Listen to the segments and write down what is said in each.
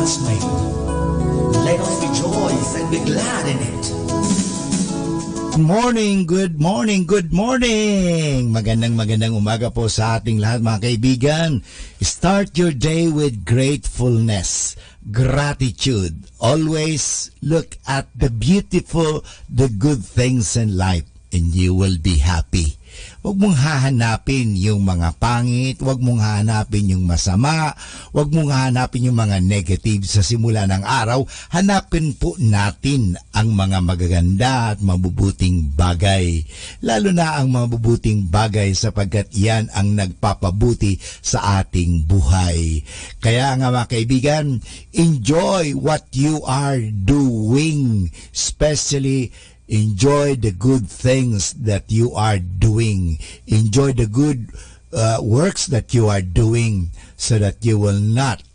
has made. Let us rejoice and be glad in it. Good morning! Magandang umaga po sa ating lahat mga kaibigan. Start your day with gratefulness, gratitude. Always look at the beautiful, the good things in life and you will be happy. Huwag mong hahanapin yung mga pangit, huwag mong hahanapin yung masama, huwag mong hahanapin yung mga negative sa simula ng araw. Hanapin po natin ang mga magaganda at mabubuting bagay. Lalo na ang mabubuting bagay sapagkat yan ang nagpapabuti sa ating buhay. Kaya nga mga kaibigan, enjoy what you are doing, especially enjoy the good things that you are doing. Enjoy the good works that you are doing so that you will not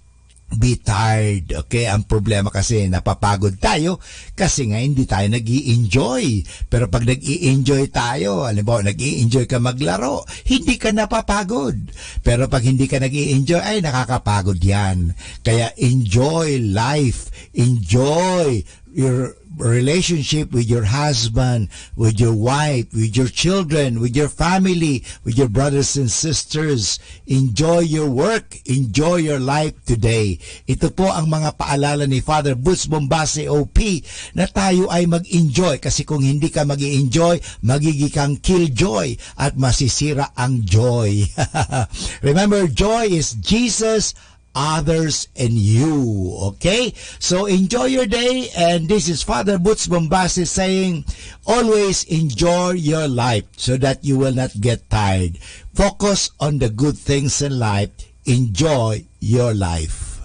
be tired. Okay, ang problema kasi napapagod tayo kasi nga hindi tayo nag-i-enjoy. Pero pag nag-i-enjoy tayo, halimbawa nag-i-enjoy ka maglaro, hindi ka napapagod. Pero pag hindi ka nag-i-enjoy, ay nakakapagod yan. Kaya enjoy life. Enjoy your relationship with your husband, with your wife, with your children, with your family, with your brothers and sisters. Enjoy your work, enjoy your life today. Ito po ang mga paalala ni Father Butch Bombase OP na tayo ay mag-enjoy kasi kung hindi ka mag-enjoy, magiging kang killjoy at masisira ang joy. Remember, joy is Jesus, others, and you. Okay? So enjoy your day, and this is Father Butch Bombase saying, always enjoy your life so that you will not get tired. Focus on the good things in life. Enjoy your life.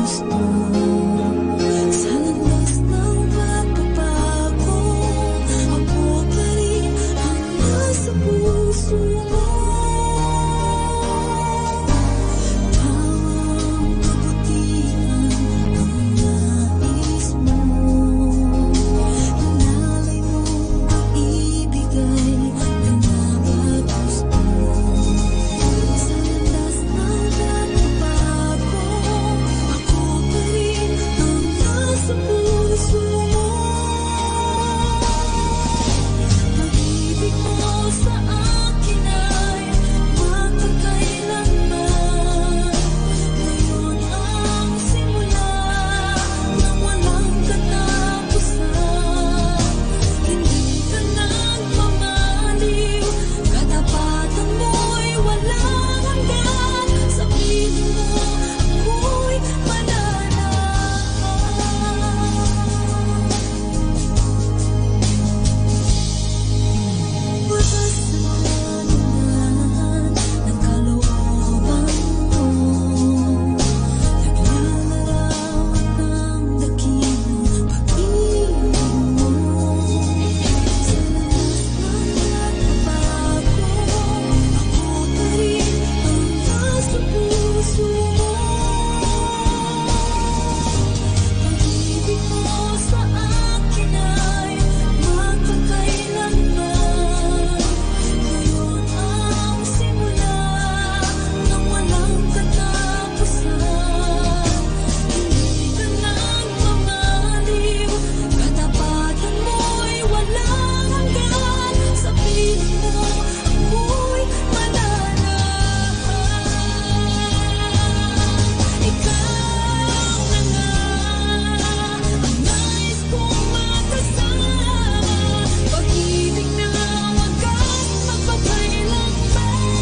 gusto. Sa landas ng pagbabago, ako pa rin ang nasa puso mo. Tawang kabutihan ang nais mo. Hinalay mong ibigay na napagusto. Sa landas ng pagbabago, ako pa rin ang nasa puso mo. Pag-ibig mo sa akin ay magpakailanman. Ngayon ang simula ng walang katapusan. Hindi ka nagmamaliw, katapatan mo'y walang hanggan. Sabihin mo ako'y Wagas sa kanunan ng kalooban mo. Naglalarawan ng dakilang pag-ibig mo. Sa landas ng pagbabago, ako pa rin ang nasa puso mo. Pag-ibig mo sa akin ay magpakailanman. Ngayon ang simula ng walang katapusan. Hindi ka nagmamaliw, katapatan mo'y walang hanggan. Sabihin mo ako'y Ikaw na nga ang nais kong makasama. Pag-ibig na wagas magpakailanman.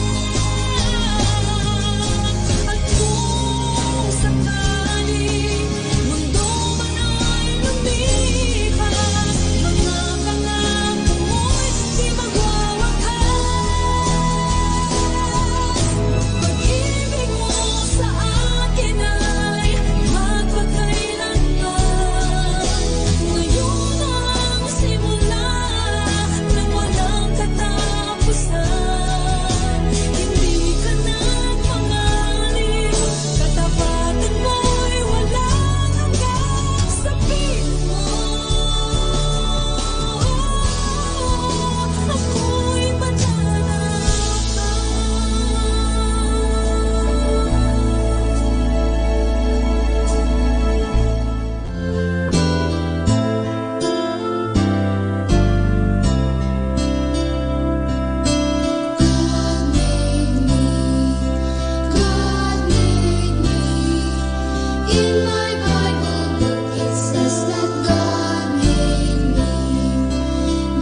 At kung sakaling mundo man ay lumipas, mga pangako mo'y di magwawakas. Pag-ibig mo sa akin ay magpakailanman. Ngayon ang simula ng walang katapusan. Hindi ka nagmamaliw, katapatan mo'y walang hanggan. Sabihin mo ako'y God made me. In my Bible book it says that God made me.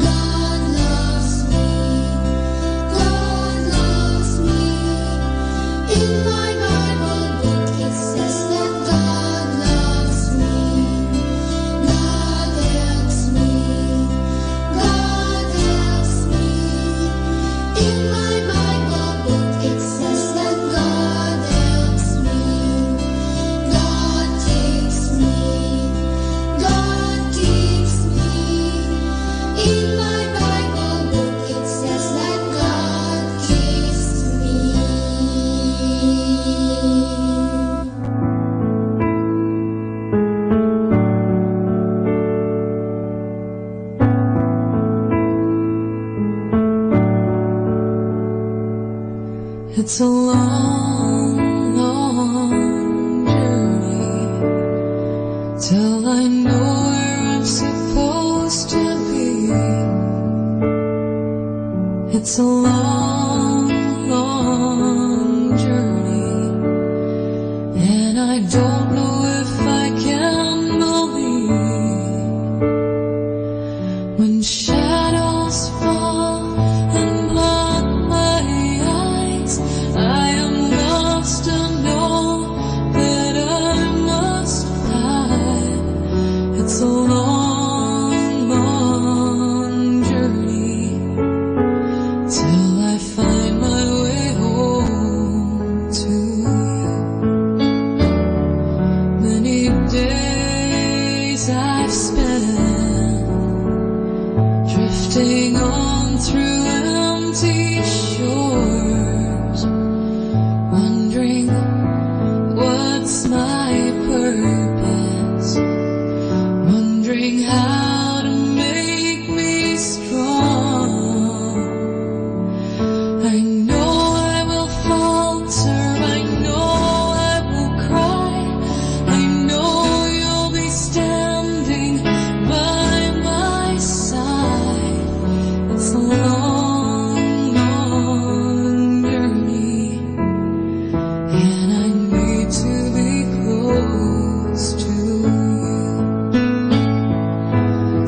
God loves me. God loves me. In my Bible book it says that God loves me. God helps me. God helps me. In my Bible book it says that God helps me. God keeps me. God keeps me. In my Bible book it says that God keeps me. It's a long, long journey till I know where I'm supposed to be. It's a long, long journey, and I don't know if I can believe when shadows fall and block my eyes. I am lost and know that I must fly. It's a long, long journey till I find my way home to you. days I've spent drifting on through empty shores, wondering what's my purpose, wondering how to make me strong. I know I will falter, I know I will cry, I know you'll be standing by my side. It's a long, long journey, and I need to be close to you.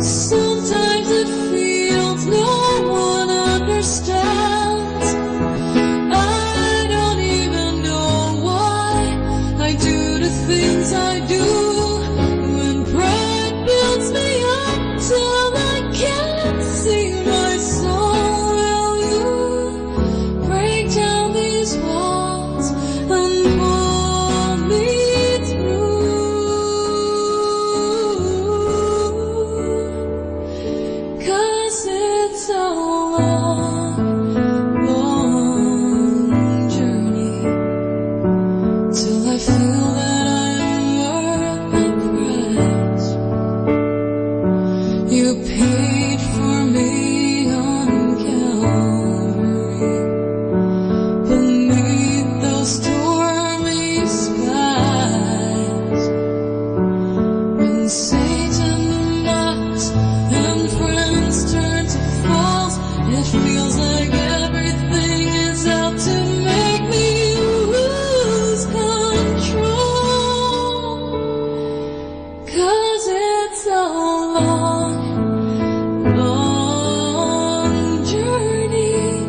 Sometimes it feels no one understands. I don't even know why I do the things I do. When pride builds me up till I can't see my soul, will you break down these walls and pull me through? 'Cause it's a long, long journey till I feel that I'm worth the price. You paid for me on Calvary, beneath those stormy skies. When Satan mocks and friends turn to false, it feels like everything is out to make me lose control. 'Cause it's a long, long journey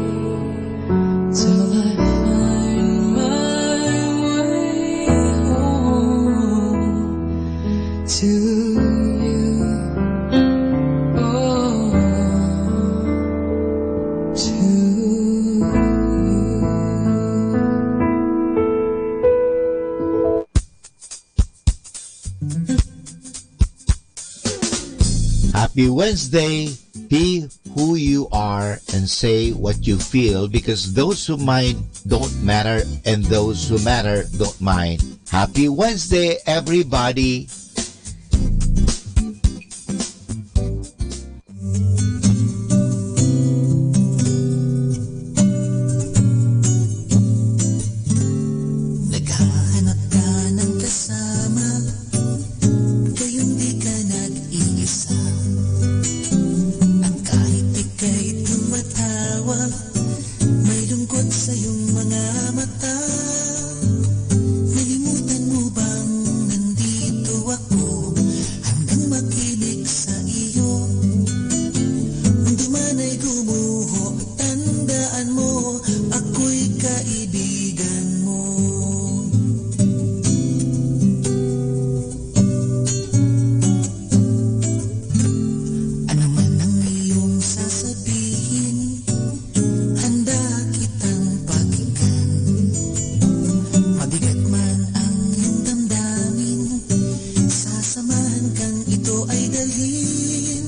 till I find my way home to you. Oh, to you. Happy Wednesday. Be who you are and say what you feel, because those who mind don't matter and those who matter don't mind. Happy Wednesday, everybody. Naghahanap ka ng kasama, gayong di ka nag-iisa. At kahit ika'y tumatawa, may lungkot sa iyong mga mata. Nalimutan mo bang nandito ako hanggang makinig sa iyo? Mundo man ay gumuho, tandaan mo, ako'y kaibigan mo. Ano man ang iyong sasabihin, handa kitang pakinggan. Mabigat man ang iyong damdamin, sasamahan kang ito ay dalhin.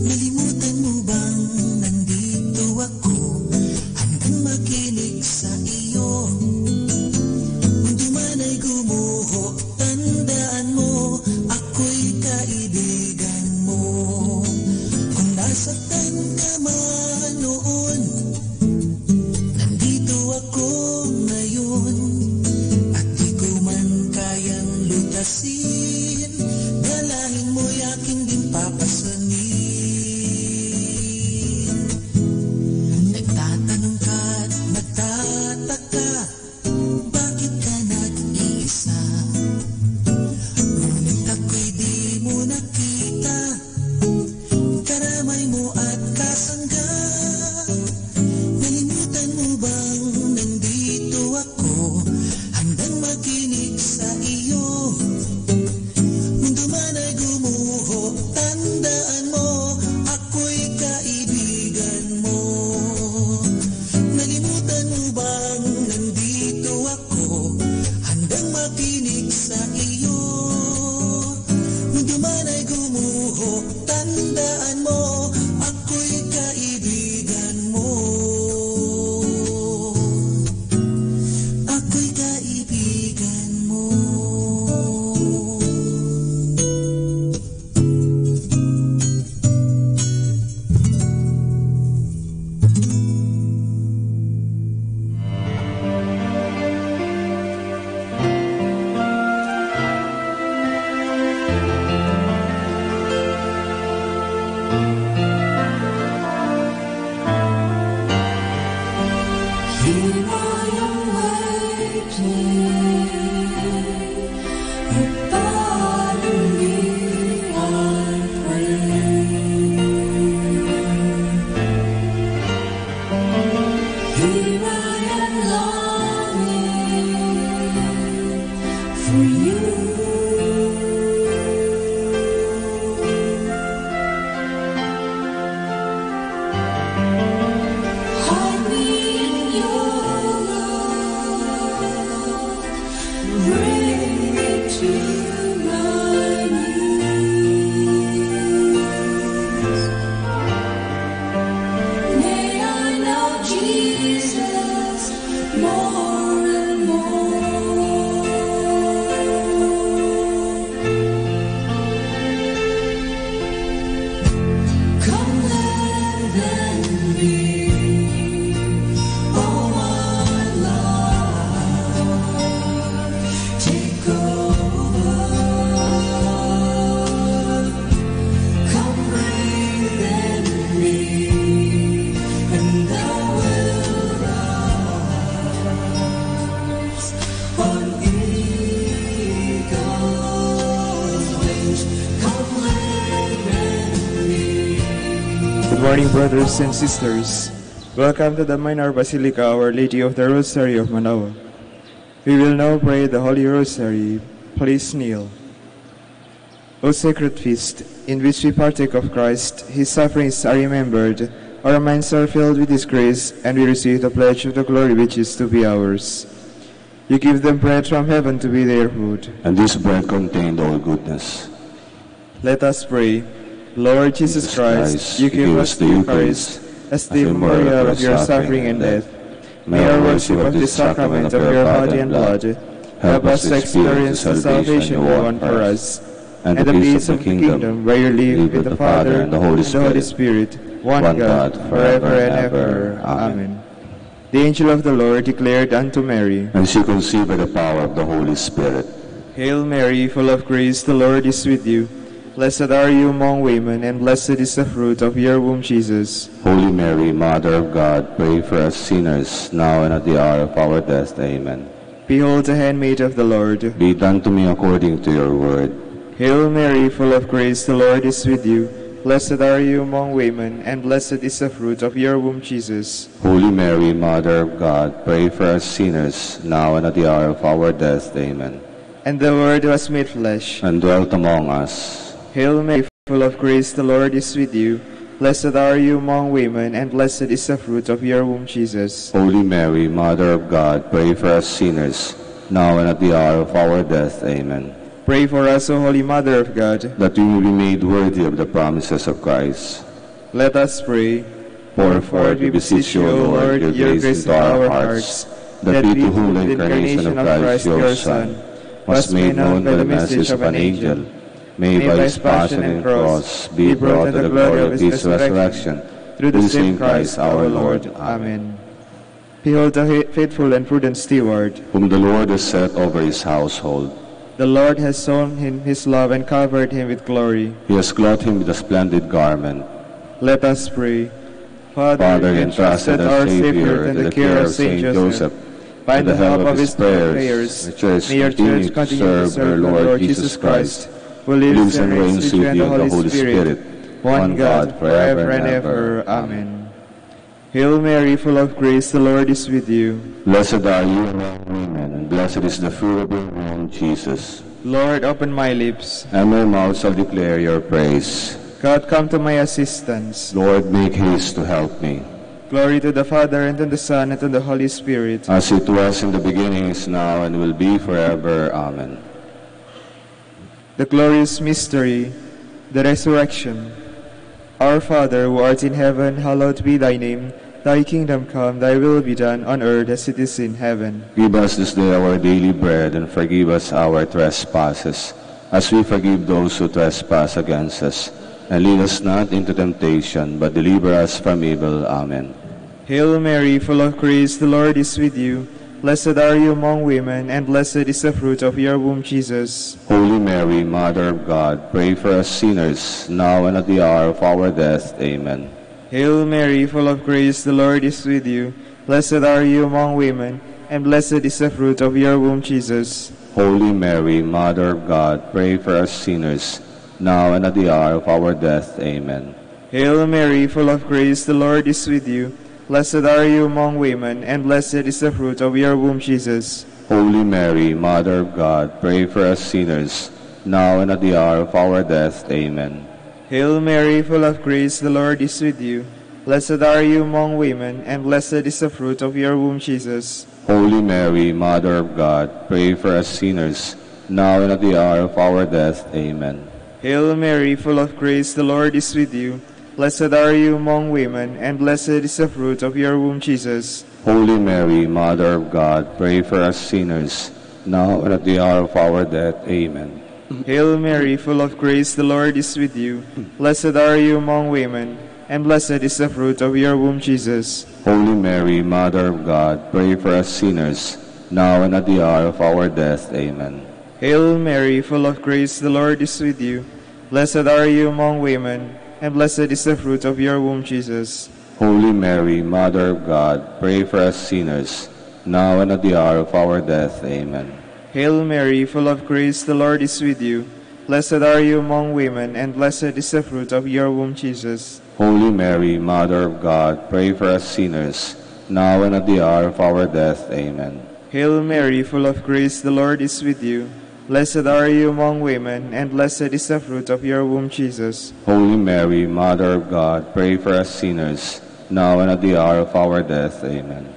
Nalimutan mo bang nandito ako hanggang makinig sa iyo? Mundo man ay gumuho, tandaan mo, ako'y kaibigan mo. Kung nasaktan ka man noon, nandito ako ngayon. At di ko man kayang lutasin, dalahin mo'y aking din papasanin. Nagtatanong ka at nagtataka, bakit ka nag-iisa? Ngunit ako'y di mo nakita, karamay mo at kasangga. Nalimutan mo bang nandito ako hanggang makinig sa iyo? pardon me, I pray. Here I am longing for you. Hide me in your love, bring me to my knees. May I know Jesus more and more. Come let and be, oh my love, take over. Come breathe in me, and I will rise on eagle's wings. Come live in me. Good morning, brothers and sisters. Welcome to the Minor Basilica, Our Lady of the Rosary of Manaoag. We will now pray the Holy Rosary. Please kneel. O sacred feast, in which we partake of Christ, His sufferings are remembered, our minds are filled with His grace, and we receive the pledge of the glory which is to be ours. You give them bread from heaven to be their food. And this bread contained all goodness. Let us pray. Lord Jesus Christ, you give us the Eucharist as the memorial of your suffering and death. May our worship of this sacrament of your body and blood help us to experience the salvation you won for us, and the peace of the kingdom where you live with the Father and the Holy Spirit, one God, forever and ever. Amen. The angel of the Lord declared unto Mary, And she conceived by the power of the Holy Spirit. Hail Mary, full of grace, the Lord is with you. Blessed are you among women, and blessed is the fruit of your womb, Jesus. Holy Mary, Mother of God, pray for us sinners, now and at the hour of our death. Amen. Behold the handmaid of the Lord. Be done to me according to your word. Hail Mary, full of grace, the Lord is with you. Blessed are you among women, and blessed is the fruit of your womb, Jesus. Holy Mary, Mother of God, pray for us sinners, now and at the hour of our death. Amen. And the Word was made flesh. And dwelt among us. Hail Mary, full of grace, the Lord is with you. Blessed are you among women, and blessed is the fruit of your womb, Jesus. Holy Mary, Mother of God, pray for us sinners, now and at the hour of our death. Amen. Pray for us, O Holy Mother of God. That we may be made worthy of the promises of Christ. Let us pray. Pour forth, we beseech you, O Lord, your grace into our hearts, that we, to whom the incarnation of Christ your Son was made known by the message of an angel, may by his passion and cross be brought to the glory of his resurrection, through the same Christ our Lord. Amen. Behold the faithful and prudent steward. Whom the Lord has set over his household. The Lord has shown him his love and covered him with glory. He has clothed him with a splendid garment. Let us pray. Father, entrusted our Savior in the care of Saint Joseph, by the help of his prayers, the Church continue to serve our Lord Jesus Christ, who lives and reigns with you and the Holy Spirit, one God, forever and ever. Amen. Hail Mary, full of grace, the Lord is with you. Blessed are you among women, and blessed is the fruit of your womb, Jesus. Lord, open my lips. And my mouth shall declare your praise. God, come to my assistance. Lord, make haste to help me. Glory to the Father, and to the Son, and to the Holy Spirit. As it was in the beginning, is now, and will be forever. Amen. The glorious mystery, the resurrection. Our Father, who art in heaven, hallowed be thy name. Thy kingdom come, thy will be done, on earth as it is in heaven. Give us this day our daily bread, and forgive us our trespasses, as we forgive those who trespass against us. And lead us not into temptation, but deliver us from evil. Amen. Hail Mary, full of grace, the Lord is with you. Blessed are you among women, and blessed is the fruit of your womb, Jesus. Holy Mary, Mother of God, pray for us sinners, now and at the hour of our death. Amen. Hail Mary, full of grace, the Lord is with you. Blessed are you among women, and blessed is the fruit of your womb, Jesus. Holy Mary, Mother of God, pray for us sinners, now and at the hour of our death. Amen. Hail Mary, full of grace, the Lord is with you. Blessed are you among women, and blessed is the fruit of your womb, Jesus. Holy Mary, Mother of God, pray for us sinners, now and at the hour of our death. Amen. Hail Mary, full of grace, the Lord is with you. Blessed are you among women, and blessed is the fruit of your womb, Jesus. Holy Mary, Mother of God, pray for us sinners, now and at the hour of our death. Amen. Hail Mary, full of grace, the Lord is with you. Blessed are you among women, and blessed is the fruit of your womb, Jesus. Holy Mary, Mother of God, pray for us sinners, now and at the hour of our death. Amen. Hail Mary, full of grace, the Lord is with you. Blessed are you among women, and blessed is the fruit of your womb, Jesus. Holy Mary, Mother of God, pray for us sinners, now and at the hour of our death. Amen. Hail Mary, full of grace, the Lord is with you. Blessed are you among women, and blessed is the fruit of your womb, Jesus. Holy Mary, Mother of God, pray for us sinners, now and at the hour of our death. Amen. Hail Mary, full of grace, the Lord is with you. Blessed are you among women, and blessed is the fruit of your womb, Jesus. Holy Mary, Mother of God, pray for us sinners, now and at the hour of our death. Amen. Hail Mary, full of grace, the Lord is with you. Blessed are you among women, and blessed is the fruit of your womb, Jesus. Holy Mary, Mother of God, pray for us sinners, now and at the hour of our death. Amen.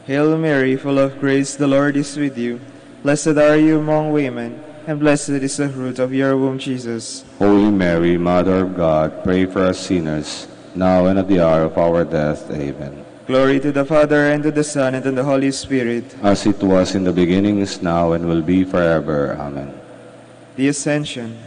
Hail Mary, full of grace, the Lord is with you. Blessed are you among women, and blessed is the fruit of your womb, Jesus. Holy Mary, Mother of God, pray for us sinners, now and at the hour of our death. Amen. Glory to the Father, and to the Son, and to the Holy Spirit. As it was in the beginning, is now, and will be forever. Amen. The Ascension.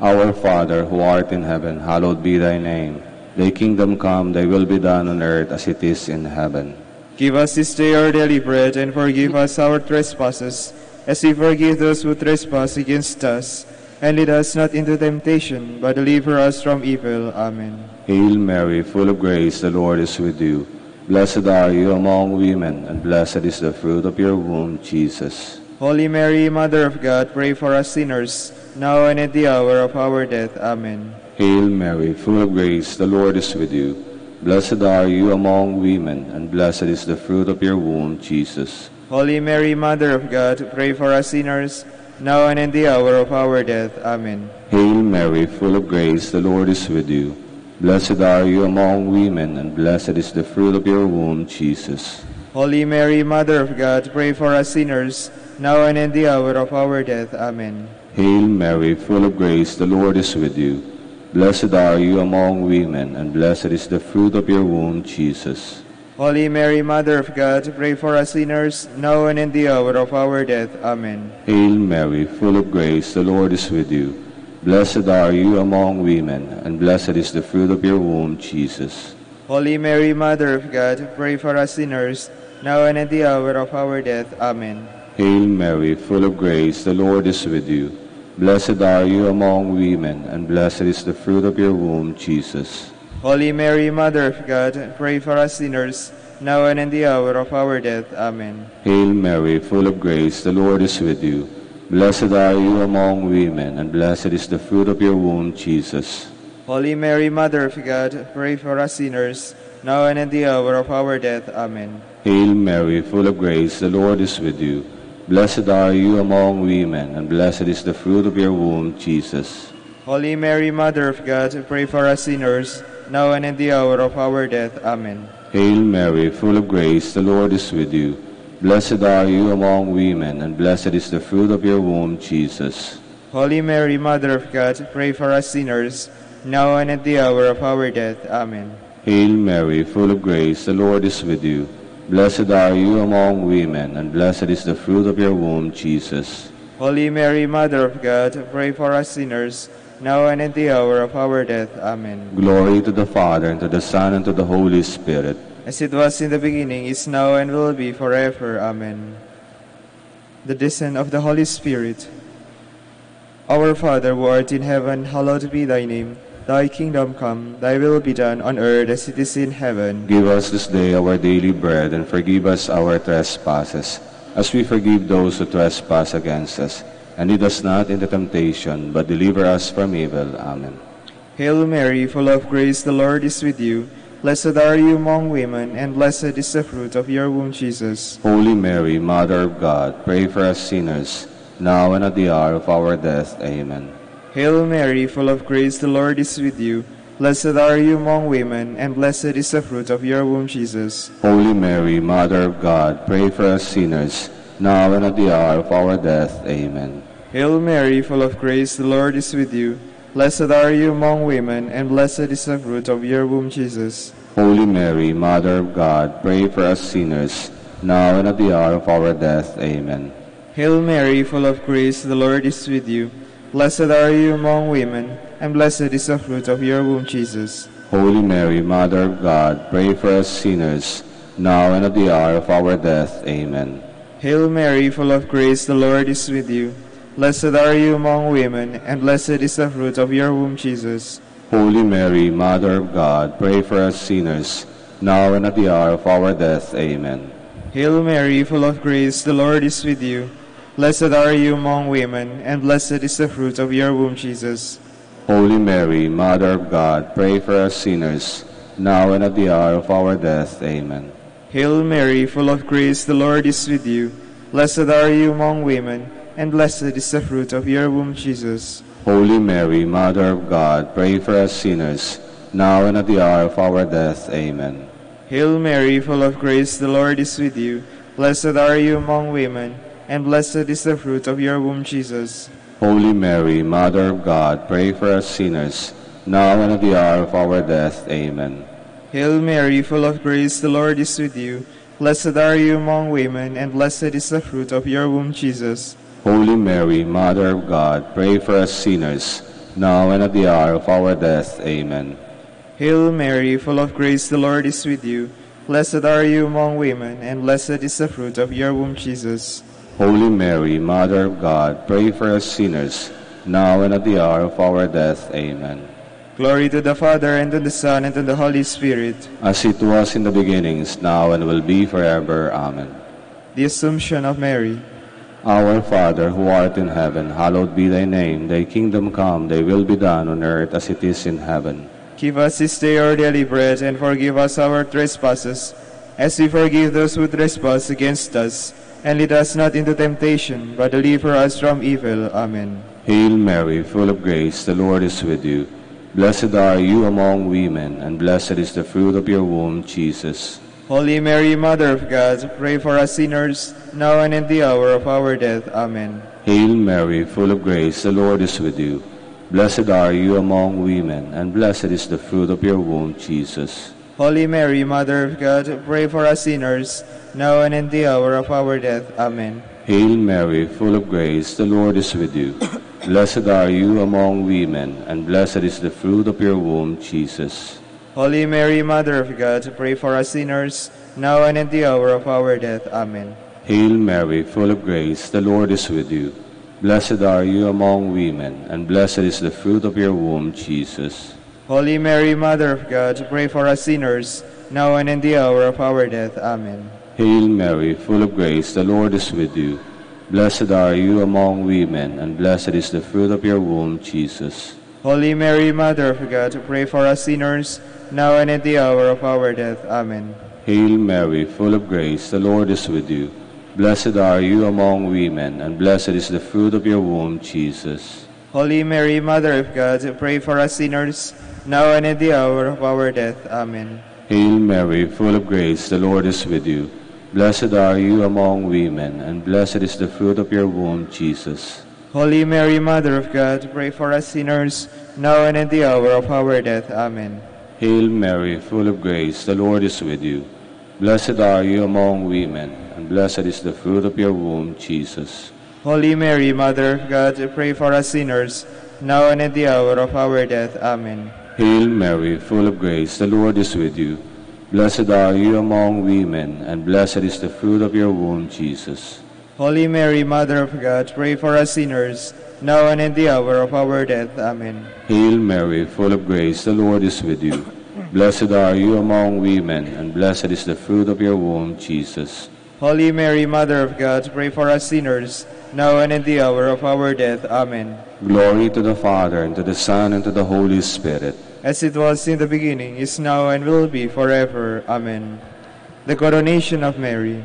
Our Father, who art in heaven, hallowed be thy name. Thy kingdom come, thy will be done on earth as it is in heaven. Give us this day our daily bread, and forgive us our trespasses, as we forgive those who trespass against us. And lead us not into temptation, but deliver us from evil. Amen. Hail Mary, full of grace, the Lord is with you. Blessed are you among women, and blessed is the fruit of your womb, Jesus. Holy Mary, Mother of God, pray for us sinners, now and at the hour of our death. Amen. Hail Mary, full of grace, the Lord is with you. Blessed are you among women, and blessed is the fruit of your womb, Jesus. Holy Mary, Mother of God, pray for us sinners, now and in the hour of our death. Amen. Hail Mary, full of grace, the Lord is with you. Blessed are you among women, and blessed is the fruit of your womb, Jesus. Holy Mary, Mother of God, pray for us sinners, now and in the hour of our death. Amen. Hail Mary, full of grace, the Lord is with you. Blessed are you among women, and blessed is the fruit of your womb, Jesus. Holy Mary, Mother of God, pray for us sinners, now and in the hour of our death. Amen. Hail Mary, full of grace, the Lord is with you. Blessed are you among women, and blessed is the fruit of your womb, Jesus. Holy Mary, Mother of God, pray for us sinners, now and in the hour of our death. Amen. Hail Mary, full of grace, the Lord is with you. Blessed are you among women, and blessed is the fruit of your womb, Jesus. Holy Mary, Mother of God, pray for us sinners, now and in the hour of our death. Amen. Hail Mary, full of grace, the Lord is with you. Blessed are you among women, and blessed is the fruit of your womb, Jesus. Holy Mary, Mother of God, pray for us sinners, now and in the hour of our death. Amen. Hail Mary, full of grace, the Lord is with you. Blessed are you among women, and blessed is the fruit of your womb, Jesus. Holy Mary, Mother of God, pray for us sinners, now and in the hour of our death. Amen. Hail Mary, full of grace, the Lord is with you. Blessed are you among women, and blessed is the fruit of your womb, Jesus. Holy Mary, Mother of God, pray for us sinners, now and at the hour of our death. Amen. Hail Mary, full of grace, the Lord is with you. Blessed are you among women, and blessed is the fruit of your womb, Jesus. Holy Mary, Mother of God, pray for us sinners, now and at the hour of our death. Amen. Glory to the Father, and to the Son, and to the Holy Spirit. As it was in the beginning, is now, and will be forever. Amen. The descent of the Holy Spirit. Our Father, who art in heaven, hallowed be thy name. Thy kingdom come, thy will be done on earth as it is in heaven. Give us this day our daily bread, and forgive us our trespasses, as we forgive those who trespass against us. And lead us not into temptation, but deliver us from evil. Amen. Hail Mary, full of grace, the Lord is with you. Blessed are you among women, and blessed is the fruit of your womb, Jesus. Holy Mary, Mother of God, pray for us sinners, now and at the hour of our death. Amen. Hail Mary, full of grace, the Lord is with you. Blessed are you among women, and blessed is the fruit of your womb, Jesus. Holy Mary, Mother of God, pray for us sinners, now and at the hour of our death. Amen. Hail Mary, full of grace, the Lord is with you. Blessed are you among women, and blessed is the fruit of your womb, Jesus. Holy Mary, Mother of God, pray for us sinners, now and at the hour of our death. Amen. Hail Mary, full of grace, the Lord is with you. Blessed are you among women, and blessed is the fruit of your womb, Jesus. Holy Mary, Mother of God, pray for us sinners, now and at the hour of our death. Amen. Hail Mary, full of grace, the Lord is with you. Blessed are you among women, and blessed is the fruit of your womb, Jesus. Holy Mary, Mother of God, pray for us sinners, now and at the hour of our death. Amen. Hail Mary, full of grace, the Lord is with you. Blessed are you among women, and blessed is the fruit of your womb, Jesus. Holy Mary, Mother of God, pray for us sinners, now and at the hour of our death. Amen. Hail Mary, full of grace, the Lord is with you. Blessed are you among women, and blessed is the fruit of your womb, Jesus. Holy Mary, Mother of God, pray for us sinners, now and at the hour of our death. Amen. Hail Mary, full of grace, the Lord is with you. Blessed are you among women, and blessed is the fruit of your womb, Jesus. Holy Mary, Mother of God, pray for us sinners, now and at the hour of our death. Amen. Hail Mary, full of grace, the Lord is with you. Blessed are you among women, and blessed is the fruit of your womb, Jesus. Holy Mary, Mother of God, pray for us sinners, now and at the hour of our death. Amen. Hail Mary, full of grace, the Lord is with you. Blessed are you among women, and blessed is the fruit of your womb, Jesus. Holy Mary, Mother of God, pray for us sinners, now and at the hour of our death. Amen. Glory to the Father, and to the Son, and to the Holy Spirit. As it was in the beginnings, now and will be forever. Amen. The Assumption of Mary. Our Father, who art in heaven, hallowed be thy name. Thy kingdom come, thy will be done on earth as it is in heaven. Give us this day our daily bread, and forgive us our trespasses, as we forgive those who trespass against us. And lead us not into temptation, but deliver us from evil. Amen. Hail Mary, full of grace, the Lord is with you. Blessed are you among women, and blessed is the fruit of your womb, Jesus. Holy Mary, Mother of God, pray for us sinners, now and in the hour of our death. Amen. Hail Mary, full of grace, the Lord is with you. Blessed are you among women, and blessed is the fruit of your womb, Jesus. Holy Mary, Mother of God, pray for us sinners, now and in the hour of our death. Amen. Hail Mary, full of grace, the Lord is with you. Blessed are you among women, and blessed is the fruit of your womb, Jesus. Holy Mary, Mother of God, pray for us sinners, now and in the hour of our death. Amen. Hail Mary, full of grace, the Lord is with you. Blessed are you among women, and blessed is the fruit of your womb, Jesus. Holy Mary, Mother of God, pray for us sinners, now and in the hour of our death. Amen. Hail Mary, full of grace, the Lord is with you. Blessed are you among women, and blessed is the fruit of your womb, Jesus. Holy Mary, Mother of God, pray for us sinners, now and at the hour of our death. Amen. Hail Mary, full of grace, the Lord is with you. Blessed are you among women, and blessed is the fruit of your womb, Jesus. Holy Mary, Mother of God, pray for us sinners, now and at the hour of our death. Amen. Hail Mary, full of grace, the Lord is with you. Blessed are you among women, and blessed is the fruit of your womb, Jesus. Holy Mary, Mother of God, pray for us sinners, now and at the hour of our death. Amen. Hail Mary, full of grace, the Lord is with you. Blessed are you among women, and blessed is the fruit of your womb, Jesus. Holy Mary, Mother of God, pray for us sinners, now and at the hour of our death. Amen. Hail Mary, full of grace, the Lord is with you. Blessed are you among women, and blessed is the fruit of your womb, Jesus. Holy Mary, Mother of God, pray for us sinners, now and in the hour of our death. Amen. Hail Mary, full of grace, the Lord is with you. Blessed are you among women, and blessed is the fruit of your womb, Jesus. Holy Mary, Mother of God, pray for us sinners, now and in the hour of our death. Amen. Glory to the Father, and to the Son, and to the Holy Spirit. As it was in the beginning, is now, and will be forever. Amen. The coronation of Mary.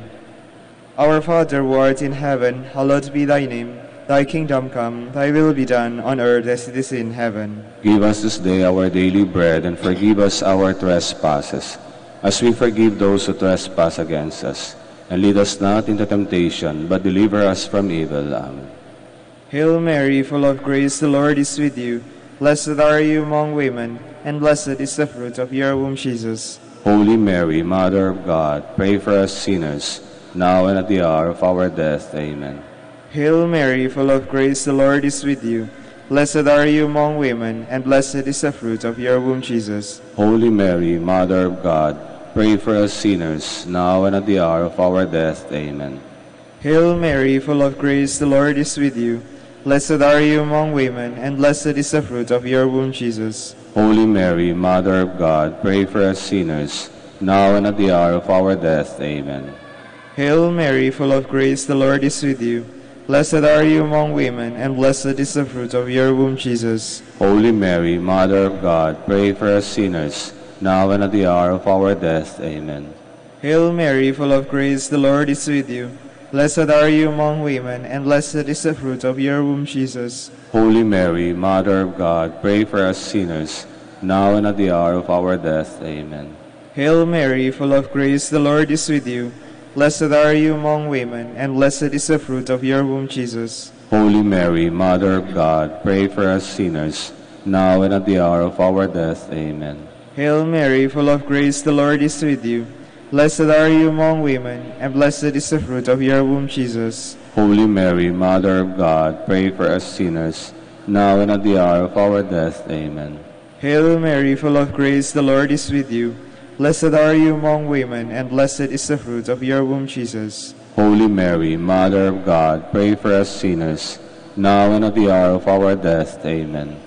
Our Father who art in heaven, hallowed be thy name. Thy kingdom come, thy will be done, on earth as it is in heaven. Give us this day our daily bread, and forgive us our trespasses, as we forgive those who trespass against us. And lead us not into temptation, but deliver us from evil. Amen. Hail Mary, full of grace, the Lord is with you. Blessed are you among women, and blessed is the fruit of your womb, Jesus. Holy Mary, Mother of God, pray for us sinners, now and at the hour of our death. Amen. Hail Mary, full of grace, the Lord is with you. Blessed are you among women, and blessed is the fruit of your womb, Jesus. Holy Mary, Mother of God, pray for us sinners, now and at the hour of our death. Amen. Hail Mary, full of grace, the Lord is with you. Blessed are you among women, and blessed is the fruit of your womb, Jesus. Holy Mary, Mother of God, pray for us sinners, now and at the hour of our death. Amen. Hail Mary, full of grace, the Lord is with you. Blessed are you among women, and blessed is the fruit of your womb, Jesus. Holy Mary, Mother of God, pray for us sinners, now and at the hour of our death. Amen. Hail Mary, full of grace, the Lord is with you. Blessed are you among women, and blessed is the fruit of your womb, Jesus. Holy Mary, Mother of God, pray for us sinners, now and at the hour of our death. Amen. Hail Mary, full of grace, the Lord is with you. Blessed are you among women, and blessed is the fruit of your womb, Jesus. Holy Mary, Mother of God, pray for us sinners, now and at the hour of our death. Amen. Hail Mary, full of grace, the Lord is with you. Blessed are you among women, and blessed is the fruit of your womb, Jesus. Holy Mary, Mother of God, pray for us sinners, now and at the hour of our death. Amen. Hail Mary, full of grace, the Lord is with you. Blessed are you among women, and blessed is the fruit of your womb, Jesus. Holy Mary, Mother of God, pray for us sinners, now and at the hour of our death. Amen.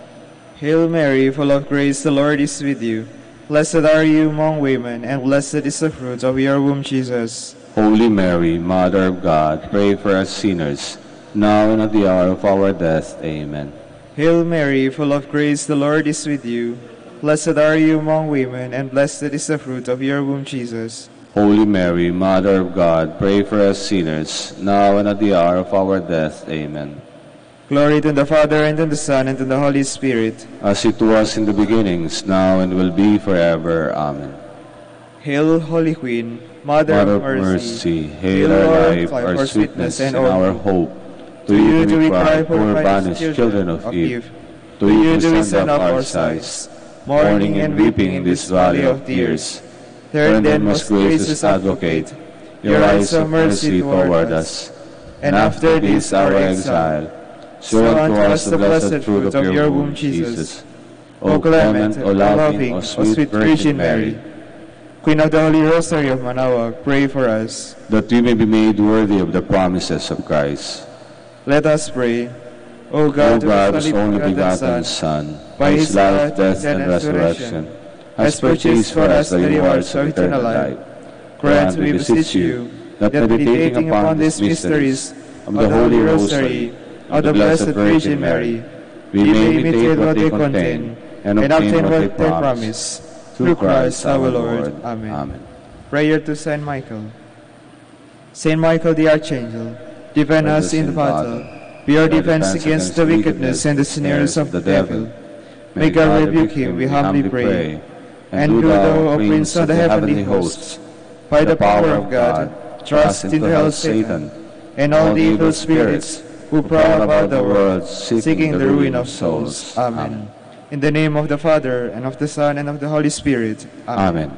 Hail Mary, full of grace, the Lord is with you. Blessed are you among women, and blessed is the fruit of your womb, Jesus. Holy Mary, Mother of God, pray for us sinners, now and at the hour of our death. Amen. Hail Mary, full of grace, the Lord is with you. Blessed are you among women, and blessed is the fruit of your womb, Jesus. Holy Mary, Mother of God, pray for us sinners, now and at the hour of our death. Amen. Glory to the Father, and to the Son, and to the Holy Spirit. As it was in the beginnings, now and will be forever. Amen. Hail, Holy Queen, Mother of mercy. Hail our life, our sweetness, and our hope. To you do we cry, poor banished children of Eve. To you do we send up our sighs, mourning and weeping in this valley of tears. Turn then, most gracious Advocate, your eyes of mercy toward us, and after this our exile, show unto us the blessed fruit of your womb, Jesus. O clement, O loving, O sweet Virgin Mary, Queen of the Holy Rosary of Manaoag, pray for us. that we may be made worthy of the promises of Christ. Let us pray. O O God, God, whose whose only begotten Son, by his life, death, and resurrection, has purchased for us the rewards of eternal life, grant, we beseech you, that meditating upon these mysteries of the Holy Rosary of the Blessed Virgin Mary, we may imitate what they contain and obtain what they promise. Through Christ our Lord. Amen. Prayer to Saint Michael. Saint Michael the Archangel, defend us in the battle. Be our defense against the wickedness and the snares of the devil. May God rebuke him, we humbly pray. And do thou, O Prince of the heavenly hosts, by the power of God, thrust into hell Satan and all the evil spirits who prowl about the world, seeking the ruin of souls. Amen. In the name of the Father, and of the Son, and of the Holy Spirit. Amen.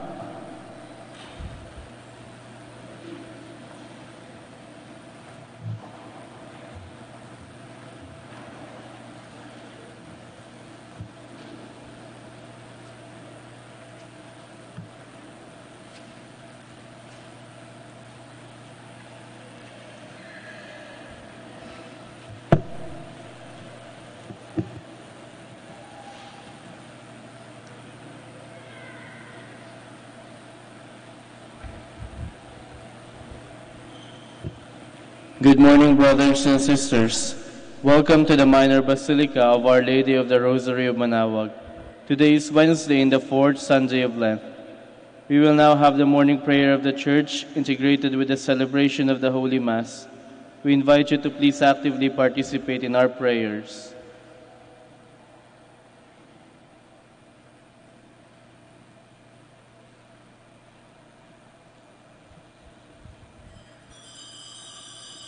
Good morning, brothers and sisters. Welcome to the Minor Basilica of Our Lady of the Rosary of Manaoag. Today is Wednesday in the fourth Sunday of Lent. We will now have the morning prayer of the Church integrated with the celebration of the Holy Mass. We invite you to please actively participate in our prayers.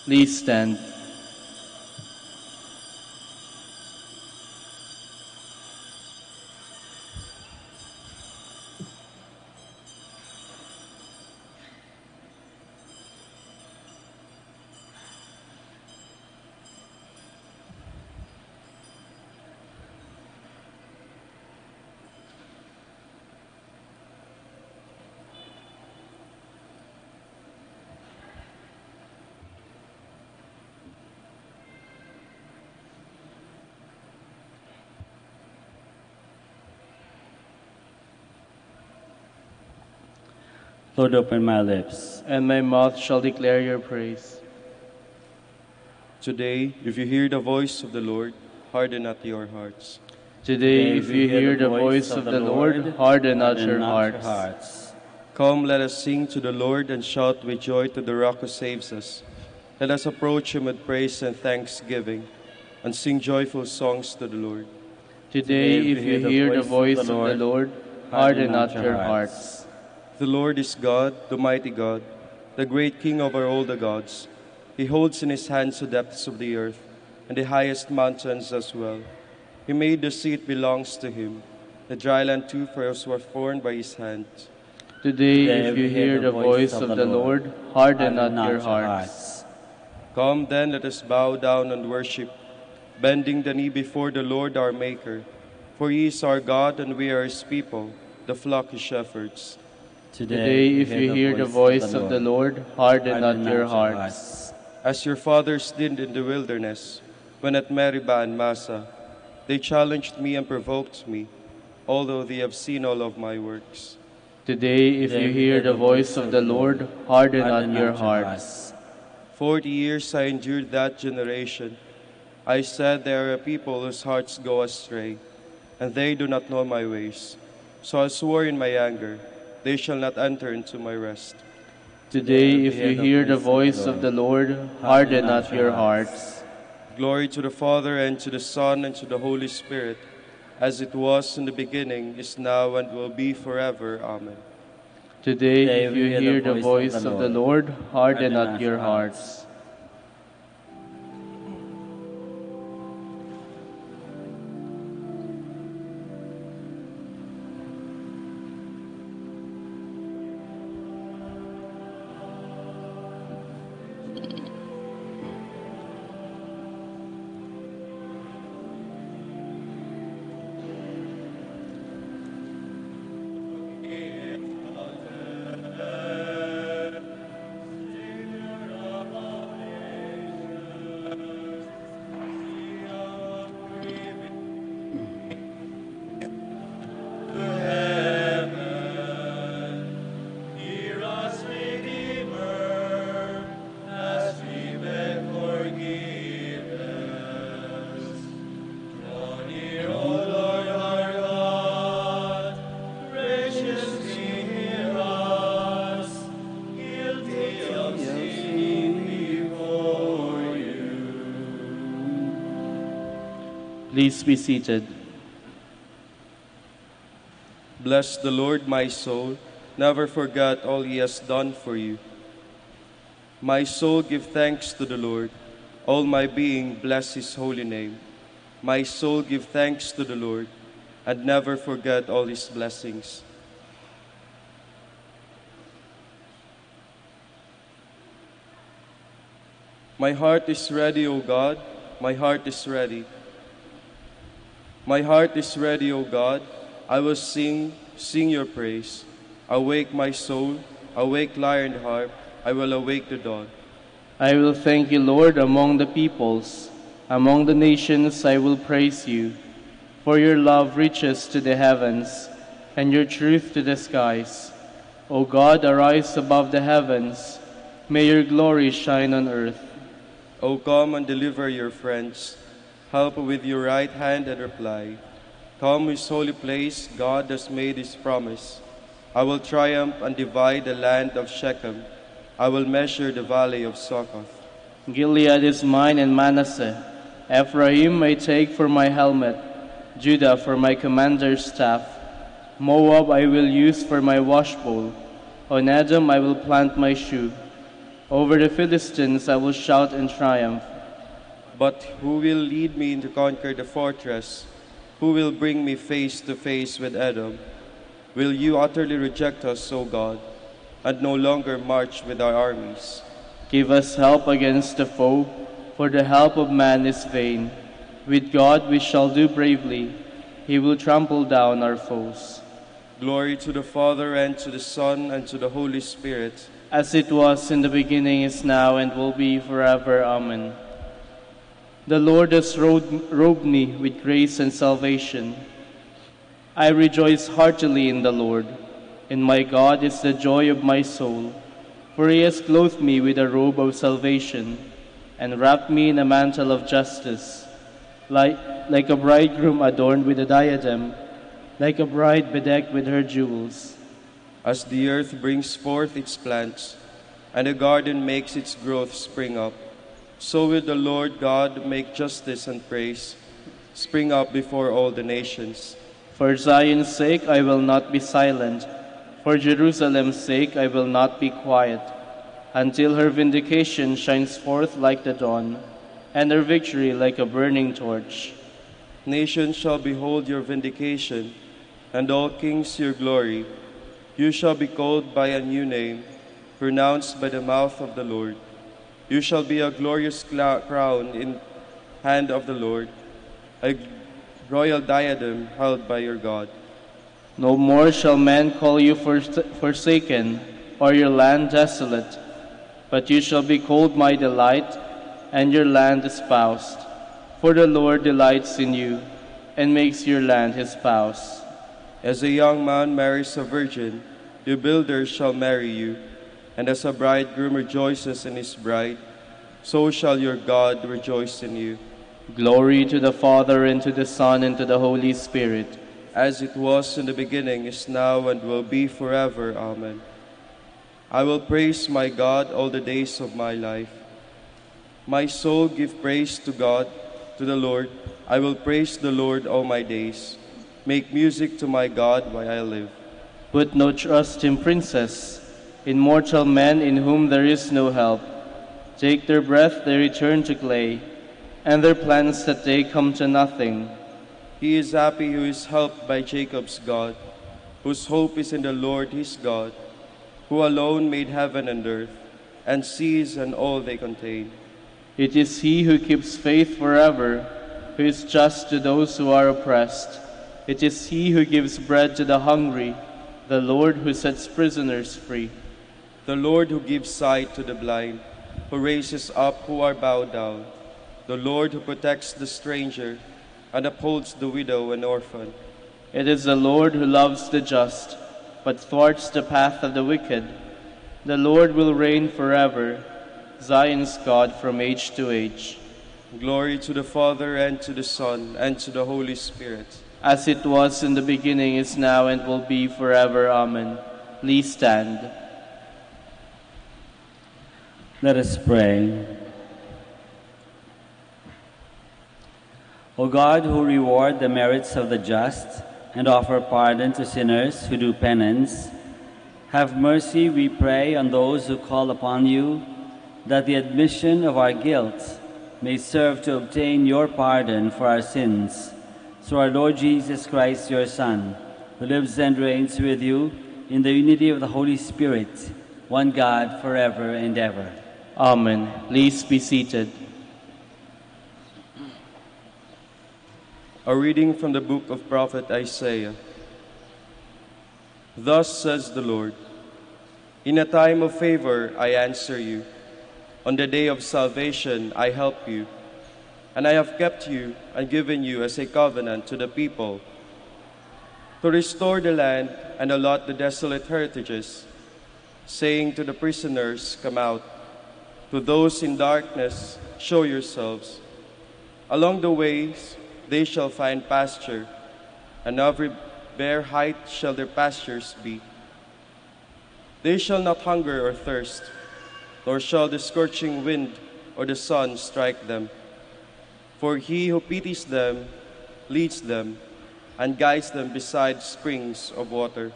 Please stand. Lord, open my lips, And my mouth shall declare your praise. Today, if you hear the voice of the Lord, harden not your hearts. Today, if you hear the voice of the Lord, harden not your hearts. Come, let us sing to the Lord and shout with joy to the rock who saves us. Let us approach him with praise and thanksgiving and sing joyful songs to the Lord. Today, if you hear the voice of the Lord, harden not your hearts. The Lord is God, the mighty God, the great King over all the gods. He holds in his hands the depths of the earth and the highest mountains as well. He made the sea, it belongs to him. The dry land too, for us were formed by his hand. Today, if you hear the voice of the Lord, harden not your hearts. Come then, let us bow down and worship, bending the knee before the Lord our Maker. For he is our God and we are his people, the flock his shepherds. Today, if you hear the voice of the Lord, harden not your hearts. As your fathers did in the wilderness, when at Meribah and Massa, they challenged me and provoked me, although they have seen all of my works. Today, if you hear the voice of the Lord, harden not your hearts. 40 years I endured that generation. I said, there are a people whose hearts go astray, and they do not know my ways. So I swore in my anger, they shall not enter into my rest. Today, if you hear the voice of the Lord, harden not your hearts. Glory to the Father, and to the Son, and to the Holy Spirit, as it was in the beginning, is now, and will be forever. Amen. Today, if you hear the voice of the Lord, harden not your hearts. Please be seated. Bless the Lord, my soul. Never forget all he has done for you. My soul, give thanks to the Lord. All my being, bless his holy name. My soul, give thanks to the Lord, and never forget all his blessings. My heart is ready, O God. My heart is ready. My heart is ready, O God. I will sing your praise. Awake my soul, awake lyre and harp. I will awake the dawn. I will thank you, Lord, among the peoples. Among the nations I will praise you. For your love reaches to the heavens, and your truth to the skies. O God, arise above the heavens. May your glory shine on earth. O come and deliver your friends. Help with your right hand and reply. Come, his holy place, God has made his promise. I will triumph and divide the land of Shechem. I will measure the valley of Succoth. Gilead is mine and Manasseh. Ephraim I take for my helmet, Judah for my commander's staff. Moab I will use for my washbowl. On Edom I will plant my shoe. Over the Philistines I will shout in triumph. But who will lead me to conquer the fortress? Who will bring me face to face with Edom? Will you utterly reject us, O God, and no longer march with our armies? Give us help against the foe, for the help of man is vain. With God we shall do bravely. He will trample down our foes. Glory to the Father, and to the Son, and to the Holy Spirit. As it was in the beginning, is now, and will be forever. Amen. The Lord has robed me with grace and salvation. I rejoice heartily in the Lord, and my God is the joy of my soul. For he has clothed me with a robe of salvation, and wrapped me in a mantle of justice, like a bridegroom adorned with a diadem, like a bride bedecked with her jewels. As the earth brings forth its plants, and the garden makes its growth spring up, so will the Lord God make justice and praise spring up before all the nations. For Zion's sake I will not be silent. For Jerusalem's sake I will not be quiet, until her vindication shines forth like the dawn, and her victory like a burning torch. Nations shall behold your vindication, and all kings your glory. You shall be called by a new name, pronounced by the mouth of the Lord. You shall be a glorious crown in hand of the Lord, a royal diadem held by your God. No more shall men call you forsaken, or your land desolate, but you shall be called my delight, and your land espoused. For the Lord delights in you, and makes your land his spouse. As a young man marries a virgin, your builders shall marry you, and as a bridegroom rejoices in his bride, so shall your God rejoice in you. Glory to the Father, and to the Son, and to the Holy Spirit. As it was in the beginning, is now, and will be forever. Amen. I will praise my God all the days of my life. My soul give praise to God, to the Lord. I will praise the Lord all my days. Make music to my God while I live. Put no trust in princes, in mortal men in whom there is no help. Take their breath, they return to clay, and their plans that they come to nothing. He is happy who is helped by Jacob's God, whose hope is in the Lord his God, who alone made heaven and earth, and seas and all they contain. It is he who keeps faith forever, who is just to those who are oppressed. It is he who gives bread to the hungry, the Lord who sets prisoners free. The Lord who gives sight to the blind, who raises up who are bowed down. The Lord who protects the stranger, and upholds the widow and orphan. It is the Lord who loves the just, but thwarts the path of the wicked. The Lord will reign forever, Zion's God from age to age. Glory to the Father, and to the Son, and to the Holy Spirit. As it was in the beginning, is now, and will be forever. Amen. Please stand. Let us pray. O God, who reward the merits of the just and offer pardon to sinners who do penance, have mercy, we pray, on those who call upon you, that the admission of our guilt may serve to obtain your pardon for our sins. Through our Lord Jesus Christ, your Son, who lives and reigns with you in the unity of the Holy Spirit, one God, forever and ever. Amen. Please be seated. A reading from the book of prophet Isaiah. Thus says the Lord, in a time of favor I answer you. On the day of salvation I help you. And I have kept you and given you as a covenant to the people, to restore the land and allot the desolate heritages, saying to the prisoners, come out, To those in darkness, show yourselves. Along the ways they shall find pasture, and every bare height shall their pastures be. They shall not hunger or thirst, nor shall the scorching wind or the sun strike them. For he who pities them leads them, and guides them beside springs of water.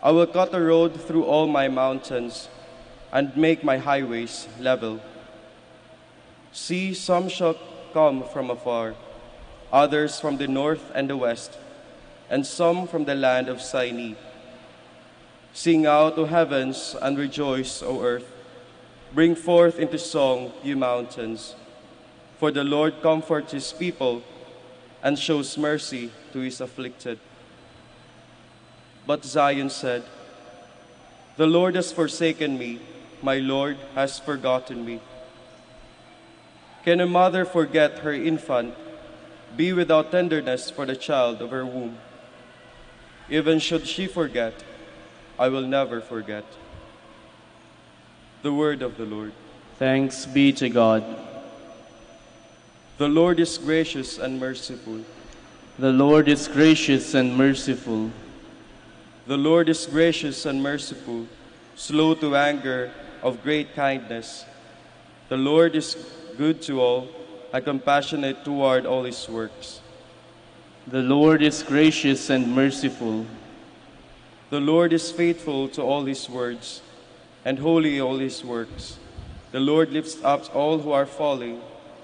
I will cut a road through all my mountains, and make my highways level. See, some shall come from afar, others from the north and the west, and some from the land of Sinai. Sing out, O heavens, and rejoice, O earth. Bring forth into song, you mountains. For the Lord comforts his people and shows mercy to his afflicted. But Zion said, the Lord has forsaken me, my Lord has forgotten me. Can a mother forget her infant, be without tenderness for the child of her womb? Even should she forget, I will never forget. The word of the Lord. Thanks be to God. The Lord is gracious and merciful. The Lord is gracious and merciful. The Lord is gracious and merciful, slow to anger, of great kindness. The Lord is good to all, and compassionate toward all his works. The Lord is gracious and merciful. The Lord is faithful to all his words, and holy all his works. The Lord lifts up all who are falling,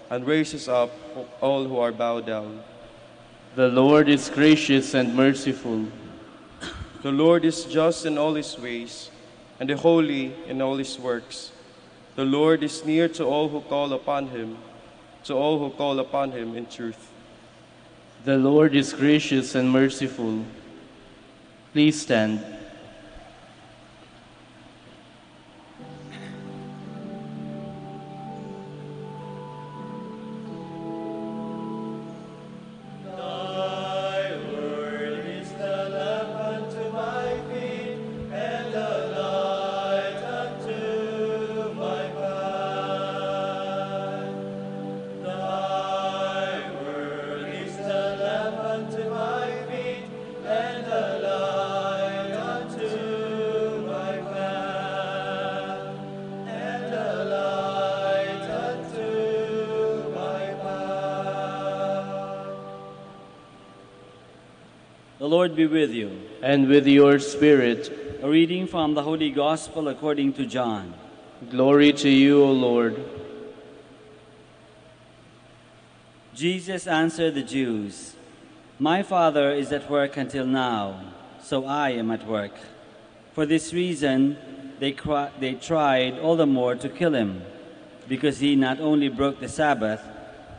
and raises up all who are bowed down. The Lord is gracious and merciful. The Lord is just in all his ways, and holy in all his works. The Lord is near to all who call upon him, to all who call upon him in truth. The Lord is gracious and merciful. Please stand. The Lord be with you. And with your spirit. A reading from the Holy Gospel according to John. Glory to you, O Lord. Jesus answered the Jews, "My Father is at work until now, so I am at work." For this reason, they tried all the more to kill him, because he not only broke the Sabbath,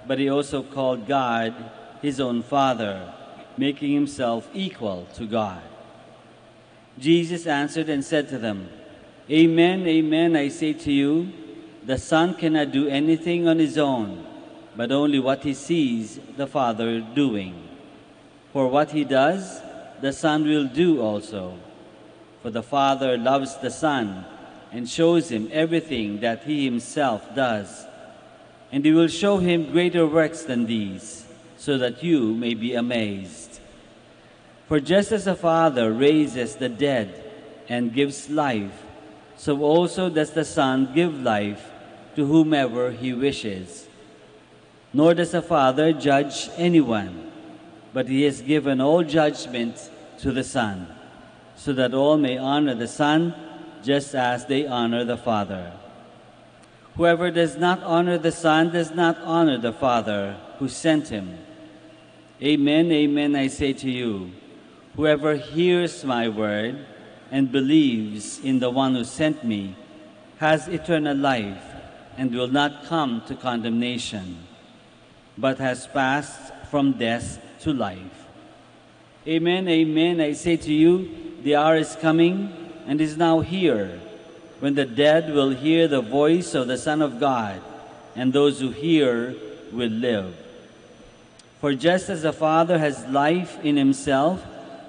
but he also called God his own Father, making himself equal to God. Jesus answered and said to them, "Amen, amen, I say to you, the Son cannot do anything on his own, but only what he sees the Father doing. For what he does, the Son will do also. For the Father loves the Son and shows him everything that he himself does. And he will show him greater works than these, so that you may be amazed. For just as the Father raises the dead and gives life, so also does the Son give life to whomever he wishes. Nor does the Father judge anyone, but he has given all judgment to the Son, so that all may honor the Son just as they honor the Father. Whoever does not honor the Son does not honor the Father who sent him. Amen, amen, I say to you, whoever hears my word and believes in the one who sent me has eternal life and will not come to condemnation, but has passed from death to life. Amen, amen, I say to you, the hour is coming and is now here, when the dead will hear the voice of the Son of God, and those who hear will live. For just as the Father has life in himself,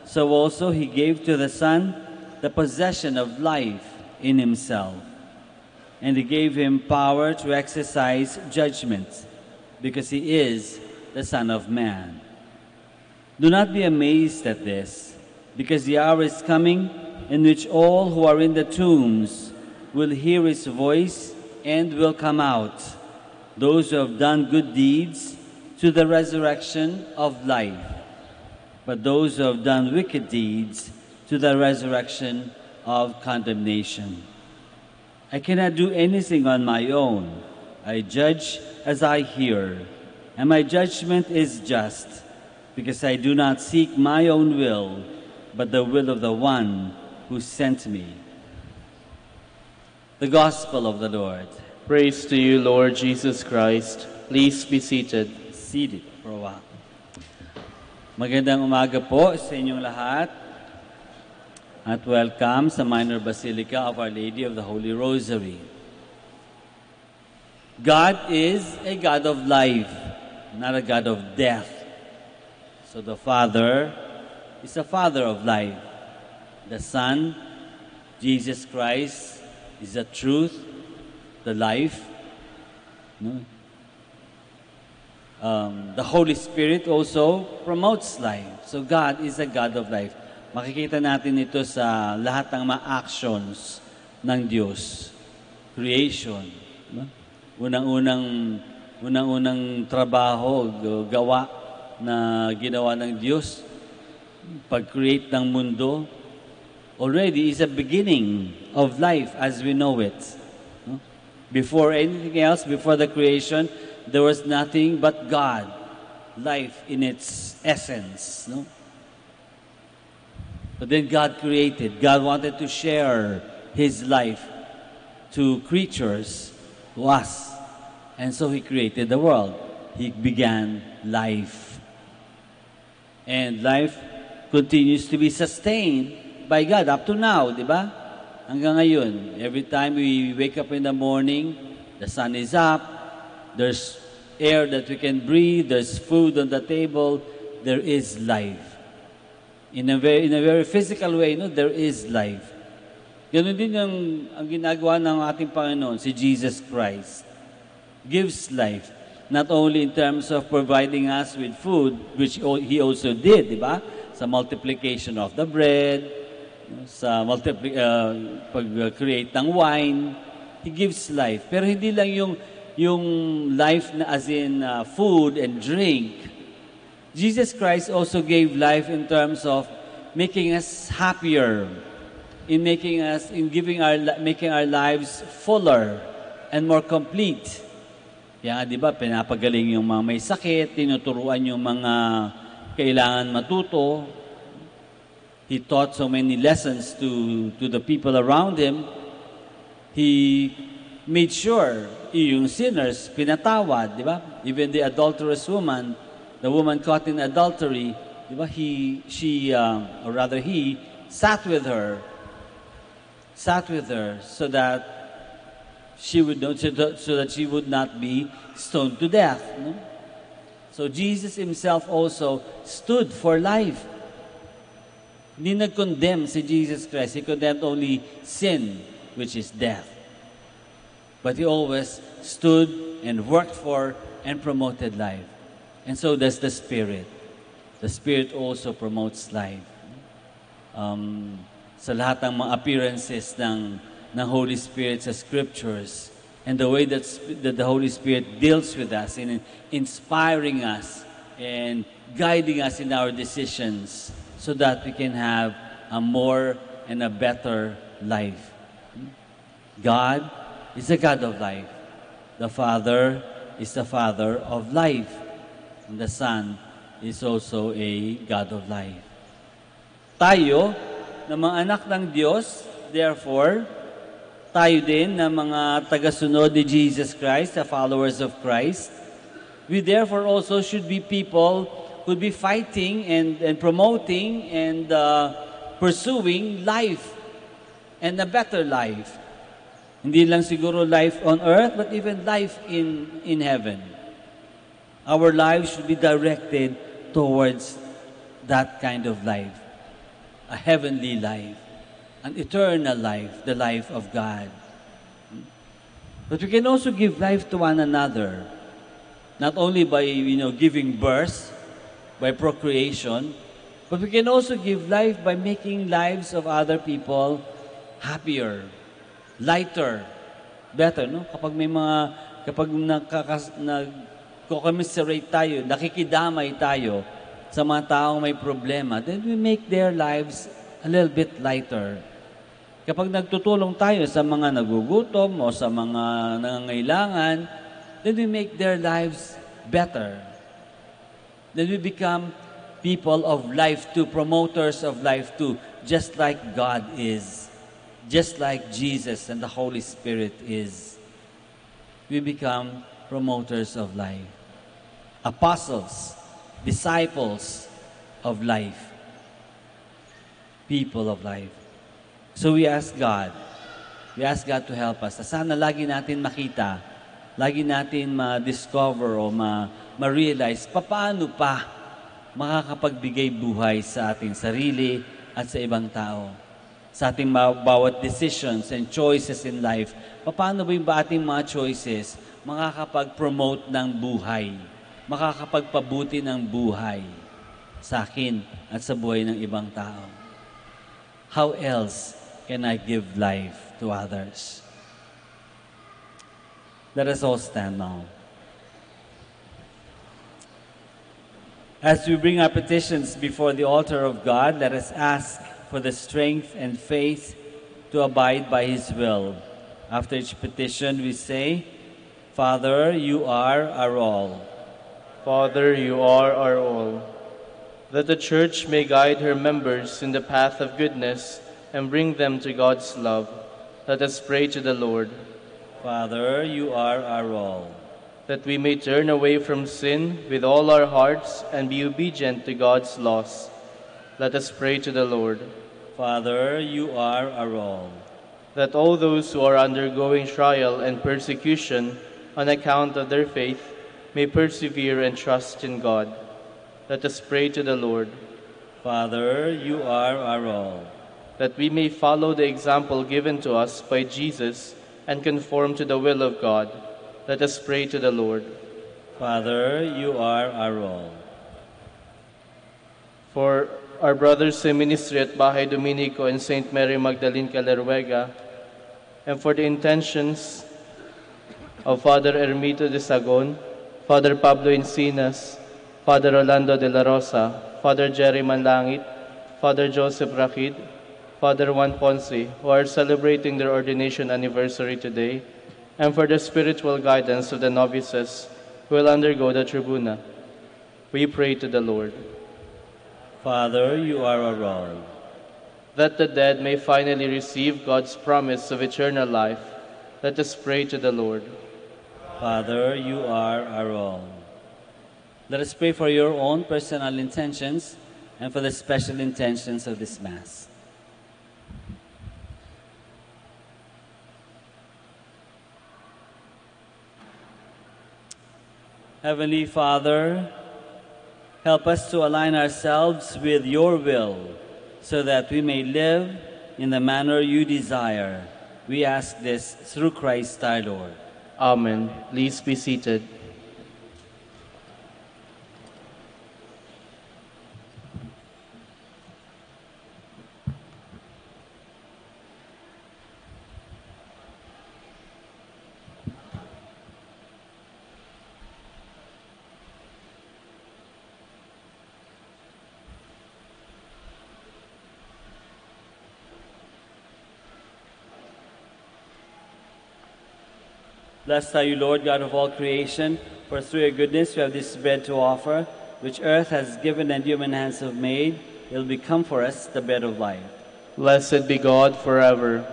so also he gave to the Son the possession of life in himself. and he gave him power to exercise judgment, because he is the Son of Man. Do not be amazed at this, because the hour is coming in which all who are in the tombs will hear his voice and will come out, those who have done good deeds to the resurrection of life, but those who have done wicked deeds to the resurrection of condemnation. I cannot do anything on my own. I judge as I hear, and my judgment is just, because I do not seek my own will, but the will of the one who sent me. The Gospel of the Lord. Praise to you, Lord Jesus Christ. Please be seated. Seated for a while. Magandang umaga po sa inyong lahat at welcome sa Minor Basilica of Our Lady of the Holy Rosary. God is a God of life, not a God of death. So the Father is a Father of life. The Son, Jesus Christ, is the truth, the life. No? The Holy Spirit also promotes life. So God is a God of life. Makikita natin ito sa lahat ng mga actions ng Diyos. Creation. No? Unang-unang trabaho, gawa na ginawa ng Diyos, pag-create ng mundo, already is a beginning of life as we know it. No? Before anything else, before the creation, there was nothing but God, life in its essence. No? But then God created. God wanted to share His life to creatures, to us. And so He created the world. He began life. And life continues to be sustained by God up to now, di ba? Hanggang ngayon, every time we wake up in the morning, the sun is up, there's air that we can breathe, there's food on the table, there is life. In a very physical way, no, there is life. Ganun din ang ginagawa ng ating Panginoon, si Jesus Christ. Gives life, not only in terms of providing us with food, which He also did, di ba? Sa multiplication of the bread, sa pag-create ng wine, He gives life. Pero hindi lang yung life na as in food and drink. Jesus Christ also gave life in terms of making us happier, making our lives fuller and more complete. Kaya di ba, pinapagaling yung mga may sakit, tinuturuan yung mga kailangan matuto. He taught so many lessons to the people around Him. He made sure yung sinners pinatawad, di ba? Even the adulterous woman, the woman caught in adultery, di ba? He sat with her so that she would not be stoned to death. No? So Jesus Himself also stood for life. Hindi nag-condemn si Jesus Christ. He condemned only sin, which is death. But He always stood and worked for and promoted life. And so does the Spirit. The Spirit also promotes life. Sa lahat ng mga appearances ng Holy Spirit sa Scriptures, and the way that the Holy Spirit deals with us in inspiring us and guiding us in our decisions so that we can have a more and a better life. God is the God of life. The Father is the Father of life. And the Son is also a God of life. Tayo, na mga anak ng Diyos, therefore, tayo din na mga tagasunod ni Jesus Christ, the followers of Christ, we therefore also should be people who would be fighting and promoting and pursuing life and a better life. Hindi lang siguro life on earth, but even life in heaven. Our lives should be directed towards that kind of life. A heavenly life. An eternal life, the life of God. But we can also give life to one another, not only by giving birth, by procreation, but we can also give life by making lives of other people happier, lighter, better, no? Kapag nagko-commiserate tayo, nakikidamay tayo sa mga taong may problema, then we make their lives a little bit lighter. Kapag nagtutulong tayo sa mga nagugutom o sa mga nangangailangan, then we make their lives better. Then we become people of life too, promoters of life too, just like God is, just like Jesus and the Holy Spirit is. We become promoters of life, apostles, disciples of life, people of life. So we ask God to help us. Sana lagi natin makita, lagi natin ma-discover o ma-realize paano pa makakapagbigay buhay sa ating sarili at sa ibang tao. Sa ating bawat decisions and choices in life, paano ba ating mga choices makakapag-promote ng buhay, makakapagpabuti ng buhay sa akin at sa buhay ng ibang tao. How else can I give life to others? Let us all stand now. As we bring our petitions before the altar of God, let us ask for the strength and faith to abide by His will. After each petition, we say, Father, you are our all. Father, you are our all. That the Church may guide her members in the path of goodness and bring them to God's love. Let us pray to the Lord. Father, you are our all. That we may turn away from sin with all our hearts and be obedient to God's laws. Let us pray to the Lord. Father, you are our all. That all those who are undergoing trial and persecution on account of their faith may persevere and trust in God. Let us pray to the Lord. Father, you are our all. That we may follow the example given to us by Jesus and conform to the will of God. Let us pray to the Lord. Father, you are our all. For our brothers in ministry at Bahay Dominico and St. Mary Magdalene Calerwega, and for the intentions of Father Ermito de Sagon, Father Pablo Encinas, Father Rolando de la Rosa, Father Jerry Manlangit, Father Joseph Rakid, Father Juan Ponce, who are celebrating their ordination anniversary today, and for the spiritual guidance of the novices who will undergo the tribuna, we pray to the Lord. Father, you are our all. That the dead may finally receive God's promise of eternal life, let us pray to the Lord. Father, you are our all. Let us pray for your own personal intentions and for the special intentions of this Mass. Heavenly Father, help us to align ourselves with your will so that we may live in the manner you desire. We ask this through Christ our Lord. Amen. Please be seated. Blessed are you, Lord, God of all creation, for through your goodness you have this bread to offer, which earth has given and human hands have made. It will become for us the bread of life. Blessed be God forever.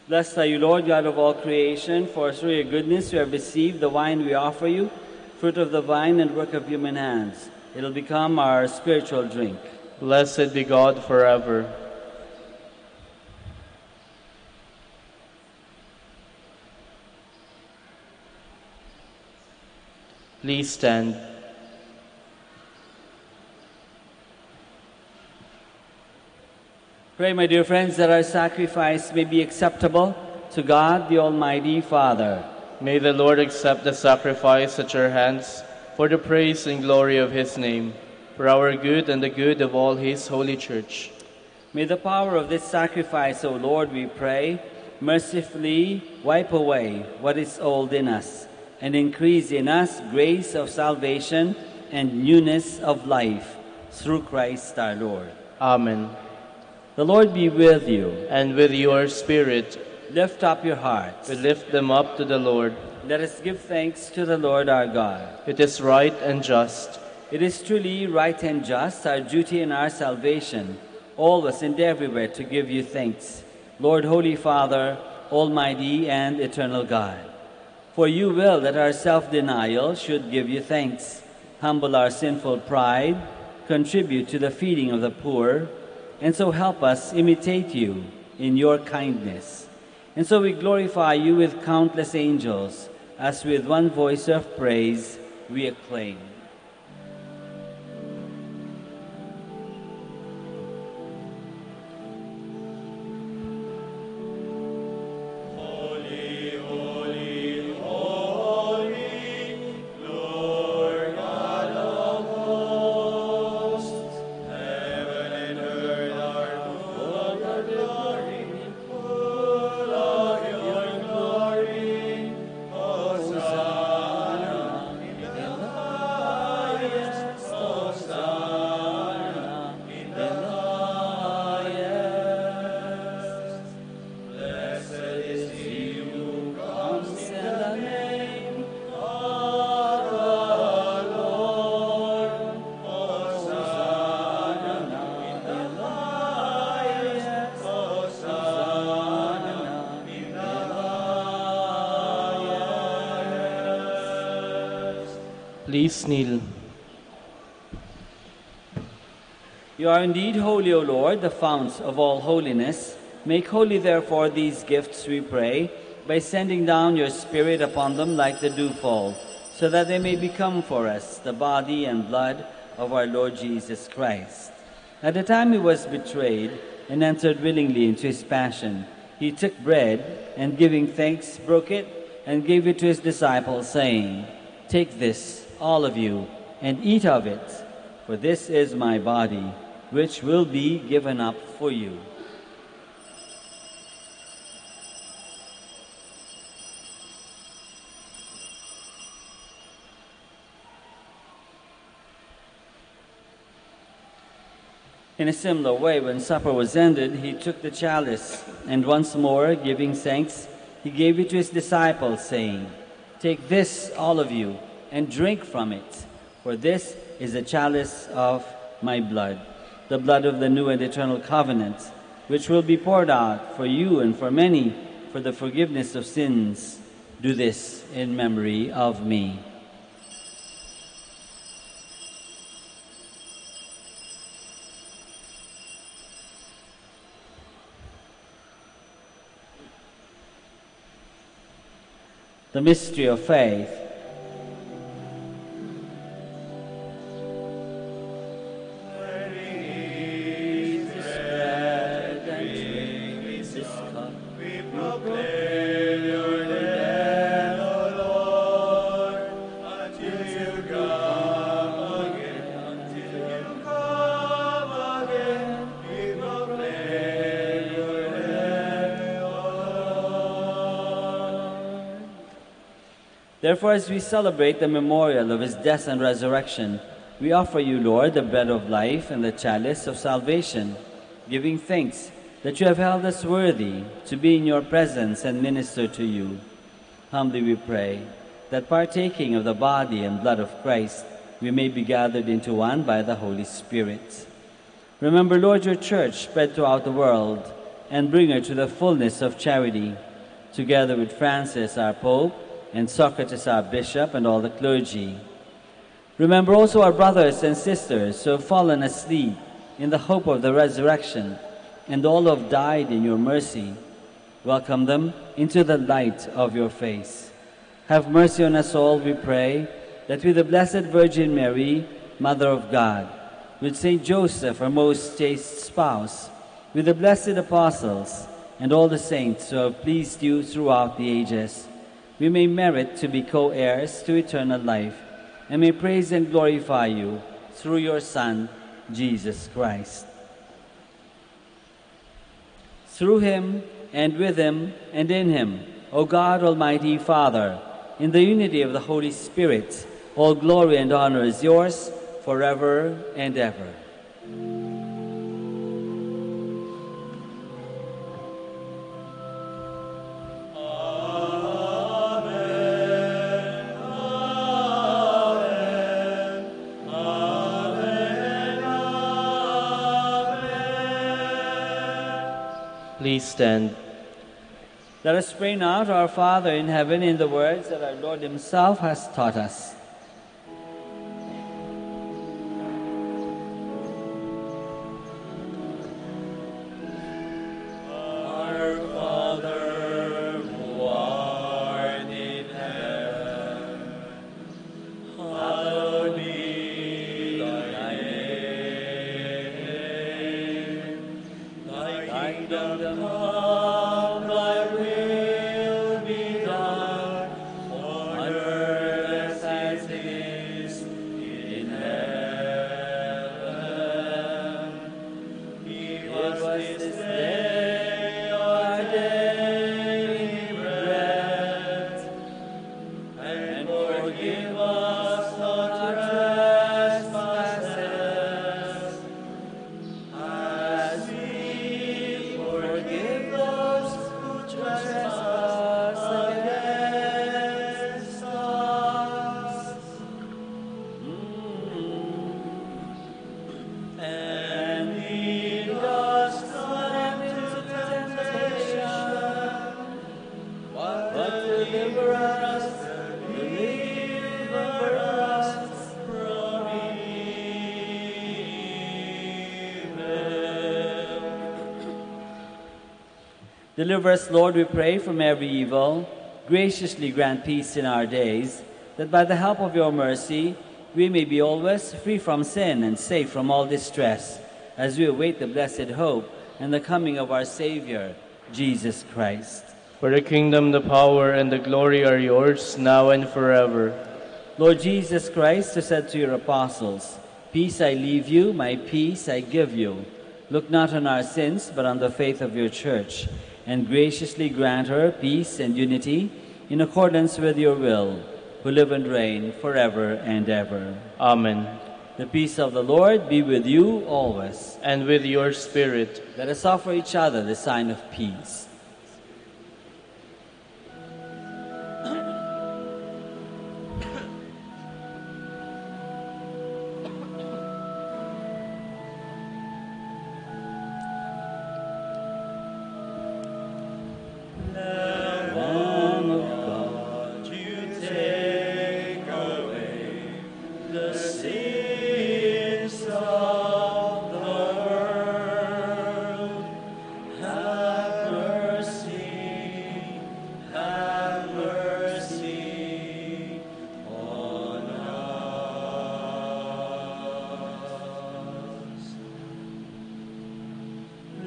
Blessed are you, Lord, God of all creation, for through your goodness you have received the wine we offer you, fruit of the vine and work of human hands. It will become our spiritual drink. Blessed be God forever. Please stand. Pray, my dear friends, that our sacrifice may be acceptable to God, the Almighty Father. May the Lord accept the sacrifice at your hands for the praise and glory of his name, for our good and the good of all his holy church. May the power of this sacrifice, O Lord, we pray, mercifully wipe away what is old in us and increase in us grace of salvation and newness of life through Christ our Lord. Amen. The Lord be with you. And with your spirit, Lift up your hearts. we lift them up to the Lord. Let us give thanks to the Lord our God. It is right and just. It is truly right and just, our duty and our salvation, always and everywhere to give you thanks, Lord, Holy Father, Almighty and eternal God. For you will that our self-denial should give you thanks, humble our sinful pride, contribute to the feeding of the poor, and so help us imitate you in your kindness. And so we glorify you with countless angels, as with one voice of praise we acclaim. Please kneel. You are indeed holy, O Lord, the fount of all holiness. Make holy, therefore, these gifts, we pray, by sending down your Spirit upon them like the dewfall, so that they may become for us the body and blood of our Lord Jesus Christ. At the time he was betrayed and entered willingly into his passion, he took bread, and giving thanks, broke it, and gave it to his disciples, saying, "Take this, all of you, and eat of it, for this is my body, which will be given up for you." In a similar way, when supper was ended, he took the chalice, and once more, giving thanks, he gave it to his disciples, saying, "Take this, all of you, and drink from it, for this is the chalice of my blood, the blood of the new and eternal covenant, which will be poured out for you and for many for the forgiveness of sins. Do this in memory of me." The mystery of faith. Therefore, as we celebrate the memorial of his death and resurrection, we offer you, Lord, the bread of life and the chalice of salvation, giving thanks that you have held us worthy to be in your presence and minister to you. Humbly we pray that partaking of the body and blood of Christ, we may be gathered into one by the Holy Spirit. Remember, Lord, your church spread throughout the world, and bring her to the fullness of charity, together with Francis, our Pope, and Socrates, our Bishop, and all the clergy. Remember also our brothers and sisters who have fallen asleep in the hope of the resurrection, and all who have died in your mercy. Welcome them into the light of your face. Have mercy on us all, we pray, that with the Blessed Virgin Mary, Mother of God, with Saint Joseph, her most chaste spouse, with the blessed apostles, and all the saints who have pleased you throughout the ages, we may merit to be co-heirs to eternal life, and may praise and glorify you through your Son, Jesus Christ. Through him, and with him, and in him, O God, Almighty Father, in the unity of the Holy Spirit, all glory and honor is yours forever and ever. Please stand. Let us pray now to our Father in heaven in the words that our Lord himself has taught us. Our Father, who art in heaven, hallowed be thy name. Thy kingdom come, thy will be done, on earth as it is in heaven. Give us this day our daily bread, and forgive us our trespasses, as we forgive those who trespass against us. And lead us not into temptation, but deliver us from evil. Deliver us, Lord, we pray, from every evil. Graciously grant peace in our days, that by the help of your mercy we may be always free from sin and safe from all distress, as we await the blessed hope and the coming of our Savior, Jesus Christ. For the kingdom, the power, and the glory are yours, now and forever. Lord Jesus Christ, who said to your apostles, "Peace I leave you, my peace I give you," look not on our sins, but on the faith of your church, and graciously grant her peace and unity in accordance with your will, who live and reign forever and ever. Amen. The peace of the Lord be with you always. And with your spirit. Let us offer each other the sign of peace. Lamb of God, you take away the sins of the world. Have mercy on us.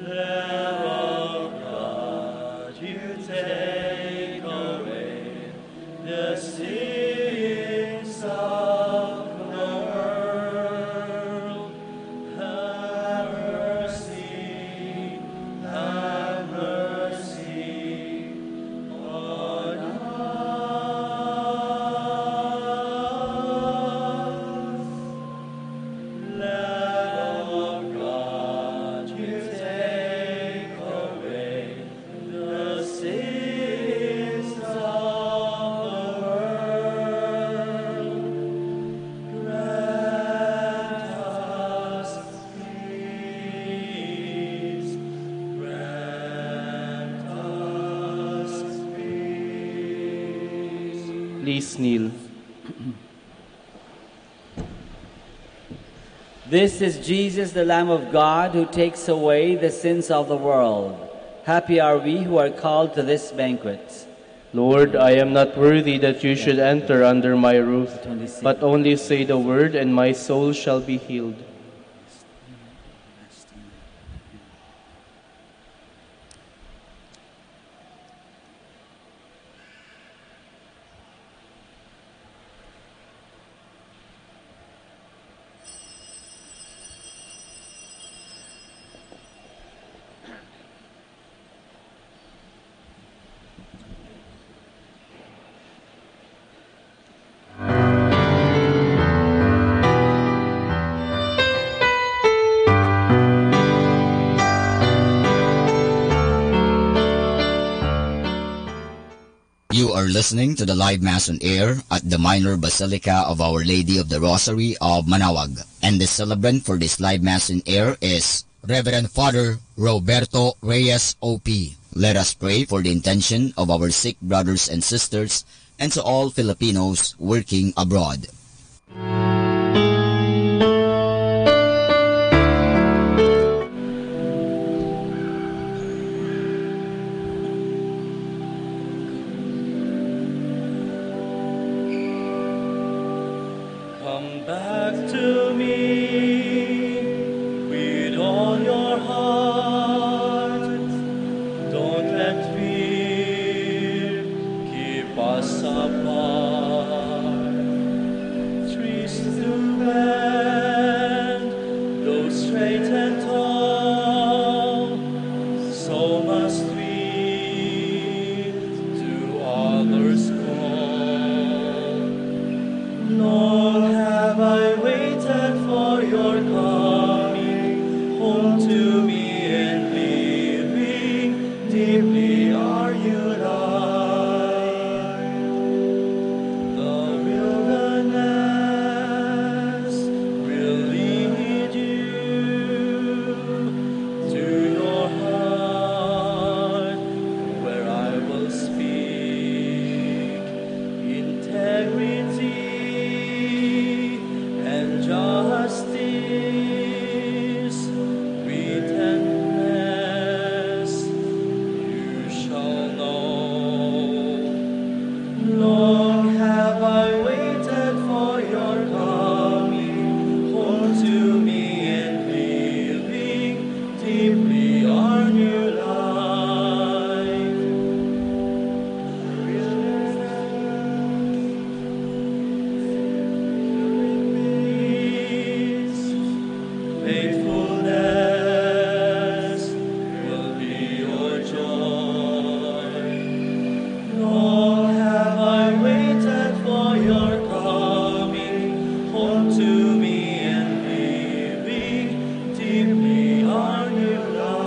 Lamb of God, you take away the sins of the world. Have mercy on us. Lamb of God, you take away the sins of the world. Grant us peace. Grant us peace. Please kneel. This is Jesus, the Lamb of God, who takes away the sins of the world. Happy are we who are called to this banquet. Lord, I am not worthy that you should enter under my roof, but only say the word, and my soul shall be healed. You are listening to the live Mass on air at the Minor Basilica of Our Lady of the Rosary of Manaoag. And the celebrant for this live Mass in air is Reverend Father Roberto Reyes O.P. Let us pray for the intention of our sick brothers and sisters and to all Filipinos working abroad. Come back to me with all your heart. Don't let fear keep us apart. Trees to bend, though straight and tall, so must we to others call. Long have I waited for your coming home to me, and living deeply are united. The wilderness will lead you to your heart, where I will speak integrity and justice, witness you shall know. Long have I waited for your coming home to me, and living deeply our new life. Faithfulness will be your joy. Long have I waited for your coming home to me, and living deeply our new life.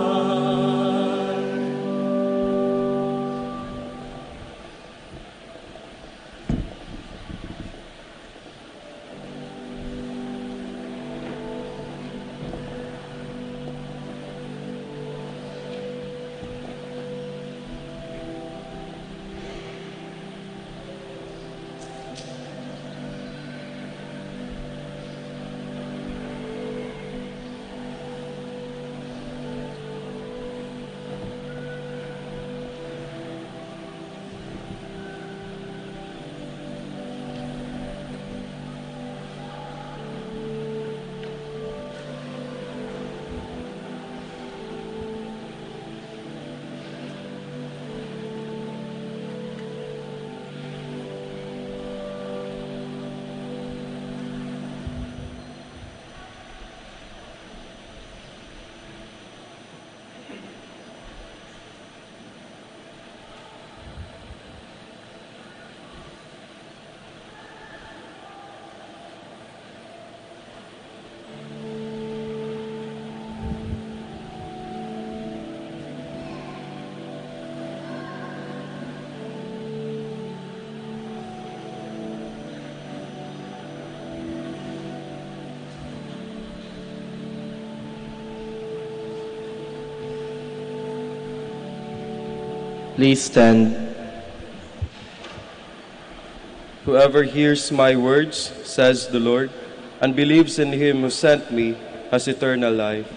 Please stand. Whoever hears my words, says the Lord, and believes in him who sent me, has eternal life.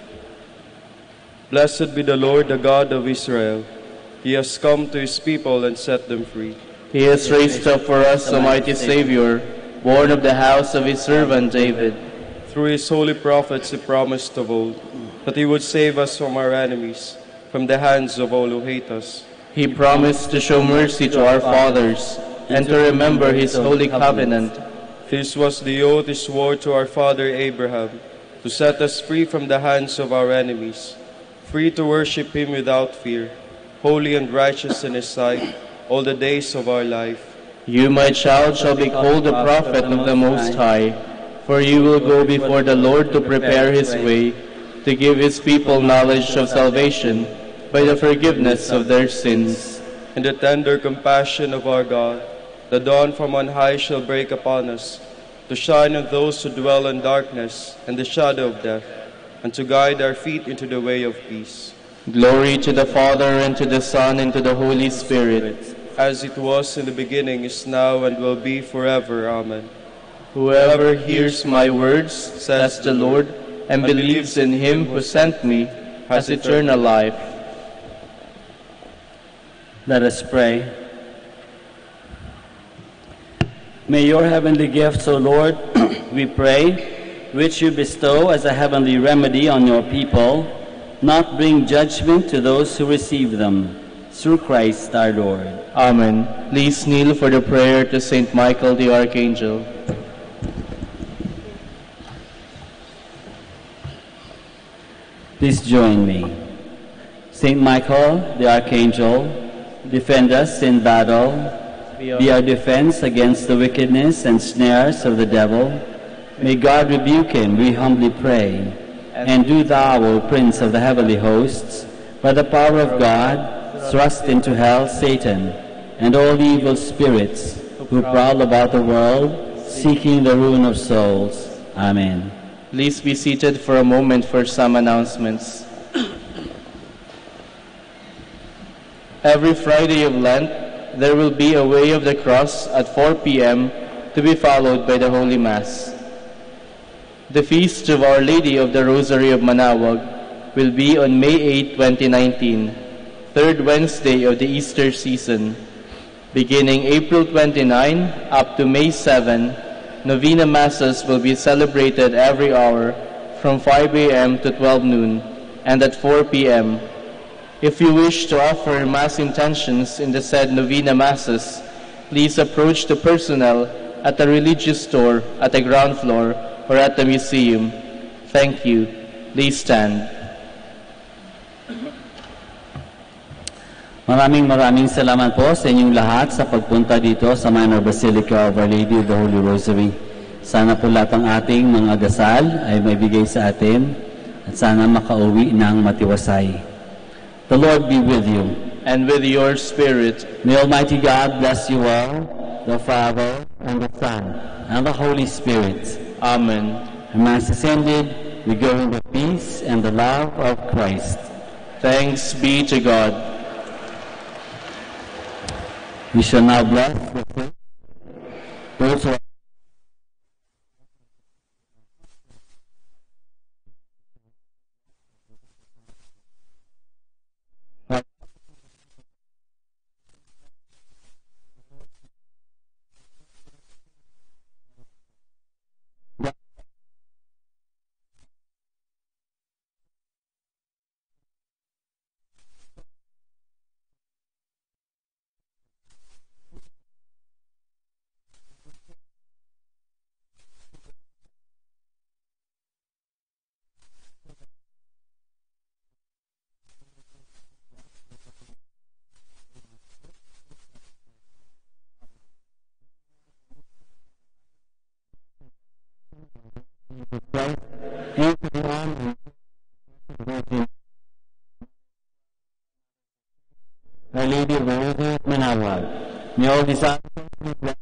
Blessed be the Lord, the God of Israel, He has come to his people and set them free. He has raised up for us a mighty Savior, born of the house of his servant David. Through his holy prophets he promised of old that he would save us from our enemies, from the hands of all who hate us. He promised to show mercy to our fathers and to remember his holy covenant. This was the oath he swore to our father Abraham, to set us free from the hands of our enemies, free to worship him without fear, holy and righteous in his sight, all the days of our life. You, my child, shall be called the prophet of the Most High, for you will go before the Lord to prepare his way, to give his people knowledge of salvation by the forgiveness of their sins. In the tender compassion of our God, the dawn from on high shall break upon us, to shine on those who dwell in darkness and the shadow of death, and to guide our feet into the way of peace. Glory to the Father, and to the Son, and to the Holy Spirit, as it was in the beginning, is now, and will be forever. Amen. Whoever hears my words, says the Lord, and believes in him who sent me, has eternal life. Let us pray. May your heavenly gifts, O Lord, we pray, which you bestow as a heavenly remedy on your people, not bring judgment to those who receive them. Through Christ our Lord. Amen. Please kneel for the prayer to Saint Michael the Archangel. Please join me. Saint Michael the Archangel, defend us in battle. Be our defense against the wickedness and snares of the devil. May God rebuke him, we humbly pray. And do thou, O Prince of the heavenly hosts, by the power of God, thrust into hell Satan and all evil spirits who prowl about the world, seeking the ruin of souls. Amen. Please be seated for a moment for some announcements. Every Friday of Lent, there will be a Way of the Cross at 4 p.m. to be followed by the Holy Mass. The Feast of Our Lady of the Rosary of Manaoag will be on May 8, 2019, third Wednesday of the Easter season. Beginning April 29 up to May 7, Novena Masses will be celebrated every hour from 5 a.m. to 12 noon and at 4 p.m. If you wish to offer Mass intentions in the said Novena Masses, please approach the personnel at the religious store at the ground floor or at the museum. Thank you. Please stand. Maraming salamat po sa inyong lahat sa pagpunta dito sa Minor Basilica of Our Lady of the Holy Rosary. Sana po lahat ng ating mga dasal ay maibigay sa atin at sana makauwi ng matiwasay. The Lord be with you. And with your spirit. May Almighty God bless you all, the Father, and the Son, and the Holy Spirit. Amen. The Mass is ended. We go in the peace and the love of Christ. Thanks be to God. We shall now bless the faith. Those who are Our Lady of the Rosary of Manaoag. May all these actions be blessed.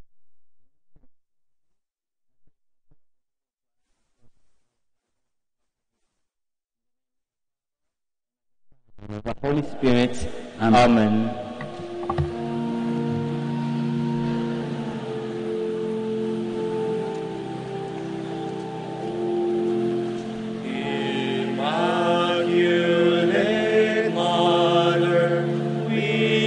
The Holy Spirit. Amen. Immaculate Mother, we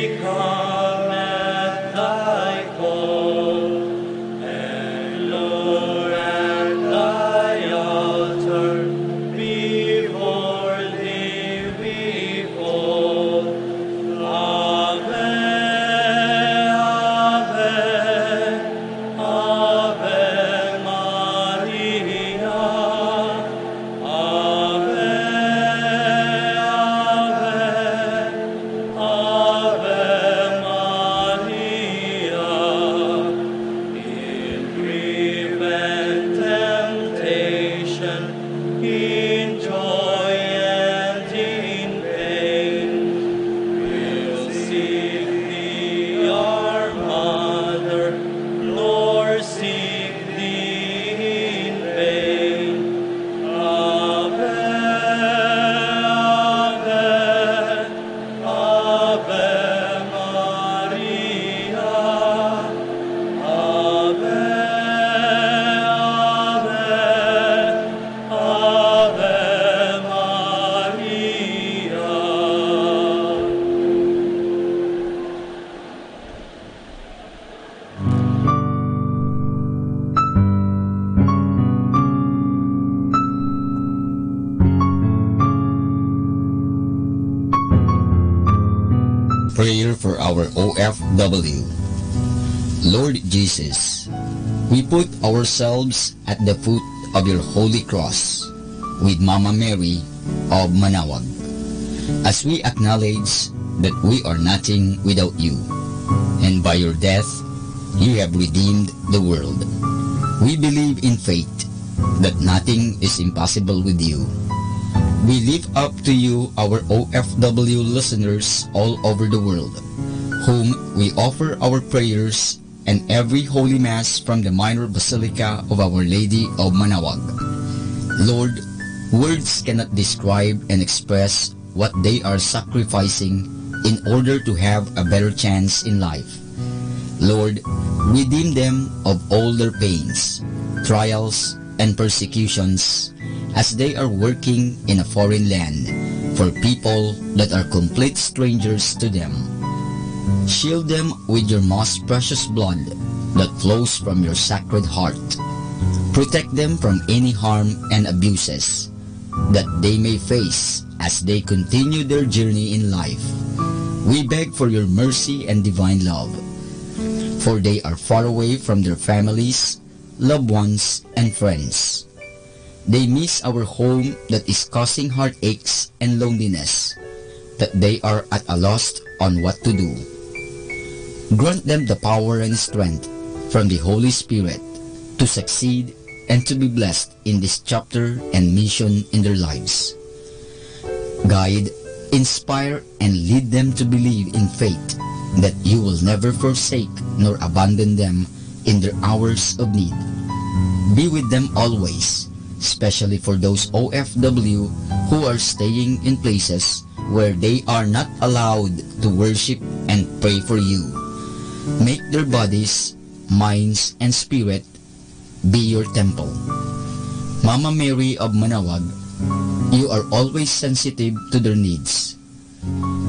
Prayer for our OFW. Lord Jesus, we put ourselves at the foot of your holy cross with Mama Mary of Manawag, as we acknowledge that we are nothing without you, and by your death, you have redeemed the world. We believe in faith that nothing is impossible with you. We lift up to you our OFW listeners all over the world, whom we offer our prayers and every Holy Mass from the Minor Basilica of Our Lady of Manawag. Lord, words cannot describe and express what they are sacrificing in order to have a better chance in life. Lord, redeem them of all their pains, trials, and persecutions as they are working in a foreign land for people that are complete strangers to them. Shield them with your most precious blood that flows from your sacred heart. Protect them from any harm and abuses that they may face as they continue their journey in life. We beg for your mercy and divine love, for they are far away from their families, loved ones, and friends. They miss our home that is causing heartaches and loneliness, that they are at a loss on what to do. Grant them the power and strength from the Holy Spirit to succeed and to be blessed in this chapter and mission in their lives. Guide, inspire, and lead them to believe in faith that you will never forsake nor abandon them in their hours of need. Be with them always, especially for those OFW who are staying in places where they are not allowed to worship and pray for you. Make their bodies, minds, and spirit be your temple. Mama Mary of Manawag, you are always sensitive to their needs.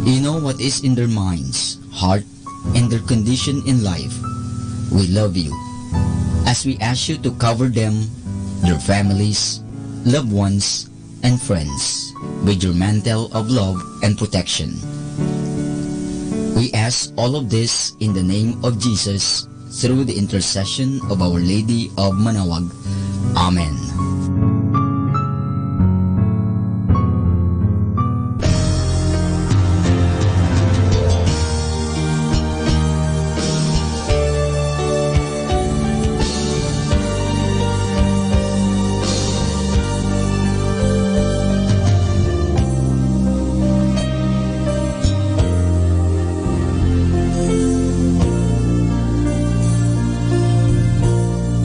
You know what is in their minds, heart, and their condition in life. We love you, as we ask you to cover them, their families, loved ones, and friends with your mantle of love and protection. We ask all of this in the name of Jesus, through the intercession of Our Lady of Manawag. Amen.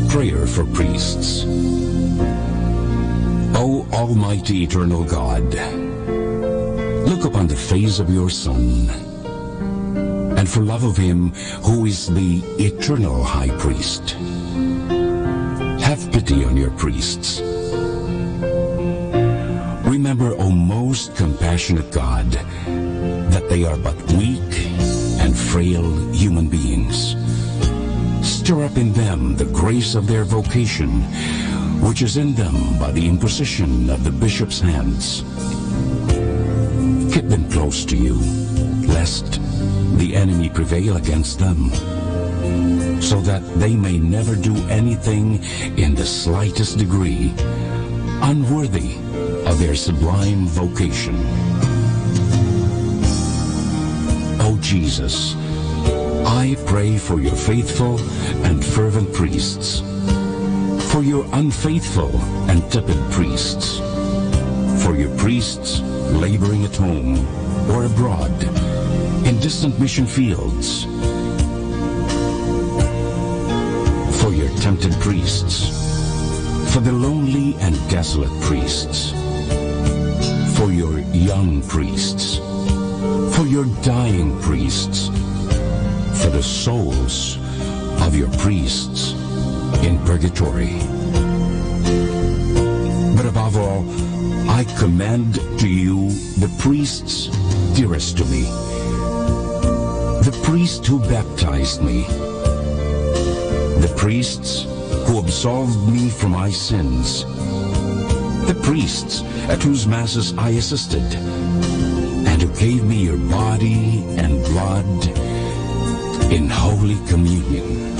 Prayer for priests. O Almighty Eternal God, look upon the face of your Son, and for love of him who is the eternal High Priest, have pity on your priests. Remember, O most compassionate God, that they are but weak and frail human beings. Stir up in them the grace of their vocation, which is in them by the imposition of the bishop's hands. Keep them close to you, lest the enemy prevail against them, so that they may never do anything in the slightest degree unworthy of their sublime vocation. O Jesus, I pray for your faithful and fervent priests, for your unfaithful and tepid priests, for your priests laboring at home or abroad, in distant mission fields, for your tempted priests, for the lonely and desolate priests, for your young priests, for your dying priests, for the souls of your priests in purgatory. But above all, I commend to you the priests dearest to me, the priest who baptized me, the priests who absolved me from my sins, the priests at whose masses I assisted, and who gave me your body and blood in Holy Communion.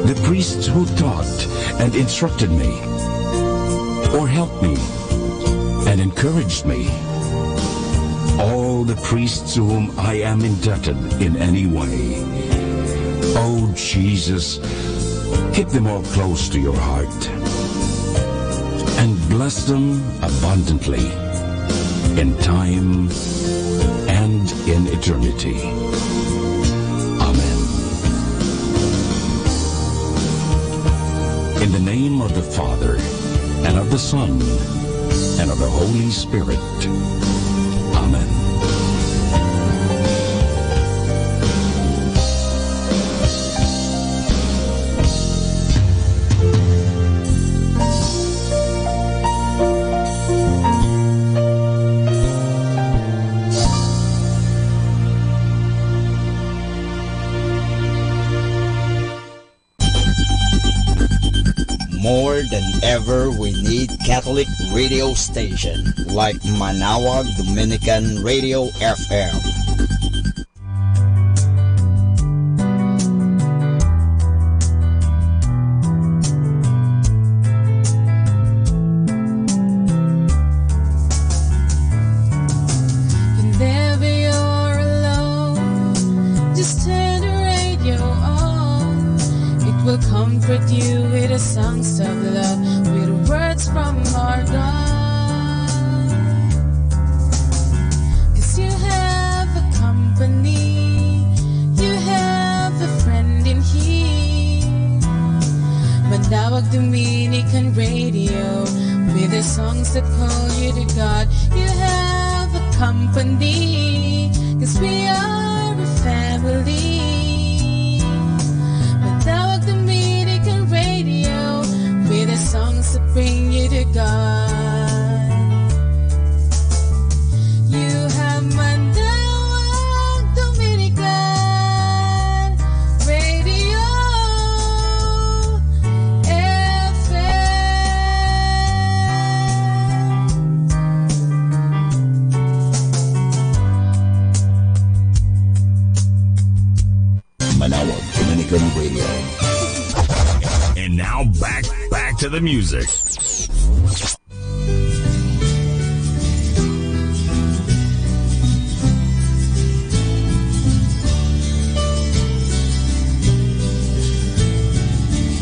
The priests who taught and instructed me, or helped me and encouraged me, all the priests to whom I am indebted in any way. Oh Jesus, keep them all close to your heart and bless them abundantly in time and in eternity. Amen. In the name of the Father, and of the Son, and of the Holy Spirit. Amen. More than ever, we need Catholic radio station like Manaoag Dominican Radio FM. Whenever you're alone, just turn the radio on. It will comfort you with the songs of love, with words from our God. 'Cause you have a company, you have a friend in here. Manaoag Dominican Radio, with the songs that call you to God. You have a company, 'cause we are a family. Manaoag Dominican Radio, with the songs that bring you to God. You have Manaoag Dominican Radio Manaoag Dominican Radio. And now back to the music.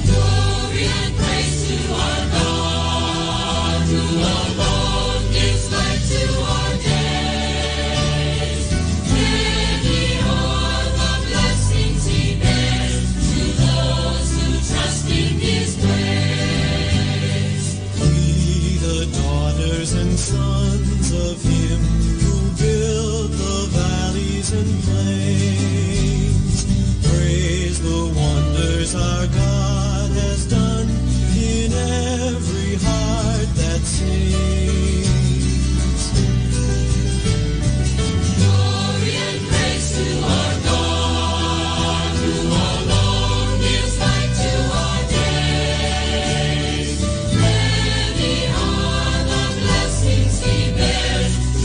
Glory and praise to our God, who alone gives life to our days. Many are the blessings He bears to those who trust in His grace. We, the daughters and sons of Him who built the valleys and plains, praise the wonders our God has done in every heart that sings. Glory and praise to our God, who alone gives life to our days. Many are the blessings He bears to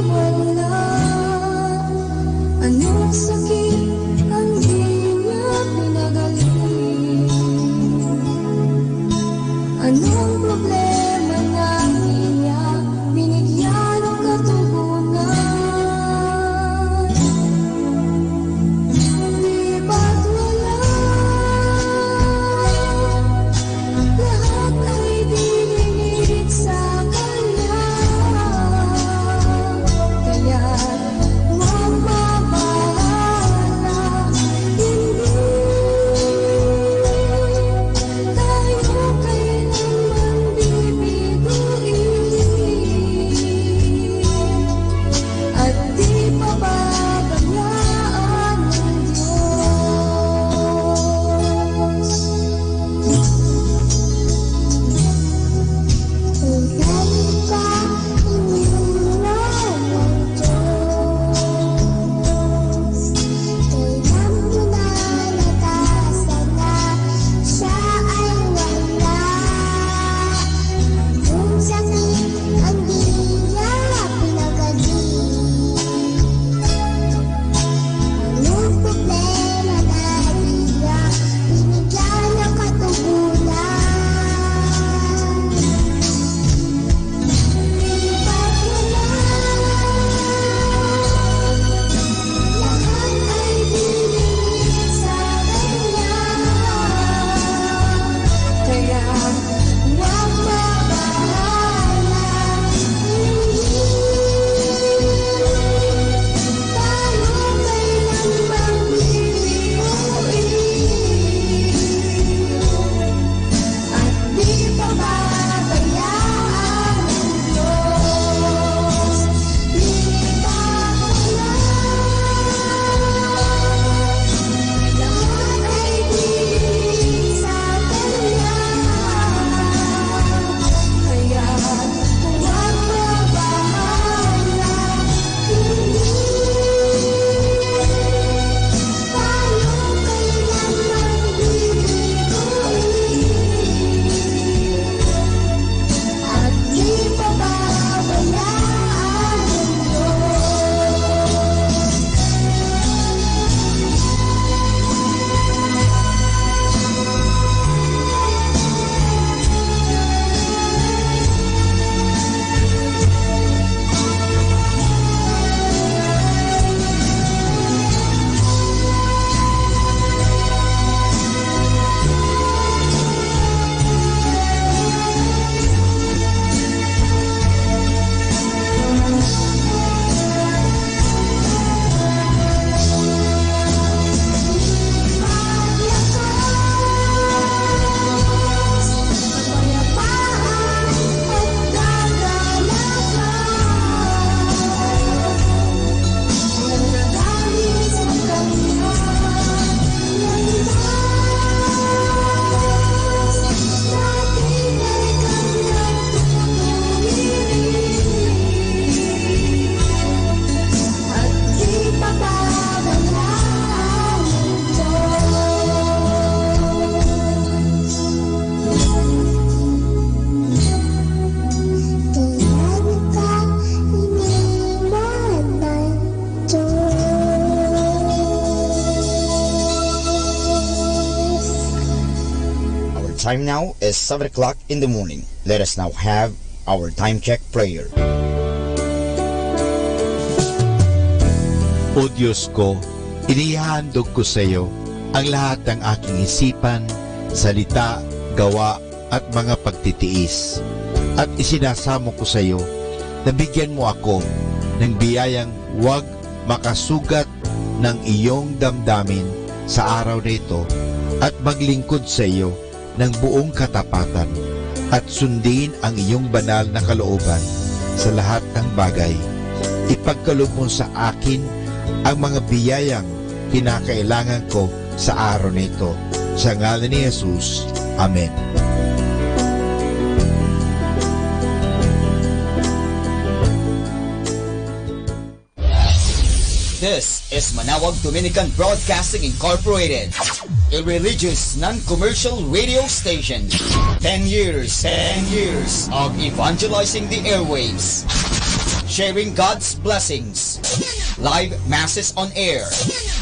wala. Anong sakit ang di niya pinagaling? Anong problema na niya binigyan ng katugunan? Di ba't wala? Lahat ay dininig sa kanya. Kaya't magbabahala, hindi tayo kailanman bibiguin. At di pababayaan ng Diyos. Kung galing ka, iniulaw ng Diyos. Tingnan mo na natasan na siya ay wala. Kung sakit ang di niya pinagaling. Anong problema na di niya binigyan ng katugunan? Di ba't wala? Lahat ay dininig sa kanya. Kaya huwag mabahala, hindi tayo kailanman bibiguin. At di pababayaan ng Diyos. Di ba't wala? Lahat ay dininig sa kanya. Kaya huwag mabahala, hindi tayo kailanman bibiguin. At di pababayaan ng Time now is 7 o'clock in the morning. Let us now have our time check prayer. O Diyos ko, inihandog ko sa iyo ang lahat ng aking isipan, salita, gawa at mga pagtitiis. At isinasamo ko sa iyo na bigyan mo ako ng biyayang huwag makasugat ng iyong damdamin sa araw na ito at maglingkod sa iyo ng buong katapatan at sundin ang iyong banal na kalooban sa lahat ng bagay. Ipagkaloob mo sa akin ang mga biyayang kinakailangan ko sa araw na ito. Sa ngalan ni Jesus. Amen. This is Manawag Dominican Broadcasting Incorporated, a religious, non-commercial radio station. 10 years of evangelizing the airwaves. sharing God's blessings. Live masses on air,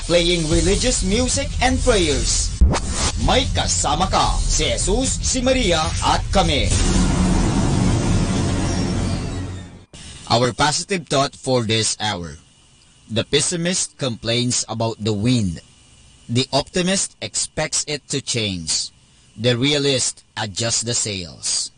playing religious music and prayers. May kasama ka, si Jesus, si Maria at kami. Our positive thought for this hour. The pessimist complains about the wind. The optimist expects it to change. The realist adjusts the sails.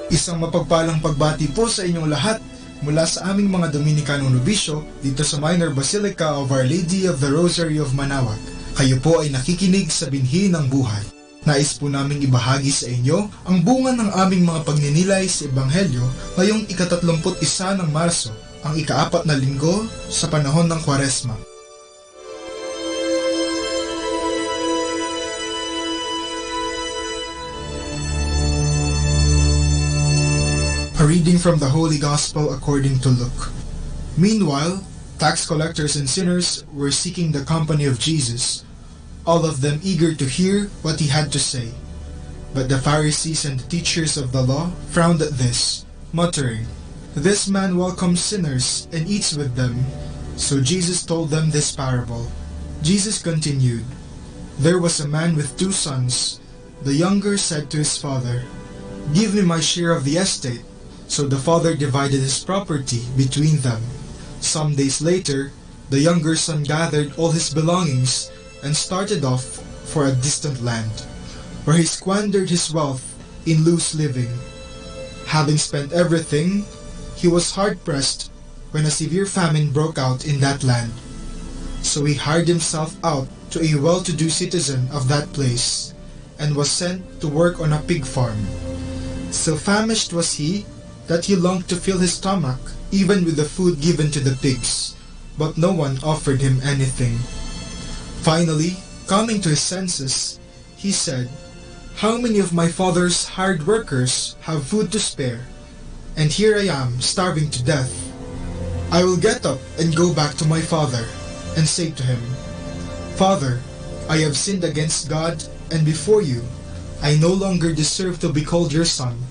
Isang mapagpalang pagbati po sa inyong lahat mula sa aming mga Dominicanong nobisyo dito sa Minor Basilica of Our Lady of the Rosary of Manaoag. Kayo po ay nakikinig sa binhi ng buhay. Nais po naming ibahagi sa inyo ang bunga ng aming mga pagninilay sa Ebanghelyo ngayong ika-31 ng Marso, ang ika-4 na linggo sa panahon ng Kwaresma. A reading from the Holy Gospel according to Luke. Meanwhile, tax collectors and sinners were seeking the company of Jesus, all of them eager to hear what he had to say. But the Pharisees and the teachers of the law frowned at this, muttering, "This man welcomes sinners and eats with them." So Jesus told them this parable. Jesus continued, "There was a man with 2 sons. The younger said to his father, 'Give me my share of the estate.' So the father divided his property between them. Some days later, the younger son gathered all his belongings and started off for a distant land, where he squandered his wealth in loose living. Having spent everything, he was hard-pressed when a severe famine broke out in that land. So he hired himself out to a well-to-do citizen of that place, and was sent to work on a pig farm. So famished was he that he longed to fill his stomach even with the food given to the pigs, but no one offered him anything. Finally, coming to his senses, he said, 'How many of my father's hired workers have food to spare, and here I am starving to death? I will get up and go back to my father, and say to him, Father, I have sinned against God and before you. I no longer deserve to be called your son.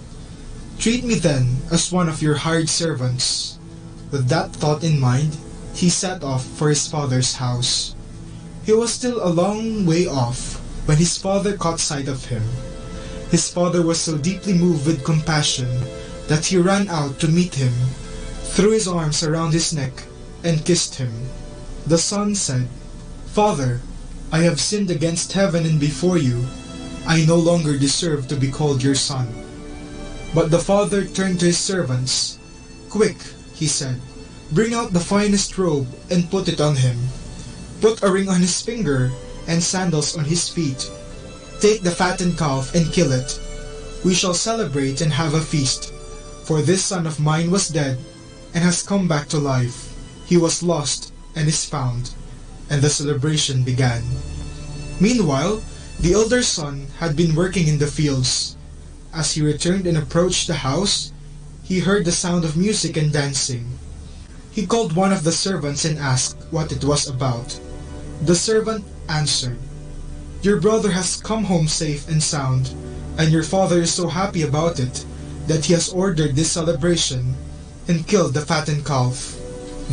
Treat me then as one of your hired servants.' With that thought in mind, he set off for his father's house. He was still a long way off when his father caught sight of him. His father was so deeply moved with compassion that he ran out to meet him, threw his arms around his neck, and kissed him. The son said, 'Father, I have sinned against heaven and before you. I no longer deserve to be called your son.' But the father turned to his servants. 'Quick,' he said, 'bring out the finest robe and put it on him. Put a ring on his finger and sandals on his feet. Take the fattened calf and kill it. We shall celebrate and have a feast. For this son of mine was dead and has come back to life. He was lost and is found.' And the celebration began. Meanwhile, the elder son had been working in the fields. As he returned and approached the house, he heard the sound of music and dancing. He called one of the servants and asked what it was about. The servant answered, 'Your brother has come home safe and sound, and your father is so happy about it that he has ordered this celebration and killed the fattened calf.'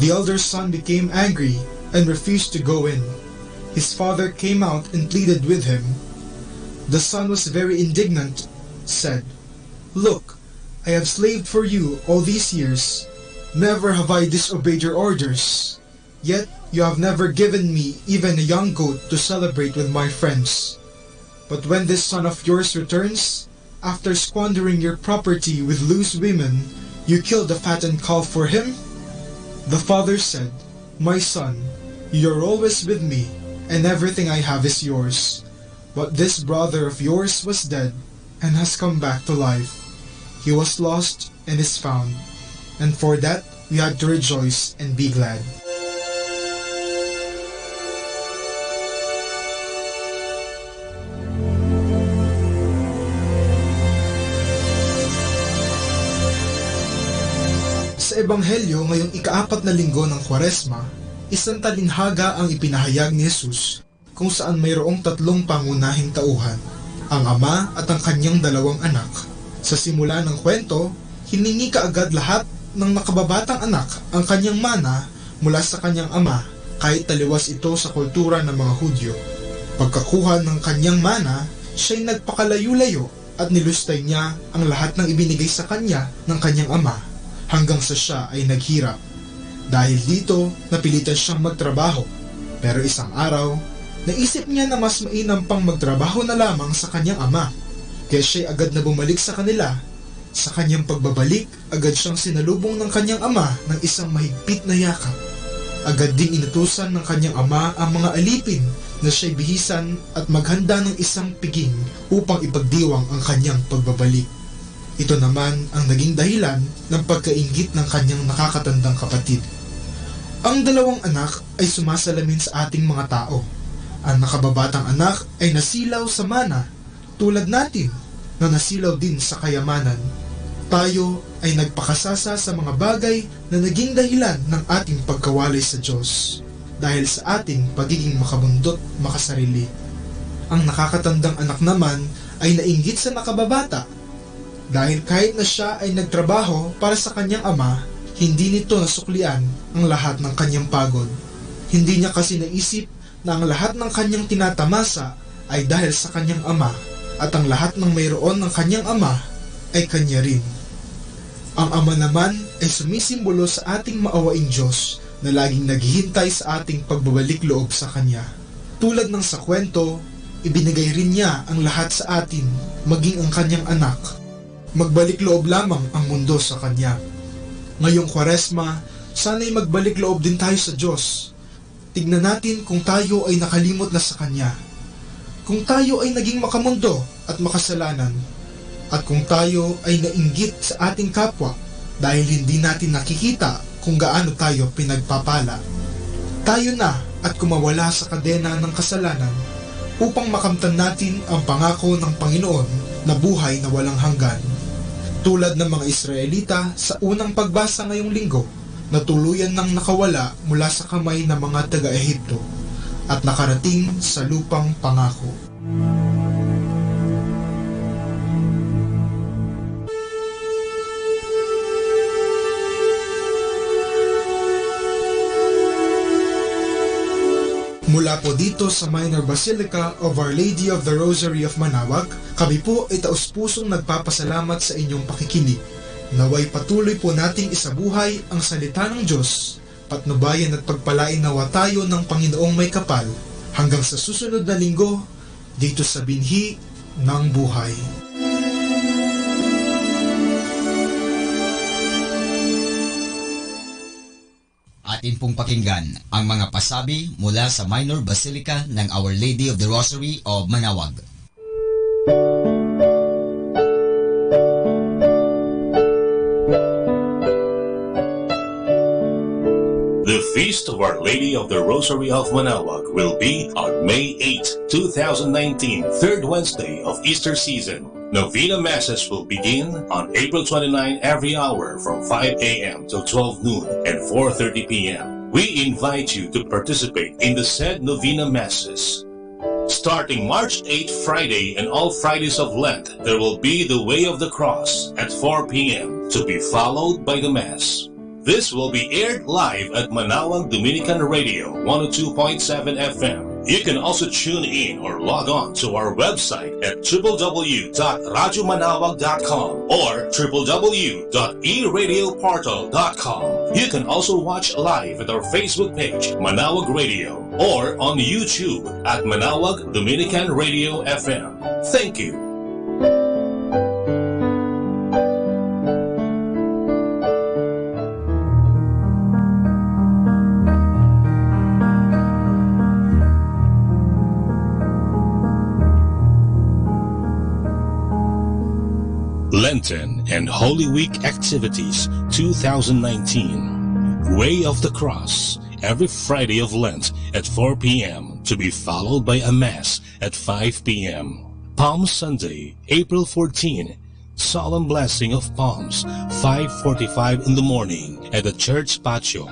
The elder son became angry and refused to go in. His father came out and pleaded with him. The son was very indignant, said, 'Look, I have slaved for you all these years. Never have I disobeyed your orders. Yet you have never given me even a young goat to celebrate with my friends. But when this son of yours returns, after squandering your property with loose women, you kill the fattened calf for him?' The father said, 'My son, you are always with me, and everything I have is yours. But this brother of yours was dead and has come back to life. He was lost and is found. And for that we had to rejoice and be glad.'" Sa Ebanghelyo ngayong ika-4 na linggo ng Kwaresma, isang talinhaga ang ipinahayag ni Jesus kung saan mayroong tatlong pangunahing tauhan, ang ama at ang kanyang dalawang anak. Sa simula ng kwento, hiningi kaagad lahat ng nakababatang anak ang kanyang mana mula sa kanyang ama kahit taliwas ito sa kultura ng mga Hudyo. Pagkakuha ng kanyang mana, siya'y nagpakalayo-layo at nilustay niya ang lahat ng ibinigay sa kanya ng kanyang ama hanggang sa siya ay naghirap. Dahil dito, napilitan siyang magtrabaho. Pero isang araw, naisip niya na mas mainam pang magtrabaho na lamang sa kanyang ama. Kaya siya'y agad na bumalik sa kanila. Sa kanyang pagbabalik, agad siyang sinalubong ng kanyang ama ng isang mahigpit na yakap. Agad ding inutusan ng kanyang ama ang mga alipin na siya'y bihisan at maghanda ng isang piging upang ipagdiwang ang kanyang pagbabalik. Ito naman ang naging dahilan ng pagkainggit ng kanyang nakakatandang kapatid. Ang dalawang anak ay sumasalamin sa ating mga tao. Ang nakababatang anak ay nasilaw sa mana, tulad natin na nasilaw din sa kayamanan. Tayo ay nagpakasasa sa mga bagay na naging dahilan ng ating pagkawalay sa Diyos dahil sa ating pagiging makabundot makasarili. Ang nakakatandang anak naman ay nainggit sa nakababata dahil kahit na siya ay nagtrabaho para sa kanyang ama, hindi nito nasuklian ang lahat ng kanyang pagod. Hindi niya kasi naisip na ang lahat ng kanyang tinatamasa ay dahil sa kanyang ama at ang lahat ng mayroon ng kanyang ama ay kanya rin. Ang ama naman ay sumisimbolo sa ating maawaing Diyos na laging naghihintay sa ating pagbabalik loob sa Kanya. Tulad ng sa kwento, ibinigay rin niya ang lahat sa atin, maging ang kanyang anak. Magbalik loob lamang ang mundo sa Kanya. Ngayong Kwaresma, sana'y magbalik loob din tayo sa Diyos. Tignan natin kung tayo ay nakalimot na sa Kanya. Kung tayo ay naging makamundo at makasalanan, at kung tayo ay nainggit sa ating kapwa dahil hindi natin nakikita kung gaano tayo pinagpapala. Tayo na at kumawala sa kadena ng kasalanan upang makamtan natin ang pangako ng Panginoon na buhay na walang hanggan. Tulad ng mga Israelita sa unang pagbasa ngayong linggo na tuluyan nang nakawala mula sa kamay ng mga taga-Ehipto at nakarating sa lupang pangako. Mula po dito sa Minor Basilica of Our Lady of the Rosary of Manaoag, kami po ay taus-pusong nagpapasalamat sa inyong pakikinig. Naway patuloy po nating isabuhay ang salita ng Diyos, patnubayan at pagpalain nawa tayo ng Panginoong may kapal hanggang sa susunod na linggo dito sa Binhi ng Buhay. Atin pong pakinggan ang mga pasabi mula sa Minor Basilica ng Our Lady of the Rosary of Manaoag. The Feast of Our Lady of the Rosary of Manaoag will be on May 8, 2019, third Wednesday of Easter season. Novena Masses will begin on April 29 every hour from 5 a.m. till 12 noon and 4:30 p.m. We invite you to participate in the said Novena Masses. Starting March 8 Friday and all Fridays of Lent, there will be the Way of the Cross at 4 p.m. to be followed by the Mass. This will be aired live at Manaoag Dominican Radio 102.7 FM. You can also tune in or log on to our website at www.radiomanawag.com or www.eradioportal.com. You can also watch live at our Facebook page, Manaoag Radio, or on YouTube at Manaoag Dominican Radio FM. Thank you. Lenten and Holy Week Activities 2019. Way of the Cross, every Friday of Lent at 4 p.m. to be followed by a Mass at 5 p.m. Palm Sunday, April 14, Solemn Blessing of Palms, 5:45 in the morning at the church patio.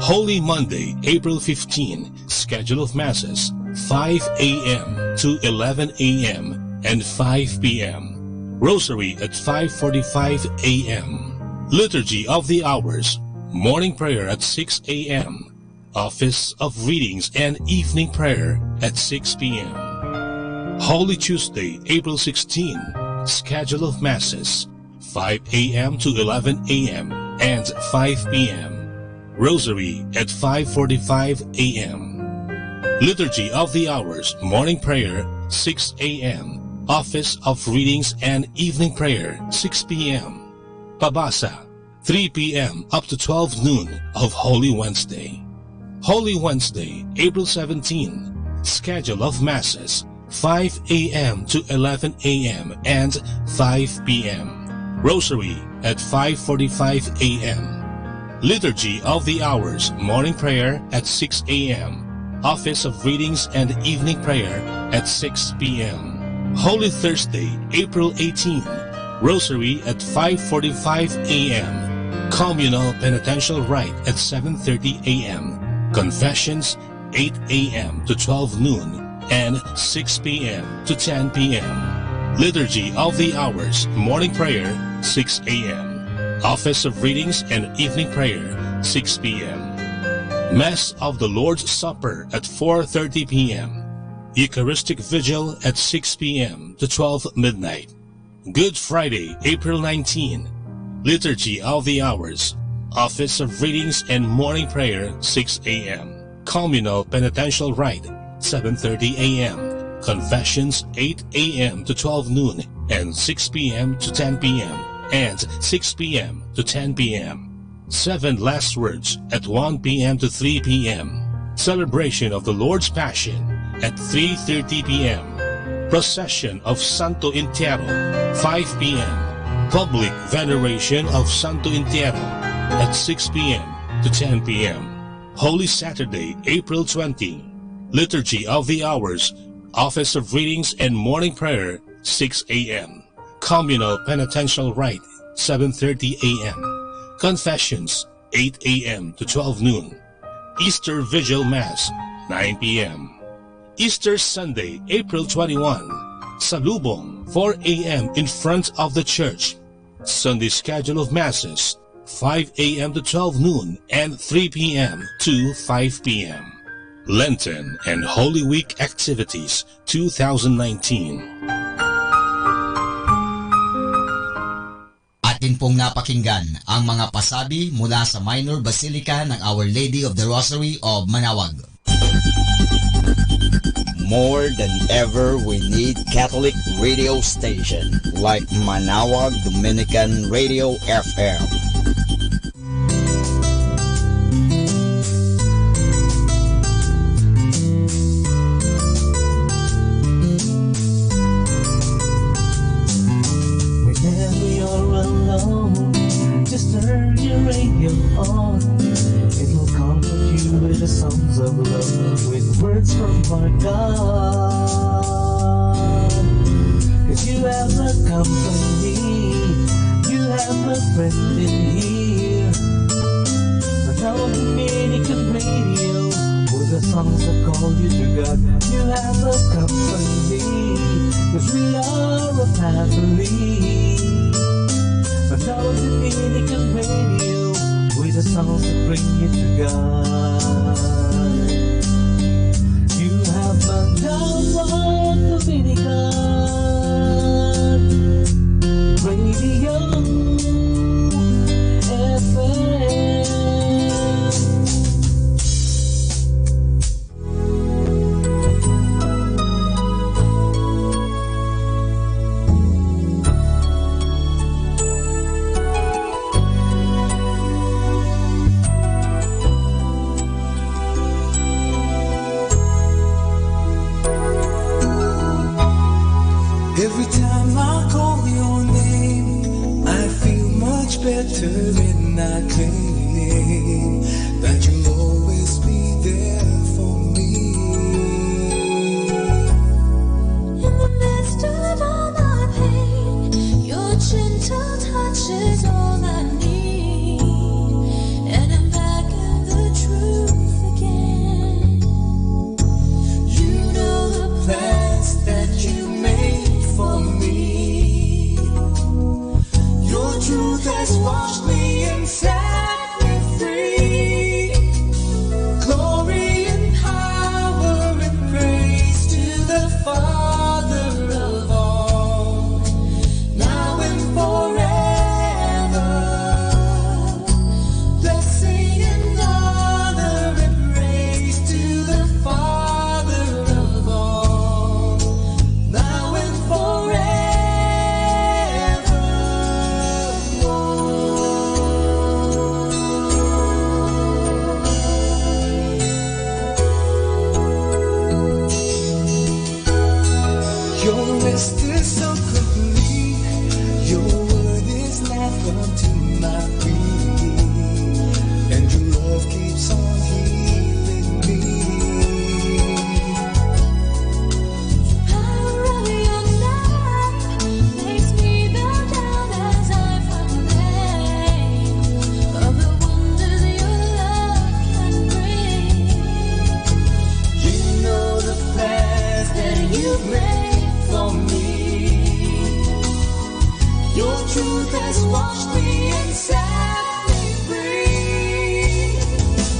Holy Monday, April 15, schedule of Masses, 5 a.m. to 11 a.m. and 5 p.m. Rosary at 5:45 a.m. Liturgy of the Hours, morning prayer at 6 a.m. Office of Readings and evening prayer at 6 p.m. Holy Tuesday, April 16, schedule of Masses, 5 a.m. to 11 a.m. and 5 p.m. Rosary at 5:45 a.m. Liturgy of the Hours, morning prayer, 6 a.m. Office of Readings and evening prayer, 6 p.m. Pabasa, 3 p.m. up to 12 noon of Holy Wednesday. Holy Wednesday, April 17, schedule of Masses, 5 a.m. to 11 a.m. and 5 p.m. Rosary at 5:45 a.m. Liturgy of the Hours, morning prayer at 6 a.m. Office of Readings and evening prayer at 6 p.m. Holy Thursday, April 18, Rosary at 5:45 a.m. Communal Penitential Rite at 7:30 a.m. Confessions 8 a.m. to 12 noon and 6 p.m. to 10 p.m. Liturgy of the Hours, morning prayer 6 a.m. Office of Readings and evening prayer 6 p.m. Mass of the Lord's Supper at 4:30 p.m. Eucharistic Vigil at 6 p.m. to 12 midnight. Good Friday, April 19. Liturgy of the Hours, Office of Readings and morning prayer 6 a.m. Communal Penitential Rite 7:30 a.m. Confessions 8 a.m. to 12 noon and 6 p.m. to 10 p.m. and 6 p.m. to 10 p.m. Seven Last Words at 1 p.m. to 3 p.m. Celebration of the Lord's Passion at 3:30 p.m. Procession of Santo Entierro 5 p.m. Public Veneration of Santo Entierro at 6 p.m. to 10 p.m. Holy Saturday, April 20. Liturgy of the Hours, Office of Readings and morning prayer 6 a.m. Communal Penitential Rite 7:30 a.m. Confessions 8 a.m. to 12 noon. Easter Vigil Mass 9 p.m. Easter Sunday, April 21. Salubong 4 a.m. in front of the church. Sunday schedule of Masses 5 a.m. to 12 noon and 3 p.m. to 5 p.m. Lenten and Holy Week Activities 2019. Atin pong napakinggan ang mga pasabi mula sa Minor Basilica ng Our Lady of the Rosary of Manaoag. More than ever, we need Catholic radio station like Manaoag Dominican Radio FM. Whenever you're alone, just turn your radio on. It will comfort you with the songs of love, with words from our God. 'Cause you have a company, you have a friend in here. Manaoag Dominican Radio, with the songs that call you to God. You have a company, 'cause we are a family. Manaoag Dominican Radio, with the songs that bring you to God. You have Manaoag Dominican Radio FM. you made for me. Your truth has washed me and set me free.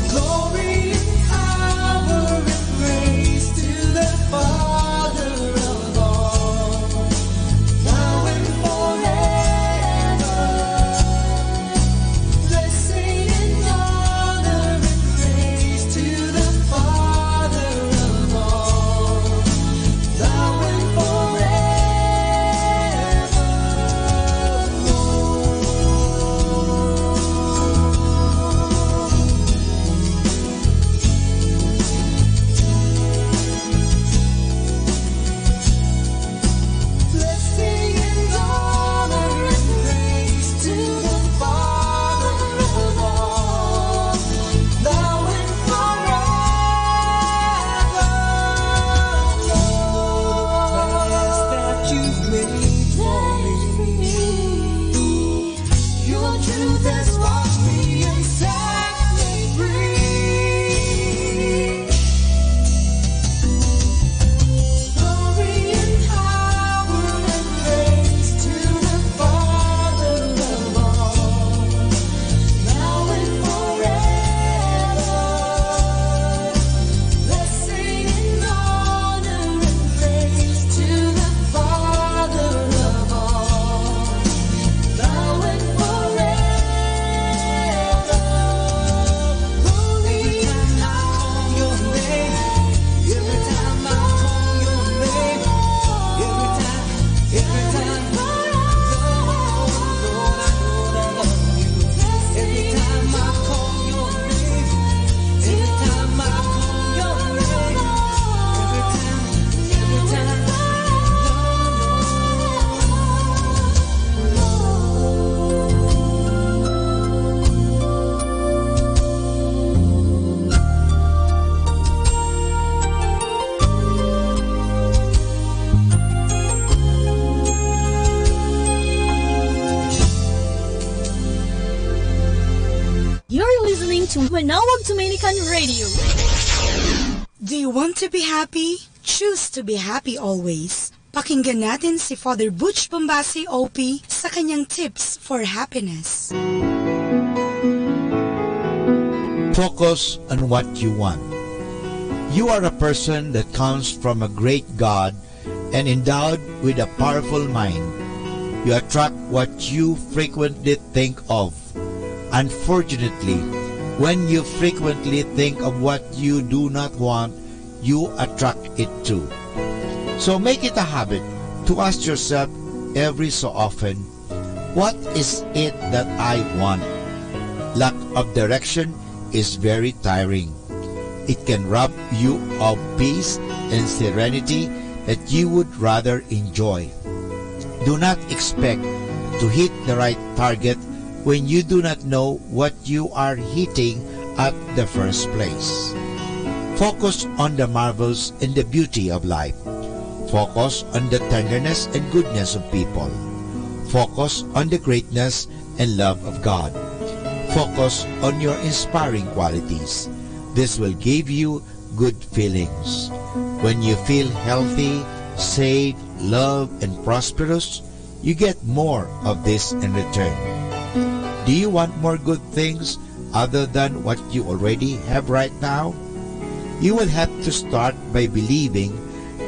Glory and power and praise to the Father of all, now and forever. Blessing and honor and praise to the Father of all, now and forever. Blessing and honor and praise to the Father of all, now and forever. Plans that you've made for me. Your truth has washed me and set me free. Glory and power and praise to the Father of all, now and forever. Blessing and honor and praise to the Father of all, now and forever. Holy and I call your name. Every time I call your name, every time, Lord, I love you. Every time I call your name, every time I call your name, every time, You're listening to Manawag Dominican Radio. Do you want to be happy? Choose to be happy always. Pakinggan natin si Father Butch Bombasi OP sa kanyang tips for happiness. Focus on what you want. You are a person that comes from a great God and endowed with a powerful mind. You attract what you frequently think of. Unfortunately, when you frequently think of what you do not want, you attract it too. So make it a habit to ask yourself every so often, what is it that I want? Lack of direction is very tiring. It can rob you of peace and serenity that you would rather enjoy. Do not expect to hit the right target when you do not know what you are hitting at the first place. Focus on the marvels and the beauty of life. Focus on the tenderness and goodness of people. Focus on the greatness and love of God. Focus on your inspiring qualities. This will give you good feelings. When you feel healthy, safe, loved, and prosperous, you get more of this in return. Do you want more good things other than what you already have right now? You will have to start by believing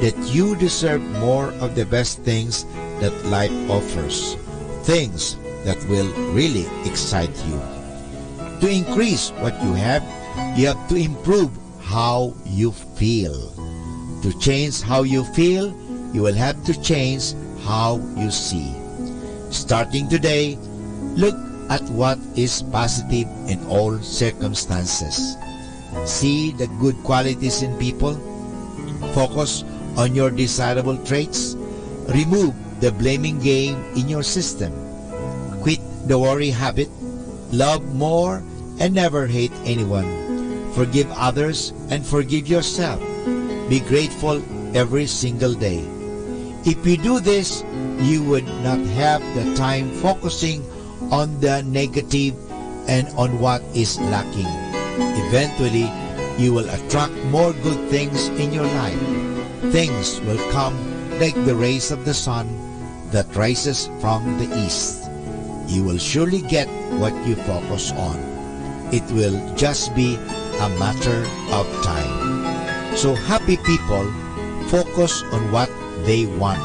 that you deserve more of the best things that life offers, things that will really excite you. To increase what you have to improve how you feel. To change how you feel, you will have to change how you see. Starting today, look at what is positive in all circumstances. See the good qualities in people. Focus on your desirable traits. Remove the blaming game in your system. Quit the worry habit. Love more and never hate anyone. Forgive others and forgive yourself. Be grateful every single day. If you do this, you would not have the time focusing on the negative and on what is lacking. Eventually, you will attract more good things in your life. Things will come like the rays of the sun that rises from the east. You will surely get what you focus on. It will just be a matter of time. So happy people focus on what they want,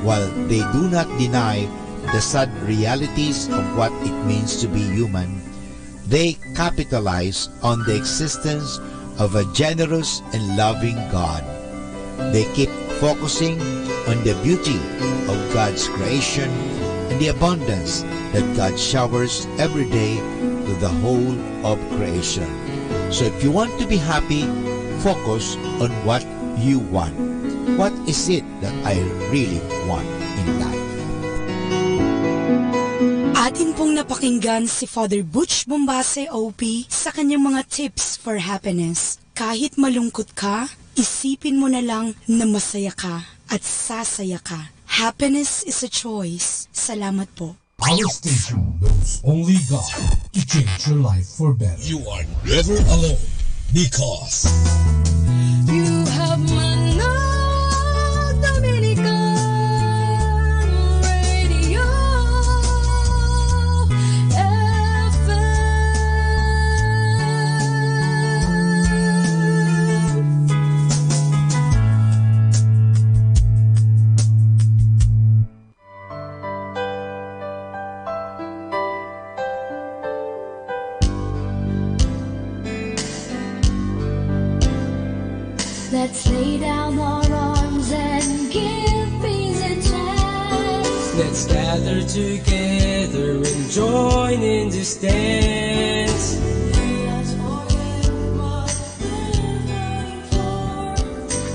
while they do not deny the sad realities of what it means to be human. They capitalize on the existence of a generous and loving God. They keep focusing on the beauty of God's creation and the abundance that God showers every day to the whole of creation. So if you want to be happy, focus on what you want. What is it that I really want in life? Atin pong napakinggan si Father Butch Bombase OP sa kanyang mga tips for happiness. Kahit malungkot ka, isipin mo na lang na masaya ka at sasaya ka. Happiness is a choice. Salamat po. Our station knows only God to change your life for better. You are never alone because You have Manawag Dominican Radio Let's lay down our arms and give peace a chance. Let's gather together and join in this dance.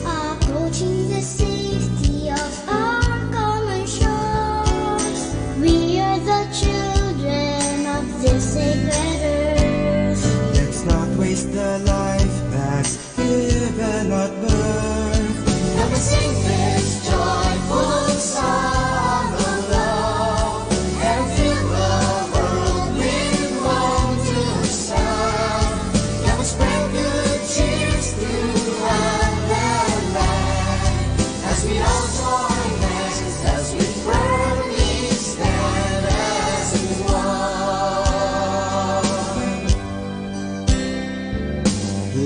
Approaching the safety of our common shores, we are the children of this sacred earth. Let's not waste the life that's given at birth. Let us sing this joyful song of love and fill the world with wonder sound. Let us spread good cheers throughout the land as we all join hands, as we firmly stand as one.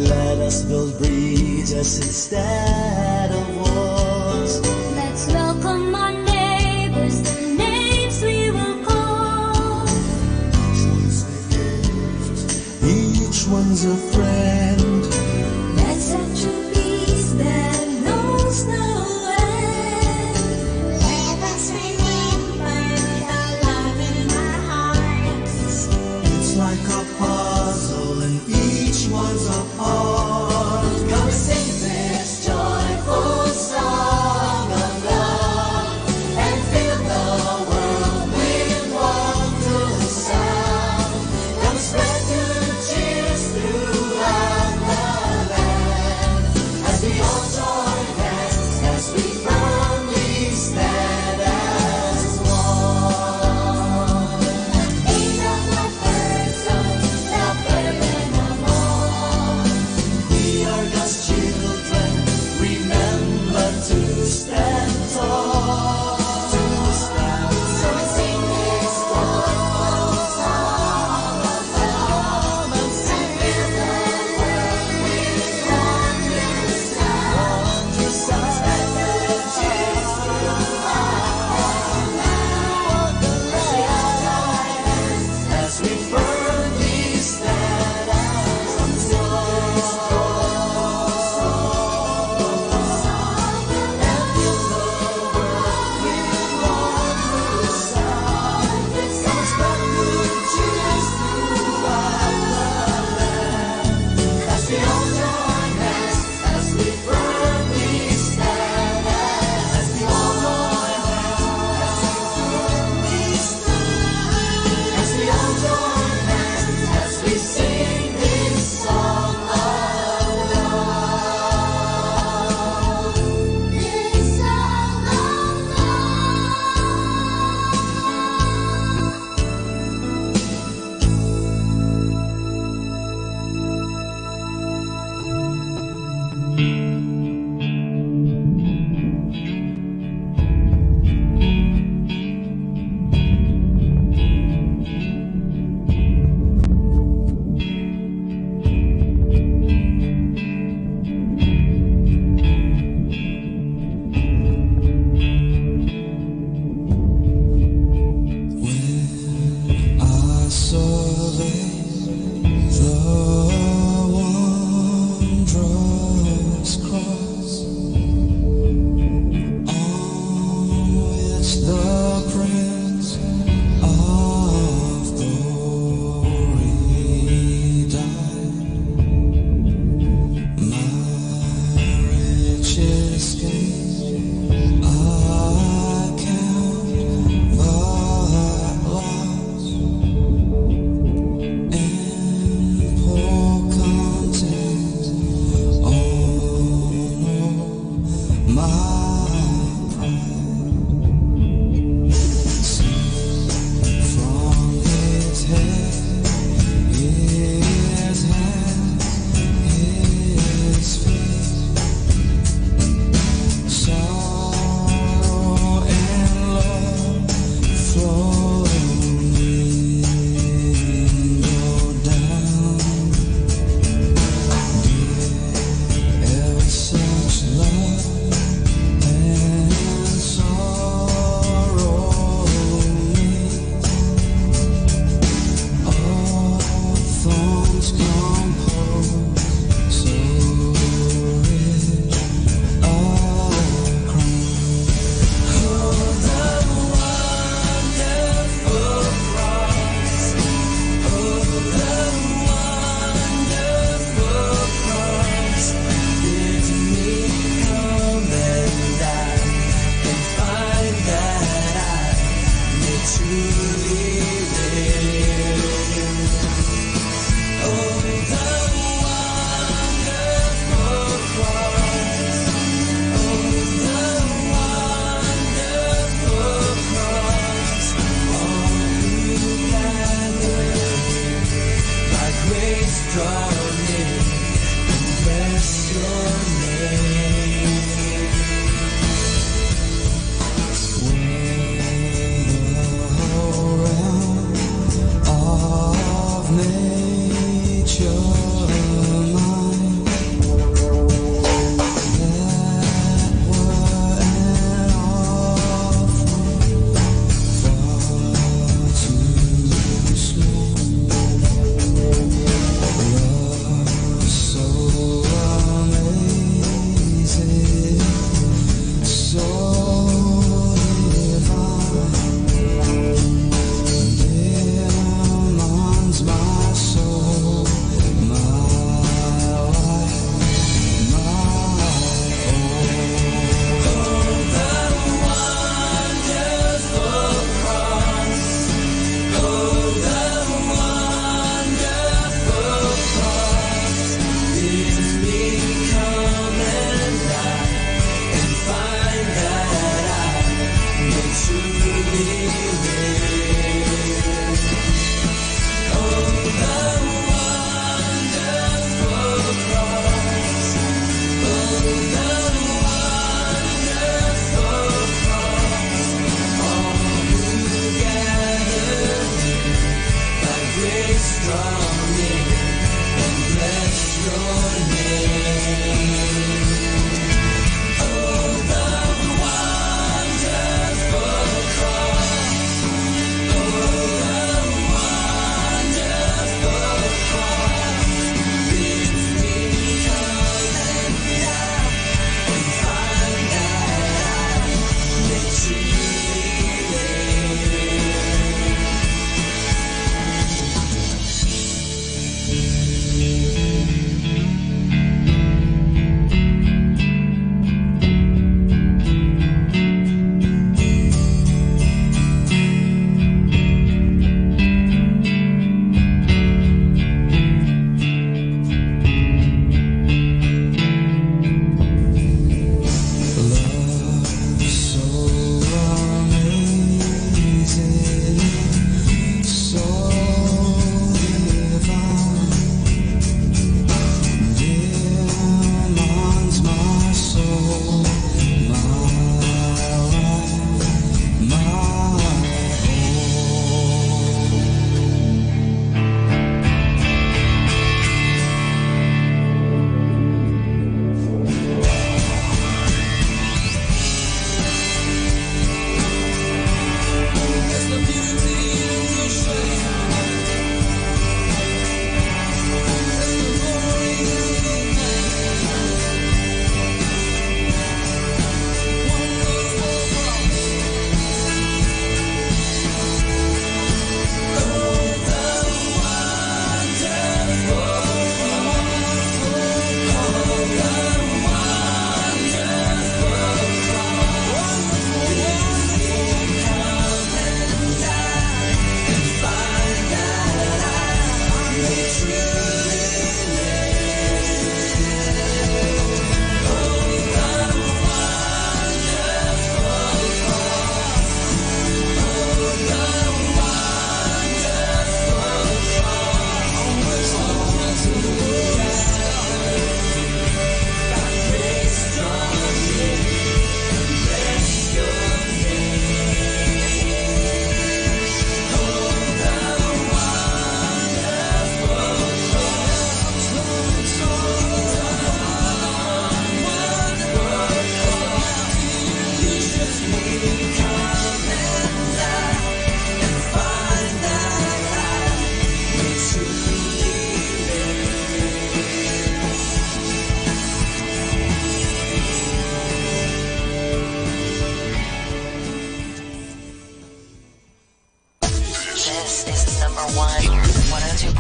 Let us build bridges instead of walls. Let's welcome our neighbors, the names we will call. Each one's a friend. Let's set true peace that knows no end. Let us remember the love in our hearts. It's like a puzzle and each one's a part. Come sing this joy.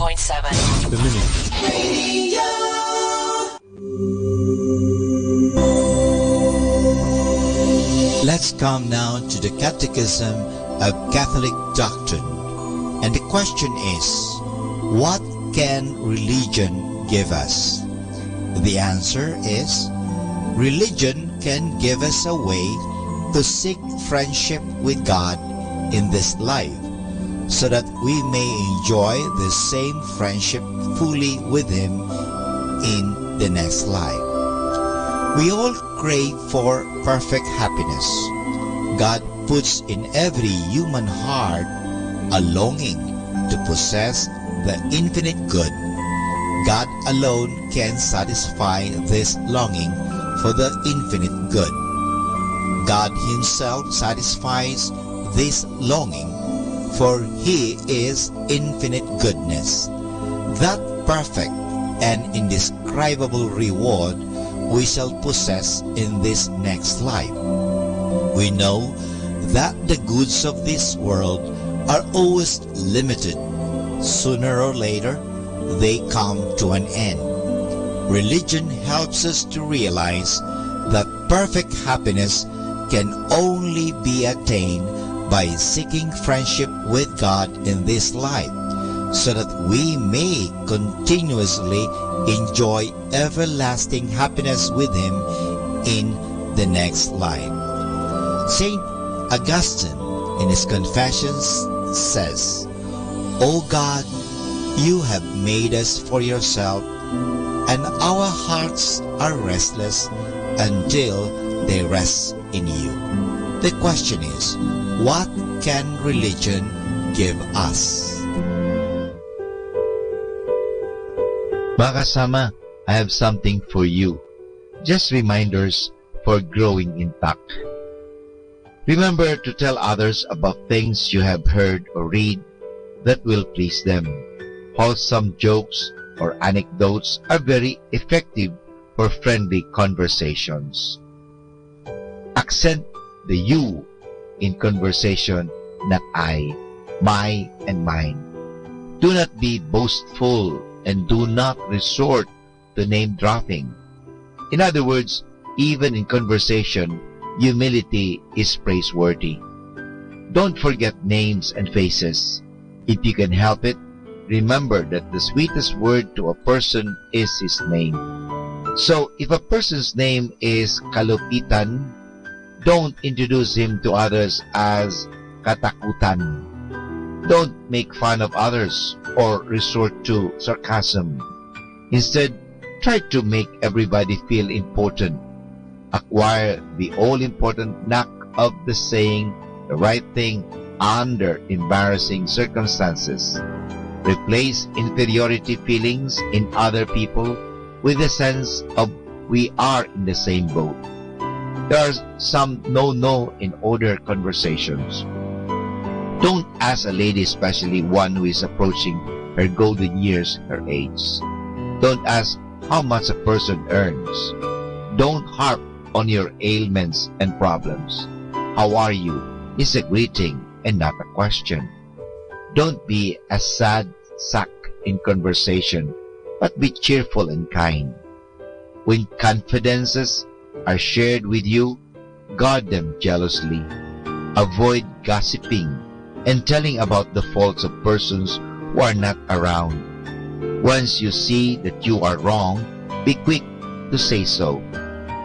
92.7. The Minute. Radio. Let's come now to the Catechism of Catholic Doctrine. And the question is, what can religion give us? The answer is, religion can give us a way to seek friendship with God in this life, so that we may enjoy the same friendship fully with Him in the next life. We all crave for perfect happiness. God puts in every human heart a longing to possess the infinite good. God alone can satisfy this longing for the infinite good. God Himself satisfies this longing, for He is infinite goodness. That perfect and indescribable reward we shall possess in this next life. We know that the goods of this world are always limited. Sooner or later, they come to an end. Religion helps us to realize that perfect happiness can only be attained by seeking friendship with God in this life, so that we may continuously enjoy everlasting happiness with Him in the next life. Saint Augustine in his Confessions says, O God, You have made us for Yourself, and our hearts are restless until they rest in You. The question is, what can religion give us? Mga kasama, I have something for you. Just reminders for growing intact. Remember to tell others about things you have heard or read that will please them. Wholesome jokes or anecdotes are very effective for friendly conversations. Accent the you in conversation, not I, my, and mine. Do not be boastful and do not resort to name dropping. In other words, even in conversation, humility is praiseworthy. Don't forget names and faces. If you can help it, remember that the sweetest word to a person is his name. So if a person's name is Kalupitan, don't introduce him to others as Katakutan. Don't make fun of others or resort to sarcasm. Instead, try to make everybody feel important. Acquire the all-important knack of the saying the right thing under embarrassing circumstances. Replace inferiority feelings in other people with a sense of we are in the same boat. There are some no in order conversations. Don't ask a lady, especially one who is approaching her golden years, her age. Don't ask how much a person earns. Don't harp on your ailments and problems. How are you is a greeting and not a question. Don't be a sad sack in conversation, but be cheerful and kind. When confidences are shared with you, guard them jealously. Avoid gossiping and telling about the faults of persons who are not around. Once you see that you are wrong, be quick to say so.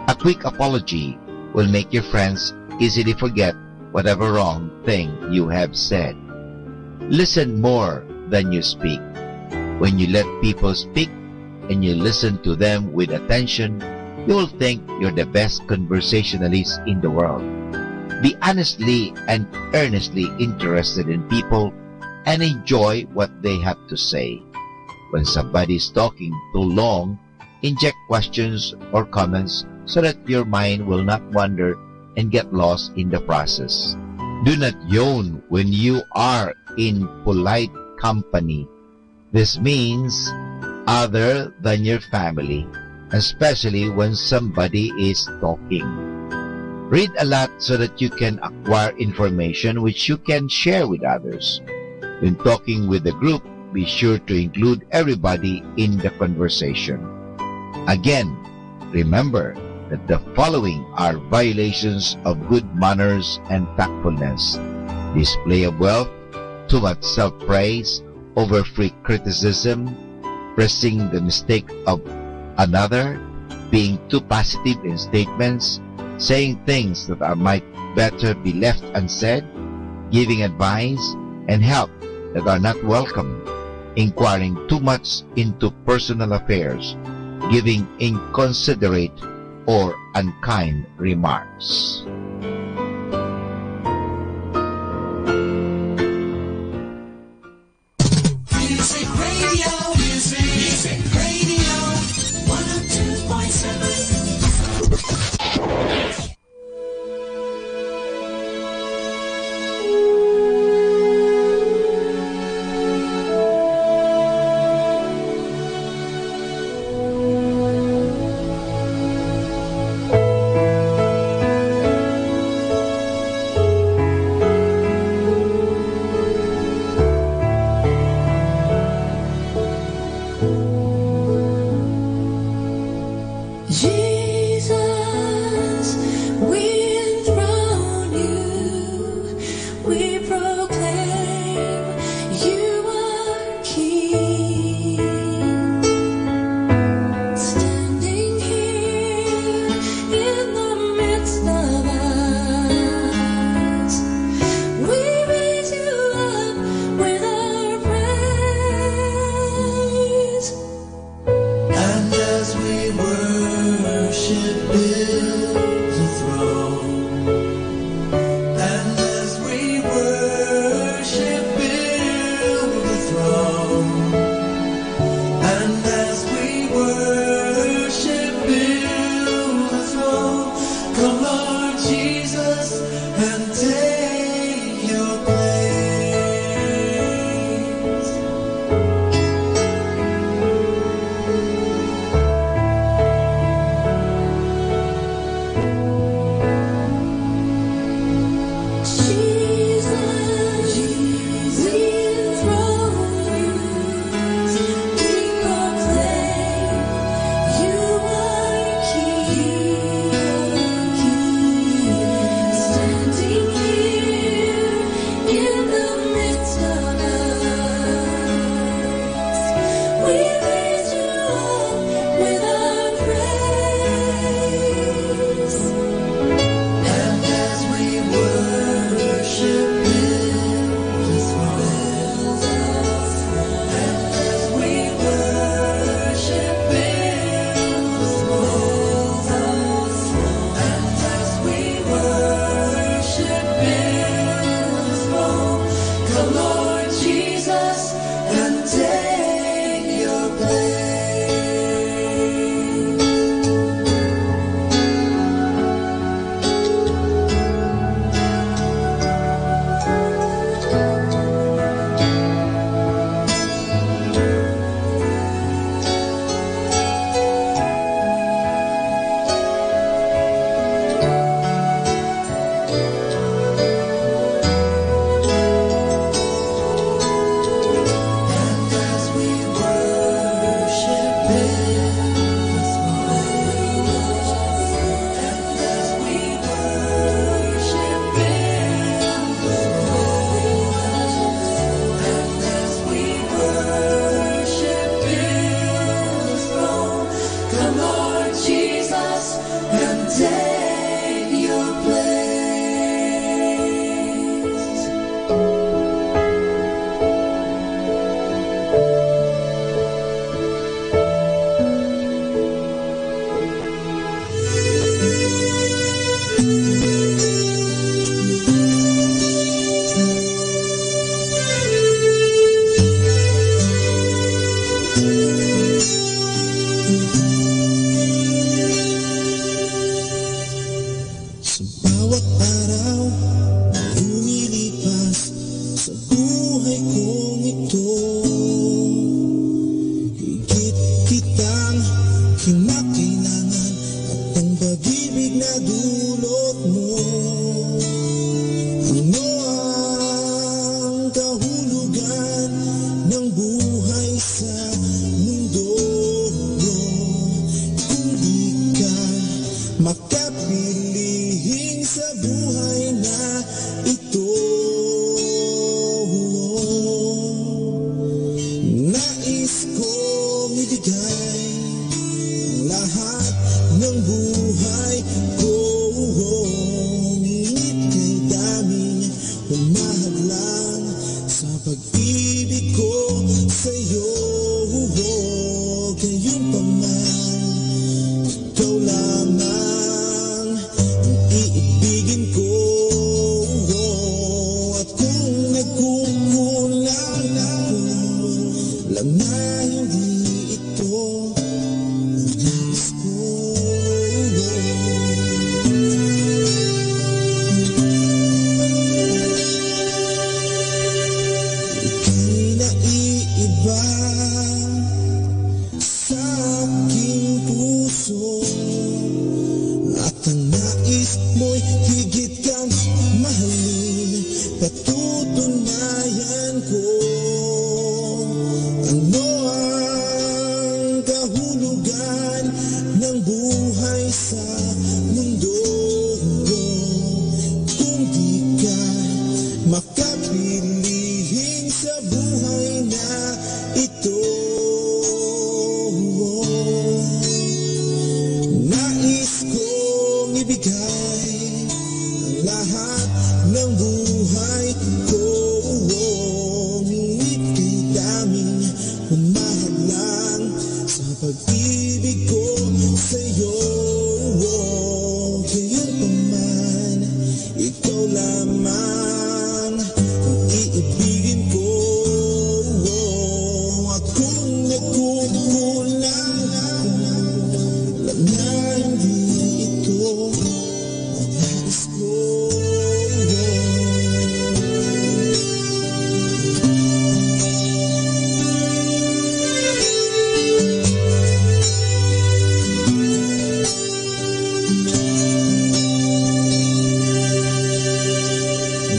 A quick apology will make your friends easily forget whatever wrong thing you have said. Listen more than you speak. When you let people speak and you listen to them with attention, you will think you're the best conversationalist in the world. Be honestly and earnestly interested in people and enjoy what they have to say. When somebody is talking too long, inject questions or comments so that your mind will not wander and get lost in the process. Do not yawn when you are in polite company. This means other than your family, especially when somebody is talking. Read a lot so that you can acquire information which you can share with others. When talking with a group, be sure to include everybody in the conversation. Again, remember that the following are violations of good manners and tactfulness: display of wealth, too much self-praise, over-free criticism, pressing the mistake of another, being too positive in statements, saying things that might better be left unsaid, giving advice and help that are not welcome, inquiring too much into personal affairs, giving inconsiderate or unkind remarks. Music Radio, Music Radio, 102.7. Kahulugan ng buhay lahat ng buhay ko. Ngunit kay daming humahadlang sa pag-ibig ko sa'yo. Ngayon pa man, ikaw lamang ang iibigin ko. At kung nagkukulang, alam na hindi ito ang nais ko.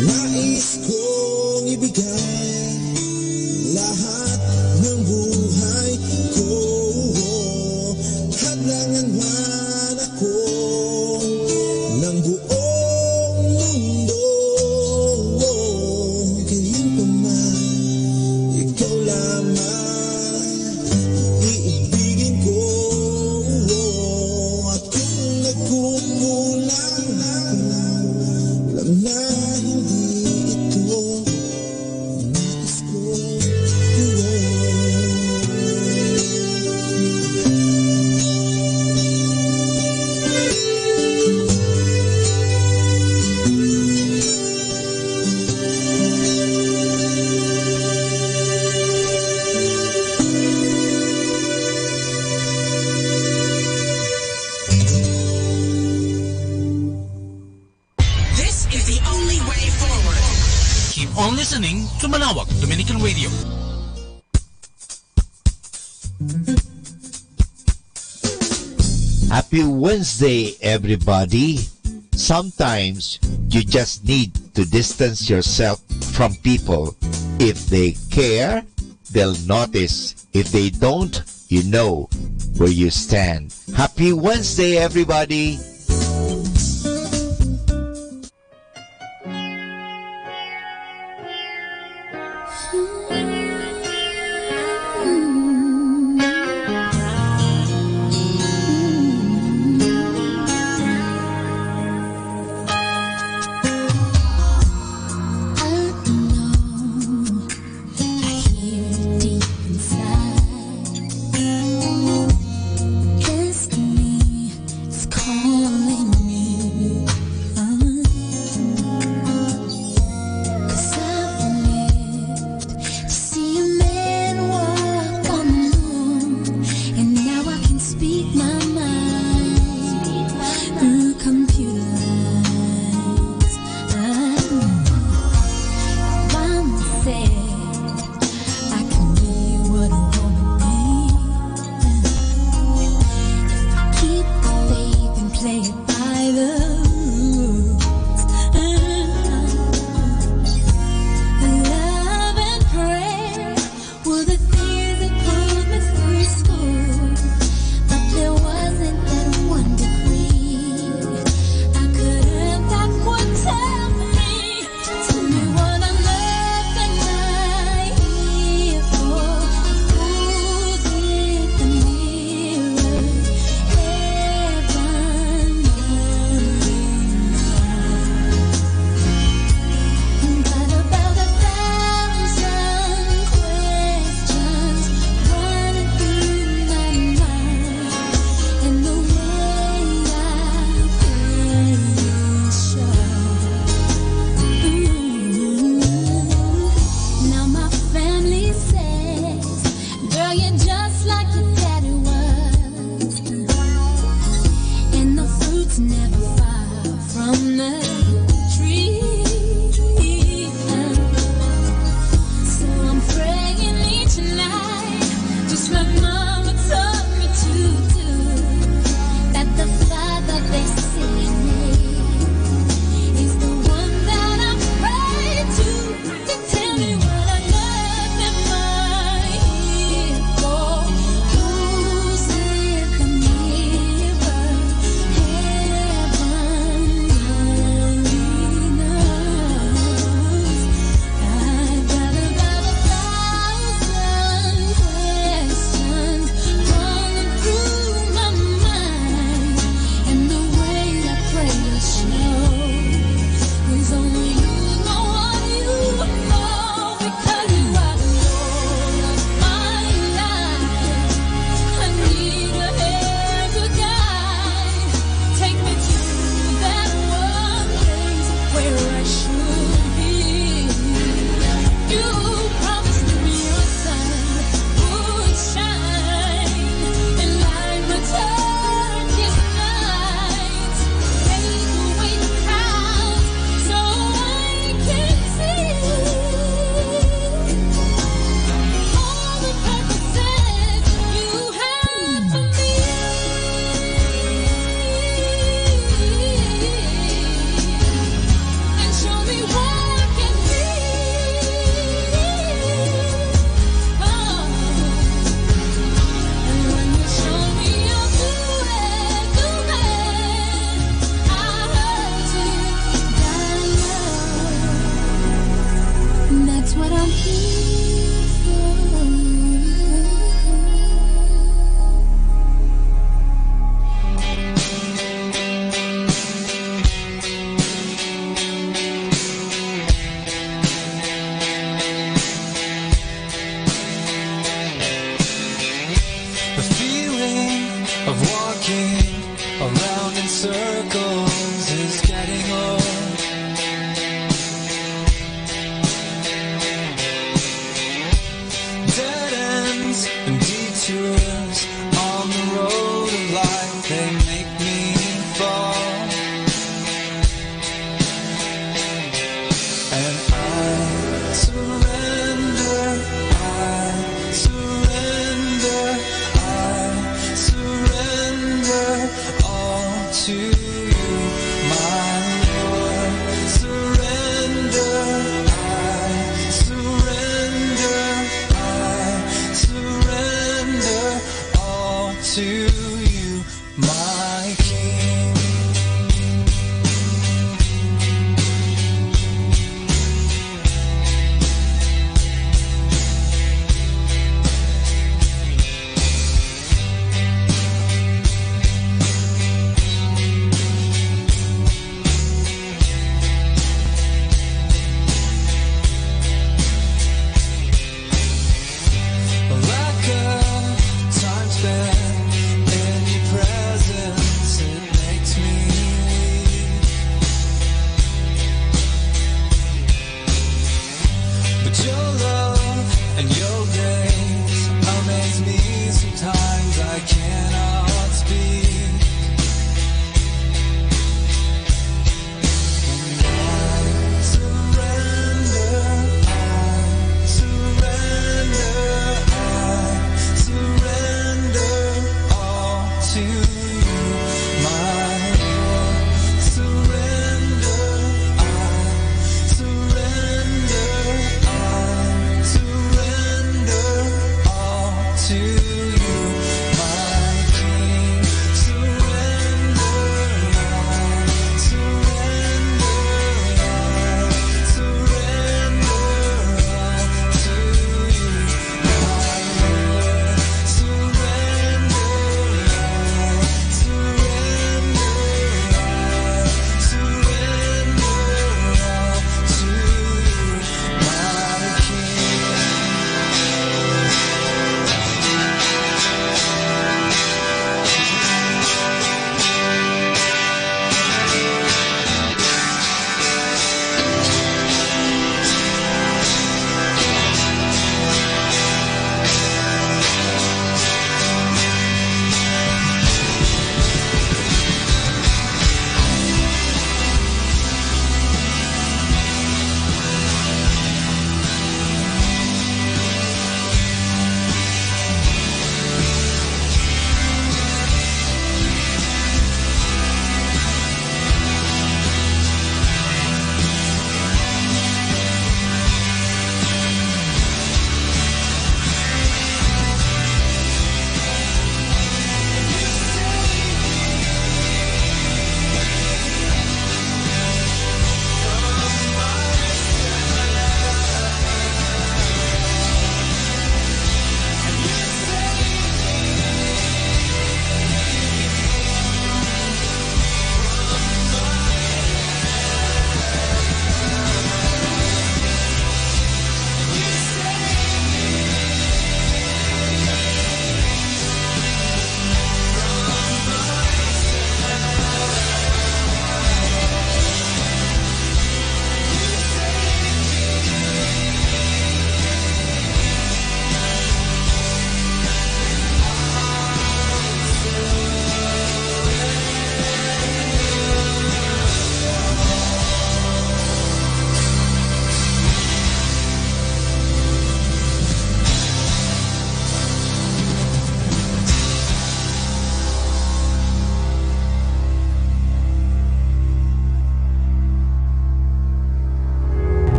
Nais kong ibigay lahat ng buhay ko. Hadlangan man ako ng buong mundo. Ngayon pa man, ikaw lamang ang iibigin ko. At kung nagkukulang, alam na hindi ito ang nais ko. This is the only way forward. Keep on listening to Manawag Dominican Radio. Happy Wednesday, everybody. Sometimes you just need to distance yourself from people. If they care, they'll notice. If they don't, you know where you stand. Happy Wednesday, everybody. Destiny is calling me. 'Cause I've lived to see a man walk on the moon, and now I can speak my mind through computer lines. Mama said I can be what a woman needs. Keep the faith and play it by the rules. Love and prayer were the things that pulled me through school, but there wasn't that one degree I could earn that would tell me what I love and I here for. Who's in the mirror? Heaven but about 1,000 questions running through my mind, and the way I pray is sure. Now my family says, girl, you're just like your daddy was, and the fruits never far from the tree. So I'm praying each night, just like Mama taught me to do, that the Father they see in me is the one that I pray to tell me what I love and I here for. Who's in the mirror? Heaven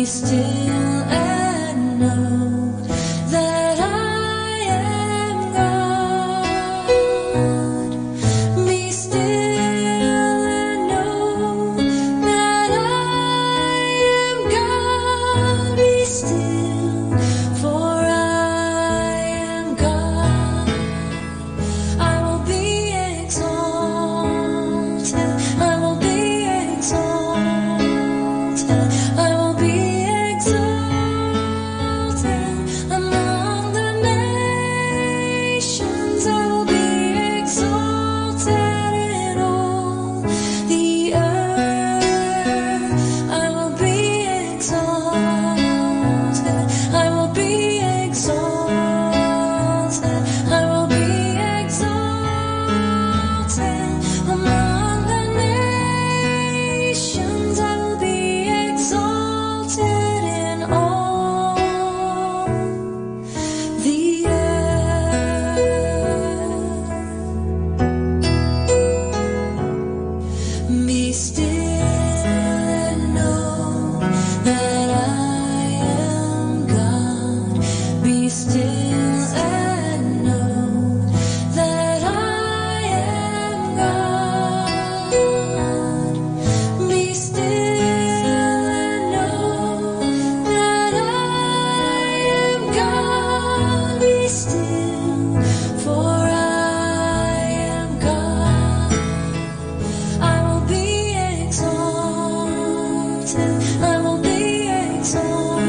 still and know that I am God. Be still and know that I am God. Be still, for I am God. I will be exalted. I will be exalted. I will be exalted among the nations. I will be exalted in all the earth. I will be exalted. I will be exalted. I will be exalted among the nations. I will be exalted in all the earth. Be still and know that I am God. Be still and know that I am God. Be still and know that I am God. Be still, for I am God. I will be exalted. I will be exalted.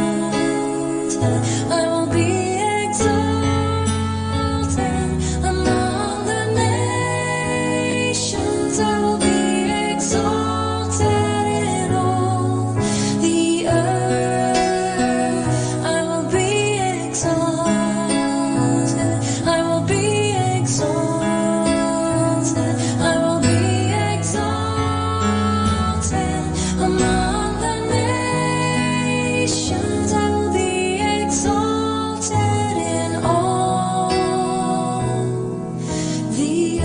I will be exalted among the nations. I will be exalted in all the earth. I will be exalted. I will be exalted. I will be exalted among the nations. I will be exalted in all the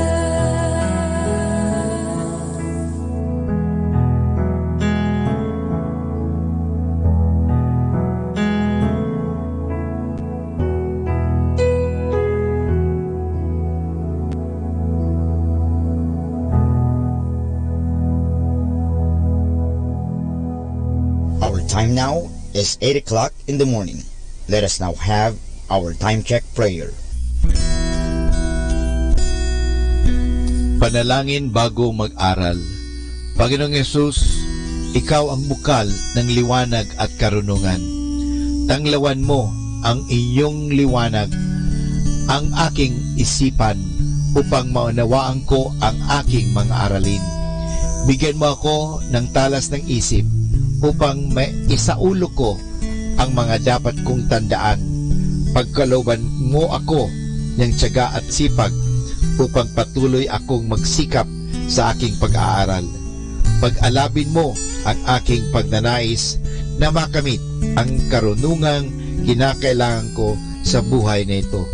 Our time now is 8 o'clock in the morning. Let us now have our time check prayer. Panalangin bago mag-aral. Panginoong Yesus, Ikaw ang bukal ng liwanag at karunungan. Tanglawan mo ang iyong liwanag, ang aking isipan, upang maunawaan ko ang aking mga aralin. Bigyan mo ako ng talas ng isip upang maisaulo ko ang mga dapat kong tandaan. Pagkalooban mo ako ng tiyaga at sipag upang patuloy akong magsikap sa aking pag-aaral. Pag-alabin mo ang aking pagnanais na makamit ang karunungang kinakailangan ko sa buhay na ito.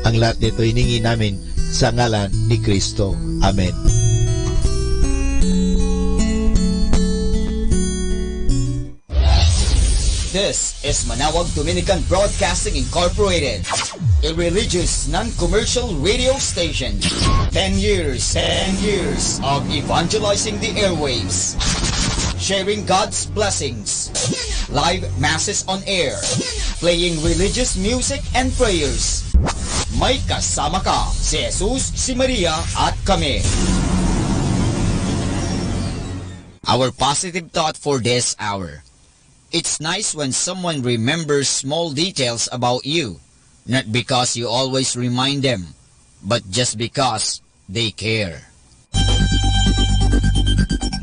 Ang lahat nito hiningi namin sa ngalan ni Kristo. Amen. This is Manawag Dominican Broadcasting Incorporated, a religious, non-commercial radio station. 10 years of evangelizing the airwaves, sharing God's blessings, live masses on air, playing religious music and prayers. May kasama ka, si Jesus, si Maria, at kami. Our positive thought for this hour. It's nice when someone remembers small details about you, not because you always remind them, but just because they care.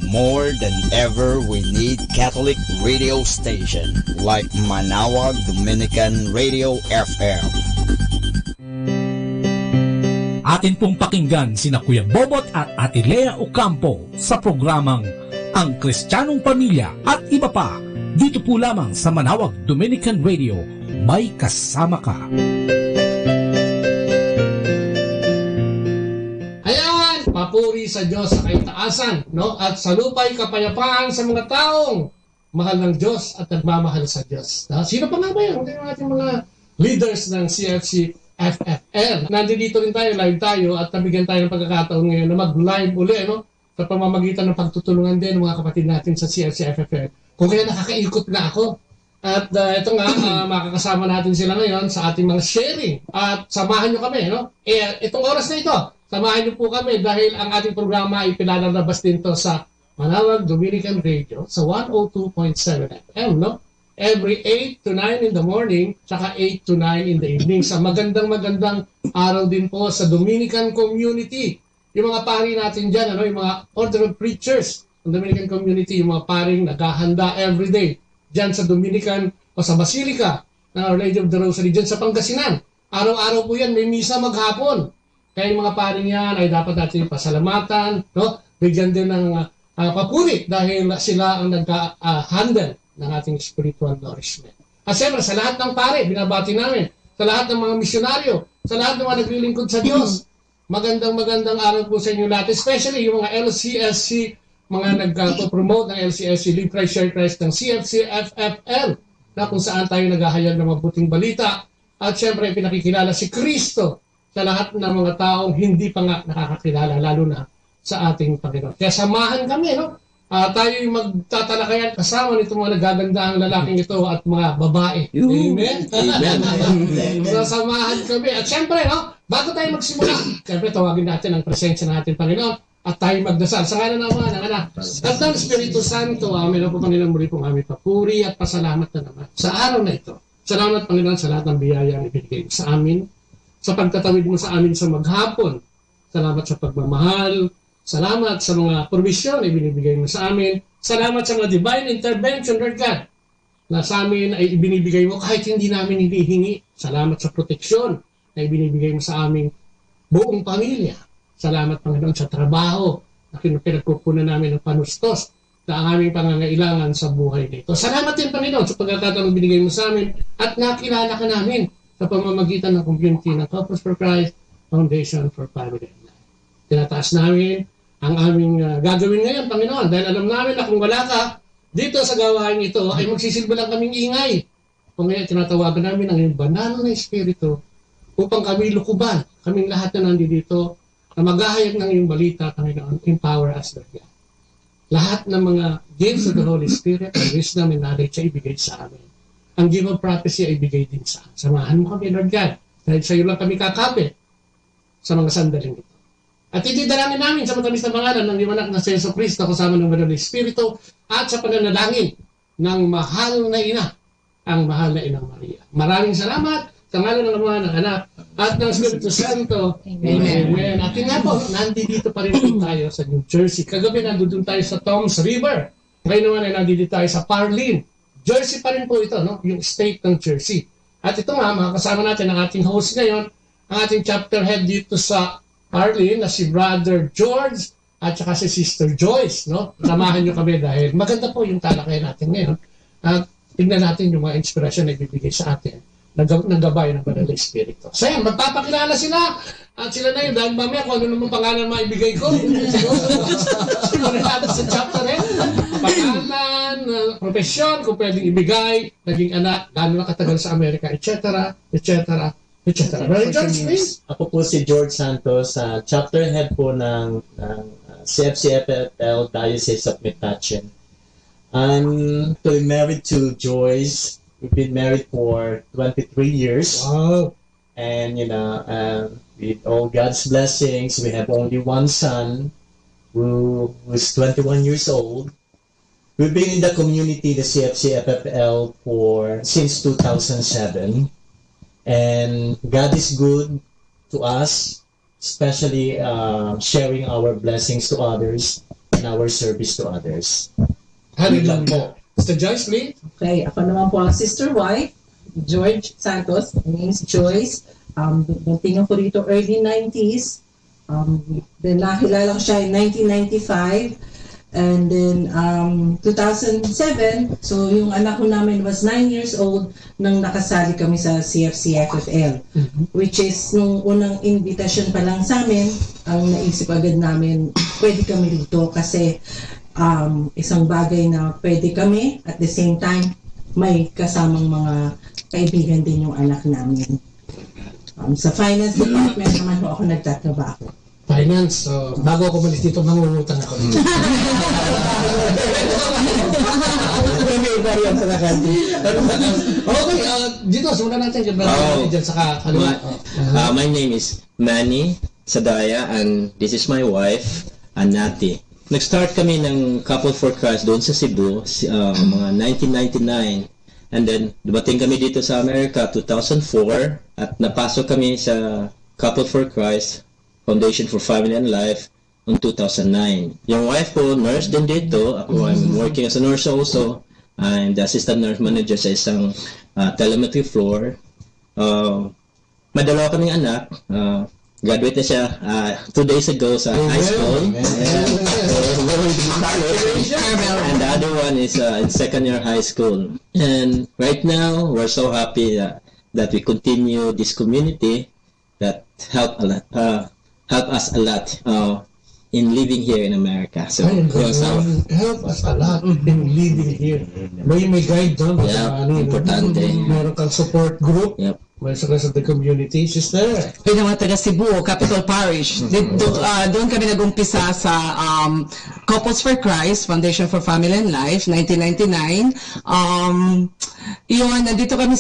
More than ever, we need Catholic radio station like Manawag Dominican Radio FM. Atin pong pakinggan sina Kuya Bobot at Ate Lea Ocampo sa programang Ang Kristiyanong Pamilya at iba pa. Dito po lamang sa Manawag Dominican Radio, may kasama ka. Ayan, papuri sa Diyos sa kaitaasan, no? At sa lupa'y kapayapaan sa mga taong mahal ng Diyos at nagmamahal sa Diyos. Sino pa nga ba yan? Yung ating mga leaders ng CFC FFL. Nandito rin tayo, live tayo, at nabigyan tayo ng pagkakataon ngayon na mag-live uli, no? Sa pamamagitan ng pagtutulungan din ng mga kapatid natin sa CFC FFL. Kung kaya nakakaikot na ako. At ito nga, makakasama natin sila ngayon sa ating mga sharing. At samahan nyo kami, no? Itong oras na ito, samahan nyo po kami dahil ang ating programa ay pinalalabas din to sa Manawag Dominican Radio sa 102.7 FM, no? Every 8 to 9 in the morning, saka 8 to 9 in the evening. Sa magandang araw din po sa Dominican community. Yung mga pari natin dyan, ano, yung mga order of preachers ng Dominican community, yung mga paring naghahanda everyday dyan sa Dominican o sa Basilica ng Our Lady of the Rosary, dyan sa Pangasinan. Araw-araw po yan, may misa maghapon. Kaya yung mga paring yan ay dapat natin pasalamatan, no? Bigyan din ng papuri dahil sila ang nagka-handle ng ating spiritual nourishment. At siyempre, sa lahat ng pare, binabati namin, sa lahat ng mga misyonaryo, sa lahat ng mga naglilingkod sa Diyos, magandang araw po sa inyo lahat, especially yung mga LCSC, mga nag-promote ng LCSC, Live Christ, Share Christ ng CFC FFL, na kung saan tayo naghahayag ng mabuting balita, at siyempre, pinakikilala si Kristo sa lahat ng mga taong hindi pa nga nakakakilala, lalo na sa ating Panginoon. Kaya samahan kami, no? Tayo'y magtatalakayan kasama nitong mga nagagandahang lalaking ito at mga babae. Amen? Amen. Sasamahan kami. At syempre, no? Bago tayo magsimula, syempre tawagin natin ang presensya ng ating Panginoon at tayo magdasal. Sa ngalan naman ng Anak at ng Espiritu Santo, amin po Panginoon, muli pong aming papuri at pasalamat na naman sa araw na ito. Salamat Panginoon sa lahat ng biyaya ang ibigay mo sa amin, sa pagtatawid mo sa amin sa maghapon. Salamat sa pagmamahal. Salamat sa mga provision na ibinibigay mo sa amin. Salamat sa mga divine intervention, Lord God, na sa amin ay ibinibigay mo kahit hindi namin hinihingi. Salamat sa proteksyon na ibinibigay mo sa aming buong pamilya. Salamat, Panginoon, sa trabaho na pinagkukunan namin ng panustos na ang aming pangangailangan sa buhay nito. Salamat din, Panginoon, sa pagkakataon na binigay mo sa amin at nakilala ka namin sa pamamagitan ng community ng Couples for Christ Foundation for Family and Life. Tinataas namin ang aming gagawin ngayon, Panginoon, dahil alam namin na kung wala ka dito sa gawain ito, ay magsisilbi lang kaming ingay. Kung ngayon, tinatawagan namin ang iyong banal na Espiritu upang kami lukuban, kaming lahat na nandito, na maghahayag ng iyong balita, Panginoon, empower us, Lord God. Lahat ng mga gifts of the Holy Spirit, ang wisdom and knowledge ay ibigay sa amin. Ang gift of prophecy ay ibigay din sa amin. Samahan mo kami, Lord God, dahil sa iyo lang kami kakapit sa mga sandaling ito. At itidalangin namin sa matamis na pangalan ng liwanag na si Yesu Cristo kasama ng Banal na Espiritu at sa pananalangin ng mahal na ina, ang mahal na Inang Maria. Maraming salamat sa ngalan ng Ama, ng Anak, at ng Espiritu Santo. Amen. Amen. At yun nga po, nandito pa rin tayo sa New Jersey. Kagabi nandun tayo sa Toms River. Ngayon naman ay nandito tayo sa Parlin. Jersey pa rin po ito, no? Yung state ng Jersey. At ito nga, makakasama natin ang ating host ngayon, ang ating chapter head dito sa Parlin, na si Brother George at saka si Sister Joyce, no? Samahan nyo kami dahil maganda po yung talakayan natin ngayon. At tignan natin yung mga inspirasyon na ibibigay sa atin ng gabay ng Banal na Espiritu. So yan, magpapakilala sila at sila na yun dahil mamaya kung ano naman pangalan maibigay ko. Simulan natin sa chapter head. Pangalan, profesyon, kung pwedeng ibigay, naging anak, gano'n na katagal sa Amerika, etc. etc. Brother George, please. Ako po si George Santos, chapter head po ng CFC FFL Diocese of Metatchen. I'm married to Joyce. We've been married for 23 years. Wow. And, with all God's blessings, we have only one son who is 21 years old. We've been in the community, the CFC FFL, since 2007. And God is good to us, especially sharing our blessings to others and our service to others. Hallelujah. Mr. Joyce, please. Okay, ako naman po ang sister wife, George Santos. My name is Joyce. Tingnan ko rito early 90s. Then nakilala ko siya in 1995. And then 2007, so yung anak ko namin was 9 years old nang nakasali kami sa CFC FFL. Which is nung unang invitation pa lang sa amin, ang naisip agad namin, pwede kami rito kasi isang bagay na pwede kami at the same time may kasamang mga kaibigan din yung anak namin. Sa finance department naman ho ako nagtatrabaho. Finance, bago ako malis dito, mangungutang ako. Okay, dito, simulan natin. Dyan sa kaliwa. My name is Manny Sadaya and this is my wife, Anati. Nag-start kami ng Couple for Christ doon sa Cebu, mga 1999. And then, dumating kami dito sa Amerika, 2004. At napasok kami sa Couple for Christ, Foundation for Family and Life, noong 2009. Yung wife ko, nurse din dito. Ako, I'm working as a nurse also. I'm the assistant nurse manager sa isang telemetry floor. Madalawa kaming anak. Graduate na siya 2 days ago sa high school. And the other one is in second year high school. And right now, we're so happy that we continue this community that help us a lot in living here in America. So help us a lot in living here. May guide doon. Importante. Meron kang support group. Yep. May sa rest of the community, sister. Kaya mga taga Cebu, Capital Parish. Doon kami nag-umpisa sa Couples for Christ, Foundation for Family and Life, 1999. Yun, dito kami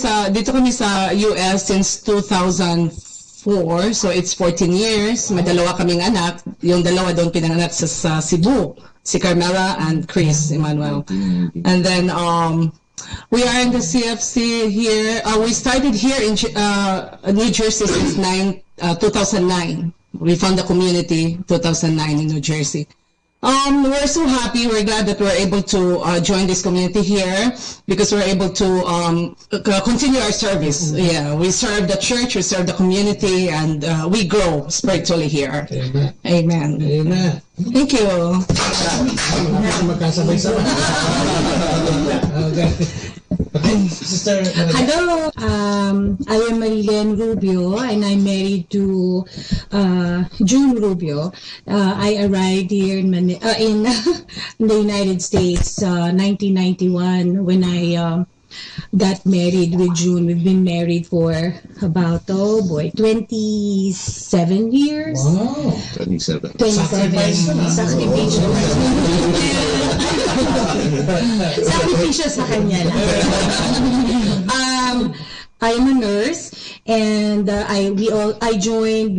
sa US since 2004, so it's 14 years. May dalawa kaming anak. Yung dalawa doon pinanganak sa Cebu, si Carmela and Chris Emmanuel. And then, we are in the CFC here. We started here in New Jersey since 2009. We found the community 2009 in New Jersey. We're so happy. We're glad that we're able to join this community here because we're able to continue our service. Yeah, we serve the church, we serve the community, and we grow spiritually here. Amen. Amen. Thank you. Sister, hello, I am Marilyn Rubio and I'm married to June Rubio. I arrived here in in the United States 1991 when I got married with June. We've been married for about 27 years. Wow. 27. 27. Sacrifice. Sacrifice sa kanya lang. I am a nurse and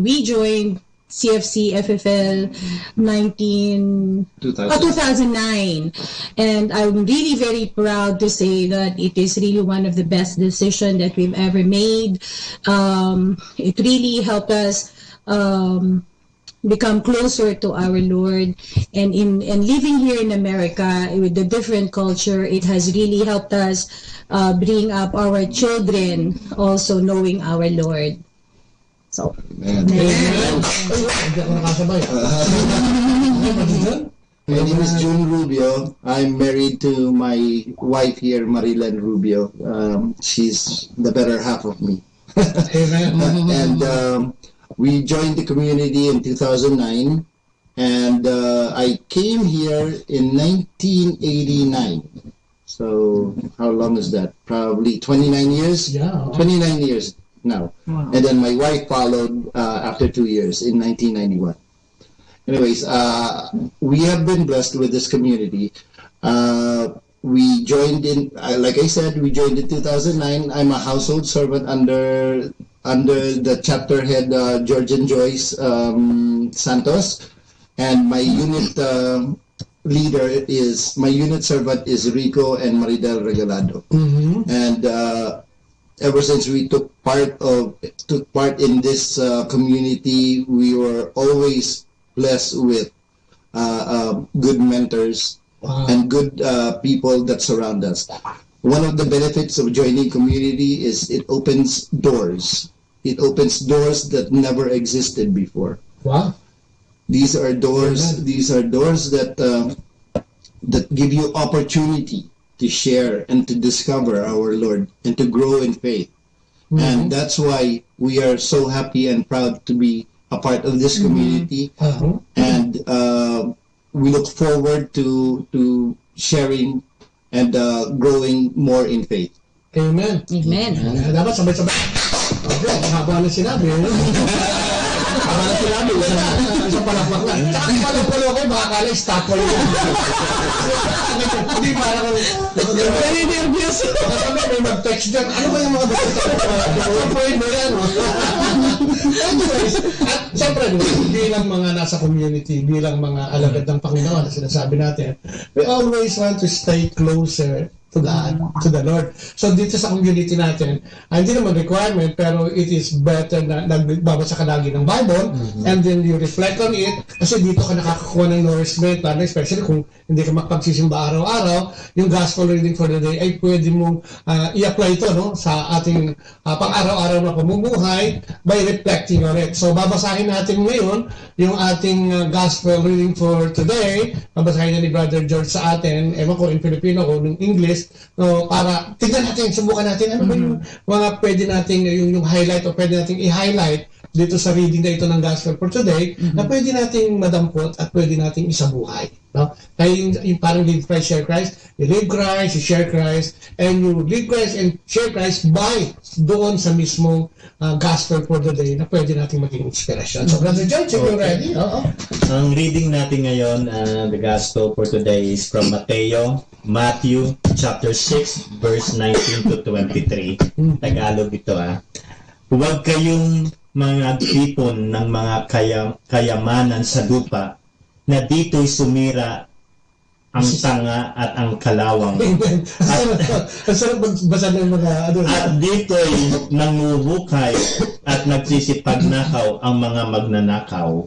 we joined CFC FFL 2009, and I'm really very proud to say that it is really one of the best decisions that we've ever made. It really helped us become closer to our Lord, and in living here in America with the different culture, it has really helped us bring up our children also knowing our Lord. So, My name is June Rubio. I'm married to my wife here, Marilyn Rubio. She's the better half of me. And we joined the community in 2009, and I came here in 1989. So how long is that? Probably 29 years? Yeah. 29 years now. Wow. And then my wife followed after 2 years in 1991. Anyways, we have been blessed with this community. We joined in, like I said, we joined in 2009. I'm a household servant under the chapter head, George and Joyce Santos, and my unit my unit servant is Rico and Maridel Regalado. And ever since we took part in this community, we were always blessed with good mentors and good people that surround us. One of the benefits of joining community is it opens doors. It opens doors that never existed before. Wow. These are doors. Amen. These are doors that give you opportunity to share and to discover our Lord and to grow in faith. And that's why we are so happy and proud to be a part of this community. And we look forward to sharing and growing more in faith. Amen. Amen. Dapat sabay-sabay. Okay, haba na sinabi. Haba na sinabi. Isang palakpak na. Tsaka palakpalo ko, baka kala stopper yun. Hindi para ko. Very nervous. Sabi, may mag-text dyan. Ano ba yung mga point mo yan? Anyways, at siyempre, bilang mga nasa community, bilang mga alagad ng Panginoon na sinasabi natin, we always want to stay closer to God, to the Lord. So dito sa community natin, hindi naman requirement, pero it is better na nagbabasa ka lagi ng Bible, and then you reflect on it, kasi dito ka nakakakuha ng nourishment, especially kung hindi ka magpagsisimba araw-araw, yung gospel reading for the day ay pwede mong i-apply ito sa ating pang-araw-araw na pamumuhay by reflecting on it. So babasahin natin ngayon yung ating gospel reading for today. Babasahin na ni Brother George sa atin, ewan ko in Filipino o in English, so, para tignan natin, subukan natin ano ba yung mga pwede natin yung highlight o pwede natin i-highlight dito sa reading na ito ng Gospel for today na pwede nating madampot at pwede nating isabuhay. No? Kaya yung parang live Christ, share Christ, you live Christ, you share Christ, and you live Christ and share Christ by doon sa mismong Gospel for the day na pwede nating maging inspiration. So, Brother George, if you're ready. Ang reading natin ngayon, the Gospel for today is from Matthew chapter 6 verse 19 to 23. Tagalog ito Huwag kayong mga tipon ng mga kayamanan sa lupa na dito'y sumira ang tanga at ang kalawang. At dito'y nanguhukay at nagsisipagnakaw ang mga magnanakaw.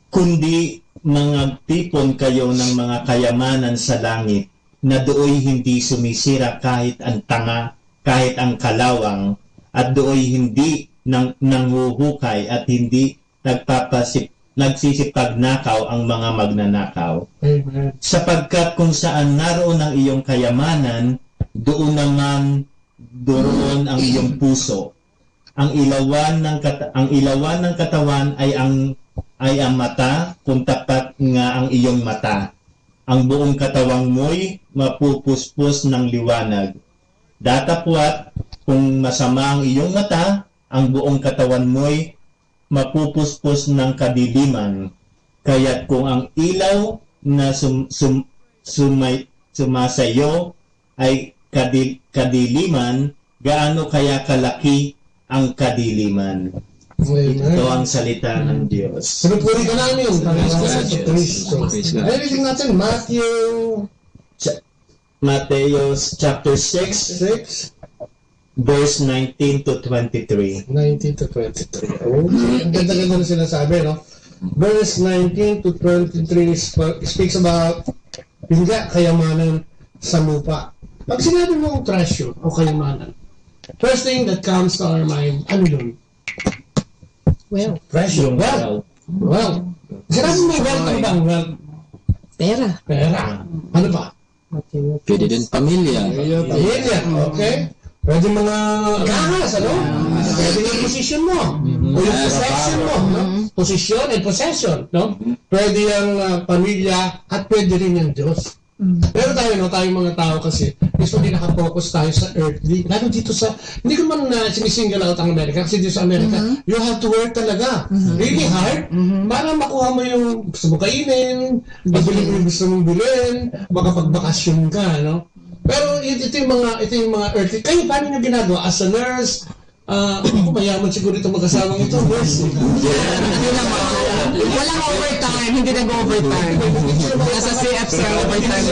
Kundi mga tipon kayo ng mga kayamanan sa langit na dooy hindi sumisira kahit ang tanga, kahit ang kalawang, at dooy hindi nanguhukay at hindi nagsisipagnakaw ang mga magnanakaw. Amen. Sapagkat kung saan naroon ang iyong kayamanan, doon ang iyong puso. Ang ilawan ng katawan ay ang mata, kung tapat nga ang iyong mata. Ang buong katawang mo'y mapupuspos ng liwanag. Datapwat, kung masama ang iyong mata, ang buong katawan mo'y mapupuspos ng kadiliman. Kaya't kung ang ilaw na sumasayo ay kadiliman, gaano kaya kalaki ang kadiliman? Ito ang salita ng Diyos. Sinupuri ka namin. Ay, reading natin, Matthew chapter 6 verse 19 to 23. 19 to 23. Ang ganda-ganda na sinasabi, no? Verse 19 to 23 speaks about hindi kayamanan sa lupa. Pag sinabi mo treasure o kayamanan, first thing that comes to our mind, ano yun? Well. Treasure. Well. Sinabi mo wealth, ano ba ang wealth? Pera. Ano ba? Pwede din pamilya. Pamilya, okay? Pwede mga kahas, ano? Pwede yung position mo. O yung possession mo. No? Position and possession. No? Pwede yung pamilya at pwede rin yung Diyos. Pero tayong mga tao kasi, usually nakapokus tayo sa earthly. Lalo dito sa, hindi ko man sinisingle out ang Amerika, kasi dito sa Amerika, you have to work talaga. Really hard, para makuha mo yung gusto mo kainin, mabili mo yung gusto mong bilhin, makapagbakasyon ka, no? Pero ito yung mga earthly. Kayo, paano nyo ginagawa? As a nurse, ako mayaman siguro itong mag-asawang ito, nurse. Walang overtime, hindi nag-overtime. Nasa CFC overtime.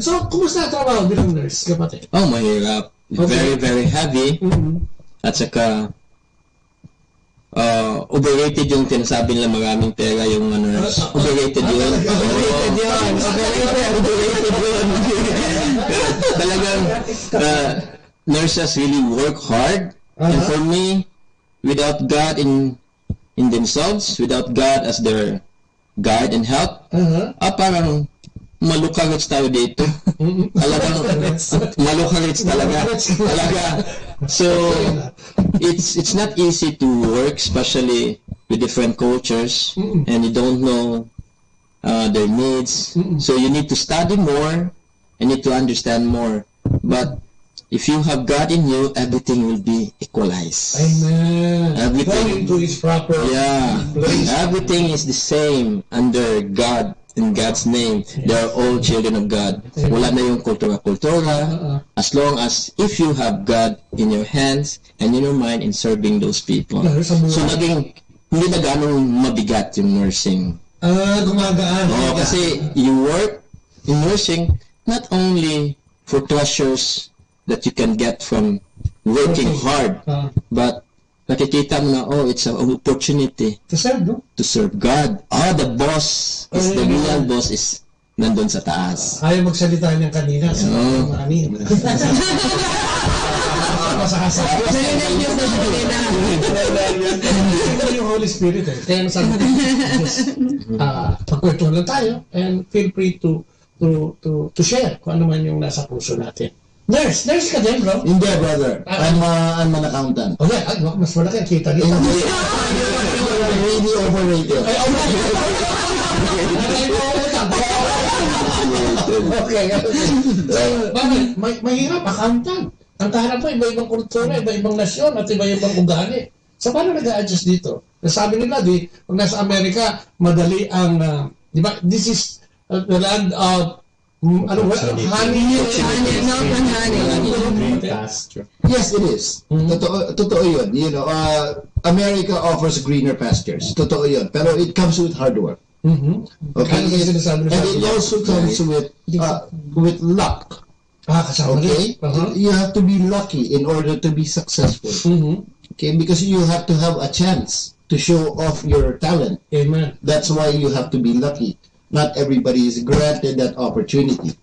So, kumusta ang trabaho bilang nurse, kapatid? Oh, mahirap. Very, very heavy. At saka, overrated yung tinasabi nila maraming pera yung nurse. Overrated yun. Overrated yun. Talagang, nurses really work hard. And for me, without God in themselves, without God as their guide and help, parang malukarits tayo dito. Talagang malukarits talaga. So it's not easy to work, especially with different cultures, and you don't know their needs. So you need to study more, and need to understand more. But if you have God in you, everything will be equalized. Amen. Everything. Going into His proper place. Everything is the same under God. In God's name, they are all children of God. Wala na yung kultura. As long as if you have God in your hands and in your mind in serving those people. So naging hindi na ganong mabigat yung nursing. Gumagaan. Oo, kasi you work in nursing not only for treasures that you can get from working hard, but nakikita mo na, it's an opportunity to serve, no? To serve God. The boss is the real boss is nandun sa taas. Ayaw magsalita niyan kanina. Yung Holy Spirit eh. Kaya nasabi ko, pagkwentuhan lang tayo and feel free to share kung ano man yung nasa puso natin. Nurse ka din, bro? Hindi, brother. I'm an accountant. Okay, mas malaki ang kita dito. Really overrated. Okay. Bakit? Mahirap, accountant. Ang kaharap po, iba-ibang kultura, iba-ibang nasyon, at iba-ibang ugali. So, paano nag-a-adjust dito? Sabi nila, pag nasa Amerika, madali ang, di ba, this is the land of honey. Yes, it is. Totoo yun. You know, America offers greener pastures. Totoo yun. Pero it comes with hard work. Okay? And it also comes with luck. Okay? You have to be lucky in order to be successful. Okay? Because you have to have a chance to show off your talent. Amen. That's why you have to be lucky. Not everybody is granted that opportunity.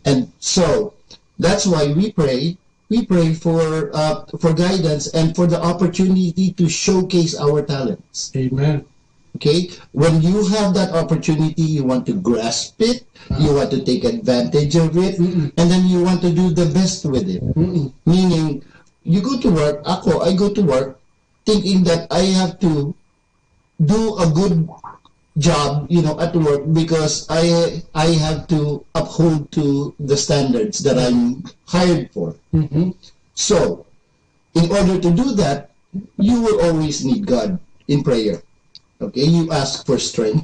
And so, that's why we pray. We pray for guidance and for the opportunity to showcase our talents. Amen. Okay? When you have that opportunity, you want to grasp it, you want to take advantage of it, and then you want to do the best with it. Meaning, you go to work, I go to work thinking that I have to do a good job, at work because I have to uphold to the standards that I'm hired for. So, in order to do that, you will always need God in prayer. Okay, you ask for strength,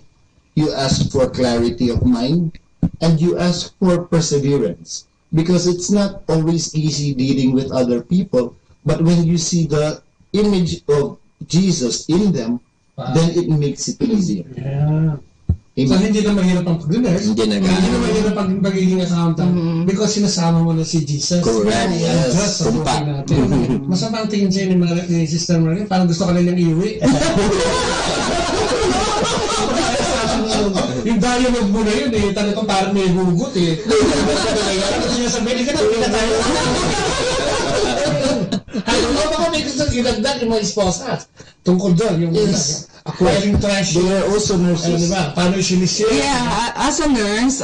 you ask for clarity of mind, and you ask for perseverance. Because it's not always easy dealing with other people, but when you see the image of Jesus in them, then it makes it easier. Yeah. So, hindi na mahirap ang pag-nurse. Hindi na mahirap ang pagiging accountant because sinasama mo na si Jesus. Correct. Yes. Just sa buhay natin. Masama ang tingin sa'yo ni Sister Marie. Parang gusto ka na niyang iuwi. Yung dialogue mo na yun talagang parang may hugot Kasi niya sabihin, hindi na tayo. Baka may gusto inagdag yung mga esposa tungkol doon, yung acquiring treasure. They are also nurses. Diba? Paano yung sinishare? Yeah, as a nurse,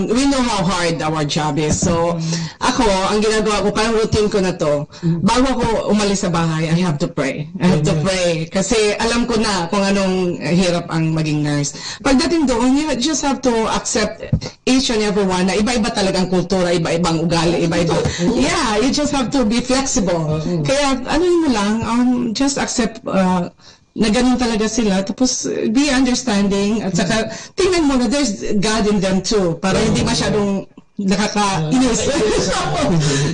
we know how hard our job is. So, ako, ang ginagawa ko, parang routine ko na to. Bago ako umalis sa bahay, I have to pray. I have to pray. Kasi alam ko na kung anong hirap ang maging nurse. Pagdating doon, you just have to accept each and every one na iba-iba talagang kultura, iba-ibang ugali, iba-iba. Yeah, you just have to be flexible. Kaya, mo lang, just accept na ganun talaga sila. Tapos, be understanding. At saka, tingnan mo na there's God in them too. Para hindi masyadong nakaka-inis.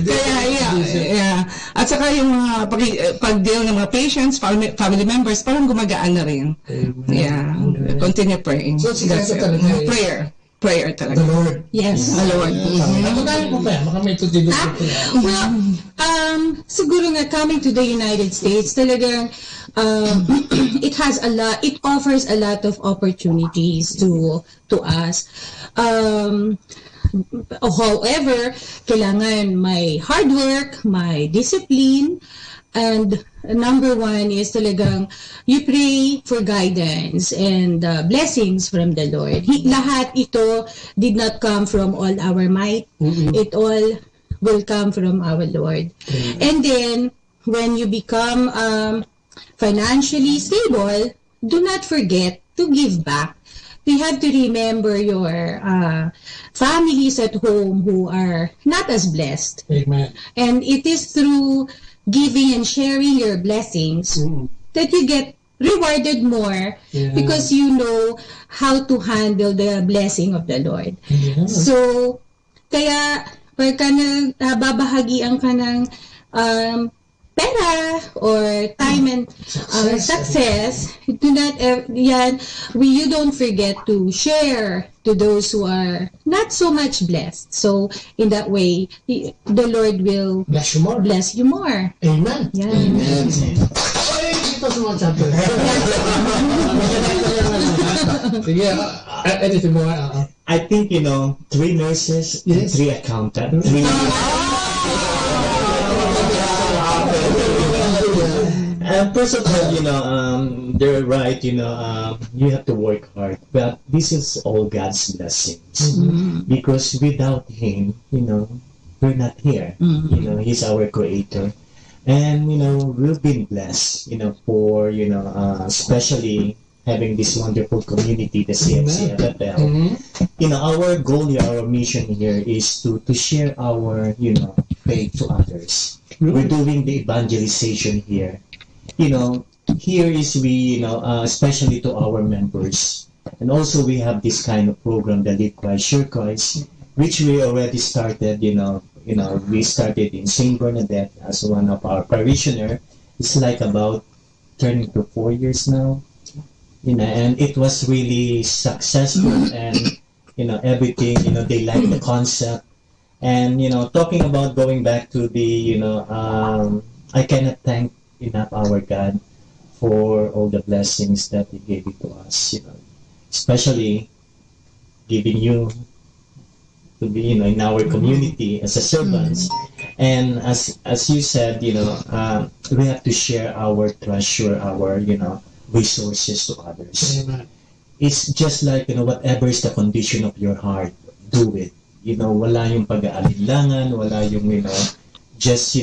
Kaya, yeah. At saka yung mga pag-deal ng mga patients, family members, parang gumagaan na rin. Yeah. Continue praying. So, sigurado talaga prayer talaga. The Lord. Yes. The Lord. Ano dahil mo pa? Baka may tutulog ko. Well, siguro nga coming to the United States, talagang it offers a lot of opportunities to us. However, kailangan may hard work, may discipline, and number one is talagang you pray for guidance and blessings from the Lord. Lahat ito did not come from all our might. It all will come from our Lord. And then, when you become financially stable, do not forget to give back. We have to remember your families at home who are not as blessed. Amen. And it is through giving and sharing your blessings that you get rewarded more because you know how to handle the blessing of the Lord. So, kaya pagka babahagian ka ng pera or time and success, do not you don't forget to share to those who are not so much blessed. So in that way, the Lord will bless you more. Bless you more. Amen. Yeah. Amen. Ito sa mga chapter. Sige, anything more? I think, 3 nurses, 3 accountants, 3... First of all, they're right, you have to work hard. But this is all God's blessings. Because without Him, we're not here. He's our creator. And, we've been blessed, for, especially having this wonderful community, the CFC FFL. Our goal here, our mission here is to share our, faith to others. We're doing the evangelization here. Here is we, especially to our members. And also we have this kind of program, the Live Christ, Share Christ, which we already started, we started in St. Bernadette as one of our parishioner. It's like about turning to 4 years now. And it was really successful and, everything, they like the concept. And, talking about going back to the, I cannot thank enough our God for all the blessings that He gave it to us, especially giving you to be, in our community as a servants. And as you said, we have to share our treasure, our, resources to others. Amen. It's just like, whatever is the condition of your heart, do it. Wala yung pag-aalinlangan, wala yung, just,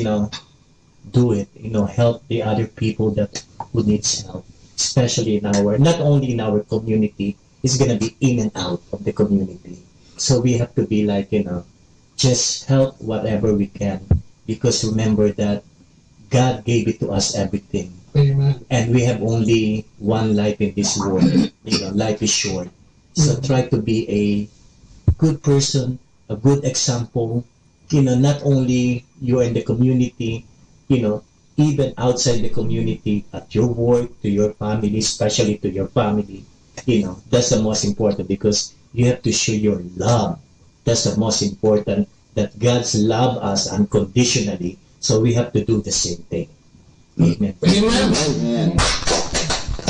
do it, help the other people who needs help, especially not only in our community, it's gonna be in and out of the community. So we have to be like, just help whatever we can, because remember that God gave it to us everything. Amen. And we have only one life in this world. Life is short. So try to be a good person, a good example. Not only you in the community, even outside the community, at your work, to your family, especially to your family. That's the most important, because you have to show your love. That's the most important, that God's love us unconditionally. So we have to do the same thing. Amen. Amen.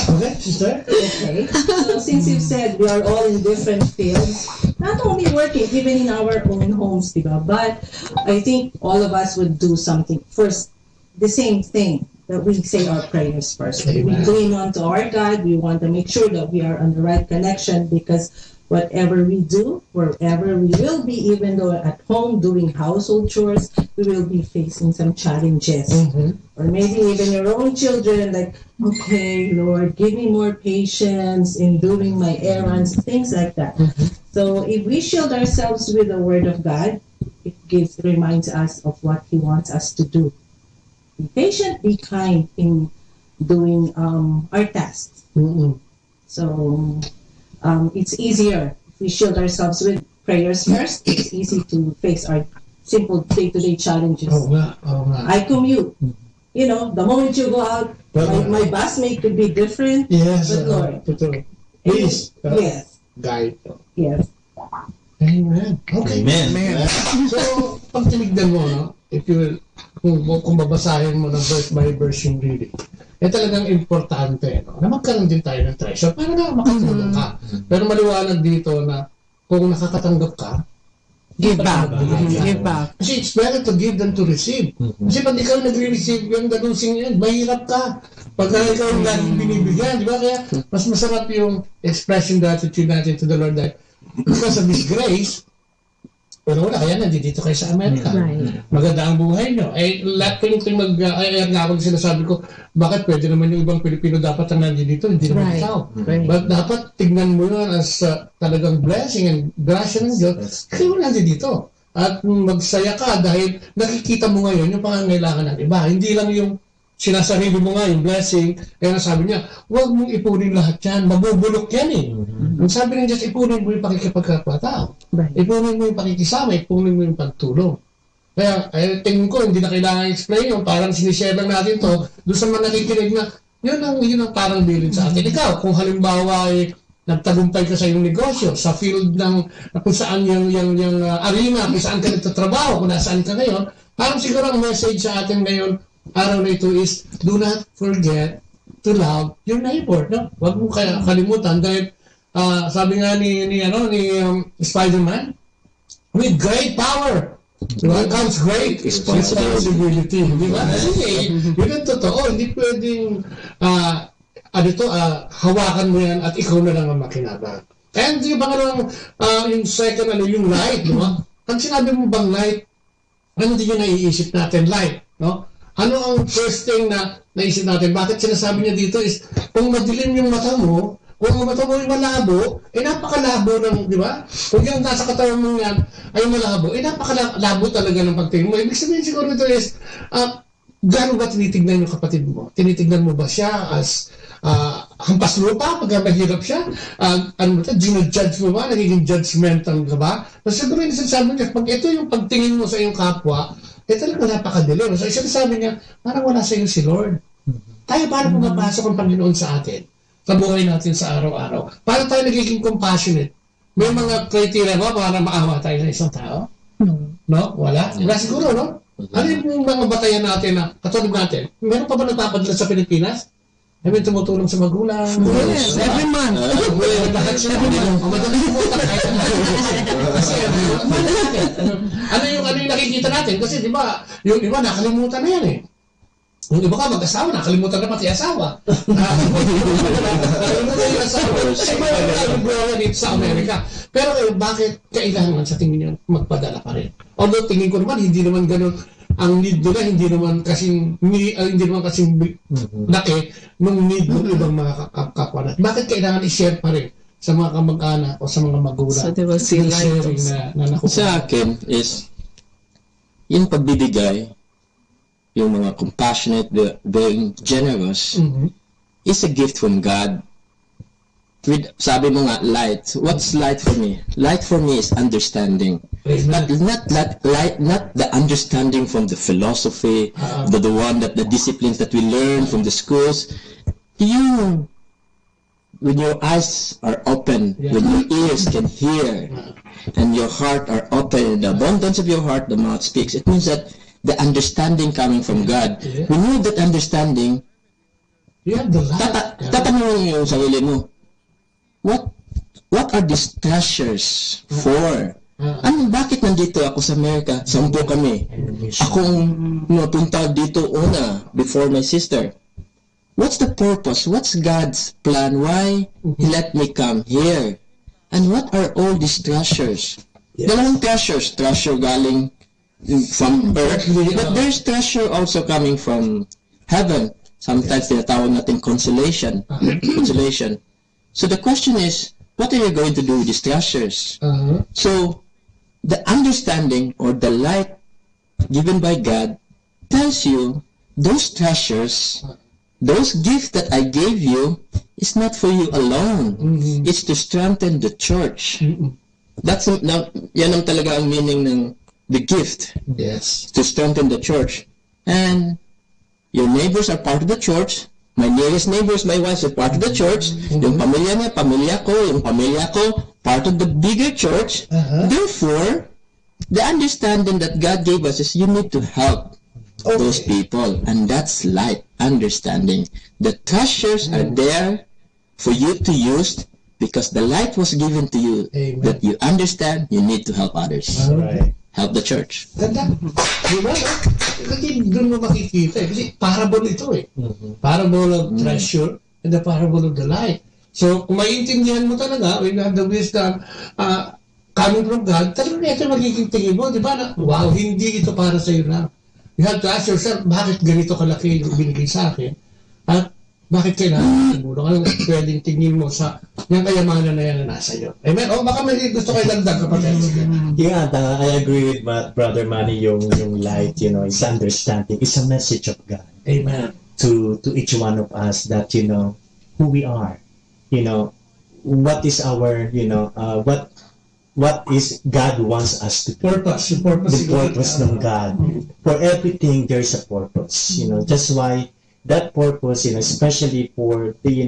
Okay, sister? Okay. So since you've said we are all in different fields, not only working, even in our own homes, but I think all of us would do something. First, the same thing, that we say our prayers first. We lean on to our God. We want to make sure that we are on the right connection, because whatever we do, wherever we will be, even though at home doing household chores, we will be facing some challenges. Or maybe even your own children, like, okay, Lord, give me more patience in doing my errands, things like that. So if we shield ourselves with the Word of God, it reminds us of what He wants us to do. Be patient, be kind in doing our tasks. So it's easier if we shield ourselves with prayers first. It's easy to face our simple day-to-day challenges. I commute. The moment you go out, my busmate could be different. Yes, but Lord, please, yes, guide. Yes. Amen. Okay. Amen. So, pag tinignan mo, if you will, kung babasahin mo ng verse by verse yung reading, talagang importante, na magkaroon din tayo ng treasure para na makatulong ka. Pero maliwanag dito na kung nakakatanggap ka, give back. Give back. Kasi it's better to give than to receive. Kasi pag ikaw nagre-receive yung dalusing yan, mahirap ka. Pag ikaw yung laging binibigyan, di ba? Kaya mas masarap yung expression gratitude natin to the Lord that because of His grace, Pero wala, kaya nandito kayo sa Amerika. Right. Maganda ang buhay nyo. Eh, lahat ko yung nga ako sinasabi ko, bakit pwede naman yung ibang Pilipino dapat ang nandito, hindi naman Right. ikaw. Right. But dapat tignan mo yun as talagang blessing and grasya ng Diyos. Kayo nandito. At magsaya ka dahil nakikita mo ngayon yung pangangailangan ng iba. Hindi lang yung sinasarili mo nga yung blessing. Kaya sabi niya, huwag mong ipunin lahat yan. Mabubulok yan eh. Ang sabi ng Diyos, ipunin mo yung pakikipagkapatao. Ipunin mo yung pakikisama, ipunin mo yung pagtulong. Kaya tingin ko, hindi na kailangan explain yung parang sinishare lang natin to doon sa mga nakikinig na yun ang parang bilin sa atin. Ikaw, kung halimbawa ay nagtagumpay ka sa iyong negosyo, sa field ng kung saan yung arena, kung saan ka nagtatrabaho, kung nasaan ka ngayon, parang siguro ang message sa atin ngayon, araw na ito is, do not forget to love your neighbor. No? Huwag mo kalimutan dahil sabi nga ni Spider-Man, with great power comes great responsibility. Di ba? Kasi yun ang totoo. Hindi pwedeng hawakan mo yan at ikaw na lang ang makinabang. And yung yung second, yung light, di ba? Pag sinabi mo bang light, ano din yung naiisip natin? Light, no? Ano ang first thing na naisip natin? Bakit sinasabi niya dito is, kung madilim yung mata mo, kung ang mata mo ay malabo, napakalabo ng, di ba? Kung yung nasa katawan mo yan ay malabo, napakalabo talaga ng pagtingin mo. Ibig sabihin siguro ito is, gaano ba tinitignan yung kapatid mo? Tinitignan mo ba siya as hampas lupa pag mahirap siya? Ginajudge mo ba? Nagiging judgmental ka ba? Kasi siguro yung sinasabi niya, pag ito yung pagtingin mo sa iyong kapwa, talagang napakadilim. So, sabi niya, parang wala sa iyo si Lord. Tayo paano pumapasok ang Panginoon sa atin? Sa buhay natin sa araw-araw. Paano tayo nagiging compassionate? May mga criteria ba para maawa tayo sa isang tao? No? Wala? Wala siguro, no? Ano yung mga batayan natin na, katulad natin, meron pa ba nagpapadala sa Pilipinas? May tumutulong sa magulang. Yes, every month. Every month. Madalas mo kahit kasi ano yung nakikita natin? Kasi di ba, yung iba nakalimutan na yan eh. Yung iba ka mag-asawa, nakalimutan na pati asawa. Nakalimutan yung asawa. Kasi may mga dito sa Amerika. Pero bakit kailangan sa tingin niyo magpadala pa rin? Although tingin ko naman, hindi naman ganun. Ang need nila hindi naman kasing laki nung need ng ibang mga kapwa natin. Bakit kailangan i-share pa rin sa mga kamag-anak o sa mga magulang? So they will see light. Sa akin is yung pagbibigay, yung mga compassionate, being generous, is a gift from God. Sabi mo nga, light. What's light for me? Light for me is understanding. But not the understanding from the philosophy, the one that the disciplines that we learn from the schools. You, when your eyes are open, when your ears can hear, and your heart are open, the abundance of your heart, the mouth speaks. It means that the understanding coming from God. When you have that understanding, tatanungin mo yung sarili mo, what are these treasures for? Bakit nandito ako sa Amerika? 10 kami. Akong napunta dito una before my sister. What's the purpose? What's God's plan? Why He let me come here? And what are all these treasures? Dalawang treasures. Treasure galing from earth, but there's treasure also coming from heaven. Sometimes tinatawag natin consolation. Consolation. So the question is, what are you going to do with these treasures? So, the understanding or the light given by God tells you those treasures, those gifts that I gave you is not for you alone. It's to strengthen the church. Yan ang talaga ang meaning ng the gift. Yes. To strengthen the church. And your neighbors are part of the church. My nearest neighbors, my wife, are part of the church. Yung pamilya niya, pamilya ko, yung pamilya ko, part of the bigger church. Therefore, the understanding that God gave us is you need to help those people. And that's light, understanding. The treasures are there for you to use because the light was given to you. Amen. That you understand, you need to help others. Right. Help the church. Ganda. Diba? Kasi doon mo makikita eh. Kasi parable ito eh. Parable of treasure and the parable of the light. So, kung maiintindihan mo talaga, when you have the wisdom, coming from God, talagang ito magiging tingin mo, di ba? Na, wow, hindi ito para sa iyo lang. You have to ask yourself, bakit ganito kalaki yung binigay sa akin? At bakit kailangan tumulong? Anong pwedeng tingin mo sa yung kayamanan na yan na nasa iyo? Amen? O baka may gusto kayo dagdag kapatid. Yeah, I agree with Brother Manny, yung light, is understanding. It's a message of God. Amen. To each one of us that, who we are. What is our, what is God wants us to do. Purpose. The purpose ng God. For everything, there's a purpose. That's why that purpose, especially for the,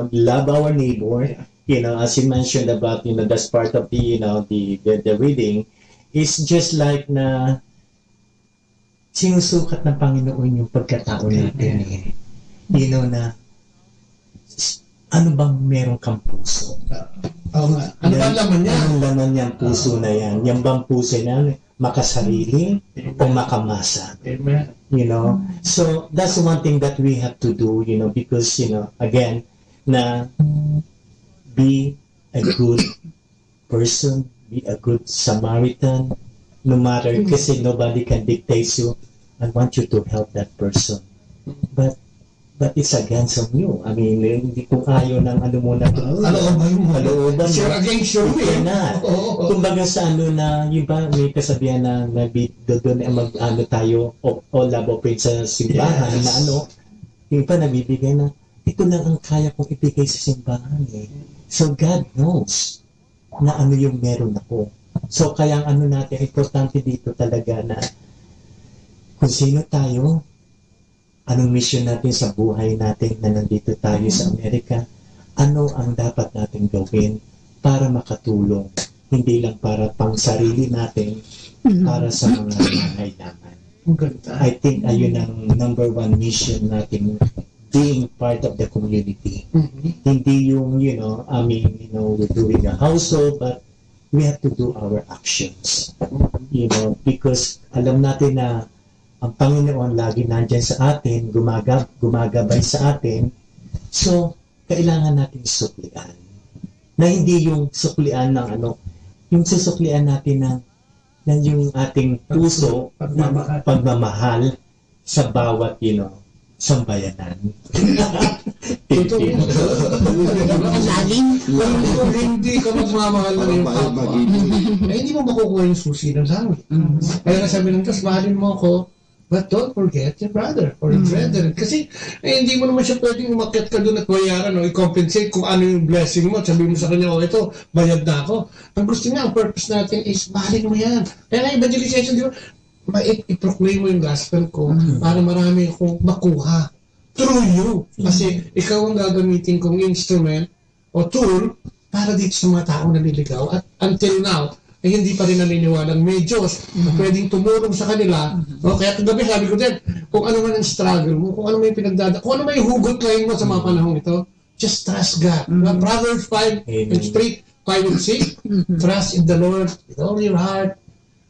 love our neighbor. As you mentioned about, that's part of the, the reading, is just like na sinusukat ng Panginoon yung pagkatao natin. Na ano bang meron kang puso? Oo nga. Ano ba laman niya? Anong laman niya ang puso na yan? Yung bang puso niya makasarili o makamasa? Amen. So that's one thing that we have to do, because, again, na be a good person, be a good Samaritan, no matter, kasi nobody can dictate you, I want you to help that person. But it's against on you. I mean, hindi kung ayaw ng ano muna to. Alooban. Sure against you. Kumbaga sa na, yung ba, may kasabihan na doon tayo, all love open sa simbahan, na yung pa nabibigay na, ito lang ang kaya kong ibigay sa simbahan. So God knows na ano yung meron ako. So kaya ang natin, importante dito talaga na kung sino tayo, anong mission natin sa buhay natin na nandito tayo sa Amerika, ano ang dapat natin gawin para makatulong, hindi lang para pang sarili natin, para sa mga nangailangan. I think ayun ang number one mission natin, being part of the community. Hindi yung, we're doing a household, but we have to do our actions. Because alam natin na ang Panginoon lagi nandyan sa atin, gumagabay sa atin. So, kailangan natin suklian. Na hindi yung suklian ng yung susuklian natin ng yung ating puso, pagmamahal sa bawat, sambayanan. Kung hindi ka magmamahal ng iyong kapwa, hindi mo makukuha yung susi ng langit. Kaya nga sabi ng Diyos, mahalin mo ako, but don't forget your brother or your brethren. Kasi hindi mo naman siya pwedeng umakyat ka doon at bayaran o i-compensate kung ano yung blessing mo. Sabi mo sa kanya, ito, bayad na ako. Ang gusto niya, ang purpose natin is mahalin mo yan. Kaya nga evangelization, di ba, i-proclaim mo yung gospel ko para marami akong makuha through you. Kasi ikaw ang gagamitin kong instrument o tool para dito sa mga taong naliligaw. At until now, ay hindi pa rin naniniwalang may Diyos na pwedeng tumulong sa kanila. Kaya kagabi sabi ko din, kung ano man ang struggle mo, kung ano may kung ano may hugot line mo sa mga panahong ito, just trust God. Proverbs 5 and 6, trust in the Lord with all your heart,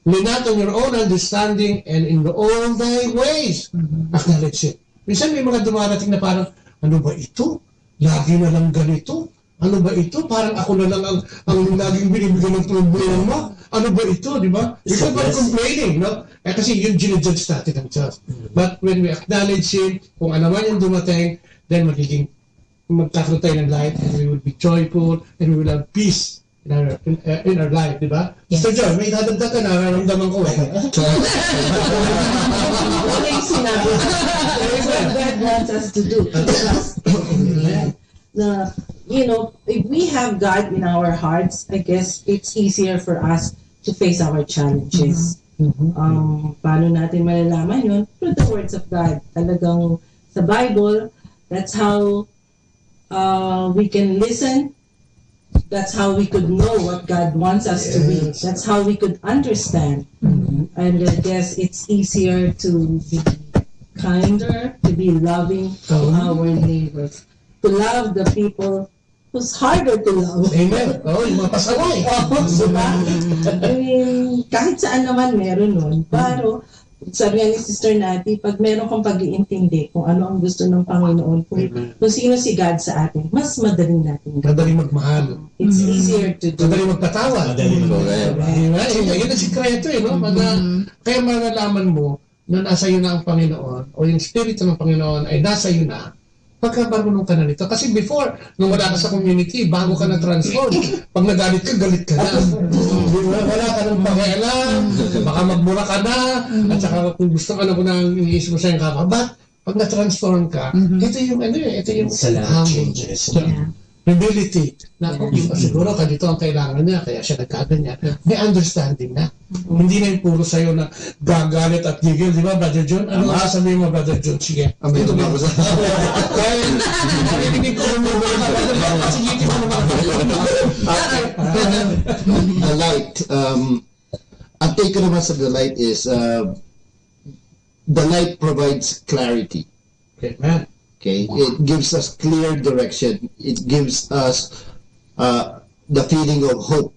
lean not on your own understanding, and in all thy ways acknowledge it. Minsan may mga dumarating na parang, ano ba ito? Lagi na lang ganito? Ano ba ito? Parang ako na lang ang laging binibigyan ng problema. Ano ba ito? Di ba? Because we're complaining, no? Kasi yun ginajudge natin ang Diyos. But when we acknowledge Him, kung ano man yung dumating, then magkakaroon tayo ng light, and we will be joyful, and we will have peace in our life, di ba? Yes. Mr. John, may dadagdag ka na, nararamdaman ko eh. What is sinabi? That is what God wants us to do. Trust. If we have God in our hearts, I guess it's easier for us to face our challenges. Paano natin malalaman yun? Through the words of God. Talagang sa Bible, that's how we can listen. That's how we could know what God wants us to be. That's how we could understand. And I guess it's easier to be kinder, to be loving to our neighbors, to love the people who's harder to love. Amen. Yung mga pasaway. Diba? I mean, kahit saan naman meron nun. Pero sabi nga ni Sister Nati, pag meron kang pag-iintindi kung ano ang gusto ng Panginoon, kung sino si God sa atin, mas madaling natin. Madaling magmahal. It's easier to do. Madaling magpatawa. Madaling Diba? Yun ang sikreto no? Kaya malalaman mo na nasa iyo na ang Panginoon o yung Espiritu ng Panginoon ay nasa iyo na pagka marunong ka na nito. Kasi before, nung wala ka sa community, bago ka na-transform, pag nagalit ka, galit ka na. Wala ka nang pakialam, baka magmura ka na, at saka kung gusto ka na kung nang iniisip mo sa yung kakabat, pag na-transform ka, ito yung ito yung changes. Humility. Na siguro ganito ang kailangan niya, kaya siya nagkaganyan. May understanding na. Hindi na yung puro sa'yo na gagalit at gigil, di ba, Brother John? Ano ang sasabihin mo, Brother John? Sige. Ito ba ako sa... Kaya, narinig ko mo ba? Sige, mo The light. Ang take ko naman sa the light is the light provides clarity. Okay, man. Okay, it gives us clear direction. It gives us the feeling of hope.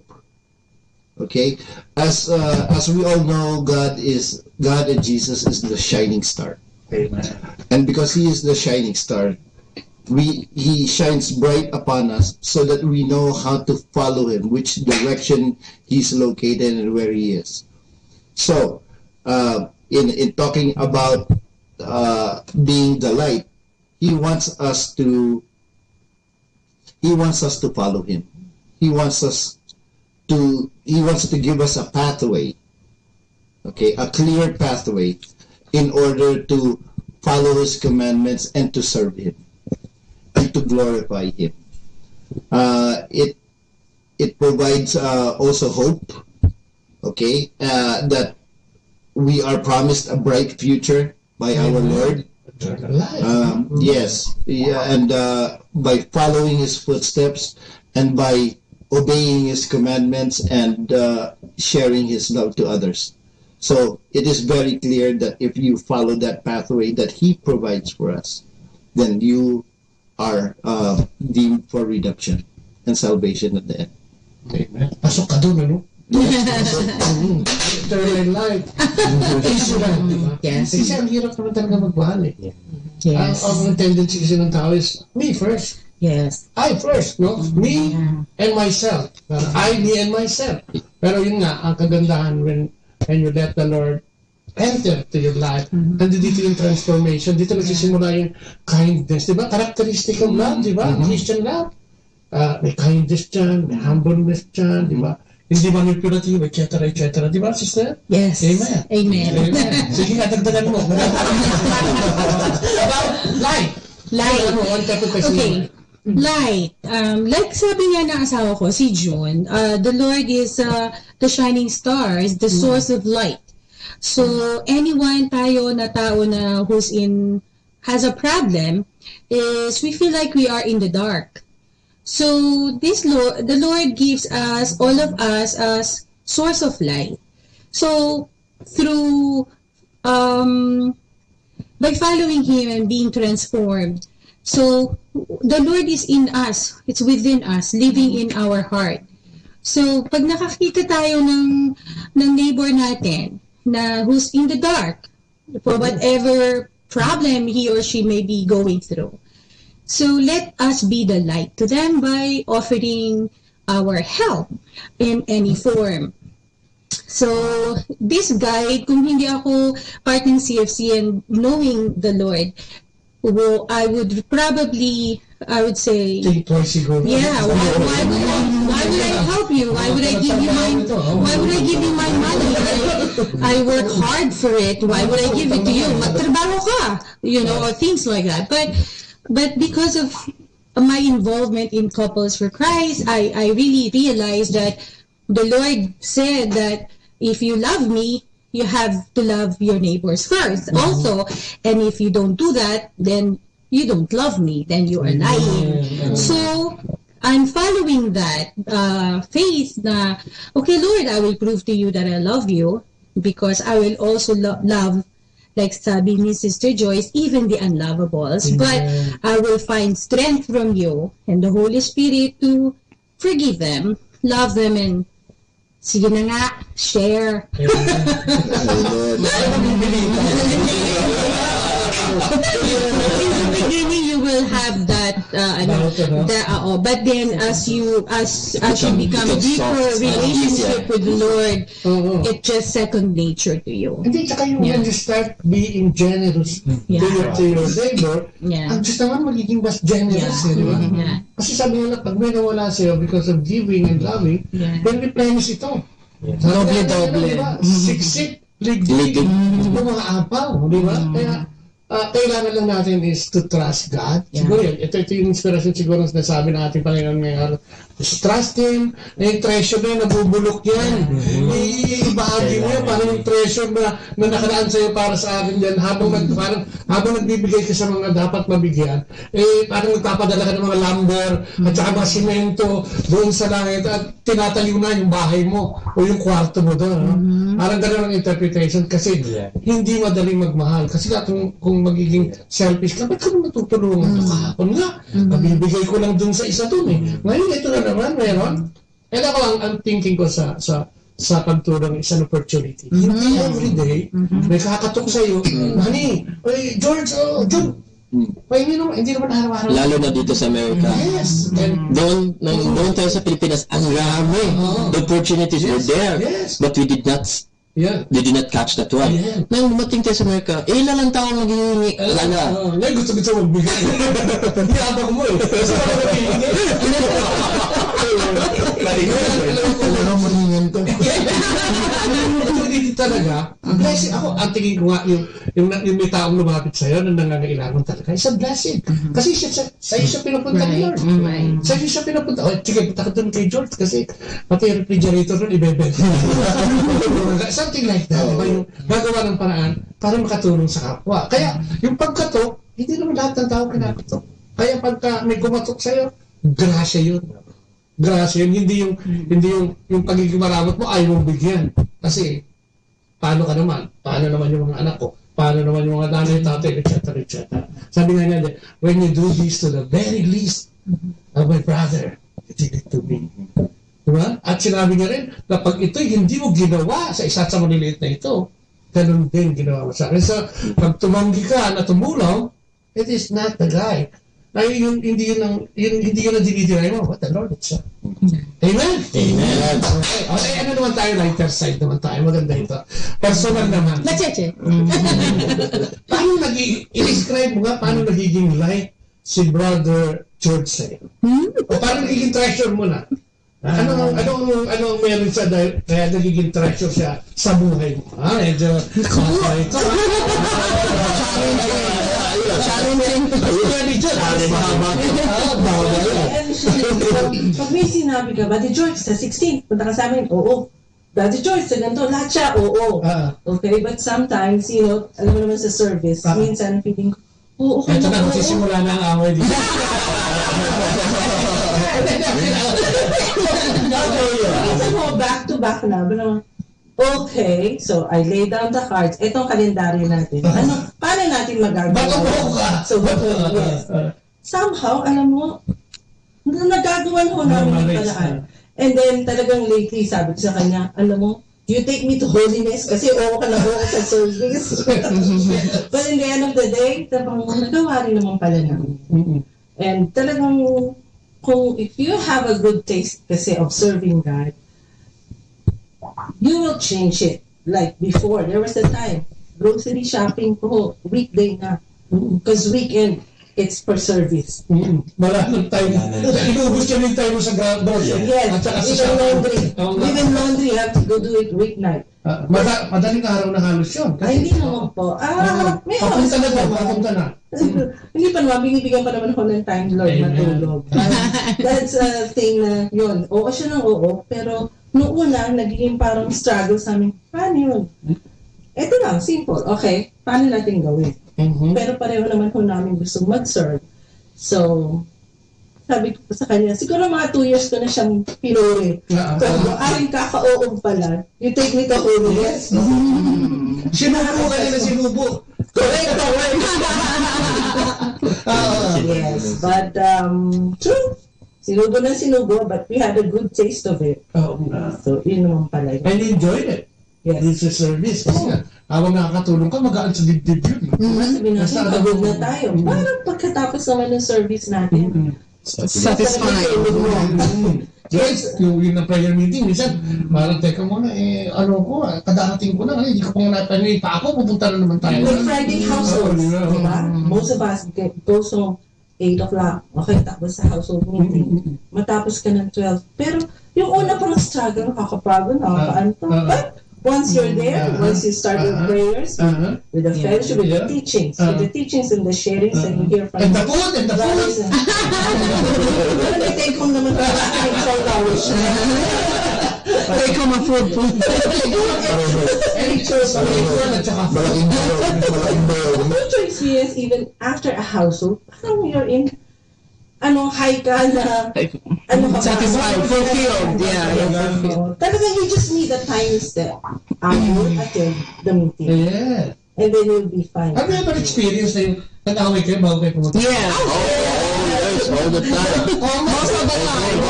Okay, as we all know, God and Jesus is the shining star. Amen. And because He is the shining star, He shines bright upon us so that we know how to follow Him, which direction He's located and where He is. So, in talking about being the light, He wants us to follow Him. He wants to give us a pathway, okay, a clear pathway in order to follow His commandments and to serve Him and to glorify Him. It provides also hope, okay, that we are promised a bright future by our Lord. Yes, and by following His footsteps and by obeying His commandments and sharing His love to others. So it is very clear that if you follow that pathway that He provides for us, then you are deemed for redemption and salvation at the end. Amen. Pasok ka doon, ano? Eternal life. Issue lang, di ba? Yes. Kasi ang hirap naman talaga magmahal eh. Yes. Ang tendency kasi ng tao is, me first. Yes. I first, no? Me and myself. Me and myself. Pero yun nga, ang kagandahan when you let the Lord enter to your life, nandito yung transformation. Dito nagsisimula yung kindness, di ba? Characteristic of love, di ba? Christian love. May kindness dyan, may humbleness dyan, di ba? Hindi manipulative, etc., etc. Di ba, sister? Yes. Amen. Amen. Sige nga, dagdagan mo. About light. Light. Okay. Light. Like sabi nga ng asawa ko, si June, the Lord is the shining star, is the source of light. So, anyone tayo na tao na has a problem, is we feel like we are in the dark. So, the Lord gives us, all of us, as source of light. So, through, by following Him and being transformed, so, the Lord is in us. It's within us, living in our heart. So, pag nakakita tayo ng neighbor natin na who's in the dark for whatever problem he or she may be going through, so let us be the light to them by offering our help in any form. So, this guide, kung hindi ako part ng CFC and knowing the Lord, I would say, think twice siguro. Yeah, why would I help you? Why would I give you my money? I work hard for it. Why would I give it to you? Magtrabaho ka, or things like that. But because of my involvement in Couples for Christ, I really realized that the Lord said that if you love me, you have to love your neighbors first also. And if you don't do that, then you don't love me, then you are lying. So, I'm following that faith na, okay, Lord, I will prove to you that I love you because I will also love, like sabi ni Sister Joyce, even the unlovables. But I will find strength from you and the Holy Spirit to forgive them, love them, and Sige na nga, share. In the beginning, you will have that, but then as you become deeper relationship with the Lord, it's just second nature to you. Hindi, tsaka yung when you start being generous to your neighbor, ang Diyos naman magiging mas generous, di ba? Kasi sabi nila, pag may nawala sa'yo because of giving and loving, then replenish ito. Doble-doble. Siksik, liglig, yung mga apaw, di ba? Kaya, kailangan lang natin is to trust God. Siguro yun, ito yung inspiration siguro na sinasabi ng ating Panginoon ngayon. Just trust Him, na yung treasure na yun, nabubulok yan. Ibahagi mo yan, parang yung treasure na nakaraan sa'yo para sa akin dyan, habang nagbibigay ka sa mga dapat mabigyan, parang nagpapadala ka ng mga lumber, at saka mga simento doon sa langit, at tinataliw na yung bahay mo, o yung kwarto mo doon. Parang gano'n ang interpretation, kasi hindi madaling magmahal. Kasi kung magiging selfish ka, ba't ka naman tutulungan? Kahapon nga, mabibigay ko lang dun sa isa dun eh. Ngayon, ito na naman, meron. And ako, ang thinking ko sa pagtulong is an opportunity. Hindi everyday, may kakatok sa'yo, Honey, George, John, hindi naman araw-araw. Lalo na dito sa Amerika. Yes. Doon tayo sa Pilipinas, ang rami. The opportunities were there, but we did not catch that one. Nang dumating tayo sa Amerika, ilan lang taong maghihingi. Ngayon gusto magbigay. Hindi abang mo eh. Kasi wala maghihingi. Alam mo rin yan to. Hindi talaga. Blessing ako. Ang tingin ko nga, yung may taong lumapit sa'yo na nangangailangan talaga, is a blessing. Kasi sa'yo siya pinupunta ni Lord. Sa'yo siya pinupunta. Sige, punta ka doon kay George kasi pati yung refrigerator doon, ibebenta. Something like that. Diba? Yung gagawa ng paraan para makatulong sa kapwa. Kaya, yung pagkatok, hindi naman lahat ng tao kinakatok. Kaya pagka may kumatok sa'yo, grasya yun. Grasya yun. Hindi yung pagiging maramot mo, ayaw mong bigyan. Kasi, paano ka naman? Paano naman yung mga anak ko? Paano naman yung mga nanay, tatay, etc. Sabi nga niya, when you do this to the very least of my brother, you did it to me. Diba? At sinabi niya rin, na pag ito'y hindi mo ginawa sa isa sa maliliit na ito, ganun din ginawa mo sa akin. So, pag tumanggi ka na tumulong, it is not the guy. Ay, hindi yun ang dinidinay mo. What the Lord, it's a... Amen? Amen. Okay, ano naman tayo? Lighter side naman tayo. Maganda ito. Personal naman. Macheche. Paano i-describe mo nga, paano nagiging light si Brother George sa'yo? O paano nagiging treasure mo na? Anong meron siya dahil kaya nagiging treasure siya sa buhay mo? Medyo ito. Pag may sinabi ka, Brother George, sa 16, punta ka sa amin, oo. Brother George, sa ganito, lahat siya, oo. Okay, but sometimes, alam mo naman sa service, minsan feeling ko, oo, okay. Ito na, magsisimula na ang away dito. Minsan mo, back to back na, okay, so I lay down the cards. Itong kalendaryo natin. Paano natin magagawa? So, yes. Somehow, alam mo, nagagawan ho namin yung paraan. And then, talagang lately, sabi ko sa kanya, alam mo, you take me to holiness kasi oo ka na oo sa service. But in the end of the day, nagawa rin naman pala namin. And talagang, if you have a good taste kasi of serving God, you will change it. Like before, there was a time, grocery shopping ko, weekday na. Because weekend, it's for service. Wala nang time. Inubos niya yung time mo sa grocery. Yes, even laundry. Even laundry, you have to go do it weeknight. Madaling araw na halos yun. Hindi naman po. May papunta na ba? Papunta na. Hindi pa naman, binibigyan pa naman ako ng time, Lord, matulog. That's a thing na yun. Oo siya ng oo, pero noong una, nagiging parang struggle sa amin. Paano yun? Ito lang, simple. Okay, paano natin gawin? Pero pareho naman po namin gusto mag-serve. So, sabi ko sa kanya, siguro mga 2 years ko na siyang pinuri. Pero aring kaka-oong pala, you take me to holiness. Sinubo ka nila, sinubo. Correct. Yes, but true. Sinugo na sinugo, but we had a good taste of it. So, yun naman pala. And you enjoyed it. Yes. It's a service. Kasi nga, habang nakakatulong ka, magaan sa dibdib yun. Sabi natin, pagod na tayo. Parang pagkatapos naman ng service natin. Satisfying. Guys, yung na prayer meeting, minsan, parang teka muna, kadarating ko na, hindi ko pang natanong pa ako, pupunta na naman tayo. With Friday households, diba? Most of us goes home 8 o'clock. Okay, tapos sa household meeting. Matapos ka ng 12. Pero yung una parang struggle, nakakapagod, nakakaanto. But once you're there, once you start with prayers, with the fellowship, with the teachings, and the sharings, and you hear from and the food. Pero may take home naman tayo sa 12 hours. Take home a food. Any choice experience even after a household, parang you're in high ka na, satisfied, fulfilled. Talagang you just need a tiny step. I will attend the meeting. Yeah. And then you'll be fine. Have you ever experienced na yung nag-away kayo bago kayo pumunta? Yeah. All the time. Most of the time.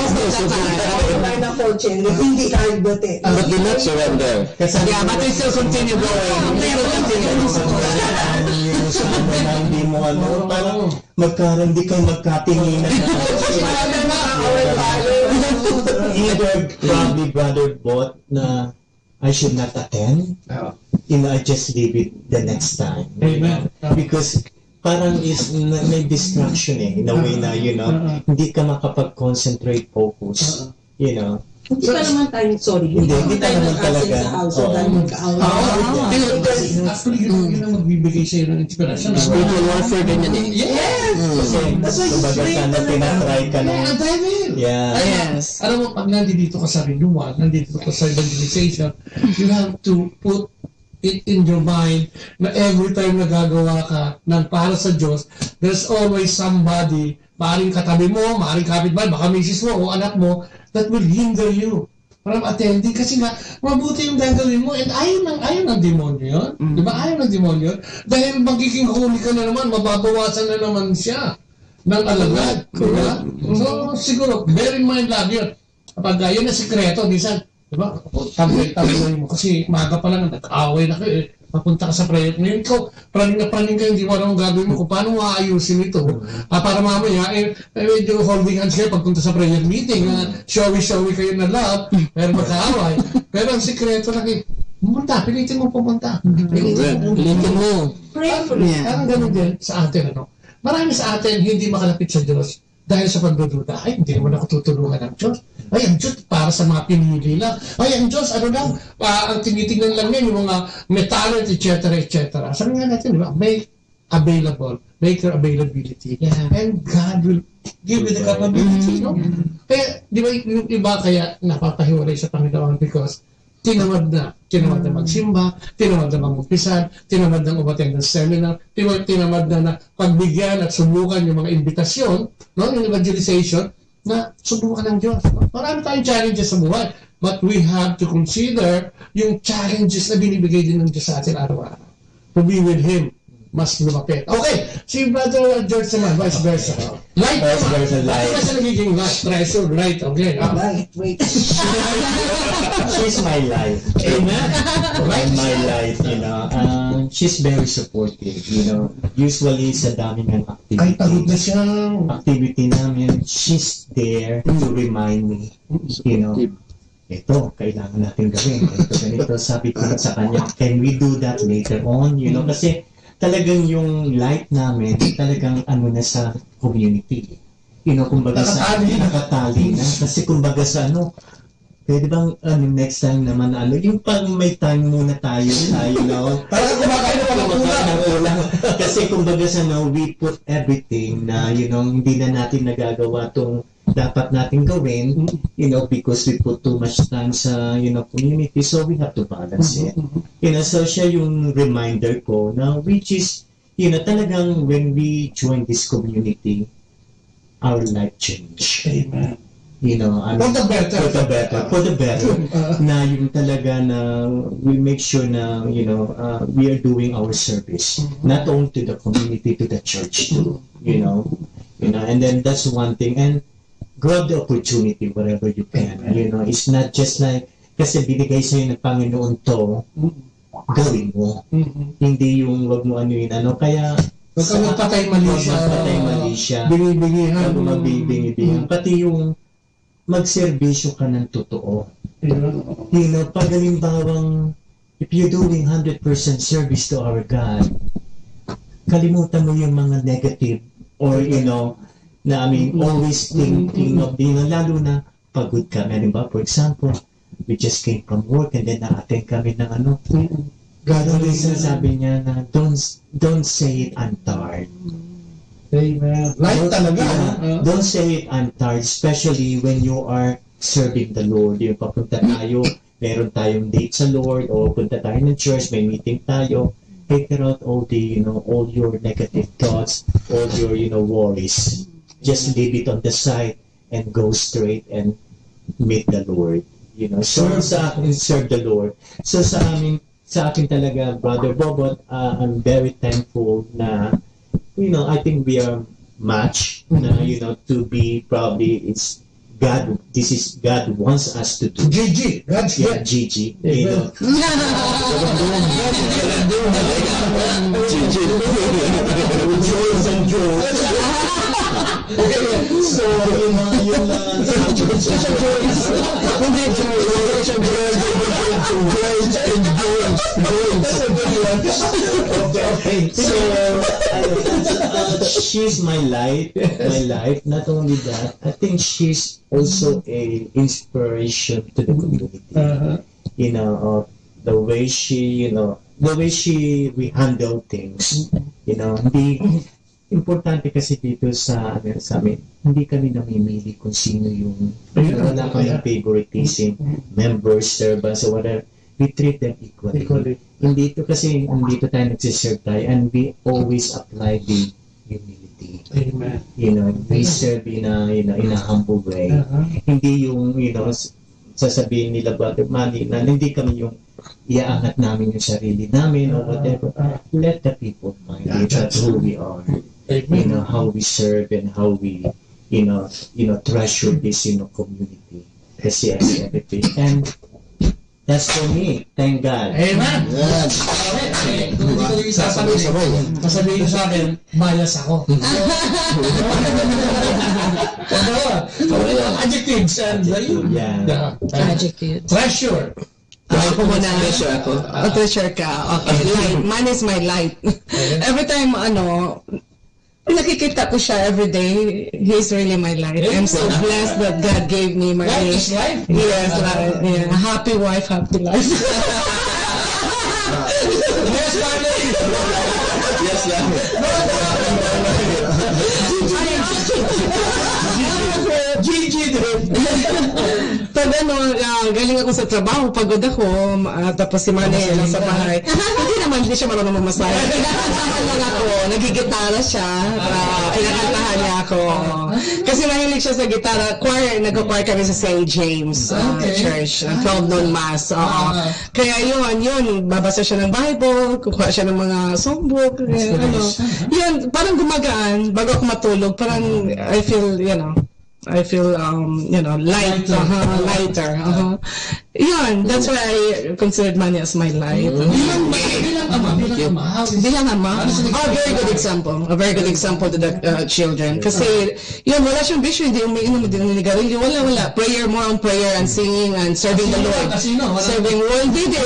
Hindi tayo bote. But do not surrender. Yeah, but we still continue going. Hindi mo parang hindi ka magkatinginan. Either probably brother bought na I should not attend. I just leave it the next time. Amen. Because parang may distraction in a way na, hindi ka makapag-concentrate, focus, Hindi pa naman tayo, hindi tayo nag-asset sa house dahil magka-away. Actually, yun ang magbibigay sa'yo ng inspiration. Spiritual warfare din yun. Yes! That's why you Kumbaga sana tinatry ka na. Yes. Alam mo, pag nandito ka sa renewal, nandito ka sa evangelization, you have to put it in your mind na every time nagagawa ka ng para sa Diyos, there's always somebody, maaaring katabi mo, maaaring kapitbahay, baka misis mo o anak mo, that will hinder you from attending kasi nga, mabuti yung gagawin mo and ayaw ng demonyo yun. Di ba? Ayaw ng demonyo yun. Dahil magiging huli ka na naman, mababawasan na naman siya ng alagad. Diba? So, siguro, bear in mind lang yun. Kapag yun na sikreto, minsan, diba? Tabi mo. Kasi maga pa lang, nag-away na kayo. Papunta ka sa prayer. Ngayon ikaw, praning ka, hindi mo alam ang gagawin mo kung paano maayusin ito. Para mamaya, medyo holding hands kayo pagpunta sa prayer meeting. Showy kayo na love, pero magkaaway. Pero ang sikreto lang pilitin mo pumunta. Pilitin mo. Prayerfully. Parang ganun din sa atin, Marami sa atin hindi makalapit sa Diyos dahil sa pagdududa. Ay, hindi naman ako tutulungan ng Diyos. Ay, ang Diyos para sa mga pinili lang. Ay, ang Diyos, ang tinitingnan lang yan, yung mga may talent, etc. Sabi nga natin, di ba? Make your availability. Yeah. And God will give you the capability, Kaya, di ba, yung iba kaya napapahiwalay sa Panginoon because tinamad na magsimba, tinamad na mag-umpisan, tinamad na umattend ng seminar, tinamad na pagbigyan at subukan yung mga imbitasyon, yung evangelization, na subukan ng Diyos. Marami tayong challenges sa buhay, but we have to consider yung challenges na binibigay din ng Diyos sa atin araw-araw. To be with Him, mas lumapit. Okay, si Brother George naman, vice versa. Light naman. Bakit kasi nagiging light? Treasure, light, okay. Light, wait. She's my life. Amen. My life, she's very supportive, Usually sa dami ng activity. Ay, pagod na siya. Activity namin, she's there to remind me, ito, kailangan natin gawin. Ganito, sabi ko sa kanya, can we do that later on? Kasi talagang yung light namin, talagang na sa community. Kumbaga nakatali na. Kasi kumbaga sa pwede bang next time naman yung pag may time muna tayo parang kumakain na ulam. Kasi kumbaga sa we put everything na hindi na natin nagagawa tong dapat natin gawin because we put too much time sa community, so we have to balance it. So siya yung reminder ko na which is talagang when we join this community, our life change. Amen. For the better. Na yung talaga na we make sure na we are doing our service, not only to the community, to the church too. And then that's one thing. And grab the opportunity wherever you can. You know, it's not just like, kasi binigay sa'yo ng Panginoon to, gawin mo. Hindi yung wag mo ano yun, ano. Kaya, Huwag kang magpatay mali siya. Binibigyan. Binibigyan. Pati yung magserbisyo ka ng totoo. You know, pag halimbawang, if you're doing 100% service to our God, kalimutan mo yung mga negative or, you know, na I mean, always thinking of, you know, lalo na pagod ka. Meron ba, for example, we just came from work and then na-attend kami ng ano, God always sabi niya na don't say it I'm tired. Amen. Right talaga. Don't say it I'm tired, especially when you are serving the Lord. Yung papunta tayo, meron tayong date sa Lord, o punta tayo ng church, may meeting tayo. Take out all the, you know, all your negative thoughts, all your, you know, worries. Just leave it on the side and go straight and meet the Lord. You know, serve the Lord. So sa akin talaga, Brother Bobot, I'm very thankful na, you know, I think we are matched na, you know, to be probably, it's God, this is God wants us to do. Gigi, God's yeah, Gigi, you know. So, yung she's my light, not only that, I think she's also a inspiration to the community. You know, the way she, we handle things, you know, importante kasi dito sa amin, hindi kami namimili kung sino yung, wala kaming favoritism, members, servants, or whatever. We treat them equally. Hindi ito kasi, andito tayo nagsiserve tayo, and we always apply the humility. Amen. You know, we serve in a humble way. Hindi yung, you know, sasabihin nila, Brother Manny, na hindi kami yung iaangat namin yung sarili namin or whatever. Let the people find that's who we are. You know, how we serve and how we, you know, treasure this, you know, community. Kasi everything. And that's for me. Thank God. Amen. Sasabihin sa akin, bias ako. Adjectives and Adjectives. Treasure. Ako muna. Treasure ka. Okay. Light. Man is my light. Every time, nakikita ko siya every day. He's really my light. I'm so blessed that God gave me my life. Is life? Yes, yeah. Happy wife, happy life. Yes, darling. Yes, Gigi din. Pag galing ako sa trabaho, pagod ako, tapos si Manny nasa bahay. Hindi siya marunong mamasaya. Lang ako, nagigitara siya, inakantahan niya ako. Kasi mahilig siya sa gitara. Nag-choir kami sa St. James Church, 12 noon mass. Kaya yun, babasa siya ng Bible, kukuha siya ng mga songbook, yun, parang gumagaan, bago ako matulog, parang I feel, lighter. Yun, that's why I considered Manny as my light. Bilang ama. A very good example. A very good example to the children. Kasi, yun, wala siyang vision. Hindi umiinom, hindi naninigarilyo. Wala. Prayer, more on prayer and singing and serving the Lord. Serving world. Hindi.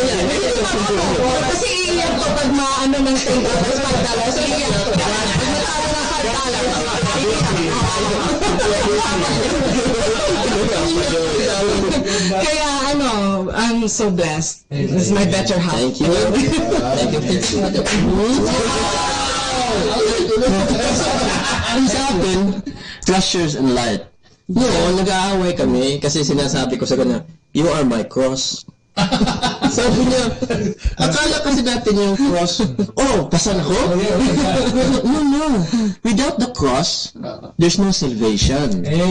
Kasi iiyak ko pag maano ng $10, $5. Iiyak ko. Kaya I'm so blessed. This is my better half. Thank you. Ang sa akin, treasures and light. Nag-aaway kami kasi sinasabi ko sa kanya, you are my cross. Sabi niya, akala kasi natin yung cross, pasan ako? No. Without the cross, there's no salvation. No.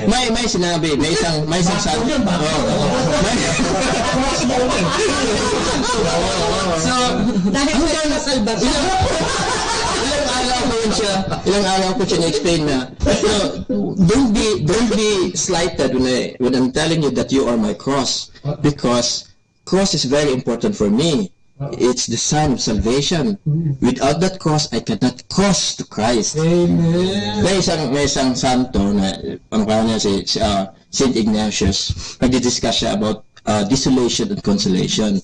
May sinabi, may isang sabi. So, dahil sa nasalbasyon. Ilang araw ko siya na-explain na, don't be slighted when I'm telling you that you are my cross, because cross is very important for me. It's the sign of salvation. Without that cross, I cannot cross to Christ. Amen. May isang santo na ang pangalan niya si Saint Ignatius. Nagdi-discuss siya about desolation and consolation.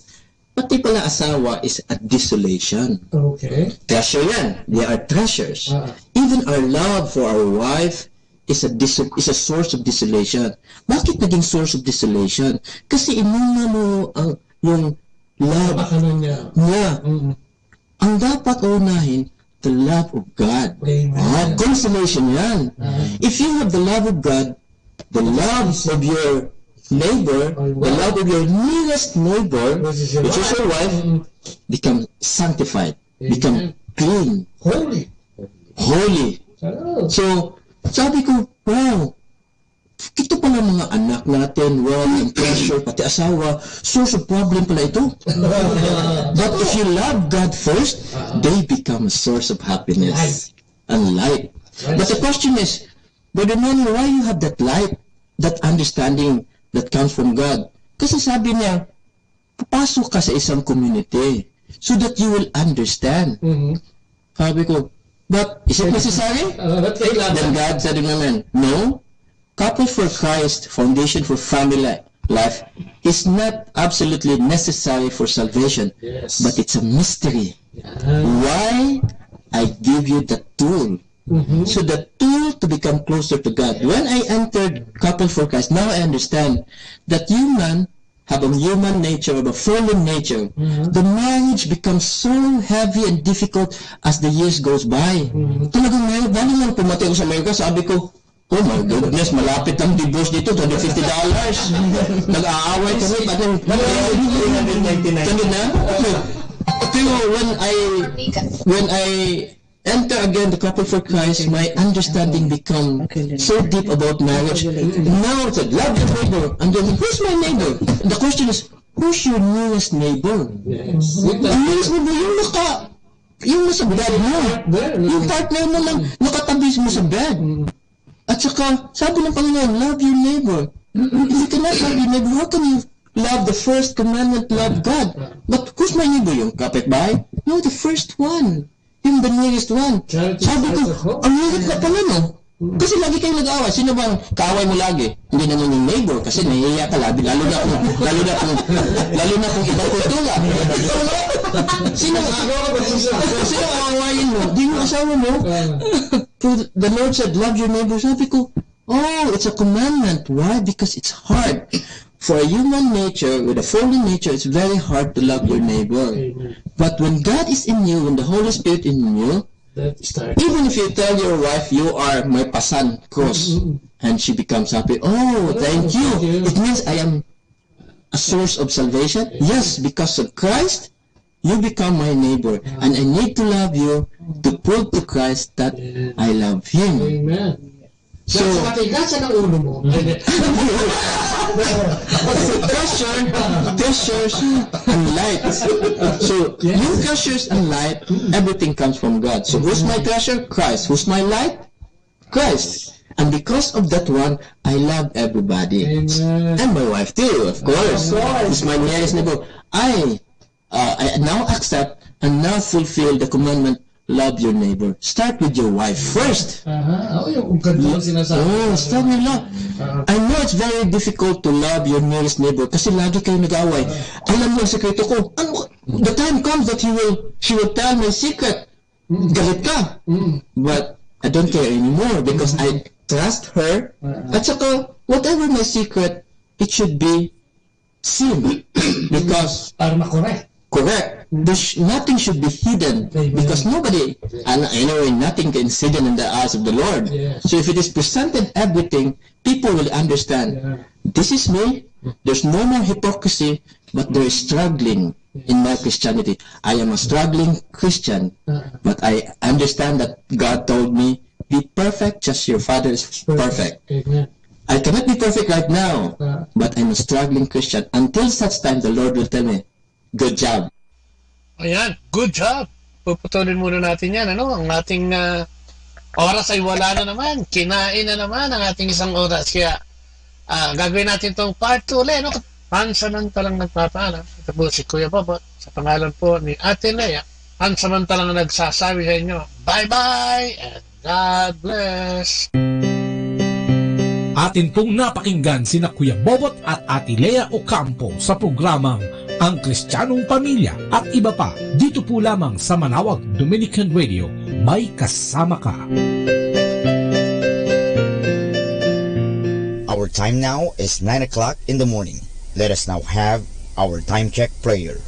Pati pala asawa is a desolation. Okay. Treasure yan. They are treasures. Even our love for our wife is a source of desolation. Bakit naging source of desolation? Kasi inuna mo yung love niya. Ang dapat unahin, the love of God. Consolation yan. If you have the love of God, the love of your neighbor, the love of your nearest neighbor, which is your wife, become sanctified, become clean, holy. So, sabi ko, wow, ito pala mga anak natin, wealth and pleasure, pati asawa, source of problem pala ito. But if you love God first, they become a source of happiness and light. But the question is, Brother Manny, why you have that light, that understanding that comes from God? Kasi sabi niya, papasok ka sa isang community so that you will understand. Sabi ko, but is it necessary? Then God said naman, no. Couple for Christ, foundation for family life, is not absolutely necessary for salvation, but it's a mystery. Why? I give you the tool. So the tool to become closer to God. When I entered Couple for Christ, now I understand that human have a human nature, a fallen nature. The marriage becomes so heavy and difficult as the years goes by. Talagang ngayon, bali lang pumatay ko sa Amerika, sabi ko, oh my goodness, malapit ang divorce dito, $250. Nag-aaway kami, pati $399 na. Pero when I enter again the Couple for Christ, my understanding become so deep about marriage. Now it's love your neighbor. And then, who's my neighbor? The question is, who's your nearest neighbor? Ang nearest neighbor, yung nasa bed mo. Yung partner mo lang, nakatabi mo sa bed. At saka, sabi ng Panginoon, love your neighbor. If you cannot love your neighbor, how can you love the first commandment, love God? But who's my neighbor? Yung kapitbahay? No, the first one. Yung the nearest one. Sabi ko, ang hirap na pala, no? Kasi lagi kayo nag-aaway. Sino bang kaaway mo lagi? Hindi naman yung neighbor kasi nahihiya ka lalo na kung ibang kultura. Sino aawayin mo? Di yung asawa mo? The Lord said, love your neighbor. Sabi ko, it's a commandment. Why? Because it's hard. For a human nature, with a fallen nature, it's very hard to love your neighbor. But when God is in you, when the Holy Spirit is in you, even if you tell your wife, you are my pasan cross, and she becomes happy, thank you. It means I am a source of salvation. Yes, because of Christ, you become my neighbor. And I need to love you to prove to Christ that I love Him. Amen. So, treasures and light. So, yung treasures and light, everything comes from God. So, who's my treasure? Christ. Who's my light? Christ. And because of that one, I love everybody. And my wife too, of course. Who's my nearest neighbor. I now accept and now fulfill the commandment, love your neighbor. Start with your wife first. Start with love. I know it's very difficult to love your nearest neighbor kasi lagi kayo nag-away. Alam mo ang sekreto ko. The time comes that she will tell my secret. Galit ka. But I don't care anymore because I trust her. At saka, whatever my secret, it should be seen. Because, para makorek. correct. Nothing should be hidden because nobody, and anyway, nothing can is hidden in the eyes of the Lord. So if it is presented everything, people will understand. This is me. There's no more hypocrisy, but there is struggling in my Christianity. I am a struggling Christian, but I understand that God told me, be perfect, just your Father is perfect. I cannot be perfect right now, but I'm a struggling Christian. Until such time, the Lord will tell me, good job. Ayan, good job. Puputulin muna natin yan. Ang ating oras ay wala na naman. Kinain na naman ang ating isang oras. Kaya gagawin natin itong part 2 ulit. Pansamantalang nagpapaalam. Ito po si Kuya Bobot. Sa pangalan po ni Ate Lea. Pansamantalang nagsasabi sa inyo, bye-bye and God bless. Atin pong napakinggan sina Kuya Bobot at Ate Lea Ocampo sa programang Ang Kristiyanong Pamilya at iba pa dito po lamang sa Manawag Dominican Radio. May kasama ka. Our time now is 9 o'clock in the morning. Let us now have our time check prayer.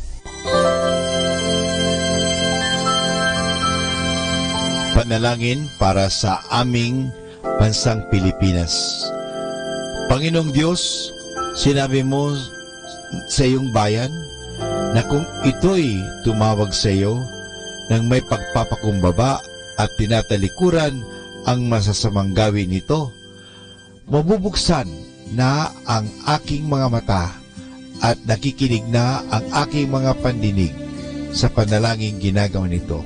Panalangin para sa aming bansang Pilipinas. Panginoong Diyos, sinabi mo sa iyong bayan na kung ito'y tumawag sa iyo nang may pagpapakumbaba at tinatalikuran ang masasamang gawin nito, mabubuksan na ang aking mga mata at nakikinig na ang aking mga pandinig sa panalangin ginagawa nito.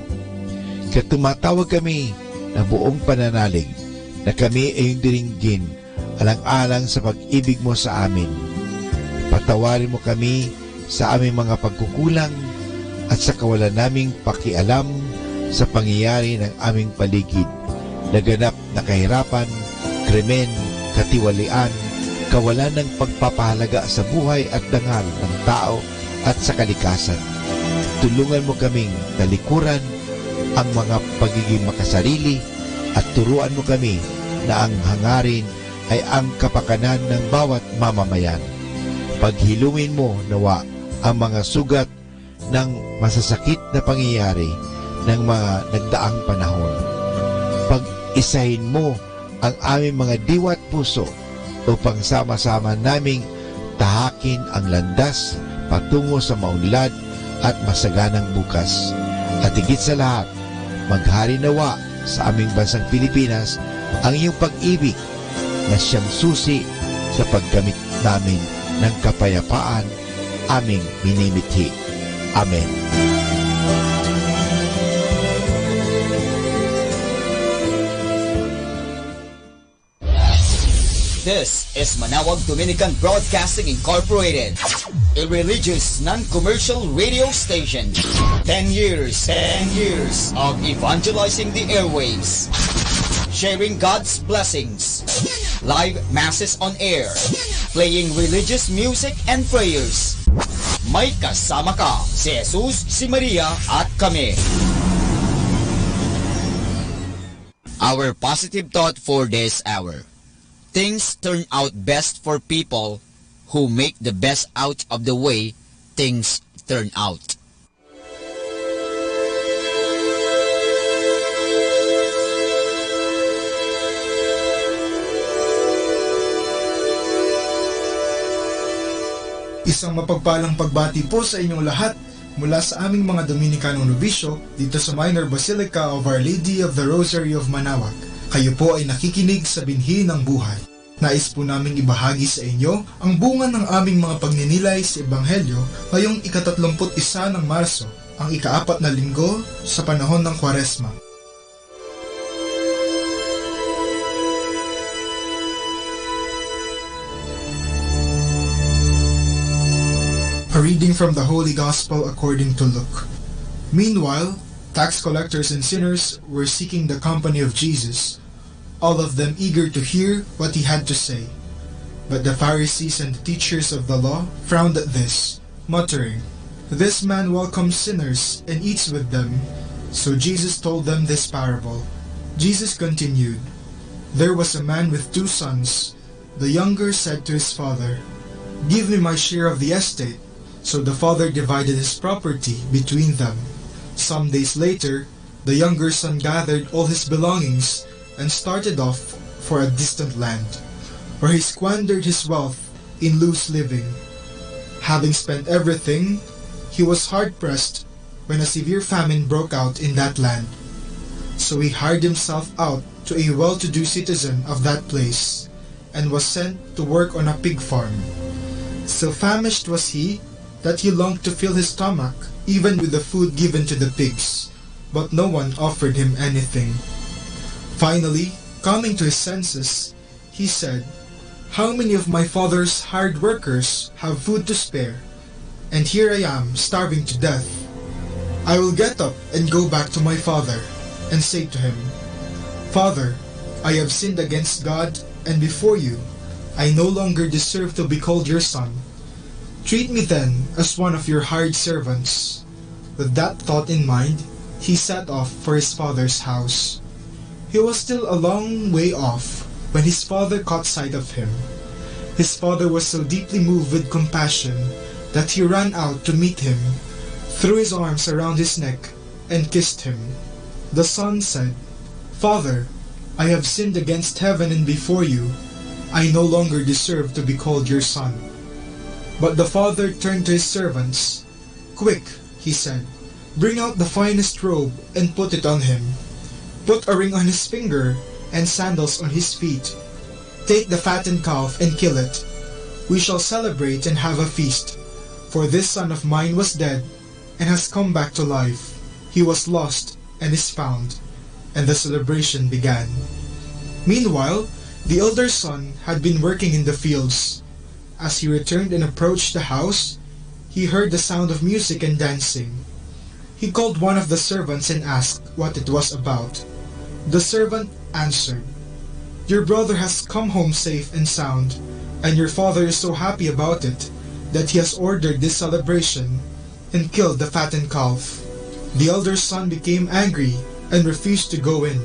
Kaya tumatawag kami na buong pananalig na kami ay diringgin alang-alang sa pag-ibig mo sa amin. Patawarin mo kami sa aming mga pagkukulang at sa kawalan naming pakialam sa pangyayari ng aming paligid, naganap na kahirapan, krimen, katiwalian, kawalan ng pagpapahalaga sa buhay at dangal ng tao at sa kalikasan. Tulungan mo kaming talikuran ang mga pagiging makasarili at turuan mo kami na ang hangarin ay ang kapakanan ng bawat mamamayan. Paghilungin mo nawa ang mga sugat ng masasakit na pangyayari ng mga nagdaang panahon. Pag-isahin mo ang aming mga diwa at puso upang sama-sama naming tahakin ang landas patungo sa maunlad at masaganang bukas. At higit sa lahat, maghari nawa sa aming bansang Pilipinas ang iyong pag-ibig na siyang susi sa paggamit namin ng kapayapaan aming minimithi. Amen. This is Manawag Dominican Broadcasting Incorporated, a religious non-commercial radio station. 10 years of evangelizing the airwaves, sharing God's blessings, live masses on air, playing religious music and prayers. May kasama ka, si Jesus, si Maria at kami. Our positive thought for this hour. Things turn out best for people who make the best out of the way things turn out. Isang mapagpalang pagbati po sa inyong lahat mula sa aming mga Dominicanong nobisyo dito sa Minor Basilica of Our Lady of the Rosary of Manawag. Kayo po ay nakikinig sa binhi ng buhay. Nais po naming ibahagi sa inyo ang bunga ng aming mga pagninilay sa Ebanghelyo ngayong ika-31 ng Marso, ang ika-4 na linggo sa panahon ng Kwaresma. A reading from the Holy Gospel according to Luke. Meanwhile, tax collectors and sinners were seeking the company of Jesus, all of them eager to hear what he had to say. But the Pharisees and the teachers of the law frowned at this, muttering, "This man welcomes sinners and eats with them." So Jesus told them this parable. Jesus continued, "There was a man with 2 sons. The younger said to his father, 'Give me my share of the estate.' So the father divided his property between them. Some days later, the younger son gathered all his belongings and started off for a distant land, where he squandered his wealth in loose living. Having spent everything, he was hard-pressed when a severe famine broke out in that land. So he hired himself out to a well-to-do citizen of that place, and was sent to work on a pig farm. So famished was he that he longed to fill his stomach even with the food given to the pigs, but no one offered him anything. Finally, coming to his senses, he said, "How many of my father's hired workers have food to spare? And here I am, starving to death. I will get up and go back to my father, and say to him, 'Father, I have sinned against God and before you. I no longer deserve to be called your son. Treat me then as one of your hired servants.' With that thought in mind, he set off for his father's house. He was still a long way off when his father caught sight of him. His father was so deeply moved with compassion that he ran out to meet him, threw his arms around his neck, and kissed him. The son said, 'Father, I have sinned against heaven and before you. I no longer deserve to be called your son.' But the father turned to his servants. 'Quick,' he said, 'bring out the finest robe and put it on him. Put a ring on his finger and sandals on his feet. Take the fattened calf and kill it. We shall celebrate and have a feast. For this son of mine was dead and has come back to life. He was lost and is found.' And the celebration began. Meanwhile, the elder son had been working in the fields. As he returned and approached the house, he heard the sound of music and dancing. He called one of the servants and asked what it was about. The servant answered, 'Your brother has come home safe and sound, and your father is so happy about it that he has ordered this celebration and killed the fattened calf.' The elder son became angry and refused to go in.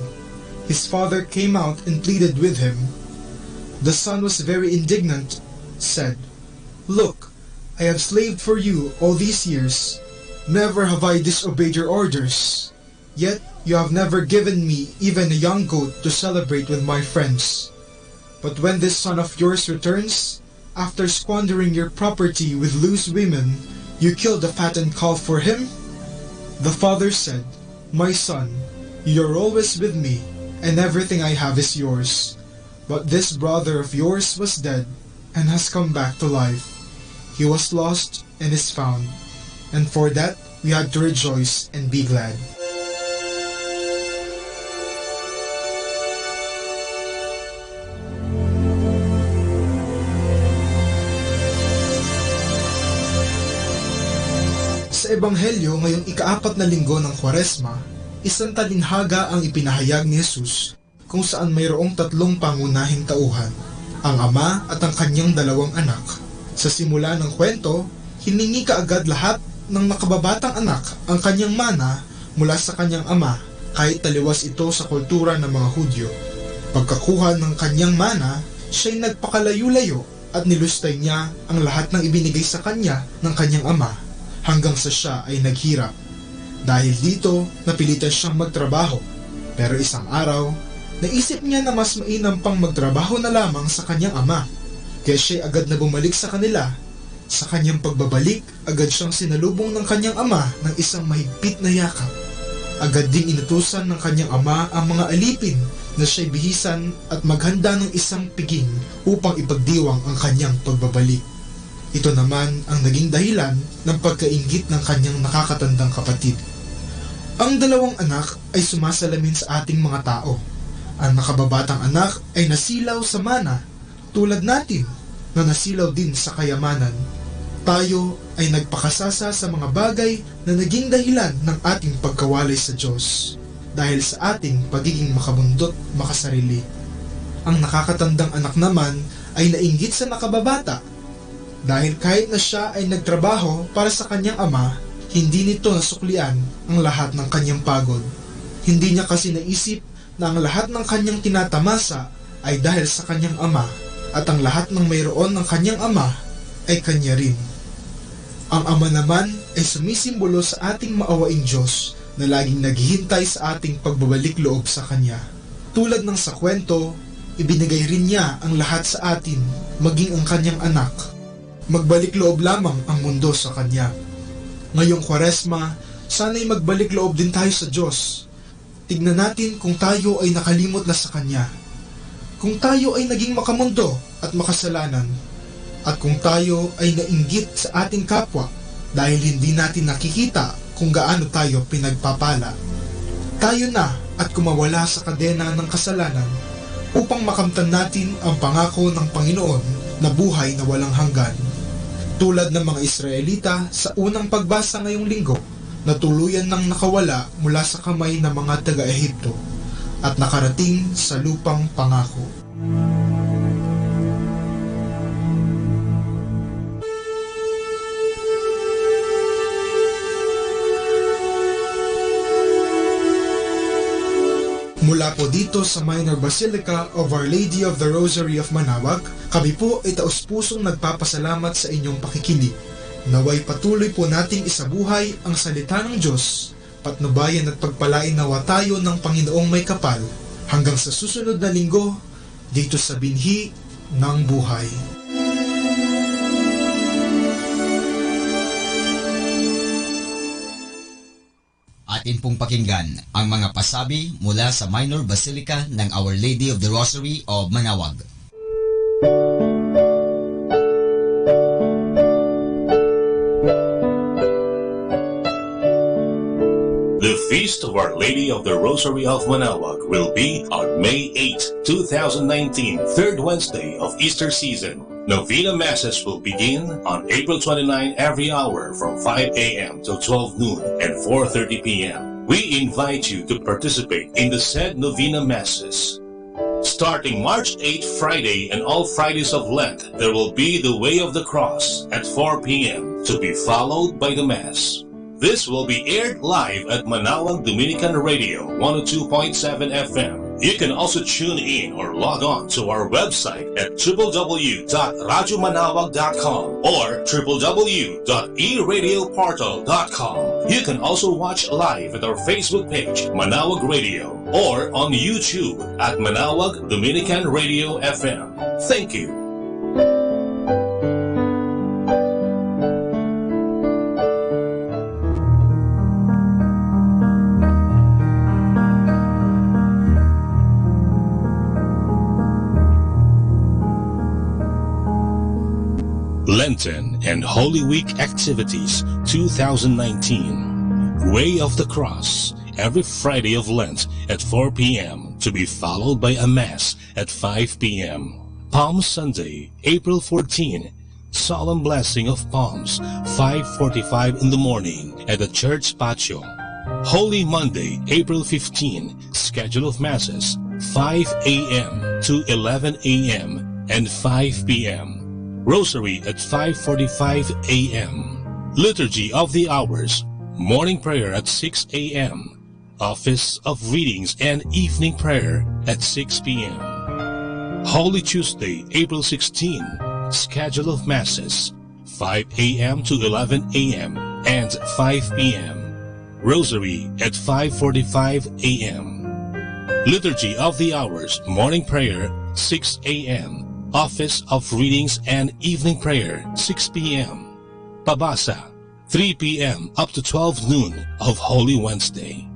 His father came out and pleaded with him. The son was very indignant, said, 'Look, I have slaved for you all these years. Never have I disobeyed your orders. Yet you have never given me even a young goat to celebrate with my friends. But when this son of yours returns, after squandering your property with loose women, you kill the fattened calf for him?' The father said, 'My son, you are always with me, and everything I have is yours. But this brother of yours was dead and has come back to life. He was lost and is found. And for that we had to rejoice and be glad.'" Sa Ebanghelyo ngayong ika-4 na linggo ng Kwaresma, isang talinhaga ang ipinahayag ni Jesus kung saan mayroong 3 pangunahing tauhan, ang ama at ang kanyang 2 anak. Sa simula ng kwento, hiningi kaagad lahat ng nakababatang anak ang kanyang mana mula sa kanyang ama kahit taliwas ito sa kultura ng mga Hudyo. Pagkakuha ng kanyang mana, siya'y nagpakalayo-layo at nilustay niya ang lahat ng ibinigay sa kanya ng kanyang ama hanggang sa siya ay naghirap. Dahil dito, napilitan siyang magtrabaho. Pero isang araw, naisip niya na mas mainam pang magtrabaho na lamang sa kanyang ama. Kaya siya'y agad na bumalik sa kanila. Sa kanyang pagbabalik, agad siyang sinalubong ng kanyang ama ng isang mahigpit na yakap. Agad ding inutusan ng kanyang ama ang mga alipin na siya'y bihisan at maghanda ng isang piging upang ipagdiwang ang kanyang pagbabalik. Ito naman ang naging dahilan ng pagkainggit ng kanyang nakakatandang kapatid. Ang 2 anak ay sumasalamin sa ating mga tao. Ang nakababatang anak ay nasilaw sa mana, tulad natin na nasilaw din sa kayamanan. Tayo ay nagpakasasa sa mga bagay na naging dahilan ng ating pagkawalay sa Diyos dahil sa ating pagiging makabundot makasarili. Ang nakakatandang anak naman ay nainggit sa nakababata dahil kahit na siya ay nagtrabaho para sa kanyang ama, hindi nito nasuklian ang lahat ng kanyang pagod. Hindi niya kasi naisip na ang lahat ng kanyang tinatamasa ay dahil sa kanyang ama at ang lahat ng mayroon ng kanyang ama ay kanya rin. Ang Ama naman ay sumisimbolo sa ating maawaing Diyos na laging naghihintay sa ating pagbabalik loob sa Kanya. Tulad ng sa kwento, ibinigay rin niya ang lahat sa atin, maging ang Kanyang anak. Magbalik loob lamang ang mundo sa Kanya. Ngayong Kwaresma, sana'y magbalik loob din tayo sa Diyos. Tignan natin kung tayo ay nakalimot na sa Kanya. Kung tayo ay naging makamundo at makasalanan, at kung tayo ay nainggit sa ating kapwa dahil hindi natin nakikita kung gaano tayo pinagpapala. Tayo na at kumawala sa kadena ng kasalanan upang makamtan natin ang pangako ng Panginoon na buhay na walang hanggan. Tulad ng mga Israelita sa unang pagbasa ngayong linggo na tuluyan ng nakawala mula sa kamay ng mga taga-Ehipto at nakarating sa lupang pangako. Mula po dito sa Minor Basilica of Our Lady of the Rosary of Manaoag, kami po ay taus-pusong nagpapasalamat sa inyong pakikinig. Naway patuloy po nating isabuhay ang salita ng Diyos, patnubayan at pagpalain nawa tayo ng Panginoong may kapal hanggang sa susunod na linggo dito sa Binhi ng Buhay. Atin pong pakinggan ang mga pasabi mula sa Minor Basilica ng Our Lady of the Rosary of Manaoag. The Feast of Our Lady of the Rosary of Manaoag will be on May 8, 2019, third Wednesday of Easter season. Novena Masses will begin on April 29 every hour from 5 a.m. to 12 noon and 4:30 p.m. We invite you to participate in the said Novena Masses. Starting March 8 Friday and all Fridays of Lent, there will be the Way of the Cross at 4 p.m. to be followed by the Mass. This will be aired live at Manaoag Dominican Radio 102.7 FM. You can also tune in or log on to our website at www.radyomanawag.com or www.eradioportal.com. You can also watch live at our Facebook page, Manaoag Radio, or on YouTube at Manaoag Dominican Radio FM. Thank you. Lenten and Holy Week Activities 2019. Way of the Cross, every Friday of Lent at 4 p.m. to be followed by a Mass at 5 p.m. Palm Sunday, April 14, Solemn Blessing of Palms, 5:45 in the morning at the church patio. Holy Monday, April 15, schedule of Masses, 5 a.m. to 11 a.m. and 5 p.m. Rosary at 5:45 a.m. Liturgy of the Hours, morning prayer at 6 a.m. Office of Readings and evening prayer at 6 p.m. Holy Tuesday, April 16, schedule of Masses, 5 a.m. to 11 a.m. and 5 p.m. Rosary at 5:45 a.m. Liturgy of the Hours, morning prayer, 6 a.m. Office of Readings and evening prayer, 6 p.m. Pabasa, 3 p.m. up to 12 noon of Holy Wednesday.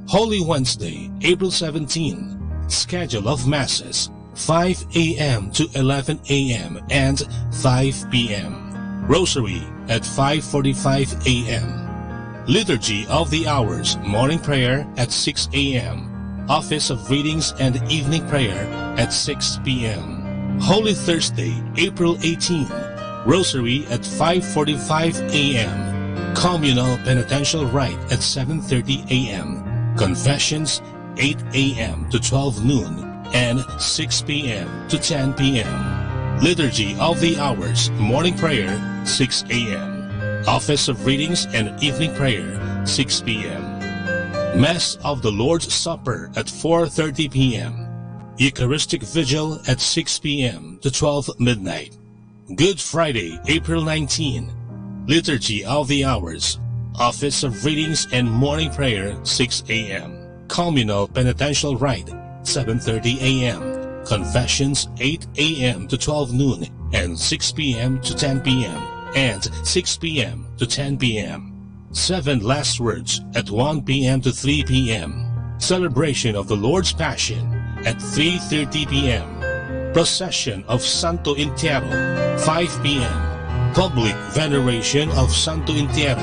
Holy Wednesday, April 17, schedule of Masses, 5 a.m. to 11 a.m. and 5 p.m. Rosary at 5:45 a.m. Liturgy of the Hours, morning prayer at 6 a.m. Office of Readings and evening prayer at 6 p.m. Holy Thursday, April 18, Rosary at 5:45 a.m. Communal Penitential Rite at 7:30 a.m. Confessions 8 a.m. to 12 noon and 6 p.m. to 10 p.m. Liturgy of the Hours, morning prayer 6 a.m. Office of Readings and evening prayer 6 p.m. Mass of the Lord's Supper at 4:30 p.m. Eucharistic Vigil at 6 p.m. to 12 midnight. Good Friday, April 19. Liturgy of the Hours, Office of Readings and Morning Prayer, 6 a.m. Communal Penitential Rite, 7:30 a.m. Confessions, 8 a.m. to 12 noon and 6 p.m. to 10 p.m. and 6 p.m. to 10 p.m. 7 Last Words at 1 p.m. to 3 p.m. Celebration of the Lord's Passion at 3:30 p.m. Procession of Santo Entierro, 5 p.m. Public Veneration of Santo Entierro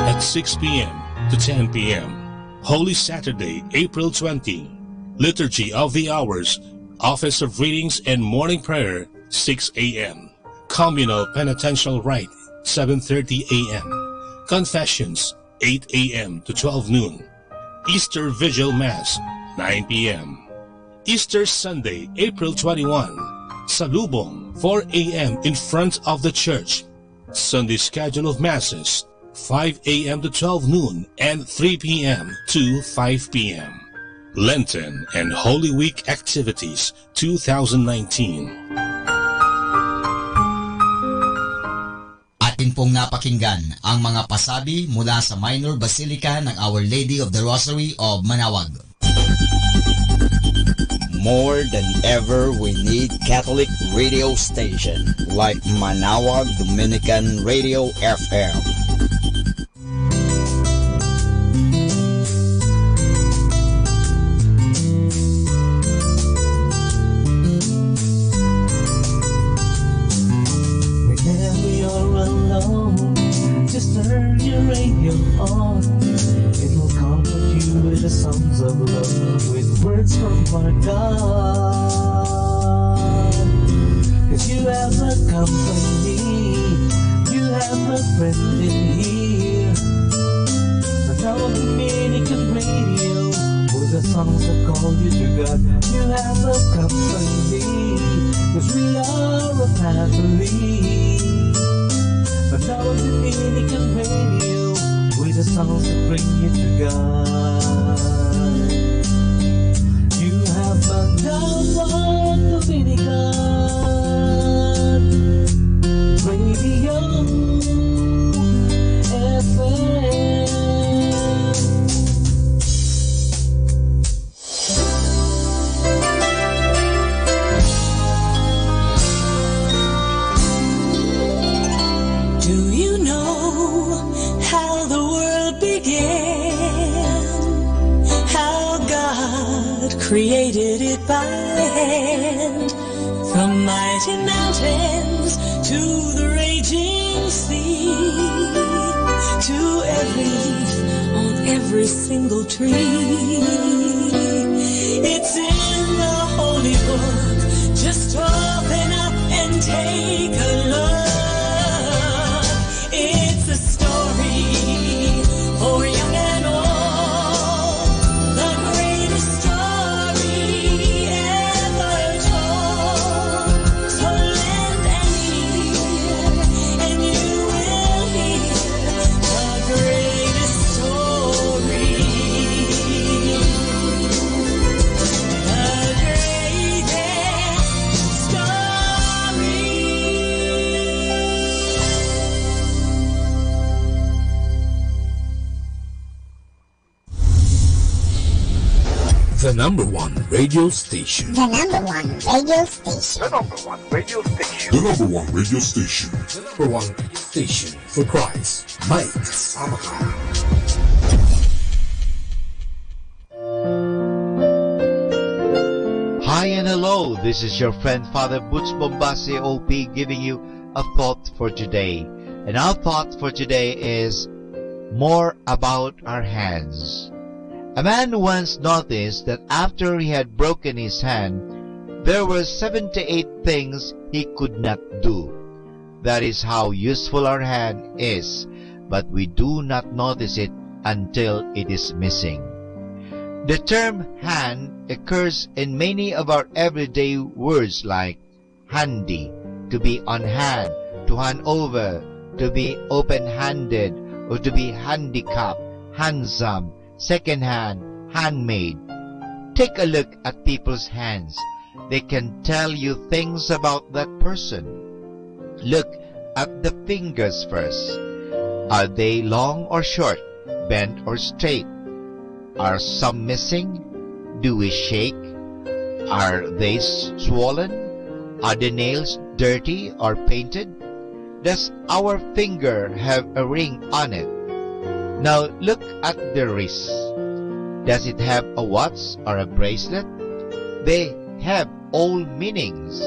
at 6 p.m. to 10 p.m. Holy Saturday, April 20. Liturgy of the Hours, Office of Readings and Morning Prayer, 6 a.m. Communal Penitential Rite, 7:30 a.m. Confessions, 8 a.m. to 12 noon. Easter Vigil Mass, 9 p.m. Easter Sunday, April 21. Salubong, 4 a.m. in front of the church. Sunday schedule of Masses, 5 a.m. to 12 noon and 3 p.m. to 5 p.m. Lenten and Holy Week Activities 2019. Atin pong napakinggan ang mga pasabi mula sa Minor Basilica ng Our Lady of the Rosary of Manaoag. More than ever, we need Catholic radio station like Manaoag Dominican Radio FM. Whenever you're alone, just turn your radio on. It will comfort you with the songs of love, with words from our God. 'Cause you have a company, you have a friend in here. Now Dominican Radio, with the songs that call you to God. You have a company, 'cause we are a family. But now Dominican Radio, with the songs that bring you to God. You have a Dominican Radio FM. Do you know how the world began? How God created it by hand? From mighty mountains to the raging sea, to every leaf on every single tree. It's in the holy book. Just open up and take a look. It's a story for young and old, the greatest story ever told. So lend an ear, and you will hear the greatest story. The greatest story. The number one radio station. The number one radio station. The number one radio station. The number one radio station. The number one radio station for Christ. Mike Samaka. Hi and hello, this is your friend Father Butch Bombasi OP giving you a thought for today. And our thought for today is more about our hands. A man once noticed that after he had broken his hand, there were 78 things he could not do. That is how useful our hand is, but we do not notice it until it is missing. The term hand occurs in many of our everyday words like handy, to be on hand, to hand over, to be open-handed, or to be handicapped, handsome, second-hand, handmade. Take a look at people's hands. They can tell you things about that person. Look at the fingers first. Are they long or short, bent or straight? Are some missing? Do we shake? Are they swollen? Are the nails dirty or painted? Does our finger have a ring on it? Now look at the wrist. Does it have a watch or a bracelet? They have all meanings.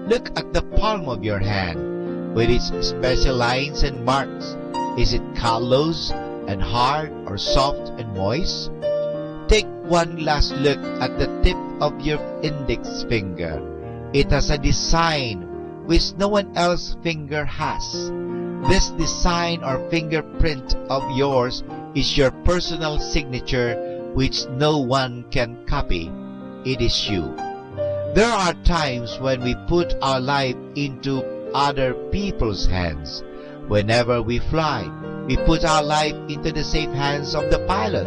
Look at the palm of your hand with its special lines and marks. Is it callous and hard or soft and moist? Take one last look at the tip of your index finger. It has a design which no one else's finger has. This design or fingerprint of yours is your personal signature which no one can copy. It is you. There are times when we put our life into other people's hands. Whenever we fly, we put our life into the safe hands of the pilot.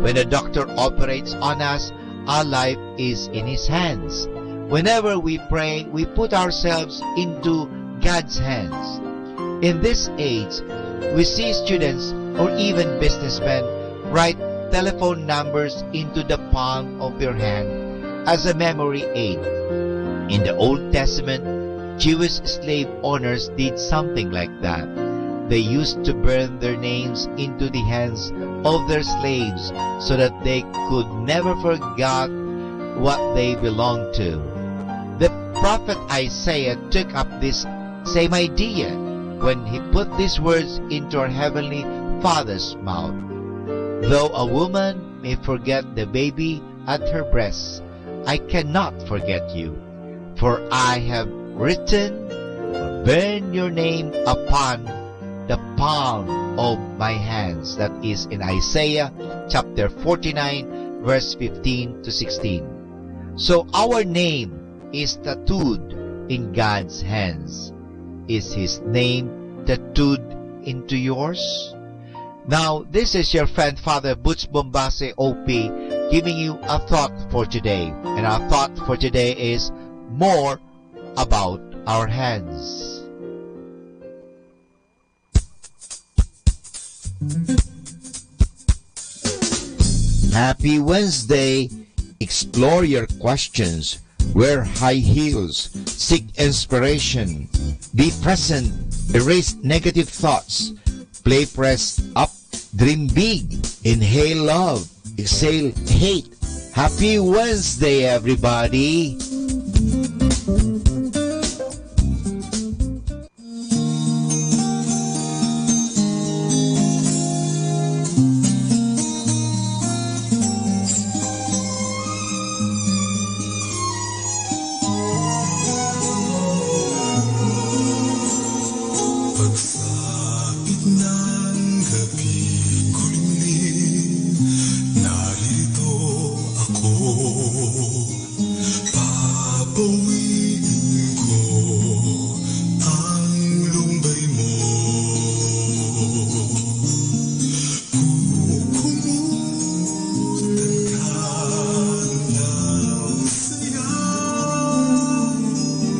When a doctor operates on us, our life is in his hands. Whenever we pray, we put ourselves into God's hands. In this age, we see students or even businessmen write telephone numbers into the palm of their hand as a memory aid. In the Old Testament, Jewish slave owners did something like that. They used to burn their names into the hands of their slaves so that they could never forget what they belonged to. The prophet Isaiah took up this same idea when he put these words into our Heavenly Father's mouth. Though a woman may forget the baby at her breast, I cannot forget you, for I have written or burned your name upon the palm of my hands. That is in Isaiah chapter 49 verse 15 to 16. So our name is tattooed in God's hands. Is His name tattooed into yours? Now, this is your friend Father Butch Bombase OP giving you a thought for today. And our thought for today is more about our hands. Happy Wednesday! Explore your questions. Wear high heels. Seek inspiration. Be present. Erase negative thoughts. Play press up. Dream big. Inhale love. Exhale hate. Happy Wednesday, everybody! Pagsapit ng gabi kulimlim, narito ako. Papawiin ko ang lumbay mo. Kukumutan ka ng saya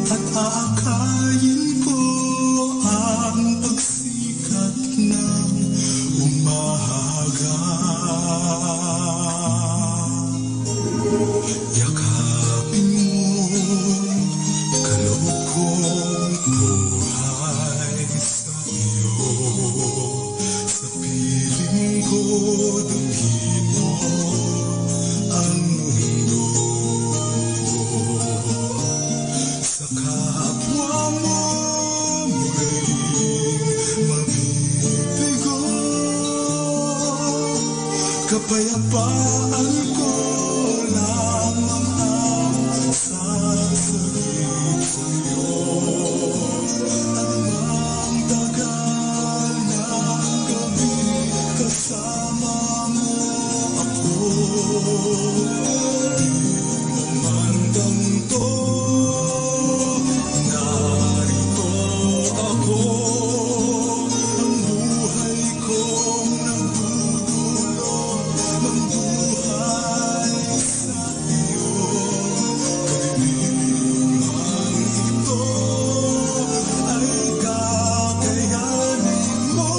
at aakayin ko ang pagsikat ng umaga. Yakapin mo kaloob kong buhay sa iyo. Sa piling ko damhin mo ang mundo. Sa kapwa mo muling mabibigo. Kapayapaan ko lamang ang sasagip sa'yo. Anumang tagal ng gabi kasama mo ako. Di mo man ganito, narito ako. Ang buhay kong nagdudulot ng buhay sa iyo. Kadiliman ito ay kakayanin mo.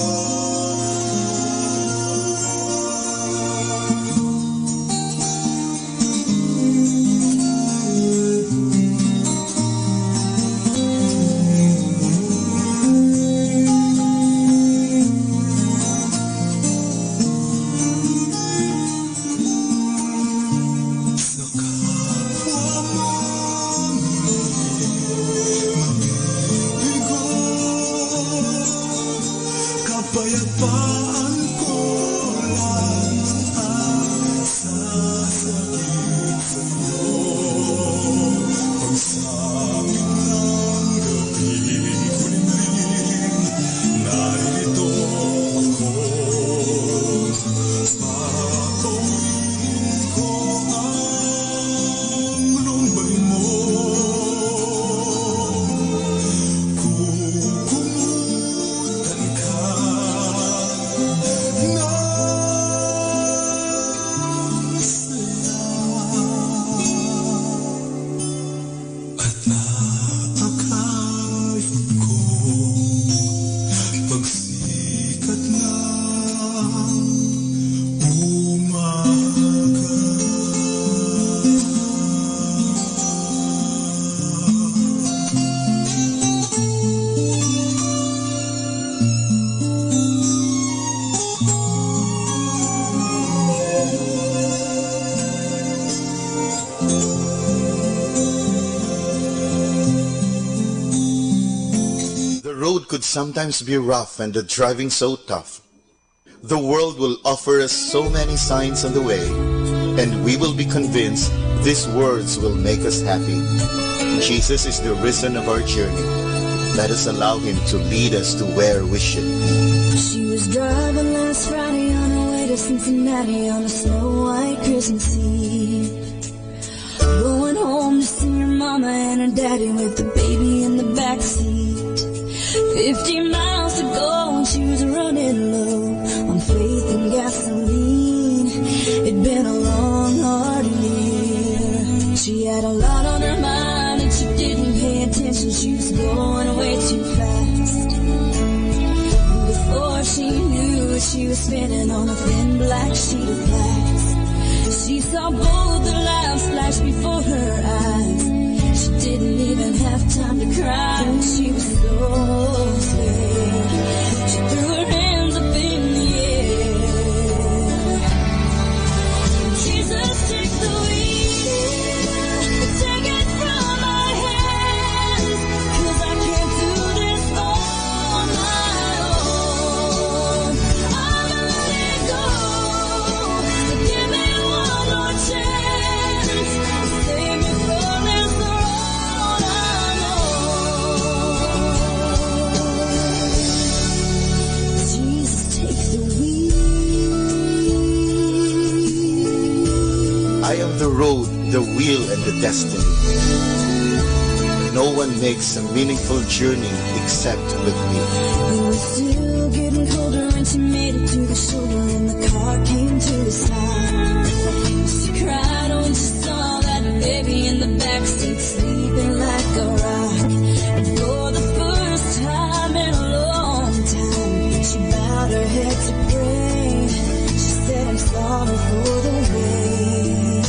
Could sometimes be rough and the driving so tough. The world will offer us so many signs on the way, and we will be convinced these words will make us happy. Jesus is the reason of our journey. Let us allow Him to lead us to where we should be. She was driving last Friday on her way to Cincinnati on a snow-white Christmas Eve. Going home to see her mama and her daddy with the baby in the backseat. 50 miles to go and she was running low on faith and gasoline. It'd been a long, hard year. She had a lot on her mind and she didn't pay attention. She was going way too fast. Before she knew it, she was spinning on a thin black sheet of glass. She saw both the lights flash before her eyes. She didn't even have time to cry. She was so scared. She threw her hands up in the air. Jesus, take the wheel. Take it from my hands. 'Cause I can't do this on my own. I'm gonna let it go. Give me one more chance. Save me from this road I'm on. Jesus, take the wheel. I am the road, the wheel, and the destiny. No one makes a meaningful journey except with me. It was still getting colder when she made it to the shoulder and the car came to a stop. She cried when she saw that baby in the backseat sleeping like a rock. And for the first time in a long time, she bowed her head to pray. She said, I'm sorry for the way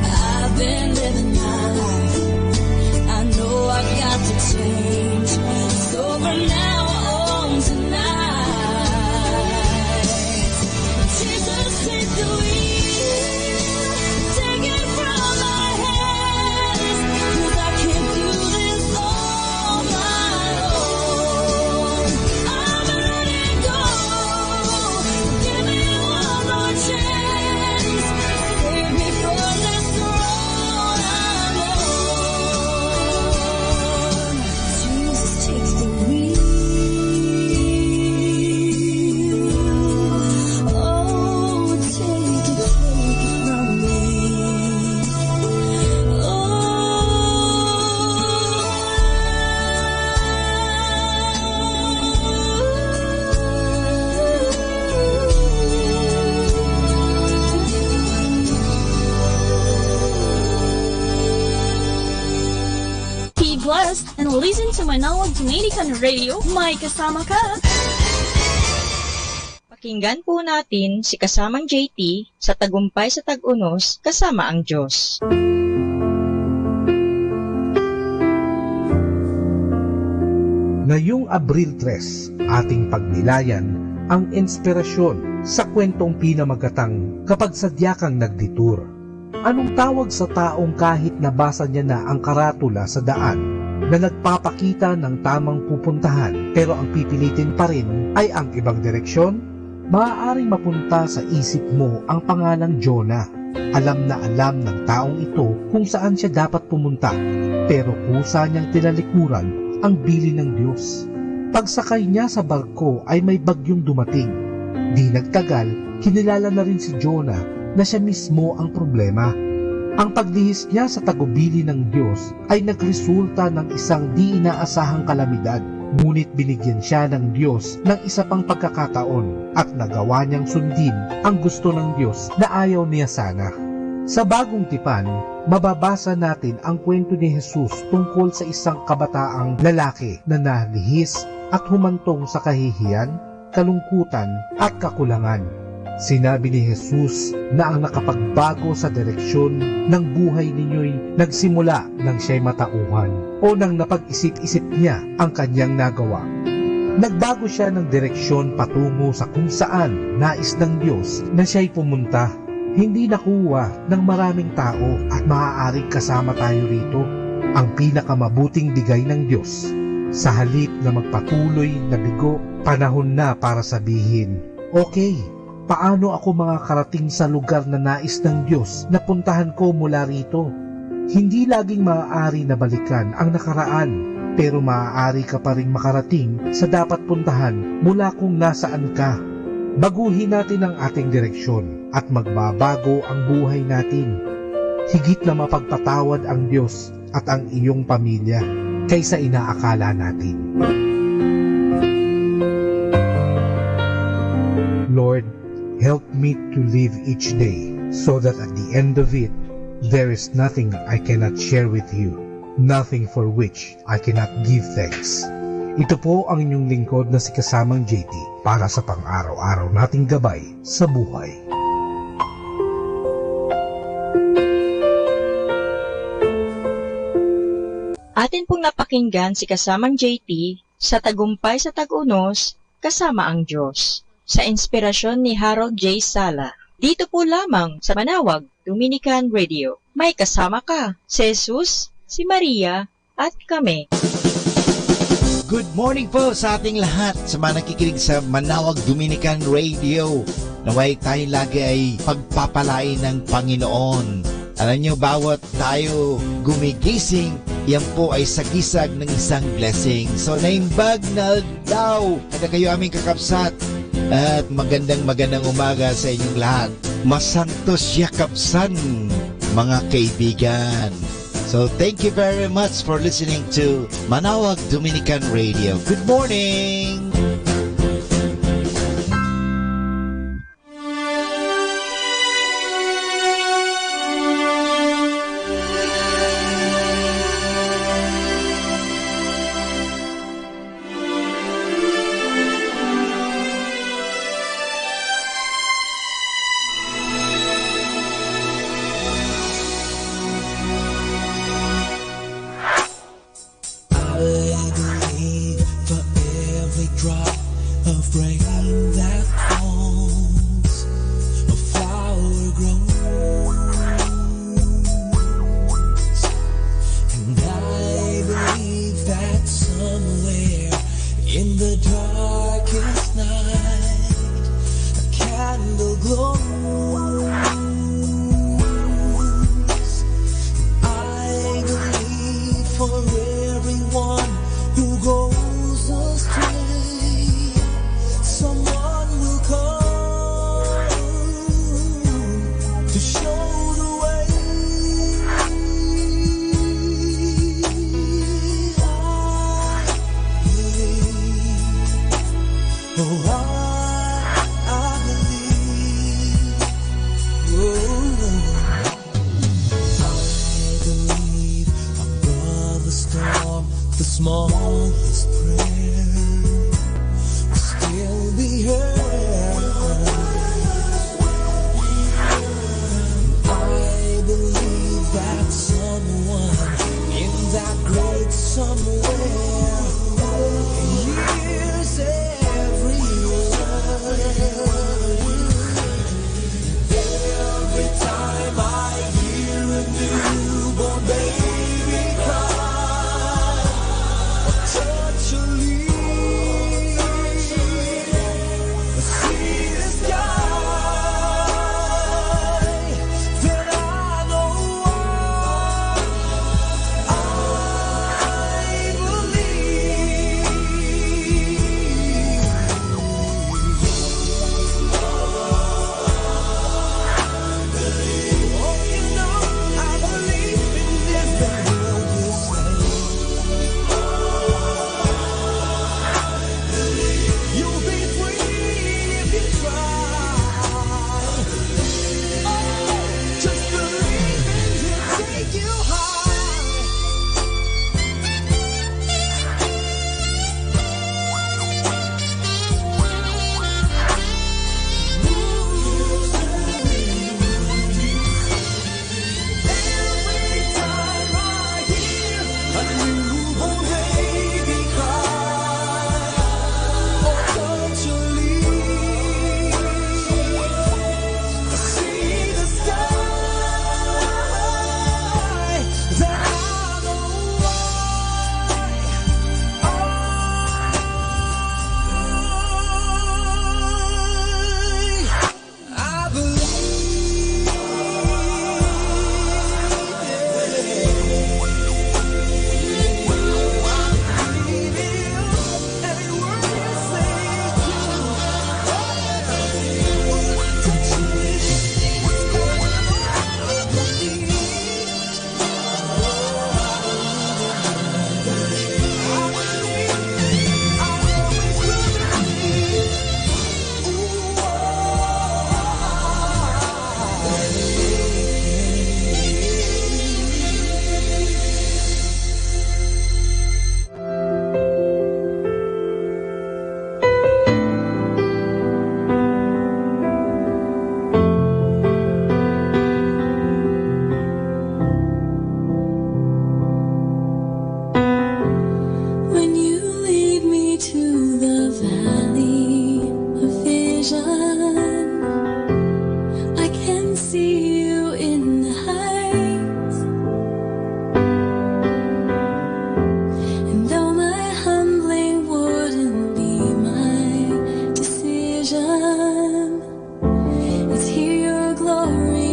I've been living my life. I know I've got to change. It's over now, on tonight. Jesus, take the wheel. Take it from my hands. 'Cause I can't do this on my own. I'm gonna let it go. Give me one more chance. Save me from this road I'm on. Jesus, take the wheel. Oh, take it from me. Be blessed and listen to Manawag Dominican Radio. May kasama ka. Pakinggan po natin si kasamang JT sa Tagumpay sa Tag-Unos kasama ang Diyos. Ngayong Abril 3, ating pagnilayan ang inspirasyon sa kwentong pinamagatang kapag sadya kang nagditur. Anong tawag sa taong kahit nabasa niya na ang karatula sa daan na nagpapakita ng tamang pupuntahan pero ang pipilitin pa rin ay ang ibang direksyon? maaaring mapunta sa isip mo ang pangalang Jonah. Alam na alam ng taong ito kung saan siya dapat pumunta, pero kusa niyang tinalikuran ang bilin ng Diyos. Pagsakay niya sa barko ay may bagyong dumating. Di nagtagal, kinilala na rin si Jonah na siya mismo ang problema. Ang paglihis niya sa tagubili ng Diyos ay nagresulta ng isang di inaasahang kalamidad. Ngunit binigyan siya ng Diyos ng isa pang pagkakataon at nagawa niyang sundin ang gusto ng Diyos na ayaw niya sana. Sa Bagong Tipan, mababasa natin ang kwento ni Jesus tungkol sa isang kabataang lalaki na nalihis at humantong sa kahihiyan, kalungkutan at kakulangan. Sinabi ni Jesus na ang nakapagbago sa direksyon ng buhay ninyo'y nagsimula nang siya'y matauhan o nang napag-isip-isip niya ang kanyang nagawa. Nagbago siya ng direksyon patungo sa kung saan nais ng Diyos na siya'y pumunta. Hindi nakuha ng maraming tao at maaaring kasama tayo rito. Ang pinakamabuting bigay ng Diyos. Sa halip na magpatuloy na bigo, panahon na para sabihin, okay, paano ako makakarating sa lugar na nais ng Diyos na puntahan ko mula rito? Hindi laging maaari na balikan ang nakaraan, pero maaari ka pa rin makarating sa dapat puntahan mula kung nasaan ka. Baguhin natin ang ating direksyon at magbabago ang buhay natin. Higit na mapagpatawad ang Diyos at ang iyong pamilya kaysa inaakala natin. Lord, help me to live each day so that at the end of it, there is nothing I cannot share with you, nothing for which I cannot give thanks. Ito po ang inyong lingkod na si Kasamang JT para sa pang-araw-araw nating gabay sa buhay. Atin pong napakinggan si Kasamang JT sa Tagumpay sa Tag-Unos, Kasama ang Diyos, sa inspirasyon ni Harold J. Sala. Dito po lamang sa Manawag Dominican Radio. May kasama ka, si Jesus, si Maria, at kami. Good morning po sa ating lahat sa mga nakikinig sa Manawag Dominican Radio. Naway tayo lagi ay pagpapalain ng Panginoon. Alam nyo, bawat tayo gumigising, yan po ay sagisag ng isang blessing. So, naimbag na daw kada kayo aming kakapsat. At magandang umaga sa inyong lahat. Masantos yakapsan, mga kaibigan. So, thank you very much for listening to Manawag Dominican Radio. Good morning!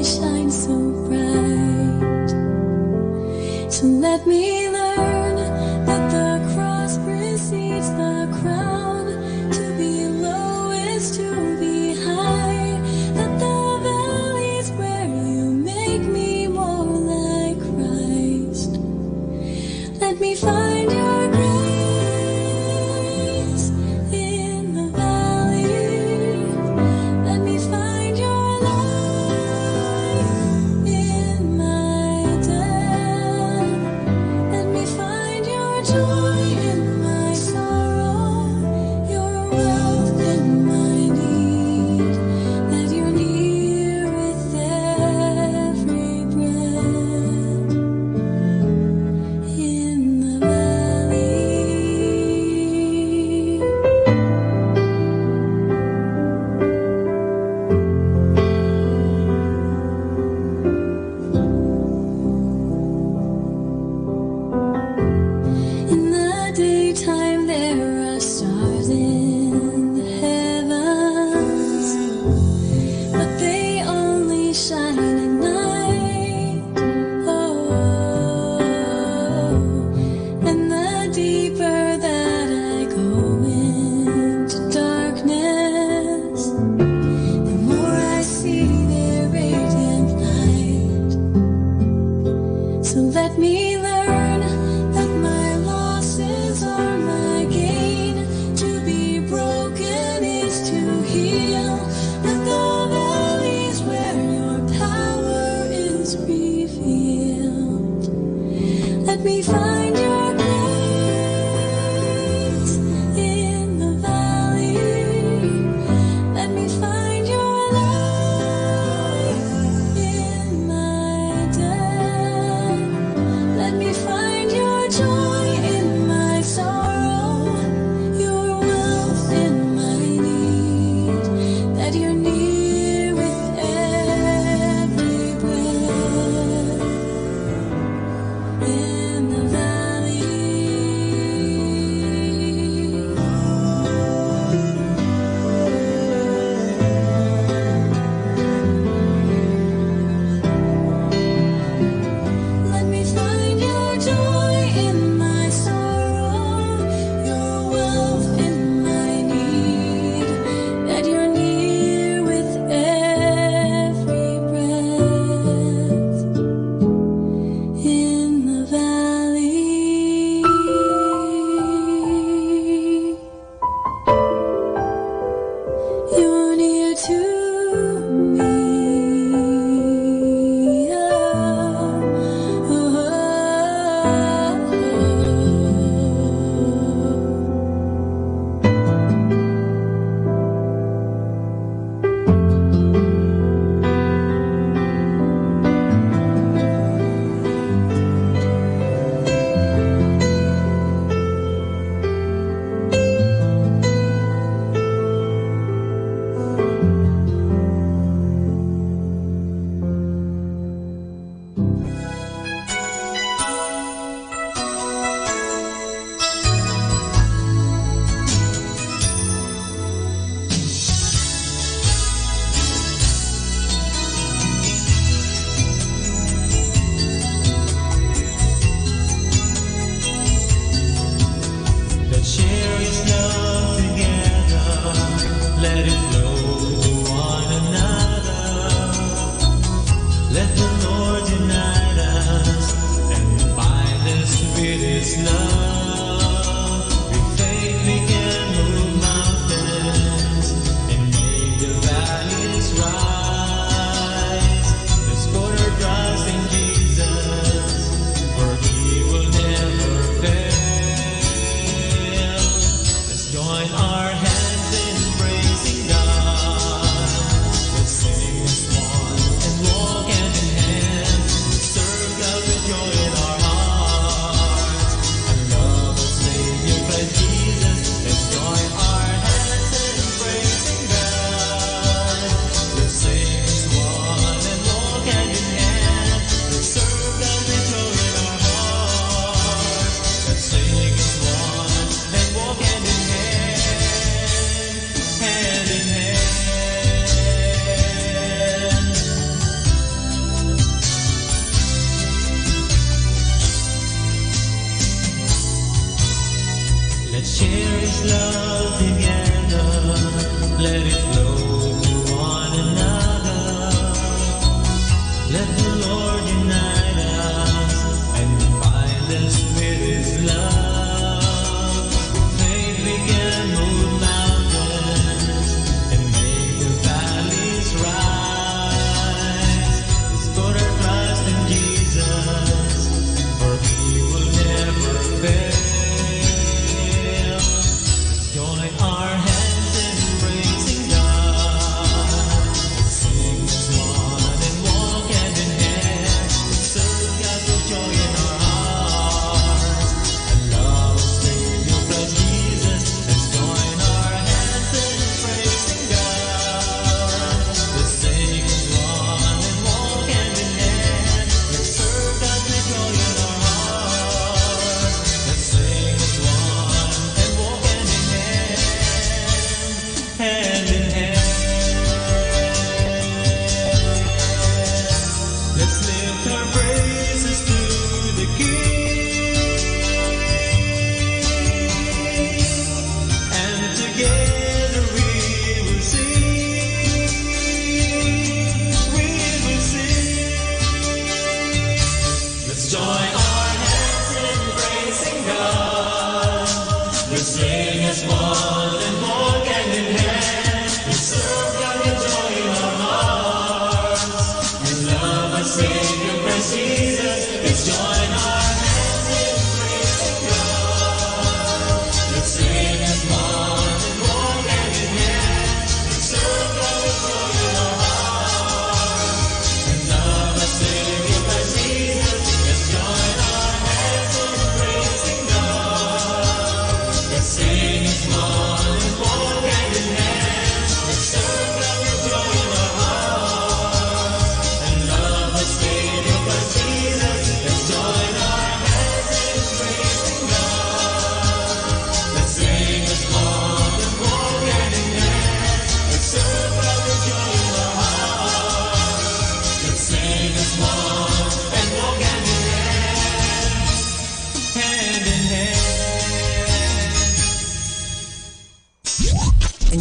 shine so bright. So let me learn that the cross precedes the crown. To be low is to be high. That the valleys where you make me more like Christ. Let me find your grace in the valley. Let me find your life in my death. Let me find your joy in my sorrow, your wealth in my need. That you're near with every breath in the valley. In the daytime there are stars in the heavens, but they only shine at night. Oh, and the deeper that I go into darkness, the more I see their radiant light. So let me learn that my losses are my gain. To be broken is to heal. That the valleys where your power is revealed. Let me find your grace in the valley. Let me find your life in my death.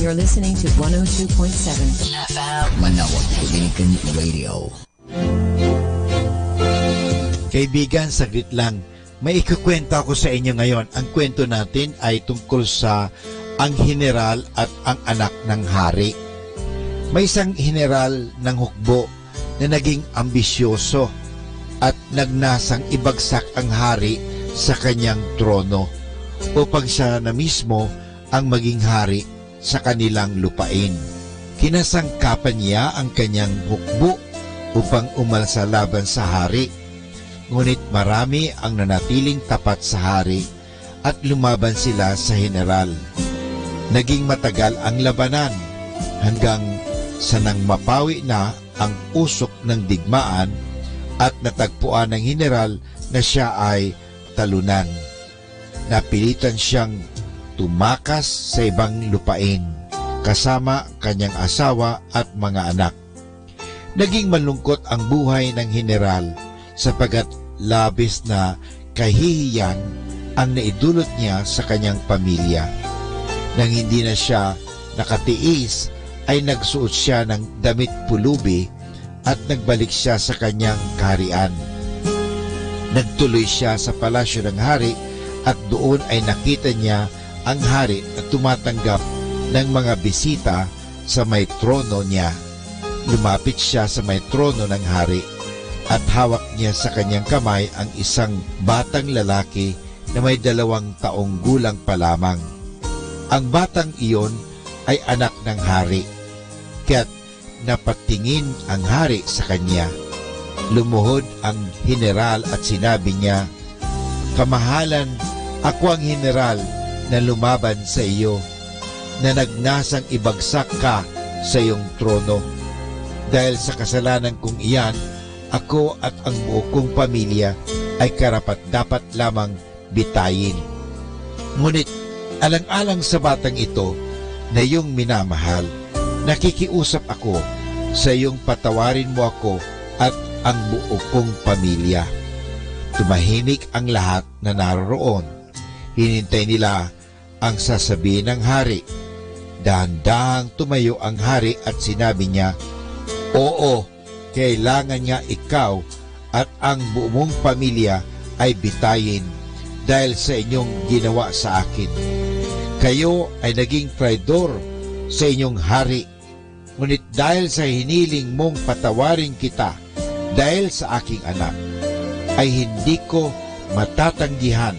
You're listening to 102.7 FM. Manawag Dominican Radio. Kaibigan, saglit lang. May ikukwento ako sa inyo ngayon. Ang kwento natin ay tungkol sa ang general at ang anak ng hari. May isang general ng hukbo na naging ambisyoso at nagnasang ibagsak ang hari sa kanyang trono upang siya na mismo ang maging hari sa kanilang lupain. Kinasangkapan niya ang kanyang hukbo upang umalsa laban sa hari. Ngunit marami ang nanatiling tapat sa hari at lumaban sila sa general. Naging matagal ang labanan hanggang sa nang mapawi na ang usok ng digmaan at natagpuan ng general na siya ay talunan. Napilitan siyang tumakas sa ibang lupain kasama kanyang asawa at mga anak. Naging malungkot ang buhay ng general sapagat labis na kahihiyan ang naidulot niya sa kanyang pamilya. Nang hindi na siya nakatiis, ay nagsuot siya ng damit pulubi at nagbalik siya sa kanyang kaharian. Nagtuloy siya sa palasyo ng hari at doon ay nakita niya ang hari na tumatanggap ng mga bisita sa may trono niya. Lumapit siya sa may trono ng hari at hawak niya sa kanyang kamay ang isang batang lalaki na may 2 taong gulang pa lamang. Ang batang iyon ay anak ng hari, kaya't napatingin ang hari sa kanya. Lumuhod ang general at sinabi niya, "Kamahalan, ako ang general na lumaban sa iyo, na nagnasang ibagsak ka sa iyong trono. Dahil sa kasalanan kong iyan, ako at ang buo kong pamilya ay karapat-dapat lamang bitayin. Ngunit alang-alang sa batang ito na iyong minamahal, nakikiusap ako sa iyong patawarin mo ako at ang buo kong pamilya." Tumahimik ang lahat na naroroon. Hinintay nila ang sasabihin ng hari. Dahan-dahang tumayo ang hari at sinabi niya, "Oo, kailangan nga ikaw at ang buo mong pamilya ay bitayin dahil sa inyong ginawa sa akin. Kayo ay naging traidor sa inyong hari. Ngunit dahil sa hiniling mong patawarin kita dahil sa aking anak, ay hindi ko matatanggihan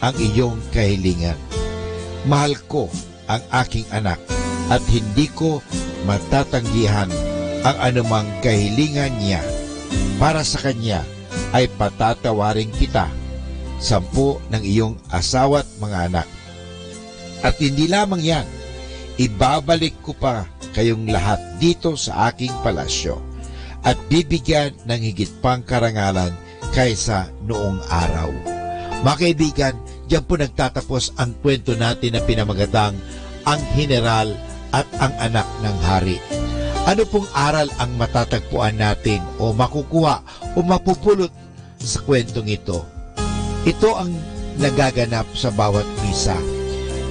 ang iyong kahilingan. Mahal ko ang aking anak at hindi ko matatanggihan ang anumang kahilingan niya. Para sa kanya ay patatawarin kita, 10 ng iyong asawa at mga anak. At hindi lamang yan, ibabalik ko pa kayong lahat dito sa aking palasyo at bibigyan ng higit pang karangalan kaysa noong araw." Mga kaibigan, diyan po nagtatapos ang kwento natin na pinamagatang Ang General at ang Anak ng Hari. Ano pong aral ang matatagpuan natin o makukuha o mapupulot sa kwentong ito? Ito ang nagaganap sa bawat misa.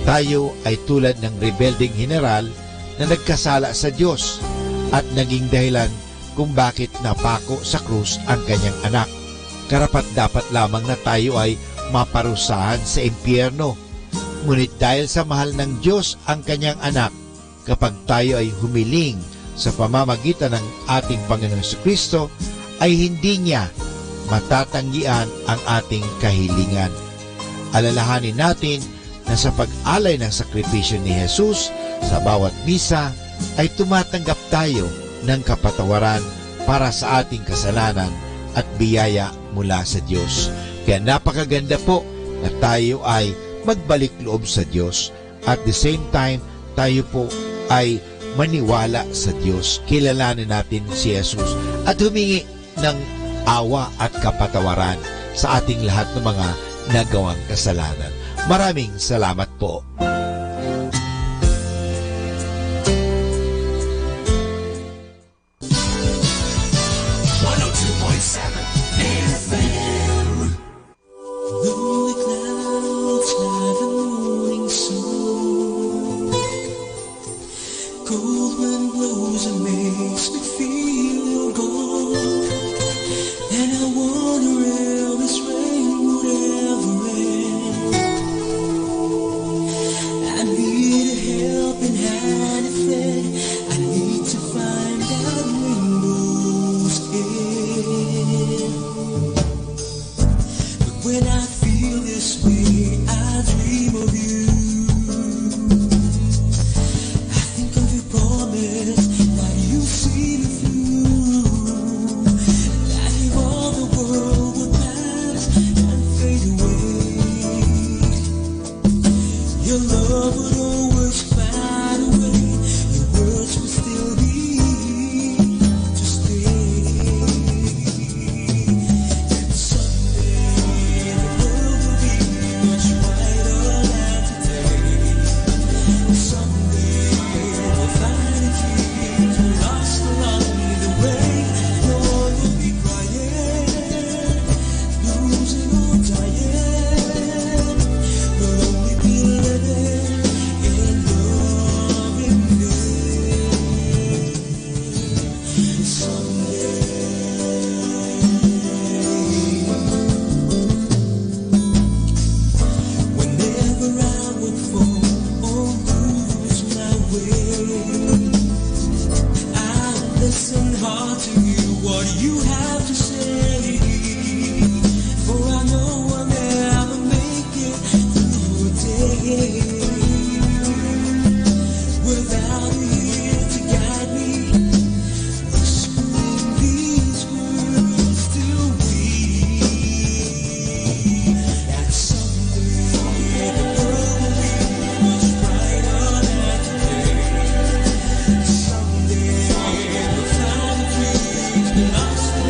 Tayo ay tulad ng rebelding general na nagkasala sa Diyos at naging dahilan kung bakit napako sa krus ang kanyang anak. Karapat-dapat lamang na tayo ay maparusahan sa impyerno. Ngunit dahil sa mahal ng Diyos ang kanyang anak, kapag tayo ay humiling sa pamamagitan ng ating Panginoong Jesucristo, ay hindi niya matatanggian ang ating kahilingan. Alalahanin natin na sa pag-alay ng sakripisyo ni Jesus sa bawat misa, ay tumatanggap tayo ng kapatawaran para sa ating kasalanan at biyaya mula sa Diyos. Kaya napakaganda po na tayo ay magbalik loob sa Diyos. At the same time, tayo po ay maniwala sa Diyos. Kilalanin natin si Jesus at humingi ng awa at kapatawaran sa ating lahat ng mga nagawang kasalanan. Maraming salamat po. want to hear what you have to say. For I know I'll never make it through a day without you here to guide me, whispering these words to me. And someday the world will be much brighter than today. Someday we'll climb the trees and lost the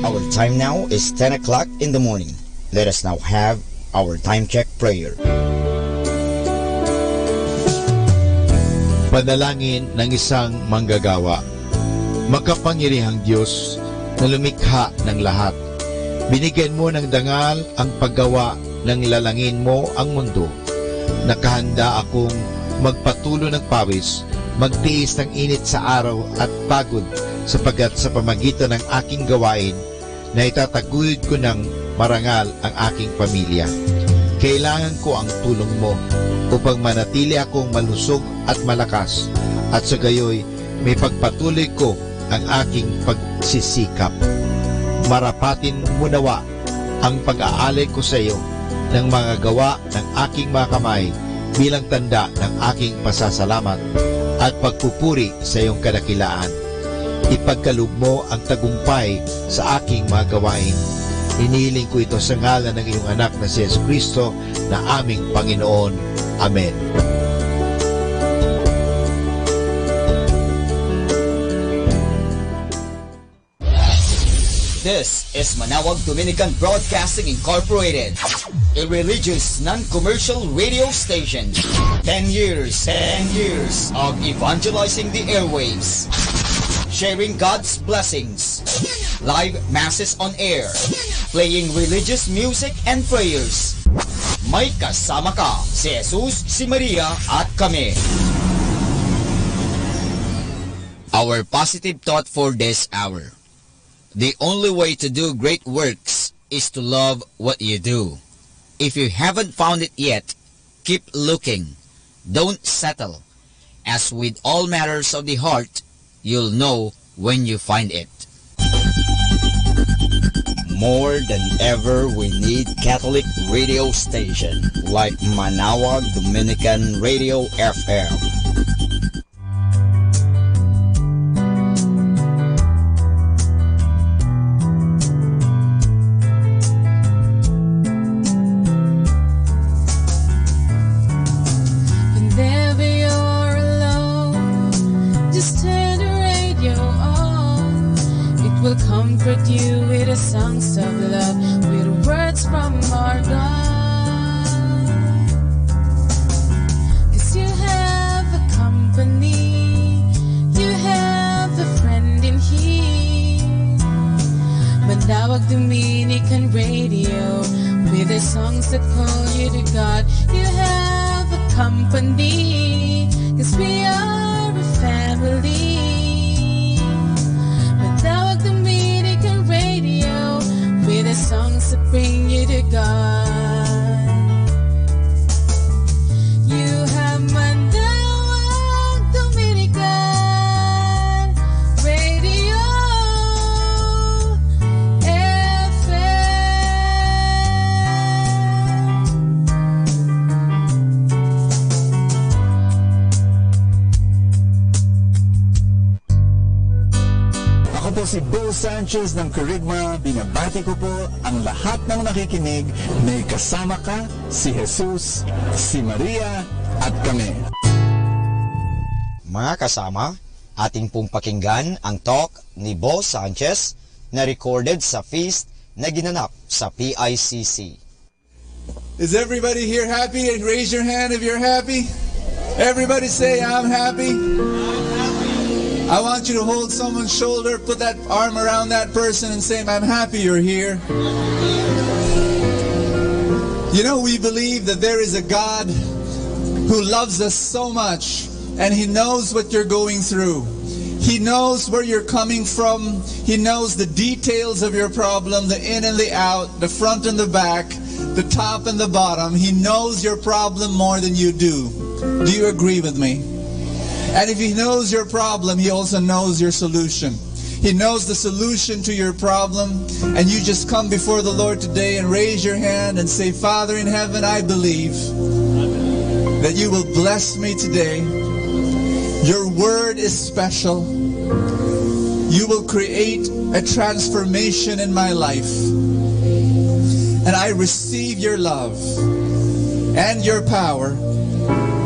Our time now is 10 o'clock in the morning. Let us now have our time check prayer. Panalangin ng isang manggagawa. Makapangyarihang Diyos na lumikha ng lahat, binigyan mo ng dangal ang paggawa ng lalangin mo ang mundo. Nakahanda akong magpatulo ng pawis, magtiis ng init sa araw at pagod, sapagkat sa pamagitan ng aking gawain na itataguyod ko ng marangal ang aking pamilya. Kailangan ko ang tulong mo upang manatili akong malusog at malakas, at sa gayoy may pagpatuloy ko ang aking pagsisikap. Marapatin mo nawa ang pag-aalay ko sa iyo ng mga gawa ng aking mga kamay bilang tanda ng aking pasasalamat at pagpupuri sa iyong kadakilaan. Ipagkaloob mo ang tagumpay sa aking mga gawain. Inihiling ko ito sa ngalan ng iyong anak na si Jesucristo na aming Panginoon. Amen. This is Manawag Dominican Broadcasting Incorporated, a religious non-commercial radio station. 10 years of evangelizing the airwaves, sharing God's blessings, live masses on air, playing religious music and prayers. May kasama ka, si Jesus, si Maria, at kami. Our positive thought for this hour. The only way to do great works is to love what you do. If you haven't found it yet, keep looking. Don't settle. As with all matters of the heart, you'll know when you find it. More than ever, we need Catholic radio station like Manawag Dominican Radio FM. Comfort you with the songs of love, with words from our God. 'Cause you have a company, you have a friend in here. Manawag Dominican Radio, with the songs that call you to God. You have a company, 'cause we are a family. With the songs that bring you to God. You have Manawag Dominican Radio Ako po si Bo Sanchez ng Kerygma. Binabati ko po ang lahat ng nakikinig. May kasama ka, si Jesus, si Maria, at kami. Mga kasama, ating pong pakinggan ang talk ni Bo Sanchez na recorded sa feast na ginanap sa PICC. Is everybody here happy? And raise your hand if you're happy. Everybody say, I'm happy. I want you to hold someone's shoulder, put that arm around that person and say, I'm happy you're here. You know, we believe that there is a God who loves us so much, and He knows what you're going through. He knows where you're coming from. He knows the details of your problem, the in and the out, the front and the back, the top and the bottom. He knows your problem more than you do. Do you agree with me? And if He knows your problem, He also knows your solution. He knows the solution to your problem, and you just come before the Lord today and raise your hand and say, Father in heaven, I believe that you will bless me today. Your word is special. You will create a transformation in my life. And I receive your love and your power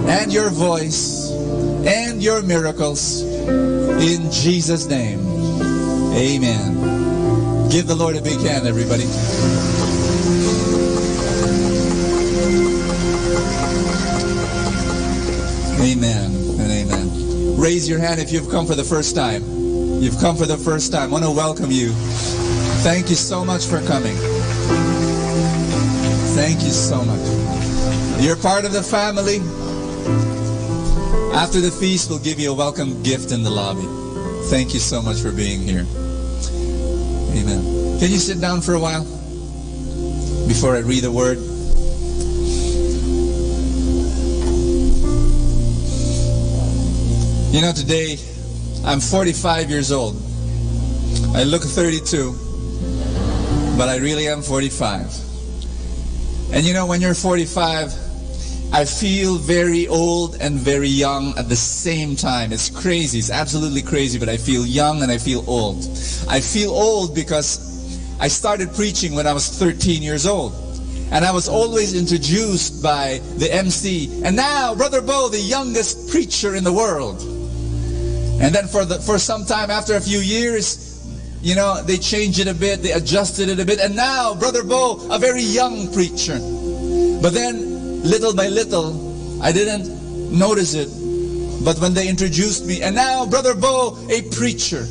and your voice and your miracles in Jesus' name. Amen. Give the Lord a big hand, everybody. Amen and amen. Raise your hand if you've come for the first time. You've come for the first time. I want to welcome you. Thank you so much for coming. Thank you so much. You're part of the family. After the feast, we'll give you a welcome gift in the lobby. Thank you so much for being here. Amen. Can you sit down for a while before I read the word? You know, today I'm 45 years old. I look 32, but I really am 45. And you know, when you're 45, I feel very old and very young at the same time. It's crazy. It's absolutely crazy, but I feel young and I feel old. I feel old because I started preaching when I was 13 years old. And I was always introduced by the MC. And now, Brother Bo, the youngest preacher in the world. And then for some time, after a few years, you know, they changed it a bit, they adjusted it a bit. And now, Brother Bo, a very young preacher. But then, little by little, I didn't notice it. But when they introduced me, and now, Brother Bo, a preacher.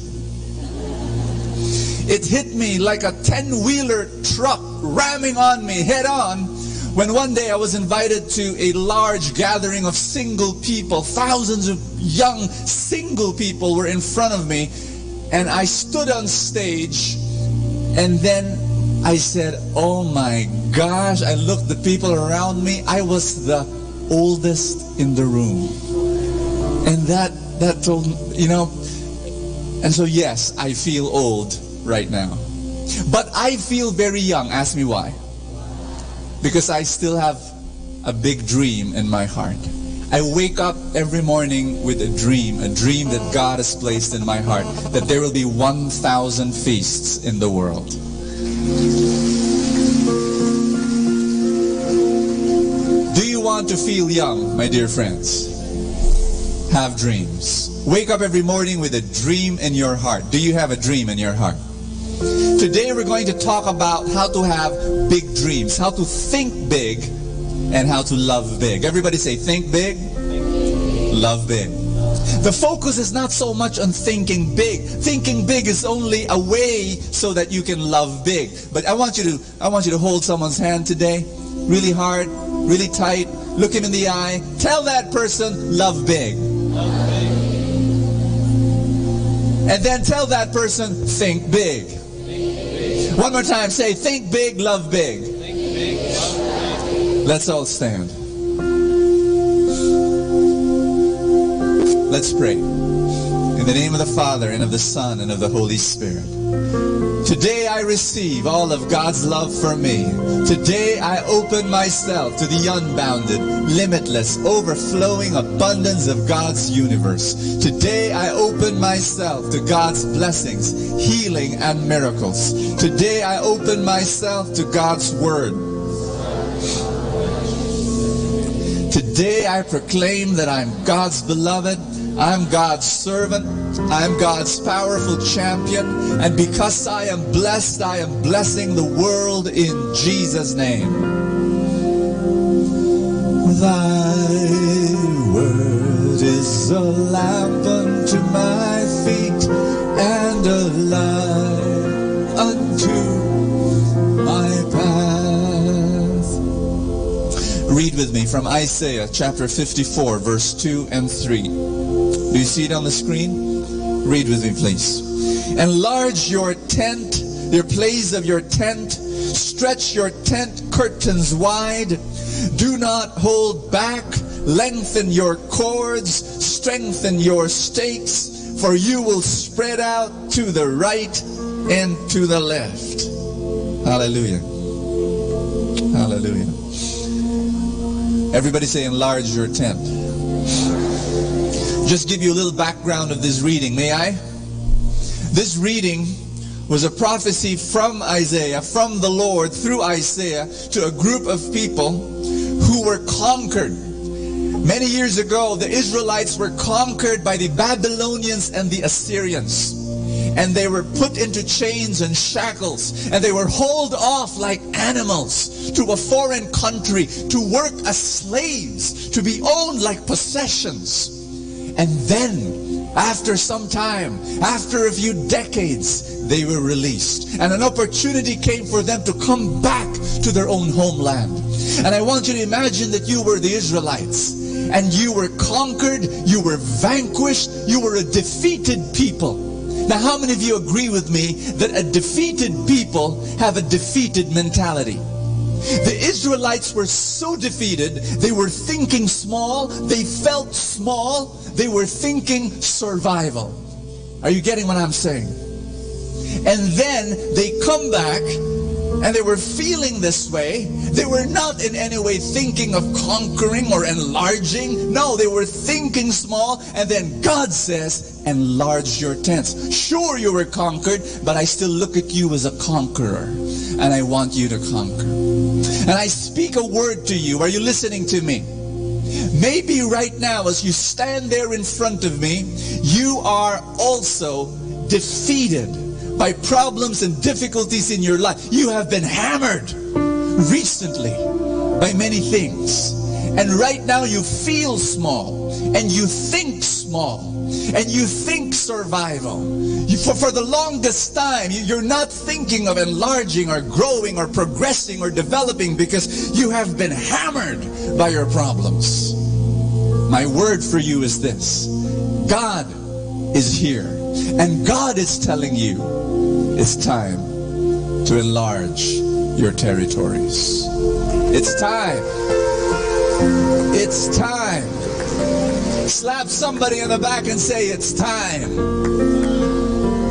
It hit me like a 10-wheeler truck ramming on me head on when one day I was invited to a large gathering of single people. Thousands of young single people were in front of me, and I stood on stage, and then I said, oh my gosh, I looked at the people around me. I was the oldest in the room. And that told me, you know, and so yes, I feel old right now. But I feel very young. Ask me why. Because I still have a big dream in my heart. I wake up every morning with a dream that God has placed in my heart, that there will be 1,000 feasts in the world. Do you want to feel young, my dear friends? Have dreams. Wake up every morning with a dream in your heart. Do you have a dream in your heart? Today we're going to talk about how to have big dreams, how to think big, and how to love big. Everybody say, think big, love big. The focus is not so much on thinking big. Thinking big is only a way so that you can love big. But I want you to hold someone's hand today, really hard, really tight. Look him in the eye. Tell that person, love big. Love big. And then tell that person, think big. One more time, say, think big, love big. Think big, love big. Let's all stand. Let's pray. In the name of the Father, and of the Son, and of the Holy Spirit. Today I receive all of God's love for me. Today I open myself to the unbounded, limitless, overflowing abundance of God's universe. Today I open myself to God's blessings, healing, and miracles. Today I open myself to God's word. Today I proclaim that I'm God's beloved, I'm God's servant, I'm God's powerful champion, and because I am blessing the world in Jesus' name. Thy word is a lamp unto my feet and a light unto my path. Read with me from Isaiah chapter 54, verse 2 and 3. Do you see it on the screen? Read with me, please. Enlarge your tent, your place of your tent. Stretch your tent curtains wide. Do not hold back. Lengthen your cords. Strengthen your stakes. For you will spread out to the right and to the left. Hallelujah. Hallelujah. Everybody say, enlarge your tent. Just give you a little background of this reading, may I? This reading was a prophecy from Isaiah, from the Lord, through Isaiah, to a group of people who were conquered. Many years ago, the Israelites were conquered by the Babylonians and the Assyrians. and they were put into chains and shackles, and they were hauled off like animals to a foreign country to work as slaves, to be owned like possessions. And then, after some time, after a few decades, they were released. And an opportunity came for them to come back to their own homeland. And I want you to imagine that you were the Israelites. And you were conquered, you were vanquished, you were a defeated people. Now, how many of you agree with me that a defeated people have a defeated mentality? The Israelites were so defeated, they were thinking small, they felt small, they were thinking survival. Are you getting what I'm saying? And then they come back, and they were feeling this way. They were not in any way thinking of conquering or enlarging. No, they were thinking small. And then God says, enlarge your tents. Sure, you were conquered, but I still look at you as a conqueror. And I want you to conquer. And I speak a word to you. Are you listening to me? Maybe right now, as you stand there in front of me, you are also defeated by problems and difficulties in your life. You have been hammered recently by many things. And right now you feel small, and you think small, and you think survival. For the longest time, you're not thinking of enlarging or growing or progressing or developing because you have been hammered by your problems. My word for you is this: God is here, and God is telling you, it's time to enlarge your territories. It's time. It's time. Slap somebody in the back and say, it's time.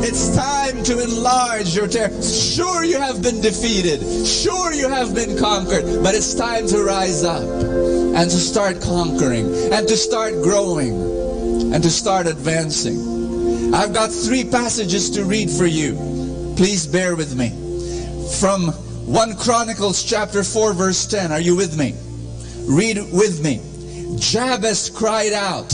It's time to enlarge your territory. Sure, you have been defeated. Sure, you have been conquered. But it's time to rise up and to start conquering and to start growing and to start advancing. I've got 3 passages to read for you. Please bear with me. From 1 Chronicles chapter 4 verse 10. Are you with me? Read with me. Jabez cried out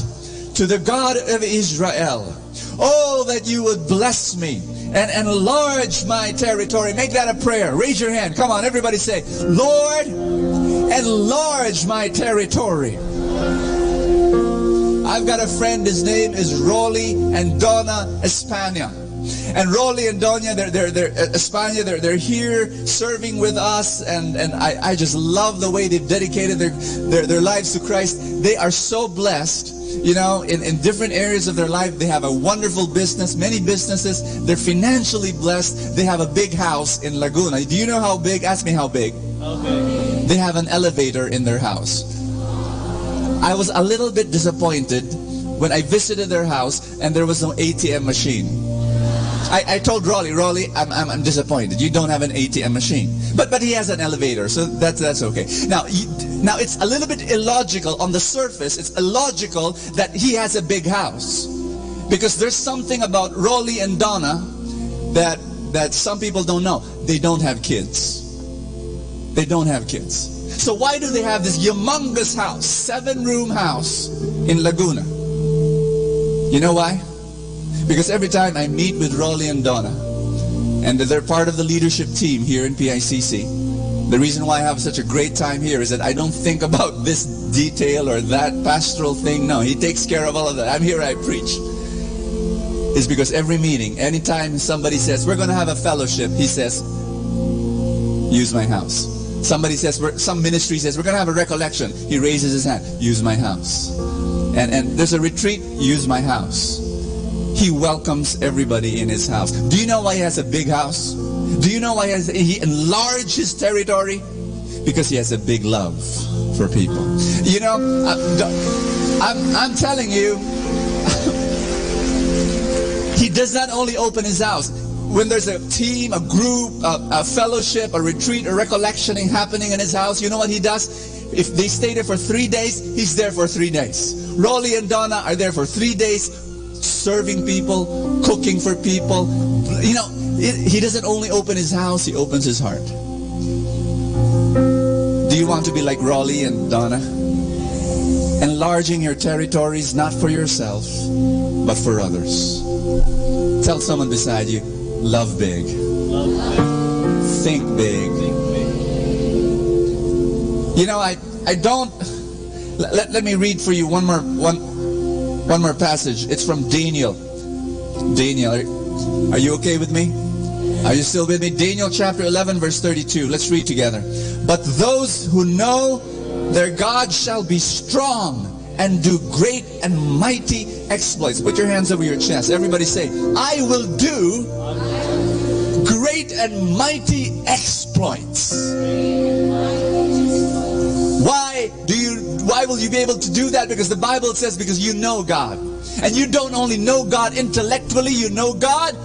to the God of Israel, oh, that you would bless me and enlarge my territory. Make that a prayer. Raise your hand. Come on, everybody say, Lord, enlarge my territory. I've got a friend, his name is Rolly and Donna Espana. And Rolly and Donya, they're here serving with us, and I just love the way they've dedicated their lives to Christ. They are so blessed, you know, in different areas of their life. They have a wonderful business, many businesses. They're financially blessed. They have a big house in Laguna. Do you know how big? Ask me how big. Okay. They have an elevator in their house. I was a little bit disappointed when I visited their house and there was no ATM machine. I told Rolly, I'm disappointed. You don't have an ATM machine. But he has an elevator, so that's okay. Now it's a little bit illogical on the surface. It's illogical that he has a big house, because there's something about Rolly and Donna that some people don't know. They don't have kids. They don't have kids. So why do they have this humongous house, 7-room house in Laguna? You know why? Because every time I meet with Rolly and Donna, and they're part of the leadership team here in PICC, the reason why I have such a great time here is that I don't think about this detail or that pastoral thing. No, he takes care of all of that. I'm here, I preach. It's because every meeting, anytime somebody says, we're going to have a fellowship, he says, use my house. Somebody says, some ministry says, we're going to have a recollection. He raises his hand, use my house. And there's a retreat, use my house. He welcomes everybody in his house. Do you know why he has a big house? Do you know why he enlarged his territory? Because he has a big love for people. You know, I'm telling you, he does not only open his house. When there's a team, a group, a fellowship, a retreat, a recollectioning happening in his house, you know what he does? If they stay there for 3 days, he's there for 3 days. Rolly and Donna are there for 3 days, serving people, cooking for people. You know, he doesn't only open his house, he opens his heart. Do you want to be like Rolly and Donna? Enlarging your territories, not for yourself, but for others. Tell someone beside you, love big. Think big. You know, I don't. Let me read for you one more passage. It's from Daniel. Daniel, are you okay with me? Are you still with me? Daniel chapter 11 verse 32. Let's read together. But those who know their God shall be strong and do great and mighty exploits. Put your hands over your chest. Everybody say, I will do great and mighty exploits. Why will you be able to do that? Because the Bible says, because you know God. And you don't only know God intellectually, you know God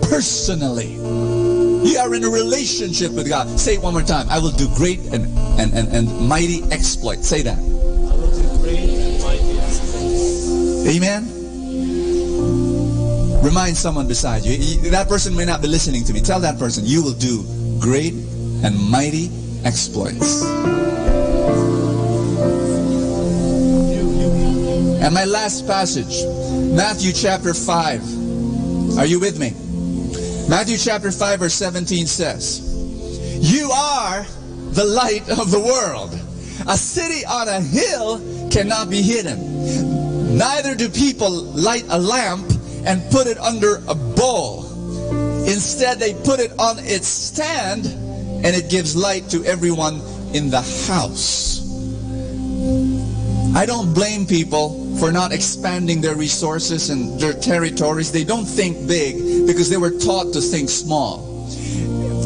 personally. You are in a relationship with God. Say it one more time. I will do great and mighty exploits. Say that. I will do great and mighty exploits. Amen. Remind someone beside you. That person may not be listening to me. Tell that person, you will do great and mighty exploits. And my last passage, Matthew chapter 5. Are you with me? Matthew chapter 5 verse 17 says, you are the light of the world. A city on a hill cannot be hidden. Neither do people light a lamp and put it under a bowl. Instead, they put it on its stand, and it gives light to everyone in the house. I don't blame people for not expanding their resources and their territories. They don't think big because they were taught to think small.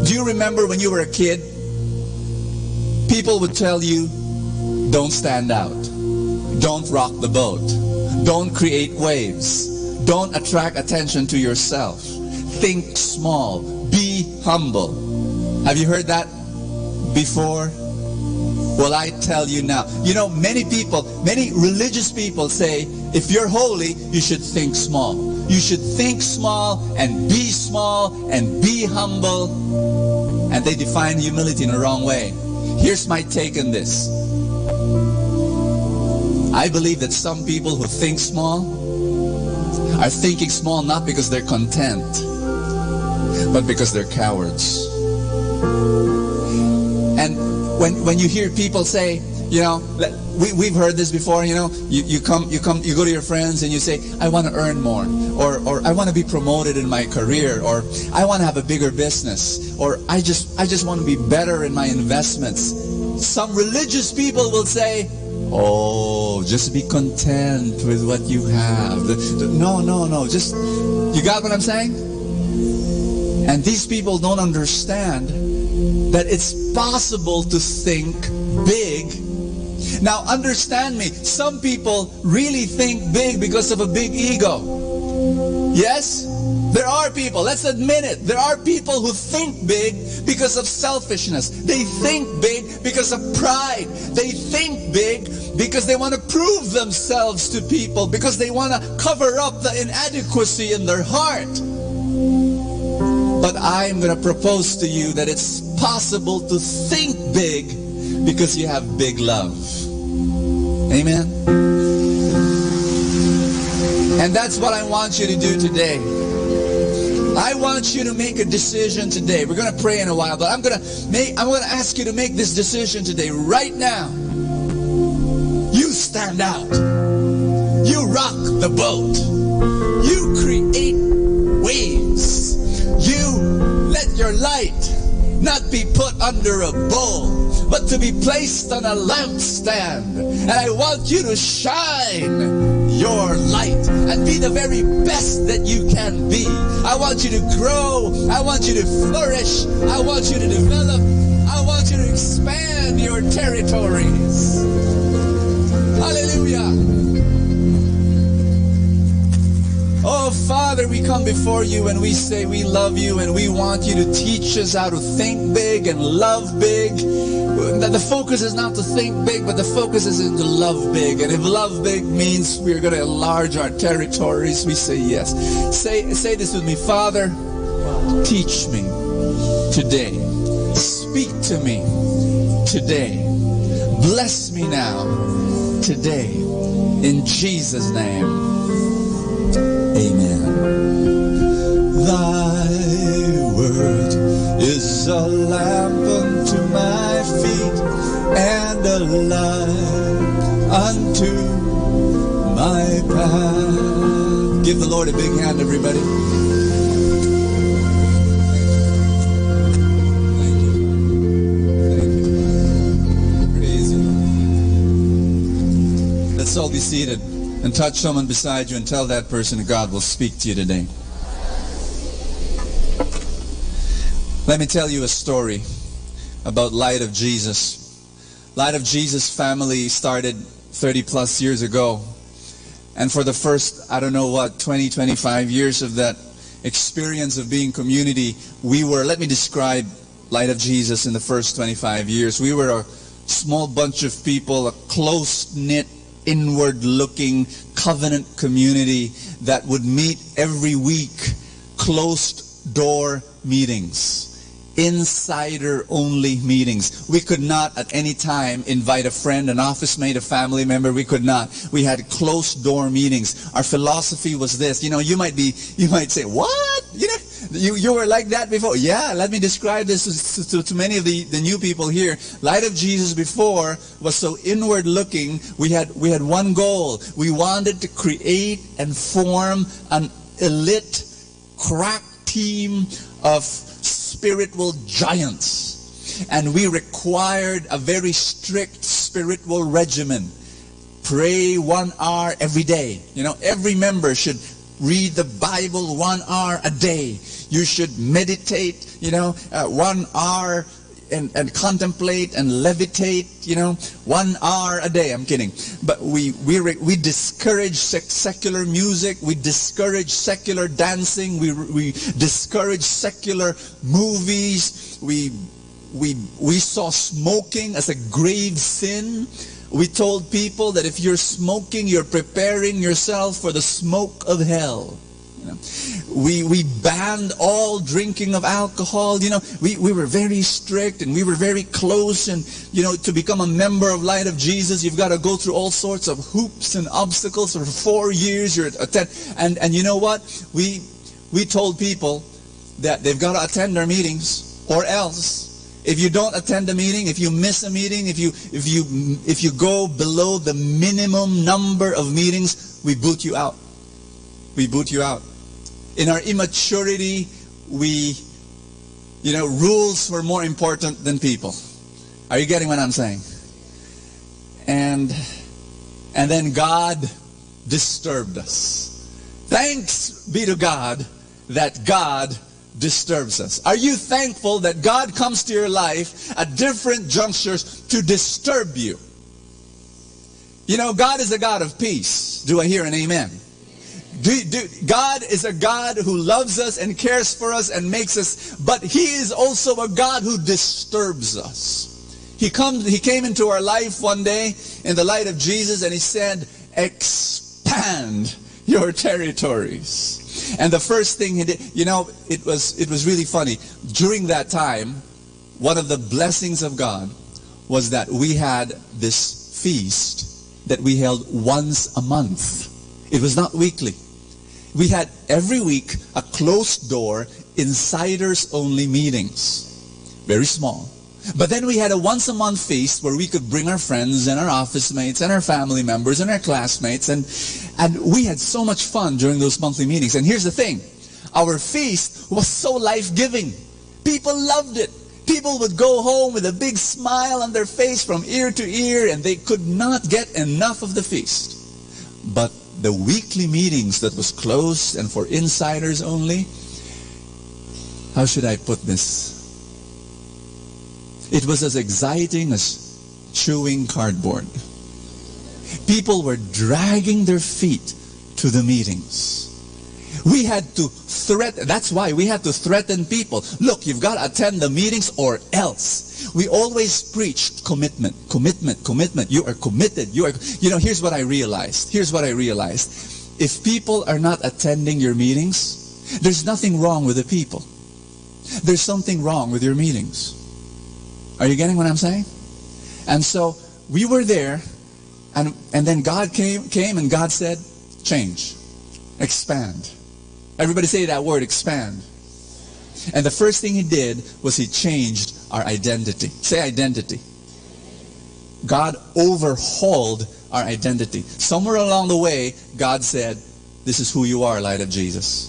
Do you remember when you were a kid? People would tell you, don't stand out. Don't rock the boat. Don't create waves. Don't attract attention to yourself. Think small. Be humble. Have you heard that before? Well, I tell you now. You know, many religious people say, if you're holy, you should think small. You should think small and be humble. And they define humility in the wrong way. Here's my take on this. I believe that some people who think small are thinking small not because they're content, but because they're cowards. And when you hear people say, you know, we've heard this before, you know, you go to your friends and you say, I want to earn more, or I want to be promoted in my career, or I want to have a bigger business, or I just want to be better in my investments. Some religious people will say, oh, just be content with what you have. No. Just, you got what I'm saying? And these people don't understand that it's possible to think big. Now, understand me. Some people really think big because of a big ego. Yes? There are people, let's admit it. There are people who think big because of selfishness. They think big because of pride. They think big because they want to prove themselves to people, because they want to cover up the inadequacy in their heart. But I'm going to propose to you that it's possible to think big because you have big love. Amen? And that's what I want you to do today. I want you to make a decision today. We're going to pray in a while, but I'm going to ask you to make this decision today, right now. You stand out. You rock the boat. You create waves. You let your light not be put under a bowl, but to be placed on a lampstand. And I want you to shine your light and be the very best that you can be. I want you to grow. I want you to flourish. I want you to develop. I want you to expand your territories. Hallelujah. Oh, Father, we come before you and we say we love you and we want you to teach us how to think big and love big. The focus is not to think big, but the focus is to love big. And if love big means we're going to enlarge our territories, we say yes. Say this with me. Father, teach me today. Speak to me today. Bless me now today. In Jesus' name. Amen. Thy word is a lamp unto my feet and a light unto my path. Give the Lord a big hand, everybody. Let's all be seated and touch someone beside you and tell that person that God will speak to you today. Let me tell you a story about Light of Jesus. Light of Jesus family started 30 plus years ago. And for the first, 20, 25 years of that experience of being community, let me describe Light of Jesus in the first 25 years. We were a small bunch of people, a close-knit, inward-looking covenant community that would meet every week, closed-door meetings. Insider-only meetings. We could not at any time invite a friend, an office mate, a family member. We could not. We had closed-door meetings. Our philosophy was this. You might say, what? You were like that before? Yeah, let me describe this to many of the new people here. Light of Jesus before was so inward-looking. We had one goal. We wanted to create and form an elite, crack team of spiritual giants, and we required a very strict spiritual regimen. Pray 1 hour every day. Every member should read the Bible 1 hour a day. You should meditate 1 hour and contemplate and levitate 1 hour a day. I'm kidding, but we discourage secular music, we discourage secular dancing, we discourage secular movies, we saw smoking as a grave sin. We told people that if you're smoking, you're preparing yourself for the smoke of hell. We banned all drinking of alcohol. We were very strict and we were very close. And to become a member of Light of Jesus, you've got to go through all sorts of hoops and obstacles. For 4 years, you're and you know what? We told people that they've got to attend our meetings, or else, if you don't attend a meeting, if you miss a meeting, if you go below the minimum number of meetings, we boot you out. We boot you out. In our immaturity, rules were more important than people. Are you getting what I'm saying? And then God disturbed us. Thanks be to God that God disturbs us. Are you thankful that God comes to your life at different junctures to disturb you? God is a God of peace. Do I hear an amen? God is a God who loves us and cares for us and makes us, but He is also a God who disturbs us. He came into our life one day in the Light of Jesus and He said, expand your territories. And the first thing He did, it was really funny. During that time, one of the blessings of God was that we had this feast that we held once a month. It was not weekly. We had every week a closed door, insiders only meetings. Very small. But then we had a once a month feast where we could bring our friends and our office mates and our family members and our classmates, and we had so much fun during those monthly meetings. And here's the thing, our feast was so life-giving. People loved it. People would go home with a big smile on their face from ear to ear, and they could not get enough of the feast. But the weekly meetings that was closed and for insiders only, how should I put this? It was as exciting as chewing cardboard. People were dragging their feet to the meetings. We had to threaten, that's why we had to threaten people. Look, you've got to attend the meetings or else. We always preached commitment, commitment, commitment. You are committed. Here's what I realized. If people are not attending your meetings, there's nothing wrong with the people. There's something wrong with your meetings. Are you getting what I'm saying? And so we were there, and then God came and God said, change, expand. Everybody say that word, expand. And the first thing he did was he changed our identity. Say identity. God overhauled our identity. Somewhere along the way, God said, this is who you are, Light of Jesus.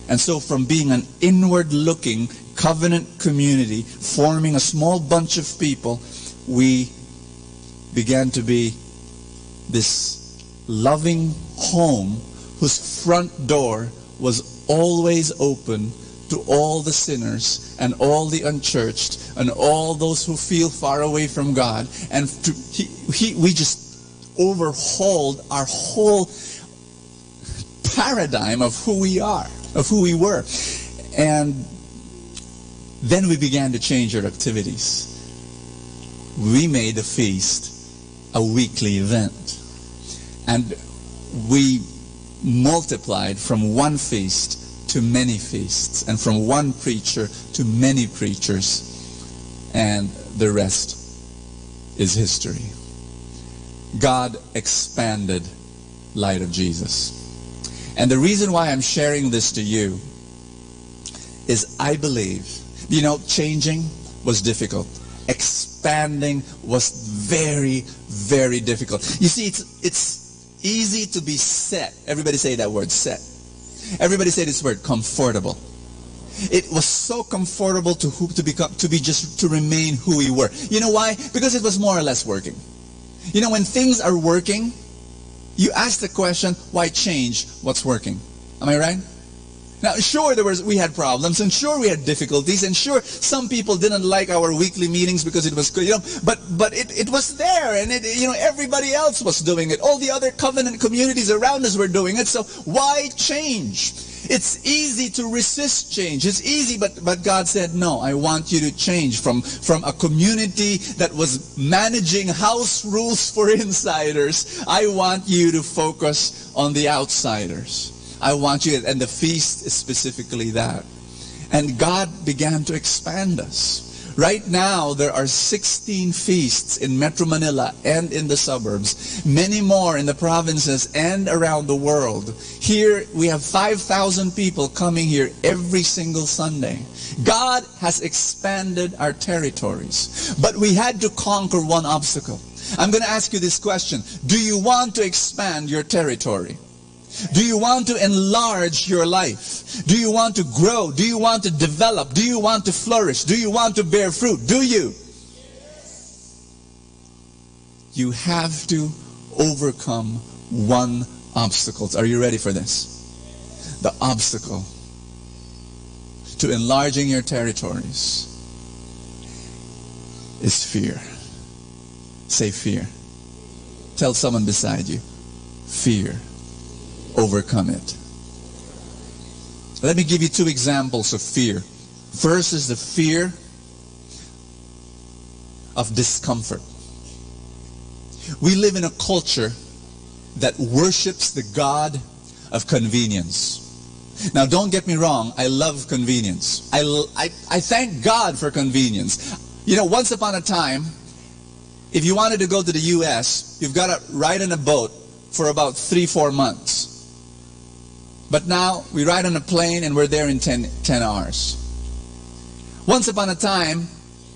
And so from being an inward-looking covenant community, forming a small bunch of people, we began to be this loving home whose front door was always open to all the sinners and all the unchurched and all those who feel far away from God. And we just overhauled our whole paradigm of who we are, of who we were. And then we began to change our activities. We made the feast a weekly event. And we multiplied from one feast to many feasts, and from one preacher to many preachers, and the rest is history. God expanded Light of Jesus. And the reason why I'm sharing this to you is I believe, changing was difficult. Expanding was very, very difficult. You see, it's easy to be set. Everybody say that word, set. Everybody say this word, comfortable. It was so comfortable to remain who we were. You know why? Because it was more or less working. When things are working, you ask the question, why change what's working? Am I right? Now, sure, we had problems, and sure, we had difficulties, and sure, some people didn't like our weekly meetings because it was, but it was there, and everybody else was doing it. All the other covenant communities around us were doing it. So why change? It's easy to resist change. It's easy, but God said, no, I want you to change from a community that was managing house rules for insiders. I want you to focus on the outsiders. I want you, and the feast is specifically that. And God began to expand us. Right now, there are 16 feasts in Metro Manila and in the suburbs. Many more in the provinces and around the world. Here, we have 5,000 people coming here every single Sunday. God has expanded our territories. But we had to conquer one obstacle. I'm going to ask you this question. Do you want to expand your territory? Do you want to enlarge your life? Do you want to grow? Do you want to develop? Do you want to flourish? Do you want to bear fruit? Do you? You have to overcome one obstacle. Are you ready for this? The obstacle to enlarging your territories is fear. Say fear. Tell someone beside you, fear. Overcome it. Let me give you two examples of fear. First is the fear of discomfort. We live in a culture that worships the God of convenience. Now, don't get me wrong, I love convenience. I thank God for convenience. Once upon a time, if you wanted to go to the U.S., you've got to ride on a boat for about 3-4 months. But now, we ride on a plane and we're there in 10 hours. Once upon a time,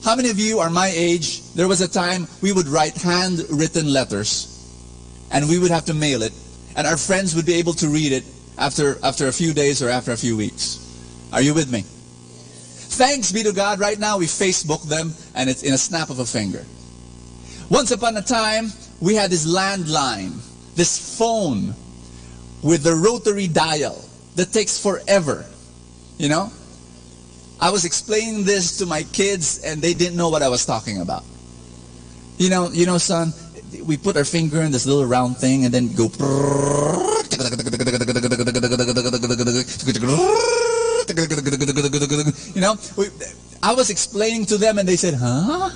how many of you are my age? There was a time we would write handwritten letters and we would have to mail it, and our friends would be able to read it after a few days or after a few weeks. Are you with me? Thanks be to God, right now we Facebook them and it's in a snap of a finger. Once upon a time, we had this landline, this phone with the rotary dial that takes forever. I was explaining this to my kids and they didn't know what I was talking about. Son, we put our finger in this little round thing and then go. I was explaining to them and they said, huh?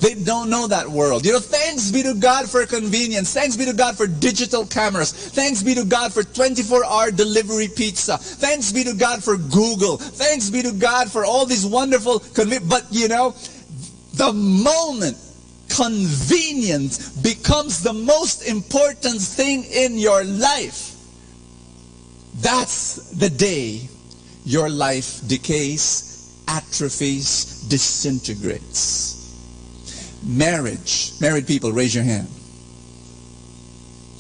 They don't know that world. Thanks be to God for convenience. Thanks be to God for digital cameras. Thanks be to God for 24-hour delivery pizza. Thanks be to God for Google. Thanks be to God for all these wonderful but the moment convenience becomes the most important thing in your life, that's the day your life decays, atrophies, disintegrates. Marriage. Married people, raise your hand.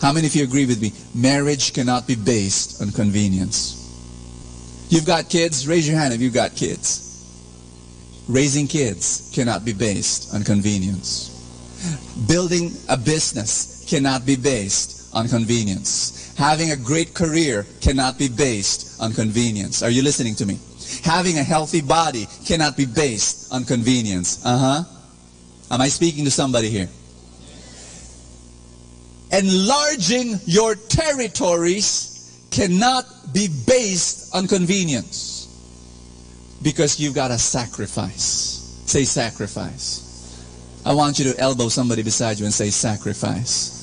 How many of you agree with me? Marriage cannot be based on convenience. You've got kids? Raise your hand if you've got kids. Raising kids cannot be based on convenience. Building a business cannot be based on convenience. Having a great career cannot be based on convenience. Are you listening to me? Having a healthy body cannot be based on convenience. Am I speaking to somebody here? Enlarging your territories cannot be based on convenience, because you've got to sacrifice. Say sacrifice. I want you to elbow somebody beside you and say sacrifice.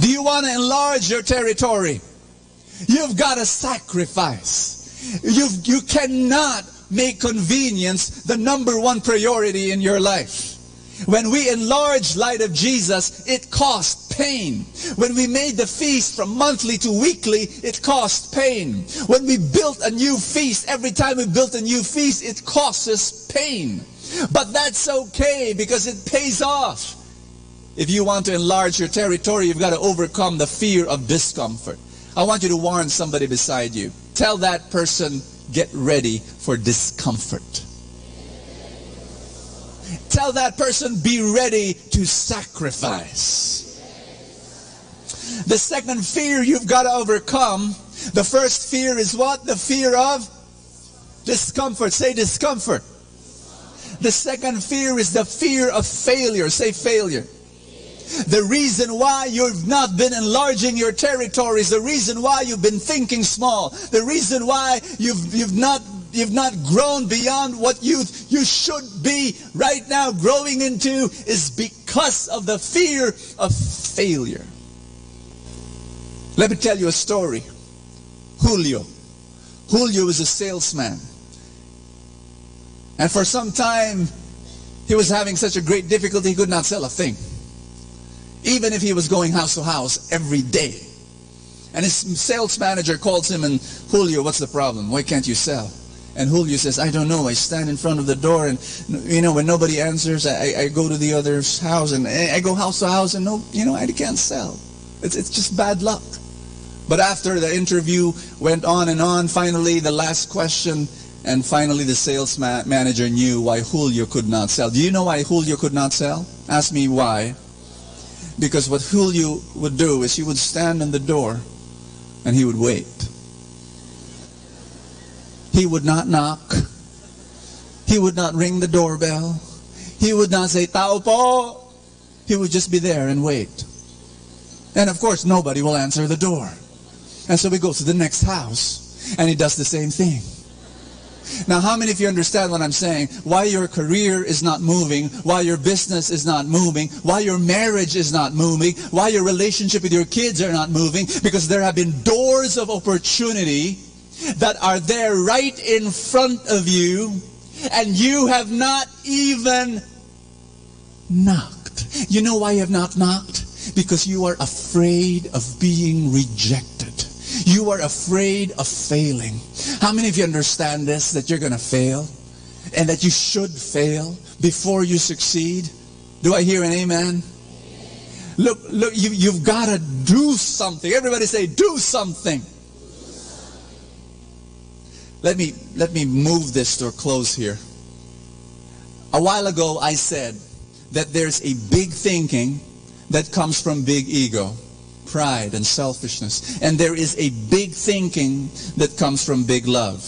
Do you want to enlarge your territory? You've got to sacrifice. You cannot make convenience the number one priority in your life. When we enlarged Light of Jesus, it cost pain. When we made the feast from monthly to weekly, it cost pain. When we built a new feast, every time we built a new feast, it costs us pain. But that's okay, because it pays off. If you want to enlarge your territory, you've got to overcome the fear of discomfort. I want you to warn somebody beside you. Tell that person, get ready for discomfort. Tell that person, be ready to sacrifice. The second fear you've got to overcome, the first fear is what? The fear of discomfort. Say discomfort. The second fear is the fear of failure. Say failure. The reason why you've not been enlarging your territories, the reason why you've been thinking small, the reason why you've not grown beyond what you should be right now growing into, is because of the fear of failure. Let me tell you a story. Julio was a salesman. And for some time, he was having such a great difficulty, he could not sell a thing. Even if he was going house to house every day. And his sales manager calls him and, Julio, what's the problem? Why can't you sell? And Julio says, I don't know. I stand in front of the door and, when nobody answers, I go to the other's house and I go house to house and I can't sell. It's just bad luck. But after the interview went on and on, finally the last question, and finally the sales manager knew why Julio could not sell. Do you know why Julio could not sell? Ask me why. Because what Julio would do is he would stand in the door and he would wait. He would not knock. He would not ring the doorbell. He would not say, Tao po. He would just be there and wait. And of course, nobody will answer the door. And so he goes to the next house and he does the same thing. Now, how many of you understand what I'm saying? Why your career is not moving, why your business is not moving, why your marriage is not moving, why your relationship with your kids are not moving? Because there have been doors of opportunity that are there right in front of you, and you have not even knocked. You know why you have not knocked? Because you are afraid of being rejected. You are afraid of failing. How many of you understand this, that you're going to fail and that you should fail before you succeed? Do I hear an amen? Look, you've got to do something. Everybody say, do something. Let me move this to a close here. A while ago I said that there's a big thinking that comes from big ego, pride and selfishness. And there is a big thinking that comes from big love.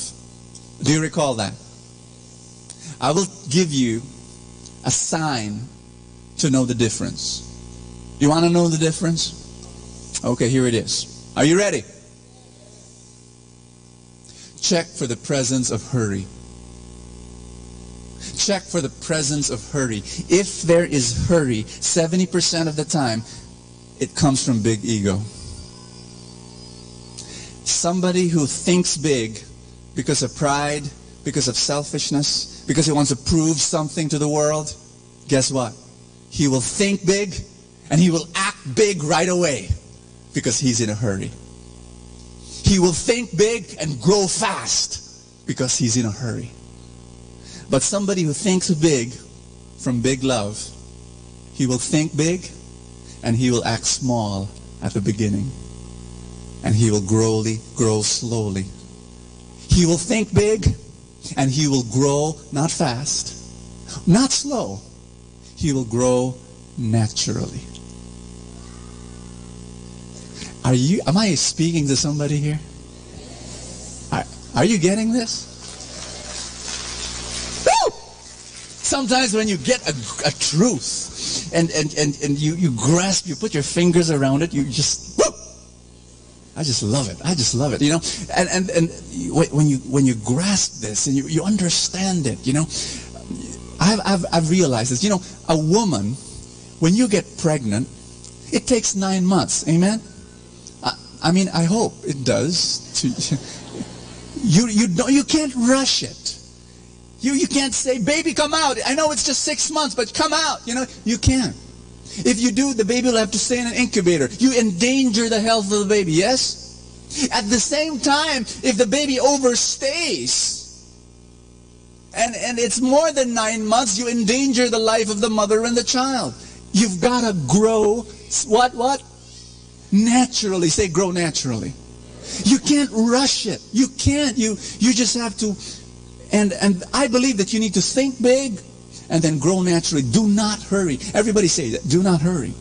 Do you recall that? I will give you a sign to know the difference. You want to know the difference? Okay, here it is. Are you ready? Check for the presence of hurry. Check for the presence of hurry. If there is hurry, 70% of the time, it comes from big ego. Somebody who thinks big because of pride, because of selfishness, because he wants to prove something to the world, guess what? He will think big and he will act big right away because he's in a hurry. He will think big and grow fast because he's in a hurry. But somebody who thinks big from big love, he will think big and he will act small at the beginning. And he will grow slowly. He will think big and he will grow not fast, not slow. He will grow naturally. Am I speaking to somebody here? Are you getting this? Woo! Sometimes when you get a truth and you grasp, you put your fingers around it, you just, woo! I just love it. I just love it, you know. And when you grasp this and you understand it, you know, I've realized this. You know, a woman, when you get pregnant, it takes 9 months. Amen. I mean, I hope it does. You can't rush it. You can't say, baby, come out. I know it's just 6 months, but come out. You know, you can't. If you do, the baby will have to stay in an incubator. You endanger the health of the baby, yes? At the same time, if the baby overstays, and it's more than 9 months, you endanger the life of the mother and the child. You've got to grow, what? Naturally. Say, grow naturally. You can't rush it. You can't. You just have to, and I believe that you need to think big, and then grow naturally. Do not hurry. Everybody say that. Do not hurry.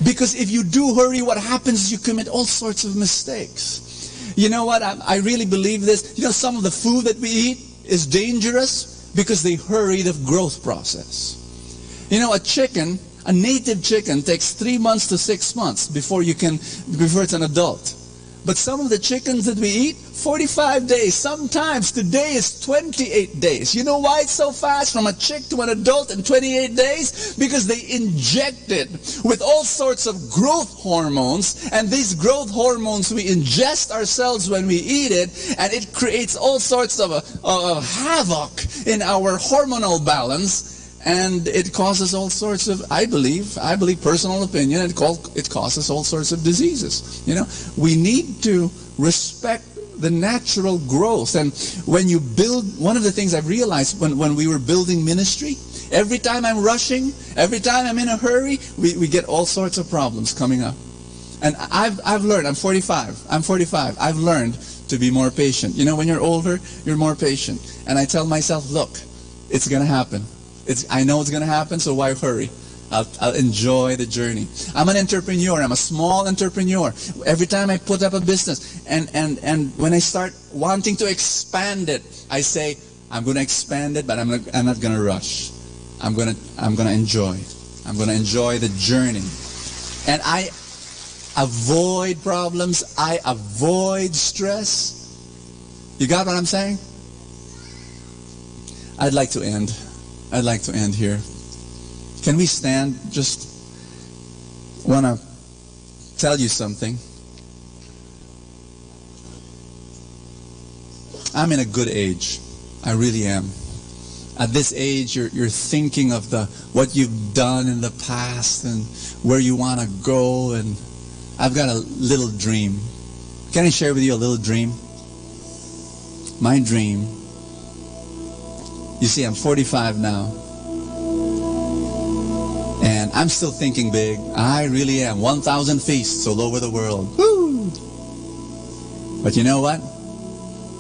Because if you do hurry, what happens is you commit all sorts of mistakes. You know what? I really believe this. You know, some of the food that we eat is dangerous because they hurry the growth process. You know, a native chicken takes 3 months to 6 months before it's an adult. But some of the chickens that we eat, 45 days. Sometimes today is 28 days. You know why it's so fast from a chick to an adult in 28 days? Because they inject it with all sorts of growth hormones. And these growth hormones we ingest ourselves when we eat it. And it creates all sorts of havoc in our hormonal balance. And it causes all sorts of, I believe, personal opinion, it causes all sorts of diseases. You know, we need to respect the natural growth. And when you build, one of the things I've realized when we were building ministry, every time I'm rushing, every time I'm in a hurry, we get all sorts of problems coming up. And I've learned, I'm 45, I've learned to be more patient. You know, when you're older, you're more patient. And I tell myself, look, it's going to happen. I know it's going to happen, so why hurry? I'll enjoy the journey. I'm an entrepreneur. I'm a small entrepreneur. Every time I put up a business, and when I start wanting to expand it, I say, I'm going to expand it, but I'm not going to rush. I'm going to enjoy. I'm going to enjoy the journey. And I avoid problems. I avoid stress. You got what I'm saying? I'd like to end here. Can we stand? Just want to tell you something. I'm in a good age. I really am. At this age, you're thinking of what you've done in the past and where you want to go. And I've got a little dream. Can I share with you a little dream? My dream. You see, I'm 45 now, and I'm still thinking big. I really am. 1,000 feasts all over the world. Woo! But you know what?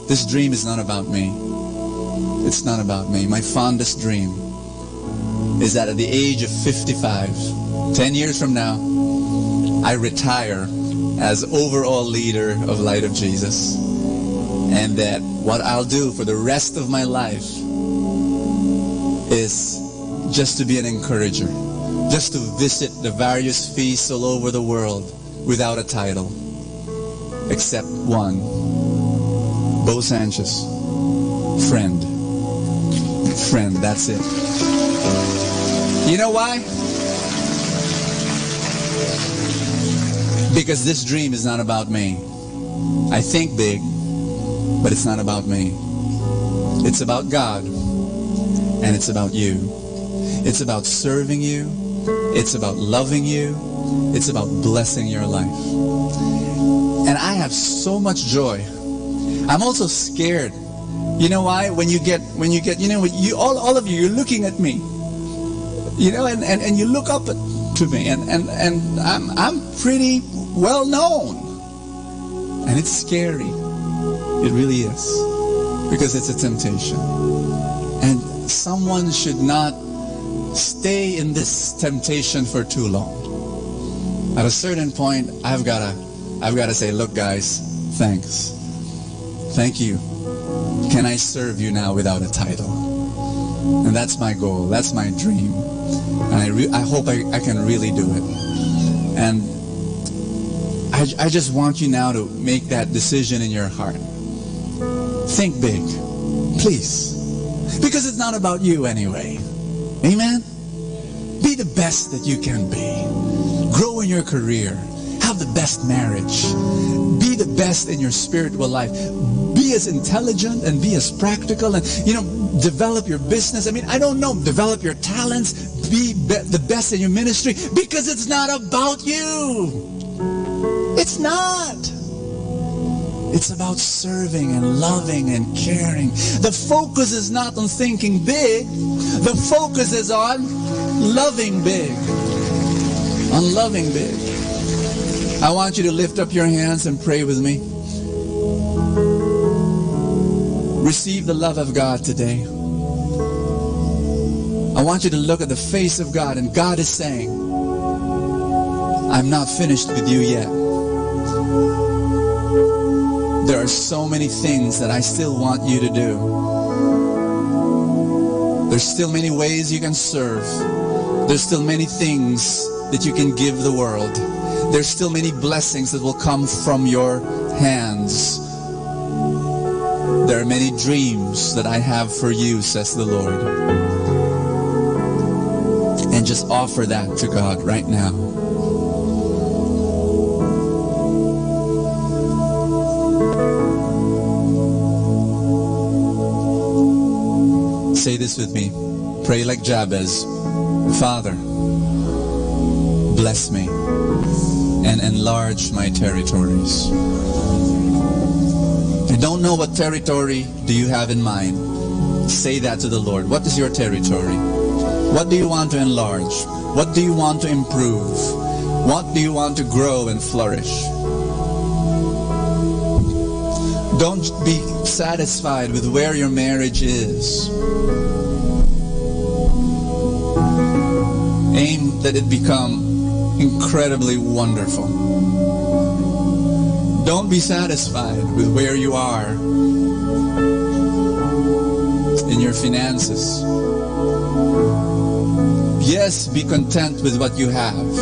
This dream is not about me. It's not about me. My fondest dream is that at the age of 55, 10 years from now, I retire as overall leader of Light of Jesus. And that what I'll do for the rest of my life is just to be an encourager, just to visit the various feasts all over the world without a title, except one, Bo Sanchez, friend, that's it. You know why? Because this dream is not about me. I think big, but it's not about me. It's about God. And it's about you. It's about serving you. It's about loving you. It's about blessing your life. And I have so much joy. I'm also scared. You know why? When you get, you know, all of you, you're looking at me. You know, and you look up to me, and I'm pretty well known. And it's scary. It really is. Because it's a temptation. And someone should not stay in this temptation for too long. At a certain point, I've got to say, look guys, thanks. Thank you. Can I serve you now without a title? And that's my goal. That's my dream. And I hope I can really do it. And I just want you now to make that decision in your heart. Think big, please. Because it's not about you anyway. Amen? Be the best that you can be. Grow in your career. Have the best marriage. Be the best in your spiritual life. Be as intelligent and be as practical, and, you know, develop your business. I mean, I don't know, develop your talents. Be the best in your ministry, because it's not about you. It's not. It's about serving and loving and caring. The focus is not on thinking big. The focus is on loving big. On loving big. I want you to lift up your hands and pray with me. Receive the love of God today. I want you to look at the face of God, and God is saying, I'm not finished with you yet. There are so many things that I still want you to do. There's still many ways you can serve. There's still many things that you can give the world. There's still many blessings that will come from your hands. There are many dreams that I have for you, says the Lord. And just offer that to God right now. Say this with me. Pray like Jabez. Father, bless me and enlarge my territories. I don't know what territory do you have in mind. Say that to the Lord. What is your territory? What do you want to enlarge? What do you want to improve? What do you want to grow and flourish? Don't be satisfied with where your marriage is. Aim that it become incredibly wonderful. Don't be satisfied with where you are in your finances. Yes, be content with what you have.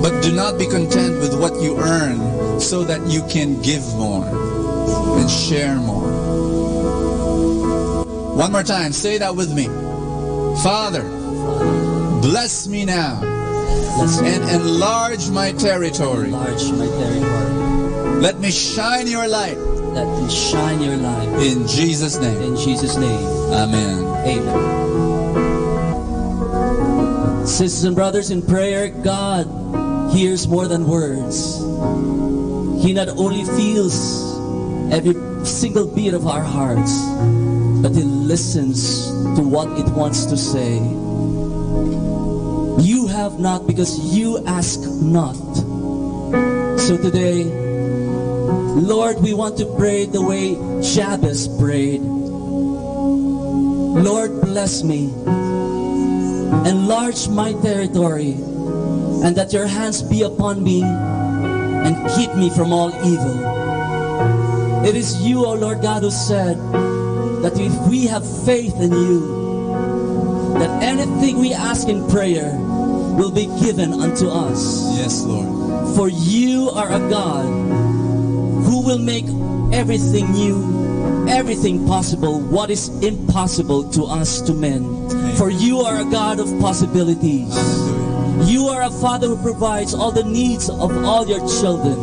But do not be content with what you earn, so that you can give more and share more. One more time, say that with me. Father, bless me now and enlarge my territory. Let me shine your light. Let me shine your light. In Jesus' name. In Jesus' name. Amen. Amen. Sisters and brothers, in prayer, God hears more than words. He not only feels every single beat of our hearts, but He listens to what it wants to say. You have not because you ask not. So today, Lord, we want to pray the way Jabez prayed. Lord, bless me. Enlarge my territory, and that your hands be upon me and keep me from all evil. It is you, O Lord God, who said that if we have faith in you, that anything we ask in prayer will be given unto us. Yes, Lord. For you are a God who will make everything new, everything possible, what is impossible to us, to men. For you are a God of possibilities. You are a Father who provides all the needs of all your children.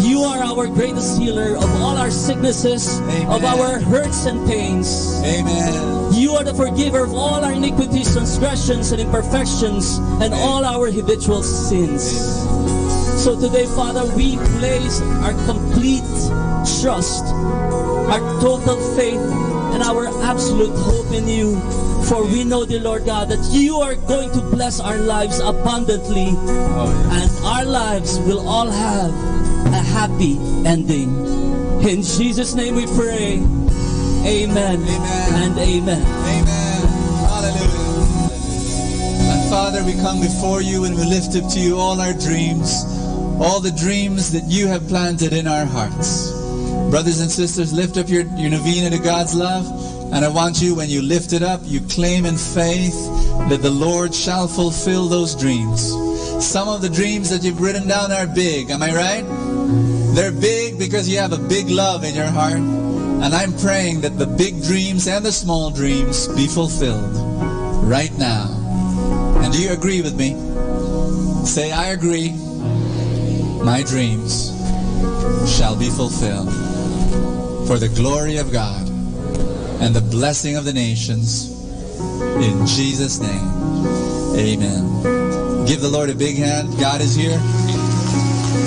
You are our greatest healer of all our sicknesses, of our hurts and pains. Amen. You are the forgiver of all our iniquities, transgressions, and imperfections, and all our habitual sins. So So today, Father, we place our complete trust, our total faith, and our absolute hope in you. For we know, dear Lord God, that you are going to bless our lives abundantly, and our lives will all have a happy ending. In Jesus' name we pray. Amen. And amen. Amen. Hallelujah. And Father, we come before you and we lift up to you all our dreams, all the dreams that you have planted in our hearts. Brothers and sisters, lift up your novena to God's love. And I want you, when you lift it up, you claim in faith that the Lord shall fulfill those dreams. Some of the dreams that you've written down are big, am I right? They're big because you have a big love in your heart. And I'm praying that the big dreams and the small dreams be fulfilled right now. And do you agree with me? Say, I agree. My dreams shall be fulfilled for the glory of God and the blessing of the nations. In Jesus' name, amen. Give the Lord a big hand. God is here.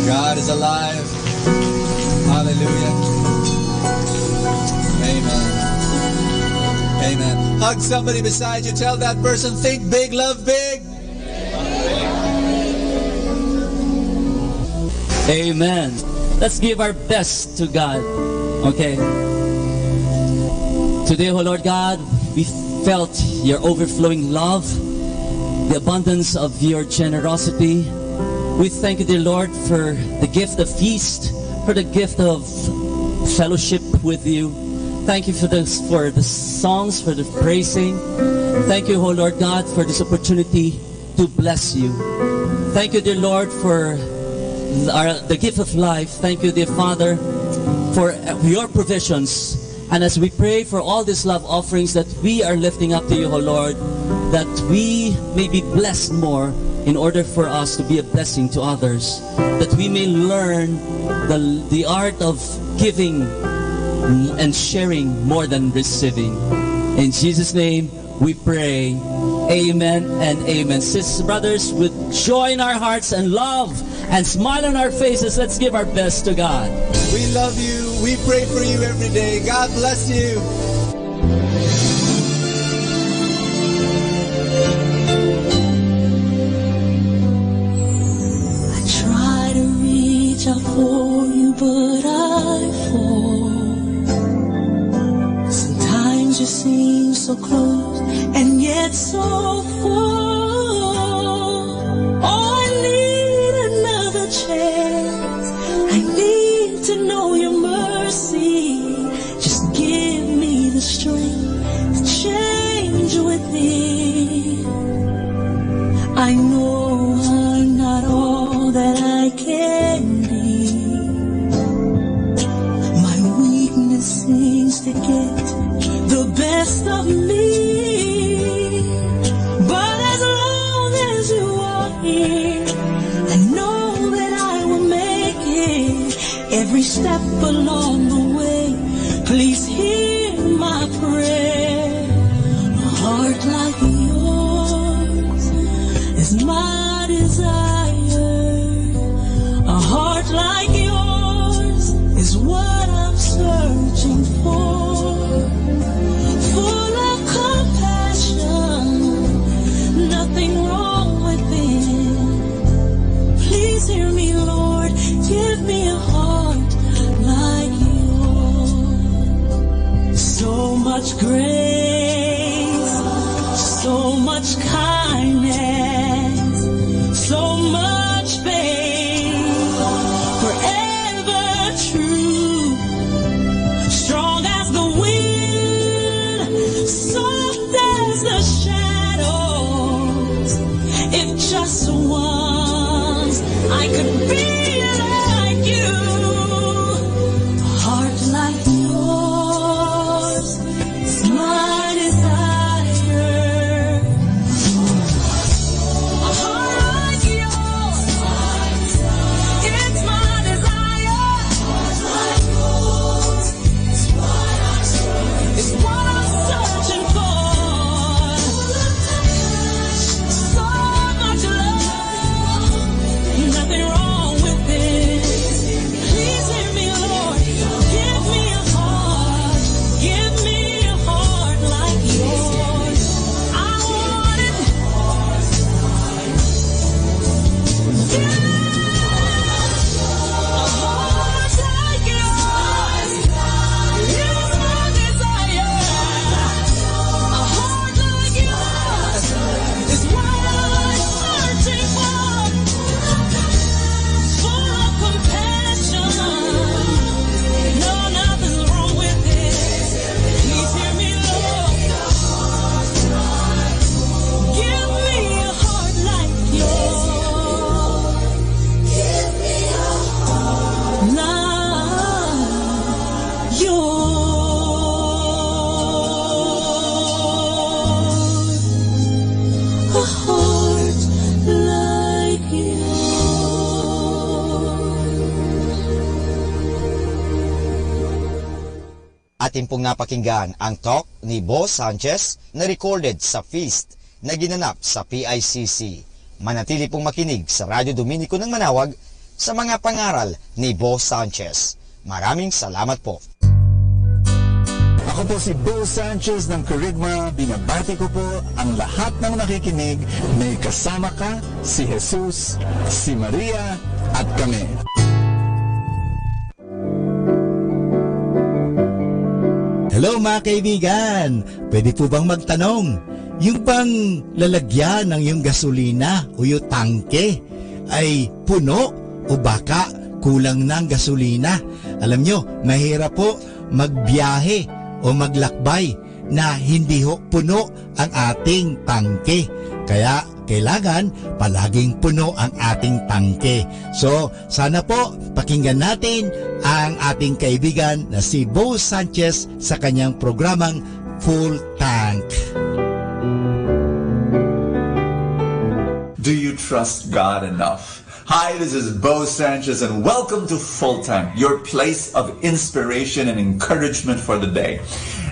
God is alive. Hallelujah. Amen. Amen. Hug somebody beside you. Tell that person, think big, love big. Amen. Let's give our best to God. Okay. Today, oh Lord God, we felt your overflowing love, the abundance of your generosity. We thank you, dear Lord, for the gift of feast, for the gift of fellowship with you. Thank you for the songs, for the praising. Thank you, oh Lord God, for this opportunity to bless you. Thank you, dear Lord, for the gift of life. Thank you, dear Father, for your provisions. And as we pray for all these love offerings that we are lifting up to you, O Lord, that we may be blessed more in order for us to be a blessing to others, that we may learn the art of giving and sharing more than receiving. In Jesus' name we pray. Amen and amen. Sisters, brothers, with joy in our hearts and love and smile on our faces, let's give our best to God. We love you. We pray for you every day. God bless you. I try to reach out for you, but I fall. Sometimes you seem so close and yet so far. Oh, I need another chance. I need to know your mercy. Just give me the strength to change within. I know I'm not all that I can be. My weakness seems to get the best of me. But as long as you are here, I know that I will make it. Every step along the way, please hear my prayer. A heart like yours is my desire. A heart like yours is what I'm searching for. Full of compassion, nothing wrong within. Please hear me, Lord, give me a heart like yours. So much grace, so much kindness, so much faith, forever true, strong as the wind, soft as the shadows. If just once I could be like you, a heart like yours is my desire. A heart like yours Atin pong napakinggan ang talk ni Boss Sanchez na recorded sa feast na ginanap sa PICC. Manatili pong makinig sa Radyo Dominico ng Manawag sa mga pangaral ni Boss Sanchez. Maraming salamat po. Ako po si Bo Sanchez ng Kerygma. Binabati ko po ang lahat ng nakikinig. May kasama ka, si Jesus, si Maria, at kami. Hello mga kaibigan, pwede po bang magtanong? Yung pang lalagyan ng yung gasolina o yung tangke ay puno o baka kulang ng gasolina? Alam nyo, mahirap po magbiyahe o maglakbay na hindi ho puno ang ating tangke. Kaya kailangan palaging puno ang ating tangke. So, sana po pakinggan natin ang ating kaibigan na si Bo Sanchez sa kanyang programang Full Tank. Do you trust God enough? Hi, this is Bo Sanchez and welcome to Full Tank, your place of inspiration and encouragement for the day.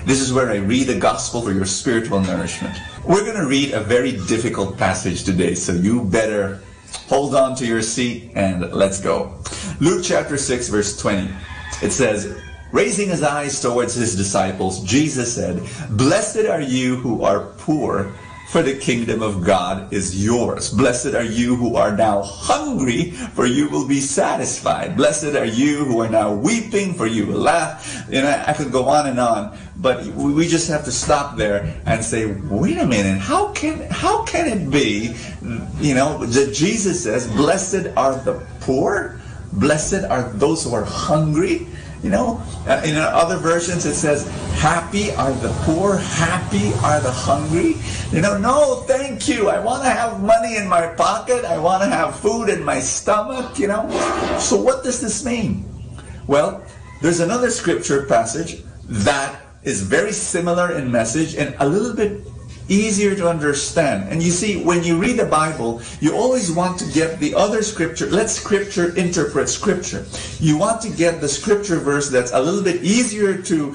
This is where I read the gospel for your spiritual nourishment. We're going to read a very difficult passage today, so you better hold on to your seat and let's go. Luke chapter 6 verse 20. It says, raising his eyes towards his disciples, Jesus said, "Blessed are you who are poor, for the kingdom of God is yours. Blessed are you who are now hungry, for you will be satisfied. Blessed are you who are now weeping, for you will laugh." You know, I could go on, but we just have to stop there and say, wait a minute, how can it be, you know, that Jesus says, blessed are the poor, blessed are those who are hungry? You know, in other versions it says, happy are the poor, happy are the hungry. You know, no, thank you. I want to have money in my pocket. I want to have food in my stomach, you know. So what does this mean? Well, there's another scripture passage that is very similar in message and a little bit easier to understand. And you see, when you read the Bible, you always want to get the other scripture. Let scripture interpret scripture. You want to get the scripture verse that's a little bit easier to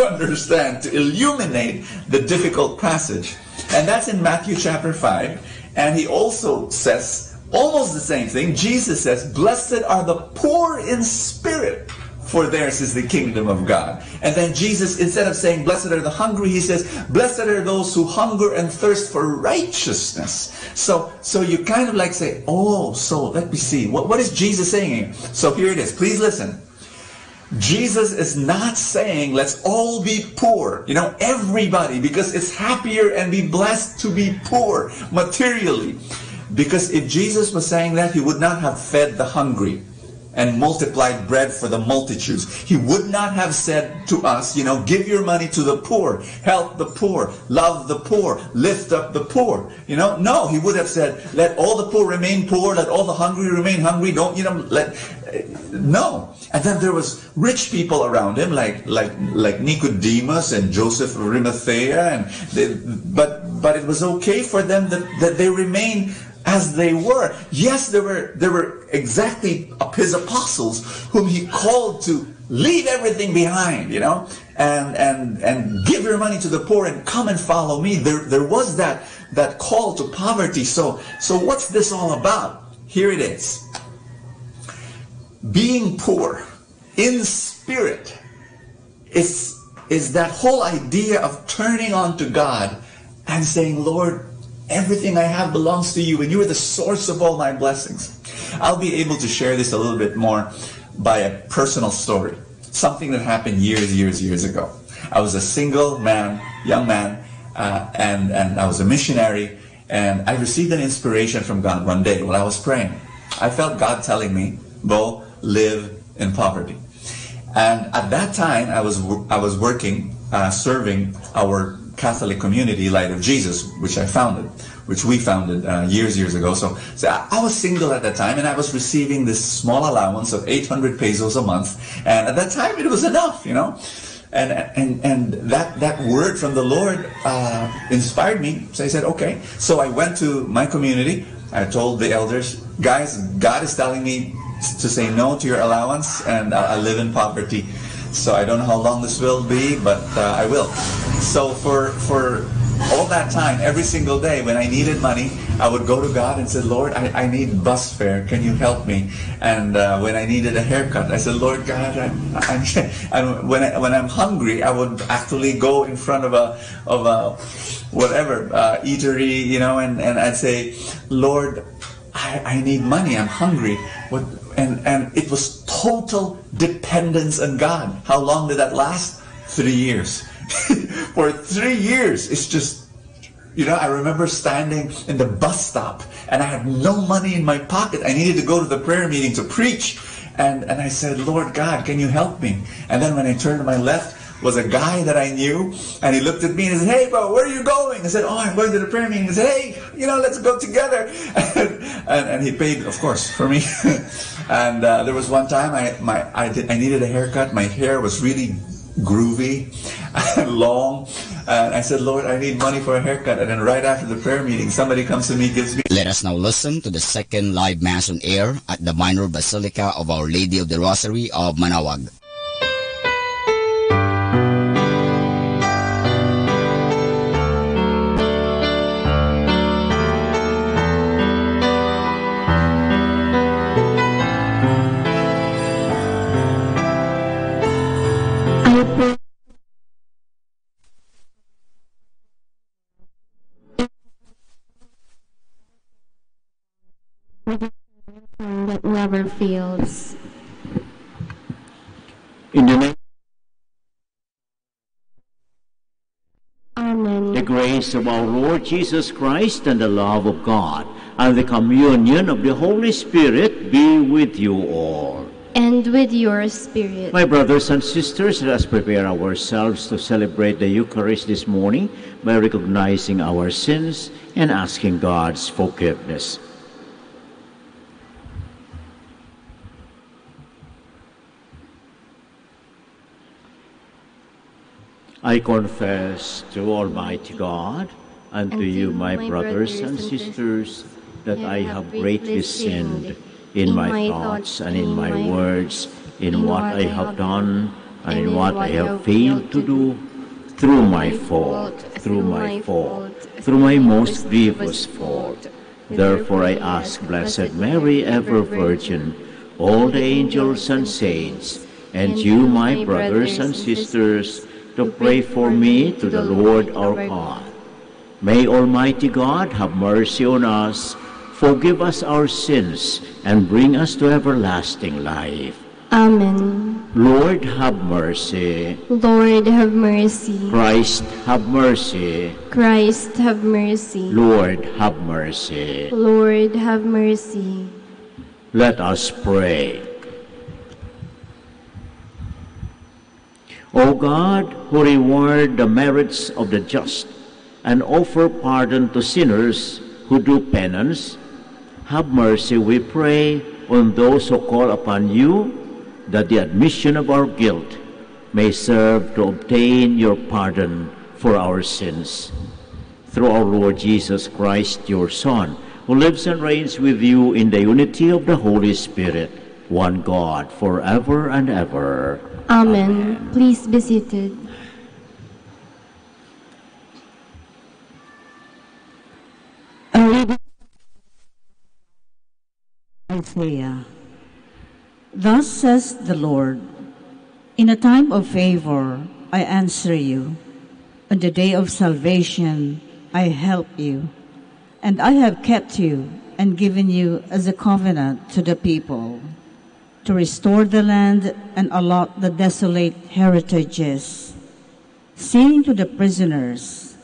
understand, to illuminate the difficult passage. And that's in Matthew chapter 5. And he also says almost the same thing. Jesus says, blessed are the poor in spirit, for theirs is the kingdom of God. And then Jesus, instead of saying, blessed are the hungry, he says, blessed are those who hunger and thirst for righteousness. So you kind of like say, oh, so let me see. What is Jesus saying here? So here it is. Please listen. Jesus is not saying, let's all be poor. You know, everybody, because it's happier and be blessed to be poor materially. Because if Jesus was saying that, he would not have fed the hungry and multiplied bread for the multitudes. He would not have said to us, you know, give your money to the poor, help the poor, love the poor, lift up the poor. You know, no, he would have said, let all the poor remain poor, let all the hungry remain hungry. Don't, you know, no. And then there was rich people around him, like Nicodemus and Joseph of Arimathea, but it was okay for them that they remain as they were. Yes, there were exactly his apostles whom he called to leave everything behind, you know, and give your money to the poor and come and follow me. There was that call to poverty. So what's this all about? Here it is. Being poor in spirit is that whole idea of turning on to God and saying, Lord, everything I have belongs to you, and you are the source of all my blessings. I'll be able to share this a little bit more by a personal story. Something that happened years ago. I was a single man, young man, and I was a missionary, and I received an inspiration from God one day while I was praying. I felt God telling me, Bo, live in poverty. And at that time, I was working, serving our Catholic community, Light of Jesus, which we founded years ago. So I was single at that time, and I was receiving this small allowance of 800 pesos a month. And at that time, it was enough, you know. And that word from the Lord inspired me. So I said, okay. So I went to my community. I told the elders, guys, God is telling me to say no to your allowance, and I live in poverty. So I don't know how long this will be, but I will. So for all that time, every single day when I needed money, I would go to God and say, Lord, I need bus fare. Can you help me? And when I needed a haircut, I said, Lord God, and when I'm hungry, I would actually go in front of a whatever eatery, you know, and I'd say, Lord, I need money. I'm hungry. And it was total dependence on God. How long did that last? 3 years. For 3 years, it's just, you know, I remember standing in the bus stop and I had no money in my pocket. I needed to go to the prayer meeting to preach. And I said, Lord God, can you help me? And then when I turned to my left was a guy that I knew, and he looked at me and he said, hey, bro, where are you going? I said, oh, I'm going to the prayer meeting. He said, hey, you know, let's go together. And he paid, of course, for me. And there was one time I needed a haircut. My hair was really groovy and long, and I said, Lord, I need money for a haircut. And then right after the prayer meeting, somebody comes to me, gives me. Let us now listen to the second live Mass on air at the Minor Basilica of Our Lady of the Rosary of Manaoag. That never fails. In the name Amen. the grace of our Lord Jesus Christ and the love of God and the communion of the Holy Spirit be with you all. And with your spirit. My brothers and sisters, let us prepare ourselves to celebrate the Eucharist this morning by recognizing our sins and asking God's forgiveness. I confess to Almighty God and to you, my brothers and sisters, that I have greatly sinned in my thoughts and in my words, in what I have done and in what I have failed to do, through my fault, through my most grievous fault. Therefore I ask Blessed Mary, ever Virgin, all the angels and saints, and you, my brothers and sisters, to pray for me to the Lord our God. May Almighty God have mercy on us, forgive us our sins, and bring us to everlasting life. Amen. Lord, have mercy. Lord, have mercy. Christ, have mercy. Christ, have mercy. Lord, have mercy. Lord, have mercy. Let us pray. O God, who reward the merits of the just and offer pardon to sinners who do penance, have mercy, we pray, on those who call upon you, that the admission of our guilt may serve to obtain your pardon for our sins. Through our Lord Jesus Christ, your Son, who lives and reigns with you in the unity of the Holy Spirit, one God, forever and ever. Amen. Please be seated. A reading Isaiah. Thus says the Lord, in a time of favor I answer you, on the day of salvation I help you, and I have kept you and given you as a covenant to the people, to restore the land and allot the desolate heritages, saying to the prisoners,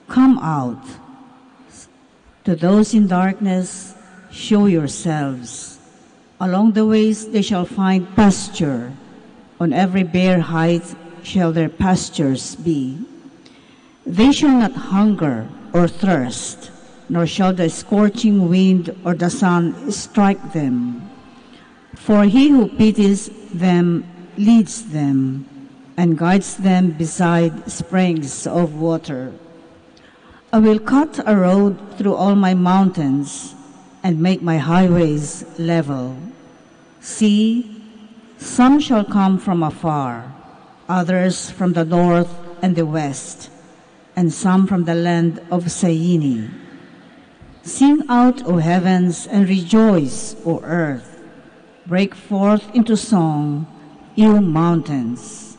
come out. To those in darkness, show yourselves. Along the ways they shall find pasture. On every bare height shall their pastures be. They shall not hunger or thirst, nor shall the scorching wind or the sun strike them. For he who pities them leads them, and guides them beside springs of water. I will cut a road through all my mountains, and make my highways level. See, some shall come from afar, others from the north and the west, and some from the land of Syene. Sing out, O heavens, and rejoice, O earth. Break forth into song, you mountains.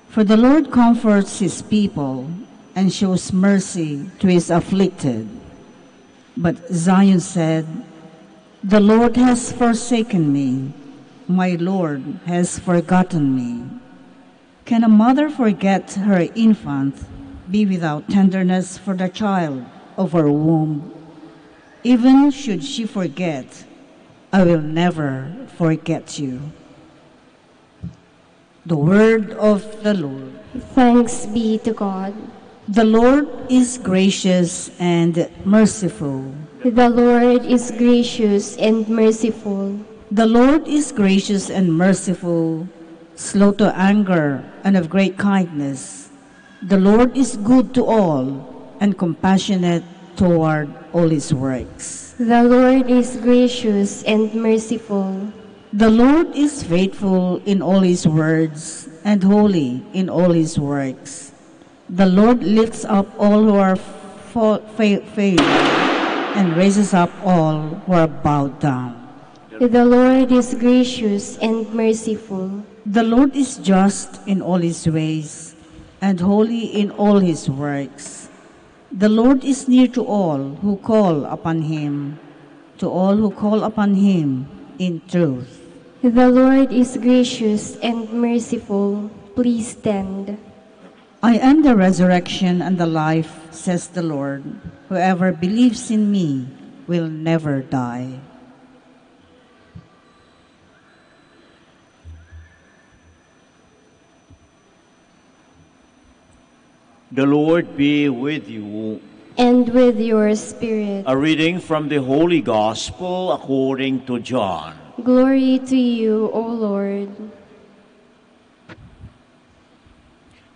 For the Lord comforts his people and shows mercy to his afflicted. But Zion said, the Lord has forsaken me. My Lord has forgotten me. Can a mother forget her infant, be without tenderness for the child of her womb? Even should she forget, I will never forget you. The word of the Lord. Thanks be to God. The Lord is gracious and merciful. The Lord is gracious and merciful. The Lord is gracious and merciful, slow to anger and of great kindness. The Lord is good to all and compassionate toward all his works. The Lord is gracious and merciful. The Lord is faithful in all his words and holy in all his works. The Lord lifts up all who are failed and raises up all who are bowed down. The Lord is gracious and merciful. The Lord is just in all his ways and holy in all his works. The Lord is near to all who call upon him, to all who call upon him in truth. The Lord is gracious and merciful. Please stand. I am the resurrection and the life, says the Lord. Whoever believes in me will never die. The Lord be with you. And with your spirit. A reading from the Holy Gospel according to John. Glory to you, O Lord.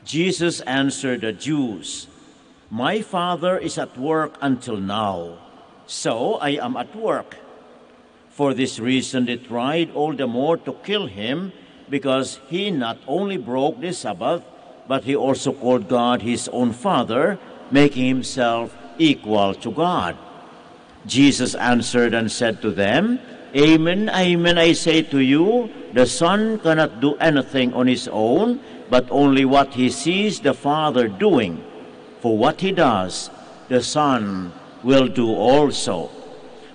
Jesus answered the Jews, my Father is at work until now, so I am at work. For this reason they tried all the more to kill him, because he not only broke the Sabbath, but he also called God his own Father, making himself equal to God. Jesus answered and said to them, Amen, amen, I say to you, the Son cannot do anything on his own, but only what he sees the Father doing. For what he does, the Son will do also.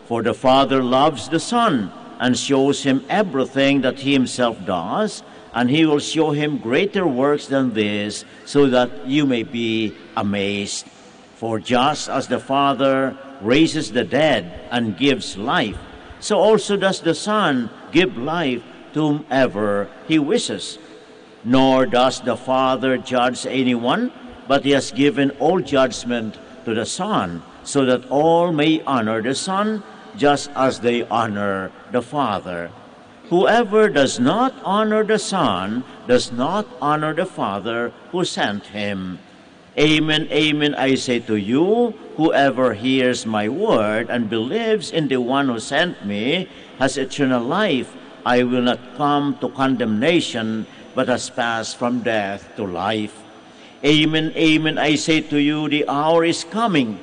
For the Father loves the Son, and shows him everything that he himself does, and he will show him greater works than this, so that you may be amazed. For just as the Father raises the dead and gives life, so also does the Son give life to whomever he wishes. Nor does the Father judge anyone, but he has given all judgment to the Son, so that all may honor the Son, just as they honor the Father. Whoever does not honor the Son does not honor the Father who sent him. Amen, amen, I say to you, whoever hears my word and believes in the one who sent me has eternal life. I will not come to condemnation, but has passed from death to life. Amen, amen, I say to you, the hour is coming,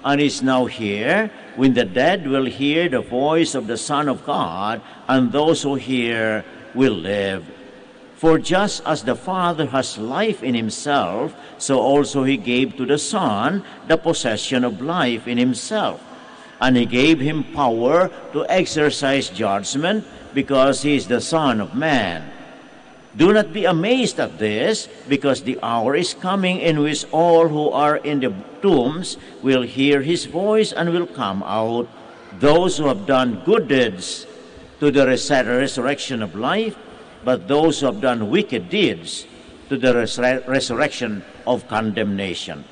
and is now here, when the dead will hear the voice of the Son of God, and those who hear will live. For just as the Father has life in himself, so also he gave to the Son the possession of life in himself. And he gave him power to exercise judgment, because he is the Son of Man. Do not be amazed at this, because the hour is coming in which all who are in the tombs will hear his voice and will come out, those who have done good deeds to the resurrection of life, but those who have done wicked deeds to the resurrection of condemnation.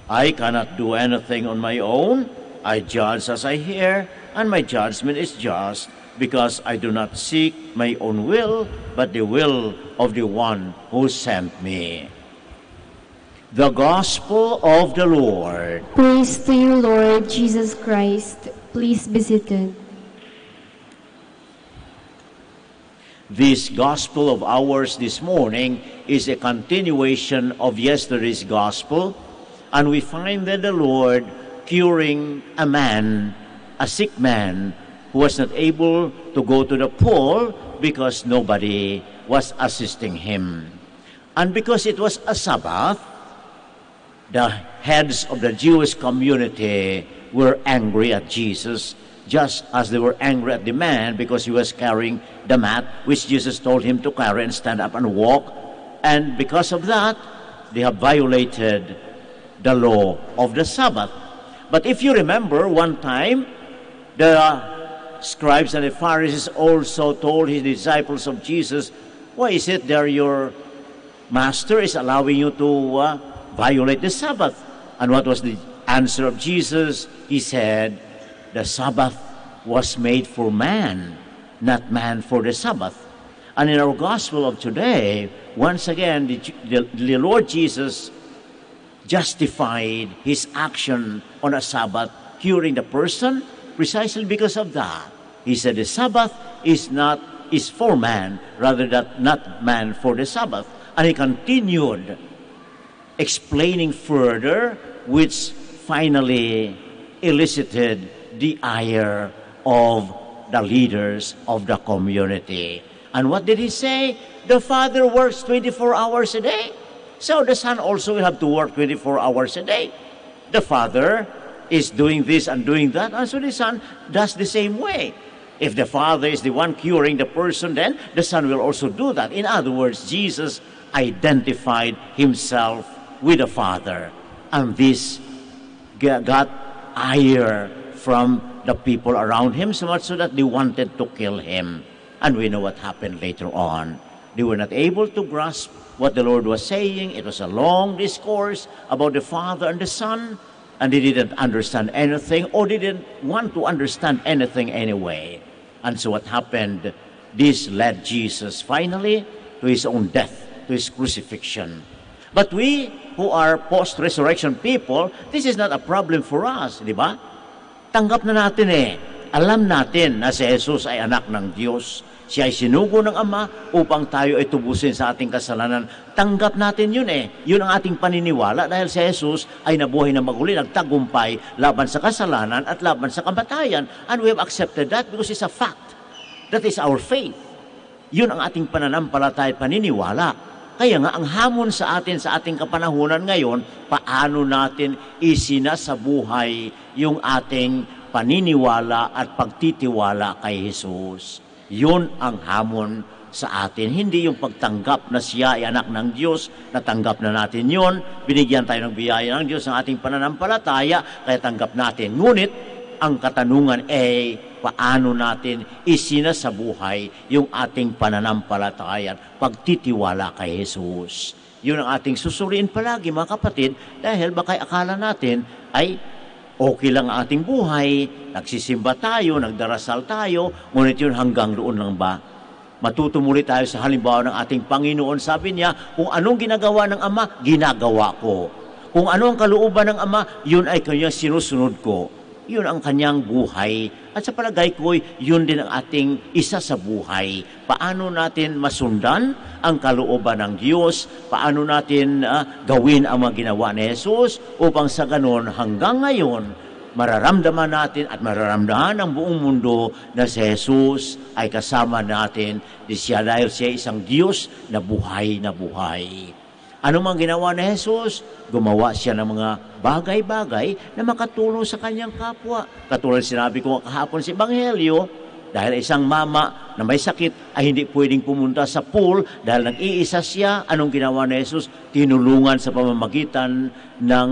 I cannot do anything on my own. I judge as I hear, and my judgment is just, because I do not seek my own will, but the will of the one who sent me. The Gospel of the Lord. Praise to you, Lord Jesus Christ. Please be seated. This gospel of ours this morning is a continuation of yesterday's gospel, and we find that the Lord curing a man, a sick man, who was not able to go to the pool because nobody was assisting him. And because it was a Sabbath, the heads of the Jewish community were angry at Jesus, just as they were angry at the man because he was carrying the mat, which Jesus told him to carry and stand up and walk. And because of that, they have violated the law of the Sabbath. But if you remember, one time, the scribes and the Pharisees also told his disciples of Jesus, why is it that your master is allowing you to violate the Sabbath? And what was the answer of Jesus? He said, the Sabbath was made for man, not man for the Sabbath. And in our gospel of today, once again, the Lord Jesus justified his action on a Sabbath, curing the person, precisely because of that. He said the Sabbath is for man, rather than not man for the Sabbath. And he continued explaining further, which finally elicited the ire of the leaders of the community. And what did he say? The Father works 24 hours a day, so the Son also will have to work 24 hours a day. The Father is doing this and doing that, and so the Son does the same way. If the Father is the one curing the person, then the Son will also do that. In other words, Jesus identified himself with the Father, and this got ire from the people around him, so much so that they wanted to kill him. And we know what happened later on. They were not able to grasp what the Lord was saying. It was a long discourse about the Father and the Son, and they didn't understand anything, or they didn't want to understand anything anyway. And so what happened? This led Jesus finally to his own death, to his crucifixion. But we who are post-resurrection people, this is not a problem for us, di ba? Tanggap na natin Alam natin na si Jesus ay anak ng Diyos. Siya ay sinugo ng Ama upang tayo ay tubusin sa ating kasalanan. Tanggap natin yun Yun ang ating paniniwala dahil si Jesus ay nabuhay na maguli, nagtagumpay laban sa kasalanan at laban sa kamatayan. And we have accepted that because it's a fact. That is our faith. Yun ang ating pananampalataya at paniniwala. Kaya nga, ang hamon sa atin sa ating kapanahunan ngayon, paano natin isinasabuhay yung ating paniniwala at pagtitiwala kay Jesus. Yun ang hamon sa atin. Hindi yung pagtanggap na siya ay anak ng Diyos, natanggap na natin yun, binigyan tayo ng biyaya ng Diyos ng ating pananampalataya, kaya tanggap natin. Ngunit, ang katanungan ay, paano natin isinasabuhay yung ating pananampalataya, pagtitiwala kay Jesus. Yun ang ating susuriin palagi, mga kapatid, dahil baka akala natin ay okay lang ang ating buhay, nagsisimba tayo, nagdarasal tayo, ngunit yun hanggang doon lang ba? Matutumuli tayo sa halimbawa ng ating Panginoon. Sabi niya, kung anong ginagawa ng Ama, ginagawa ko. Kung ano ang kalooban ng Ama, yun ay kanyang sinusunod ko. Yun ang kanyang buhay. At sa palagay ko, yun din ang ating isa sa buhay. Paano natin masundan ang kalooban ng Diyos? Paano natin gawin ang mga ginawa ni Jesus? Upang sa ganon, hanggang ngayon, mararamdaman natin at mararamdaman ng buong mundo na si Jesus ay kasama natin dahil siya isang Diyos na buhay na buhay. Ano mang ginawa ni Jesus? Gumawa siya ng mga bagay-bagay na makatulong sa kanyang kapwa. Katulad sinabi ko kahapon sa Ebanghelyo, dahil isang mama na may sakit ay hindi pwedeng pumunta sa pool dahil nag-iisa siya. Anong ginawa ni Jesus? Tinulungan sa pamamagitan ng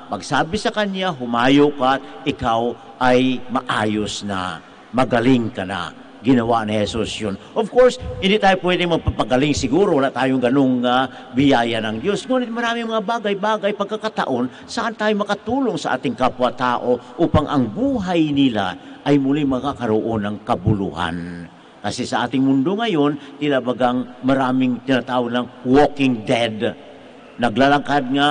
magsabi sa kanya, humayo ka at ikaw ay maayos na, magaling ka na. Ginawa ni Jesus yun. Of course, hindi tayo pwede magpapagaling siguro. Wala tayong ganung biyaya ng Diyos. Ngunit maraming mga bagay-bagay, pagkakataon, saan tayo makatulong sa ating kapwa-tao upang ang buhay nila ay muli makakaroon ng kabuluhan. Kasi sa ating mundo ngayon, tinabagang maraming tinatawag ng walking dead. Naglalakad nga,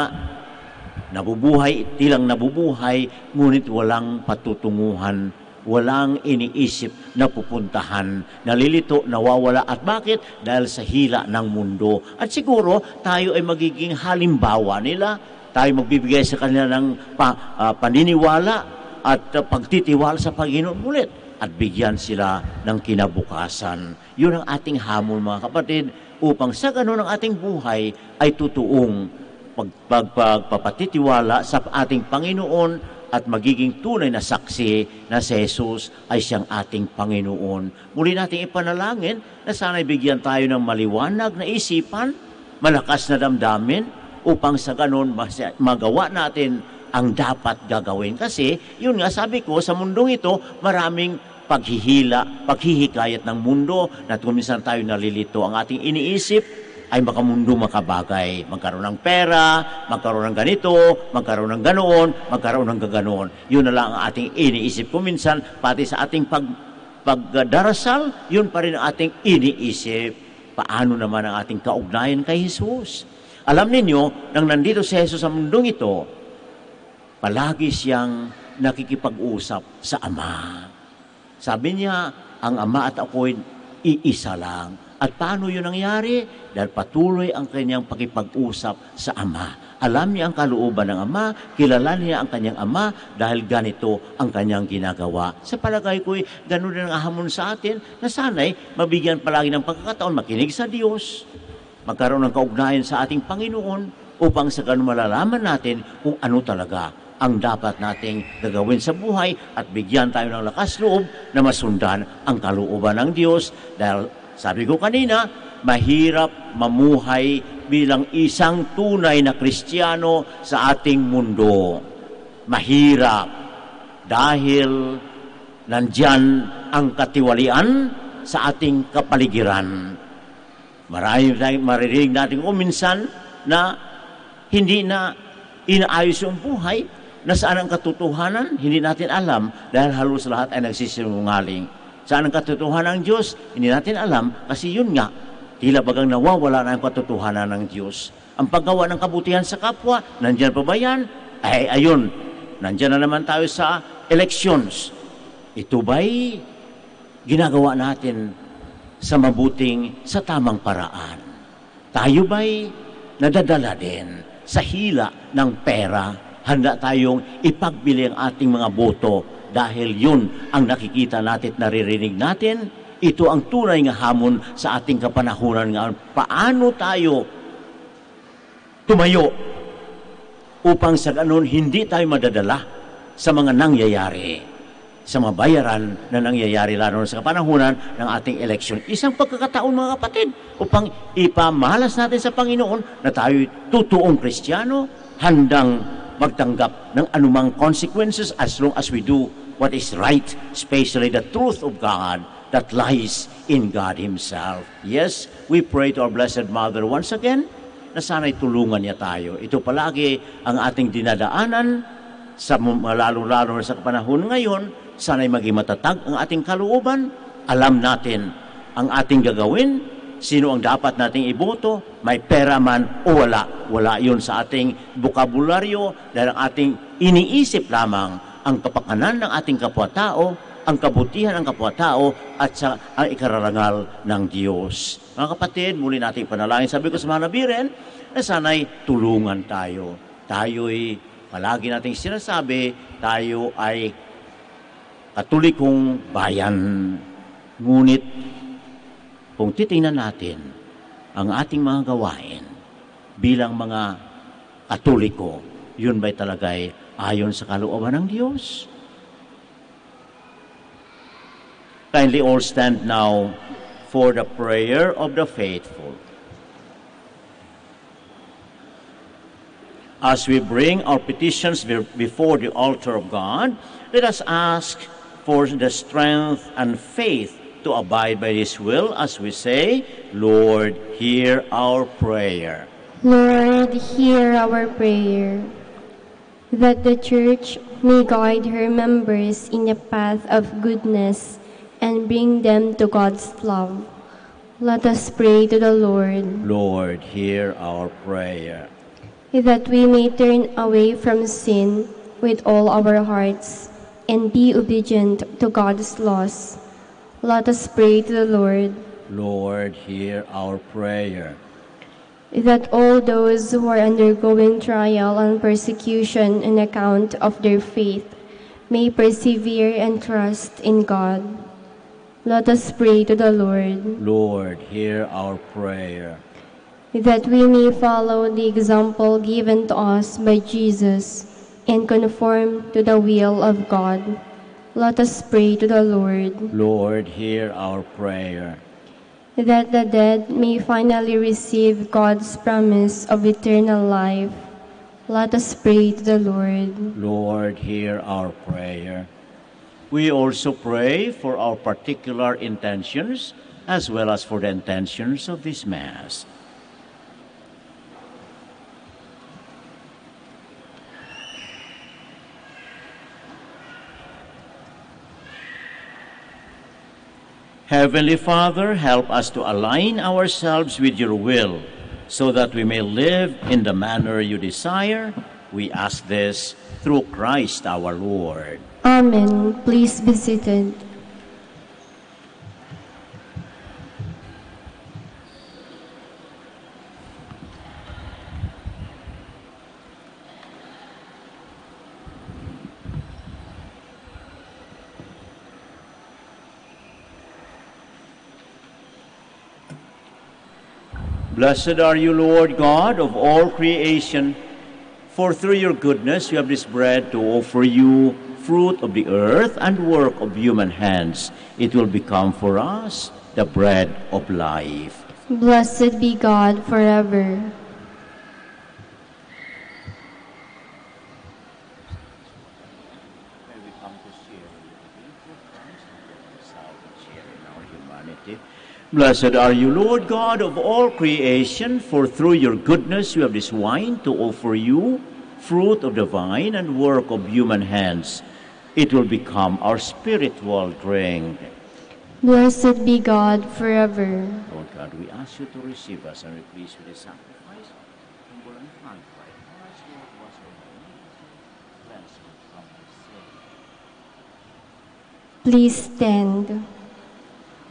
nabubuhay, tilang nabubuhay, ngunit walang patutunguhan, walang iniisip na pupuntahan, nalilito, nawawala. At bakit? Dahil sa hila ng mundo. At siguro, tayo ay magiging halimbawa nila. Tayo magbibigay sa kanila ng paniniwala at pagtitiwala sa Panginoon ulit. At bigyan sila ng kinabukasan. Yun ang ating hamon, mga kapatid, upang sa ganun ang ating buhay ay tutuong pagpapatitiwala sa ating Panginoon at magiging tunay na saksi na si Jesus ay siyang ating Panginoon. Muli nating ipanalangin na sana'y bigyan tayo ng maliwanag na isipan, malakas na damdamin, upang sa ganun magawa natin ang dapat gagawin. Kasi, yun nga, sabi ko, sa mundong ito, maraming paghihikayat ng mundo na kuminsan tayo nalilito. Ang ating iniisip ay makamundo makabagay. Magkaroon ng pera, magkaroon ng ganito, magkaroon ng ganoon, magkaroon ng gaganoon. Yun na lang ang ating iniisip. Kuminsan, pati sa ating pagdarasal, yun pa rin ang ating iniisip. Paano naman ang ating kaugnayan kay Jesus? Alam ninyo, nang nandito si Jesus sa mundong ito, palagi siyang nakikipag-usap sa Ama. Sabi niya, ang Ama at ako'y iisa lang. At paano yun nangyari? Dahil patuloy ang kanyang pakipag-usap sa Ama. Alam niya ang kalooban ng Ama, kilala niya ang kanyang Ama dahil ganito ang kanyang ginagawa. Sa palagay ko'y ganun din ang hamon sa atin na sana'y mabigyan palagi ng pagkakataon, makinig sa Diyos, magkaroon ng kaugnayan sa ating Panginoon upang sa ganun malalaman natin kung ano talaga ang dapat nating gagawin sa buhay at bigyan tayo ng lakas loob na masundan ang kalooban ng Diyos. Dahil sabi ko kanina, mahirap mamuhay bilang isang tunay na Kristiyano sa ating mundo. Mahirap dahil nandyan ang katiwalian sa ating kapaligiran. Maririnig natin kung minsan na hindi na inaayos yung buhay, nasaan ang katotohanan, hindi natin alam dahil halos lahat ay nagsisinungaling. Saan ang katotohanan ng Diyos, hindi natin alam kasi yun nga, tila bagang nawawala na ang katotohanan ng Diyos. Ang paggawa ng kabutihan sa kapwa, nandyan pa ba yan? Ay, ayun, nandyan na naman tayo sa elections. Ito ba'y ginagawa natin sa mabuting, sa tamang paraan? Tayo ba'y nadadala din sa hila ng pera? Handa tayong ipagbili ang ating mga boto dahil yun ang nakikita natin at naririnig natin. Ito ang tunay nga hamon sa ating kapanahunan ngayon. Paano tayo tumayo upang sa ganun hindi tayo madadala sa mga nangyayari, sa mga bayaran na nangyayari lalo sa kapanahunan ng ating eleksyon. Isang pagkakataon, mga kapatid, upang ipamalas natin sa Panginoon na tayo totoong Kristiyano, handang magtanggap ng anumang consequences as long as we do what is right, especially the truth of God that lies in God Himself. Yes, we pray to our Blessed Mother once again na sana'y tulungan niya tayo. Ito palagi ang ating dinadaanan sa lalo-lalo sa panahon ngayon. Sana'y maging matatag ang ating kalooban. Alam natin ang ating gagawin, sino ang dapat nating iboto, may pera man o wala. Wala yun sa ating bokabularyo dahil ang ating iniisip lamang ang kapakanan ng ating kapwa-tao, ang kabutihan ng kapwa-tao at sa ang ikararangal ng Diyos. Mga kapatid, muli natin panalangin. Sabi ko sa mga nabiren na sana'y tulungan tayo. Tayo'y palagi nating sinasabi, tayo ay Katolikong bayan. Ngunit, kung titingnan natin ang ating mga gawain bilang mga Katoliko, yun ba'y talagay ayon sa kalooban ng Diyos? Kindly all stand now for the prayer of the faithful. As we bring our petitions before the altar of God, let us ask for the strength and faith to abide by His will as we say, Lord, hear our prayer. Lord, hear our prayer, that the Church may guide her members in the path of goodness and bring them to God's love. Let us pray to the Lord. Lord, hear our prayer. That we may turn away from sin with all our hearts and be obedient to God's laws. Let us pray to the Lord. Lord, hear our prayer. That all those who are undergoing trial and persecution on account of their faith may persevere and trust in God. Let us pray to the Lord. Lord, hear our prayer. That we may follow the example given to us by Jesus and conform to the will of God. Let us pray to the Lord. Lord, hear our prayer. That the dead may finally receive God's promise of eternal life. Let us pray to the Lord. Lord, hear our prayer. We also pray for our particular intentions as well as for the intentions of this Mass. Heavenly Father, help us to align ourselves with your will so that we may live in the manner you desire. We ask this through Christ our Lord. Amen. Please be seated. Blessed are you, Lord God of all creation, for through your goodness you have this bread to offer you, fruit of the earth and work of human hands. It will become for us the bread of life. Blessed be God forever. Blessed are you, Lord God of all creation, for through your goodness you have this wine to offer you, fruit of the vine and work of human hands. It will become our spiritual drink. Blessed be God forever. Lord God, we ask you to receive us and replace with the sacrifice. Humble and contrite hearts, Lord, wash away our iniquity, cleanse us from our sin. Please stand.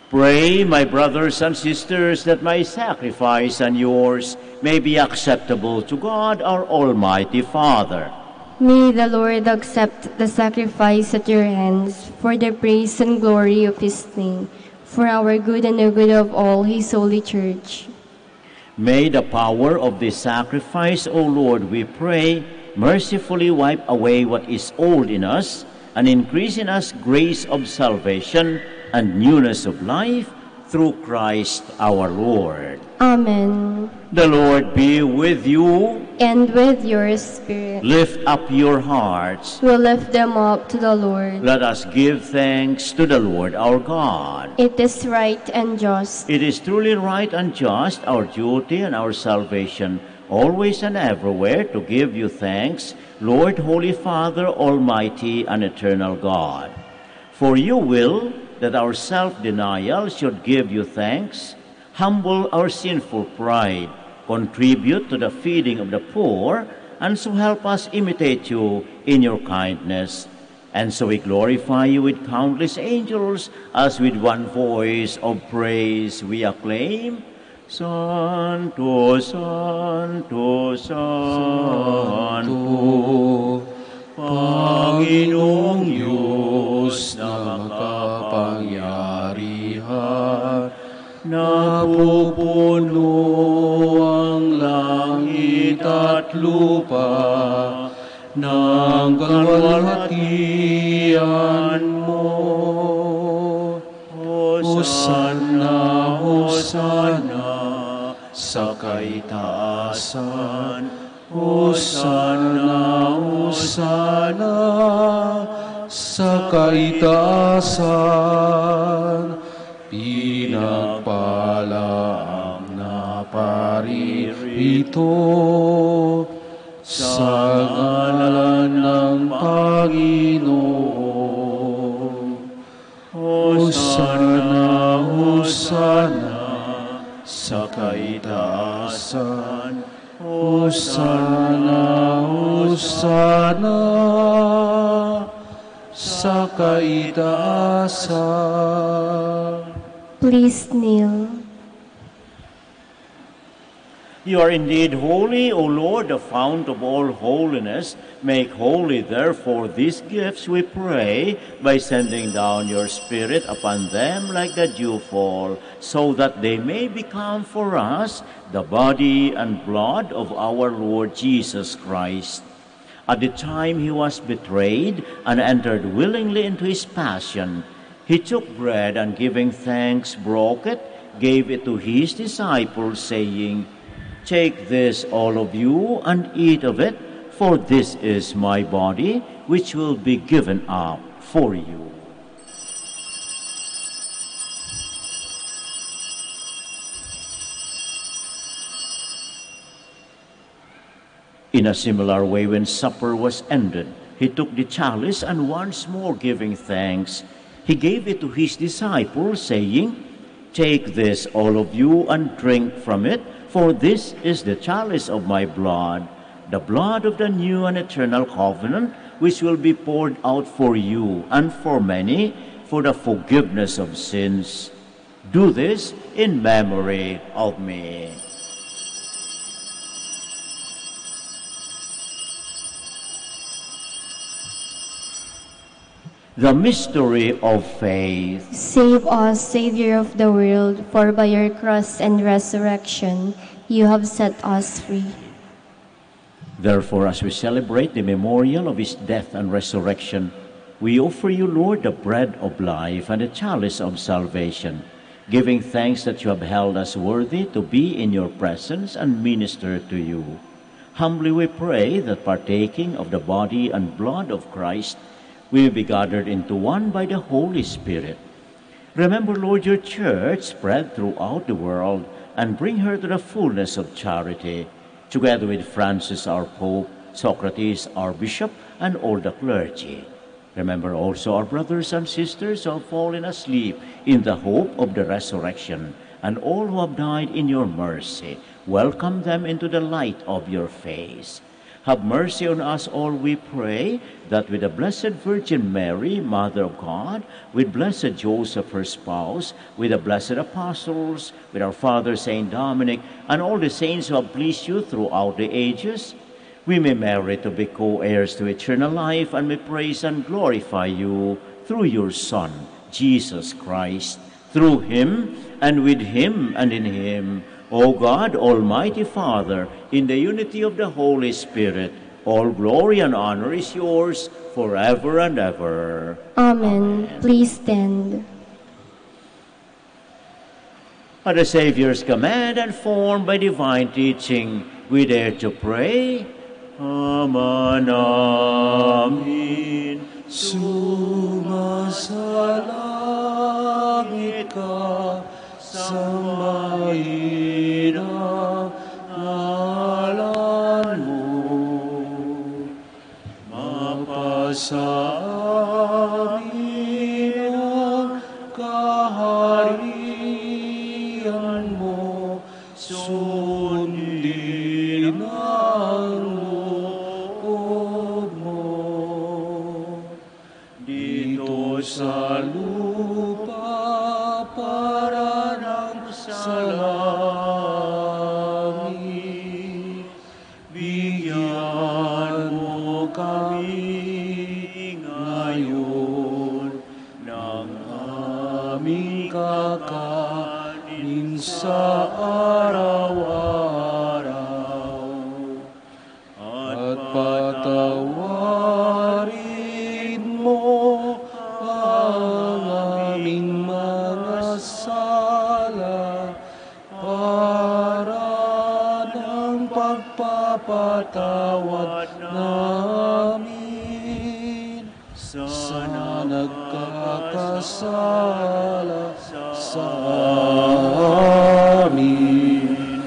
Pray, my brothers and sisters, that my sacrifice and yours may be acceptable to God, our Almighty Father. May the Lord accept the sacrifice at your hands for the praise and glory of his name, for our good and the good of all his holy church. May the power of this sacrifice, O Lord, we pray, mercifully wipe away what is old in us and increase in us grace of salvation and newness of life through Christ our Lord. Amen. The Lord be with you. And with your spirit. Lift up your hearts. We'll lift them up to the Lord. Let us give thanks to the Lord our God. It is right and just. It is truly right and just, our duty and our salvation, always and everywhere to give you thanks, Lord, Holy Father, Almighty and Eternal God. For you will that our self-denial should give you thanks, humble our sinful pride, contribute to the feeding of the poor, and so help us imitate you in your kindness. And so we glorify you with countless angels, as with one voice of praise we acclaim, Santo, Santo, Santo, Panginoong Diyos na makapangyarihan, napupuno ang langit at lupa ng kalwalhatian mo. Hosanna, Hosanna sa kaitaasan, Hosanna, Hosanna sa kaitaasan, pinagpala ang naparirito sa ngalan ng Panginoon. Hosanna, Hosanna sa kaitaasan, Hosanna, Hosanna sa kaitaasan. Please kneel. You are indeed holy, O Lord, the fount of all holiness. Make holy, therefore, these gifts, we pray, by sending down your Spirit upon them like the dewfall, so that they may become for us the body and blood of our Lord Jesus Christ. At the time he was betrayed and entered willingly into his passion, he took bread and giving thanks, broke it, gave it to his disciples, saying, Take this, all of you, and eat of it, for this is my body, which will be given up for you. In a similar way, when supper was ended, he took the chalice, and once more giving thanks, he gave it to his disciples, saying, Take this, all of you, and drink from it, for this is the chalice of my blood, the blood of the new and eternal covenant, which will be poured out for you and for many for the forgiveness of sins. Do this in memory of me. The mystery of faith. Save us, Savior of the world, for by your cross and resurrection, you have set us free. Therefore, as we celebrate the memorial of his death and resurrection, we offer you, Lord, the bread of life and the chalice of salvation, giving thanks that you have held us worthy to be in your presence and minister to you. Humbly we pray that partaking of the body and blood of Christ, we will be gathered into one by the Holy Spirit. Remember, Lord, your church spread throughout the world and bring her to the fullness of charity, together with Francis, our Pope, Socrates, our Bishop, and all the clergy. Remember also our brothers and sisters who have fallen asleep in the hope of the resurrection, and all who have died in your mercy. Welcome them into the light of your face. Have mercy on us all, we pray, that with the Blessed Virgin Mary, Mother of God, with Blessed Joseph, her spouse, with the blessed apostles, with our Father Saint Dominic, and all the saints who have pleased you throughout the ages, we may merit to be co-heirs to eternal life, and may praise and glorify you through your Son, Jesus Christ. Through him, and with him, and in him, O God, Almighty Father, in the unity of the Holy Spirit, all glory and honor is yours forever and ever. Amen. Please stand. At the Savior's command and formed by divine teaching, we dare to pray. Ama namin, sumasalangit ka, sambahin ang ngalan mo, mapasa amin ang kaharian mo, sundin ang loob mo, dito sa lupa para ng salangit. Bigyan mo kami ngayon ng aming kakanin sa araw-araw, at patawarin mo ang aming mga sala para ng pagpapatawad namin sa nagkakasala sa amin.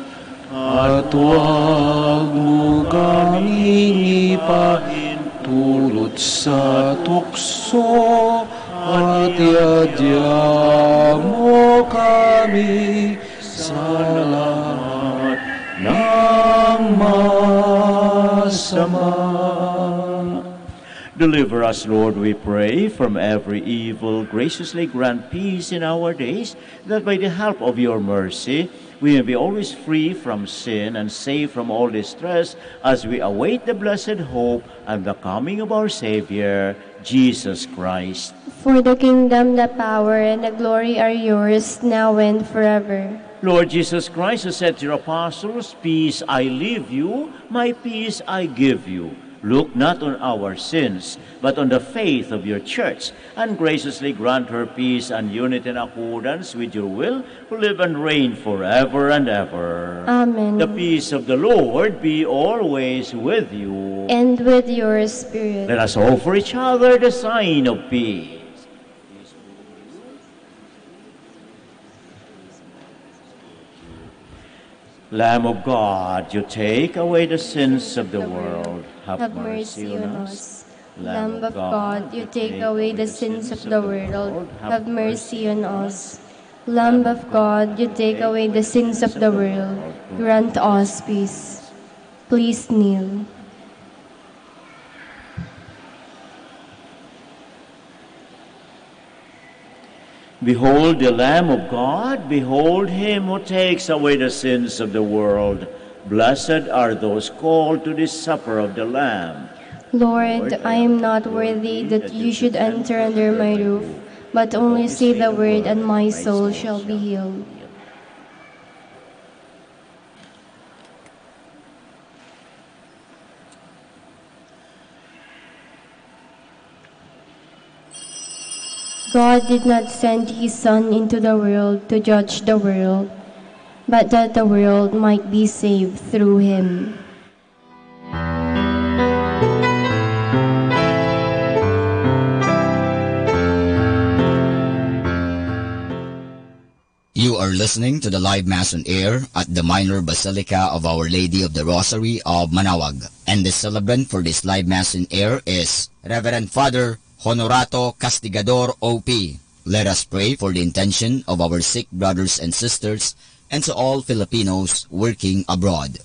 At huwag mo kaming ipahintulot sa tukso, at iadya mo kami sa lahat ng masama. Deliver us, Lord, we pray, from every evil. Graciously grant peace in our days, that by the help of your mercy, we may be always free from sin and safe from all distress as we await the blessed hope and the coming of our Savior, Jesus Christ. For the kingdom, the power, and the glory are yours, now and forever. Lord Jesus Christ, who said to your apostles, "Peace I leave you, my peace I give you." Look not on our sins, but on the faith of your church, and graciously grant her peace and unity in accordance with your will, who live and reign forever and ever. Amen. The peace of the Lord be always with you. And with your spirit. Let us offer each other the sign of peace. Lamb of God, you take away the sins of the world. Have mercy on us. Lamb of God, you take away the sins of the world. Have mercy on us. Lamb of God, you take away the sins of the world. Grant us peace. Please kneel. Behold the Lamb of God, behold him who takes away the sins of the world. Blessed are those called to this supper of the Lamb. Lord, I am not worthy that you should enter under my roof, but only say the word and my soul shall be healed. God did not send his Son into the world to judge the world, but that the world might be saved through him. You are listening to the live Mass on air at the Minor Basilica of Our Lady of the Rosary of Manaoag. And the celebrant for this live Mass on air is Reverend Father Honorato Castigador, O.P. Let us pray for the intention of our sick brothers and sisters and to all Filipinos working abroad.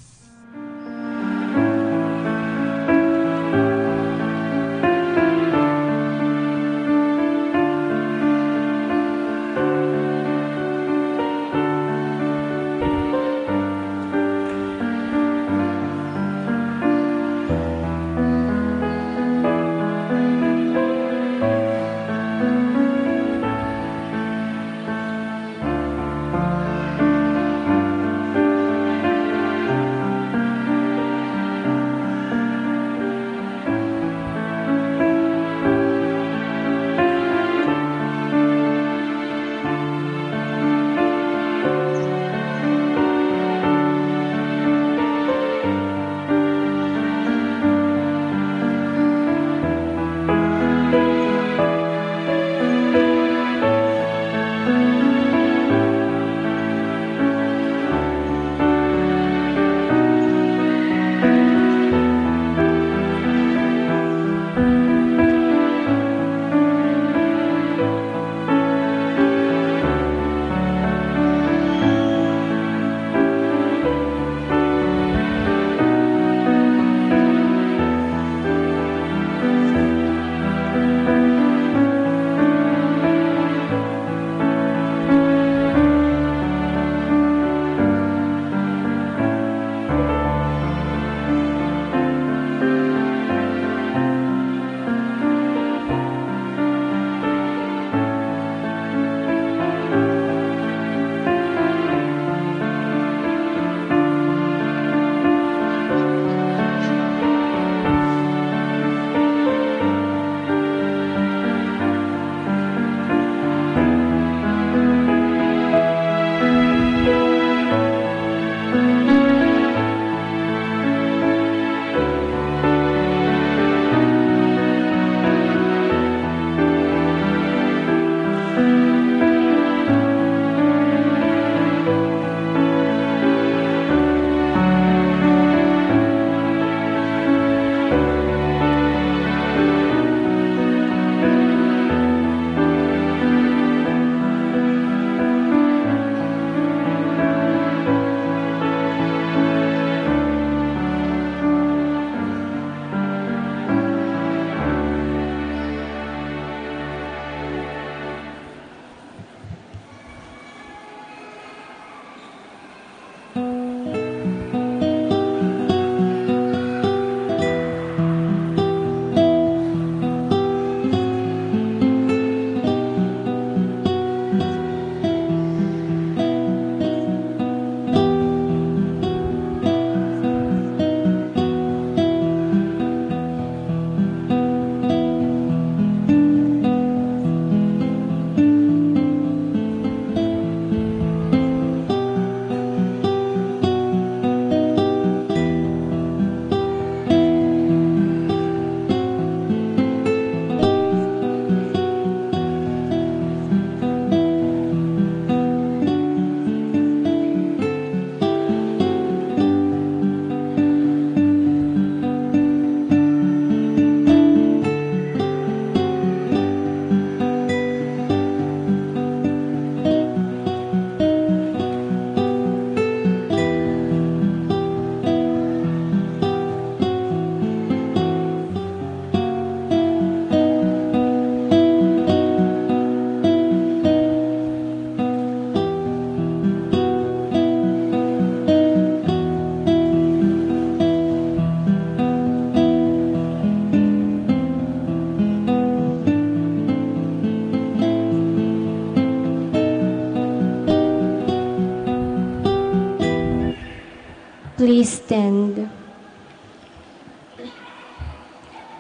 Please stand.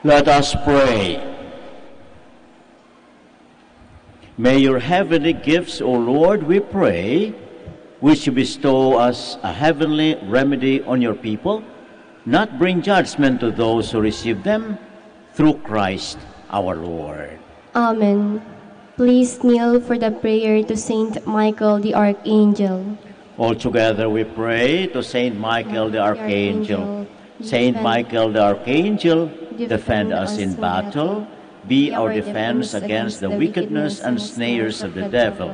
Let us pray. May your heavenly gifts, O Lord, we pray, which you bestow us a heavenly remedy on your people, not bring judgment to those who receive them, through Christ our Lord. Amen. Please kneel for the prayer to Saint Michael the Archangel. All together we pray to Saint Michael the Archangel. Saint Michael the Archangel, defend us in battle. Be our defense against the wickedness and snares of the devil.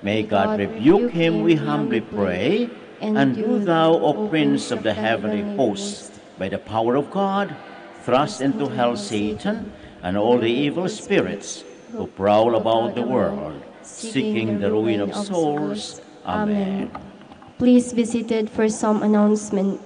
May God rebuke him, we humbly pray. And do thou, O Prince of the heavenly hosts, by the power of God, thrust into hell Satan and all the evil spirits who prowl about the world, seeking the ruin of souls. Amen. Please be seated for some announcement.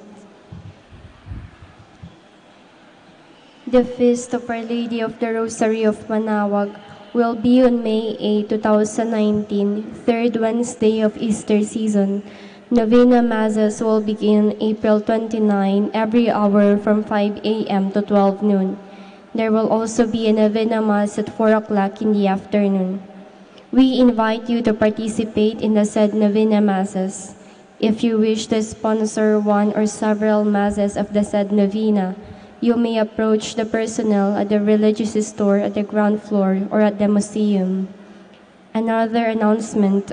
The Feast of Our Lady of the Rosary of Manaoag will be on May 8, 2019, third Wednesday of Easter season. Novena Masses will begin April 29 every hour from 5 a.m. to 12 noon. There will also be a Novena Mass at 4 o'clock in the afternoon. We invite you to participate in the said Novena Masses. If you wish to sponsor one or several Masses of the said Novena, you may approach the personnel at the religious store at the ground floor or at the museum. Another announcement.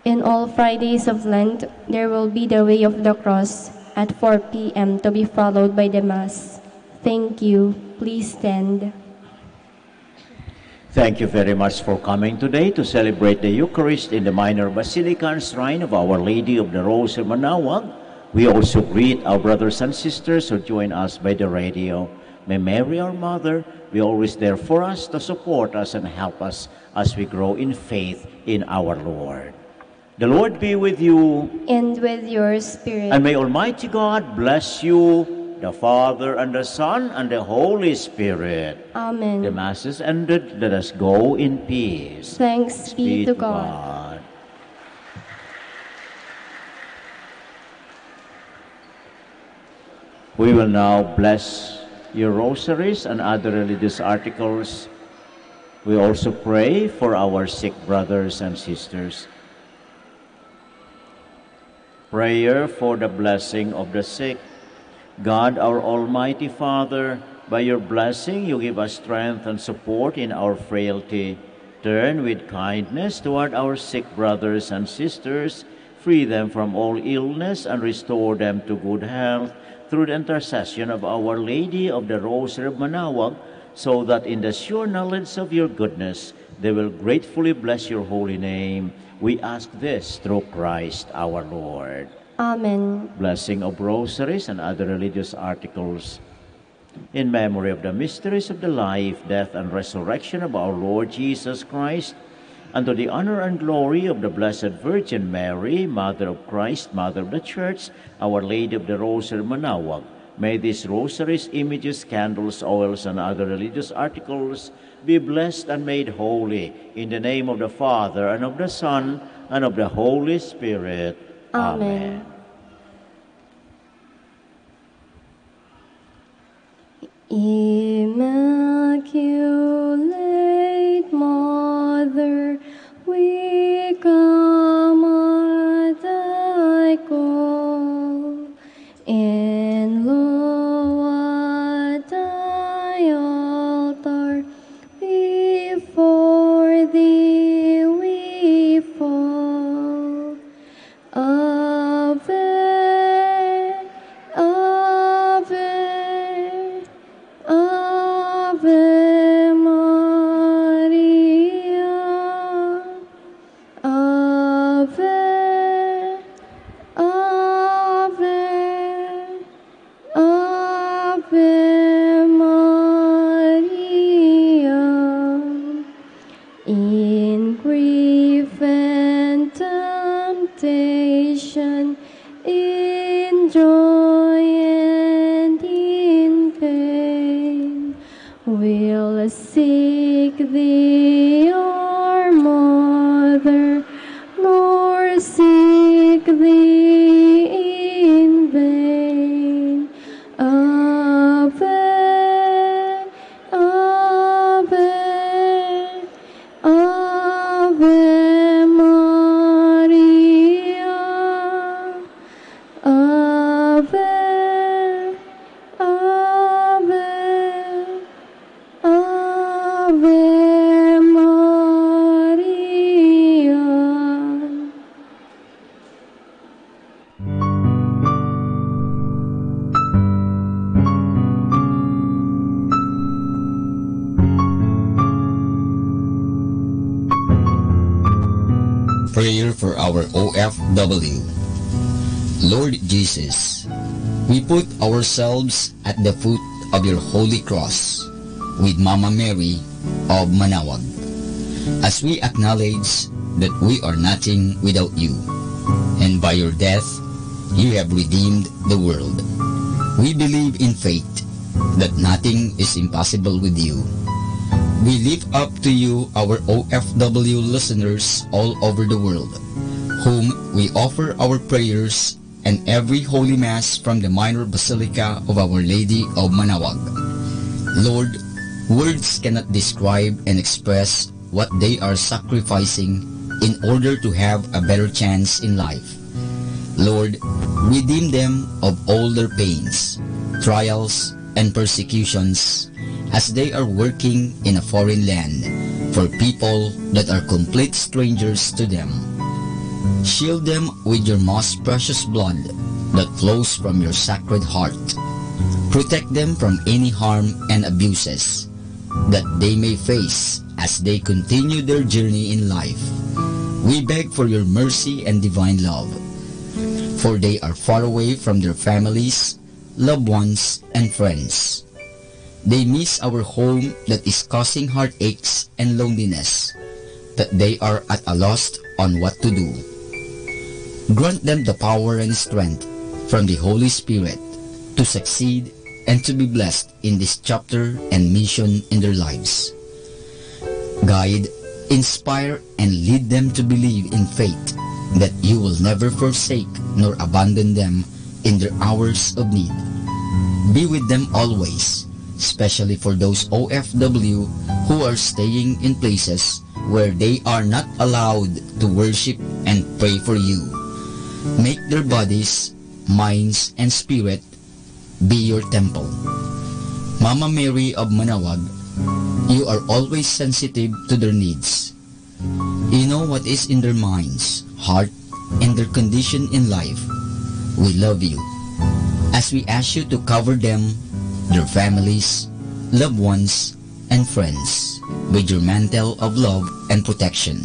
In all Fridays of Lent, there will be the Way of the Cross at 4 p.m. to be followed by the Mass. Thank you. Please stand. Thank you very much for coming today to celebrate the Eucharist in the Minor Basilica and Shrine of Our Lady of the Rosary Manaoag. We also greet our brothers and sisters who join us by the radio. May Mary, our Mother, be always there for us to support us and help us as we grow in faith in our Lord. The Lord be with you. And with your spirit. And may Almighty God bless you, the Father and the Son and the Holy Spirit. Amen. The Mass is ended. Let us go in peace. Thanks be to God. We will now bless your rosaries and other religious articles. We also pray for our sick brothers and sisters. Prayer for the blessing of the sick. God, our Almighty Father, by your blessing you give us strength and support in our frailty. Turn with kindness toward our sick brothers and sisters, free them from all illness and restore them to good health, through the intercession of Our Lady of the Rosary of Manaoag, so that in the sure knowledge of your goodness, they will gratefully bless your holy name. We ask this through Christ our Lord. Amen. Blessing of rosaries and other religious articles. In memory of the mysteries of the life, death, and resurrection of our Lord Jesus Christ, and to the honor and glory of the Blessed Virgin Mary, Mother of Christ, Mother of the Church, Our Lady of the Rosary Manaoag, may these rosaries, images, candles, oils, and other religious articles be blessed and made holy in the name of the Father, and of the Son, and of the Holy Spirit. Amen. Immaculate Mother, we come at thy call, and lo, at thy altar, before thee we fall. Ave, Ave, Ave Maria, Ave, Ave, Ave Maria. In grief and temptation, in joy and in pain, we'll seek thee, our Mother, nor seek thee in vain. prayer for our OFW. Lord Jesus, we put ourselves at the foot of your holy cross with Mama Mary of Manaoag, as we acknowledge that we are nothing without you, and by your death, you have redeemed the world. We believe in faith that nothing is impossible with you. We lift up to you our OFW listeners all over the world, whom we offer our prayers and every Holy Mass from the Minor Basilica of Our Lady of Manaoag. Lord, words cannot describe and express what they are sacrificing in order to have a better chance in life. Lord, redeem them of all their pains, trials, and persecutions as they are working in a foreign land for people that are complete strangers to them. Shield them with your most precious blood that flows from your sacred heart. Protect them from any harm and abuses that they may face as they continue their journey in life. We beg for your mercy and divine love, for they are far away from their families, loved ones, and friends. They miss our home that is causing heartaches and loneliness, that they are at a loss on what to do. Grant them the power and strength from the Holy Spirit to succeed and to be blessed in this chapter and mission in their lives. Guide, inspire, and lead them to believe in faith that you will never forsake nor abandon them in their hours of need. Be with them always, especially for those OFW who are staying in places where they are not allowed to worship and pray for you. Make their bodies, minds, and spirit be your temple. Mama Mary of Manaoag, you are always sensitive to their needs. You know what is in their minds, heart, and their condition in life. We love you. As we ask you to cover them, their families, loved ones, and friends with your mantle of love and protection.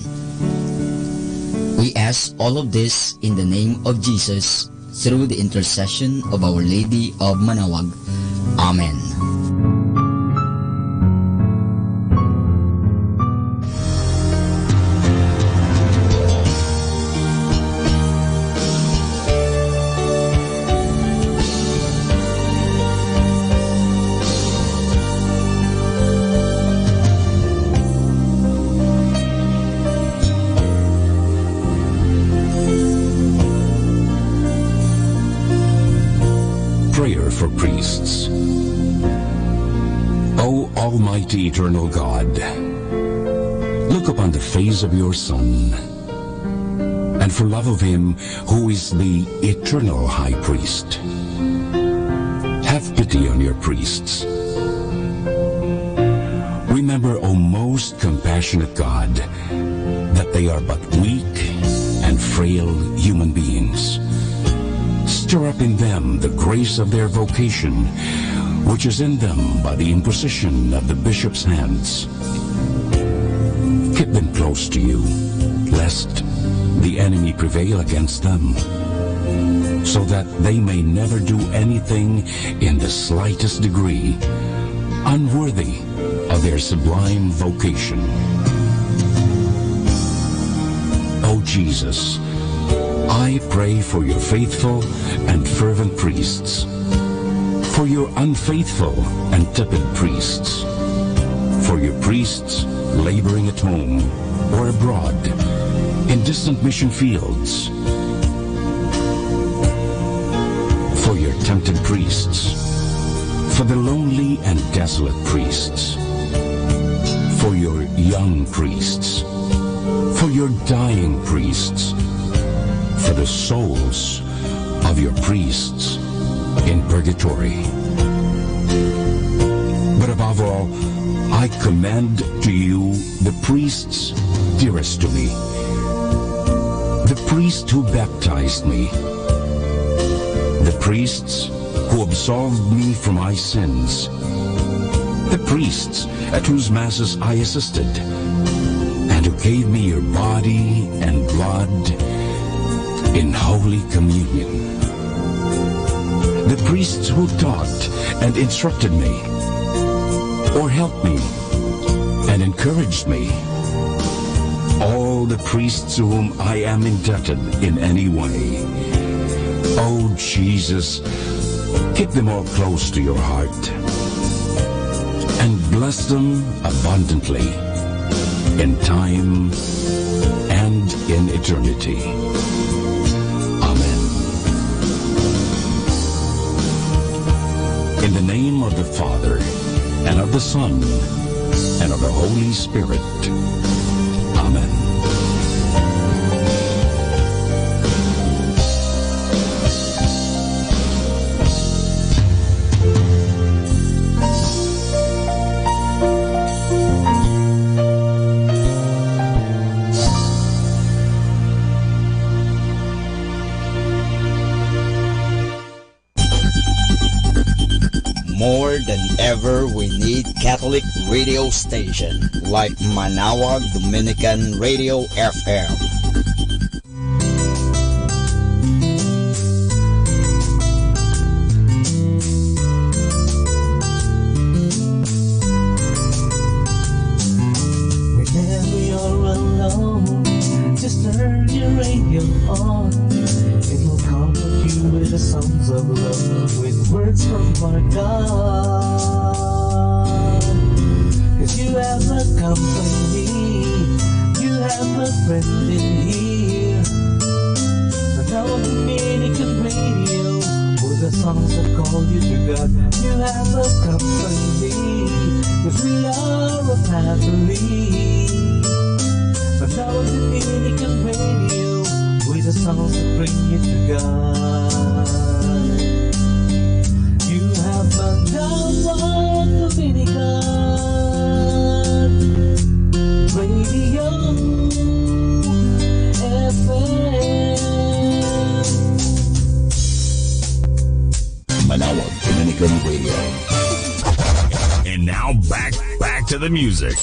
We ask all of this in the name of Jesus through the intercession of Our Lady of Manaoag. Amen. For priests. O Almighty Eternal God, look upon the face of your Son, and for love of him who is the eternal High Priest, have pity on your priests. Remember, O most compassionate God, that they are but weak and frail human beings. Stir up in them the grace of their vocation, which is in them by the imposition of the bishop's hands. Keep them close to you, lest the enemy prevail against them, so that they may never do anything in the slightest degree unworthy of their sublime vocation. O Jesus, I pray for your faithful and fervent priests, for your unfaithful and tepid priests, for your priests laboring at home or abroad, in distant mission fields, for your tempted priests, for the lonely and desolate priests, for your young priests, for your dying priests, for the souls of your priests in purgatory. But above all, I commend to you the priests dearest to me, the priest who baptized me, the priests who absolved me from my sins, the priests at whose masses I assisted, and you gave me your body and blood in Holy Communion. The priests who taught and instructed me, or helped me and encouraged me, all the priests to whom I am indebted in any way. Oh, Jesus, keep them all close to your heart and bless them abundantly in time and in eternity. Amen. In the name of the Father, and of the Son, and of the Holy Spirit. Amen. More than ever, we need Catholic radio station like Manawag Dominican Radio FM. Whenever you're alone, just turn your radio on. It will comfort you with the songs of love, with words from our God. 'Cause you have a company, you have a friend in here. Manawag Dominican Radio, with the songs that call you to God. You have a company, 'cause we are a family. Manawag Dominican Radio, with the songs that bring you to God. You have Manawag Dominican Radio FM. Manawag Dominican Radio. And now back to the music.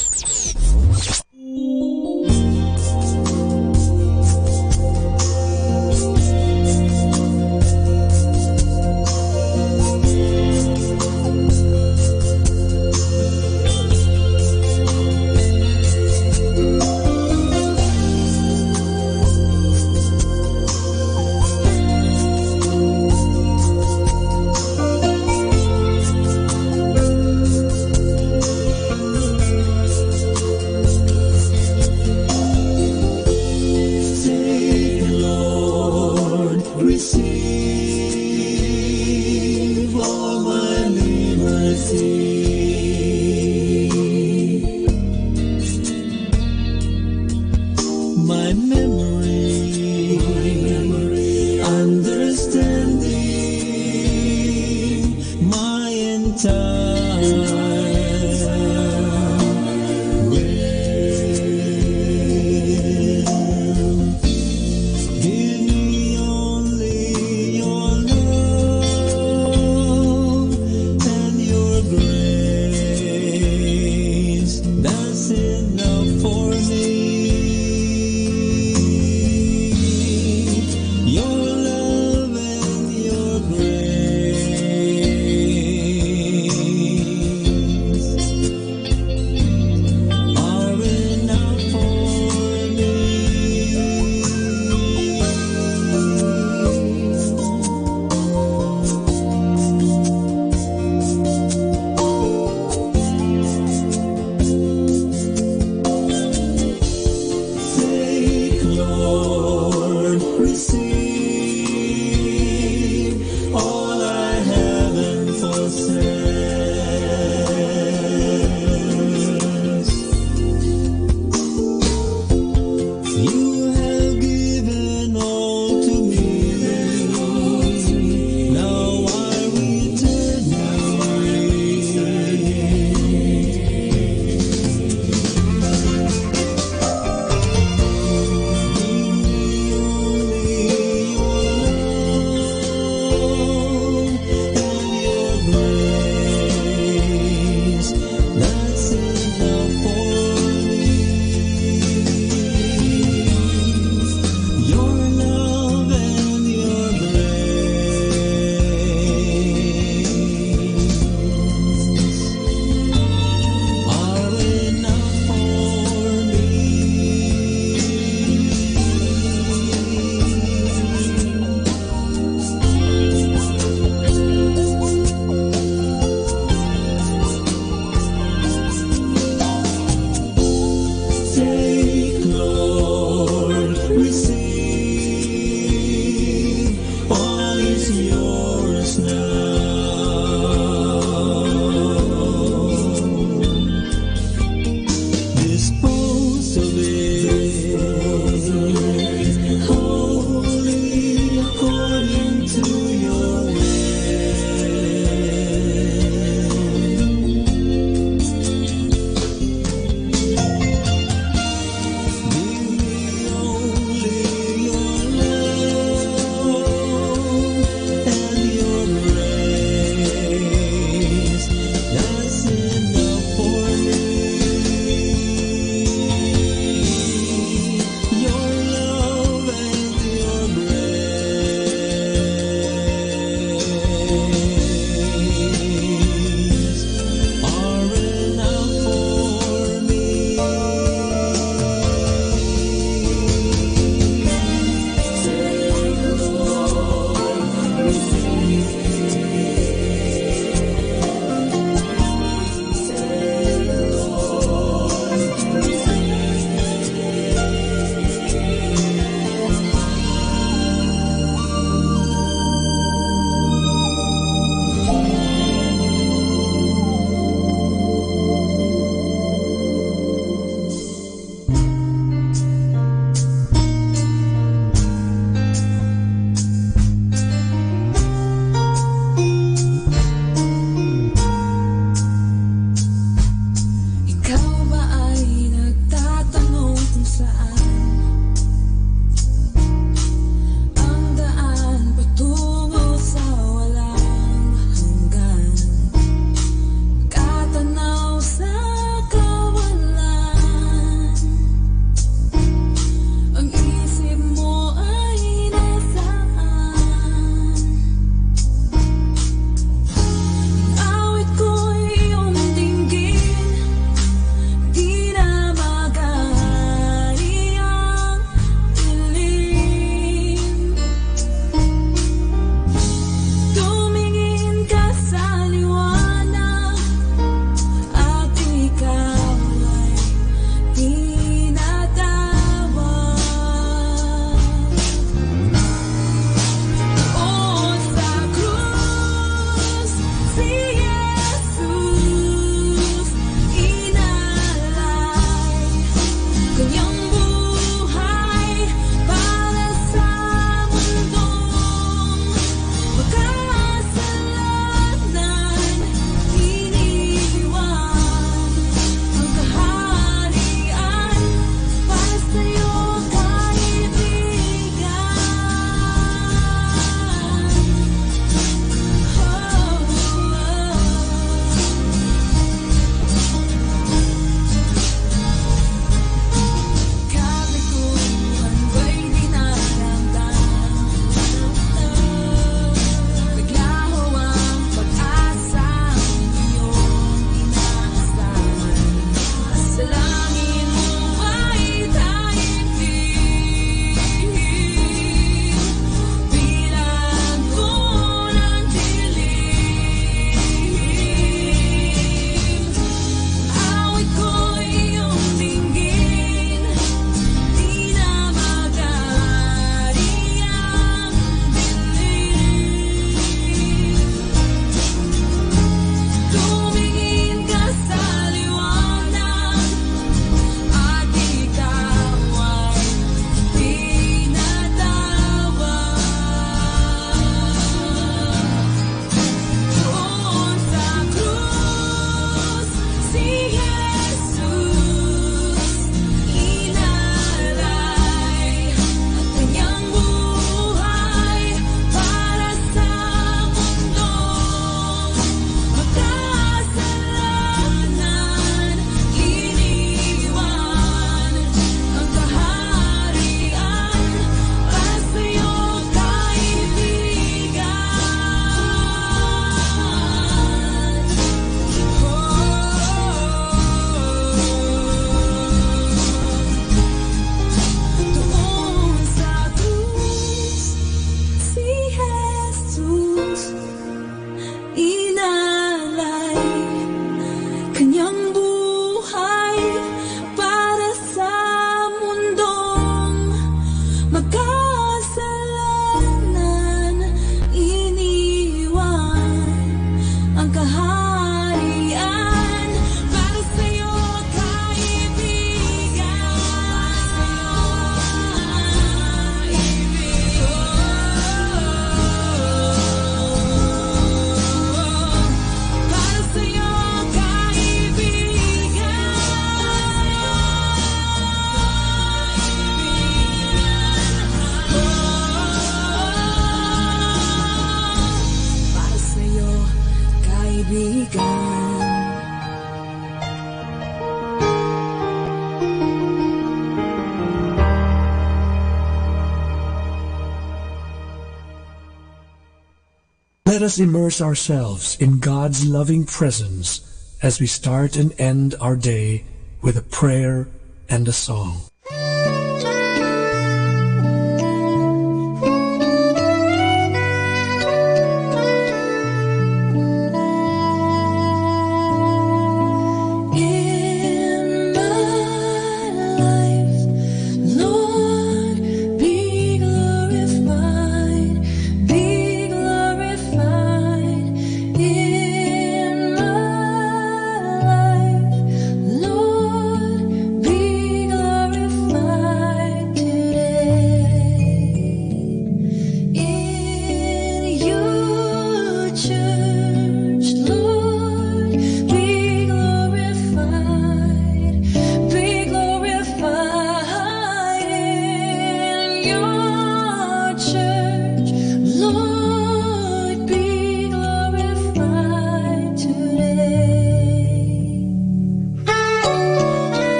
Let us immerse ourselves in God's loving presence as we start and end our day with a prayer and a song.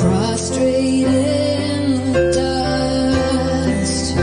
Prostrate in the dust.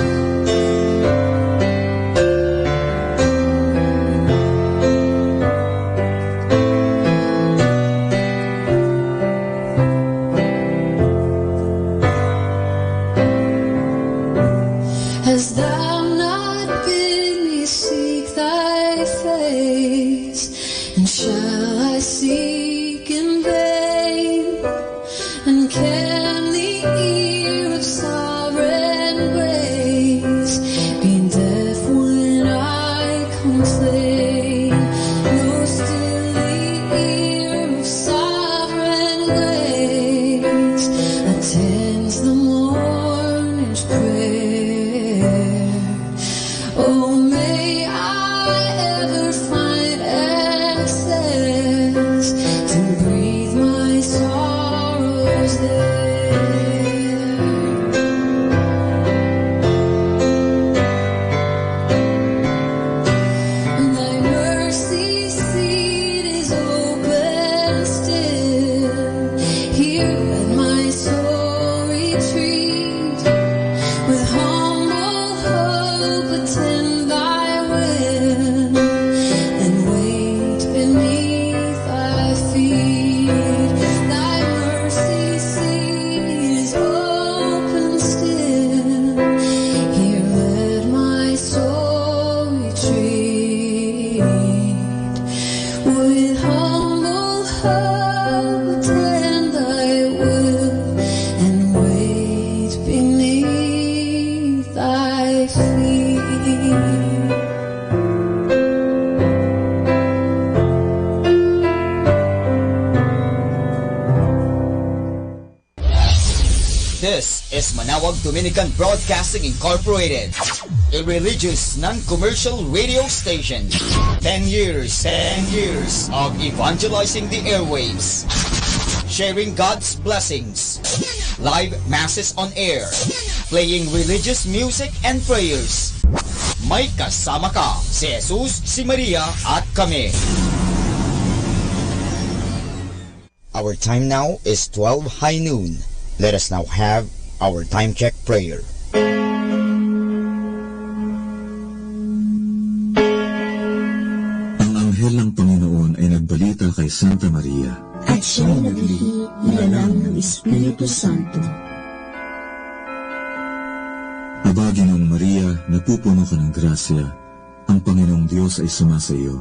my feet. This is Manawag Dominican Broadcasting Incorporated, a religious non-commercial radio station. 10 years of evangelizing the airwaves, sharing God's blessings, live masses on air, playing religious music and prayers. May kasama ka, si Jesus, si Maria, at kami. Our time now is 12 high noon. Let us now have our time check prayer. Ang anghel ng Panginoon ay nagbalita kay Santa Maria. At siya'y naglihi nilalang ng Espiritu Santo. Aba, Ginoong Maria, napupuno ka ng grasya. Ang Panginoong Diyos ay sumasa iyo.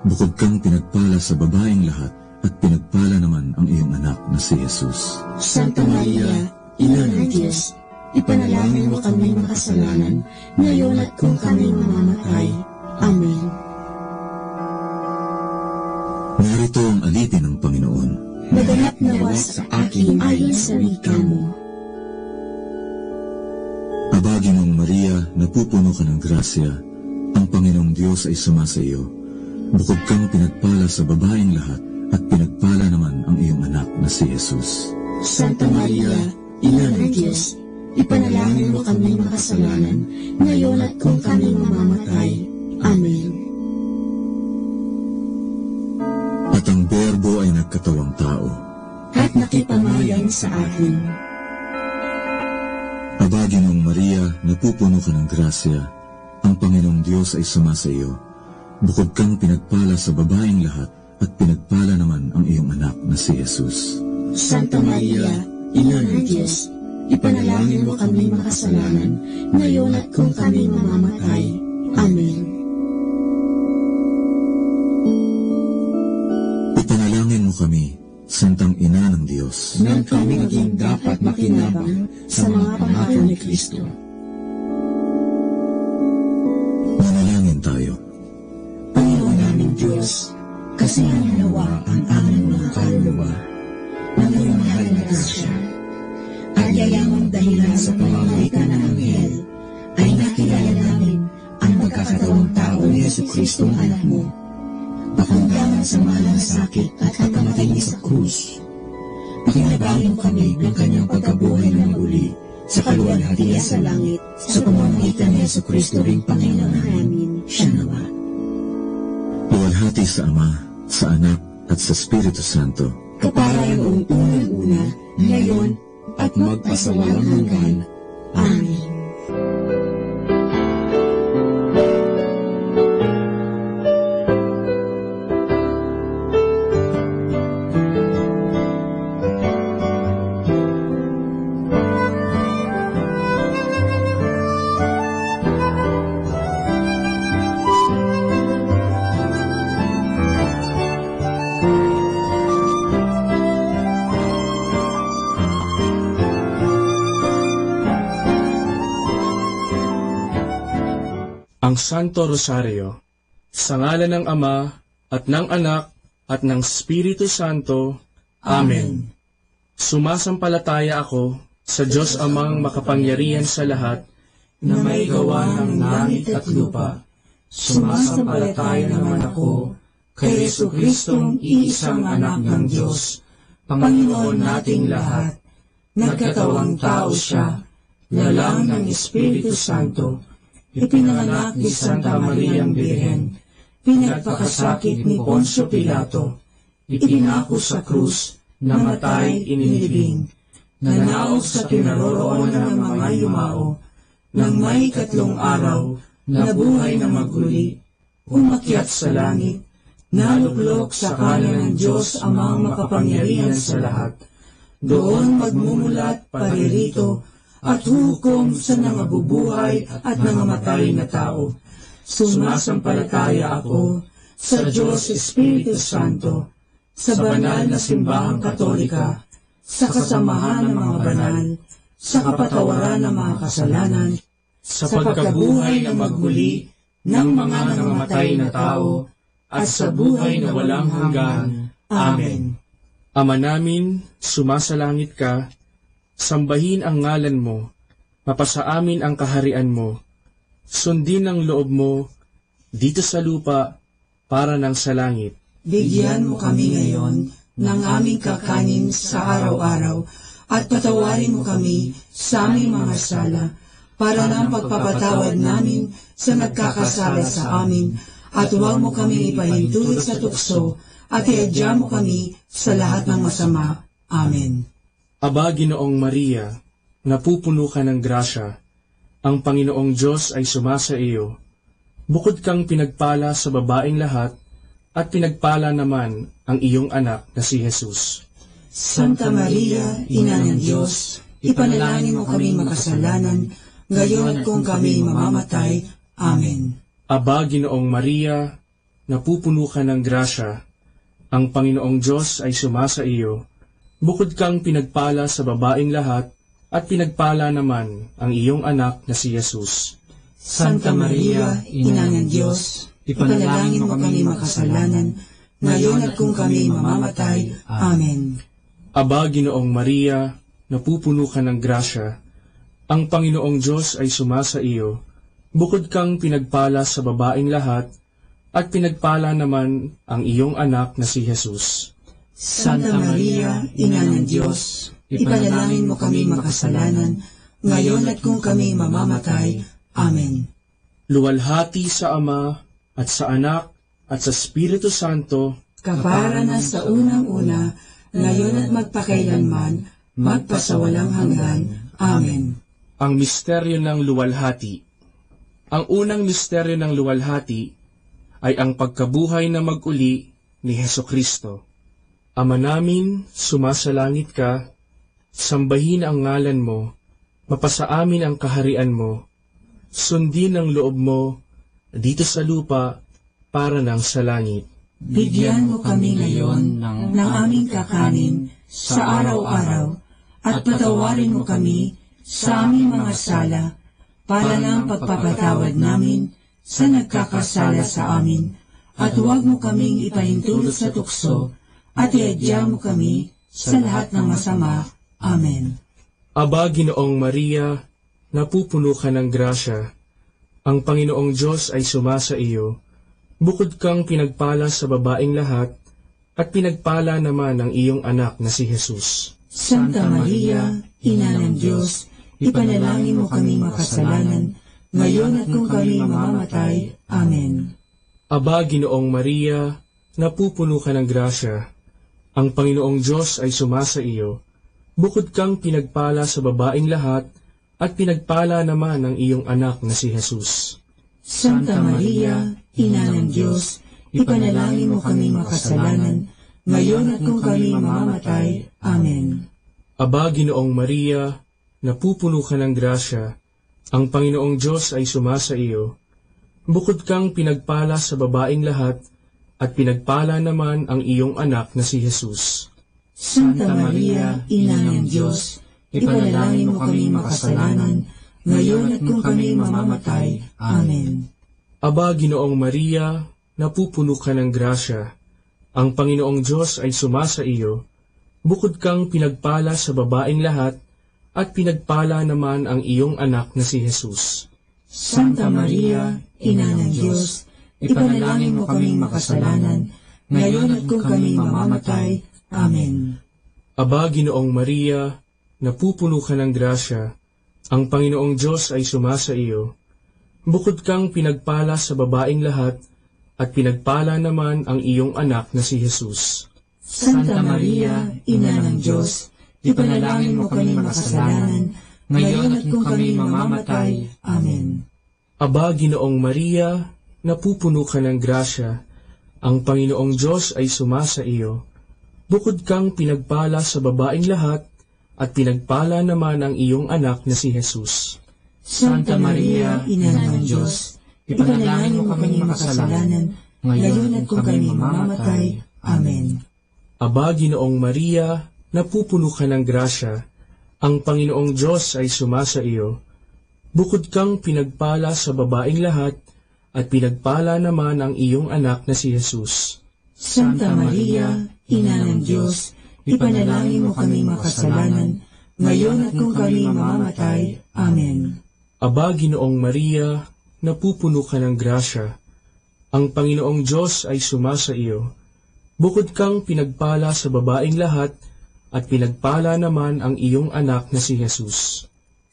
Bukod kang pinagpala sa babaeng lahat, at pinagpala naman ang iyong anak na si Jesus. Santa Maria, Ina ng Diyos, ipanalangin mo kami makasalanan, ngayon at kung kami mamamatay. Amen. Narito ang alipin ng Panginoon. Maganap nawa sa akin ayon sa wika mo. Aba, Ginoong Maria, napupuno ka ng grasya. Ang Panginoong Diyos ay sumasa iyo. Bukod kang pinagpala sa babaeng lahat, at pinagpala naman ang iyong anak na si Jesus. Santa Maria, Ina ng Diyos, ipanalangin mo kami makasalanan, ngayon at kung kami mamamatay. Amen. At ang Berbo ay nagkatawang tao, at nakipamayan sa atin. Aba, Ginoong Maria, napupuno ka ng grasya. Ang Panginoong Diyos ay sumasa iyo. Bukod kang pinagpala sa babaeng lahat, at pinagpala naman ang iyong anak na si Jesus. Santa Maria, Ina ng Diyos, ipanalangin mo kami makasalanan, ngayon at kung kami mamamatay. Amen. Ipanalangin mo kami, Santang Ina ng Diyos, nang kami maging dapat makinabang sa mga pangako ni Kristo. Manalangin tayo. Panginoon naming Diyos, kasihan nawa ang aming mga kaluluwa ng iyong mahal na grasya, at yayamang dahilan sa pamamagitan ng anghel ay nakilala namin ang magkakatawang tao ni Jesucristo ang anak mo, pakundangan sa malang sakit at pagkamatay niya sa krus. Pakinabangin kami ng kanyang pagkabuhay ng muli sa kaluwalhatian sa langit sa pamamagitan ni Jesucristo ring Panginoon namin. Siya nawa. Luwalhati sa Ama, sa Anak, at sa Espiritu Santo, kapara yung unang-una, ngayon, at magpasawalang hanggan. Amen. Ang Santo Rosario, sa ngalan ng Ama, at ng Anak, at ng Espiritu Santo. Amen. Sumasampalataya ako sa Diyos Amang makapangyarihan sa lahat, na may gawa ng langit at lupa. Sumasampalataya naman ako kay Jesucristong iisang anak ng Diyos, Panginoon nating lahat. Nagkatawang tao siya, lalang ng Espiritu Santo, ipinanganak ni Santa Mariang Birhen, pinagpakasakit ni Poncio Pilato, ipinako sa krus, namatay, inilibing, nanaog sa kinaroroonan ng mga yumao, nang may 3 araw, nabuhay na maguli, umakyat sa langit, naluklok sa kanan ng Diyos Amang makapangyarihan sa lahat, doon magmumulat paririto, at hukom sa nangabubuhay at nangamatay na tao. Sumasampalataya ako sa Diyos Espiritu Santo, sa banal na simbahang katolika, sa kasamahan ng mga banal, sa kapatawaran ng mga kasalanan, sa pagkabuhay na magmuli ng mga namamatay na tao, at sa buhay na walang hanggan. Amen. Ama namin, sumasalangit ka, sambahin ang ngalan mo, mapasa amin ang kaharian mo, sundin ang loob mo, dito sa lupa, para ng sa langit. Bigyan mo kami ngayon ng aming kakanin sa araw-araw, at patawarin mo kami sa aming mga sala, para ng pagpapatawad namin sa nagkakasala sa amin, at huwag mo kami ipahintulot sa tukso, at iadya mo kami sa lahat ng masama. Amen. Aba, Ginoong Maria, napupuno ka ng grasya, ang Panginoong Diyos ay sumasa iyo. Bukod kang pinagpala sa babaeng lahat, at pinagpala naman ang iyong anak na si Jesus. Santa Maria, Ina ng Diyos, ipanalangin mo kami makasalanan, ngayon at kung kami mamamatay. Amen. Aba, Ginoong Maria, napupuno ka ng grasya, ang Panginoong Diyos ay sumasa iyo. Bukod kang pinagpala sa babaeng lahat, at pinagpala naman ang iyong anak na si Jesus. Santa Maria, Ina ng Diyos, ipanalangin mo kami makasalanan, ngayon at kung kami mamamatay. Amen. Aba, Ginoong Maria, napupuno ka ng grasya, ang Panginoong Diyos ay sumasa iyo. Bukod kang pinagpala sa babaeng lahat, at pinagpala naman ang iyong anak na si Jesus. Santa Maria, Ina ng Diyos, ipanalangin mo kami makasalanan, ngayon at kung kami mamamatay. Amen. Luwalhati sa Ama, at sa Anak, at sa Espiritu Santo, kapara na sa unang-una, ngayon at magpakailanman, magpasawalang hanggan. Amen. Ang misteryo ng luwalhati. Ang unang misteryo ng luwalhati ay ang pagkabuhay na mag-uli ni Hesukristo. Ama namin, sumasalangit ka, sambahin ang ngalan mo, mapasa amin ang kaharian mo, sundin ang loob mo, dito sa lupa, para ng sa langit. Bigyan mo kami ngayon ng aming kakanin sa araw-araw, at patawarin mo kami sa aming mga sala, para ng pagpapatawad namin sa nagkakasala sa amin, at huwag mo kaming ipahintulot sa tukso, at iadya mo kami sa lahat ng masama. Amen. Aba, Ginoong Maria, napupuno ka ng grasya, ang Panginoong Diyos ay sumasa iyo. Bukod kang pinagpala sa babaeng lahat, at pinagpala naman ang iyong anak na si Jesus. Santa Maria, Ina ng Diyos, ipanalangin mo kami makasalanan, ngayon at kung kami mamamatay. Amen. Aba, Ginoong Maria, napupuno ka ng grasya, ang Panginoong Diyos ay sumasa iyo. Bukod kang pinagpala sa babaeng lahat, at pinagpala naman ang iyong anak na si Jesus. Santa Maria, Ina ng Diyos, ipanalangin mo kami makasalanan, ngayon at kung kami mamamatay. Amen. Aba, Ginoong Maria, napupuno ka ng grasya, ang Panginoong Diyos ay sumasa iyo. Bukod kang pinagpala sa babaeng lahat, at pinagpala naman ang iyong anak na si Jesus. Santa Maria, Ina ng Diyos, ipanalangin mo kami makasalanan, ngayon at kung kami mamamatay. Amen. Aba, Ginoong Maria, napupuno ka ng grasya, ang Panginoong Diyos ay sumasa iyo. Bukod kang pinagpala sa babaeng lahat, at pinagpala naman ang iyong anak na si Jesus. Santa Maria, Ina ng Diyos, ipanalangin mo kaming makasalanan, ngayon at kung kami mamamatay. Amen. Aba, Ginoong Maria, napupuno ka ng grasya, ang Panginoong Diyos ay sumasa iyo. Bukod kang pinagpala sa babaeng lahat, at pinagpala naman ang iyong anak na si Jesus. Santa Maria, Ina ng Diyos, ipanalangin mo kami makasalanan, ngayon at kung kami mamamatay. Amen. Aba, Ginoong Maria, napupuno ka ng grasya, ang Panginoong Diyos ay sumasa iyo. Bukod kang pinagpala sa babaeng lahat, at pinagpala naman ang iyong anak na si Jesus. Santa Maria, Ina ng Diyos, ipanalangin mo kami makasalanan, ngayon at kung kami mamamatay. Amen. Aba, Ginoong Maria, napupuno ka ng grasya, ang Panginoong Diyos ay sumasa iyo. Bukod kang pinagpala sa babaeng lahat, at pinagpala naman ang iyong anak na si Jesus. Santa Maria, Ina ng Diyos, ipanalangin mo kami makasalanan, ngayon at kung kami mamamatay. Amen. Aba, Ginoong Maria, napupuno ka ng grasya. Ang Panginoong Diyos ay sumasa iyo. Bukod kang pinagpala sa babaeng lahat, at pinagpala naman ang iyong anak na si Jesus.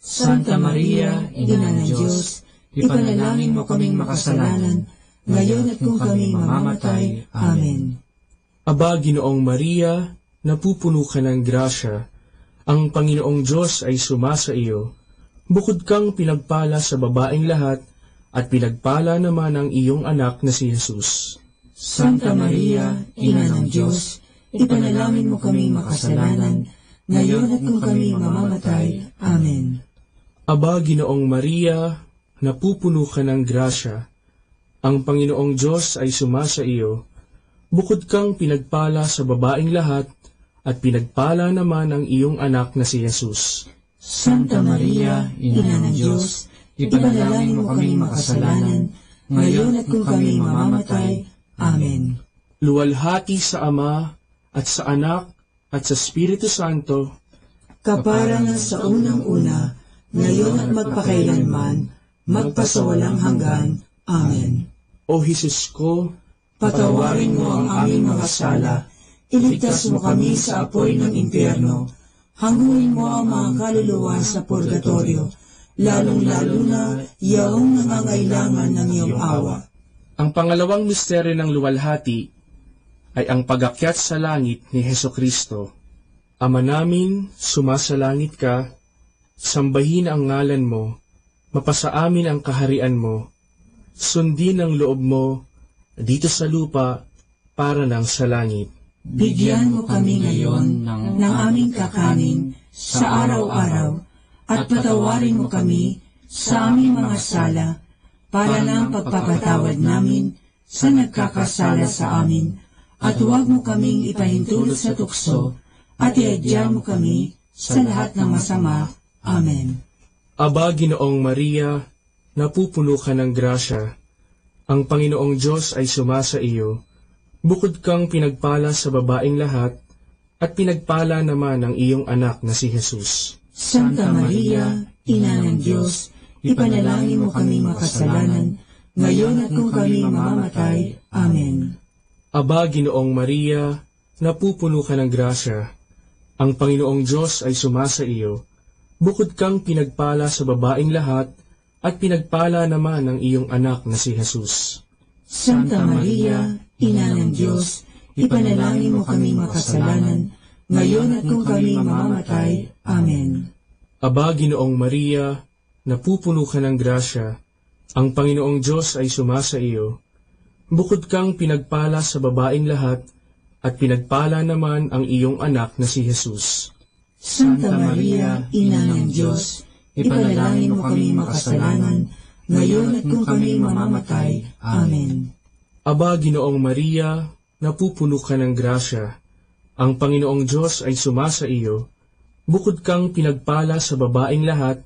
Santa Maria, Ina ng Diyos, ipanalangin mo kaming makasalanan, ngayon at kung kami mamamatay. Amen. Aba, Ginoong Maria, napupuno ka ng grasya. Ang Panginoong Diyos ay sumasa iyo. Bukod kang pinagpala sa babaeng lahat, at pinagpala naman ang iyong anak na si Jesus. Santa Maria, Ina ng Diyos, ipanalangin mo kaming makasalanan, ngayon at kung kami mamamatay. Amen. Aba, Ginoong Maria, napupuno ka ng grasya. Ang Panginoong Diyos ay sumasa iyo. Bukod kang pinagpala sa babaeng lahat, at pinagpala naman ang iyong anak na si Jesus. Santa Maria, Ina ng Diyos, ipanalangin mo kaming makasalanan, ngayon at kung kami mamamatay. Amen. Luwalhati sa Ama, at sa Anak, at sa Espiritu Santo, kaparangan sa unang-una, ngayon at magpakailanman, magpasawalang hanggan. Amen. O Jesus ko, patawarin mo ang aming mga sala, iligtas mo kami sa apoy ng impyerno, hanguin mo ang mga kaluluwa sa purgatorio, lalong-lalo na yaong nangangailangan ng iyong awa. Ang pangalawang misteryo ng luwalhati ay ang pag-akyat sa langit ni Hesukristo. Ama namin, sumasalangit ka, sambahin ang ngalan mo, mapasa amin ang kaharian mo, sundin ang loob mo, dito sa lupa, para nang sa langit. Bigyan mo kami ngayon ng aming kakanin sa araw-araw, at patawarin mo kami sa aming mga sala, para ng pagpapatawad namin sa nagkakasala sa amin, at huwag mo kaming ipahintulot sa tukso, at iadya mo kami sa lahat ng masama. Amen. Aba, Ginoong Maria, napupuno ka ng grasya. Ang Panginoong Diyos ay sumasa iyo. Bukod kang pinagpala sa babaeng lahat, at pinagpala naman ang iyong anak na si Jesus. Santa Maria, Ina ng Diyos, ipanalangin mo kami makasalanan, ngayon at kung kami mamamatay. Amen. Aba, Ginoong Maria, napupuno ka ng grasya. Ang Panginoong Diyos ay sumasa iyo. Bukod kang pinagpala sa babaeng lahat, at pinagpala naman ang iyong anak na si Jesus. Santa Maria, Ina ng Diyos, ipanalangin mo kami makasalanan, ngayon at kung kami mamamatay. Amen. Aba, Ginoong Maria, napupuno ka ng grasya. Ang Panginoong Diyos ay sumasa iyo. Bukod kang pinagpala sa babaeng lahat, at pinagpala naman ang iyong anak na si Jesus. Santa Maria, Ina ng Diyos, ipanalangin mo kami makasalanan, ngayon at kung kami mamamatay. Amen. Aba, Ginoong Maria, napupuno ka ng grasya. Ang Panginoong Diyos ay sumasa iyo. Bukod kang pinagpala sa babaeng lahat,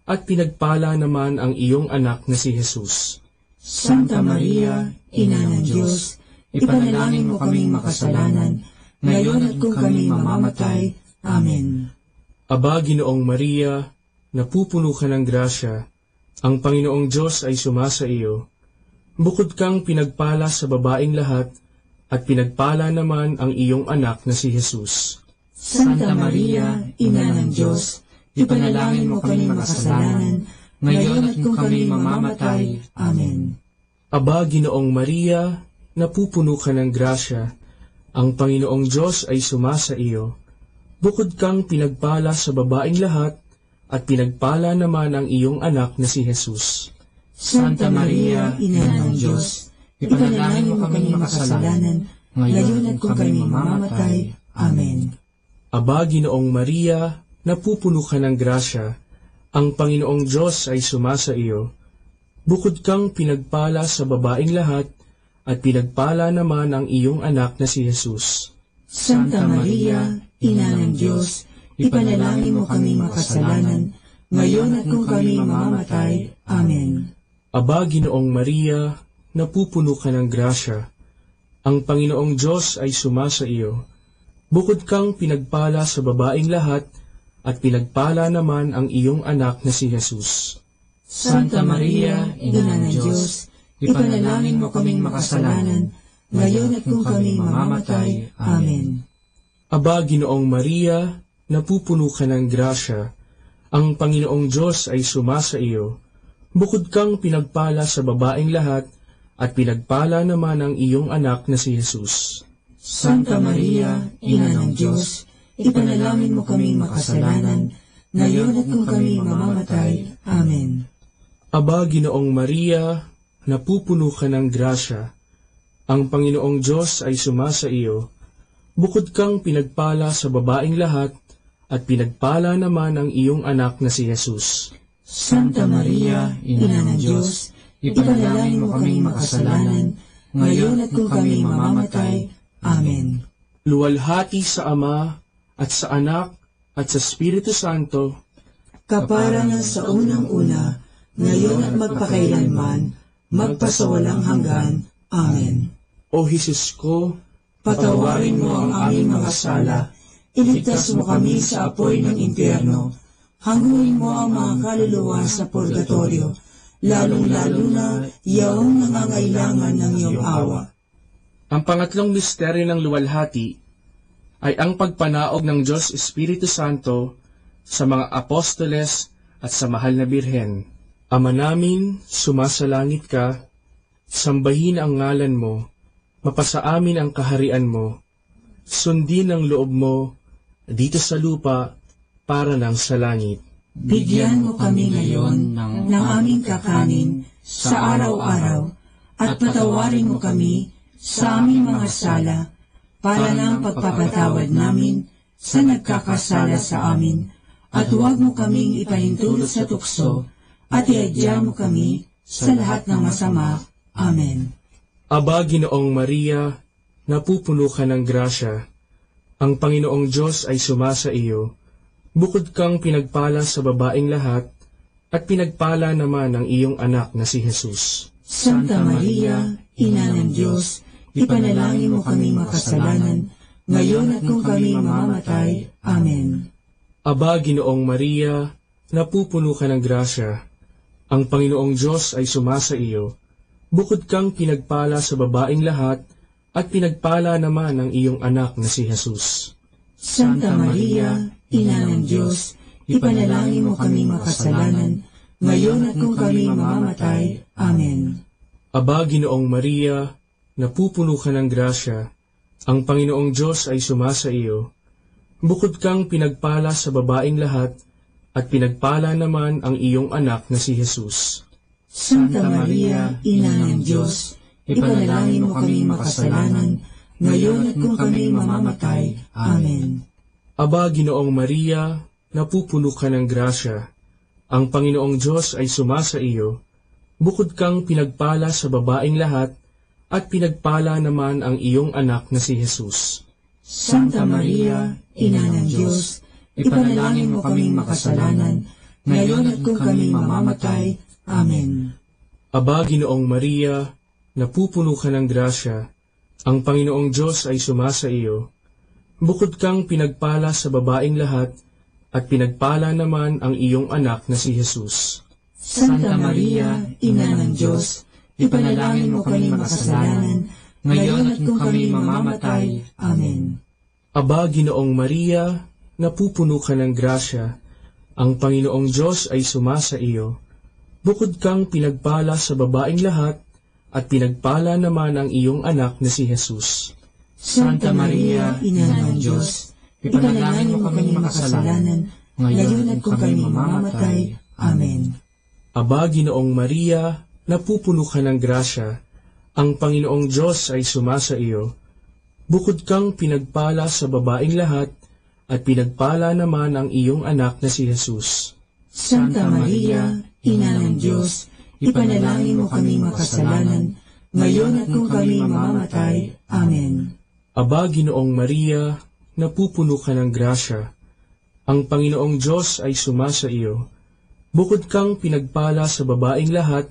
at pinagpala naman ang iyong anak na si Jesus. Santa Maria, Ina ng Diyos, ipanalangin mo kaming makasalanan, ngayon at kung kami mamamatay. Amen. Aba, Ginoong Maria, napupuno ka ng grasya. Ang Panginoong Diyos ay sumasa iyo. Bukod kang pinagpala sa babaeng lahat, at pinagpala naman ang iyong anak na si Jesus. Santa Maria, Ina ng Diyos, ipanalangin mo kami makasalanan, ngayon at kung kami mamamatay. Amen. Aba, Ginoong Maria, napupuno ka ng grasya. Ang Panginoong Diyos ay sumasa iyo. Bukod kang pinagpala sa babaeng lahat, at pinagpala naman ang iyong anak na si Jesus. Santa Maria, Ina ng Diyos, ipanalangin mo kami makasalanan, ngayon at kung kami mamamatay. Amen. Aba, Ginoong Maria, napupuno ka ng grasya. Ang Panginoong Diyos ay sumasa iyo. Bukod kang pinagpala sa babaeng lahat, at pinagpala naman ang iyong anak na si Jesus. Santa Maria, Ina ng Diyos, ipanalangin mo kami makasalanan, ngayon at kung kami mamamatay. Amen. Aba, Ginoong Maria, napupuno ka ng grasya. Ang Panginoong Diyos ay sumasa iyo. Bukod kang pinagpala sa babaeng lahat, at pinagpala naman ang iyong anak na si Jesus. Santa Maria, Ina ng Diyos, ipanalangin mo kaming makasalanan, ngayon at kung kami mamamatay. Amen. Aba, Ginoong Maria, napupuno ka ng grasya. Ang Panginoong Diyos ay sumasa iyo. Bukod kang pinagpala sa babaeng lahat, at pinagpala naman ang iyong anak na si Jesus. Santa Maria, Ina ng Diyos, ipanalangin mo kaming makasalanan, ngayon at kung kami mamamatay. Amen. Aba, Ginoong Maria, napupuno ka ng grasya. Ang Panginoong Diyos ay sumasa iyo. Bukod kang pinagpala sa babaeng lahat, at pinagpala naman ang iyong anak na si Jesus. Santa Maria, Ina ng Diyos, ipanalangin mo kaming makasalanan, ngayon at kung kami mamamatay. Amen. Luwalhati sa Ama, at sa Anak, at sa Espiritu Santo, kapara na sa unang-una, ngayon at magpakailanman, magpasawalang hanggan. Amen. O Jesus ko, patawarin mo ang aming mga sala, iligtas mo kami sa apoy ng impyerno, hanguin mo ang mga kaluluwa sa purgatorio, lalong-lalo na yaong nangangailangan ng iyong awa. Ang pangatlong misteryo ng luwalhati ay ang pagpanaog ng Diyos Espiritu Santo sa mga apostoles at sa mahal na Birhen. Ama namin, sumasalangit ka, sambahin ang ngalan mo, mapasa amin ang kaharian mo, sundin ang loob mo dito sa lupa para lang sa langit. Bigyan mo kami ngayon ng aming kakanin sa araw-araw at patawarin mo kami sa aming mga sala para ng pagpapatawad namin sa nagkakasala sa amin, at huwag mo kaming ipahintulot sa tukso, at iadya mo kami sa lahat ng masama. Amen. Aba, Ginoong Maria, napupuno ka ng grasya. Ang Panginoong Diyos ay sumasa iyo. Bukod kang pinagpala sa babaeng lahat, at pinagpala naman ang iyong anak na si Jesus. Santa Maria, Ina ng Diyos, ipanalangin mo kaming makasalanan, ngayon at kung kami mamamatay. Amen. Aba, Ginoong Maria, napupuno ka ng grasya. Ang Panginoong Diyos ay sumasa iyo. Bukod kang pinagpala sa babaeng lahat, at pinagpala naman ang iyong anak na si Jesus. Santa Maria, Ina ng Diyos, ipanalangin mo kaming makasalanan, ngayon at kung kami mamamatay. Amen. Aba, Ginoong Maria, napupuno ka ng grasya. Ang Panginoong Diyos ay sumasa iyo. Bukod kang pinagpala sa babaeng lahat, at pinagpala naman ang iyong anak na si Jesus. Santa Maria, Ina ng Diyos, ipanalangin mo kaming makasalanan, ngayon at kung kami mamamatay. Amen. Aba, Ginoong Maria, napupuno ka ng grasya. Ang Panginoong Diyos ay sumasa iyo. Bukod kang pinagpala sa babaeng lahat, at pinagpala naman ang iyong anak na si Jesus. Santa Maria, Ina ng Diyos, ipanalangin mo kaming makasalanan, ngayon at kung kami mamamatay. Amen. Aba, Ginoong Maria, napupuno ka ng grasya. Ang Panginoong Diyos ay sumasa iyo. Bukod kang pinagpala sa babaeng lahat, at pinagpala naman ang iyong anak na si Jesus. Santa Maria, Ina ng Diyos, ipanalangin mo kaming makasalanan, ngayon at kung kami mamamatay. Amen. Aba, Ginoong Maria, napupuno ka ng grasya. Ang Panginoong Diyos ay sumasa iyo. Bukod kang pinagpala sa babaeng lahat, at pinagpala naman ang iyong anak na si Jesus. Santa Maria, Ina ng Diyos, ipanalangin mo kaming makasalanan, ngayon at kung kami mamamatay. Amen. Aba, Ginoong Maria, napupuno ka ng grasya. Ang Panginoong Diyos ay sumasa iyo. Bukod kang pinagpala sa babaeng lahat, at pinagpala naman ang iyong anak na si Jesus. Santa Maria, Ina ng Diyos, ipanalangin mo kaming makasalanan, ngayon at kung kami mamamatay. Amen. Aba, Ginoong Maria, napupuno ka ng grasya. Ang Panginoong Diyos ay sumasa iyo. Bukod kang pinagpala sa babaeng lahat,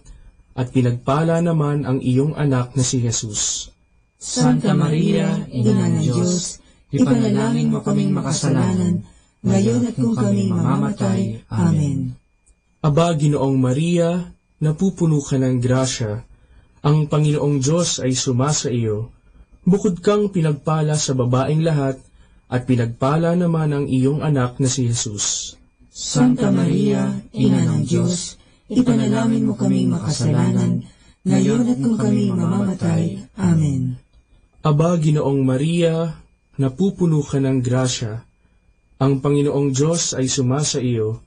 at pinagpala naman ang iyong anak na si Jesus. Santa Maria, Ina ng Diyos, ipanalangin mo kaming makasalanan, ngayon at kung kami mamamatay. Amen. Aba, Ginoong Maria, napupuno ka ng grasya, ang Panginoong Diyos ay sumasa iyo. Bukod kang pinagpala sa babaeng lahat, at pinagpala naman ang iyong anak na si Jesus. Santa Maria, Ina ng Diyos, ipanalangin mo kaming makasalanan, ngayon at kung kami mamamatay. Amen. Aba, Ginoong Maria, napupuno ka ng grasya, ang Panginoong Diyos ay sumasa iyo.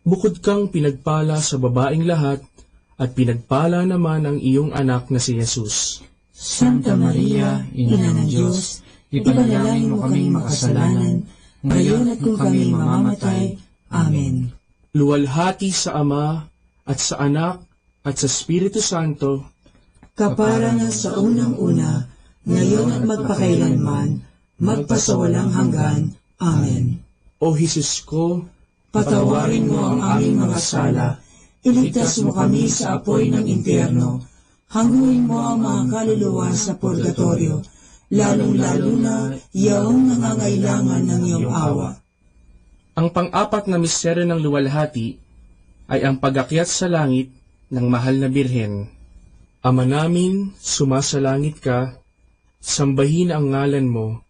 Bukod kang pinagpala sa babaeng lahat, at pinagpala naman ang iyong anak na si Jesus. Santa Maria, Ina ng Diyos, ipanalangin mo kaming makasalanan, ngayon at kung kami mamamatay. Amen. Luwalhati sa Ama, at sa Anak, at sa Espiritu Santo, kapara na sa unang-una, ngayon at magpakailanman, magpasawalang hanggan. Amen. O Jesus ko, patawarin mo ang aming mga sala, iligtas mo kami sa apoy ng impyerno, hanguin mo ang mga kaluluwa sa purgatorio, lalong-lalo na yaong nangangailangan ng iyong awa. Ang pang-apat na misteryo ng luwalhati ay ang pag-akyat sa langit ng mahal na Birhen. Ama namin, sumasalangit ka, sambahin ang ngalan mo,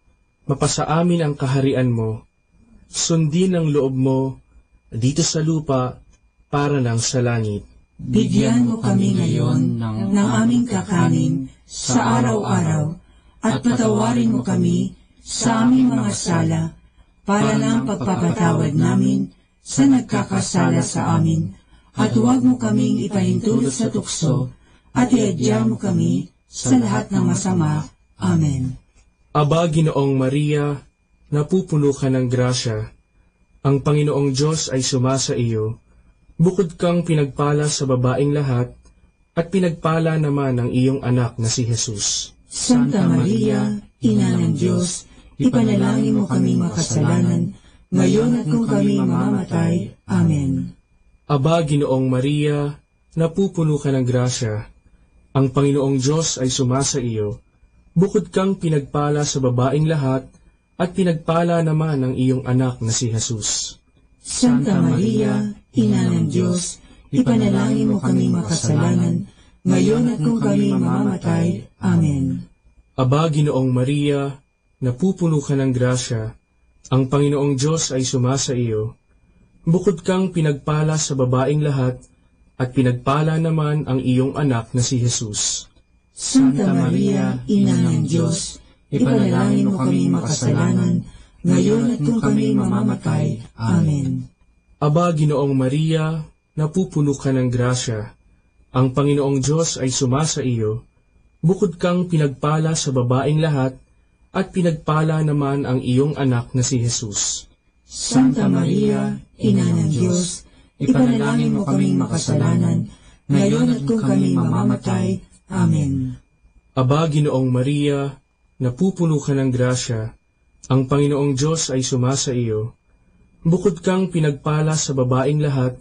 mapasa amin ang kaharian mo, sundin ang loob mo, dito sa lupa, para ng sa langit. Bigyan mo kami ngayon ng aming kakanin sa araw-araw, at patawarin mo kami sa aming mga sala, para ng pagpapatawad namin sa nagkakasala sa amin, at huwag mo kaming ipahintulot sa tukso, at iadya mo kami sa lahat ng masama. Amen. Aba, Ginoong Maria, napupuno ka ng grasya, ang Panginoong Diyos ay sumasa iyo. Bukod kang pinagpala sa babaeng lahat, at pinagpala naman ang iyong anak na si Jesus. Santa Maria, Ina ng Diyos, ipanalangin mo kaming makasalanan, ngayon at kung kami mamamatay. Amen. Aba, Ginoong Maria, napupuno ka ng grasya, ang Panginoong Diyos ay sumasa iyo. Bukod kang pinagpala sa babaeng lahat, at pinagpala naman ang iyong anak na si Jesus. Santa Maria, Ina ng Diyos, ipanalangin mo kaming makasalanan, ngayon at kung kami mamamatay. Amen. Aba, Ginoong Maria, napupuno ka ng grasya, ang Panginoong Diyos ay sumasa iyo. Bukod kang pinagpala sa babaeng lahat, at pinagpala naman ang iyong anak na si Jesus. Santa Maria, Ina ng Diyos, ipanalangin mo kaming makasalanan, ngayon at kung kami mamamatay. Amen. Aba, Ginoong Maria, napupuno ka ng grasya, ang Panginoong Diyos ay sumasa iyo. Bukod kang pinagpala sa babaeng lahat, at pinagpala naman ang iyong anak na si Jesus. Santa Maria, Ina ng Diyos, ipanalangin mo kaming makasalanan, ngayon at kung kami mamamatay. Amen. Aba, Ginoong Maria, napupuno ka ng grasya, ang Panginoong Diyos ay sumasa iyo. Bukod kang pinagpala sa babaeng lahat,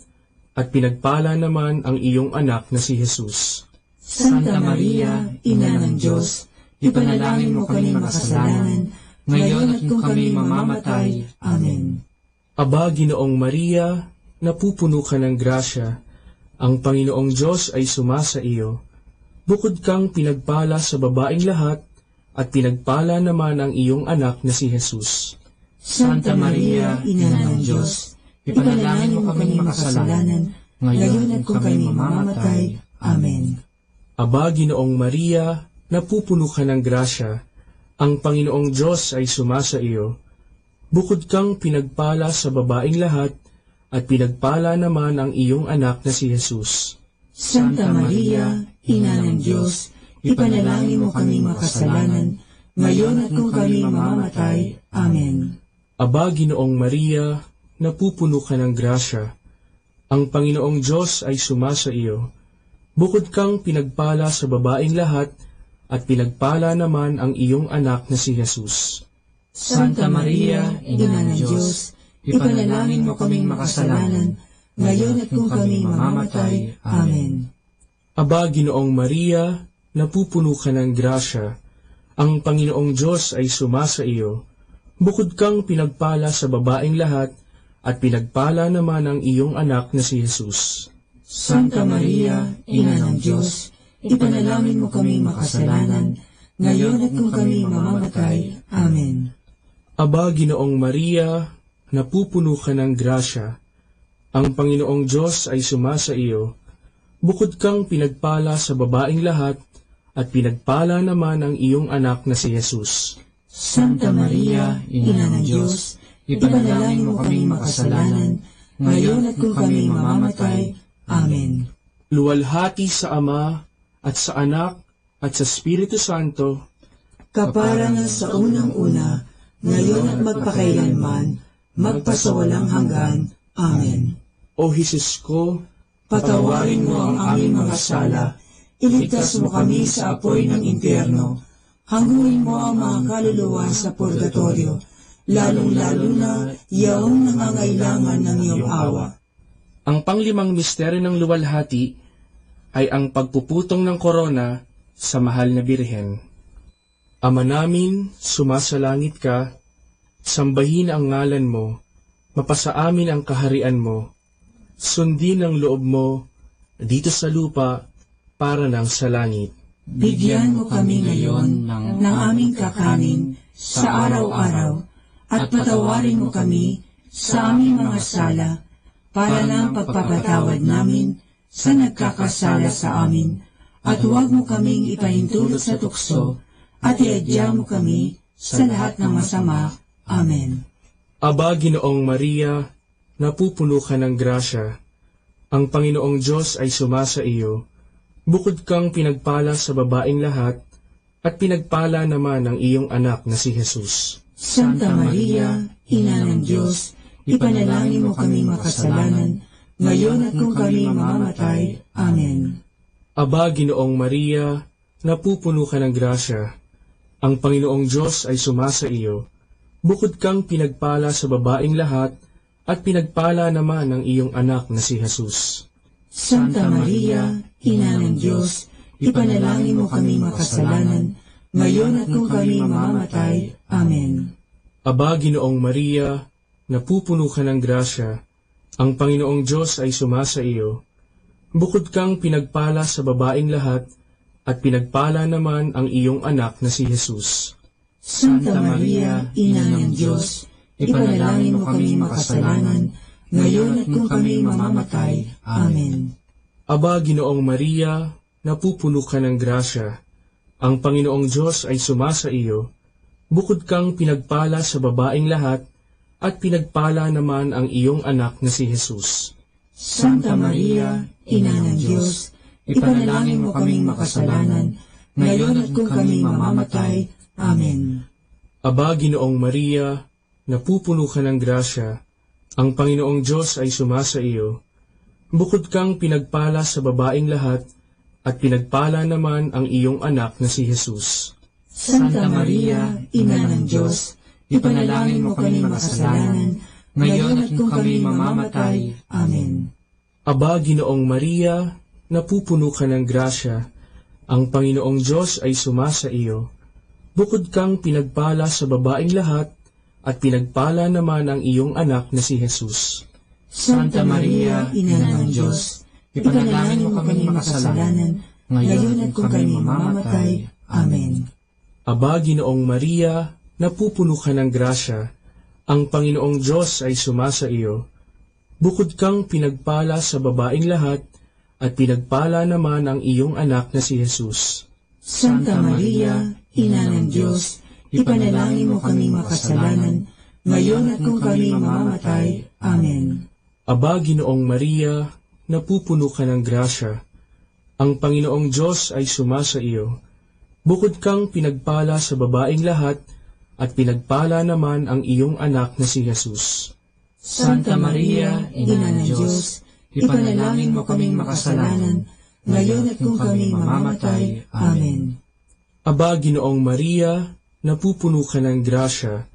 at pinagpala naman ang iyong anak na si Jesus. Santa Maria, Ina ng Diyos, ipanalangin mo kaming makasalanan, ngayon at kung kami mamamatay. Amen. Aba, Ginoong Maria, napupuno ka ng grasya, ang Panginoong Diyos ay sumasa iyo. Bukod kang pinagpala sa babaeng lahat, at pinagpala naman ang iyong anak na si Jesus. Santa Maria, Ina ng Diyos, ipanalangin mo kaming makasalanan, ngayon at kung kami mamamatay. Amen. Aba, Ginoong Maria, napupuno ka ng grasya, ang Panginoong Diyos ay sumasa iyo. Bukod kang pinagpala sa babaeng lahat, at pinagpala naman ang iyong anak na si Jesus. Santa Maria, Ina ng Diyos, ipanalangin mo kaming makasalanan, ngayon at kung kami mamamatay. Amen. Aba, Ginoong Maria, napupuno ka ng grasya, ang Panginoong Diyos ay sumasa iyo. Bukod kang pinagpala sa babaeng lahat, at pinagpala naman ang iyong anak na si Jesus. Santa Maria, Ina ng Diyos, ipanalangin mo kaming makasalanan, ngayon at kung kami mamamatay. Amen. Aba, Ginoong Maria, napupuno ka ng grasya, ang Panginoong Diyos ay sumasa iyo. Bukod kang pinagpala sa babaeng lahat, at pinagpala naman ang iyong anak na si Jesus. Santa Maria, Ina ng Diyos, ipanalangin mo kami makasalanan, ngayon at kung kami mamamatay. Amen. Aba, Ginoong Maria, napupuno ka ng grasya, ang Panginoong Diyos ay sumasa iyo. Bukod kang pinagpala sa babaeng lahat, at pinagpala naman ang iyong anak na si Jesus. Santa Maria, Ina ng Diyos, ipanalangin mo kami makasalanan, ngayon at kung kami mamamatay. Amen. Luwalhati sa Ama, at sa Anak, at sa Espiritu Santo, kapara na sa unang-una, ngayon at magpakailanman, magpasawalang hanggan. Amen. O Jesus ko, patawarin mo ang aming mga sala, iligtas mo kami sa apoy ng impyerno, hanguin mo ang mga kaluluwa sa purgatorio, lalong-lalo na yaong nangangailangan ng iyong awa. Ang panglimang misteryo ng luwalhati ay ang pagpuputong ng korona sa mahal na Birhen. Ama namin, sumasalangit ka, sambahin ang ngalan mo, mapasa amin ang kaharian mo, sundin ang loob mo dito sa lupa para ng sa langit. Bigyan mo kami ngayon ng aming kakanin sa araw-araw at patawarin mo kami sa aming mga sala para ng pagpapatawad namin sa nagkakasala sa amin, at huwag mo kaming ipahintulot sa tukso at iadya mo kami sa lahat ng masama. Amen. Aba, Ginoong Maria, napupuno ka ng grasya, ang Panginoong Diyos ay sumasa iyo. Bukod kang pinagpala sa babaeng lahat, at pinagpala naman ang iyong anak na si Jesus. Santa Maria, Ina ng Diyos, ipanalangin mo kami makasalanan, ngayon at kung kami mamamatay. Amen. Aba, Ginoong Maria, napupuno ka ng grasya, ang Panginoong Diyos ay sumasa iyo. Bukod kang pinagpala sa babaeng lahat, at pinagpala naman ang iyong anak na si Jesus. Santa Maria, Ina ng Diyos, ipanalangin mo kami makasalanan, ngayon at kung kami mamamatay. Amen. Aba, Ginoong Maria, napupuno ka ng grasya, ang Panginoong Diyos ay sumasa iyo. Bukod kang pinagpala sa babaeng lahat, at pinagpala naman ang iyong anak na si Jesus. Santa Maria, Ina ng Diyos, ipanalangin mo kami makasalanan, ngayon at kung kami mamamatay. Amen. Aba, Ginoong Maria, napupuno ka ng grasya, ang Panginoong Diyos ay sumasa iyo. Bukod kang pinagpala sa babaeng lahat, at pinagpala naman ang iyong anak na si Jesus. Santa Maria, Ina ng Diyos, ipanalangin mo kaming makasalanan, ngayon at kung kami mamamatay. Amen. Aba, Ginoong Maria, napupuno ka ng grasya, ang Panginoong Diyos ay sumasa iyo. Bukod kang pinagpala sa babaeng lahat, at pinagpala naman ang iyong anak na si Jesus. Santa Maria, Ina ng Diyos, ipanalangin mo kami makasalanan, ngayon at kung kami mamamatay. Amen. Aba, Ginoong Maria, napupuno ka ng grasya, ang Panginoong Diyos ay sumasa iyo. Bukod kang pinagpala sa babaeng lahat, at pinagpala naman ang iyong anak na si Jesus. Santa Maria, Ina ng Diyos, ipanalangin mo kami makasalanan, ngayon at kung kami mamamatay. Amen. Aba, Ginoong Maria, napupuno ka ng grasya, ang Panginoong Diyos ay sumasa iyo. Bukod kang pinagpala sa babaeng lahat, at pinagpala naman ang iyong anak na si Jesus. Santa Maria, Ina ng Diyos, ipanalangin mo kami makasalanan, ngayon at kung kami mamamatay. Amen. Aba, Ginoong Maria, napupuno ka ng grasya, ang Panginoong Diyos ay sumasa iyo. Bukod kang pinagpala sa babaeng lahat, at pinagpala naman ang iyong anak na si Jesus. Santa Maria, Ina ng Diyos, ipanalangin mo kaming makasalanan, ngayon at kung kami mamamatay. Amen. Aba, Ginoong Maria, napupuno ka ng grasya,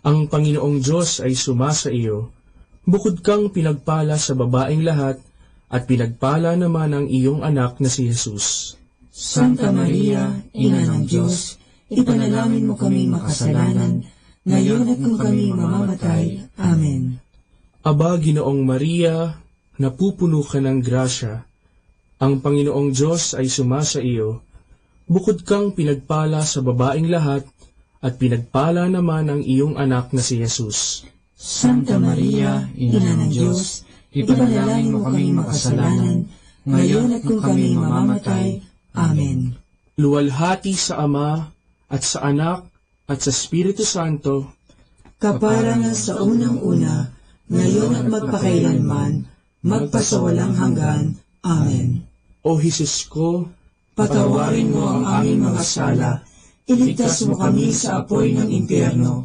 ang Panginoong Diyos ay sumasa iyo. Bukod kang pinagpala sa babaeng lahat, at pinagpala naman ang iyong anak na si Jesus. Santa Maria, Ina ng Diyos, ipanalangin mo kaming makasalanan, ngayon at kung kami mamamatay. Amen. Aba, Ginoong Maria, napupuno ka ng grasya. Ang Panginoong Diyos ay sumasa iyo. Bukod kang pinagpala sa babaeng lahat, at pinagpala naman ang iyong anak na si Jesus. Santa Maria, Ina ng Diyos, ipanalangin mo kaming makasalanan, ngayon at kung kami mamamatay. Amen. Luwalhati sa Ama, at sa Anak, at sa Espiritu Santo, kapara nga sa unang-una, ngayon at magpakailanman, magpasawalang hanggan. Amen. O Jesus ko, patawarin mo ang aming mga sala, iligtas mo kami sa apoy ng impyerno,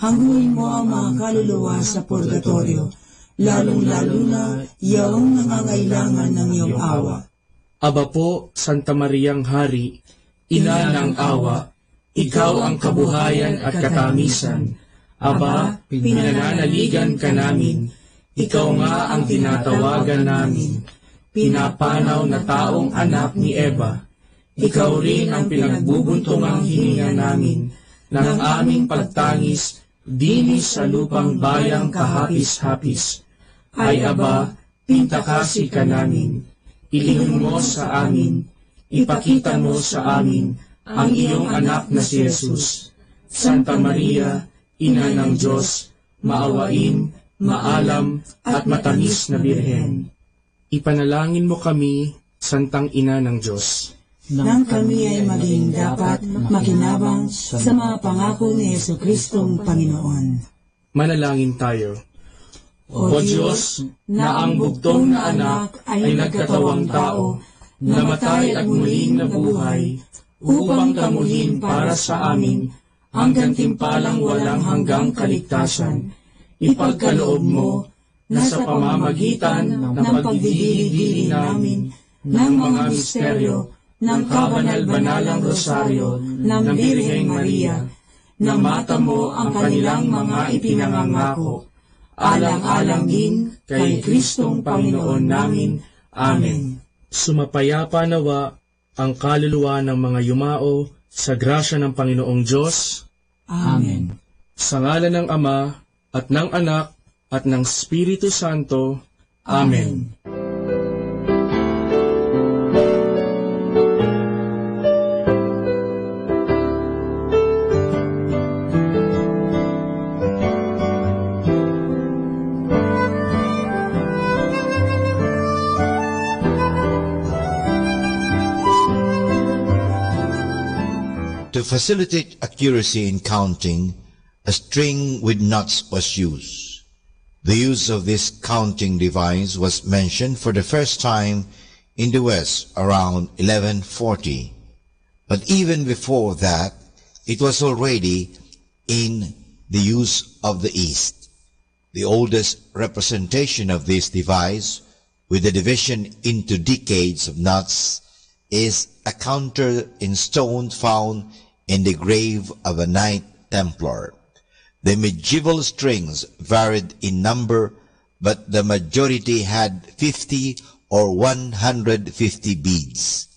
hanguin mo ang mga kaluluwa sa purgatorio, lalong-lalo na yaong nangangailangan ng iyong awa. Aba po, Santa Mariang Hari, Ina ng awa, ikaw ang kabuhayan at katamisan. Aba, pinananaligan ka namin, ikaw nga ang tinatawagan namin, pinapanaw na taong anak ni Eva. Ikaw rin ang pinagbubuntungang hininga namin, ng aming pagtangis, dinis sa lupang bayang kahapis-hapis. Ay aba, pintakasi ka namin, ilingon mo sa amin, ipakita mo sa amin ang iyong anak na si Jesus. Santa Maria, Ina ng Diyos, maawain, maalam, at matamis na Birhen. Ipanalangin mo kami, Santang Ina ng Diyos, nang kami ay maging dapat makinabang sa mga pangako ni Jesucristong Panginoon. Manalangin tayo. O Diyos, na ang bugtong na anak ay nagkatawang tao, namatay at muling nabuhay, upang kamuhin para sa amin ang gantimpalang walang hanggang kaligtasan. Ipagkaloob mo na sa pamamagitan ng pagdidili-dili namin ng mga misteryo ng kabanal-banalang rosaryo ng Birheng Maria, na mata mo ang kanilang mga ipinangangako, alang-alang din kay Kristong Panginoon namin. Amen. Sumapayapa nawa ang kaluluwa ng mga yumao sa grasya ng Panginoong Diyos. Amen. Sa ngalan ng Ama, at ng Anak, at ng Espiritu Santo. Amen. To facilitate accuracy in counting, a string with knots was used. The use of this counting device was mentioned for the first time in the West around 1140. But even before that, it was already in the use of the East. The oldest representation of this device, with the division into decades of knots, is a counter in stone found in the grave of a Knight Templar. The medieval strings varied in number, but the majority had 50 or 150 beads.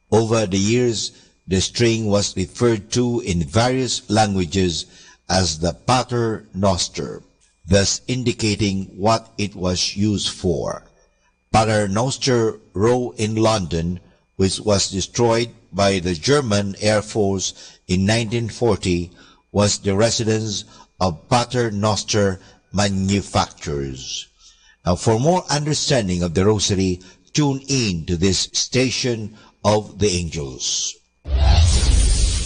Over the years, the string was referred to in various languages as the pater noster, thus indicating what it was used for. Pater Noster Row in London, which was destroyed by the German Air Force in 1940, was the residence of Pater Noster manufacturers. Now, for more understanding of the Rosary, tune in to this station of the angels.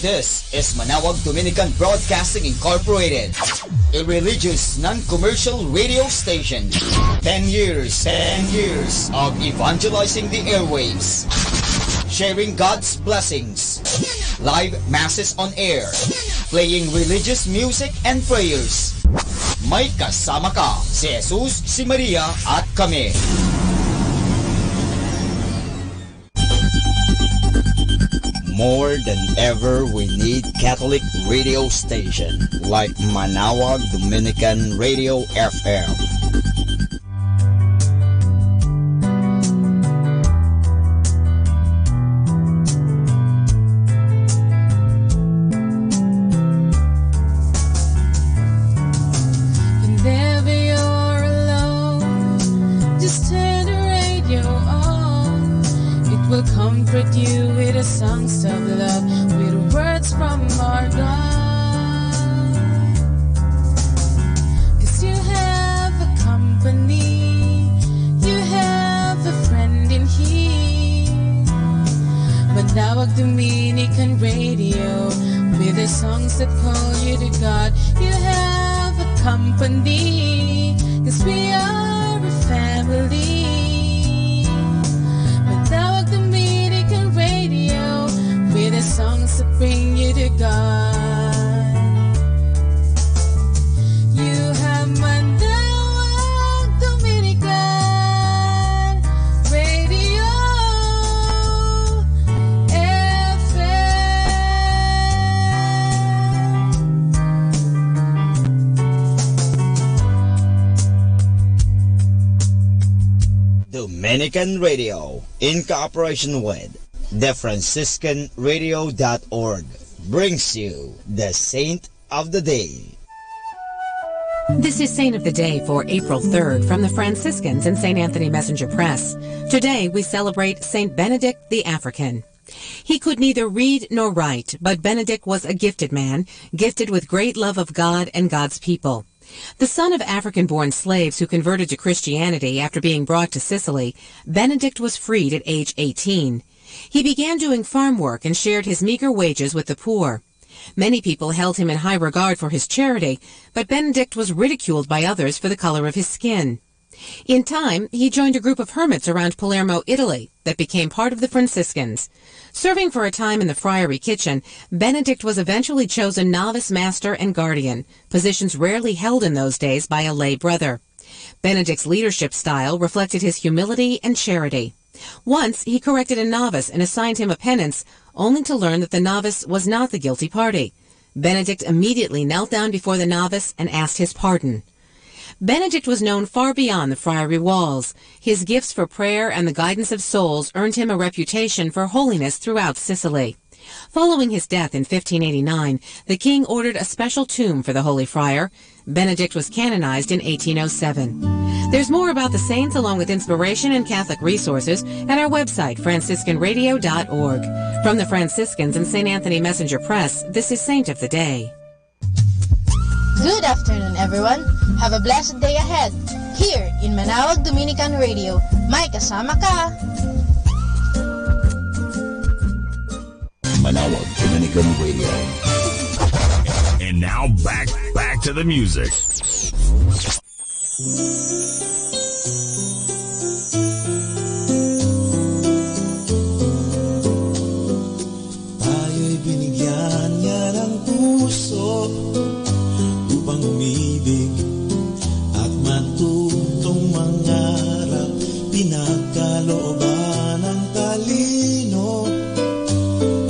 This is Manawag Dominican Broadcasting Incorporated, a religious, non-commercial radio station. 10 years of evangelizing the airwaves, sharing God's blessings, live masses on air, playing religious music and prayers. May kasama ka, si Jesus, si Maria, at kami. More than ever, we need Catholic radio station like Manawag Dominican Radio FM. will comfort you with the songs of love, with words from our God. 'Cause you have a company, you have a friend in here. Manawag Dominican Radio, with the songs that call you to God. You have a company, 'cause we are a family. Manawag Dominican Radio, with the songs that bring you to God. You have Manawag Dominican Radio Dominican Radio, in cooperation with thefranciscanradio.org, brings you the Saint of the Day. This is Saint of the Day for April 3rd from the Franciscans and St. Anthony Messenger Press. Today we celebrate St. Benedict the African. He could neither read nor write, but Benedict was a gifted man, gifted with great love of God and God's people. The son of African-born slaves who converted to Christianity after being brought to Sicily, Benedict was freed at age 18. He began doing farm work and shared his meager wages with the poor. Many people held him in high regard for his charity, but Benedict was ridiculed by others for the color of his skin. In time, he joined a group of hermits around Palermo, Italy, that became part of the Franciscans. Serving for a time in the friary kitchen, Benedict was eventually chosen novice master and guardian, positions rarely held in those days by a lay brother. Benedict's leadership style reflected his humility and charity. Once, he corrected a novice and assigned him a penance, only to learn that the novice was not the guilty party. Benedict immediately knelt down before the novice and asked his pardon. Benedict was known far beyond the friary walls. His gifts for prayer and the guidance of souls earned him a reputation for holiness throughout Sicily. Following his death in 1589, the king ordered a special tomb for the Holy Friar. Benedict was canonized in 1807. There's more about the saints along with inspiration and Catholic resources at our website, franciscanradio.org. From the Franciscans and St. Anthony Messenger Press, this is Saint of the Day. Good afternoon, everyone. Have a blessed day ahead. Here in Manawag Dominican Radio, may kasama ka. Manawag Dominican Radio. And now back to the music. Tayo'y binigyan niya ng puso upang umibig at matutong mangarap, pinagkalooban ng talino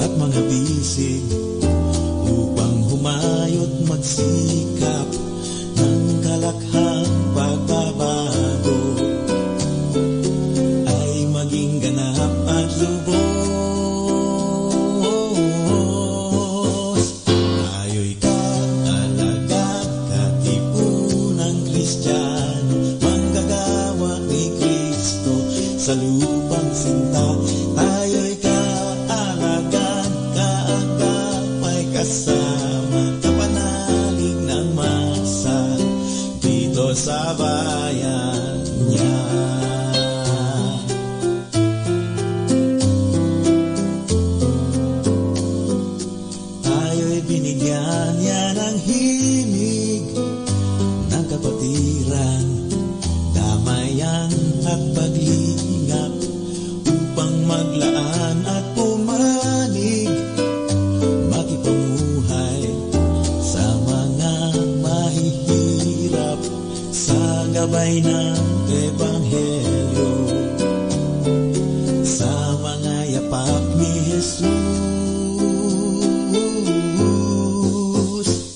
at mga bisig upang humayo't magsikap ng kalakhang pagbabago ay maging ganap at lubos. Tayo'y kaalagat, katipunang Kristiyano, manggagawa ni Kristo sa lupang sinta. Tayo'y kaalagat, kaagapay kasama, kapanalig ng masa dito sa bayan niya. Tayo'y binigyan niya ng himig ng kapatiran, damayan at paglingap upang maglaan at pumanig, makipamuhay sa mga mahihirap sa gabay ng Ebanghelyo, sa mga yapak ni Jesus.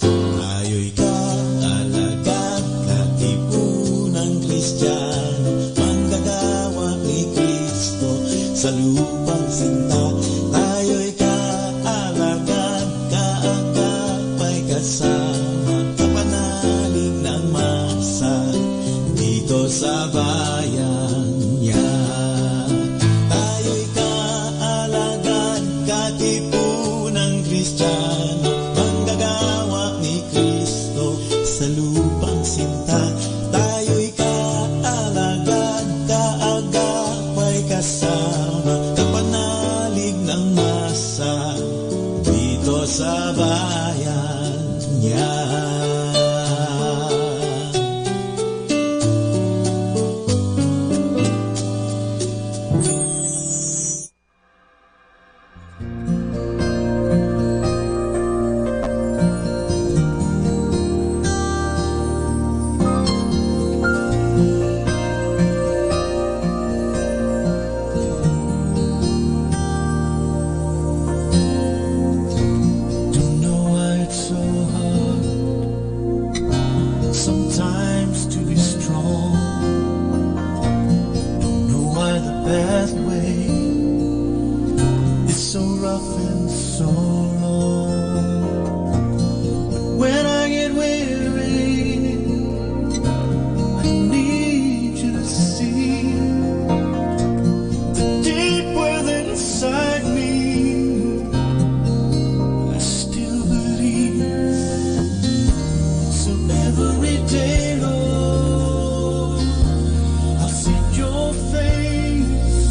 Tayo'y kaalagat, katipunang Kristiyano, manggagawa ni Kristo sa lupang sinta. Tayo'y kaalagat, kaagapay kasama, kapanalig ng masa dito sa bayan niya. Tayo'y kaalagat, nothing so long. But when I get weary, I need you to see the deep within inside me. I still believe. So every day, Lord, I'll seek your face.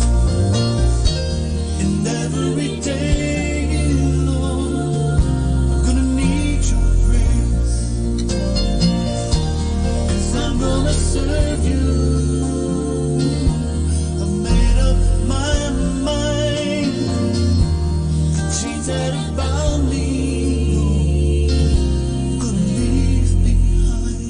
And every day, Lord, I'm gonna need your grace. 'Cause I'm gonna serve you. I've made up my mind. The chains that are bound me, gonna leave behind.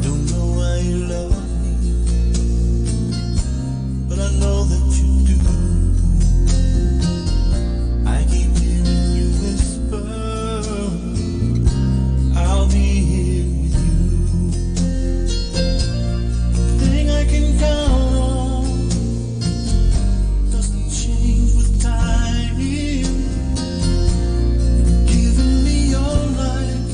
Don't know why you love me, but I know that you do. I keep hearing you whisper, I'll be here with you. The thing I can count on doesn't change with time. You've given me your life,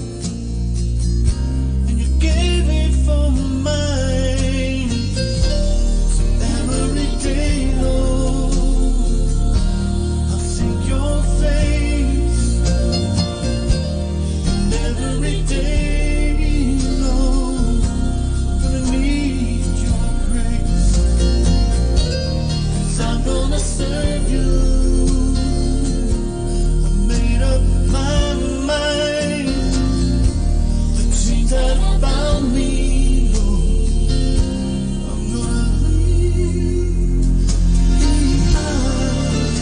and you gave it for mine. So every day, Lord, I'll seek your face. And every day, Lord, I'm gonna need your grace. 'Cause I'm gonna serve you. I've made up my mind. The chains that bound me, Lord, I'm gonna leave behind.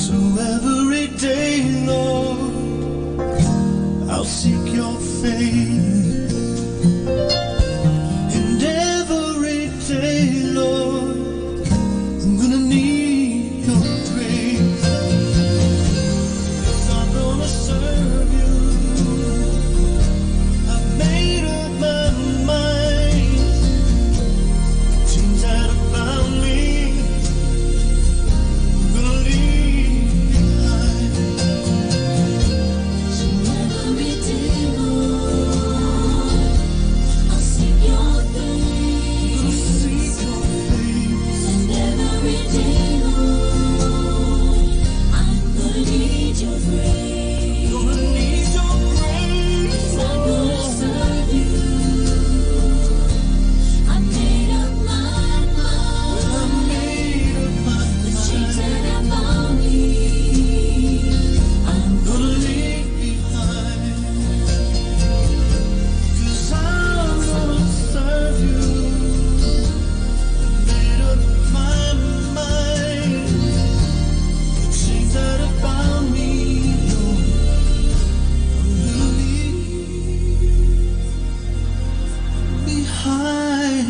So every day, Lord, I'll seek your face. And every day, Lord, I'm gonna need your grace. 'Cause I'm gonna serve you. I've made up my mind. The chains that have bound me, I'm gonna leave behind. So every day, Lord, I'll seek your face. And every day, Lord, I'm gonna need your grace. I'm gonna serve you. I made up my mind. The chains that have bound me, I'm gonna leave behind. 'Cause I'm gonna serve you. Made up my mind. The chains that have bound me, Lord, I'm gonna leave behind.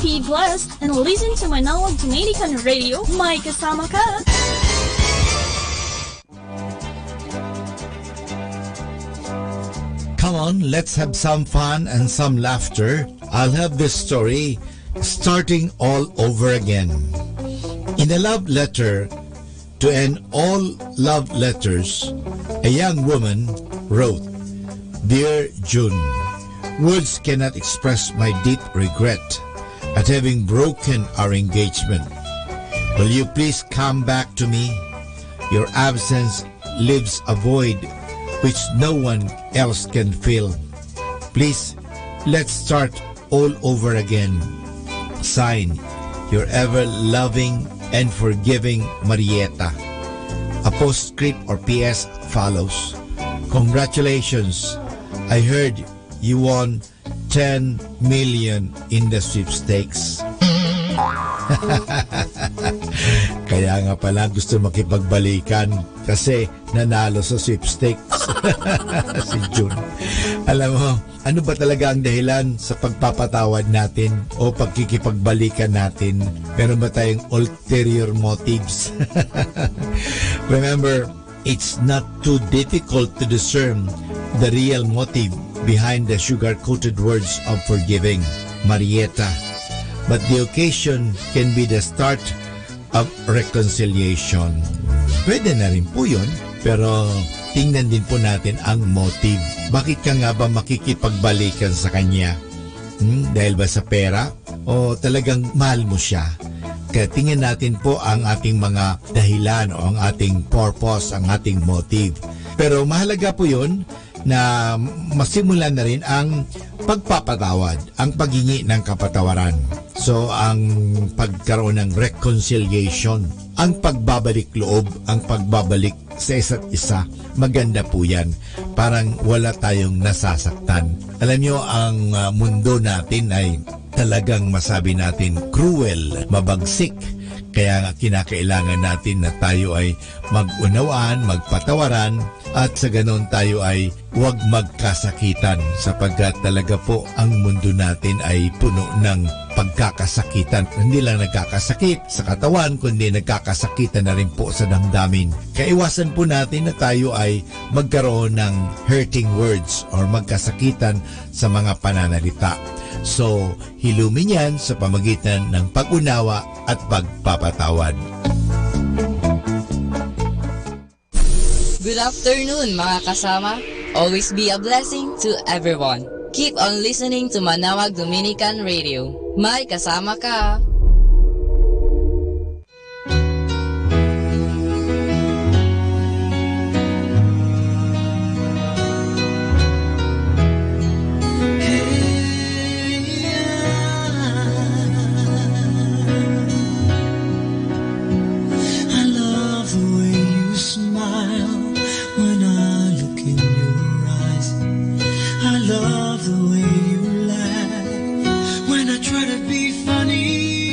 Be blessed and listen to Manawag Dominican Radio. May kasama ka. Come on, let's have some fun and some laughter. I'll have this story starting all over again. In a love letter to end all love letters, a young woman wrote, "Dear June, Words cannot express my deep regret at having broken our engagement. Will you please come back to me? Your absence leaves a void which no one else can fill. Please, let's start all over again. Sign, your ever-loving and forgiving Marieta. A postscript or PS follows. Congratulations! I heard you won 10 million in the sweepstakes. Kaya nga pala gusto makipagbalikan kasi nanalo sa sweepstakes. Si June. Alam mo, ano ba talaga ang dahilan sa pagpapatawad natin o pagkikipagbalikan natin? Meron ba tayong ulterior motives? Remember, it's not too difficult to discern the real motive behind the sugar-coated words of forgiving, Marieta. But the occasion can be the start of reconciliation. Pwede na rin po yun, pero tingnan din po natin ang motive. Bakit ka nga ba makikipagbalikan sa kanya? Dahil ba sa pera? O talagang mahal mo siya? Kaya tingnan natin po ang ating mga dahilan o ang ating purpose, ang ating motive. Pero mahalaga po yun na masimulan na rin ang pagpapatawad, ang paghingi ng kapatawaran. So, ang pagkaroon ng reconciliation, ang pagbabalik loob, ang pagbabalik sa isa't isa, maganda po yan. Parang wala tayong nasasaktan. Alam nyo, ang mundo natin ay talagang masabi natin cruel, mabagsik. Kaya nga kinakailangan natin na tayo ay mag-unawaan, magpatawaran, at sa ganon tayo ay huwag magkasakitan sapagkat talaga po ang mundo natin ay puno ng pagkakasakitan. Hindi lang nagkakasakit sa katawan, kundi nagkakasakitan na rin po sa damdamin. Kaya iwasan po natin na tayo ay magkaroon ng hurting words or magkasakitan sa mga pananalita. So, hilumin yan sa pamagitan ng pag-unawa at pagpapatawad. Good afternoon mga kasama. Always be a blessing to everyone. Keep on listening to Manawag Dominican Radio. May kasama ka. Love the way you laugh when I try to be funny.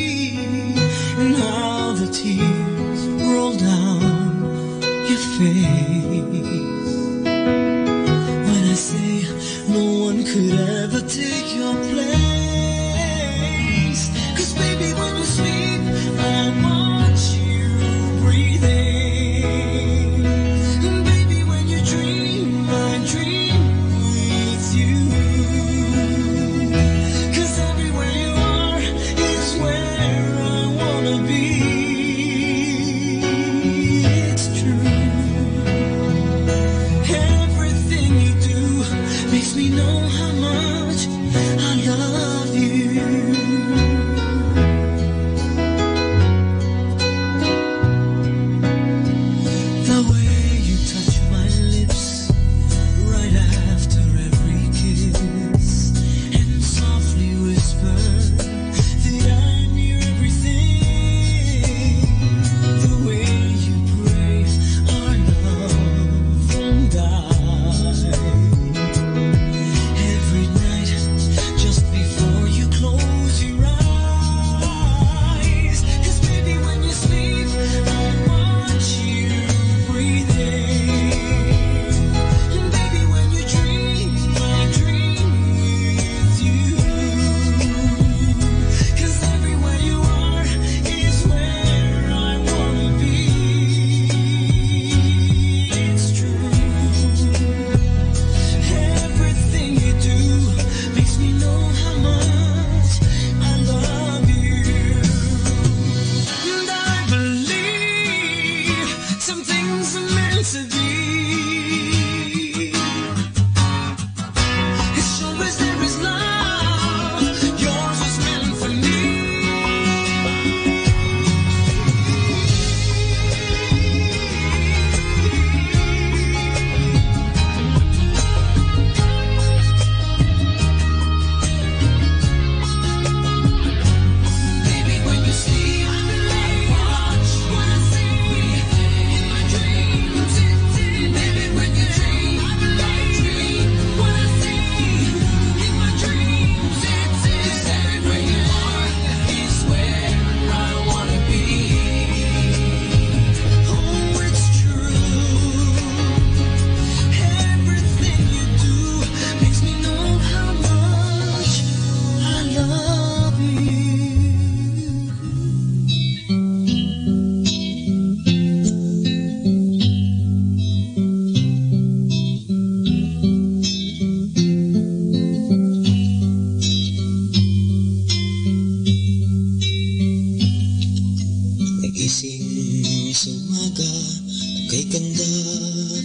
ganda,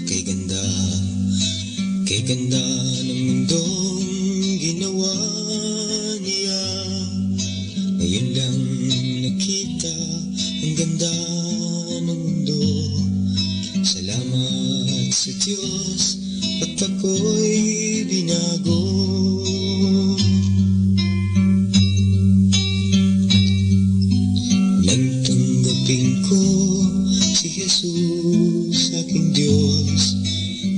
kay ganda, kay ganda ng mundong ginawa niya. Ngayon lang nakita ang ganda ng mundo. Salamat sa Diyos at ako'y binago. Nang tanggapin ko si Jesus aking Diyos,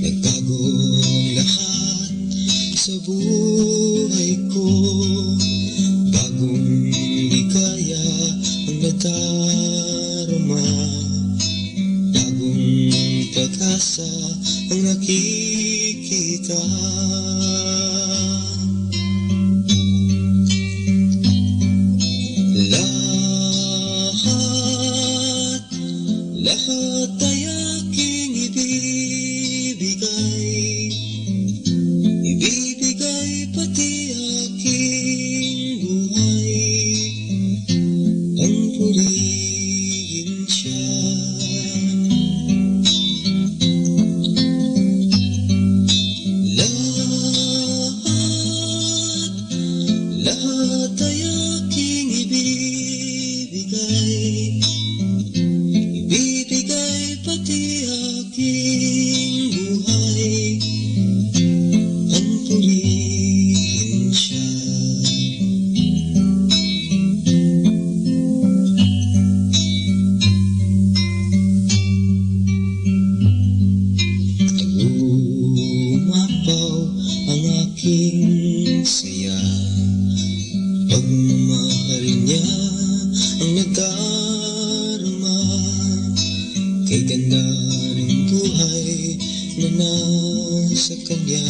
nagbago ang lahat sa buhay ko. Bagong ligaya ang nadarama, bagong pag-asa ang nakikita. Lahat ay aking ibibigay, ibibigay pati aking buhay, ang purihin siya. Lahat ay aking ibibigay, ibibigay pati aking buhay, ang purihin siya. Umapaw ang aking saya, pagmamahal niya ang nadarama. Kay ganda ng buhay na nasa Kanya,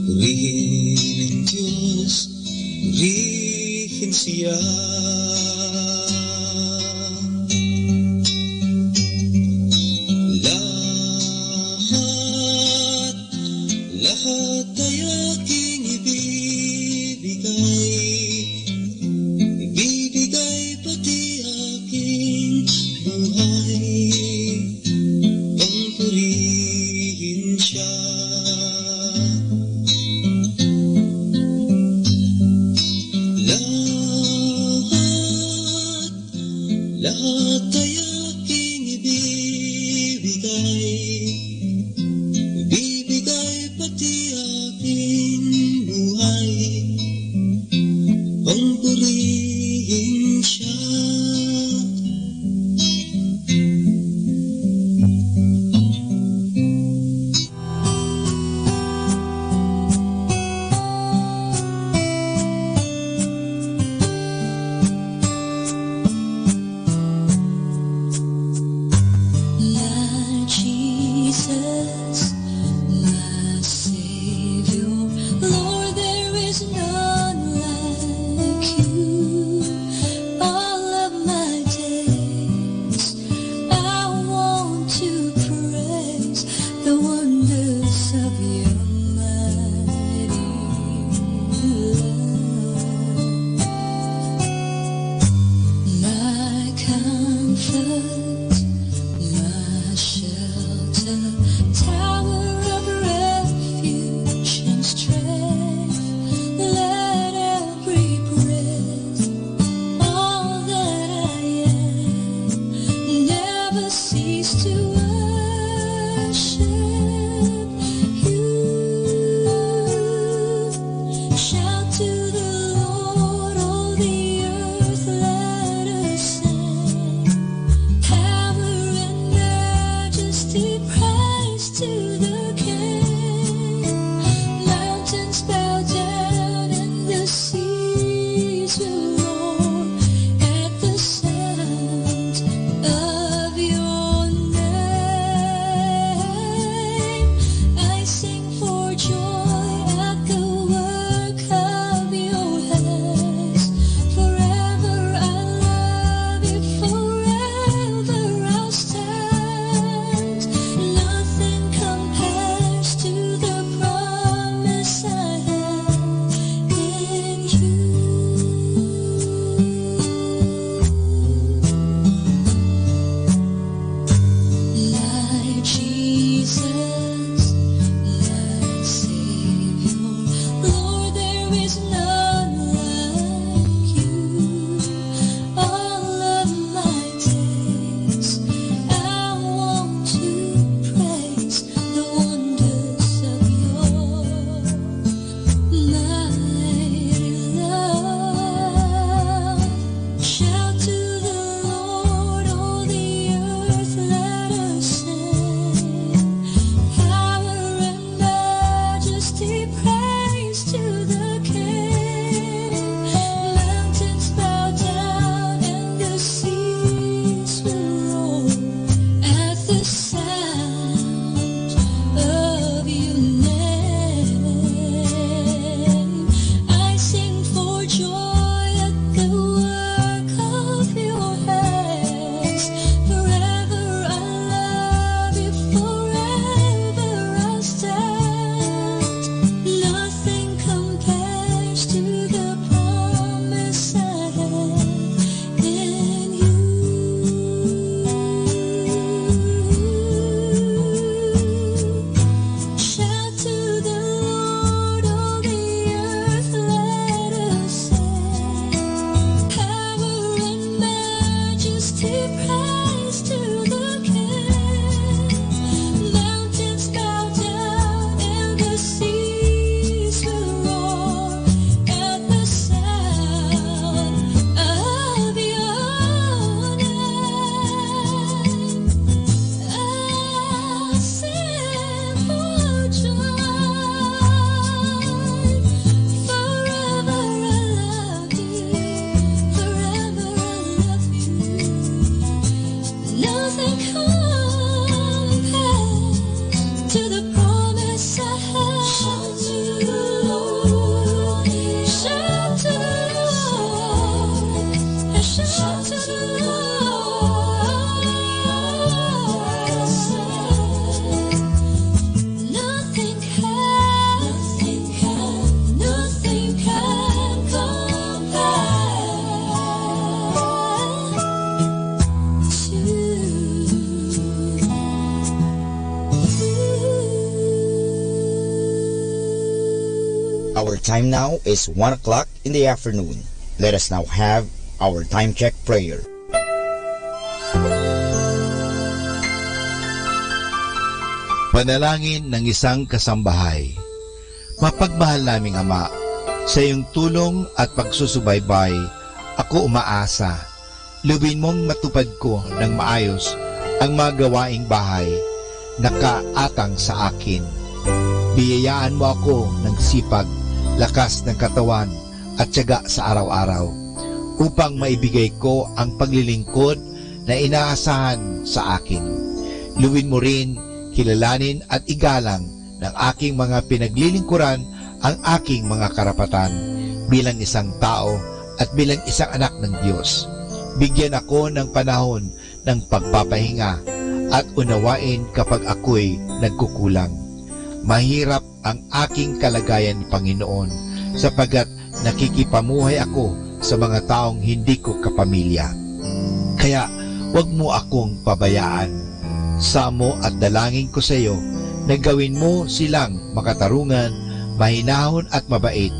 purihin ang Diyos, purihin siya. Lahat ay aking ibibigay, ibibigay pati aking buhay, ang purihin siya. Lahat Our time now is 1 o'clock in the afternoon. Let us now have our time check prayer. Panalangin ng isang kasambahay. Mapagmahal naming Ama, sa iyong tulong at pagsusubaybay, ako umaasa. Lubin mong matupad ko ng maayos ang mga gawaing bahay na kaatang sa akin. Biyayaan mo ako ng sipag, lakas ng katawan at tiyaga sa araw-araw upang maibigay ko ang paglilingkod na inaasahan sa akin. Luwin mo rin, kilalanin at igalang ng aking mga pinaglilingkuran ang aking mga karapatan bilang isang tao at bilang isang anak ng Diyos. Bigyan ako ng panahon ng pagpapahinga at unawain kapag ako'y nagkukulang. Mahirap ang aking kalagayan, Panginoon, sapagkat nakikipamuhay ako sa mga taong hindi ko kapamilya. Kaya huwag mo akong pabayaan. Samo at dalangin ko sa iyo na gawin mo silang makatarungan, mahinahon at mabait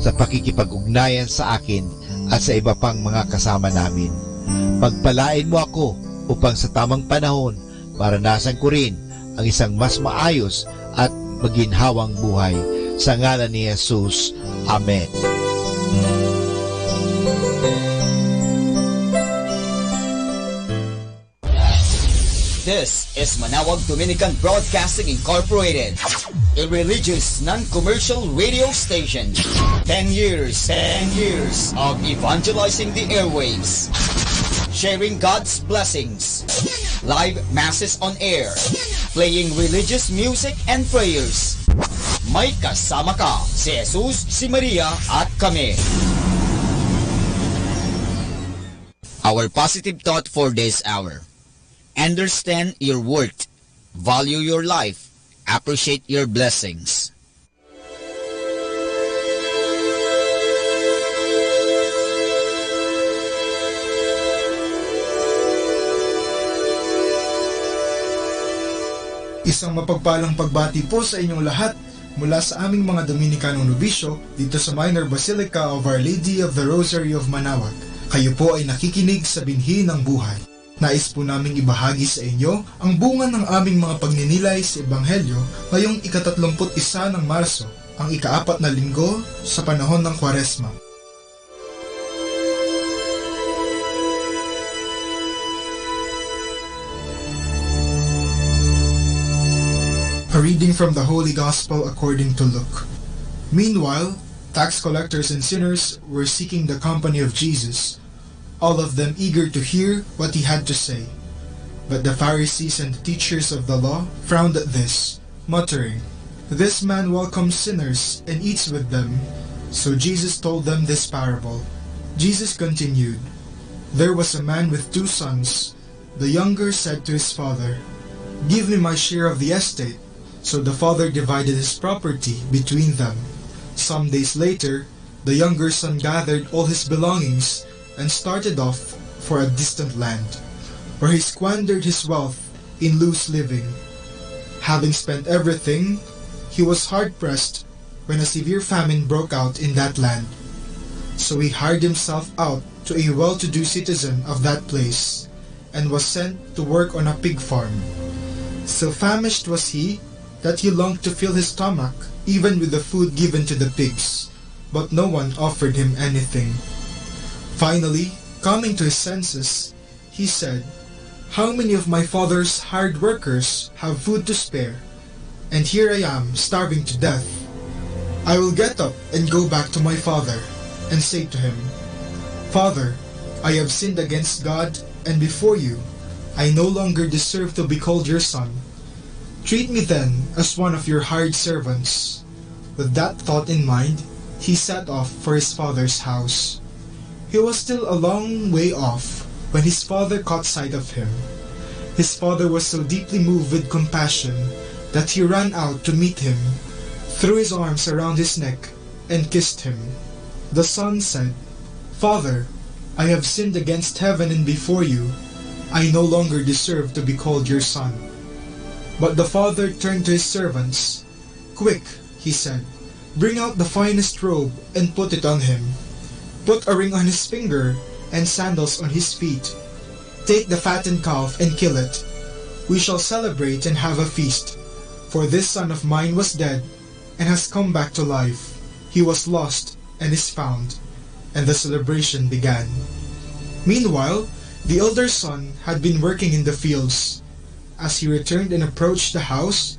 sa pakikipag-ugnayan sa akin at sa iba pang mga kasama namin. Pagpalain mo ako upang sa tamang panahon maranasan ko rin ang isang mas maayos at maginhawang buhay. Sa ngalan ni Jesus. Amen. This is Manawag Dominican Broadcasting Incorporated, a religious, non-commercial radio station. 10 years of evangelizing the airwaves, sharing God's blessings, live masses on air, playing religious music and prayers. May kasama ka, si Jesus, si Maria, at kami. Our positive thought for this hour. Understand your worth, value your life, appreciate your blessings. Isang mapagpalang pagbati po sa inyong lahat mula sa aming mga Dominicanong nobisyo dito sa Minor Basilica of Our Lady of the Rosary of Manaoag. Kayo po ay nakikinig sa binhi ng buhay. Nais po naming ibahagi sa inyo ang bunga ng aming mga pagninilay sa Ebanghelyo ngayong ika-31 ng Marso, ang ika-4 na linggo sa panahon ng Kwaresma. A reading from the Holy Gospel according to Luke. Meanwhile, tax collectors and sinners were seeking the company of Jesus, all of them eager to hear what he had to say. But the Pharisees and the teachers of the law frowned at this, muttering, "This man welcomes sinners and eats with them." So Jesus told them this parable. Jesus continued, "There was a man with 2 sons. The younger said to his father, 'Give me my share of the estate.' So the father divided his property between them. Some days later, the younger son gathered all his belongings and started off for a distant land, where he squandered his wealth in loose living. Having spent everything, he was hard-pressed when a severe famine broke out in that land. So he hired himself out to a well-to-do citizen of that place, and was sent to work on a pig farm. So famished was he that he longed to fill his stomach even with the food given to the pigs, but no one offered him anything. Finally, coming to his senses, he said, 'How many of my father's hired workers have food to spare, and here I am starving to death? I will get up and go back to my father, and say to him, Father, I have sinned against God and before you. I no longer deserve to be called your son. Treat me then as one of your hired servants.' With that thought in mind, he set off for his father's house. He was still a long way off when his father caught sight of him. His father was so deeply moved with compassion that he ran out to meet him, threw his arms around his neck, and kissed him. The son said, 'Father, I have sinned against heaven and before you. I no longer deserve to be called your son.' But the father turned to his servants. 'Quick,' he said, 'bring out the finest robe and put it on him. Put a ring on his finger and sandals on his feet. Take the fattened calf and kill it. We shall celebrate and have a feast. For this son of mine was dead and has come back to life. He was lost and is found.' And the celebration began. Meanwhile, the elder son had been working in the fields. As he returned and approached the house,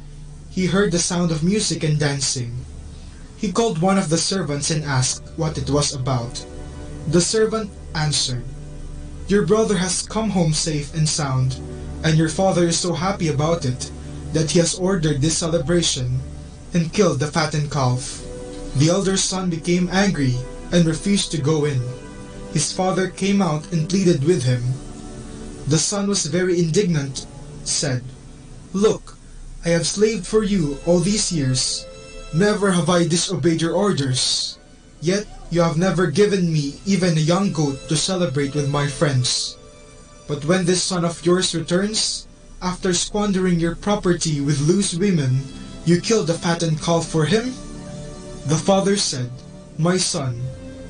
he heard the sound of music and dancing. He called one of the servants and asked what it was about. The servant answered, 'Your brother has come home safe and sound, and your father is so happy about it that he has ordered this celebration and killed the fattened calf.' The elder son became angry and refused to go in. His father came out and pleaded with him. The son was very indignant, said, 'Look, I have slaved for you all these years. Never have I disobeyed your orders. Yet you have never given me even a young goat to celebrate with my friends. But when this son of yours returns, after squandering your property with loose women, you kill the fattened calf for him?' The father said, 'My son,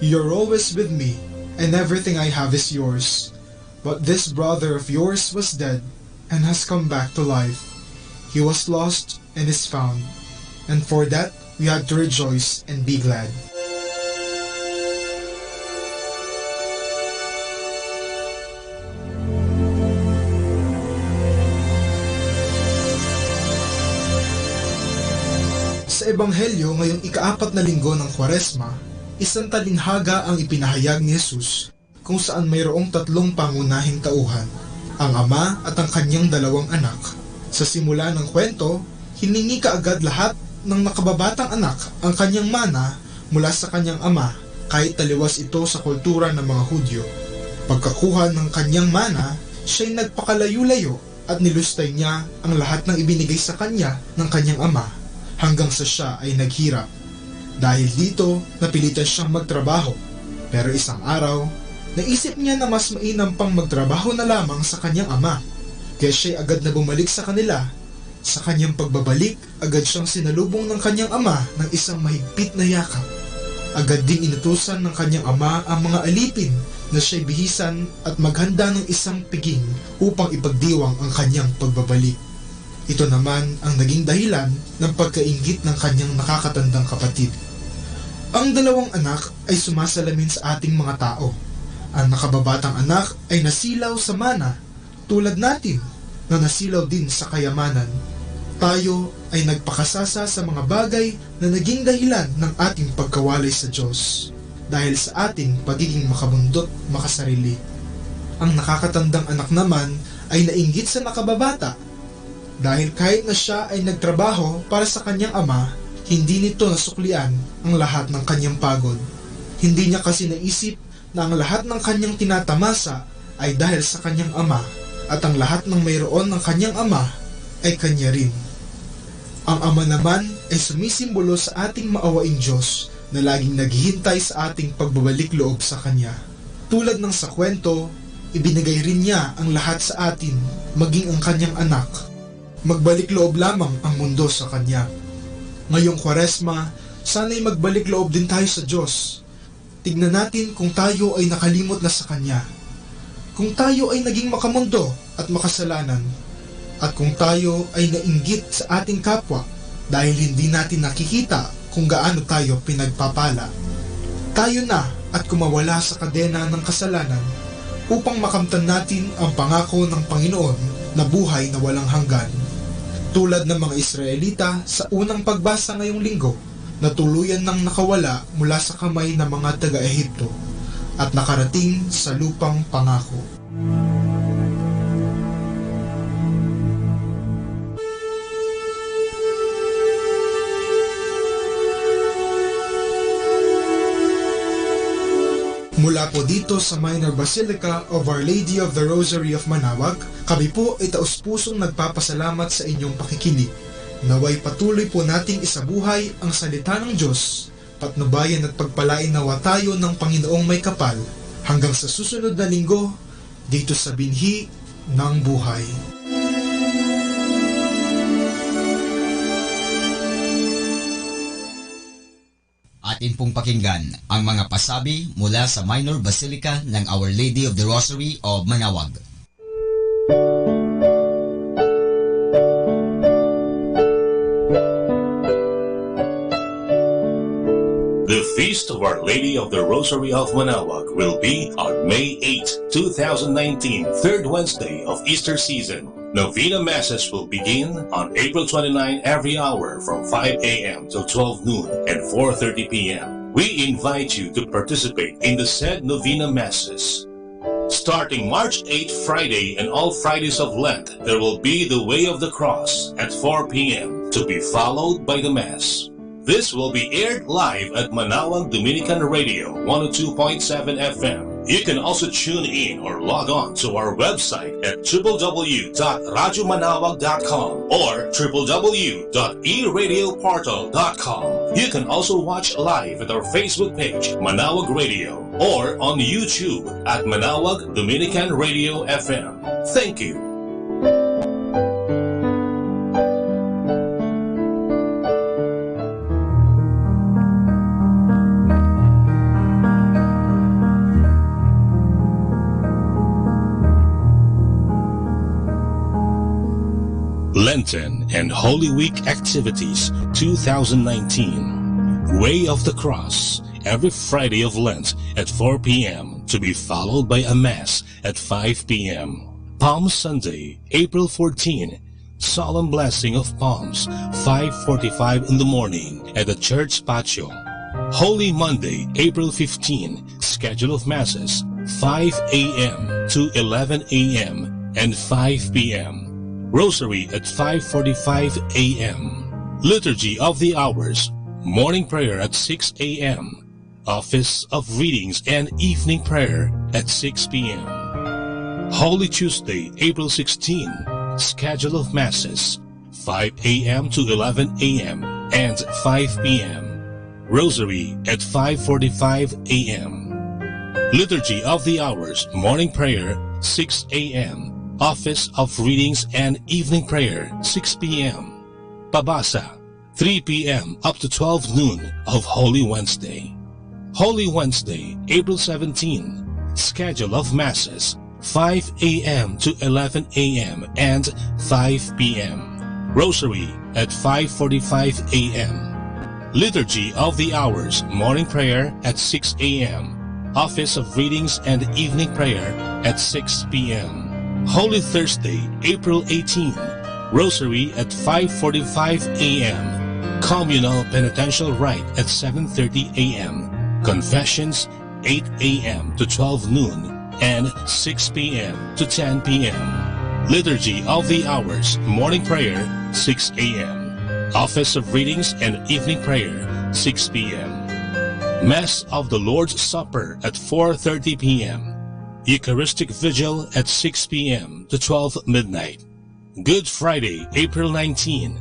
you are always with me, and everything I have is yours. But this brother of yours was dead and has come back to life. He was lost and is found. And for that we had to rejoice and be glad.'" Sa Ebanghelyo ngayong ika-4 na linggo ng Kwaresma, isang talinhaga ang ipinahayag ni Jesus kung saan mayroong 3 pangunahing tauhan, ang ama at ang kanyang 2 anak. Sa simula ng kwento, hiningi kaagad lahat ng nakababatang anak ang kanyang mana mula sa kanyang ama kahit taliwas ito sa kultura ng mga Hudyo. Pagkakuha ng kanyang mana, siya'y nagpakalayo-layo at nilustay niya ang lahat ng ibinigay sa kanya ng kanyang ama hanggang sa siya ay naghirap. Dahil dito, napilitan siyang magtrabaho. Pero isang araw, naisip niya na mas mainam pang magtrabaho na lamang sa kanyang ama. Kaya siya'y agad na bumalik sa kanila Sa kanyang pagbabalik, agad siyang sinalubong ng kanyang ama ng isang mahigpit na yakap. Agad ding inutusan ng kanyang ama ang mga alipin na siya'y bihisan at maghanda ng isang piging upang ipagdiwang ang kanyang pagbabalik. Ito naman ang naging dahilan ng pagkainggit ng kanyang nakakatandang kapatid. Ang dalawang anak ay sumasalamin sa ating mga tao. Ang nakababatang anak ay nasilaw sa mana, tulad natin na nasilaw din sa kayamanan. Tayo ay nagpakasasa sa mga bagay na naging dahilan ng ating pagkawalay sa Diyos dahil sa ating pagiging makabundot makasarili. Ang nakakatandang anak naman ay nainggit sa nakababata dahil kahit na siya ay nagtrabaho para sa kanyang ama, hindi nito nasuklian ang lahat ng kanyang pagod. Hindi niya kasi naisip na ang lahat ng kanyang tinatamasa ay dahil sa kanyang ama at ang lahat ng mayroon ng kanyang ama ay kanya rin. Ang ama naman ay sumisimbolo sa ating maawaing Diyos na laging naghihintay sa ating pagbabalik loob sa Kanya. Tulad ng sa kwento, ibinigay rin niya ang lahat sa atin, maging ang kanyang anak. Magbalik loob lamang ang mundo sa Kanya. Ngayong Kwaresma, sana'y magbalik loob din tayo sa Diyos. Tignan natin kung tayo ay nakalimot na sa Kanya. Kung tayo ay naging makamundo at makasalanan, at kung tayo ay nainggit sa ating kapwa dahil hindi natin nakikita kung gaano tayo pinagpapala. Tayo na at kumawala sa kadena ng kasalanan upang makamtan natin ang pangako ng Panginoon na buhay na walang hanggan. Tulad ng mga Israelita sa unang pagbasa ngayong linggo na tuluyan nang nakawala mula sa kamay ng mga taga-Ehipto at nakarating sa lupang pangako. Mula po dito sa Minor Basilica of Our Lady of the Rosary of Manaoag, kami po ay taus-pusong nagpapasalamat sa inyong pakikinig. Naway patuloy po nating isabuhay ang salita ng Diyos, patnubayan at pagpalain nawa tayo ng Panginoong may kapal hanggang sa susunod na linggo dito sa Binhi ng Buhay. Atin pong pakinggan ang mga pasabi mula sa Minor Basilica ng Our Lady of the Rosary of Manaoag. The Feast of Our Lady of the Rosary of Manaoag will be on May 8, 2019, third Wednesday of Easter season. Novena Masses will begin on April 29 every hour from 5 a.m. till 12 noon and 4:30 p.m. We invite you to participate in the said Novena Masses. Starting March 8 Friday and all Fridays of Lent, there will be the Way of the Cross at 4 p.m. to be followed by the Mass. This will be aired live at Manaoag Dominican Radio 102.7 FM. You can also tune in or log on to our website at www.radyomanawag.com or www.eradioportal.com. You can also watch live at our Facebook page, Manaoag Radio, or on YouTube at Manaoag Dominican Radio FM. Thank you. Lenten and Holy Week Activities 2019. Way of the Cross, every Friday of Lent at 4 p.m. to be followed by a Mass at 5 p.m. Palm Sunday, April 14, Solemn Blessing of Palms, 5:45 in the morning at the church patio. Holy Monday, April 15, schedule of Masses, 5 a.m. to 11 a.m. and 5 p.m. Rosary at 5:45 a.m. Liturgy of the Hours, morning prayer at 6 a.m. Office of Readings and evening prayer at 6 p.m. Holy Tuesday, April 16, schedule of Masses, 5 a.m. to 11 a.m. and 5 p.m. Rosary at 5:45 a.m. Liturgy of the Hours, morning prayer, 6 a.m. Office of Readings and Evening Prayer, 6 p.m. Pabasa, 3 p.m. up to 12 noon of Holy Wednesday. Holy Wednesday, April 17. Schedule of Masses, 5 a.m. to 11 a.m. and 5 p.m. Rosary at 5:45 a.m. Liturgy of the Hours, Morning Prayer at 6 a.m. Office of Readings and Evening Prayer at 6 p.m. Holy Thursday, April 18. Rosary at 5:45 a.m. Communal Penitential Rite at 7:30 a.m. Confessions 8 a.m. to 12 noon and 6 p.m. to 10 p.m. Liturgy of the Hours, Morning Prayer 6 a.m. Office of Readings and Evening Prayer 6 p.m. Mass of the Lord's Supper at 4:30 p.m. Eucharistic Vigil at 6 p.m. to 12 midnight. Good Friday, April 19.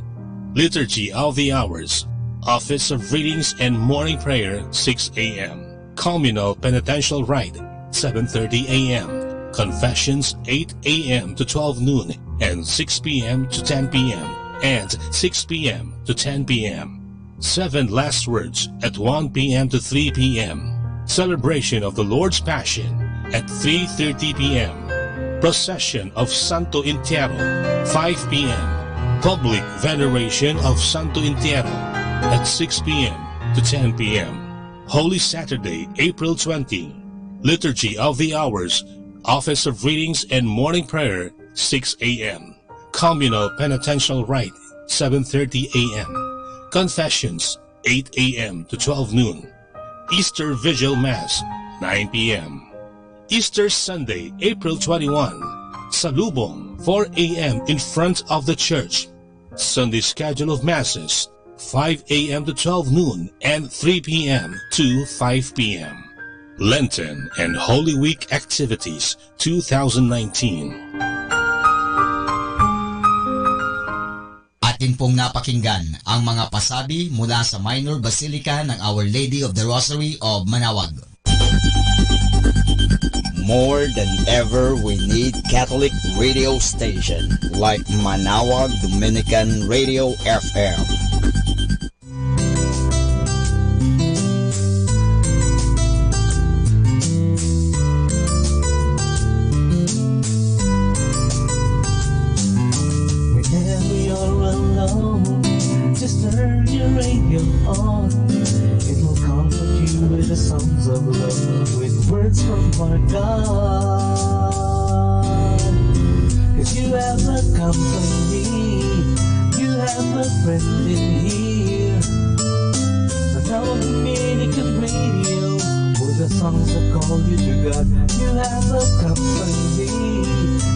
Liturgy of the Hours, Office of Readings and Morning Prayer 6 a.m. Communal Penitential Rite 7:30 a.m. Confessions 8 a.m. to 12 noon and 6 p.m. to 10 p.m. and 6 p.m. to 10 p.m. 7 Last Words at 1 p.m. to 3 p.m. Celebration of the Lord's Passion at 3:30 p.m. Procession of Santo Entierro, 5 p.m. Public Veneration of Santo Entierro at 6 p.m. to 10 p.m. Holy Saturday, April 20. Liturgy of the Hours, Office of Readings and Morning Prayer, 6 a.m. Communal Penitential Rite, 7:30 a.m. Confessions, 8 a.m. to 12 noon. Easter Vigil Mass, 9 p.m. Easter Sunday, April 21. Salubong, 4 a.m. in front of the church. Sunday schedule of Masses, 5 a.m. to 12 noon and 3 p.m. to 5 p.m. Lenten and Holy Week Activities 2019. Atin pong napakinggan ang mga pasabi mula sa Minor Basilica ng Our Lady of the Rosary of Manaoag. More than ever, we need Catholic radio station like Manaoag Dominican Radio FM. Whenever you're alone, just turn your radio on. It will comfort you with the songs of love, with words from our God. 'Cause you have a company, you have a friend in here. Manawag Dominican Radio, with the songs that call you to God. You have a company,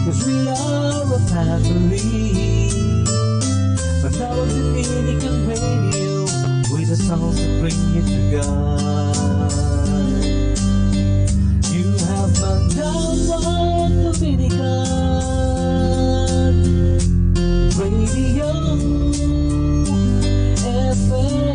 'cause we are a family. Manawag Dominican Radio, with the songs that bring you to God. You have Manawag Dominican Radio FM.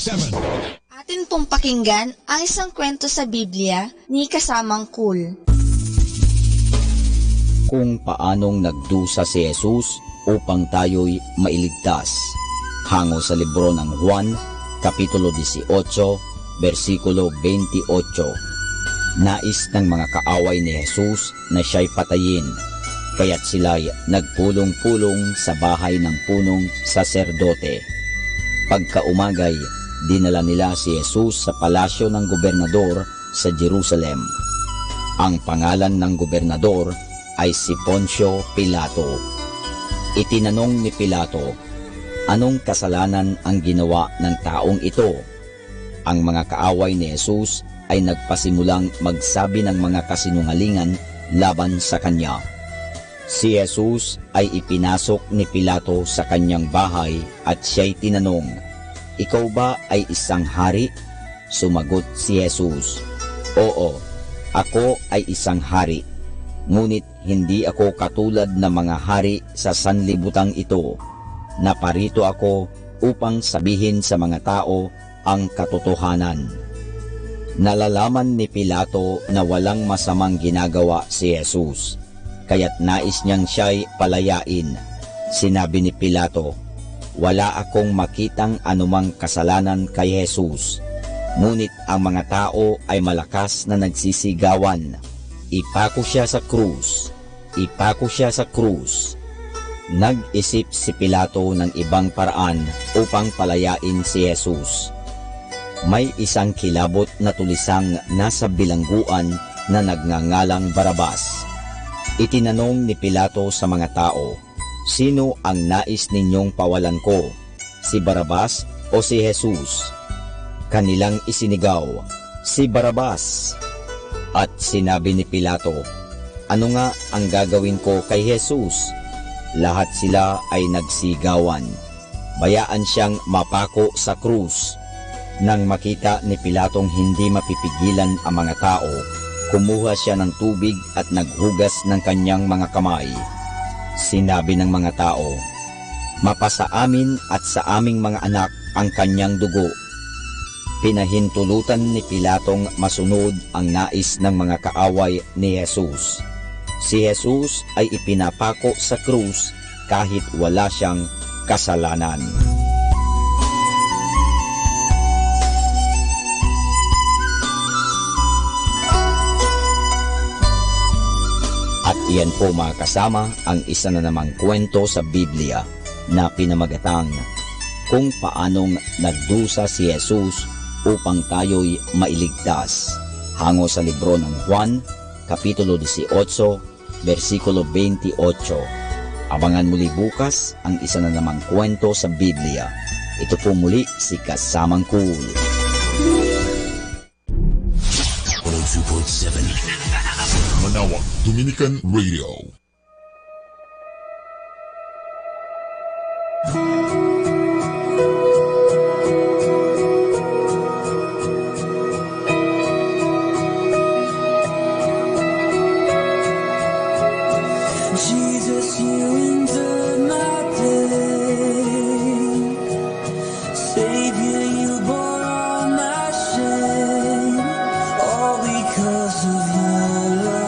Atin pong pakinggan ang isang kwento sa Biblia ni Kasamang Cool. Kung paanong nagdusa si Jesus upang tayo'y mailigtas. Hango sa libro ng Juan, Kapitulo 18, versikulo 28. Nais ng mga kaaway ni Jesus na siya'y patayin, kaya't sila'y nagpulong-pulong sa bahay ng punong saserdote. Pagkaumagay, dinala nila si Jesus sa palasyo ng gobernador sa Jerusalem. Ang pangalan ng gobernador ay si Poncio Pilato. Itinanong ni Pilato, anong kasalanan ang ginawa ng taong ito? Ang mga kaaway ni Jesus ay nagpasimulang magsabi ng mga kasinungalingan laban sa kanya. Si Jesus ay ipinasok ni Pilato sa kanyang bahay at siya'y tinanong, ikaw ba ay isang hari? Sumagot si Jesus, oo, ako ay isang hari. Ngunit hindi ako katulad ng mga hari sa sanlibutang ito. Naparito ako upang sabihin sa mga tao ang katotohanan. Nalalaman ni Pilato na walang masamang ginagawa si Jesus, kaya't nais niyang siya'y palayain. Sinabi ni Pilato, wala akong makitang anumang kasalanan kay Jesus. Ngunit ang mga tao ay malakas na nagsisigawan, ipako siya sa krus, ipako siya sa krus. Nag-isip si Pilato ng ibang paraan upang palayain si Jesus. May isang kilabot na tulisang nasa bilangguan na nagngangalang Barabas. Itinanong ni Pilato sa mga tao, sino ang nais ninyong pawalan ko, si Barabas o si Jesus? Kanilang isinigaw, si Barabas. At sinabi ni Pilato, ano nga ang gagawin ko kay Jesus? Lahat sila ay nagsigawan. Bayaan siyang mapako sa krus. Nang makita ni Pilatong hindi mapipigilan ang mga tao, kumuha siya ng tubig at naghugas ng kanyang mga kamay. Sinabi ng mga tao, mapasa amin at sa aming mga anak ang kanyang dugo. Pinahintulutan ni Pilatong masunod ang nais ng mga kaaway ni Jesus. Si Jesus ay ipinapako sa krus kahit wala siyang kasalanan. At iyan po mga kasama ang isa na namang kwento sa Biblia na pinamagatang kung paanong nagdusa si Jesus upang tayo'y mailigtas. Hango sa libro ng Juan, Kapitulo 18, versikulo 28. Abangan muli bukas ang isa na namang kwento sa Biblia. Ito po muli si Kasamang Cool. 102.7 Manawag Dominican Radio. Jesus, you endured my pain. Savior, you bore all my shame. All because of your love.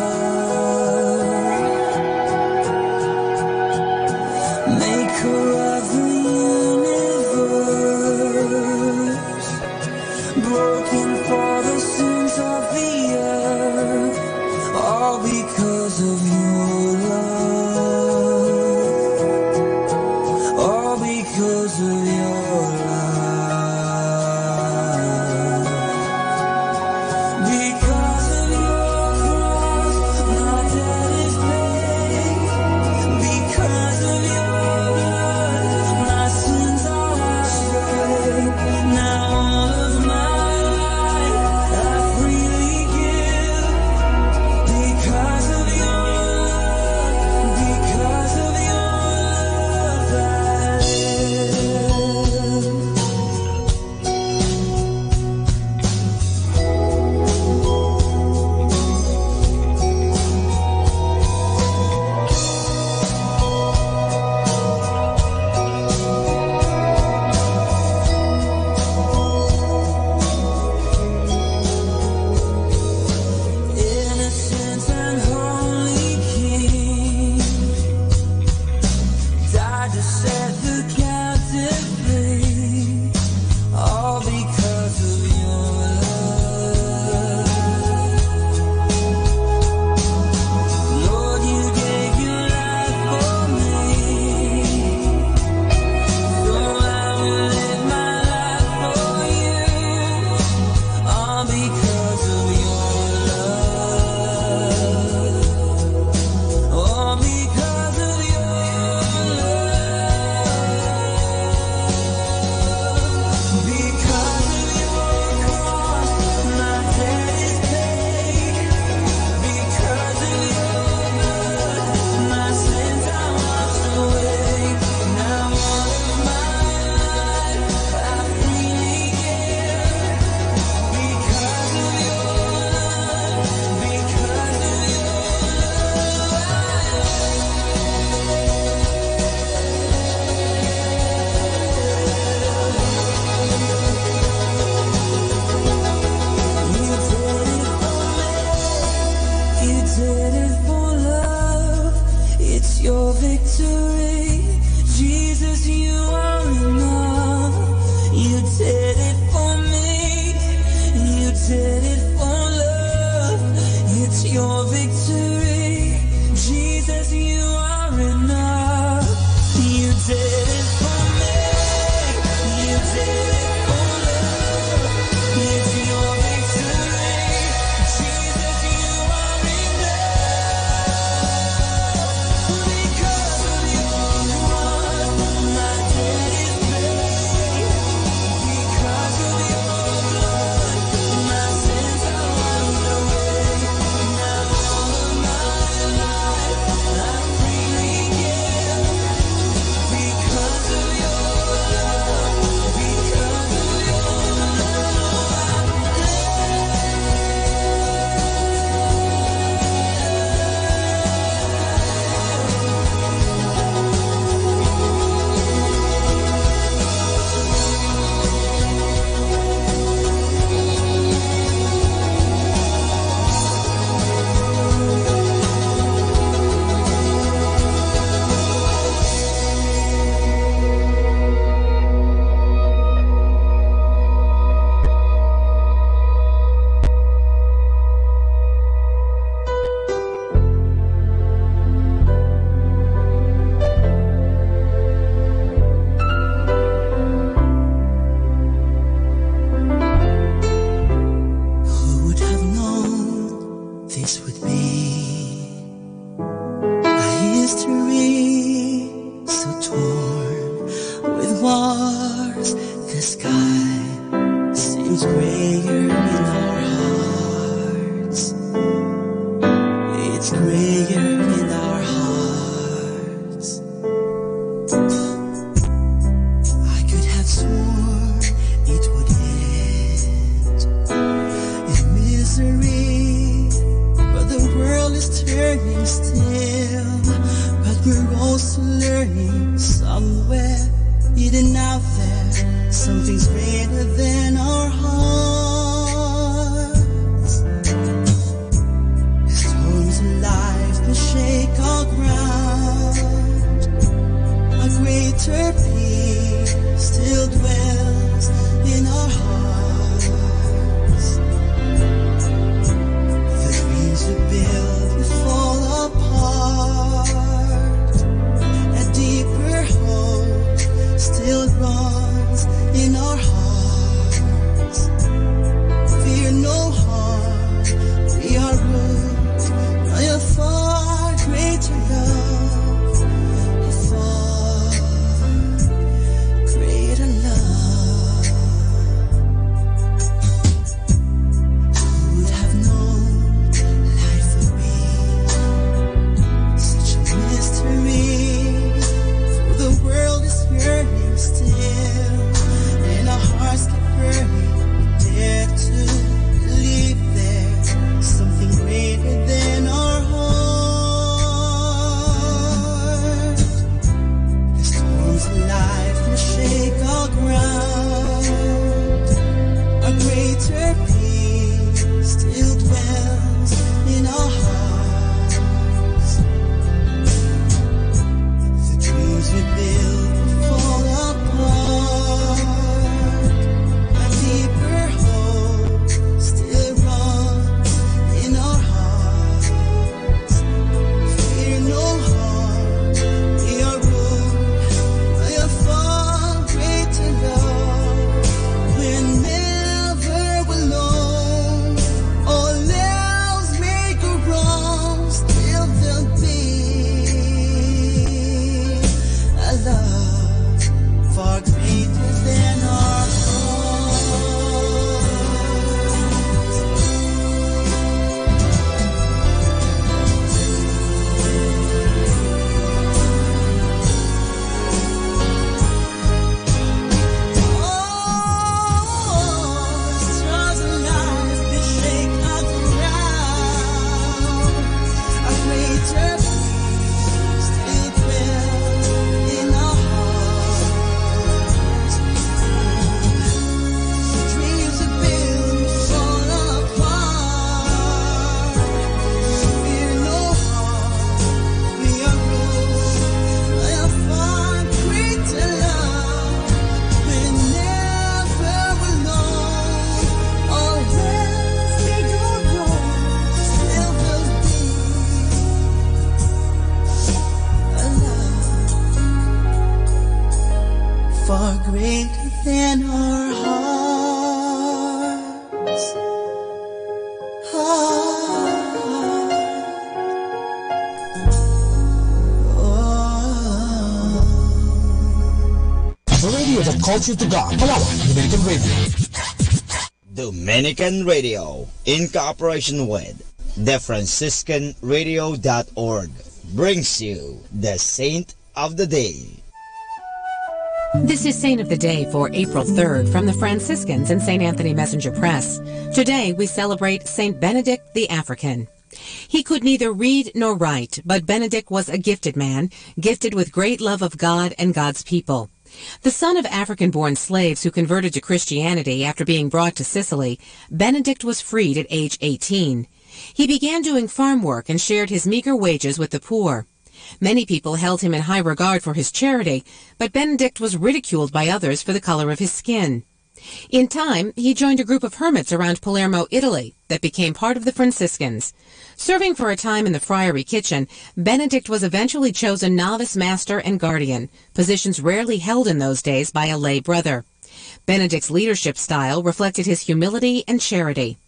Maker of the universe. Broken for the sins of the earth. All because of your because of your love. Because of your cross, my debt is paid. Because of your blood, my sins are washed away. Now all of my life I freely give. Because of your love. your victory. Jesus, you are enough. You did it for me. You did it for love. It's your victory. Jesus, you are enough. You did it for me. You did it for love. It's your victory. Jesus, you are enough. Because of your blood, my debt is paid. Because of your blood, my sins are washed away. Now all of my life I freely give. Because of your love, because of your Who would have known this would be a history so torn with wars? The sky seems grayer in our hearts. It's grayer in our hearts. I could have sworn it would end in misery, but the world is turning still. But we're also learning somewhere, hidden out there, something's greater than our hearts. The storms of life will shake our ground. A greater peace still dwells in our hearts. The dreams we build will fall apart. A deeper hope still runs in our hearts. Fear no harm, we are ruled by a far greater love. A far far greater than our hearts. The radio that calls you to God. Malawak Dominican Radio. Dominican Radio, in cooperation with TheFranciscanRadio.org, brings you the Saint of the Day. This is Saint of the Day for April 3rd from the Franciscans and St. Anthony Messenger Press. Today we celebrate St. Benedict the African. He could neither read nor write, but Benedict was a gifted man, gifted with great love of God and God's people. The son of African-born slaves who converted to Christianity after being brought to Sicily, Benedict was freed at age 18. He began doing farm work and shared his meager wages with the poor. Many people held him in high regard for his charity, but Benedict was ridiculed by others for the color of his skin. In time, he joined a group of hermits around Palermo, Italy, that became part of the Franciscans. Serving for a time in the friary kitchen, Benedict was eventually chosen novice master and guardian, positions rarely held in those days by a lay brother. Benedict's leadership style reflected his humility and charity.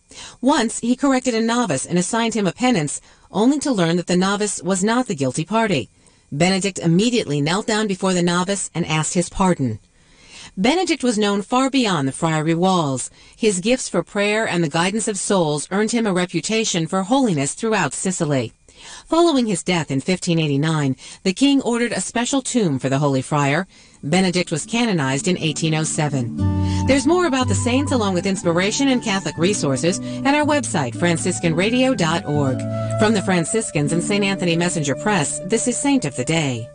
Once, he corrected a novice and assigned him a penance, only to learn that the novice was not the guilty party. Benedict immediately knelt down before the novice and asked his pardon. Benedict was known far beyond the friary walls. His gifts for prayer and the guidance of souls earned him a reputation for holiness throughout Sicily. Following his death in 1589, the king ordered a special tomb for the Holy Friar. Benedict was canonized in 1807. There's more about the saints along with inspiration and Catholic resources at our website, franciscanradio.org. From the Franciscans and St. Anthony Messenger Press, this is Saint of the Day.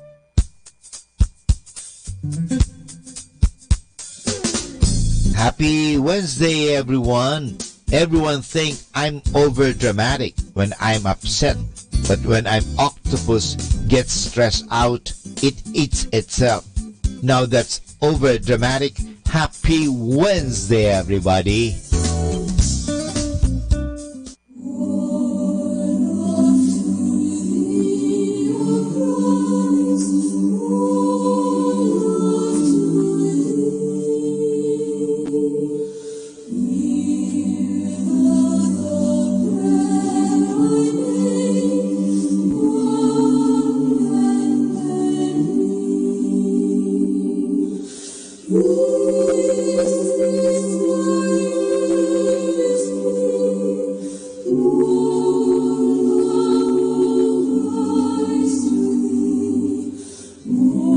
Happy Wednesday, everyone. Everyone think I'm over dramatic when I'm upset, but when I'm octopus gets stressed out, it eats itself. Now that's over dramatic. Happy Wednesday, everybody. Ooh.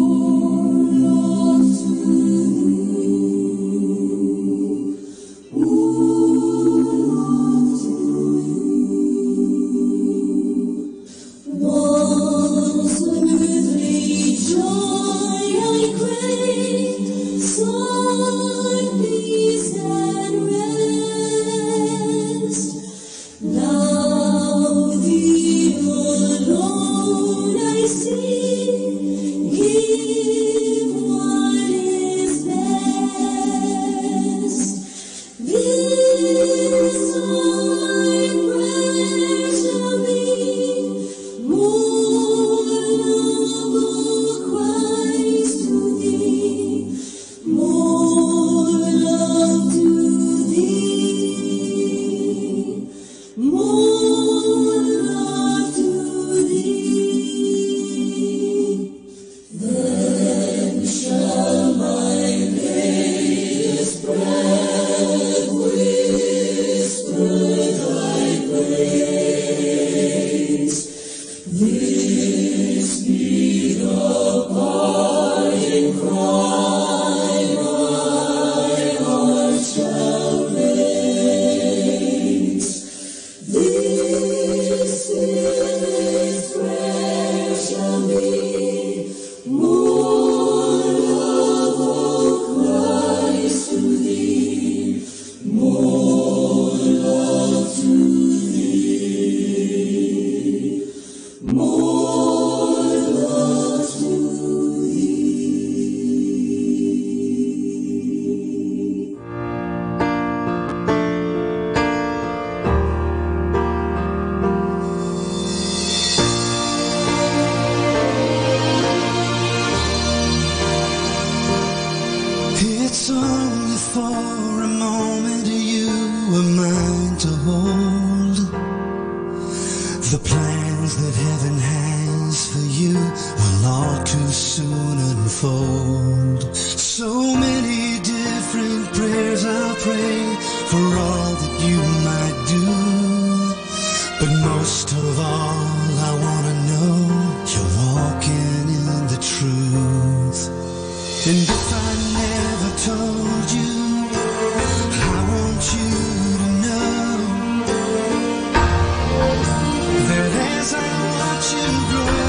soon unfold. So many different prayers I'll pray for all that you might do. But most of all, I wanna know you're walking in the truth. And if I never told you, I want you to know that as I watch you grow,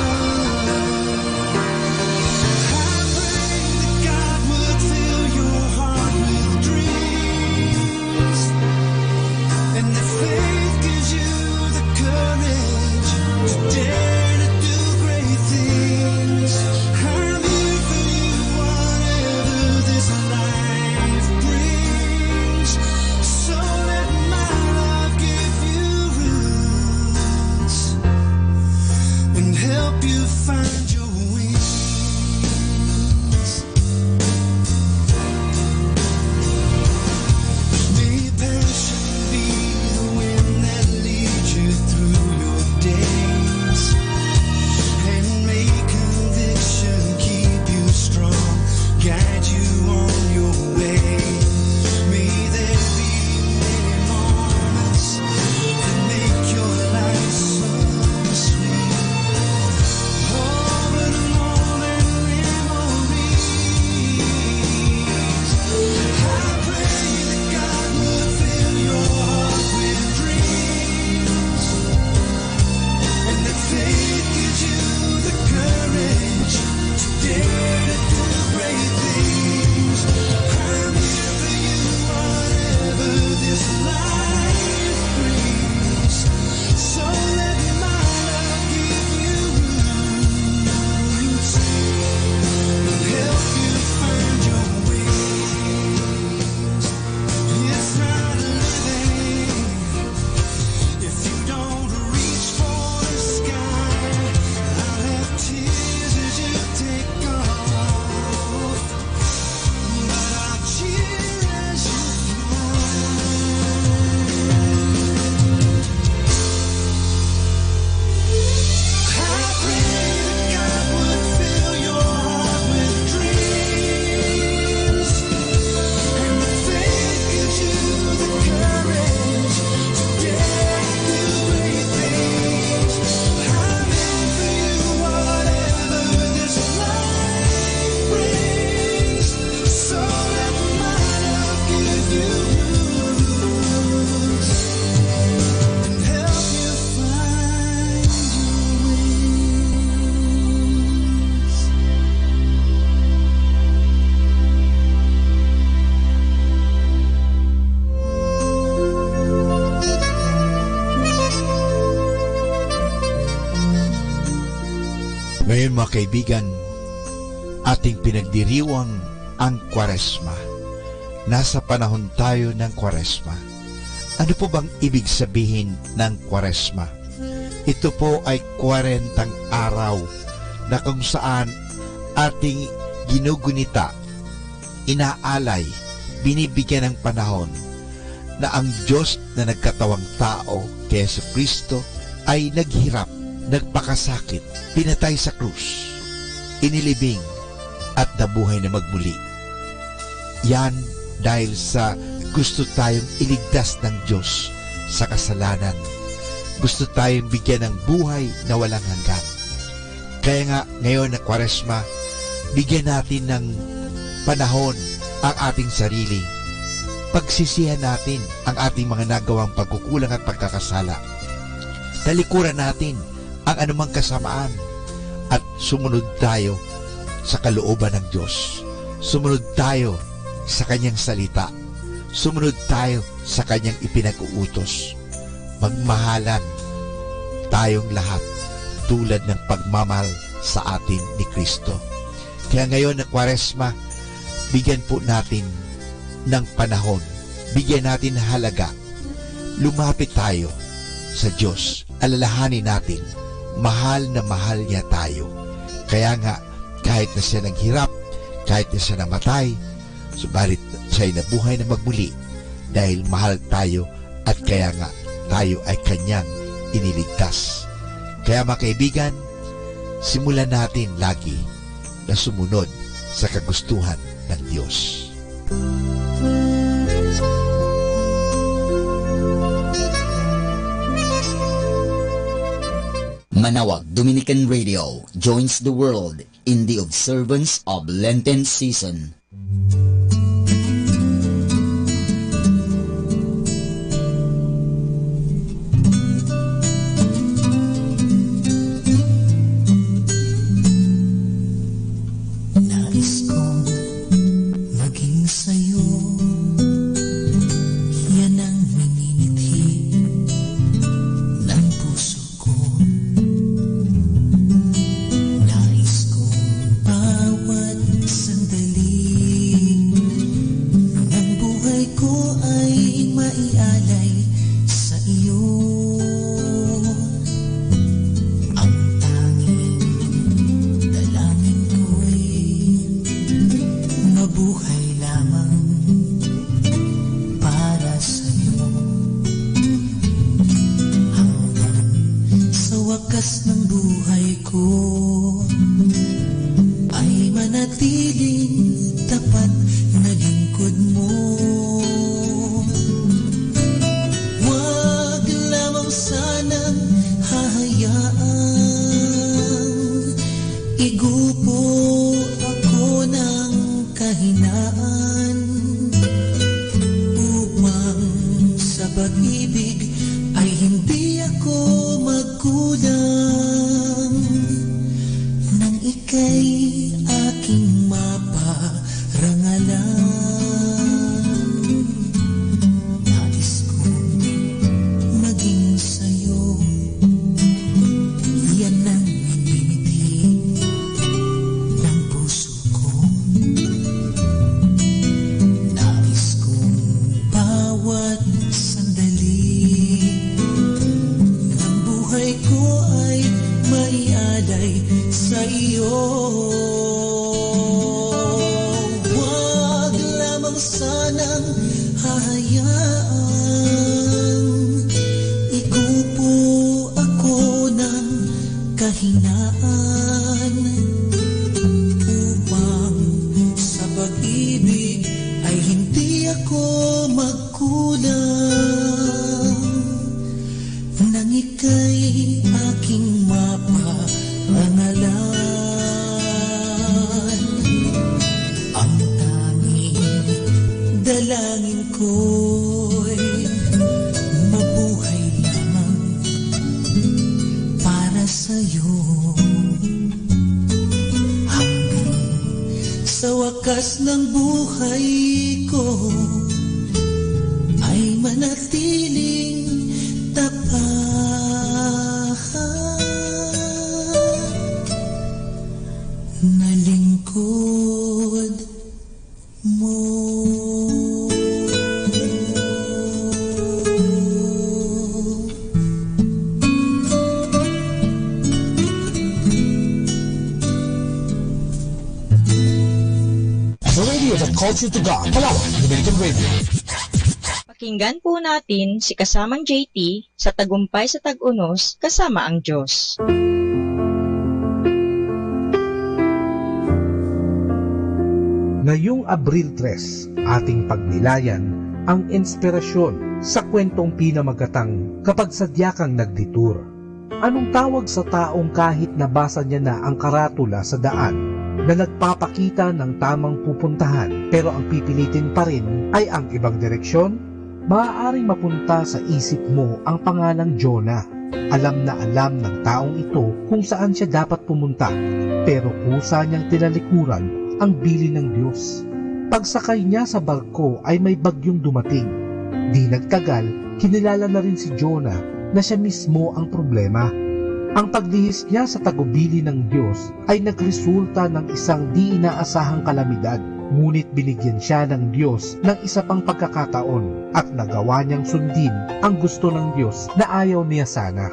Ngayon mga kaibigan, ating pinagdiriwang ang Kwaresma. Nasa panahon tayo ng Kwaresma. Ano po bang ibig sabihin ng Kwaresma? Ito po ay 40 araw na kung saan ating ginugunita, inaalay, binibigyan ng panahon na ang Diyos na nagkatawang tao kay Jesucristo ay naghirap, nagpakasakit, pinatay sa krus, inilibing at nabuhay na magmuli. Yan dahil sa gusto tayong iligtas ng Diyos sa kasalanan. Gusto tayong bigyan ng buhay na walang hanggan. Kaya nga ngayon na Kwaresma, bigyan natin ng panahon ang ating sarili. Pagsisihan natin ang ating mga nagawang pagkukulang at pagkakasala. Talikuran natin ang anumang kasamaan at sumunod tayo sa kalooban ng Diyos. Sumunod tayo sa Kanyang salita. Sumunod tayo sa Kanyang ipinag-uutos. Magmahalan tayong lahat tulad ng pagmamahal sa atin ni Kristo. Kaya ngayon na Kwaresma, bigyan po natin ng panahon. Bigyan natin halaga. Lumapit tayo sa Diyos. Alalahanin natin, mahal na mahal niya tayo. Kaya nga, kahit na siya naghirap, kahit na siya namatay, subalit siya'y nabuhay na magmuli dahil mahal tayo at kaya nga tayo ay Kanyang iniligtas. Kaya mga kaibigan, simulan natin lagi na sumunod sa kagustuhan ng Diyos. Manaoag Dominican Radio joins the world in the observance of Lenten season. Nais kong maging sa'yo, yan ang minimithi ng puso ko. Nais kong bawat sandali ng buhay ko ay maialay sa iyo. Ang tanging dalangin ko'y mabuhay lamang para sa'yo. Hanggang sa wakas ng buhay ko ay manatiling tapat na lingkod mo. Wag lamang sanang hahayaang igupo ako ng kahinaan upang sa pag-ibig ay hindi ako magkulang nang ika'y aking maparangalan. Nais kong maging sa'yo, yan ang minimithi ng puso ko. Nais kong bawat sandali ng buhay ko ay maialay sa iyo. Wag lamang sanang hahayaang igupo ako ng kahinaan upang sa pag-ibig ay hindi ako magkulang nang ika'y aking maparangalan. Ang tanging dalangin ko'y mabuhay lamang para sa'yo. Hanggang sa wakas ng buhay ko ay manatiling tapat na lingkod mo. The radio that calls you to God. Manaoag Dominican Radio. Pakinggan po natin si kasamang JT sa Tagumpay sa Tag-Unos kasama ang Diyos. Ngayong Abril 3, ating pagnilayan ang inspirasyon sa kwentong pinamagatang kapag sadya kang nagdetour. Anong tawag sa taong kahit nabasa niya na ang karatula sa daan na nagpapakita ng tamang pupuntahan pero ang pipilitin pa rin ay ang ibang direksyon? Maaaring mapunta sa isip mo ang pangalang Jonah. Alam na alam ng taong ito kung saan siya dapat pumunta pero kusa niyang tinalikuran ang bili ng Diyos. Pagsakay niya sa barko ay may bagyong dumating. Di nagtagal, kinilala na rin si Jonah na siya mismo ang problema. Ang paglihis niya sa tagubili ng Diyos ay nagresulta ng isang di inaasahang kalamidad. Ngunit binigyan siya ng Diyos ng isa pang pagkakataon at nagawa niyang sundin ang gusto ng Diyos na ayaw niya sana.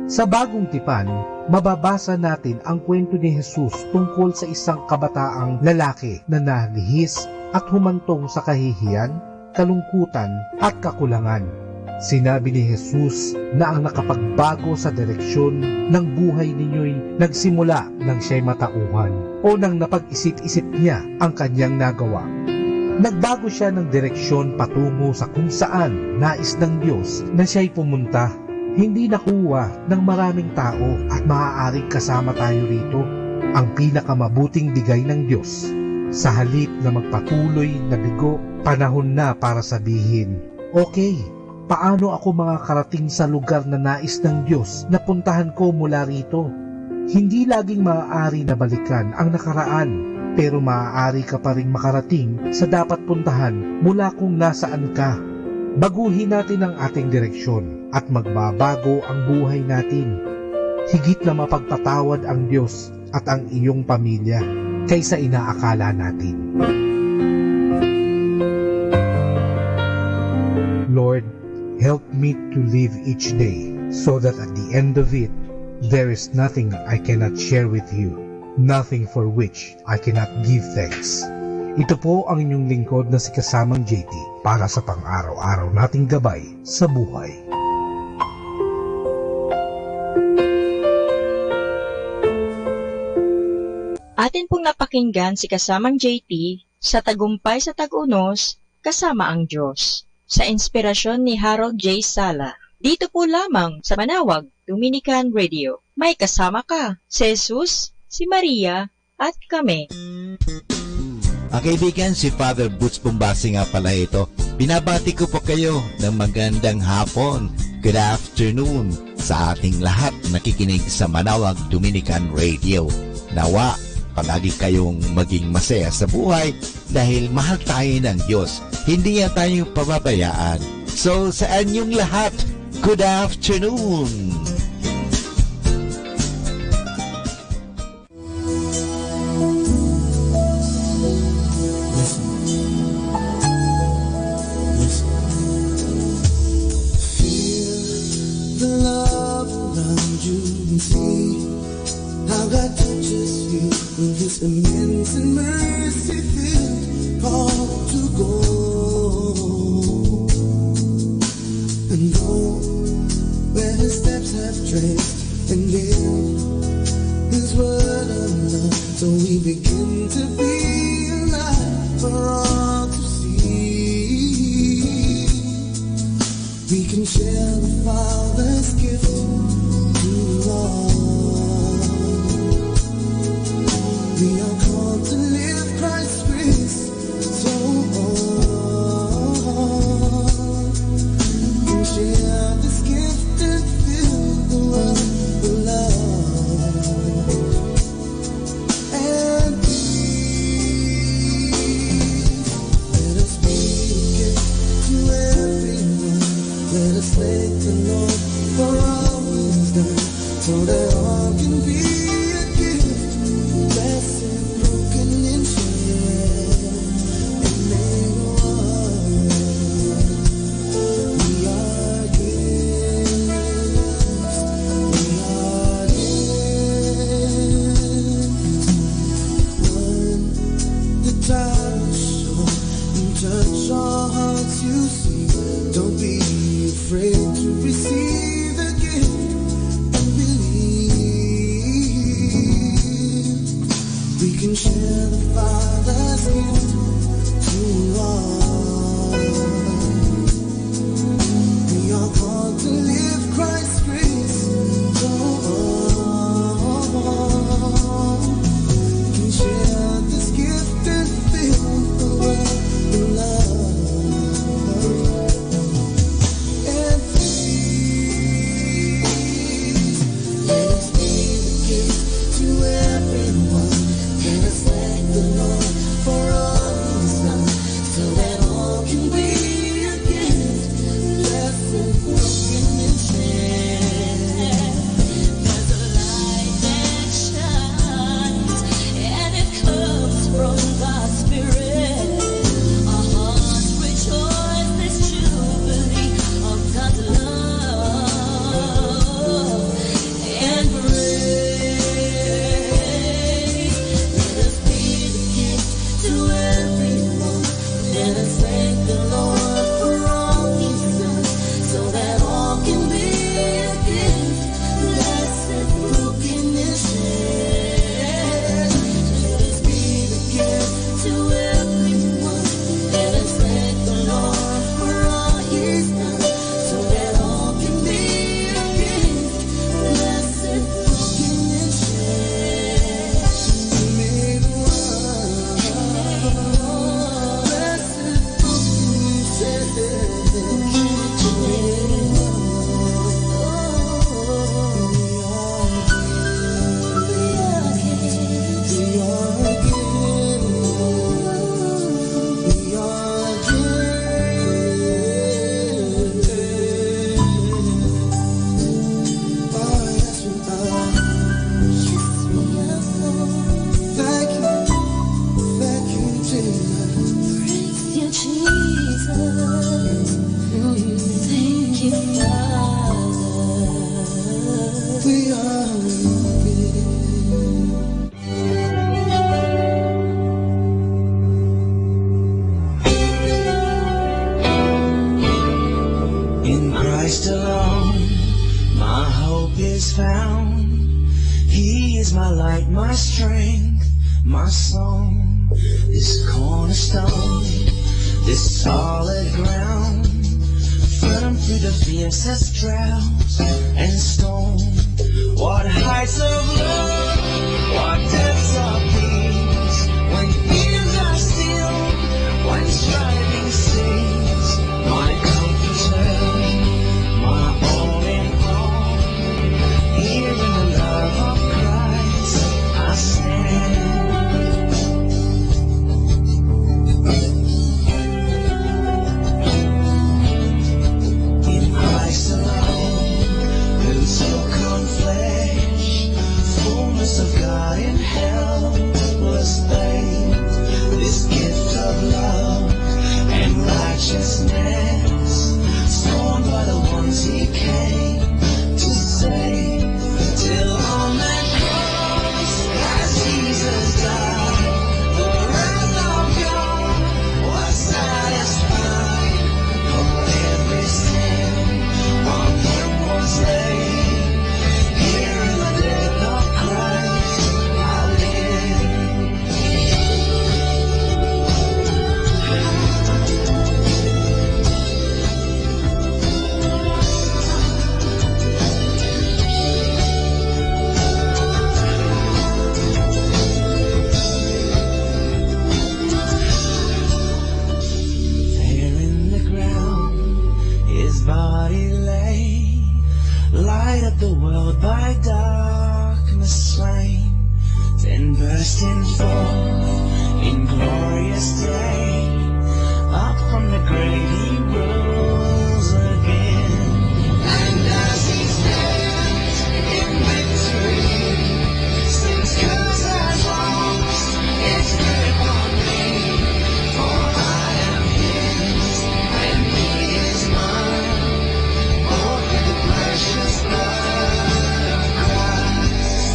Sa Bagong Tipan, mababasa natin ang kwento ni Jesus tungkol sa isang kabataang lalaki na nalihis at humantong sa kahihiyan, kalungkutan at kakulangan. Sinabi ni Jesus na ang nakapagbago sa direksyon ng buhay ninyo'y nagsimula nang siya'y matauhan o nang napag-isip-isip niya ang kanyang nagawa. Nagbago siya ng direksyon patungo sa kung saan nais ng Diyos na siya'y pumunta. Hindi nakuha ng maraming tao at maaaring kasama tayo rito, ang pinakamabuting bigay ng Diyos. Sa halip na magpatuloy na bigo, panahon na para sabihin, okay, paano ako makakarating sa lugar na nais ng Diyos na puntahan ko mula rito? Hindi laging maaari na balikan ang nakaraan, pero maaari ka pa rin makarating sa dapat puntahan mula kung nasaan ka. Baguhin natin ang ating direksyon at magbabago ang buhay natin. Higit na mapagpatawad ang Diyos at ang iyong pamilya kaysa inaakala natin. Lord, help me to live each day so that at the end of it, there is nothing I cannot share with you, nothing for which I cannot give thanks. Ito po ang inyong lingkod na si Kasamang JT para sa pang-araw-araw nating gabay sa buhay. Atin pong napakinggan si Kasamang JT sa Tagumpay sa Tag-Unos, Kasama ang Diyos, sa inspirasyon ni Harold J. Sala. Dito po lamang sa Manawag Dominican Radio. May kasama ka, si Jesus, si Maria, at kami. Ang kaibigan, si Father Boots Bombasi nga pala ito. Binabati ko po kayo ng magandang hapon. Good afternoon sa ating lahat nakikinig sa Manawag Dominican Radio. Nawa, palagi kayong maging masaya sa buhay dahil mahal tayo ng Diyos. Hindi yan tayo pababayaan. So, sa inyong lahat, good afternoon! His immense and mercy-filled call to go. And go where his steps have traced and give his word of love. So we begin to be alive for all to see. We can share the Father's gift to all. We are called to live Christ's grace so on, and share this gift and fill the world with love and peace. Let us be a gift to everyone. Let us thank the Lord for all He's done, so that all can be a gift. Blessed, broken, and shared, and made one. We are gifts. We are gifts. One, the time is short, and touch our hearts. You see, don't be afraid to receive the gift and believe. We can share the Father's gift to all. We are called to live Christ's grace to all. We can share this gift and fill the world with love and peace. Let us be the gift to everyone. Let us thank the Lord for all He's done, so that all can be a gift. Blessed, broken, and shared. song, this cornerstone, this solid ground, firm through the fiercest drought and storm. What heights of love, what depths of peace, when ears are still, when striving cease. My comforter, my all in all, here in the love of Christ I stand. In Christ alone, who took on flesh, fullness of God in helpless babe, this gift of love and righteousness, scorned by the ones he came to save. Till on that cross, as Jesus died, the wrath of God was satisfied. For every sin on him was laid. Here in the death of Christ I live. There in the ground his body lay, light up the world by darkness slain, then bursting forth in glorious day, up from the grave he rose again. And as he stands in victory, sin's curse has lost its grip on me. For I am his, and he is mine, bought with the precious blood of Christ.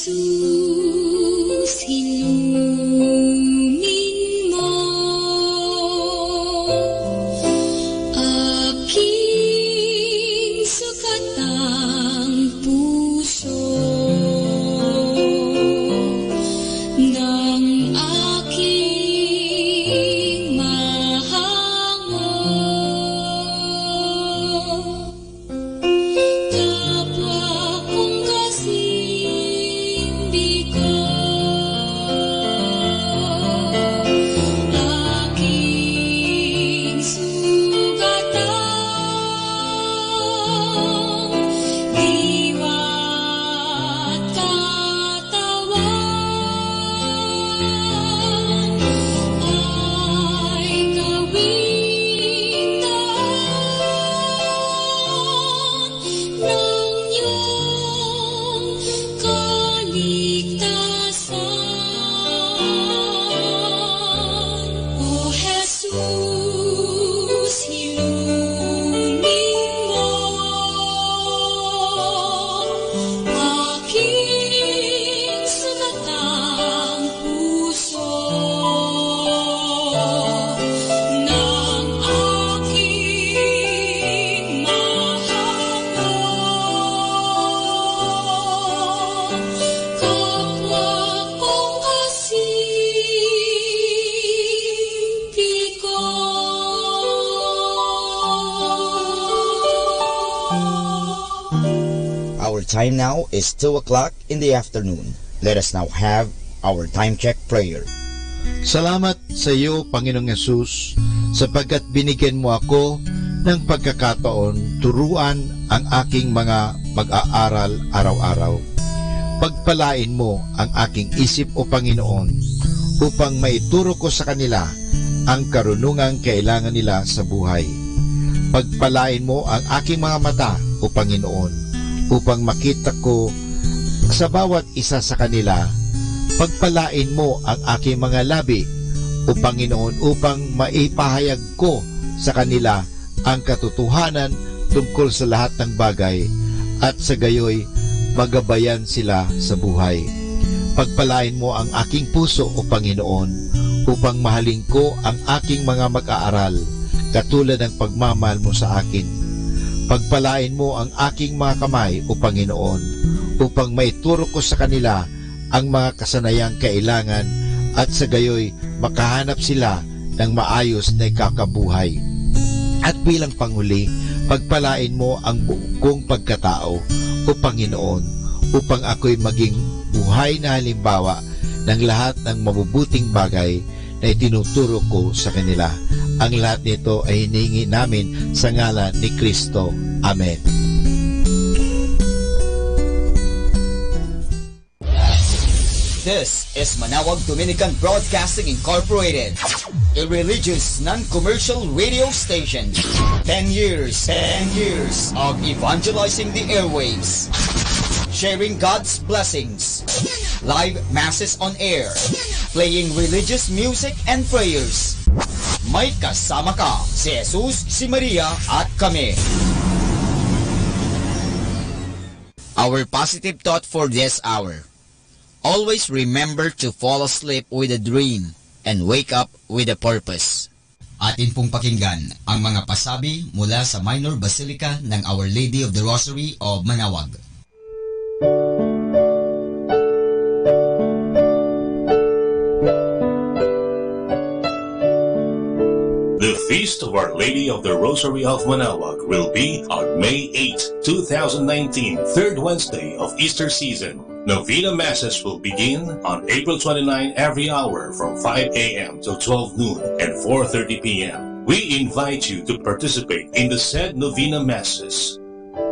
Jesus, inumin mo aking sukatang puso ng aking mahango. Kapwa kong kasimbi ko, aking sugatang diwa't katawan ay gawing daan ng iyong kaligtasan. O Jesus, ilumin mo aking sugatang puso ng aking mahango. Kapwa kong kasimpi ko. Our time now is 2 o'clock in the afternoon. Let us now have our time check prayer. Salamat sa iyo, Panginoong Yesus, sapagkat binigyan mo ako ng pagkakataon turuan ang aking mga mag-aaral araw-araw. Pagpalain mo ang aking isip, O Panginoon, upang maituro ko sa kanila ang karunungang kailangan nila sa buhay. Pagpalain mo ang aking mga mata, O Panginoon, upang makita ko sa bawat isa sa kanila. Pagpalain mo ang aking mga labi, O Panginoon, upang maipahayag ko sa kanila ang katotohanan tungkol sa lahat ng bagay, at sa gayoy magabayan sila sa buhay. Pagpalain mo ang aking puso, O Panginoon, upang mahalin ko ang aking mga mag-aaral, katulad ng pagmamahal mo sa akin. Pagpalain mo ang aking mga kamay, O Panginoon, upang maituro ko sa kanila ang mga kasanayang kailangan, at sa gayoy makahanap sila ng maayos na ikakabuhay. At bilang panghuli, pagpalain mo ang buong kong pagkatao, O Panginoon, upang ako'y maging buhay na halimbawa ng lahat ng mabubuting bagay na itinuturo ko sa kanila. Ang lahat nito ay hinihingi namin sa ngalan ni Kristo. Amen. This is Manawag Dominican Broadcasting Incorporated, a religious, non-commercial radio station. 10 years of evangelizing the airwaves, sharing God's blessings, live masses on air, playing religious music and prayers. May kasama ka, si Jesus, si Maria, at kami. Our positive thought for this hour: always remember to fall asleep with a dream and wake up with a purpose. Atin pong pakinggan ang mga pasabi mula sa Minor Basilica ng Our Lady of the Rosary of Manawag. The Feast of Our Lady of the Rosary of Manawag will be on May 8, 2019, third Wednesday of Easter season. Novena Masses will begin on April 29 every hour from 5 a.m. till 12 noon and 4:30 p.m. We invite you to participate in the said Novena Masses.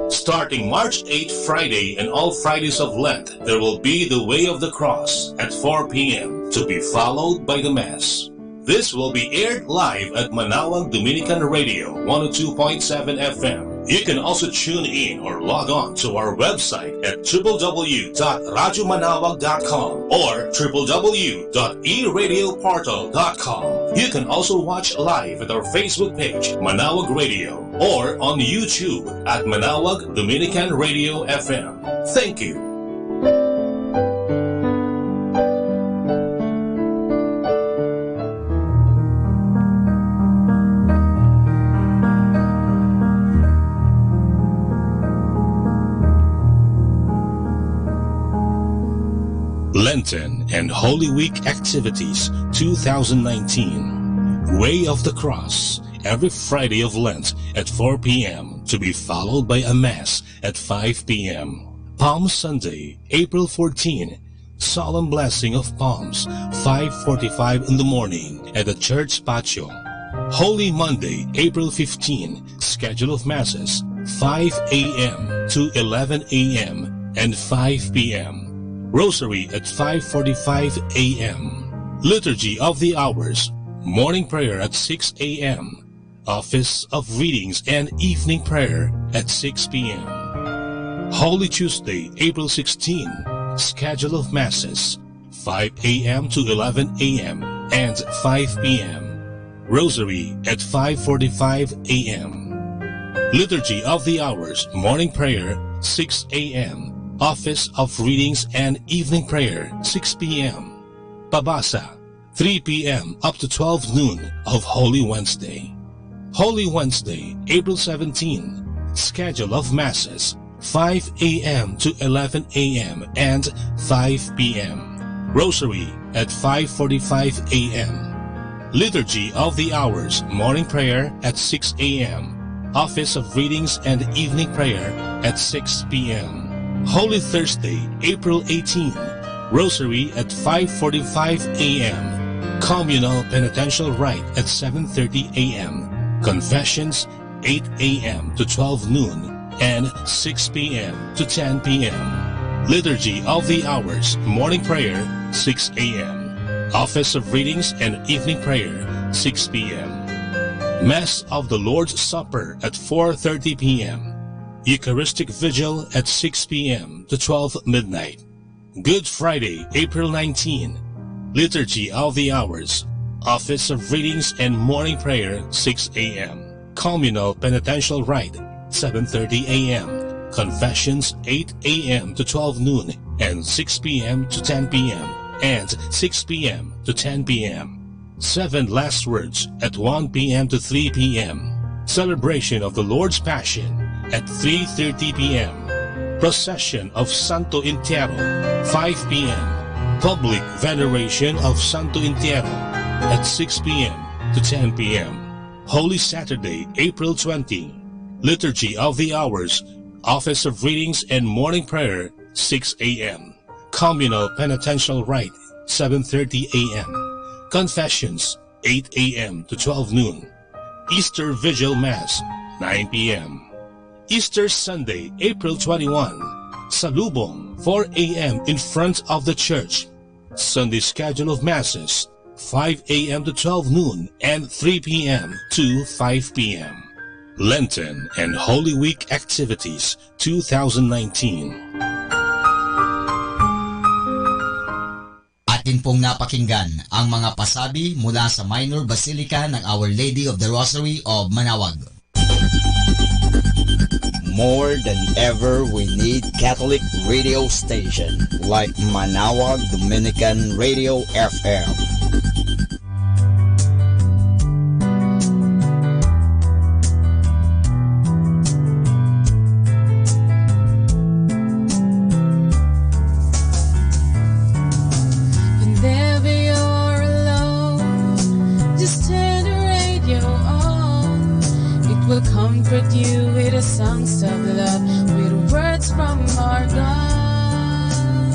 Starting March 8 Friday and all Fridays of Lent, there will be the Way of the Cross at 4 p.m. to be followed by the Mass. This will be aired live at Manawag Dominican Radio 102.7 FM. You can also tune in or log on to our website at www.radyomanawag.com or www.eradioportal.com. You can also watch live at our Facebook page, Manawag Radio, or on YouTube at Manawag Dominican Radio FM. Thank you. Lenten and Holy Week Activities 2019. Way of the Cross, every Friday of Lent at 4 p.m. to be followed by a Mass at 5 p.m. Palm Sunday, April 14, Solemn Blessing of Palms, 5:45 in the morning at the church patio. Holy Monday, April 15, schedule of Masses, 5 a.m. to 11 a.m. and 5 p.m. Rosary at 5:45 a.m. Liturgy of the Hours, morning prayer at 6 a.m. Office of Readings and evening prayer at 6 p.m. Holy Tuesday, April 16, schedule of Masses, 5 a.m. to 11 a.m. and 5 p.m. Rosary at 5:45 a.m. Liturgy of the Hours, morning prayer, 6 a.m. Office of Readings and evening prayer, 6 p.m. Pabasa, 3 p.m. up to 12 noon of Holy Wednesday. Holy Wednesday, April 17, schedule of Masses, 5 a.m. to 11 a.m. and 5 p.m. Rosary at 5:45 a.m. Liturgy of the Hours, morning prayer at 6 a.m. Office of Readings and evening prayer at 6 p.m. Holy Thursday, April 18, Rosary at 5:45 a.m. Communal Penitential Rite at 7:30 a.m. Confessions 8 a.m. to 12 noon and 6 p.m. to 10 p.m. Liturgy of the Hours, morning prayer 6 a.m. Office of Readings and evening prayer 6 p.m. Mass of the Lord's Supper at 4:30 p.m. Eucharistic Vigil at 6 p.m. to 12 midnight. Good Friday, April 19. Liturgy of the Hours, Office of Readings and morning prayer 6 a.m. Communal Penitential Rite 7:30 a.m. Confessions 8 a.m. to 12 noon and 6 p.m. to 10 p.m. and 6 p.m. to 10 p.m. Seven Last Words at 1 p.m. to 3 p.m. Celebration of the Lord's Passion at 3:30 p.m. Procession of Santo Entierro 5 p.m. Public Veneration of Santo Entierro at 6 p.m. to 10 p.m. Holy Saturday, April 20. Liturgy of the Hours, Office of Readings and morning prayer 6 a.m. Communal Penitential Rite 7:30 a.m. Confessions 8 a.m. to 12 noon. Easter Vigil Mass 9 p.m. Easter Sunday, April 21. Salubong 4 a.m. in front of the church. Sunday schedule of Masses 5 a.m. to 12 noon and 3 p.m. to 5 p.m. Lenten and Holy Week Activities 2019. Atin pong napakinggan ang mga pasabi mula sa Minor Basilica ng Our Lady of the Rosary of Manaoag. More than ever, we need Catholic radio station like Manaoag Dominican Radio FM. Whenever you're alone, just turn the radio on. It will comfort you with the songs of love, with words from our God.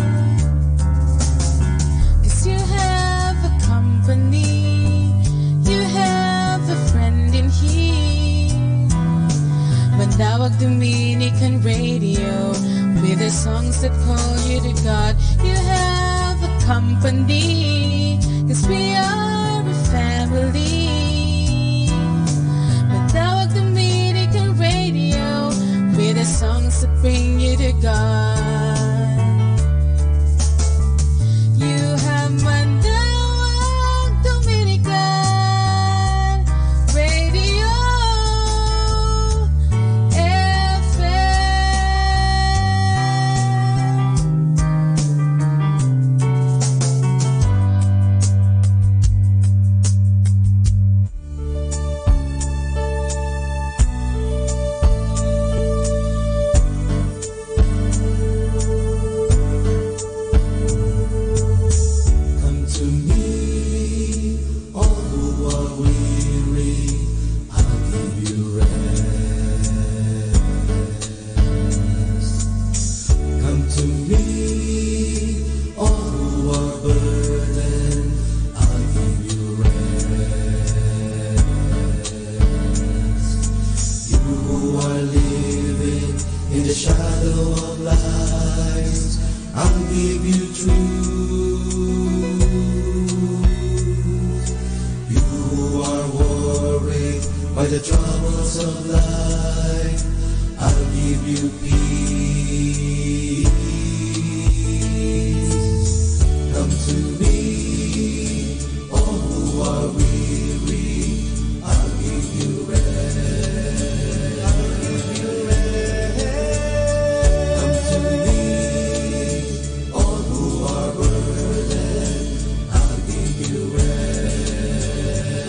'Cause you have a company, you have a friend in here. Manawag Dominican Radio, with the songs that call you to God. You have a company, 'cause we are a family. Manawag Dominican Radio, with the songs that bring you to God. You have Manawag Dominican Radio FM. lies, I'll give you truth. You who are worried by the troubles of life, I'll give you peace. Come to me, all who are weary, I'll give you rest. I'll give you rest. Come to me, all who are burdened, I'll give you rest.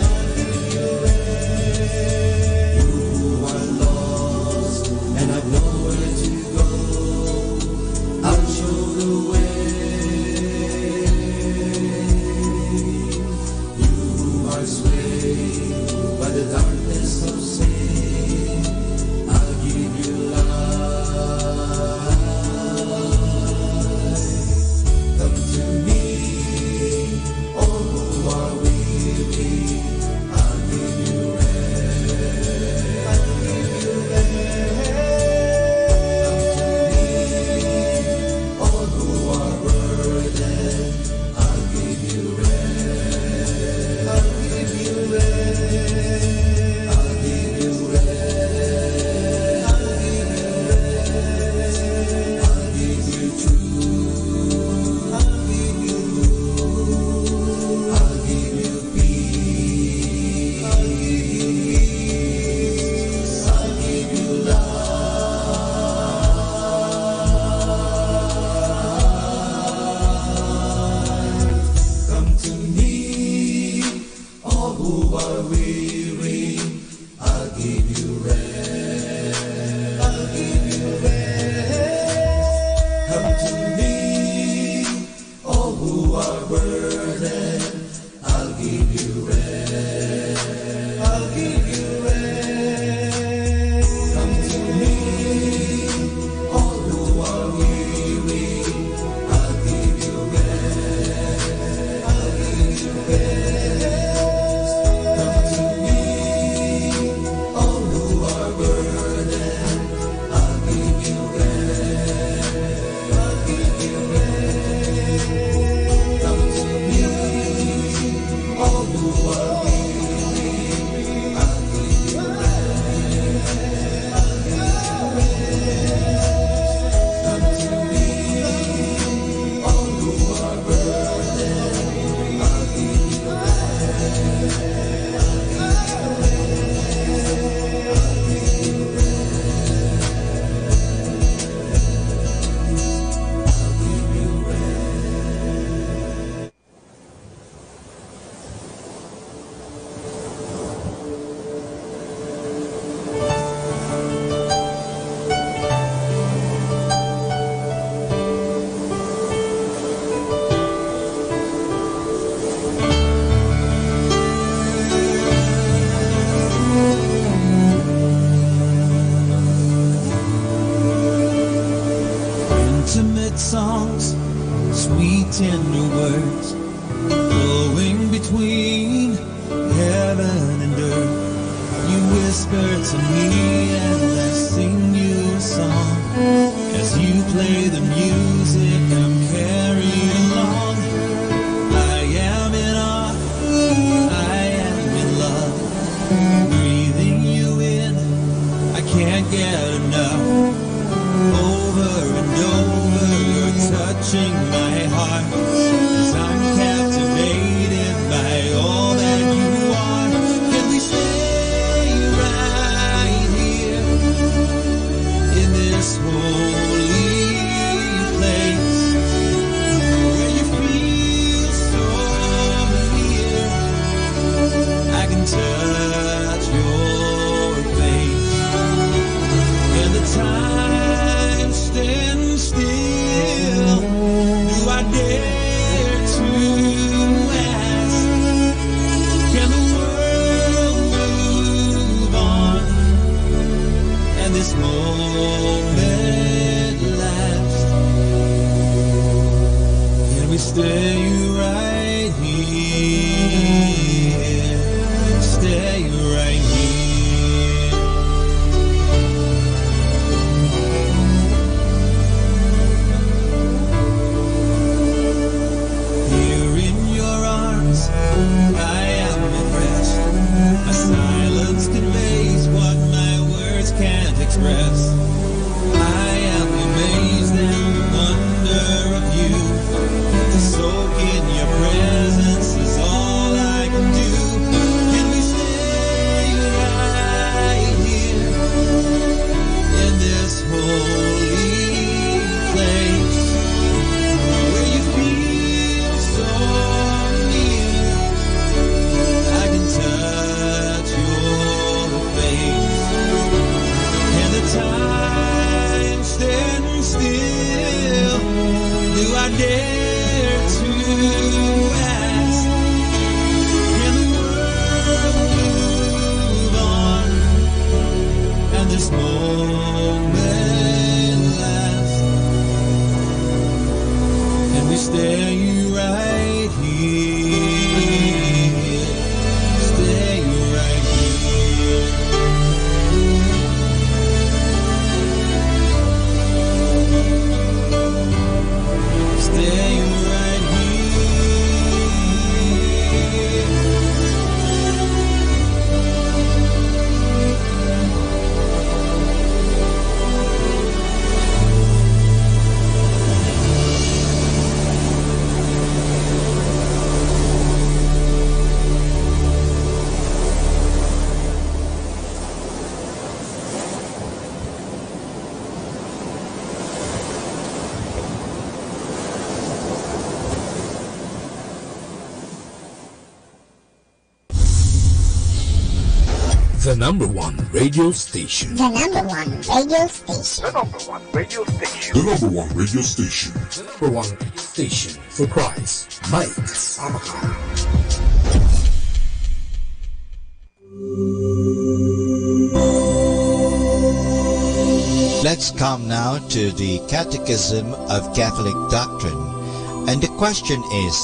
I'll give you rest. You who are lost and have nowhere to go, I'll show the way. You who are swayed by the darkness of sin, I'll give you light. Come to me, all who are weary, I'll give you rest. I'll give you rest. Come to me, all who are burdened, I'll give you rest. I'll give you rest. I'll give you rest. I'll give you rest. I'll give you truth. I'll give you peace. I'll give you peace. I'll give you life. Come to me, all who are weary, I'll give you rest. I'll give you rest. Come to me, all who are burdened, I'll give you rest. I'll give you rest. Come to me, all who are weary, I'll give you rest. I'll give you rest. Come to me, all who are burdened, I'll give you rest. I'll give you rest. Come to me, all who are weary, I'll give you rest. I'll give you rest. Come to me, all who are burdened, I'll give you intimate songs, sweet tender words, flowing between heaven and earth. You whisper to me and I sing you a song. As you play the music, I'm carried along. I am in awe, I am in love. Breathing you in, I can't get enough. Over and over, you're touching my heart as I'm captivated by all that you are. Can we stay right here in this holy place where you feel so near? I can touch your face and the time stands still. Do I dare to ask, can the world move on and this moment last? Can we stay right here? Stay right here. express. I am amazed and wonder of you. To soak in your presence is all I can do. Can we stay right here in this holy place where you feel so near? I can touch your face. Can the time stand still? Do I dare to ask? Can the world move on and this moment last? Can we stay right here? Stay right here. Stay right The number one radio station. The number one radio station. The number one radio station. The number one radio station. The number one radio station for Christ. Mike Samaka. Let's come now to the Catechism of Catholic Doctrine. And the question is,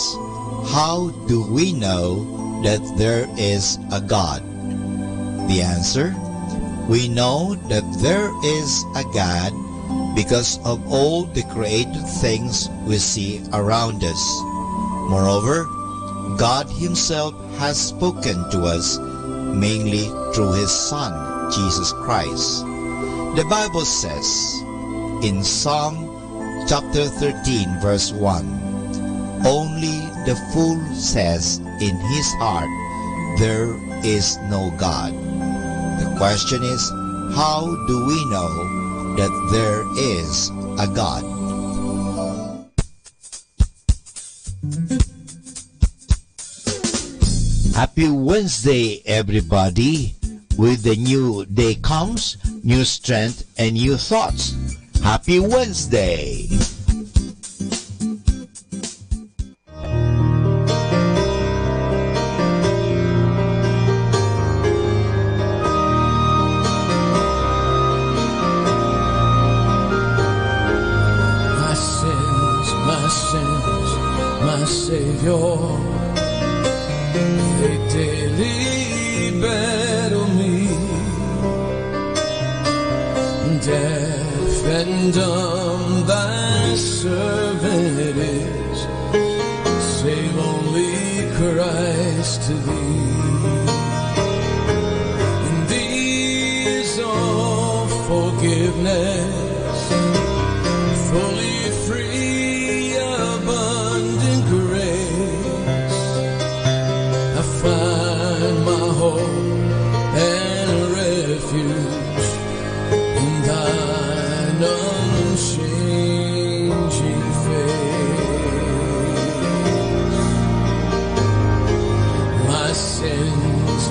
how do we know that there is a God? The answer, we know that there is a God because of all the created things we see around us. Moreover, God Himself has spoken to us mainly through His Son, Jesus Christ. The Bible says in Psalm chapter 13 verse 1, only the fool says in his heart, there is no God. The question is, how do we know that there is a God? Happy Wednesday, everybody. With the new day comes new strength and new thoughts. Happy Wednesday. My Savior, they daily battle me. Deaf and dumb thy servant is, save only Christ to thee. In thee is all forgiveness, fully free, abundant grace. I find my hope and refuge in thine unchanging face. My sins,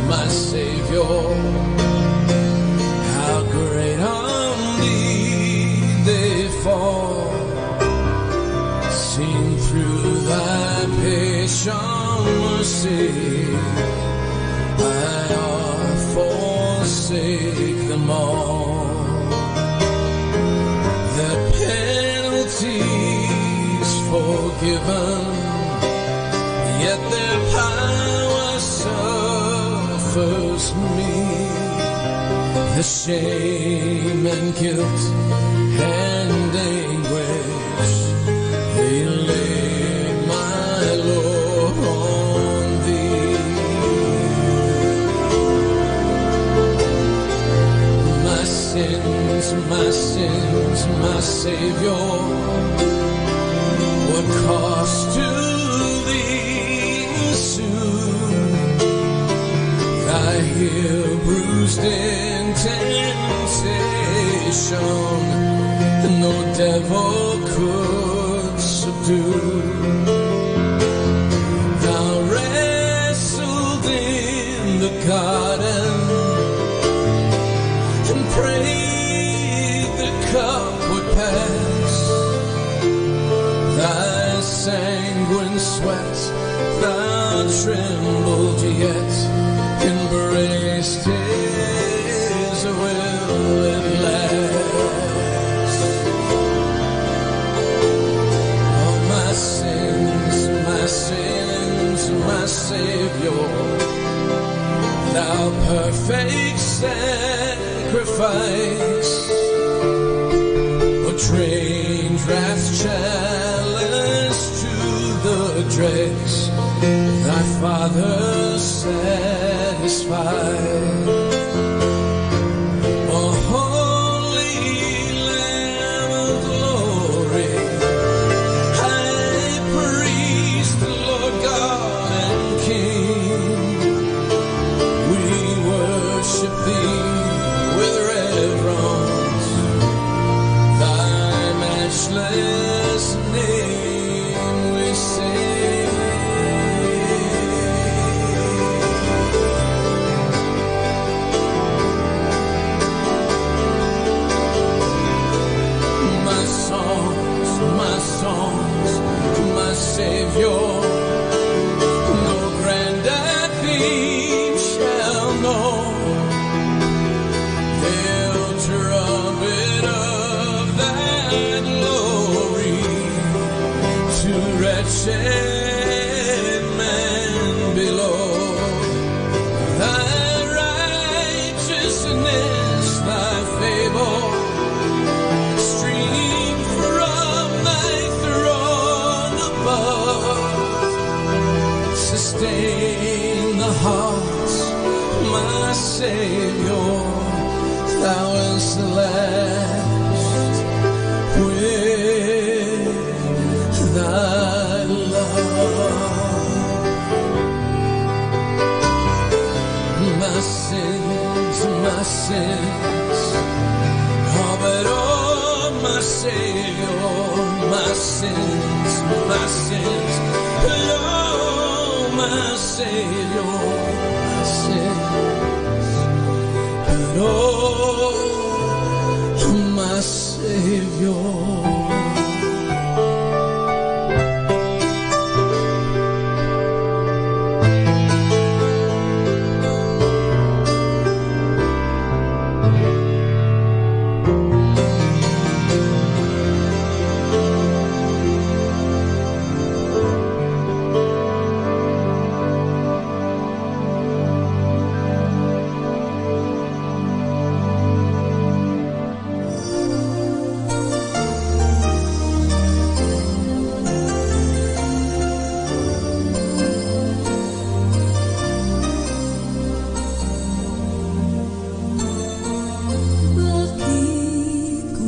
my Savior, how great on thee they fall. Seen through thy patient mercy, I oft forsake them all. The penalty's forgiven, yet their power suffers me. The shame and guilt and anguish, they lay, my Lord, on thee. my Savior, what cost to thee soon? I hear bruised in temptation, no devil could subdue. Thou wrestled in the garden and prayed the cup would pass. Thy sanguine sweat, thou trembled yet, embraced his will at last. Oh, my sins, my Savior, thou perfect sacrifice, a train wrath chalice to the dregs, thy Father satisfied. A holy Lamb of glory, High Priest, Lord God and King, we worship thee with reverence, thy matchless name we sing. My Savior, no granddad theme shall know. They'll trumpet of thy glory to wretched man below. Thy righteousness, thy fable, stream from thy throne above. Sustain the hearts, my Savior, thou hast lashed with thy love. My sins, oh, but oh, my Savior, my sins, oh, my Savior, my sins, but oh, my Savior.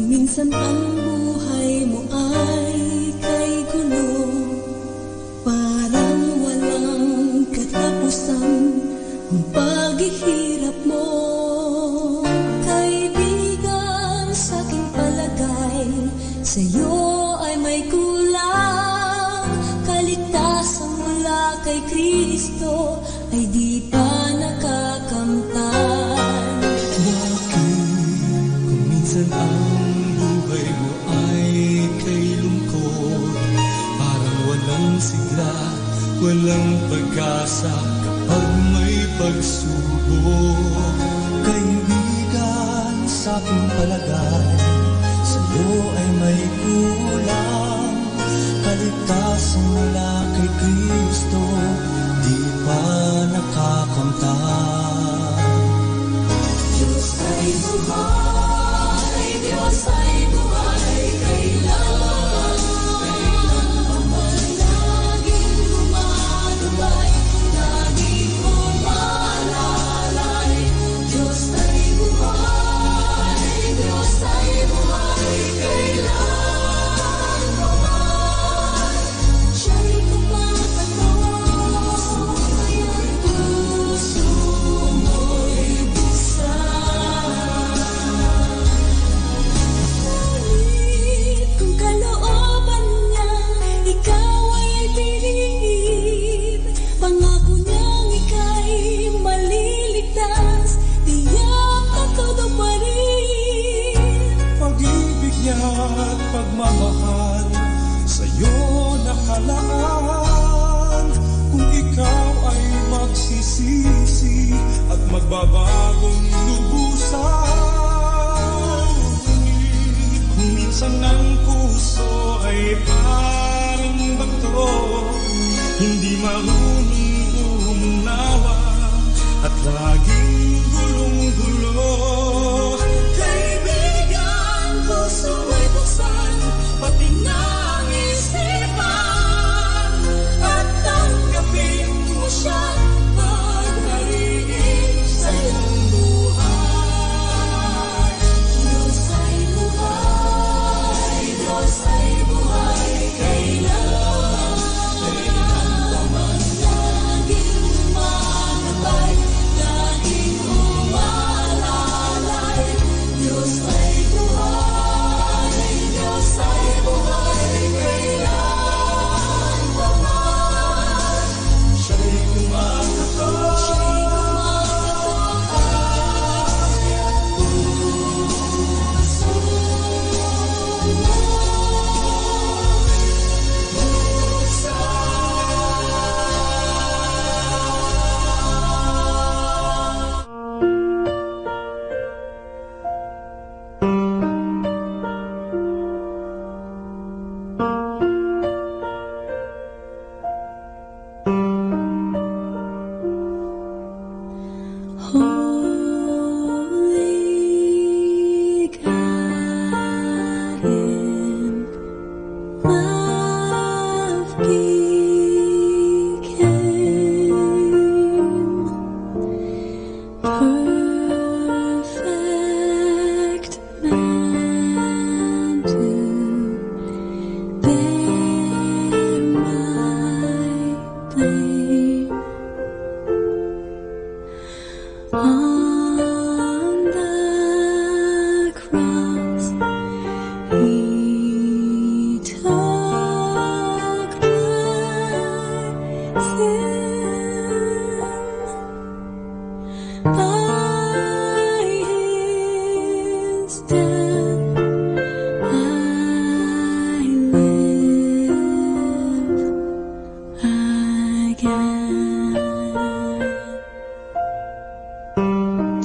Minsan ang buhay mo ay kay gulo, parang walang katapusan ang paghihirap mo. Kaibigan, sa aking palagay, sa'yo ay may kulang. Kaligtasan mula kay Kristo ay di pa nakakamtan. Bakit kung minsan ang buhay mo ay kay lungkot, parang walang sigla, walang pag-asa kapag may pagsubok? Kaibigan, sa aking palagay, sa'yo ay may kulang. Kaligtasan mula kay Kristo, di pa nakakamtan. Diyos ay buhay, Diyos ay buhay, kailan pa man laging gumagalay, laging umalalay. Diyos ay buhay, pagbabagong lubusan. Kung minsan ang puso ay parang bato, hindi marunong umunawa at laging gulong-gulo. Kaibigan, puso ay buksan, pati ng isipan, at tanggapin mo siya.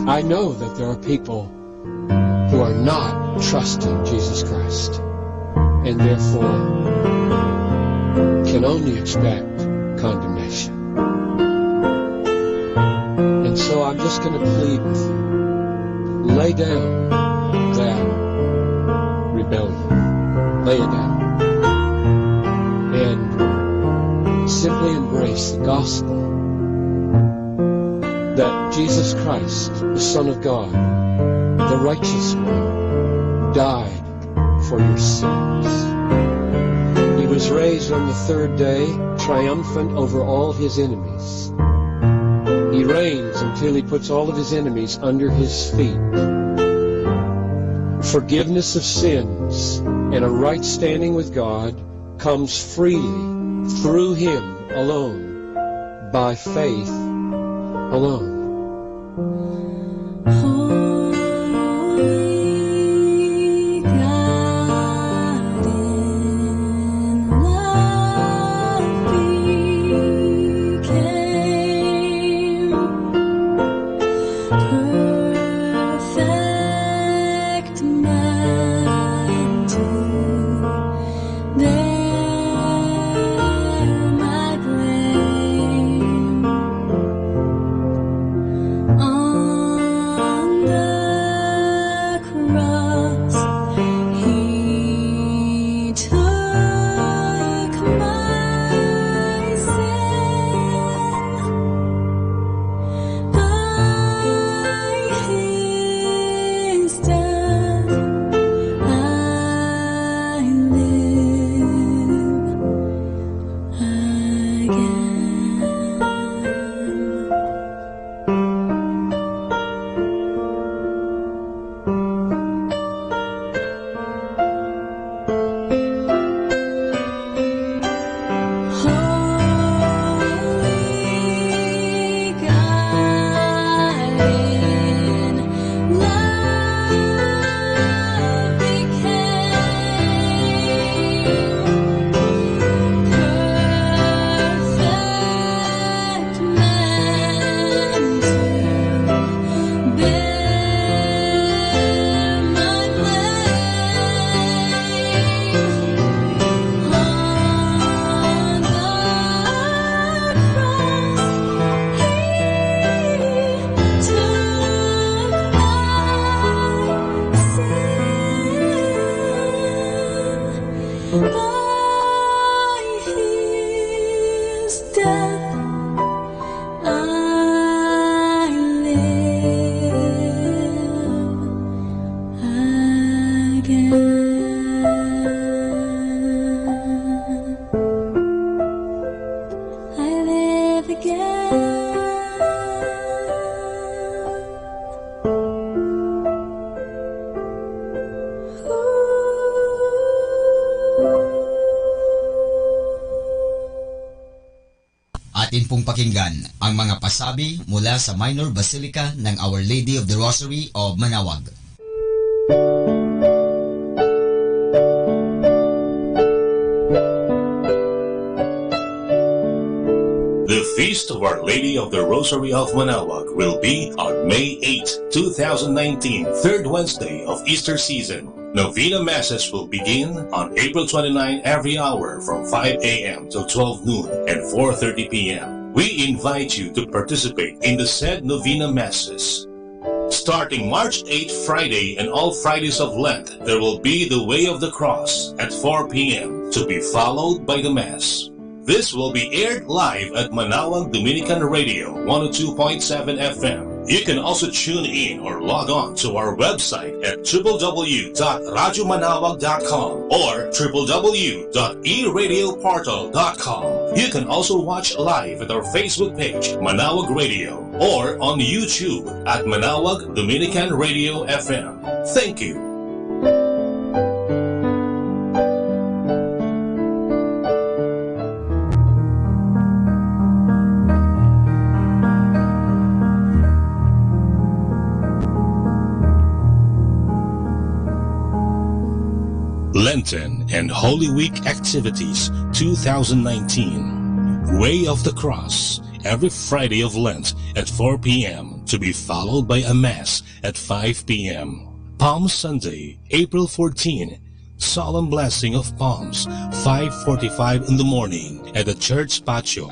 I know that there are people who are not trusting Jesus Christ and therefore can only expect condemnation. And so I'm just going to plead with you. Lay down that rebellion. Lay it down. And simply embrace the gospel that Jesus Christ, the Son of God, the righteous one, died for your sins. He was raised on the third day, triumphant over all his enemies. He reigns until he puts all of his enemies under his feet. Forgiveness of sins and a right standing with God comes freely through him alone, by faith alone. By his death I live again. I live again. Atin pong pakinggan ang mga pasabi mula sa Minor Basilica ng Our Lady of the Rosary of Manaoag. The Feast of Our Lady of the Rosary of Manaoag will be on May 8, 2019, third Wednesday of Easter season. Novena Masses will begin on April 29 every hour from 5 a.m. till 12 noon and 4:30 p.m. We invite you to participate in the said Novena Masses. Starting March 8 Friday and all Fridays of Lent, there will be the Way of the Cross at 4 p.m. to be followed by the Mass. This will be aired live at Manaoag Dominican Radio 102.7 FM. You can also tune in or log on to our website at www.radyomanawag.com or www.eradioportal.com. You can also watch live at our Facebook page, Manaoag Radio, or on YouTube at Manaoag Dominican Radio FM. Thank you. Lenten and Holy Week Activities 2019. Way of the Cross, every Friday of Lent at 4 p.m. to be followed by a Mass at 5 p.m. Palm Sunday, April 14, Solemn Blessing of Palms, 5:45 in the morning at the church patio.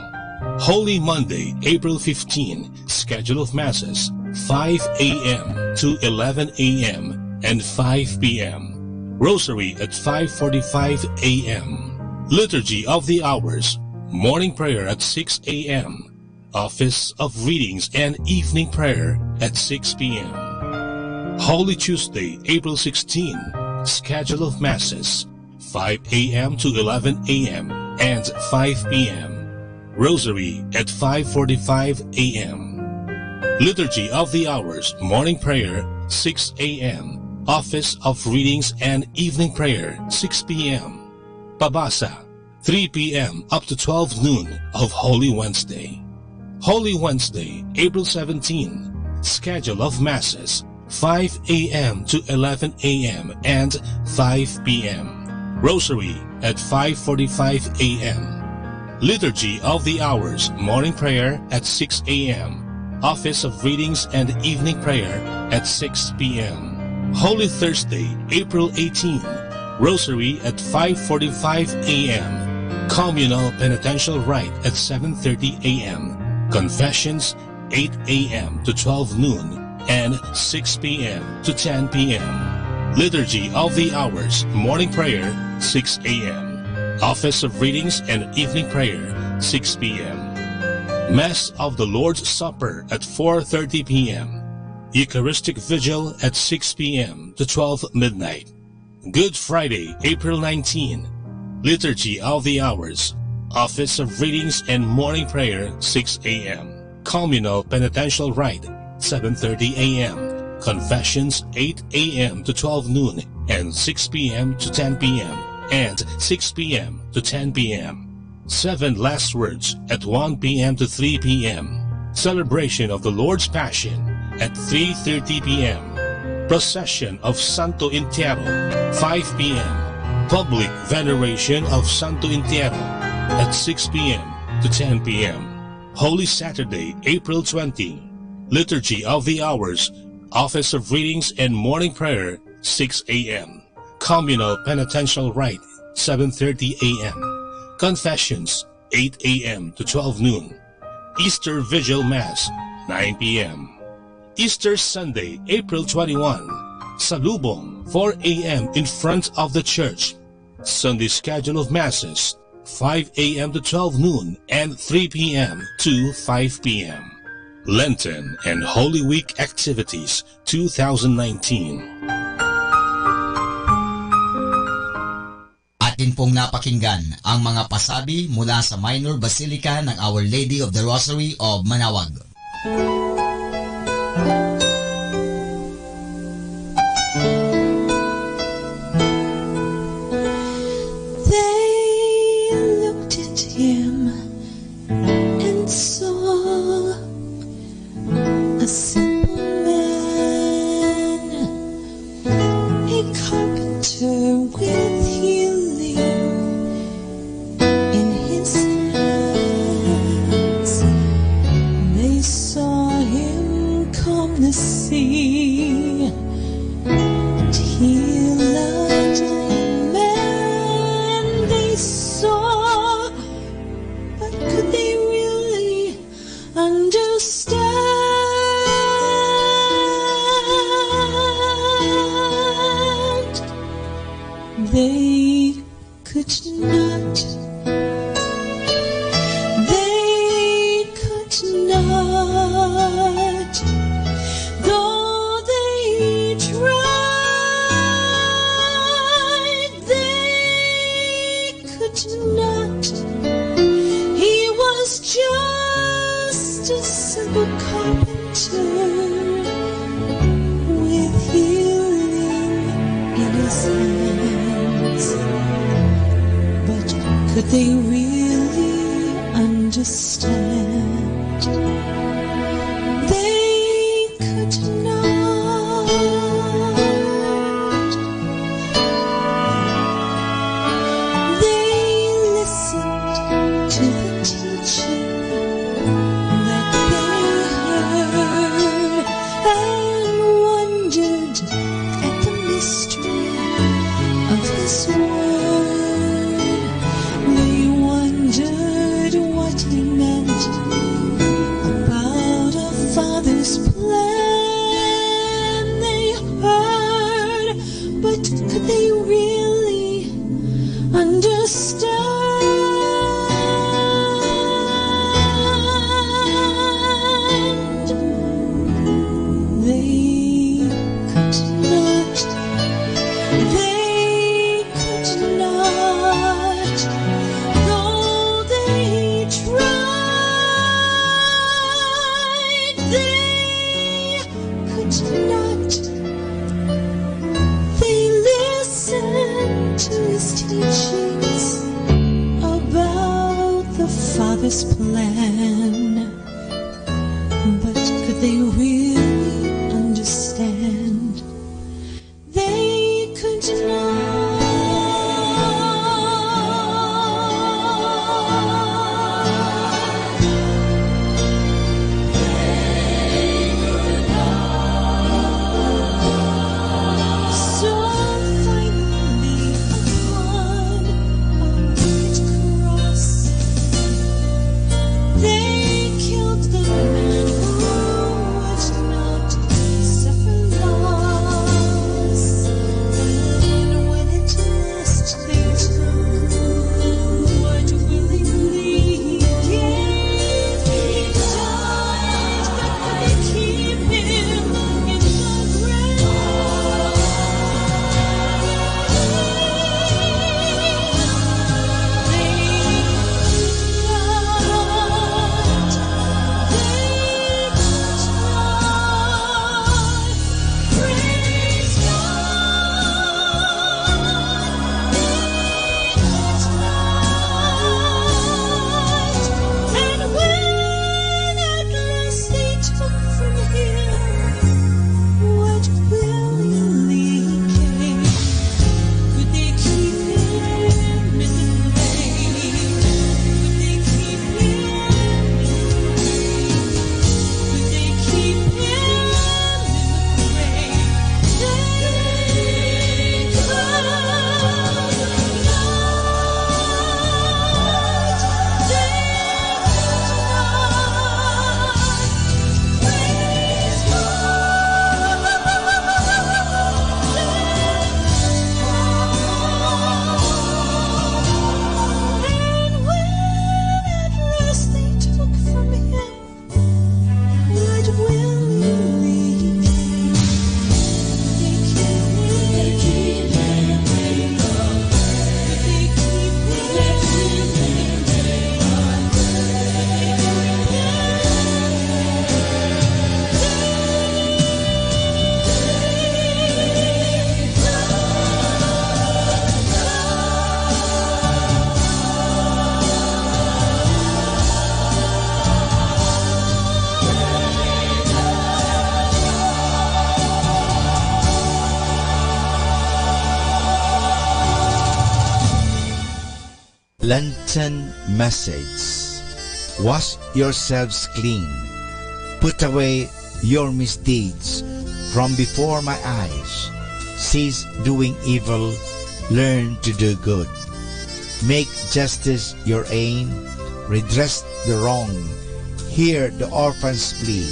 Holy Monday, April 15, schedule of Masses, 5 a.m. to 11 a.m. and 5 p.m. Rosary at 5:45 a.m. Liturgy of the Hours, morning prayer at 6 a.m. Office of Readings and evening prayer at 6 p.m. Holy Tuesday, April 16, schedule of Masses, 5 a.m. to 11 a.m. and 5 p.m. Rosary at 5:45 a.m. Liturgy of the Hours, morning prayer, 6 a.m. Office of Readings and Evening Prayer, 6 p.m. Pabasa, 3 p.m. up to 12 noon of Holy Wednesday. Holy Wednesday, April 17, schedule of Masses, 5 a.m. to 11 a.m. and 5 p.m. Rosary at 5:45 a.m. Liturgy of the Hours, morning prayer at 6 a.m. Office of Readings and Evening Prayer at 6 p.m. Holy Thursday, April 18, Rosary at 5:45 a.m. Communal Penitential Rite at 7:30 a.m. Confessions 8 a.m. to 12 noon and 6 p.m. to 10 p.m. Liturgy of the Hours, morning prayer 6 a.m. Office of Readings and Evening Prayer 6 p.m. Mass of the Lord's Supper at 4:30 p.m. Eucharistic Vigil at 6 p.m. to 12 midnight. Good Friday, April 19. Liturgy of the Hours. Office of Readings and Morning Prayer, 6 a.m. Communal Penitential Rite, 7:30 a.m. Confessions, 8 a.m. to 12 noon and 6 p.m. to 10 p.m. and 6 p.m. to 10 p.m. 7 Last Words at 1 p.m. to 3 p.m. Celebration of the Lord's Passion at 3:30 p.m. Procession of Santo Entierro, 5 p.m. Public Veneration of Santo Entierro at 6 p.m. to 10 p.m. Holy Saturday, April 20. Liturgy of the Hours, Office of Readings and Morning Prayer, 6 a.m. Communal Penitential Rite, 7:30 a.m. Confessions, 8 a.m. to 12 noon. Easter Vigil Mass, 9 p.m. Easter Sunday, April 21, Salubong, 4 a.m. in front of the church. Sunday schedule of Masses, 5 a.m. to 12 noon and 3 p.m. to 5 p.m. Lenten and Holy Week Activities 2019. Atin pong napakinggan ang mga pasabi mula sa Minor Basilica ng Our Lady of the Rosary of Manaoag. A simple man, a carpenter with healing in his hands. They saw him calm the sea and heal a dying man. They saw, but could they really understand? They could not. They could not. Though they tried, they could not. He was just a simple carpenter with healing in his hands. But could they really understand? They could not. They listened to the teaching that they heard and wondered at the mystery of his word. They wondered what he meant about a father's plan. They heard, but could they really understand? They could not. They could not. Though they tried, they could not. They listened to his teachings about the Father's plan. But could they really understand? They could not. So finally upon a white cross, they killed the man who would not suffer loss. Then Lenten message. Wash yourselves clean. Put away your misdeeds from before my eyes. Cease doing evil. Learn to do good. Make justice your aim. Redress the wrong. Hear the orphan's plea.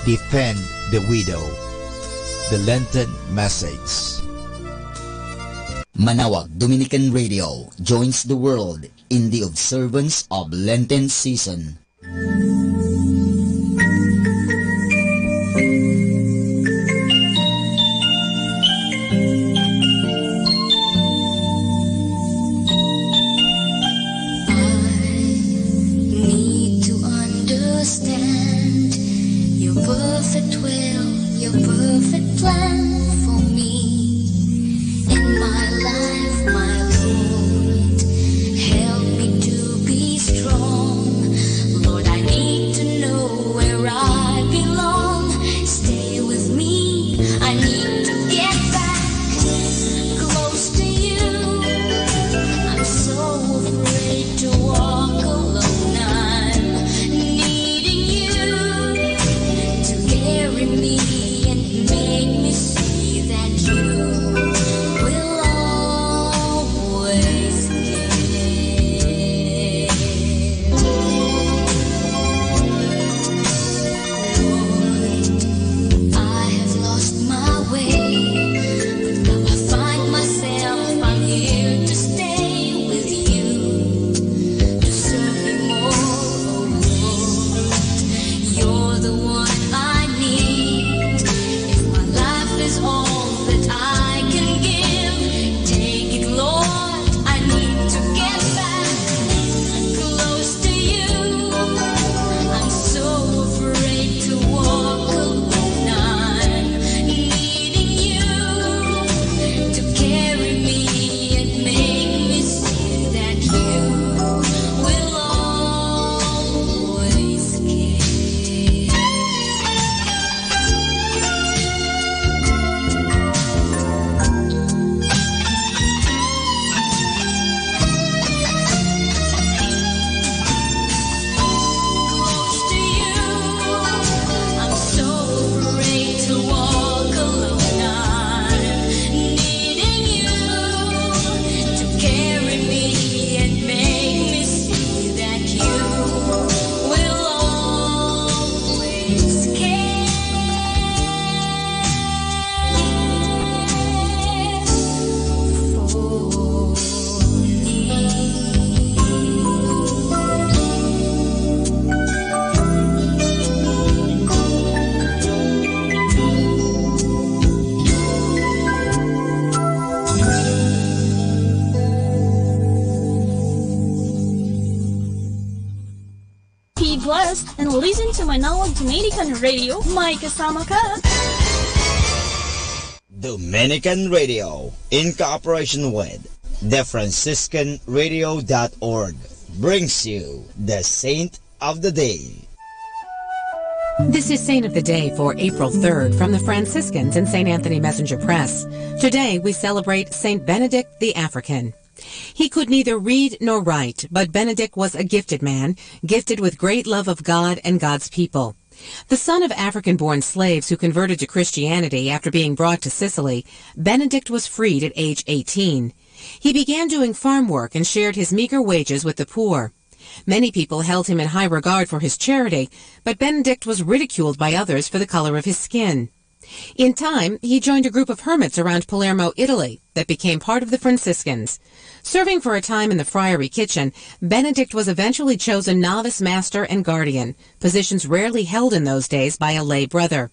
Defend the widow. The Lenten message. Manawag Dominican Radio joins the world in the observance of Lenten season. Need to understand your perfect will, your perfect plan for me in my life, my Lord. Help me to be strong. Lord, I need to know where I belong. Stay with me. I need to get back close to you. I'm so afraid to walk alone. I'm needing you to carry me and make me see that you will always care. Lord, I have lost my way, but now I find myself. I'm here to stay with you, to serve you more, oh Lord. You're the one I need. If my life is all that I can give, take it, Lord. I need to get back close to you. I'm so afraid to walk alone. I'm needing you to carry me and make me see that you will always care. Close to you, I'm so afraid to walk alone. I'm needing you to carry me and make me see that you will always care Be blessed and listen to Manawag Dominican Radio. May kasama ka. Dominican Radio, in cooperation with TheFranciscanRadio.org, brings you the Saint of the Day. This is Saint of the Day for April 3rd from the Franciscans in St. Anthony Messenger Press. Today we celebrate Saint Benedict the African. He could neither read nor write, but Benedict was a gifted man, gifted with great love of God and God's people. The son of African-born slaves who converted to Christianity after being brought to Sicily, Benedict was freed at age 18. He began doing farm work and shared his meager wages with the poor. Many people held him in high regard for his charity, but Benedict was ridiculed by others for the color of his skin. In time, he joined a group of hermits around Palermo, Italy, that became part of the Franciscans. Serving for a time in the friary kitchen, Benedict was eventually chosen novice master and guardian, positions rarely held in those days by a lay brother.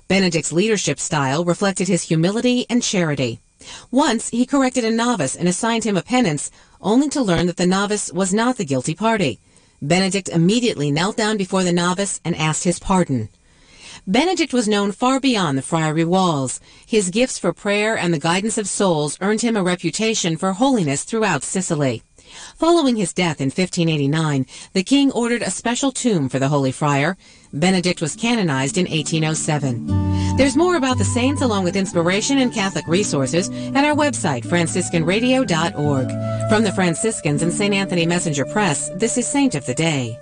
Benedict's leadership style reflected his humility and charity. Once, he corrected a novice and assigned him a penance, only to learn that the novice was not the guilty party. Benedict immediately knelt down before the novice and asked his pardon. Benedict was known far beyond the friary walls. His gifts for prayer and the guidance of souls earned him a reputation for holiness throughout Sicily. Following his death in 1589, the king ordered a special tomb for the Holy Friar. Benedict was canonized in 1807. There's more about the saints along with inspiration and Catholic resources at our website, franciscanradio.org. From the Franciscans and St. Anthony Messenger Press, this is Saint of the Day.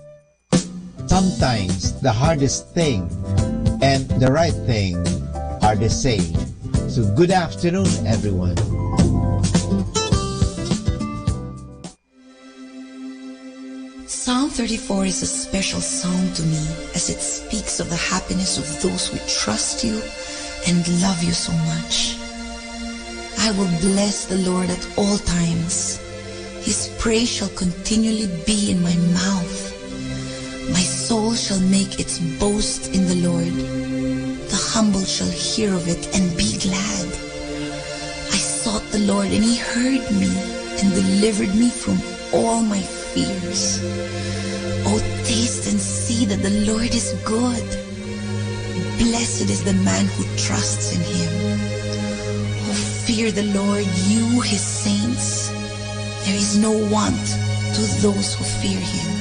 Sometimes the hardest thing and the right thing are the same. So good afternoon, everyone. Psalm 34 is a special psalm to me as it speaks of the happiness of those who trust you and love you so much. I will bless the Lord at all times. His praise shall continually be in my mouth. My soul shall make its boast in the Lord. The humble shall hear of it and be glad. I sought the Lord and He heard me and delivered me from all my fears. Oh, taste and see that the Lord is good. Blessed is the man who trusts in Him. Oh, fear the Lord, you His saints. There is no want to those who fear Him.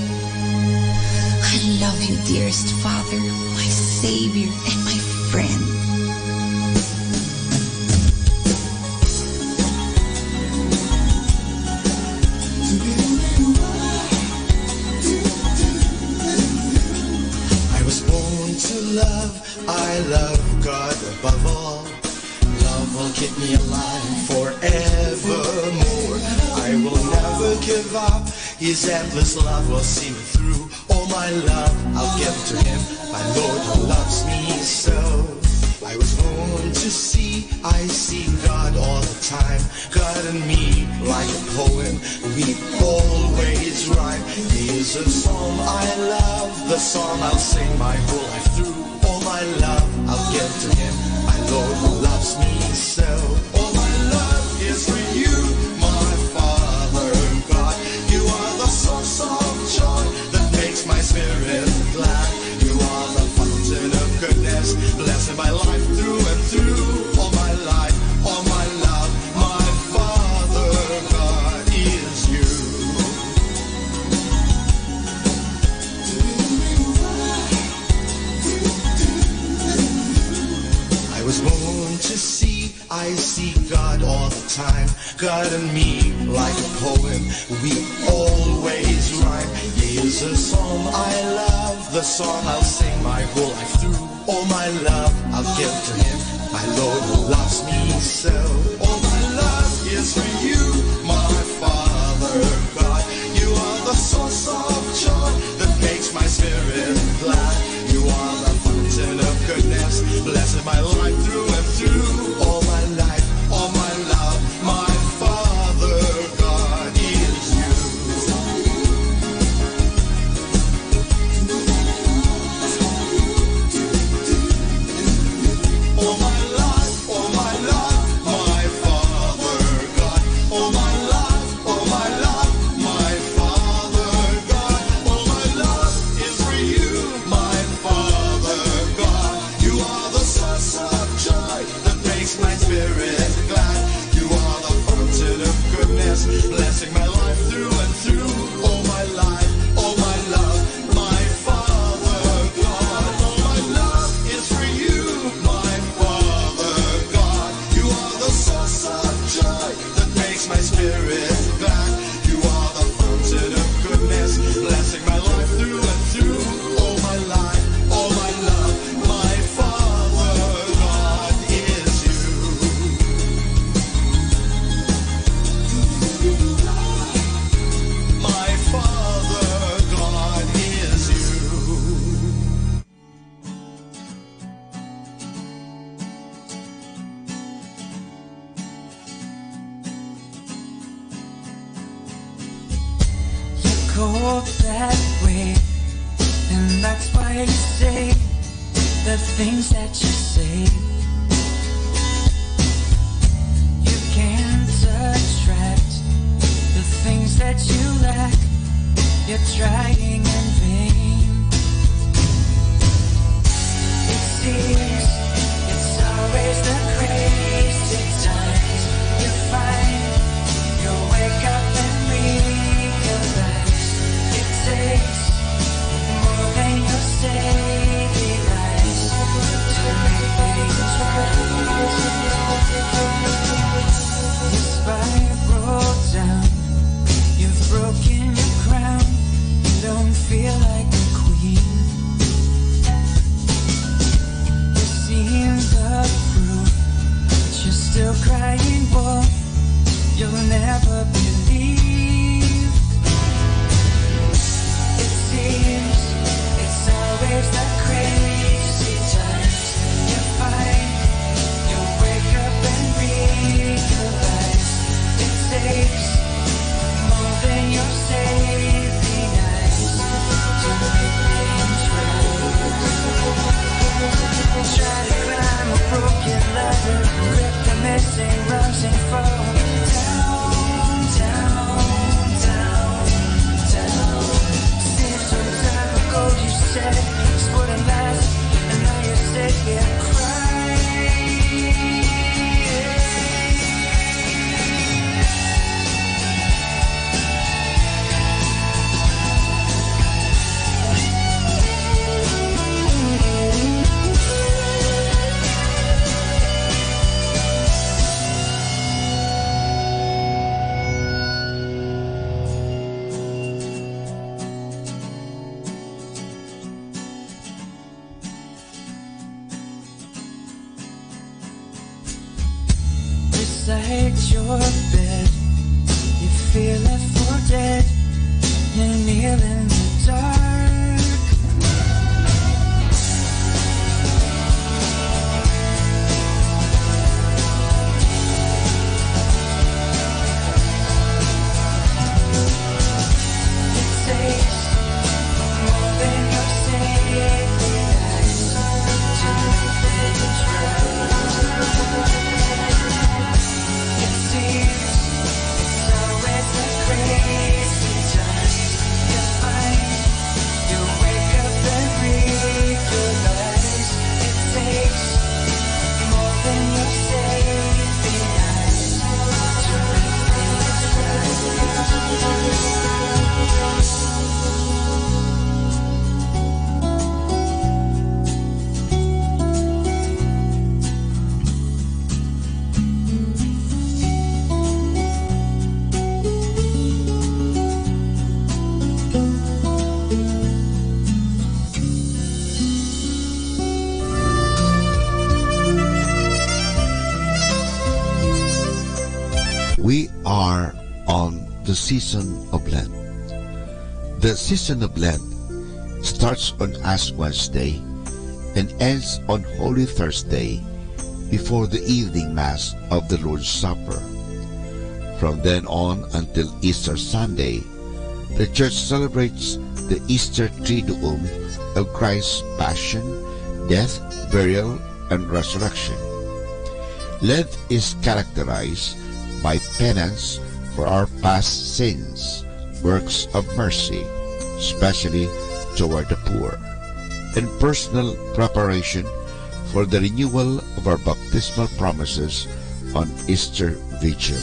I love you, dearest Father, my Savior and my friend. I love God above all. Love will keep me alive forevermore. I will never give up. His endless love will see me through. All my love I'll give to Him, my Lord who loves me so. I was born to see, I see God all the time. God and me, like a poem, we always rhyme. He is a song I love, the song I'll sing my whole life through. All my love I'll give to Him, my Lord who loves me so. All my love is for you, my Father God. You are the source of joy that makes my spirit glad. You are the fountain of goodness, blessing my life through and through. All my life, all my love, my Father God is you. I was born to see, I see God all the time. God and me, like a poem, we always rhyme. He is a song I love, the song I'll sing my whole life through. All my love I'll give to Him, my Lord who loves me so. All my love is for you, my Father God. You are the source of joy that makes my spirit glad. You are the fountain of goodness, blessing my life through and through. All my life, all my love, my Father God is you. All my life, all my love, my Father God. All my life, all my love, my Father God. All my love is for you, my Father God. You are the source of joy that makes my spirit glad. You are the fountain of goodness, blessing my life through and through. All my life, all my love, my Father God. All my love is for you, my Father God. You are the source of joy that makes my spirit glad. You are the fountain of goodness, blessing my life through and through. All my life, all my love, my Father God is you. My Father God is you. Go that way, and that's why you say the things that you say. You can't attract the things that you lack. You're trying in vain. It seems it's always the crazy times you find. You wake up and realize it takes more than you say. Realize to make things made your bed. You feel left for dead. You kneel in the dark. It takes more than your saving eyes to make things right. It seems it's always a crazy time. You find you wake up and realize it takes more than your saving eyes to make things right. We are on the season of Lent. The season of Lent starts on Ash Wednesday and ends on Holy Thursday before the evening Mass of the Lord's Supper. From then on until Easter Sunday, the Church celebrates the Easter Triduum of Christ's Passion, Death, Burial, and Resurrection. Lent is characterized by penance for our past sins, works of mercy, especially toward the poor, and personal preparation for the renewal of our baptismal promises on Easter Vigil.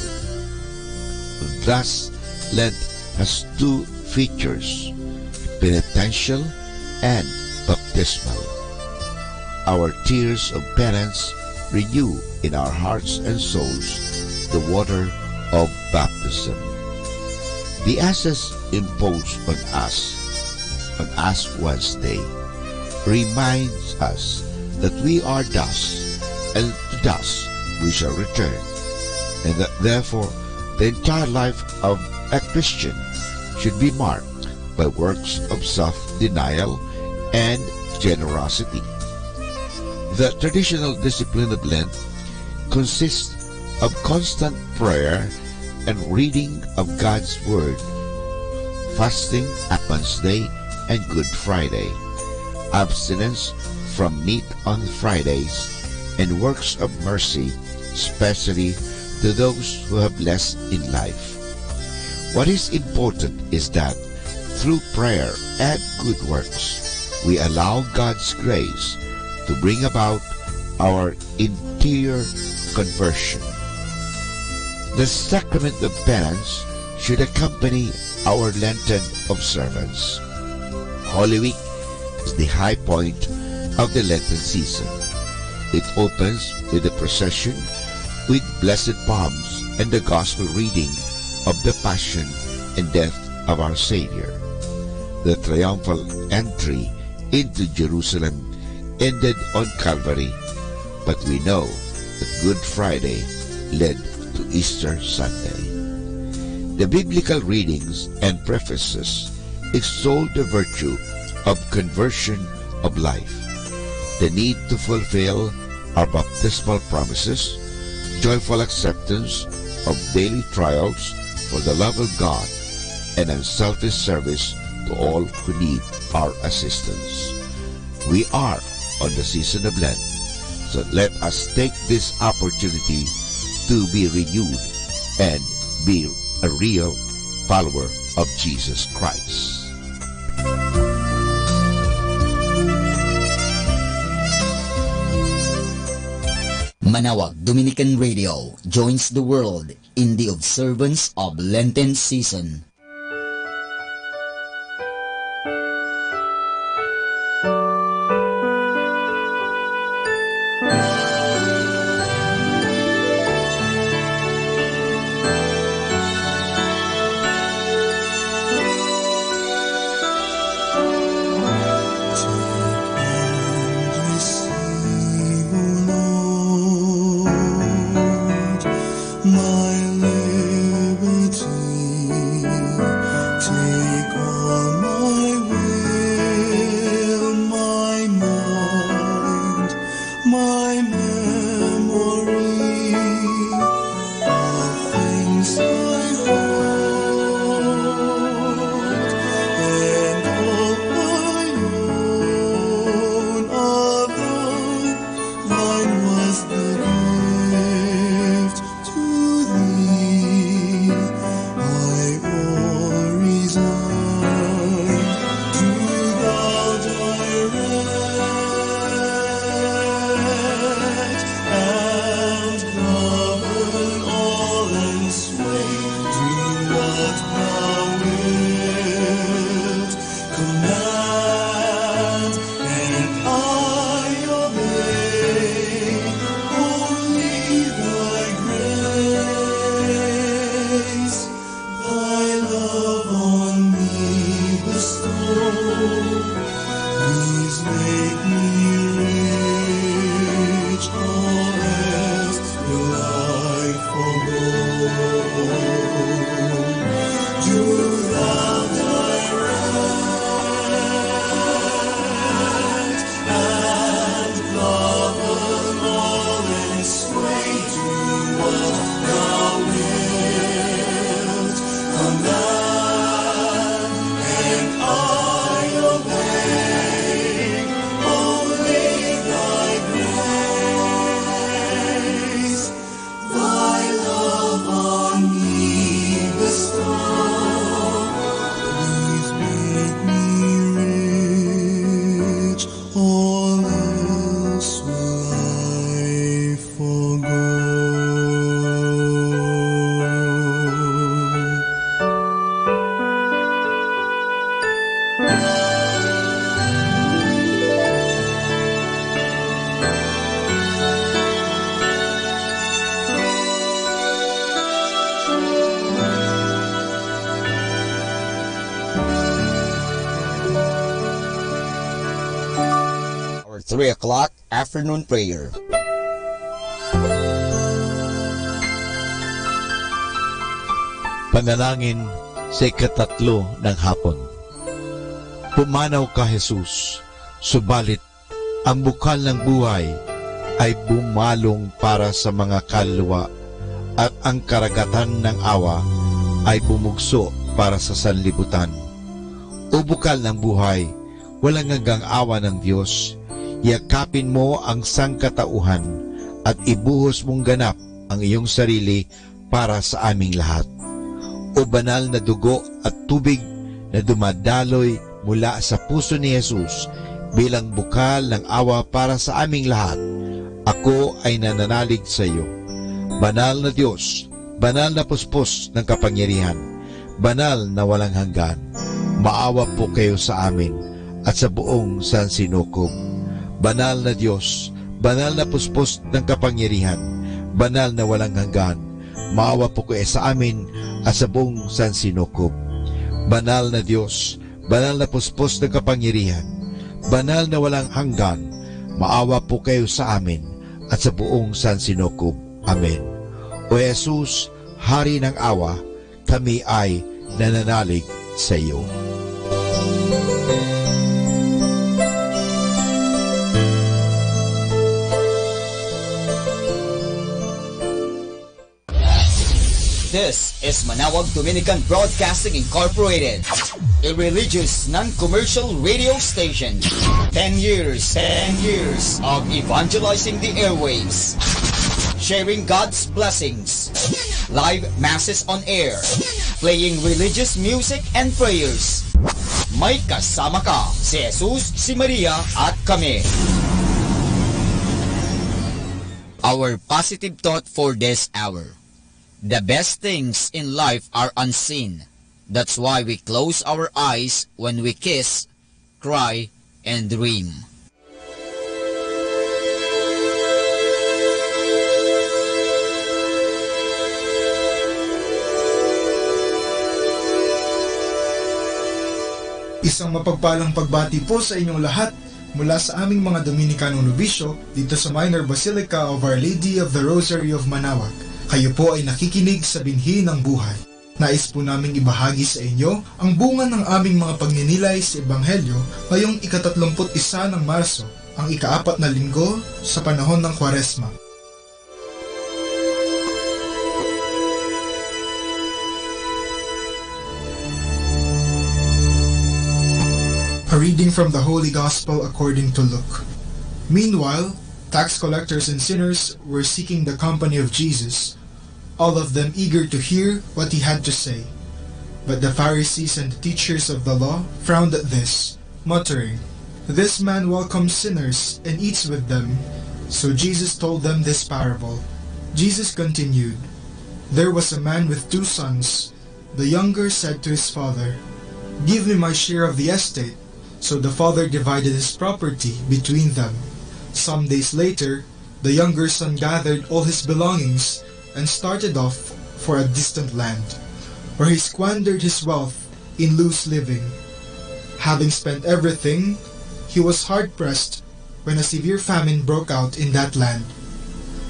Thus, Lent has two features, penitential and baptismal. Our tears of penance renew in our hearts and souls the water of baptism. The ashes imposed on us on Ash Wednesday reminds us that we are dust, and to dust we shall return, and that therefore the entire life of a Christian should be marked by works of self-denial and generosity. The traditional discipline of Lent consists of constant prayer and reading of God's Word, fasting at Wednesday and Good Friday, abstinence from meat on Fridays, and works of mercy, especially to those who have less in life. What is important is that through prayer and good works, we allow God's grace to bring about our interior conversion. The sacrament of penance should accompany our Lenten observance. Holy Week is the high point of the Lenten season. It opens with the procession with blessed palms and the gospel reading of the Passion and Death of our Savior. The triumphal entry into Jerusalem ended on Calvary, but we know that Good Friday led to Easter Sunday. The biblical readings and prefaces extol the virtue of conversion of life, the need to fulfill our baptismal promises, joyful acceptance of daily trials for the love of God, and unselfish service to all who need our assistance. We are on the season of Lent, so let us take this opportunity to be renewed and be a real follower of Jesus Christ. Manaoag Dominican Radio joins the world in the observance of Lenten season. My Our 3 o'clock afternoon prayer. Panalangin sa ikatatlo ng hapon. Pumanaw ka, Jesus, subalit ang bukal ng buhay ay bumalong para sa mga kaluluwa at ang karagatan ng awa ay bumugso para sa sanlibutan. O bukal ng buhay, walang hanggang awa ng Diyos, yakapin mo ang sangkatauhan at ibuhos mong ganap ang iyong sarili para sa aming lahat. O banal na dugo at tubig na dumadaloy mula sa puso ni Jesus bilang bukal ng awa para sa aming lahat, ako ay nananalig sa iyo. Banal na Diyos, banal na puspos ng kapangyarihan, banal na walang hanggan, maawa po kayo sa amin at sa buong sansinukob. Banal na Diyos, banal na puspos ng kapangyarihan, banal na walang hanggan, maawa po kayo sa amin at sa buong sansinukob. Banal na Diyos, banal na puspos ng kapangyarihan, banal na walang hanggan, maawa po kayo sa amin at sa buong sansinukob. Amen. O Jesus, Hari ng awa, kami ay nananalig sa iyo. This is Manawag Dominican Broadcasting Incorporated, a religious non-commercial radio station. 10 years of evangelizing the airwaves, sharing God's blessings, live masses on air, playing religious music and prayers. May kasama ka, si Jesus, si Maria at kami. Our positive thought for this hour. The best things in life are unseen. That's why we close our eyes when we kiss, cry, and dream. Isang mapagpalang pagbati po sa inyong lahat mula sa aming mga Dominicanong nobisyo dito sa Minor Basilica of Our Lady of the Rosary of Manaoag. Kayo po ay nakikinig sa binhi ng buhay. Nais po naming ibahagi sa inyo ang bunga ng aming mga pagninilay sa Ebanghelyo ngayong 31 ng Marso, ang ika-4 na linggo sa panahon ng Kwaresma. A reading from the Holy Gospel according to Luke. Meanwhile, tax collectors and sinners were seeking the company of Jesus, all of them eager to hear what he had to say. But the Pharisees and the teachers of the law frowned at this, muttering, "This man welcomes sinners and eats with them." So Jesus told them this parable. Jesus continued, "There was a man with 2 sons. The younger said to his father, 'Give me my share of the estate.' So the father divided his property between them. Some days later, the younger son gathered all his belongings and started off for a distant land, where he squandered his wealth in loose living. Having spent everything, he was hard-pressed when a severe famine broke out in that land.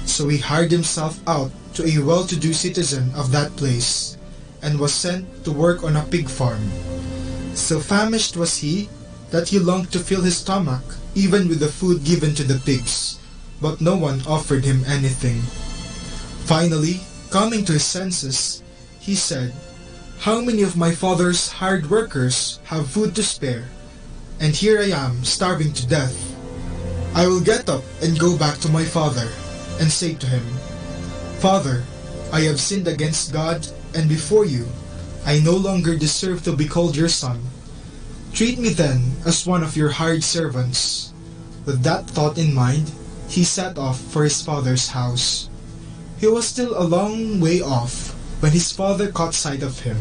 So he hired himself out to a well-to-do citizen of that place, and was sent to work on a pig farm. So famished was he that he longed to fill his stomach even with the food given to the pigs, but no one offered him anything. Finally, coming to his senses, he said, 'How many of my father's hired workers have food to spare, and here I am starving to death? I will get up and go back to my father, and say to him, Father, I have sinned against God and before you. I no longer deserve to be called your son. Treat me then as one of your hired servants.' With that thought in mind, he set off for his father's house. He was still a long way off when his father caught sight of him.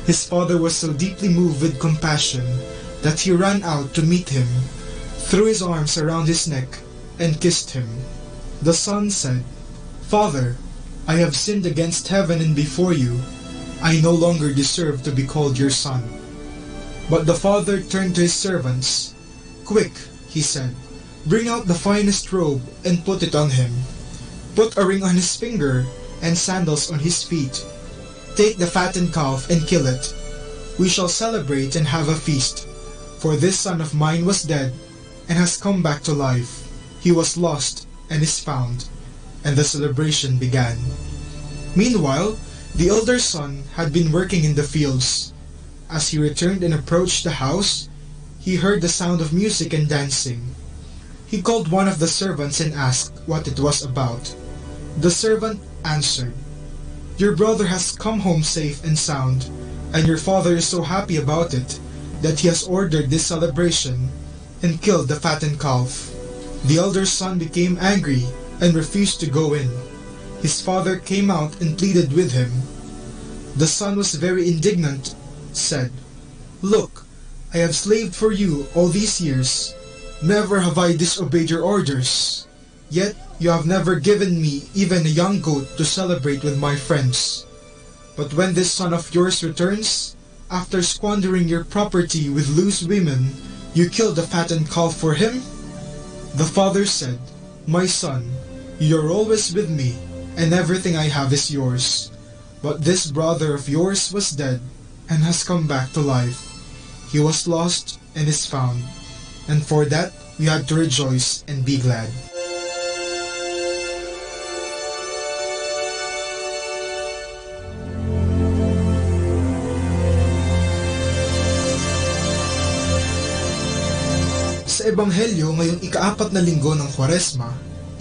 His father was so deeply moved with compassion that he ran out to meet him, threw his arms around his neck, and kissed him. The son said, 'Father, I have sinned against heaven and before you. I no longer deserve to be called your son.' But the father turned to his servants. 'Quick,' he said, 'bring out the finest robe and put it on him. Put a ring on his finger and sandals on his feet. Take the fattened calf and kill it. We shall celebrate and have a feast. For this son of mine was dead and has come back to life. He was lost and is found.' And the celebration began. Meanwhile, the elder son had been working in the fields. As he returned and approached the house, he heard the sound of music and dancing. He called one of the servants and asked what it was about. The servant answered, 'Your brother has come home safe and sound, and your father is so happy about it that he has ordered this celebration and killed the fattened calf.' The elder son became angry and refused to go in. His father came out and pleaded with him. The son was very indignant, said, 'Look, I have slaved for you all these years. Never have I disobeyed your orders. Yet you have never given me even a young goat to celebrate with my friends. But when this son of yours returns, after squandering your property with loose women, you kill the fattened calf for him?' The father said, 'My son, you are always with me, and everything I have is yours. But this brother of yours was dead and has come back to life. He was lost and is found. And for that we had to rejoice and be glad.'" Sa Ebanghelyo ngayong ika-4 na linggo ng Kwaresma,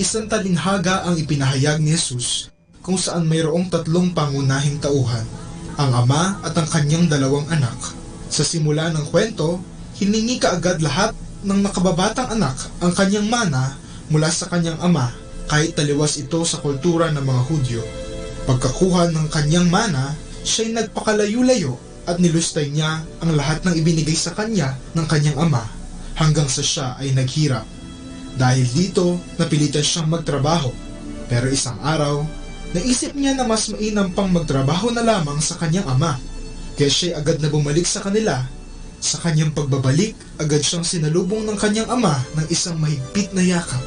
isang talinhaga ang ipinahayag ni Jesus kung saan mayroong 3 pangunahing tauhan, ang ama at ang kanyang 2 anak. Sa simula ng kwento, hiningi kaagad lahat ng nakababatang anak ang kanyang mana mula sa kanyang ama kahit taliwas ito sa kultura ng mga Hudyo. Pagkakuha ng kanyang mana, siya'y nagpakalayo-layo at nilustay niya ang lahat ng ibinigay sa kanya ng kanyang ama hanggang sa siya ay naghirap. Dahil dito, napilitan siyang magtrabaho. Pero isang araw, naisip niya na mas mainam pang magtrabaho na lamang sa kanyang ama. Kaya siya'y agad na bumalik sa kanila. Sa kanyang pagbabalik, agad siyang sinalubong ng kanyang ama ng isang mahigpit na yakap.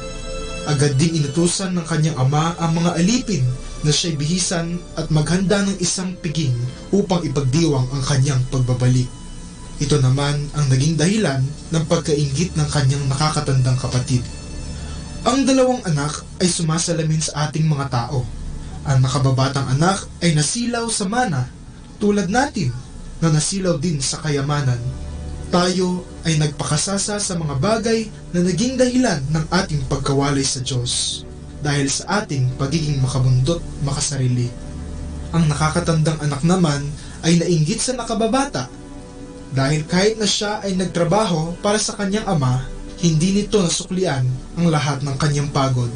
Agad ding inutusan ng kanyang ama ang mga alipin na siya'y bihisan at maghanda ng isang piging upang ipagdiwang ang kanyang pagbabalik. Ito naman ang naging dahilan ng pagkainggit ng kanyang nakakatandang kapatid. Ang dalawang anak ay sumasalamin sa ating mga tao. Ang nakababatang anak ay nasilaw sa mana, tulad natin na nasilaw din sa kayamanan. Tayo ay nagpakasasa sa mga bagay na naging dahilan ng ating pagkawalay sa Diyos dahil sa ating pagiging makabundot makasarili. Ang nakakatandang anak naman ay nainggit sa nakababata dahil kahit na siya ay nagtrabaho para sa kanyang ama, hindi nito nasuklian ang lahat ng kanyang pagod.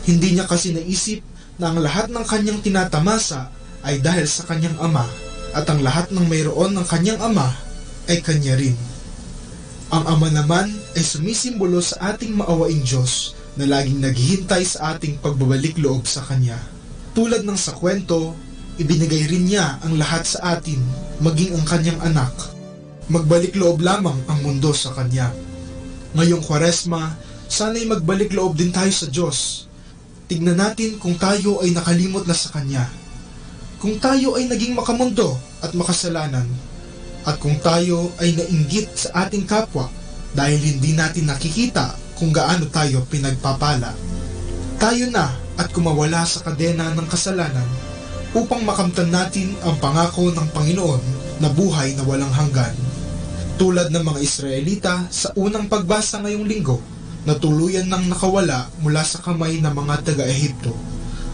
Hindi niya kasi naisip na ang lahat ng kanyang tinatamasa ay dahil sa kanyang ama at ang lahat ng mayroon ng kanyang ama ay kanya rin. Ang ama naman ay sumisimbolo sa ating maawaing Diyos na laging naghihintay sa ating pagbabalik loob sa kanya. Tulad ng sa kwento, ibinigay rin niya ang lahat sa atin, maging ang kanyang anak. Magbalik loob lamang ang mundo sa kanya. Ngayong Kwaresma, sana'y magbalik loob din tayo sa Diyos. Tignan natin kung tayo ay nakalimot na sa kanya. Kung tayo ay naging makamundo at makasalanan, at kung tayo ay nainggit sa ating kapwa dahil hindi natin nakikita kung gaano tayo pinagpapala. Tayo na at kumawala sa kadena ng kasalanan upang makamtan natin ang pangako ng Panginoon na buhay na walang hanggan. Tulad ng mga Israelita sa unang pagbasa ngayong linggo na tuluyan nang nakawala mula sa kamay ng mga taga-Ehipto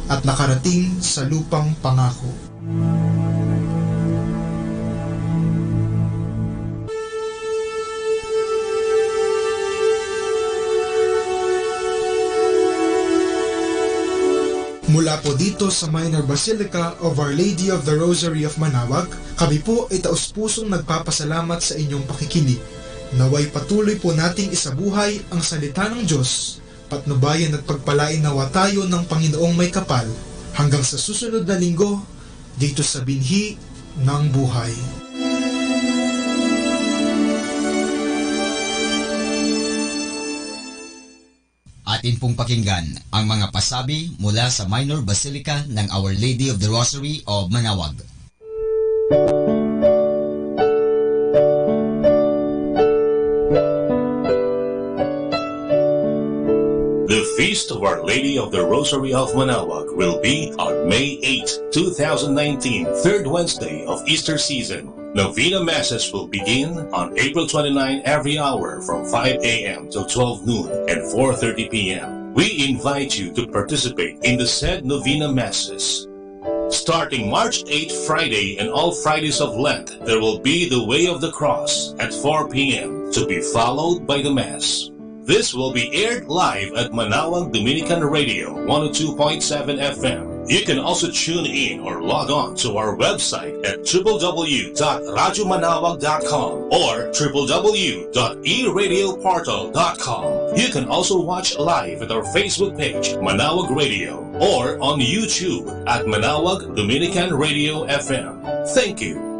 at nakarating sa lupang pangako. Mula po dito sa Minor Basilica of Our Lady of the Rosary of Manaoag, kami po ay taus-pusong nagpapasalamat sa inyong pakikinig. Naway patuloy po nating isabuhay ang salita ng Diyos, patnubayan at pagpalain nawa tayo ng Panginoong may kapal hanggang sa susunod na linggo dito sa Binhi ng Buhay. Atin pong pakinggan ang mga pasabi mula sa Minor Basilica ng Our Lady of the Rosary of Manaoag. The Feast of Our Lady of the Rosary of Manaoag will be on May 8, 2019, third Wednesday of Easter season. Novena Masses will begin on April 29 every hour from 5 a.m. till 12 noon and 4:30 p.m. We invite you to participate in the said Novena Masses. Starting March 8 Friday and all Fridays of Lent, there will be the Way of the Cross at 4 p.m. to be followed by the Mass. This will be aired live at Manaoag Dominican Radio 102.7 FM. You can also tune in or log on to our website at www.radyomanawag.com or www.eradioportal.com. You can also watch live at our Facebook page, Manaoag Radio, or on YouTube at Manaoag Dominican Radio FM. Thank you.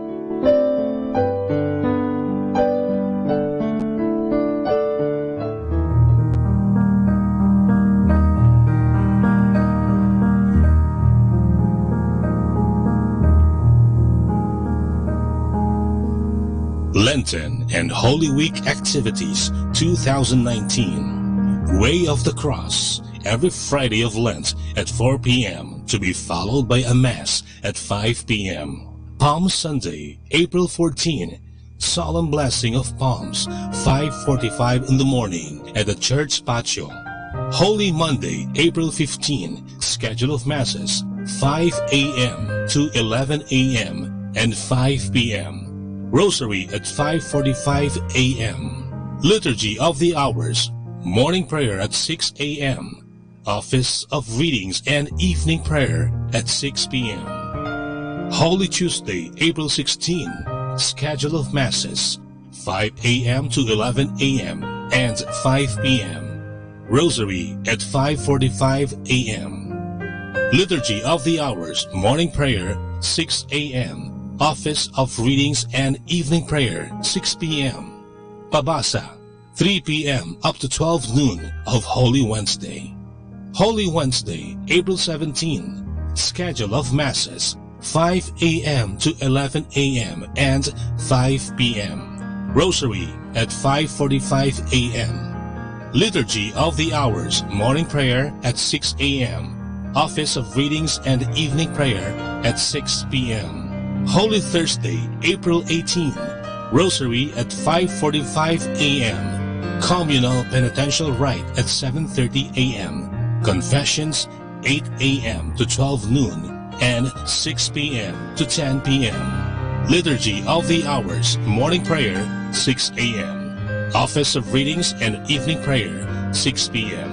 Lenten and Holy Week Activities 2019. Way of the Cross, every Friday of Lent at 4 p.m. to be followed by a Mass at 5 p.m. Palm Sunday, April 14, Solemn Blessing of Palms, 5:45 in the morning at the church patio. Holy Monday, April 15, schedule of Masses, 5 a.m. to 11 a.m. and 5 p.m. Rosary at 5:45 a.m. Liturgy of the Hours, morning prayer at 6 a.m. Office of Readings and evening prayer at 6 p.m. Holy Tuesday, April 16, schedule of Masses, 5 a.m. to 11 a.m. and 5 p.m. Rosary at 5:45 a.m. Liturgy of the Hours, morning prayer, 6 a.m. Office of Readings and evening prayer, 6 p.m. Pabasa, 3 p.m. up to 12 noon of Holy Wednesday. Holy Wednesday, April 17, Schedule of Masses, 5 a.m. to 11 a.m. and 5 p.m. Rosary at 5:45 a.m. Liturgy of the Hours, morning prayer at 6 a.m. Office of Readings and evening prayer at 6 p.m. Holy Thursday, April 18, Rosary at 5:45 a.m. Communal Penitential Rite at 7:30 a.m. Confessions 8 a.m. to 12 noon and 6 p.m. to 10 p.m. Liturgy of the Hours, morning prayer 6 a.m. Office of Readings and evening prayer 6 p.m.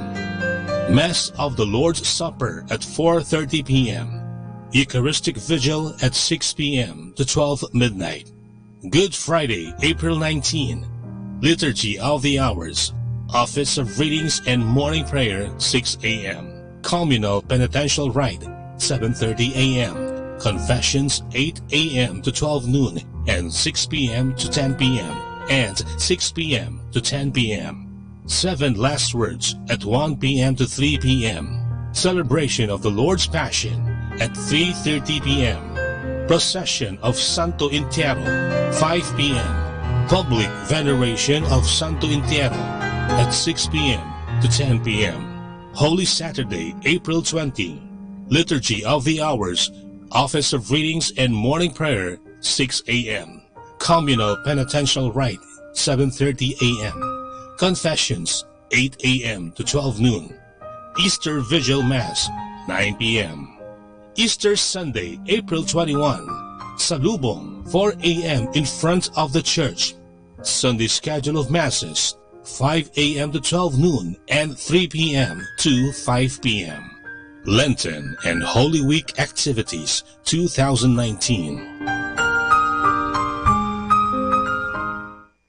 Mass of the Lord's Supper at 4:30 p.m. Eucharistic Vigil at 6 p.m. to 12 midnight. Good Friday, April 19. Liturgy of the Hours, Office of Readings and morning prayer 6 a.m. Communal Penitential Rite 7:30 a.m. Confessions 8 a.m. to 12 noon and 6 p.m. to 10 p.m. and 6 p.m. to 10 p.m. 7 Last Words at 1 p.m. to 3 p.m. Celebration of the Lord's Passion at 3:30 p.m. Procession of Santo Entierro 5 p.m. Public Veneration of Santo Entierro at 6 p.m. to 10 p.m. Holy Saturday, April 20. Liturgy of the Hours, Office of Readings and morning prayer 6 a.m. Communal Penitential Rite 7:30 a.m. Confessions 8 a.m. to 12 noon. Easter Vigil Mass 9 p.m. Easter Sunday, April 21. Salubong 4 a.m. in front of the church. Sunday schedule of Masses 5 a.m. to 12 noon and 3 p.m. to 5 p.m. Lenten and Holy Week Activities 2019.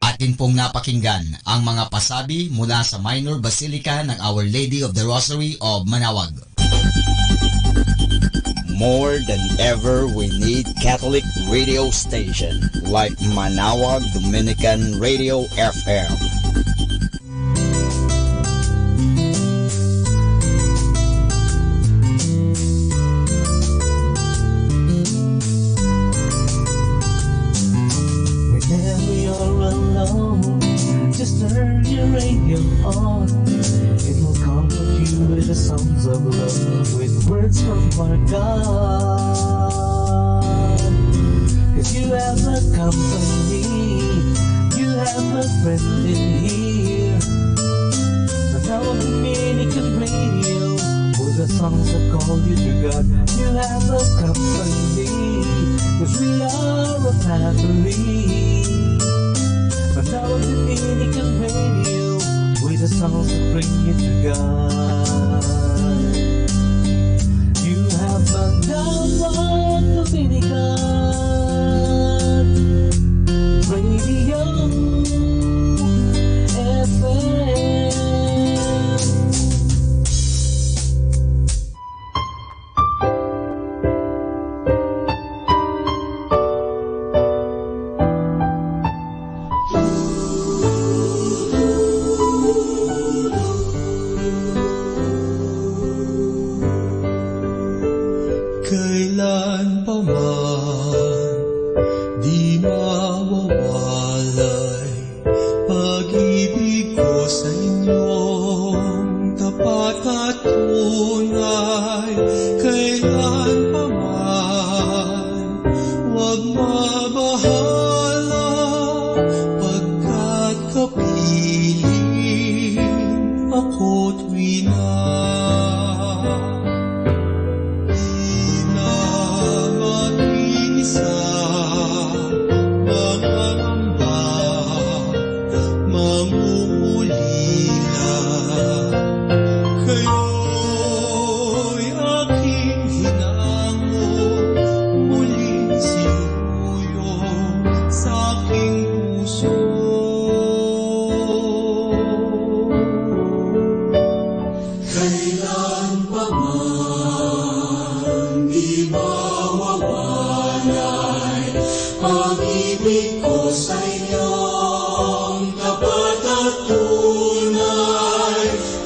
Atin pong napakinggan ang mga pasabi mula sa Minor Basilica ng Our Lady of the Rosary of Manaoag. More than ever, we need Catholic radio station like Manaoag Dominican Radio FM. Whenever you're alone, just turn your radio on. It will comfort you with the songs of love, with words from our God. 'Cause you have a company, you have a friend in here. But now on Dominican Radio, with the songs that call you to God, you have a company, 'cause we are a family. But now on Dominican Radio, with the songs that bring you to God. You have Manaoag Dominican Radio FM. Kailan pa man di mawawalay pag-ibig ko sa inyong tapat at tunay. Kailan pa man huwag mabahala pagkat kapiling ako't wina.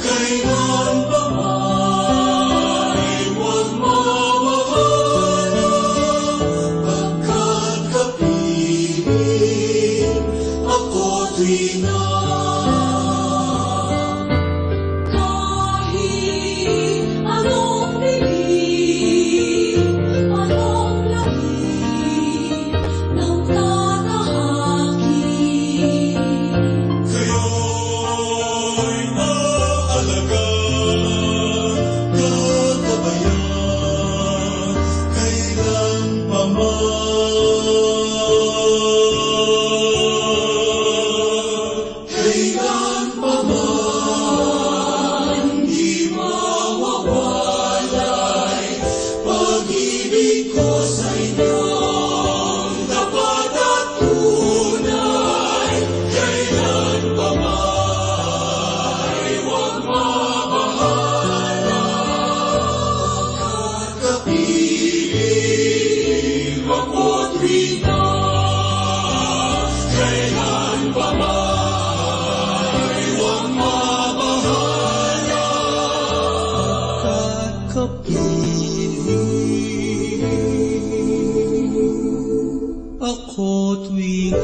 Kailan pa man, huwag mawawala tuwina kahit anong bigin, anong langit ng tatahakin. Kayo'y aalagaan, gagabayan, kailan pa man. Kailan pa man, di mawawalay pag-ibig ko sa inyong dapat at tunay. Kailan pa man, huwag mabahala. Kapiling ako tuwina. Kailan pa man, huwag mabahala. Kapiling ako tuwina.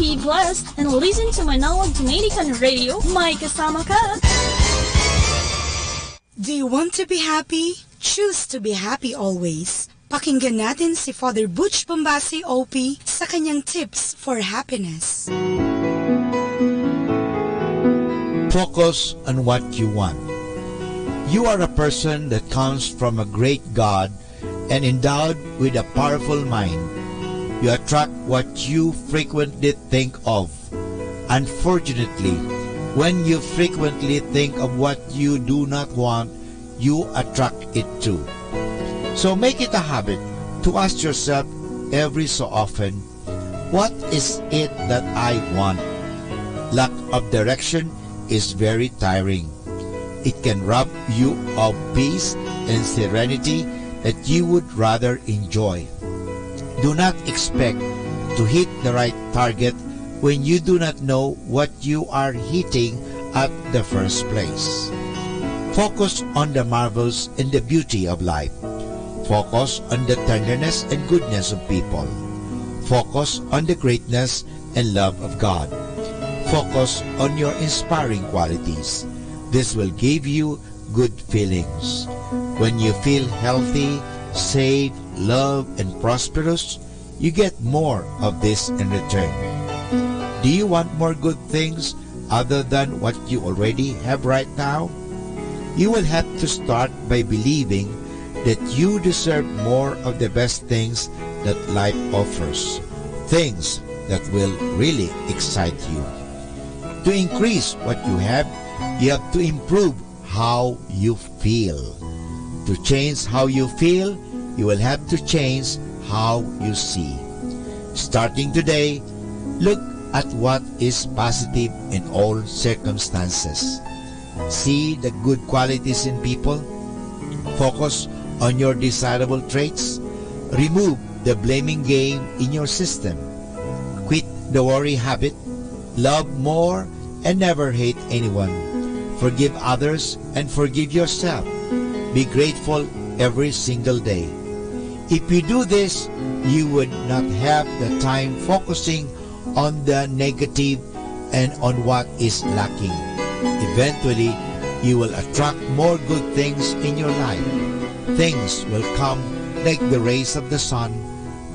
Be blessed and listen to Manawag Dominican Radio. May kasama ka. Do you want to be happy? Choose to be happy always. Pakinggan natin si Father Butch Bombasi OP sa kanyang tips for happiness. Focus on what you want. You are a person that comes from a great God and endowed with a powerful mind. You attract what you frequently think of. Unfortunately, when you frequently think of what you do not want, you attract it too. So make it a habit to ask yourself every so often, what is it that I want? Lack of direction is very tiring. It can rob you of peace and serenity that you would rather enjoy. Do not expect to hit the right target when you do not know what you are hitting at the first place. Focus on the marvels and the beauty of life. Focus on the tenderness and goodness of people. Focus on the greatness and love of God. Focus on your inspiring qualities. This will give you good feelings. When you feel healthy, safe, loved, and prosperous, you get more of this in return. Do you want more good things other than what you already have right now? You will have to start by believing that you deserve more of the best things that life offers, things that will really excite you. To increase what you have, you have to improve how you feel. To change how you feel, you will have to change how you see. Starting today, look at what is positive in all circumstances. See the good qualities in people. Focus on your desirable traits. Remove the blaming game in your system. Quit the worry habit. Love more and never hate anyone. Forgive others and forgive yourself. Be grateful every single day. If you do this, you would not have the time focusing on the negative and on what is lacking. Eventually, you will attract more good things in your life. Things will come like the rays of the sun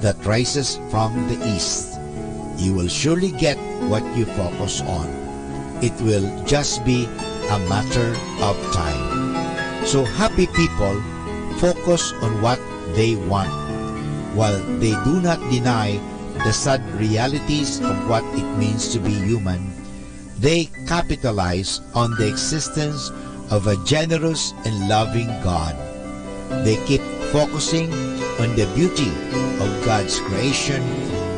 that rises from the east. You will surely get what you focus on. It will just be a matter of time. So happy people focus on what they want, while they do not deny the sad realities of what it means to be human. They capitalize on the existence of a generous and loving God. They keep focusing on the beauty of God's creation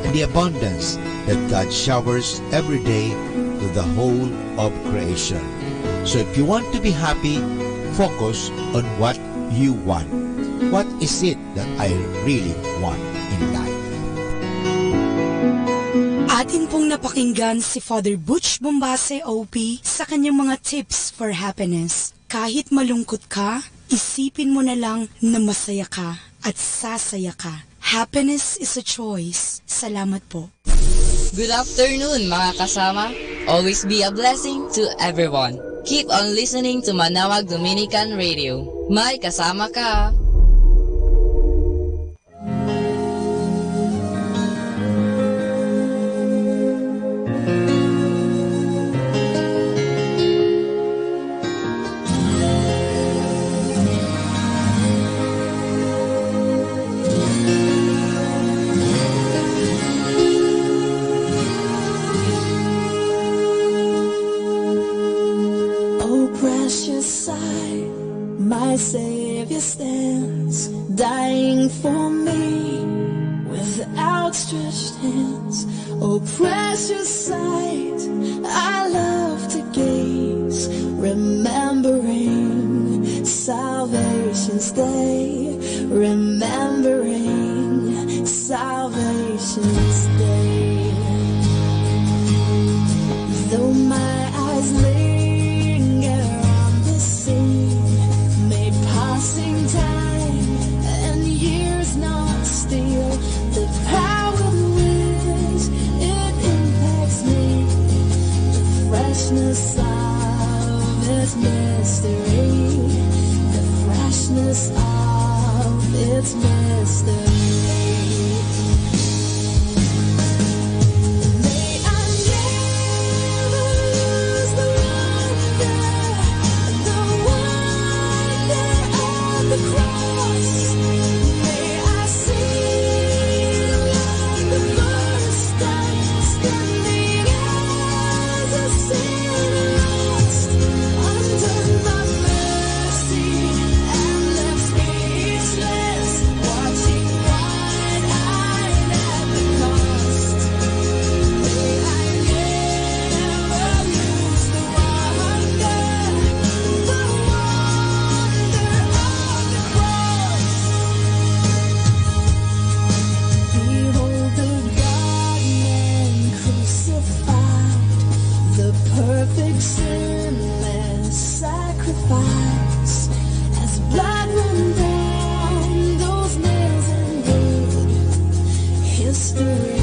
and the abundance that God showers every day to the whole of creation. So if you want to be happy, focus on what you want. What is it that I really want in life? Atin pong napakinggan si Father Butch Bombase OP sa kanyang mga tips for happiness. Kahit malungkot ka, isipin mo na lang na masaya ka at sasaya ka. Happiness is a choice. Salamat po. Good afternoon mga kasama. Always be a blessing to everyone. Keep on listening to Manawag Dominican Radio. May kasama ka. My Savior stands, dying for me with outstretched hands. Oh, precious sight, I love to gaze, remembering salvation's day, remembering salvation's day. Though my eyes linger on the scene, passing time and years not steal the power which it impacts me, the freshness of its mystery, the freshness of its mystery. Destroyed.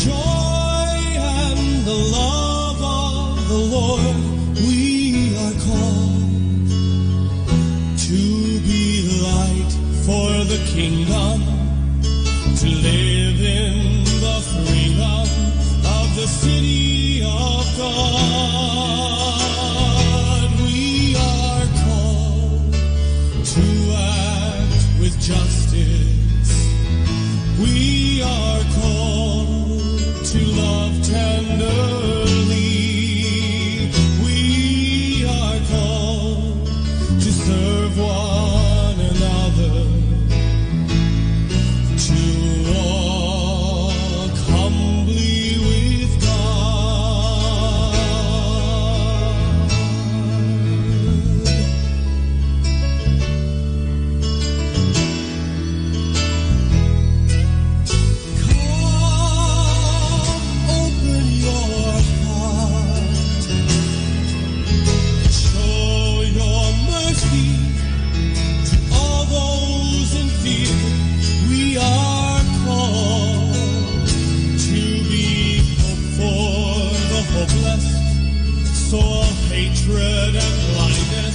joy and the love of the Lord. We are called to be light for the kingdom, to live in the freedom of the city of God. We are called to act with justice. We are called to love tenderly. We are called to serve one another, to walk humbly with God. Come, open your heart, show your mercy to all those in fear. We are called to be hope for the hopeless, so all hatred and blindness